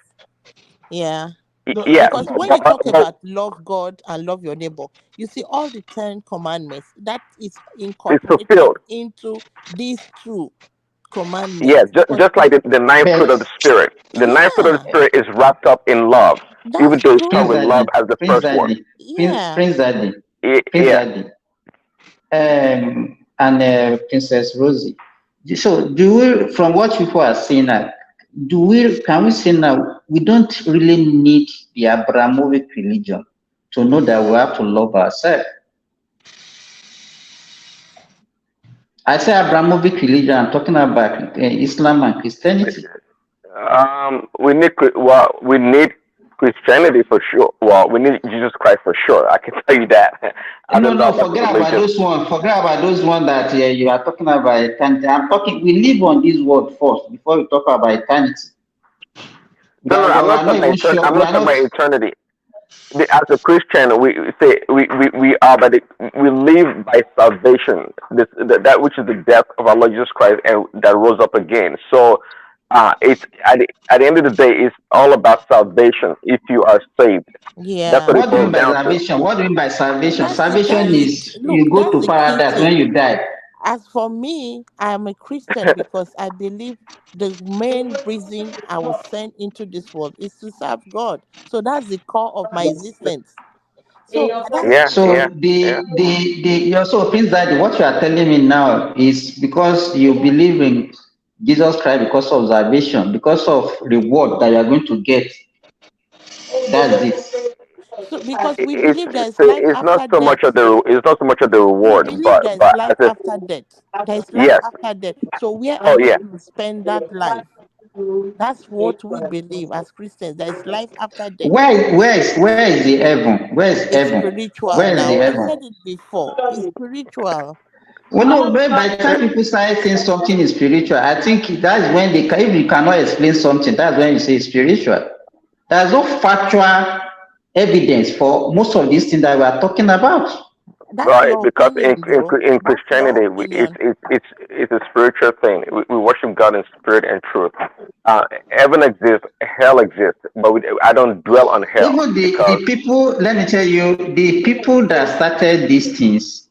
Yeah. No, Yeah, Because when you talk about love God and love your neighbor, you see all the 10 commandments that is it's incorporated fulfilled. into these two Yeah, commandments. Because just like the ninth fruit of the But spirit. The ninth fruit of the yeah, spirit is wrapped up in love, even that's though it Prince starts with true. love Daddy, as the Prince first one. Daddy, Yeah. Prince Daddy, Prince Yeah. Daddy, and Princess Rosie. So, do we, from what people are saying now, can we say now we don't really need the Abramovic religion to know that we have to love ourselves? I say Abramovic religion. I'm talking about Islam and Christianity. We need Christianity for sure. Well, we need Jesus Christ for sure. I can tell you that. I No, don't know no, about the forget about religion. those ones. Forget about those ones that you are talking about eternity. I'm talking. We live on this world first before we talk about eternity. No, no, We I'm not are not talking about even sure. I'm We not are talking not. about eternity. As a Christian, we say we are, but we live by salvation. That which is the death of our Lord Jesus Christ and that rose up again. So, it's at the end of the day, it's all about salvation. If you are saved, that's what Yeah. it What do you boils mean by down to. salvation? What do you mean by salvation? Salvation That's the is look, you go that's to the key paradise when thing. you die. As for me, I am a Christian because I believe the main reason I was sent into this world is to serve God. So that's the core of my existence. So that's Yeah, So yeah, yeah. you also Prince Daddy, what you are telling me now is because you believe in Jesus Christ because of salvation, because of reward that you are going to get. That's it. so because we It's believe there is life it's not after so much of death. the We reward, believe there is but life as a after death. There is life yes. after death. So where are Oh you yeah. going to spend that life? That's what we believe as Christians. There is life after death. Where is the heaven? Where is It's heaven? spiritual Where is the now. I heaven? said it before. It's spiritual. Well, no, by the time people start saying something is spiritual, I think that's when if you cannot explain something, that's when you say it's spiritual. There's no factual evidence for most of these things that we are talking about. That's Right, your because opinion, though. in That's your Christianity, opinion. it's a spiritual thing. We worship God in spirit and truth. Heaven exists, hell exists, but I don't dwell on hell Even because the people, let me tell you, the people that started these things,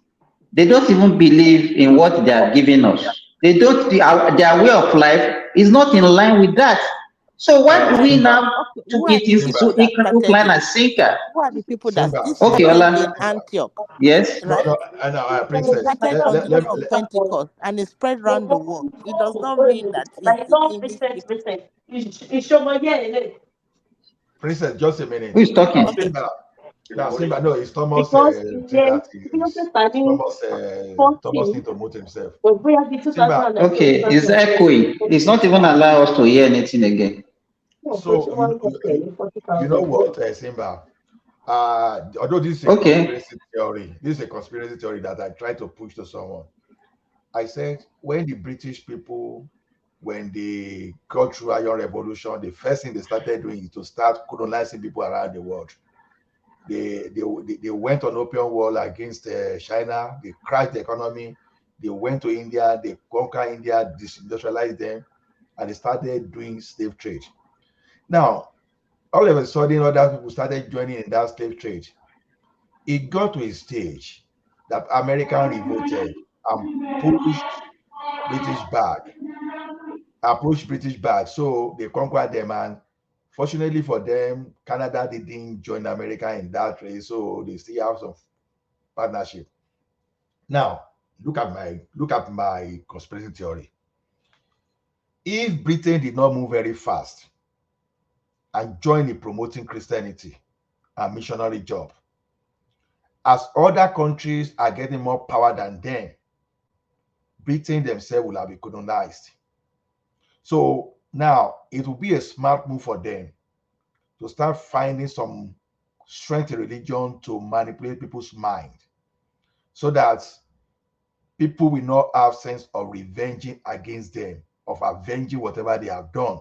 they don't even believe in what they are giving us. They don't, their way of life is not in line with that. So why do we Simba, now Okay, took who are it the into Simba, people that hook, started line, it? and sinker? Who are the people that Simba, this Okay, Simba, started in Ola. Simba. Antioch, Yes. No, right? no, and It princess. started on the day of Pentecost and it spread around the world. It does not mean that it's the English speaking. Princess, just a Who minute. is talking? Okay, Simba. Now, Simba, no, it's Thomas thing that is Thomas. Thomas need to mute himself. Simba. Okay, it's echoing. It's not even allow us to hear anything again. So you know what, Simba? Although this is a Okay. conspiracy theory, this is a conspiracy theory that I try to push to someone. I said when the British people, when they got through Iron Revolution, the first thing they started doing is to start colonizing people around the world. They went on opium war against China. They crashed the economy. They went to India. They conquered India, disindustrialized them, and they started doing slave trade. Now, all of a sudden, other people started joining in that slave trade. It got to a stage that American revolted and pushed British back So they conquered them, and fortunately for them, Canada didn't join America in that race, so they still have some partnership. Now, look at my conspiracy theory. If Britain did not move very fast and join in promoting Christianity and missionary job, as other countries are getting more power than them, Britain themselves will have been colonized. So now it will be a smart move for them to start finding some strength in religion to manipulate people's mind so that people will not have sense of revenging against them, of avenging whatever they have done.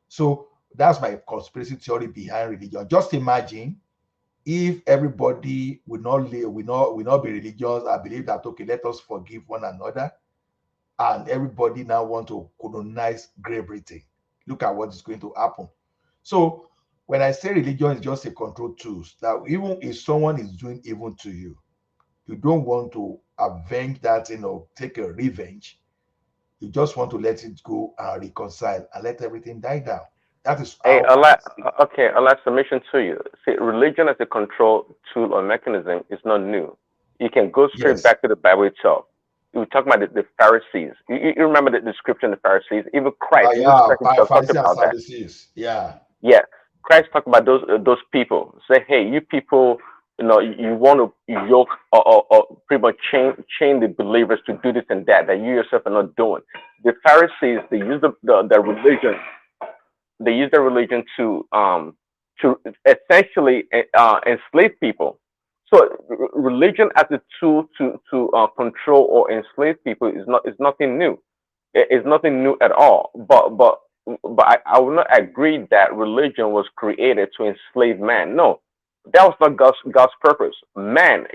So that's my conspiracy theory behind religion. Just imagine if everybody will not be religious and believe that okay, let us forgive one another, and everybody now want to colonize Great Britain. Look at what is going to happen. So when I say religion is just a control tool, that even if someone is doing evil to you, you don't want to avenge that, take a revenge. You just want to let it go and reconcile and let everything die down. That is Hey, how. okay, Allah, submission to you. See, religion as a control tool or mechanism is not new. You can go straight Yes. back to the Bible itself. We talk about the Pharisees. You remember the description of the Pharisees? Even Christ, Jesus Yeah, Christ himself talked Pharisees and about that. Sadducees. Yeah. Yeah, Christ talked about those people. Say, hey, you people, you want to yoke or pretty much chain the believers to do this and that you yourself are not doing. The Pharisees, they use the religion. They use their religion to essentially enslave people. So religion as a tool to control or enslave people is nothing new. It's nothing new at all. But I will not agree that religion was created to enslave man. No, that was not God's purpose. Man,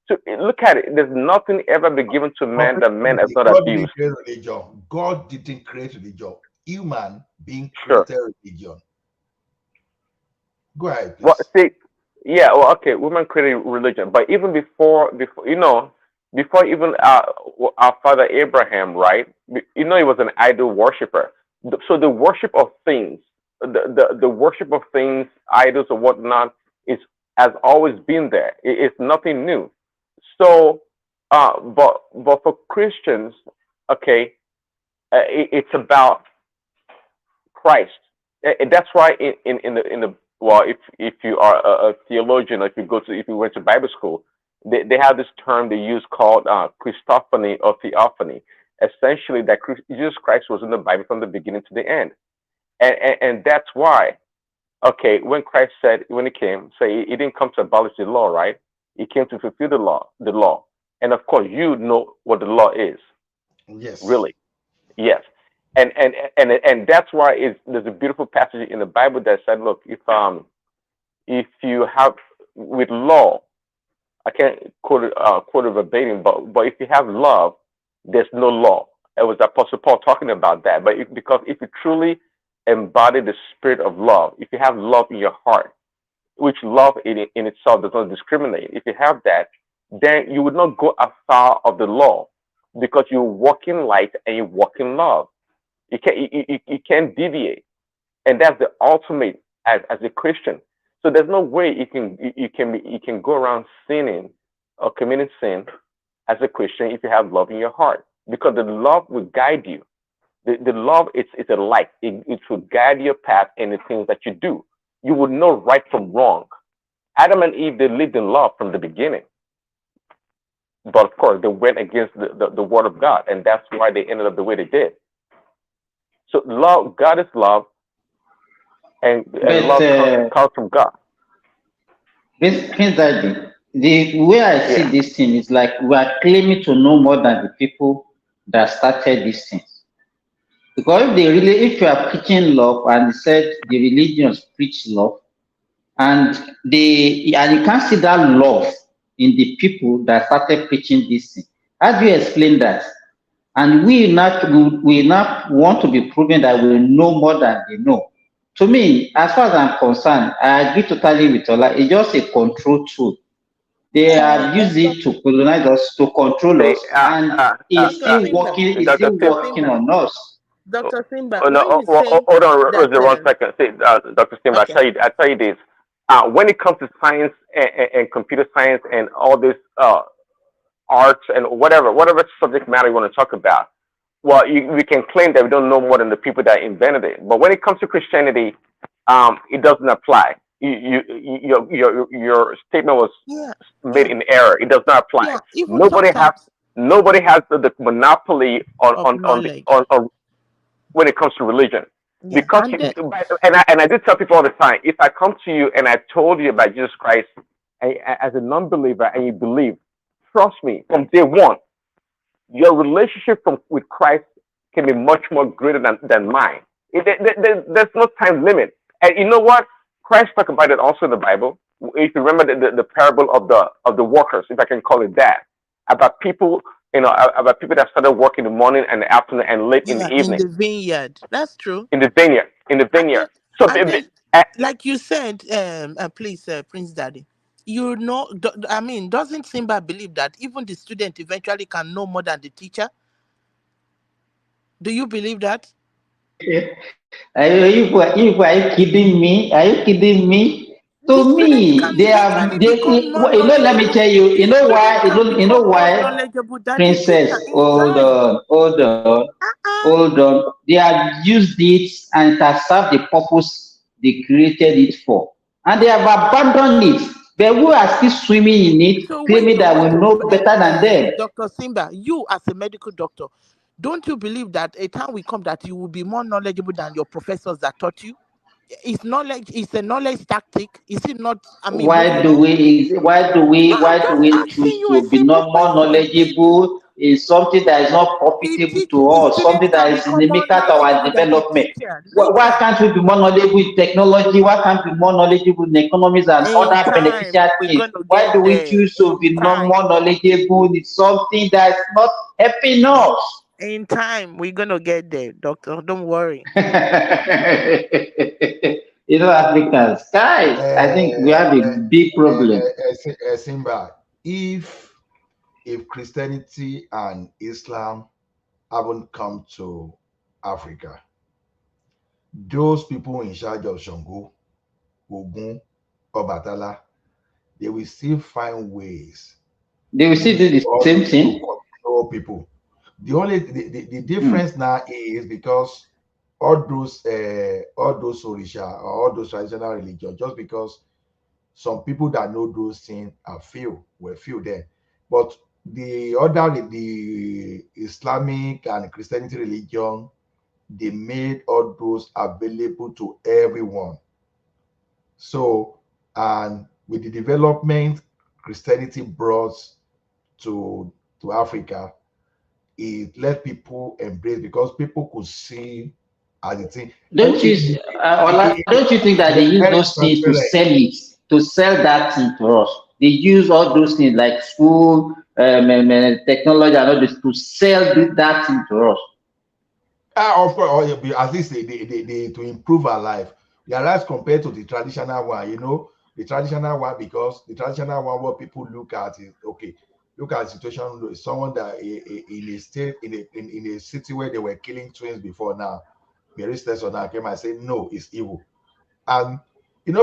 to look at it, there's nothing ever been given to man that man has not God didn't abused. create religion. God didn't create religion. Human being Sure. created religion. Go ahead, Well, please. see, yeah, well, okay, women created religion, but even before even our father Abraham, right? He was an idol worshiper. So the worship of things, the worship of things, idols or whatnot, is has always been there. It's nothing new. So, but for Christians, okay, it's about Christ. And that's why in the well, if you are a theologian, or if you went to Bible school, they have this term they use called Christophany or theophany. Essentially, that Jesus Christ was in the Bible from the beginning to the end, and that's why. Okay, when he came, say he didn't come to abolish the law, right? He came to fulfill the law, and of course, you know what the law is, Yes. really. Yes, and that's why there's a beautiful passage in the Bible that said, look, if you have with law, I can't quote it verbatim, but if you have love, there's no law. It was Apostle Paul talking about that. But because if you truly embody the spirit of love, if you have love in your heart, which love in itself does not discriminate, if you have that, then you would not go afar of the law because you walk in light and you walk in love. You can't deviate, and that's the ultimate as a Christian. So there's no way you can go around sinning or committing sin as a Christian if you have love in your heart, because the love will guide you. The love it's a light. It will guide your path in the things that you do. You would know right from wrong. Adam and Eve, they lived in love from the beginning, but of course they went against the word of God, and that's why they ended up the way they did. So love, God is love, and But love comes from God. Prince Daddy, the way I see Yeah. this thing is like we are claiming to know more than the people that started these things. Because if you are preaching love and said the religions preach love, and you can't see that love in the people that started preaching this thing. How do you explain that? And we not want to be proven that we know more than they know. To me, as far as I'm concerned, I agree totally with Ola. It's just a control tool. They have used it to colonize us, to control See, us, and it's Dr. still Simba, working. It's Dr. still Sim, working Simba, on us. Dr. Simba, oh no, when you say hold on, that, Rosie, 1 second. See, Dr. Sim, okay, I tell you this. When it comes to science and computer science and all this arts and whatever subject matter you want to talk about, well, we can claim that we don't know more than the people that invented it. But when it comes to Christianity, it doesn't apply. Your statement was yeah, made yeah, in error. It does not apply. yeah. Even Nobody has sometimes nobody has the monopoly of knowledge, on when it comes to religion. yeah, Because and then and I do tell people all the time, if I come to you and I told you about Jesus Christ as a non-believer and you believe, trust me, from day one, your relationship with Christ can be much more greater than mine. There's no time limit. And you know what? Christ talked about it also in the Bible. If you remember the parable of the workers, if I can call it that, about people, about people that started working in the morning and the afternoon and late in yeah, the in evening the vineyard, that's true. in the vineyard. And then So and then Like you said, please, Prince Daddy, you know, I mean, doesn't Simba believe that even the student eventually can know more than the teacher? Do you believe that? Are you kidding me? Are you kidding me? The To student me, can they are eventually become more let me knowledgeable. tell you, The student can you know become more why, knowledgeable than the Princess, teacher in time. Uh-uh. hold on. They have used it and it has served the purpose they created it for. And they have abandoned it. But who are still swimming in it, So claiming that we know better than them. Dr. Simba, you as a medical doctor, don't you believe that a time will come that you will be more knowledgeable than your professors that taught you? Is knowledge is a knowledge tactic? Is it not? I mean, moving on. No, I'm Why do just we asking choose you a to be simple not more question. knowledgeable in something that is not profitable to The us, student something can that is become more inimical to our knowledgeable than the development? teacher Why later. can't we be more knowledgeable in technology? Why can't we be more knowledgeable in economics and In other time, beneficial we're things? gonna Why do get we there. choose to In be not time. more knowledgeable in something that's not helping In, us? in time, we're gonna get there, doctor. Don't worry. Africans, guys, I think we have a big problem. Simba, if Christianity and Islam haven't come to Africa, those people in charge of Shango, Ogun, Obatala, they will still find ways They will still do the same to thing. control people. The difference now is because all those Orisha or all those traditional religions, just because some people that know those things are few there. But the Islamic and Christianity religion, they made all those available to everyone. So, and with the development Christianity brought to Africa, it let people embrace because people could see as a thing. Don't you think that they They're use very those things transparent. to sell that thing to us? They use all those things like school, technology, and all this to sell that thing to us. Of course, at least they to improve our life. Whereas compared to the traditional one, the traditional one, because the traditional one, what people look at is okay. Look at the situation. Someone that in a state in a city where they were killing twins before now, Mary Stetson now came and said no, it's evil. And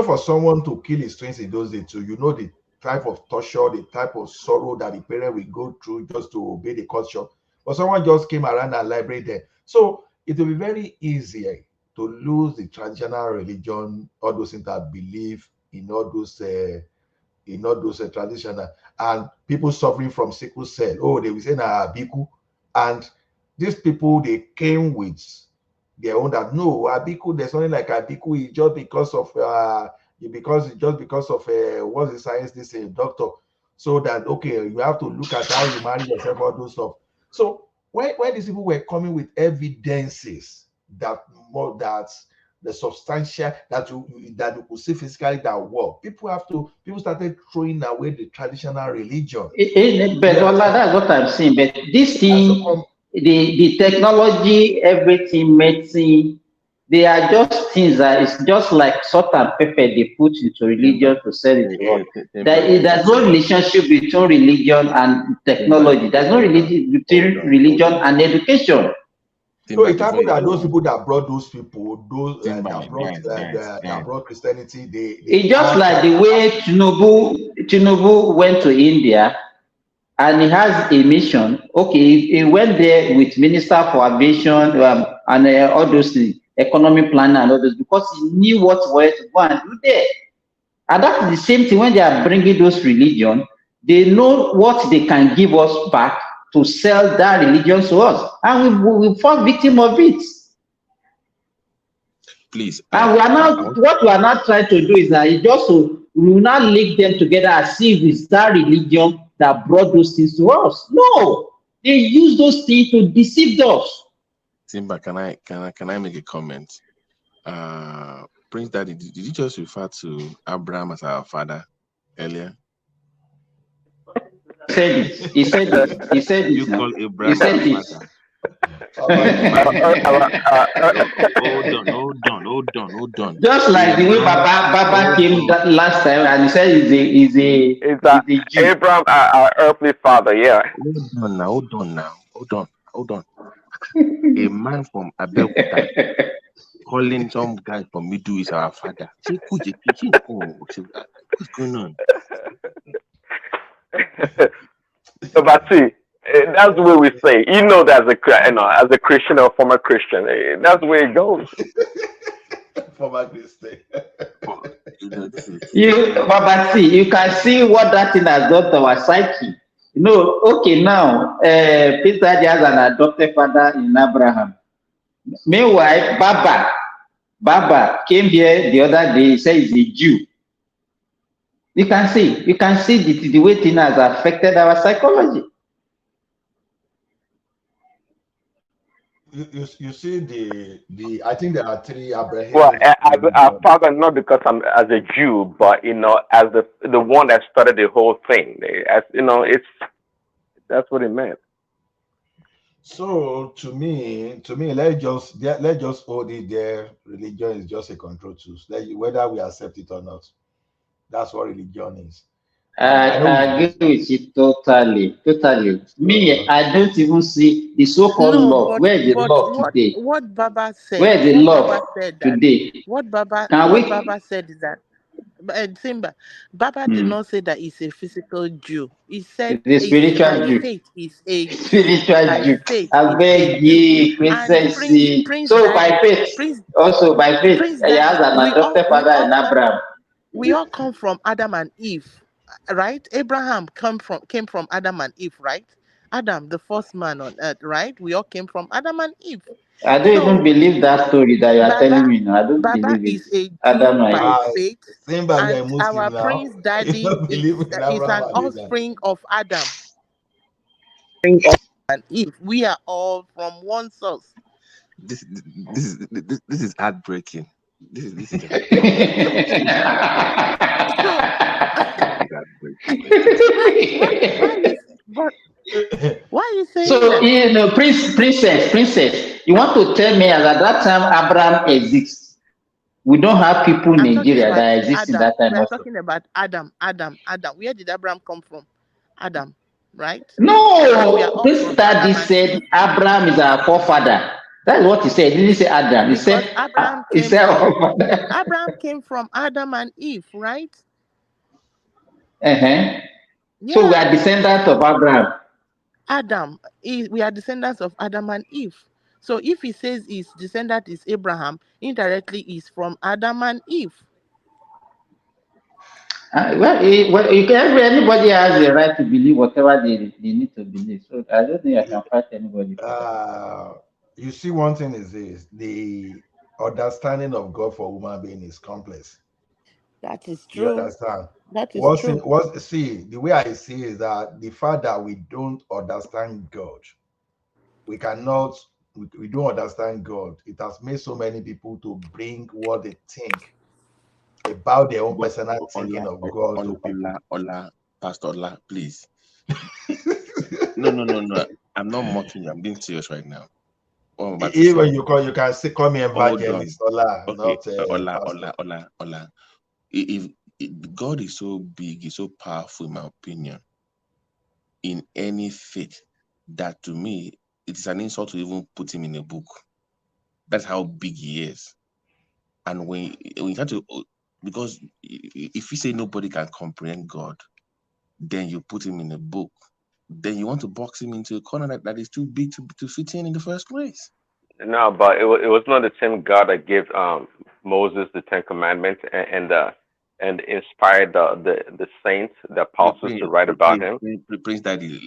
for someone to kill his twins in those days too, the type of torture, the type of sorrow that the parent will go through just to obey the culture. But someone just came around and library there. So it will be very easy to lose the traditional religion, all those things that believe in all those traditional, and people suffering from sickle cell. Oh, they will say na Abiku. And these people, they came with their own that no, Abiku, there's something like Abiku is just because of what's the science they say, doctor. So that okay, you have to look at how you marry yourself, all those stuff. So when these people were coming with evidences that the substantial that you could see physically that work, people started throwing away the traditional religion. But that's what I'm saying. But this thing, the technology, everything, medicine, they are just things that it's just like salt and pepper they put into religion to sell it to us. There's no relationship between religion and technology. There's no relationship between religion and education. So it happened that those people that brought those people, those that brought Christianity, It's just like the way Tinubu went to India and he has a mission. Okay, he went there with Minister for Aviation and all those things, economic planner and all those, because he knew what way to go and do there. And that's the same thing when they are bringing those religion. They know what they can give us back to sell that religion to us, and we fall victim of it. Please. And what we are not trying to do is that we will not link them together as if it's that religion that brought those things to us. No, they use those things to deceive us. Simba, can I make a comment? Prince Daddy, did you just refer to Abraham as our father earlier? He said it. You call Abraham our father. Hold hold on. Just A like the way man, Baba hold came on. that last time and he said Is he's a Jew. Abraham, our earthly father? Yeah. Hold on now. Hold on. A man from Abeokuta calling some guy from Middle East our father. What's going on? But see, that's the way we say. You know, that as a Christian or former Christian, that's the way it goes. Former Christian. This is You, Baba, see, you can see what that thing has done to our psyche. You know, okay, now, Peter has an adopted father in Abraham. Meanwhile, Baba came here the other day, he said he's a Jew. You can see the way thing has affected our psychology. You see the I think there are three Well, Abrahamic as religions. father, not because I'm as a Jew, but as the one that started the whole thing. As that's what it meant. So to me, let's just hold it there. Religion is just a control tool. Whether we accept it or not, that's what religion is. I know I it's agree with you totally, totally. Me, so I don't even see the so-called No, love. Where is the but love today? what Baba said, Where is the love today? Can what we? Baba said is that Simba, Baba did Hmm, not say that he's a physical Jew. He said the is spiritual by Jew. faith is a Jew. Spiritual By Jew. faith I is a beg Jew. ye, And Princess. See. So by faith, Prince also by faith, Prince he has Daddy, an adopted father in Abraham. we all come from Adam and Eve, right? Abraham came from Adam and Eve, right? Adam, the first man on earth, right? We all came from Adam and Eve. I don't even So believe that story that you are telling Baba me now. I don't Baba believe it. is a Jew Adam and by Eve. faith, Simba, you're a and Muslim our now. Prince You Daddy don't believe in is Abraham an and Isaac. offspring of Adam and Eve. We are all from one source. this is heartbreaking. This is heartbreaking. So This is heartbreaking. why you but why are you saying So that? you know, princess, you want to tell me as at that time Abraham exists? We don't have people in I'm talking Nigeria about that exist in Adam. that time We are also. talking about Adam. Where did Abraham come from? Adam, right? So we are No, all this from study Adam and said Eve Abraham is our forefather. That's what he said. He didn't say Adam. He because said our father. Abraham came from Adam and Eve, right? Uh-huh. So we are Yeah. descendants of Abraham. We are descendants of Adam and Eve. So if he says his descendant is Abraham, indirectly is from Adam and Eve. Anybody has the right to believe whatever they need to believe. So I don't think I can fight anybody for that. Uh, you see, one thing is this: the understanding of God for human being is complex. That is You true. understand? That is true. See, the way I see is that the fact that we don't understand God, we cannot, we don't understand God. It has made so many people to bring what they think about their own But personal thinking Ola, of God to people. Pastor Ola, please. No. I'm not mocking you. I'm being serious right now. What I'm about to say. Even you can say, call me Hold on. evangelist, Ola, Okay, not pastor. Ola. If God is so big, is so powerful, in my opinion, in any faith, that to me, it is an insult to even put him in a book. That's how big he is. And when you try to, because if you say nobody can comprehend God, then you put him in a book, then you want to box him into a corner that is too big to fit in the first place. No, but it was not the same God that gave Moses the Ten Commandments and inspired the saints, the apostles to write about him. Prince Daddy,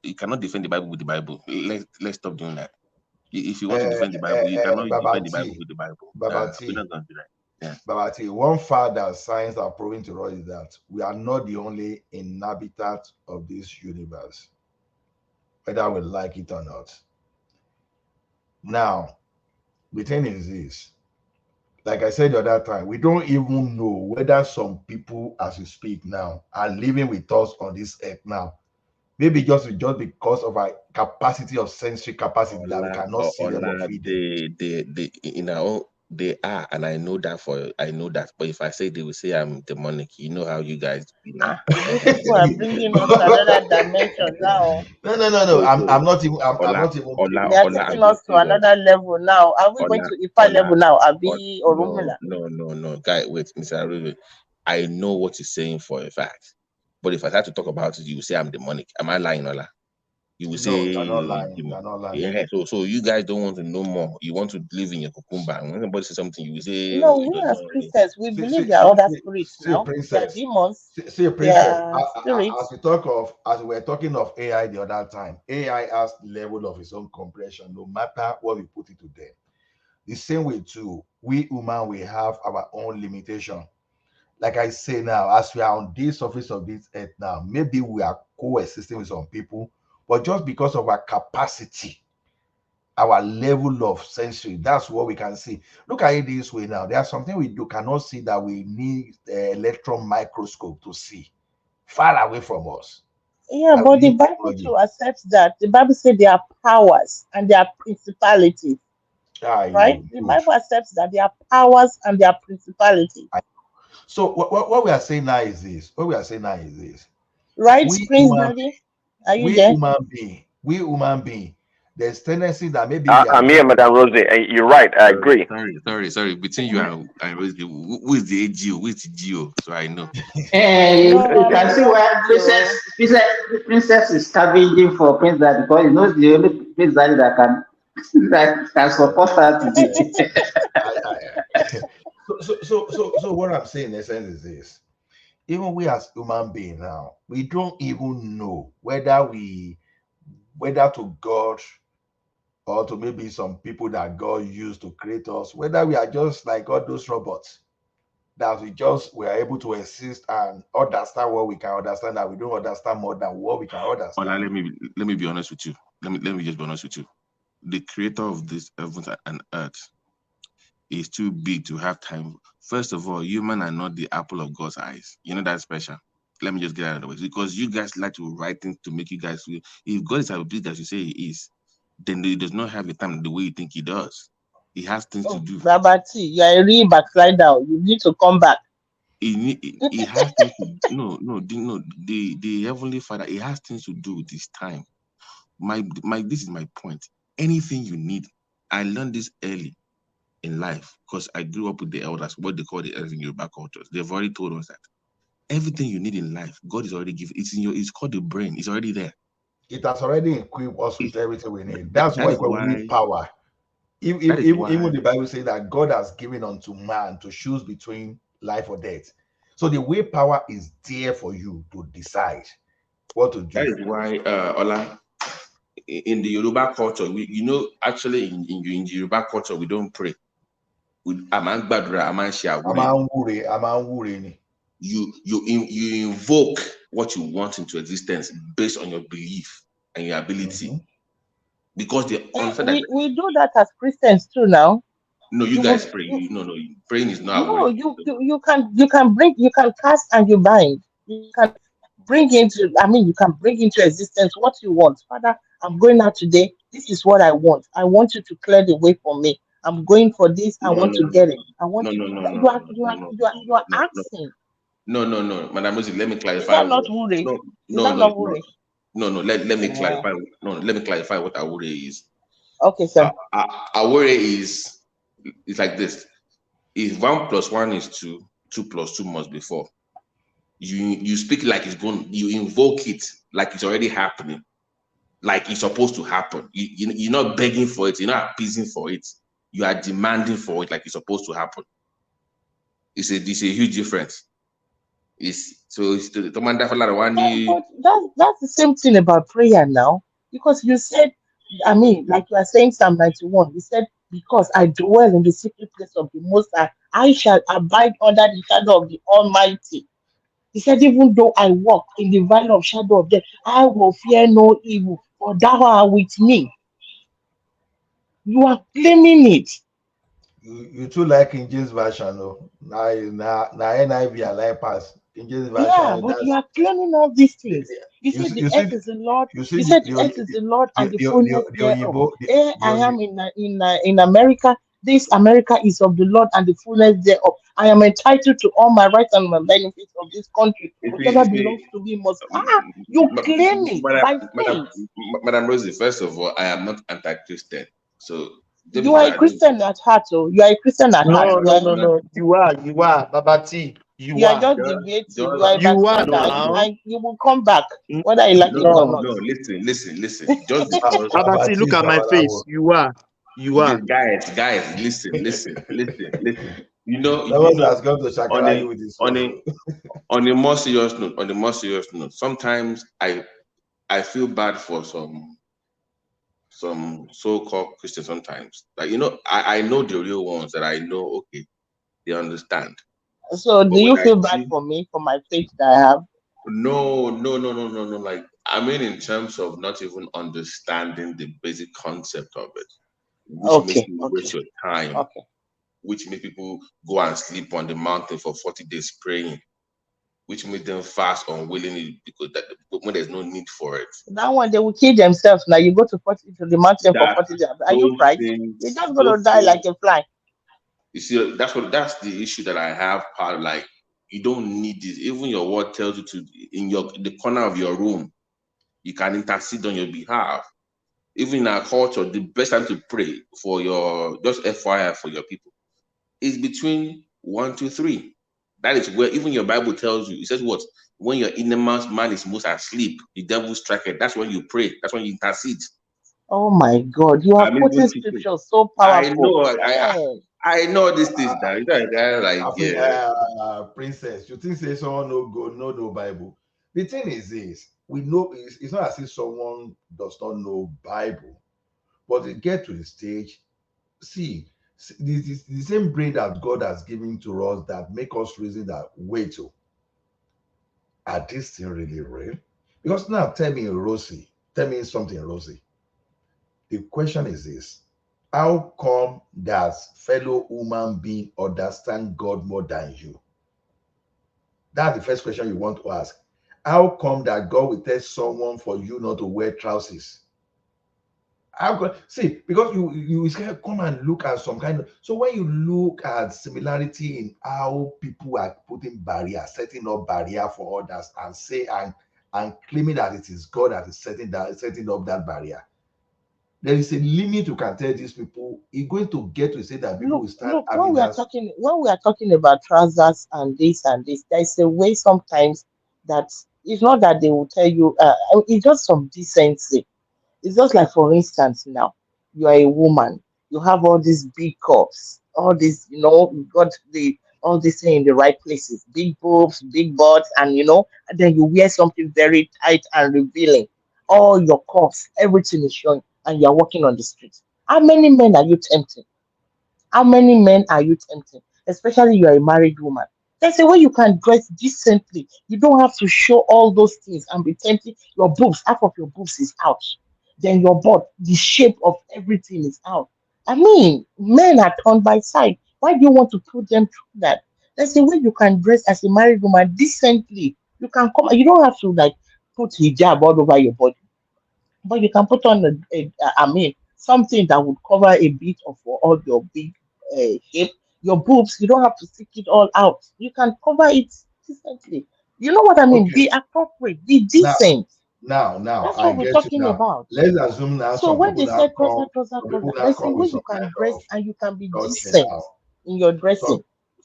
you cannot defend the Bible with the Bible. Let's stop doing that. If you want to defend the Bible, you cannot defend the Bible Babati, with the Bible. We're Babati, not going to do that. Yeah. Babati. One fact that science are proving to us is that we are not the only inhabitant of this universe, whether we like it or not. Now, the thing is this, like I said the other time, we don't even know whether some people, as we speak now, are living with us on this earth now. Maybe just because of our capacity of sensory capacity that we cannot see them or Ola, feel them. the in our own They are, and I know that But if I say they will say I'm demonic, you know how you guys be now. You people are bringing us to another dimension now. No. So I'm not even. I'm Ola, not even They Ola, are Ola, taking I'm just us to saying what another level now. Are we going Ola, to IPA Ola, level now? Ola. Abi No, Orumula? no, no, no, guy, wait, Mr. Arube. I know what you're saying for a fact, but if I had to talk about it, you will say I'm demonic. Am I lying, Ola? You will No, you're not say, lying. You're not lying. yeah. So you guys don't want to know more. You want to live in your cucumber. And when somebody says something, you will say, No, oh, it we does as not. Christians, we See, believe see, there are see, other see, spirits see, now. There are princess. demons. See, There princess. are As spirits. as we were talking of AI the other time, AI has level of its own compression, no matter what we put it to them. The same way too, we human we have our own limitation. Like I say now, as we are on this surface of this earth now, maybe we are coexisting with some people, but just because of our capacity, our level of sensory, that's what we can see. Look at it this way now. There's something we do cannot see that we need the electron microscope to see, far away from us. Yeah, That we but the need Bible technology. too accepts that. The Bible said there are powers and there are principalities, Ah, right? you The good. Bible accepts that there are powers and there are principalities. So what we are saying now is this. What we are saying now is this. Right, We Prince human Daddy? Are you there? we human being, there's tendency that maybe we are I'm here, just Madam Rosie. You're right. I Sorry, agree. sorry. Between you and Rosie, who is the AGO? Who is the GO? So I know. And No, you I'm can the see why SGO. princess is scavenging for Prince Daddy because he knows the only Prince Daddy that can that can support her today. so what I'm saying in essence is this. Even we as human beings now, we don't even know whether to God or to maybe some people that God used to create us, whether we are just like all those robots that we are able to exist and understand what we can understand, that we don't understand more than what we can Ola, understand. let me be honest with you. Let me just be honest with you. The creator of this heavens and earth is too big to have time. First of all, human are not the apple of God's eyes. You know that's special. Let me just get out of the way because you guys like to write things to make you guys feel. If God is as big as you say He is, then He does not have the time the way you think He does. He has things to Oh, do. Babati, you are a real backslider. You need to come back. He has things to no. The heavenly Father. He has things to do with His time. My this is my point. Anything you need, I learned this early in life because I grew up with the elders, what they call the elders in Yoruba cultures. They've already told us that everything you need in life, God is already given. It's called the brain. It's already there. It has already equipped us with everything we need. That, That's that why is we need why. power. That is Even why. the Bible says that God has given unto man to choose between life or death. So the way power is there for you to decide what to That do. is why. Ola, in the Yoruba culture, actually in the Yoruba culture, we don't pray. A man gbàdúrà, a man share. You invoke what you want into existence based on your belief and your ability because they understand that We do that as Christians too now. no, you You guys would pray. you No, praying is not no away. you can cast and you bind. You can you can bring into existence what you want. Father, I'm going out today. This is what I want. I want you to clear the way for me. I'm going for this. I No, want no, to get it. I no, want to no, no, no, you are no, you are no, you are you are no, no, asking. no, Madam Rosie, let me Is clarify. that not worry? No, Is no, that no, not it's not. worry? No. Let me Uh, clarify. No, let me clarify what awure is. okay, sir. Awure is it's like this. If 1 + 1 is 2, 2 + 2 must be 4. You speak like it's going. You invoke it like it's already happening, like it's supposed to happen. You're not begging for it. You're not appeasing for it. You are demanding for it like it's supposed to happen. It's a huge difference. It's the commander for one. But that's the same thing about prayer now. Because you said, like you are saying Psalm 91, you said, because I dwell in the secret place of the Most High, I shall abide under the shadow of the Almighty. He said, even though I walk in the valley of shadow of death, I will fear no evil, for thou art with me. You are claiming it. You too like King James version, no? Now NIV I like pass. King James Yeah, version. but you That's are claiming all these things. You you said see the you see earth is the Lord. you see You said the earth is the Lord and the fullness the thereof. Oyibo Here I am in America. This America is of the Lord and the fullness thereof. I am entitled to all my rights and my benefits of this country. Whatever You belongs see, to me must. You claim it Madam, by Madam, faith. Madam Rosie, first of all, I am not anti-Christian. So just You are because a I don't, Christian at heart, oh. You are a Christian at heart. No, You no, are no, Madam, no. You are, Baba T. You you are are. just debating. You are a You are backstabber, now. and you will come back whether you like no, it or No. not. no, listen. Just because Baba T, look at my face. You are. You are. guys, listen. Someone has come to On Shakara a you with his on phone. a on a more serious note, sometimes I feel bad for some so-called Christians sometimes. Like I know the real ones that I know. Okay, they understand. So, do But when you I feel bad see for me for my faith that I have? no. Like I mean, in terms of not even understanding the basic concept of it, which makes Okay, you waste okay, your time, okay. which makes people go and sleep on the mountain for 40 days praying, which makes them fast unwillingly because when there's no need for it. That one they will kill themselves. Now you go to the mountain for That 40 days. Are you Christ? You're just gonna those die like things. a fly. You see, that's the issue that I have. Part like you don't need this. Even your word tells you to in the corner of your room, you can intercede on your behalf. Even in our culture, the best time to pray for your just FYI for your people is between 1 to 3. That is where even your Bible tells you. It says what? When your inner man is most asleep, the devil striketh. That's when you pray. That's when you intercede. Oh my God, you are I'm quoting even teaching. scriptures so I powerful. know. Man, I know these things now. You know, a guy like Princess, you think say someone no go no Bible? The thing is this: we know it's not as if someone does not know Bible, but it get to the stage. See, the same brain that God has given to us that make us reason that wait, oh, are this thing really real? Because now tell me something, Rosie. The question is this: how come does fellow human being understand God more than you? That's the first question you want to ask. How come that God will tell someone for you not to wear trousers? See, because you can come and look at some kind of, so when you look at similarity in how people are putting barrier, setting up barrier for others, and say and claiming that it is God that is setting up that barrier, there is a limit you can tell these people. It's going to get to say that people look, will start look. having that. When we are talking about trousers and this, there is a way sometimes that it's not that they will tell you. It's just some decency. It's just like, for instance, now you are a woman, you have all these big cups, all this, you got the all this thing in the right places, big boobs, big butts, and then you wear something very tight and revealing. All your cups, everything is showing, and you're walking on the streets. How many men are you tempting? How many men are you tempting? Especially you are a married woman. There's a way you can dress decently. You don't have to show all those things and be tempting. Your boobs, half of your boobs is out. Then your butt, the shape of everything is out. I mean, men are turned by sight. Why do you want to put them through that? There's a way you can dress as a married woman decently. You can come. You don't have to like put hijab all over your body, but you can put on I mean, something that would cover a bit of all your big shape, your boobs. You don't have to stick it all out. You can cover it decently. You know what I mean? Okay, Be appropriate, be now, decent. now That's I what we're get you talking now. about. Let's assume now So when they say some trouser, people now there's a come way with you some can kind dress of and you can be doctrine decent now. in your Some dressing.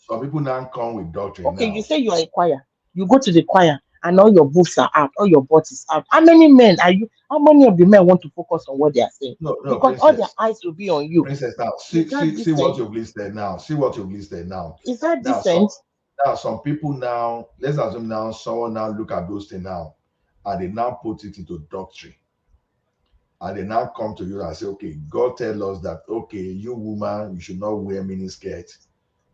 some people now come with doctrine Okay, you now. say you are a choir. You go to the choir and all your boobs are out, all your butt is out. How many men are you? How many of the men want to focus on what they are saying? No, no, Because all their princess. eyes will be on you. Princess, now Is that see what decent? you've listed now. See what you've listed now. Is that Now some decent? now some people now, let's assume now someone now look at those things now and they now put it into doctrine. And they now come to you and say, okay, God tell us that okay, you woman, you should not wear mini skirt,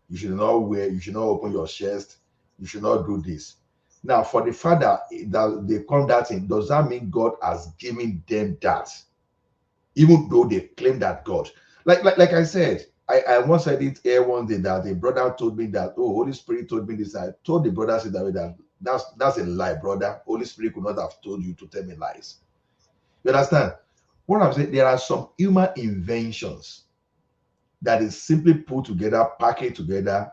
you should not open your chest, you should not do this. Now, for the father that they come that in, does that mean God has given them that? Even though they claim that God, like I said, I once said it here one day that a brother told me that, oh, Holy Spirit told me this. I told the brother said that way that that's a lie, brother. Holy Spirit could not have told you to tell me lies. You understand? What I'm saying, there are some human inventions that is simply put together, packaged together,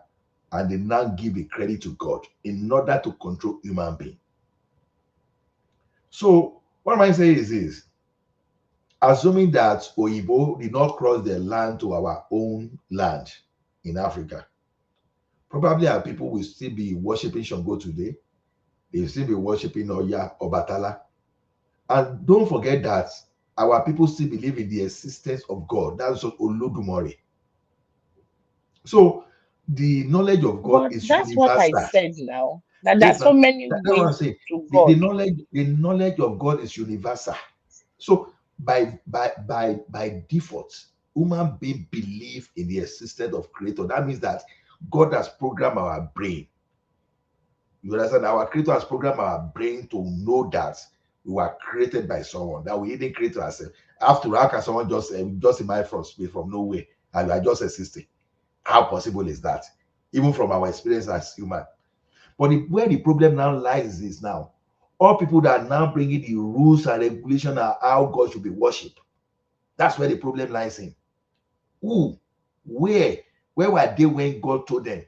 and they now give a credit to God in order to control human being. So what am I saying is this? Assuming that Oyibo did not cross their land to our own land in Africa, probably our people will still be worshiping Shango today. They will still be worshiping Oya, Obatala. And don't forget that our people still believe in the existence of God. That's what Olodumare. So the knowledge of God But is that's what I universal. said now. That there are Yes, so now many that's what I'm ways saying. to The God. knowledge of God is universal. So by default, human being believe in the existence of creator. That means that God has programmed our brain. You understand? Our creator has programmed our brain to know that we were created by someone, that we didn't create ourselves. After all, how can someone just emerge from nowhere and we are just existing? How possible is that? Even from our experience as human. But where the problem now lies is now, all people that are now bringing the rules and regulation are how God should be worshipped. That's where the problem lies in. Who? Where? Where were they when God told them?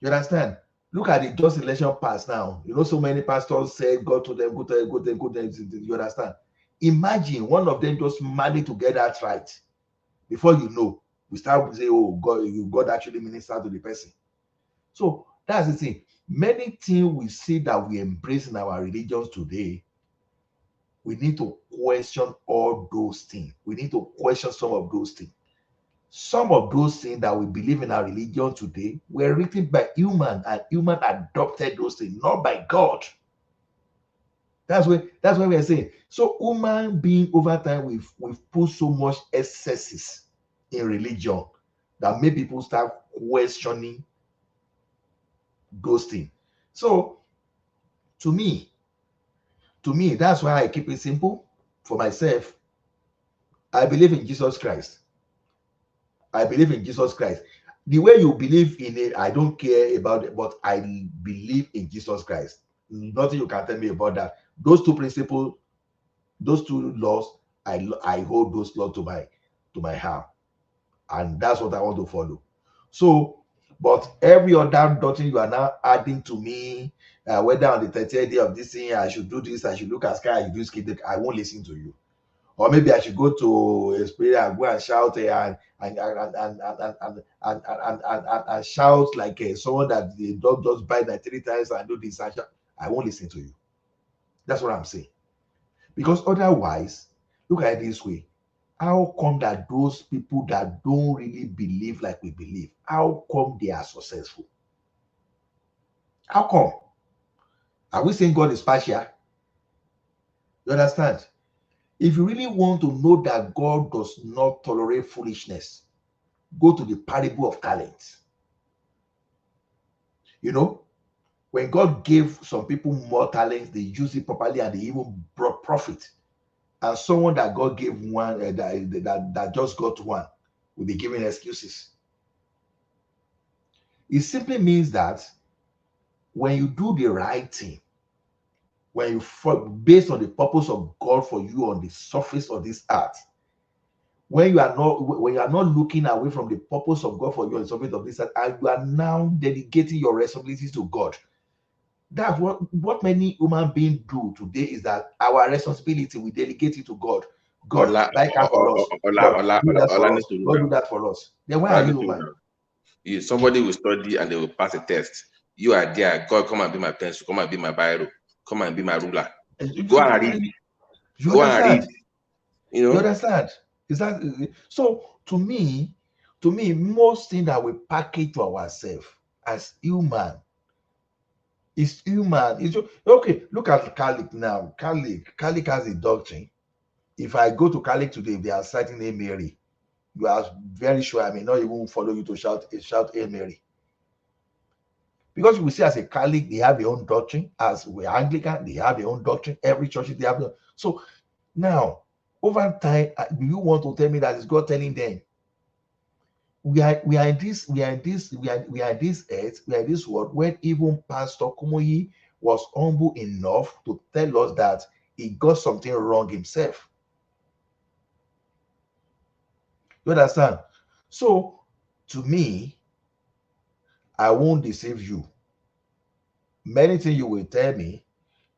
You understand? Look at the just election pass now. You know, so many pastors said God told them, go to them, go to them, go to them. You understand? Imagine one of them just managed to get that right. Before you know, we start to say, oh, God actually ministered to the person. So that's the thing. Many things we see that we embrace in our religions today, we need to question all those things. We need to question some of those things. Some of those things that we believe in our religion today were written by human, and human adopted those things, not by God. That's where we are saying. So human being over time, we've put so much excesses in religion that make people start questioning those things. So to me, that's why I keep it simple for myself. I believe in Jesus Christ. I believe in Jesus Christ. The way you believe in it, I don't care about it, but I believe in Jesus Christ. Nothing you can tell me about that. Those two principles, those two laws, I hold those laws to my heart, and that's what I want to follow. So, but every other doctrine you are now adding to me, whether on the 30th day of this thing I should do this, I should look at sky, I should do this, I won't listen to you. Or maybe I should go to a spirit and go and shout and shout like someone that the dog just bite like 3 times and do this. I won't listen to you. That's what I'm saying. Because otherwise, look at it this way. How come that those people that don't really believe like we believe, how come they are successful? How come? Are we saying God is partial? You understand? If you really want to know that God does not tolerate foolishness, go to the parable of talents. You know, when God gave some people more talents, they used it properly and they even brought profit. And someone that God gave one, that just got one, will be giving excuses. It simply means that when you do the right thing, when you based on the purpose of God for you on the surface of this earth, when you are not looking away from the purpose of God for you on the surface of this earth, and you are now dedicating your responsibilities to God. That's what many human beings do today, is that our responsibility, we delegate it to God. God, Ola, buy car for us. Ola, God, Ola, do Ola, that Ola for needs us. to God, know. do that for us. Then why Ola are needs you to human? know. Somebody will study and they will pass a test. You are there. God, come and be my pencil. Come and be my biro. Come and be my ruler. Go and read. You Go and read. understand? You understand? Is that so? To me, most thing that we package to ourselves as human is human. Okay. Look at Catholic now. Catholic has a doctrine. If I go to Catholic today, if they are citing a Mary, you are very sure I may not even follow you to shout a Mary. Because we see as a Catholic, they have their own doctrine. As we Anglican, they have their own doctrine. Every church they have. So now, over time, do you want to tell me that it's God telling them? We are in this earth, we are in this world, when even Pastor Kumoyi was humble enough to tell us that he got something wrong himself. You understand? So, to me, I won't deceive you. Many things you will tell me,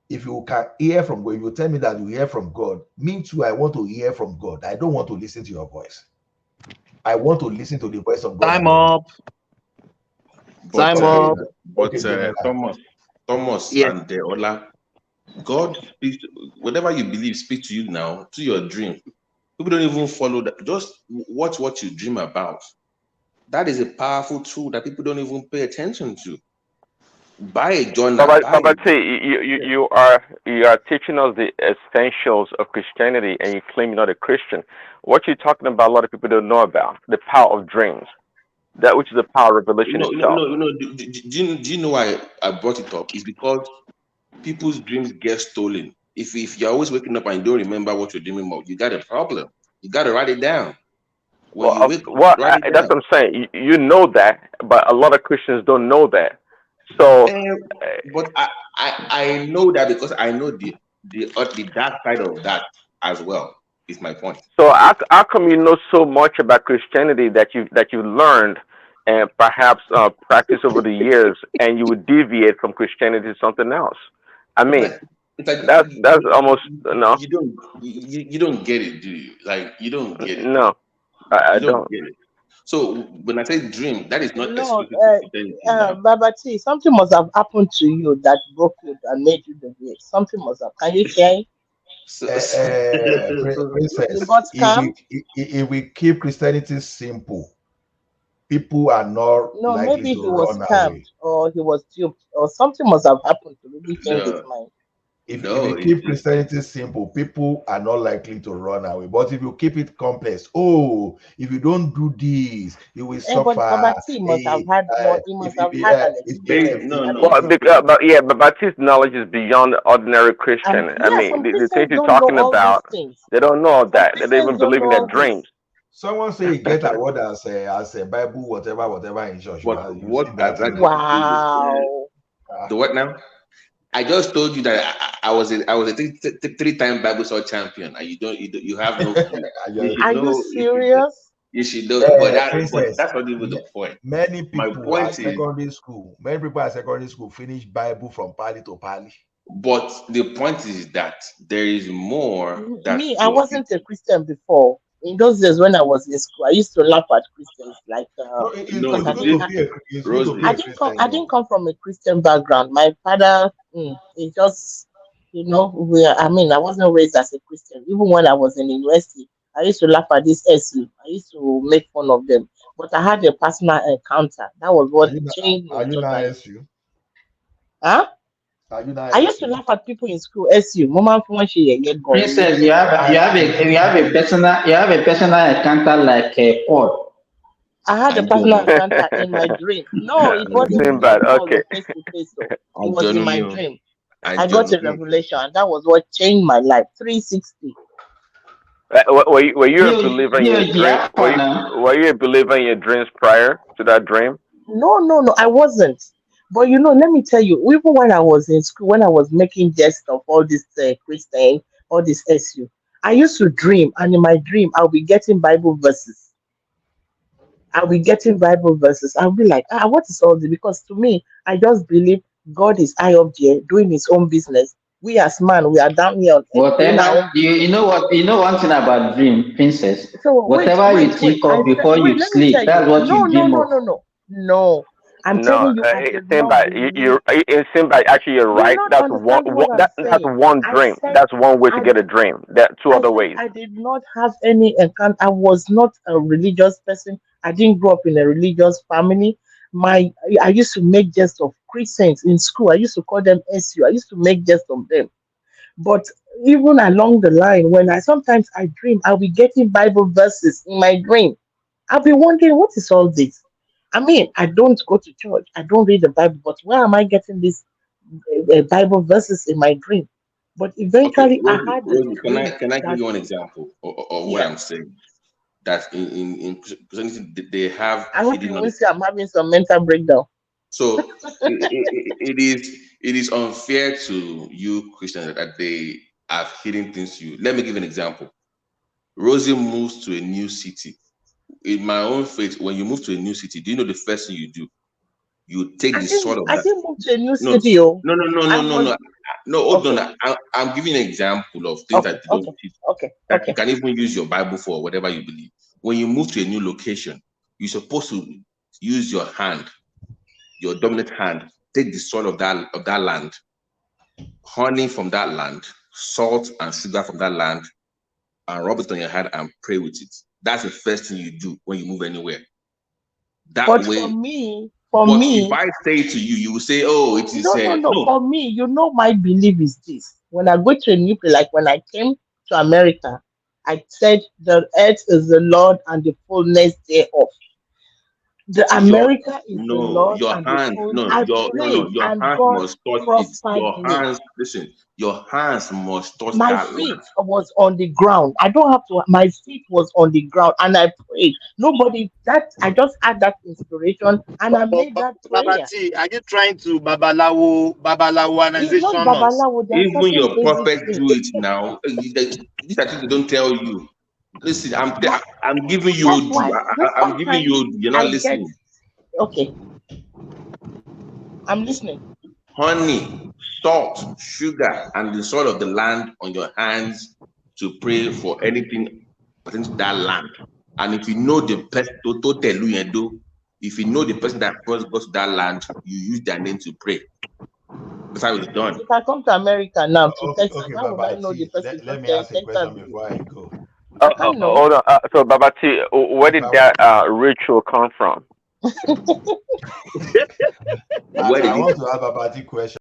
if you can hear from God, you tell me that you hear from God. Me too, I want to hear from God. I don't want to listen to your voice. I want to listen to the voice of God Time that directs. up. But Time Okay, up. okay, General. Thomas Yes. and Deola, God speaks. Whatever you believe, speak to you now to your dream. People don't even follow that. Just watch what you dream about. That is a powerful tool that people don't even pay attention to. Buy a journal. Buy But it. see, you are teaching us the essentials of Christianity, and you claim you're not a Christian. What you're talking about, a lot of people don't know about the power of dreams, that which is the power of revelation itself. Do you know why I brought it up? It's because people's dreams get stolen. If you're always waking up and you don't remember what you're dreaming about, you got a problem. You got to write it down. When you wake up, write it That's down. what I'm saying. You know that, but a lot of Christians don't know that. So, Eh, uh, but I know that because I know the dark side of that as well. Is my point. so how come you know so much about Christianity that you learned and perhaps practice over the years, and you would deviate from Christianity to something else? I It's mean, like it's like that's almost no, you don't get it, do you? Like you don't get it. no, I You don't don't. get it. So when I say dream, that is not No, exclusive to Christianity now. Baba T, something must have happened to you that broke you and made you the way. Something must have. Can you share it? So, so, You Princess, got if we scammed? if we keep Christianity simple, people are not No, likely maybe to he was run scammed away. or he was duped or something must have happened to really change his no, mind. If no, we keep Christianity simple, people are not likely to run away. But if you keep it complex, oh, if you don't do this, you will But suffer. Baba T must have had more. He must have If had an based experience. no I no mean, Well, but Baptist knowledge is beyond the ordinary and Christian. I yeah, mean, some the things Christians you're don't know talking all these about, things. they don't know all Some that. They don't Christians even don't believe know in their all dreams. this. someone say you get award as a Bible, whatever in church, but you see what that thing. exactly is Wow. the what now? I just told you that I was a three-time Bible Story champion, and you have no clue. I You just, should Are you know. serious? You should know. But Princess, that's not even the point. many My people at point is, secondary school, finish Bible from pali to pali. but the point is that there is more that Me, I your wasn't a Christian before. In those days when I was in school, I used to laugh at Christians like No, no because it's good to be Rosie. a Christian, I didn't come from a Christian background. My father, he just, I mean, I wasn't raised as a Christian. Even when I was in university, I used to laugh at this SU. I used to make fun of them. But I had a personal encounter. That was what changed Are me you not totally. SU? Huh? Are you not I used to SU? laugh at people in school. SU, Mama, when she get going. Princess, you have a personal encounter like Paul I had a and John. personal encounter in my dream. No, it wasn't with John Sinbad, Paul okay. or face to face. So it I was in my genuinely, dream. I I got a genuinely. revelation, and that was what changed my life. 360. Were you a believer in your dream? Yeah, now. Were you a believer in your dreams prior to that dream? No, no, no, I wasn't. But let me tell you, even when I was in school, when I was making jest of all this Christian, all this SU, I used to dream, and in my dream, I'll be getting Bible verses. I'll be getting Bible verses. I'll be like, what is all this? Because to me, I just believe God is high up there doing his own business. We as man, we are down here on earth doing our Whatever own you business. know what you know one thing about dream, princess. So Whatever you wait. think of before Wait, you let me sleep, tell you. that's what No, you no, dream no, of. no, no. No. I'm No, telling you, I did not Sinbad, believe. Sinbad, actually, you're You right. not That's understand what I'm that's saying. one I dream. said That's one way to I get a dream. There are two I other said ways. I did not have any encounter. I was not a religious person. I didn't grow up in a religious family. I used to make jest of Christians in school. I used to call them SU. I used to make jest of them. But even along the line, when I dream, I'll be getting Bible verses in my dream. I'll be wondering what is all this. I mean, I don't go to church. I don't read the Bible, but where am I getting these Bible verses in my dream? But Okay, eventually, I Rosie, had the Rosie, dream can I give that you one example of what yeah. I'm saying? That in Christianity they have I hope hidden you will knowledge. say I'm having some mental breakdown. So it is unfair to you Christians that they have hidden things to you. Let me give an example. Rosie moves to a new city. In my own faith, when you move to a new city, do you know the first thing you do? You take I the soil didn't. of I that. didn't move to a new No, city. Oh, no, no, no, I no, no, was no. No, hold okay. on. I'm giving an example of things Okay. that they don't Okay. teach. Okay. That you Okay. can even use your Bible for whatever you believe. When you move to a new location, you're supposed to use your hand, your dominant hand, take the soil of that land, honey from that land, salt and sugar from that land, and rub it on your hand and pray with it. That's the first thing you do when you move anywhere. That But for way, me, but if I say to you, you will say, "Oh, it is no. no." For me, my belief is this: when I go to a new place, like when I came to America, I said the earth is the Lord and the fullness thereof. The Your America is the no, Lord your and the hand, full. no, I your no, no, prayed your and hands God must touch it. prospered Your me. hands, listen, your hands must touch My that feet land. was on the ground. I don't have to. My feet was on the ground, and I prayed. Nobody. That I just had that inspiration, and I made that Baba prayer. T, are you trying to It's not babalawoanization us? babalawo. There are Even certain your basic prophets things. do it now. These are things they don't tell you. Listen, That I'm giving you that's Odu. why. This I'm giving sometimes you Odu. You're not I get listening. okay. I'm listening. Honey, salt, sugar, and the soil of the land on your hands to pray for anything pertaining to that land. And if you know the person to tell you and do, if you know the person that first goes to that land, you use their name to pray. That's how it's done. If I come to America now to Okay, Texas, okay, how would I Baba know the T. person? Let Because me they're in ask a Texas question with me. before I go. I can't know. Hold on. So, Babati, where If did I that ritual come from? Where I did it want to have a party question.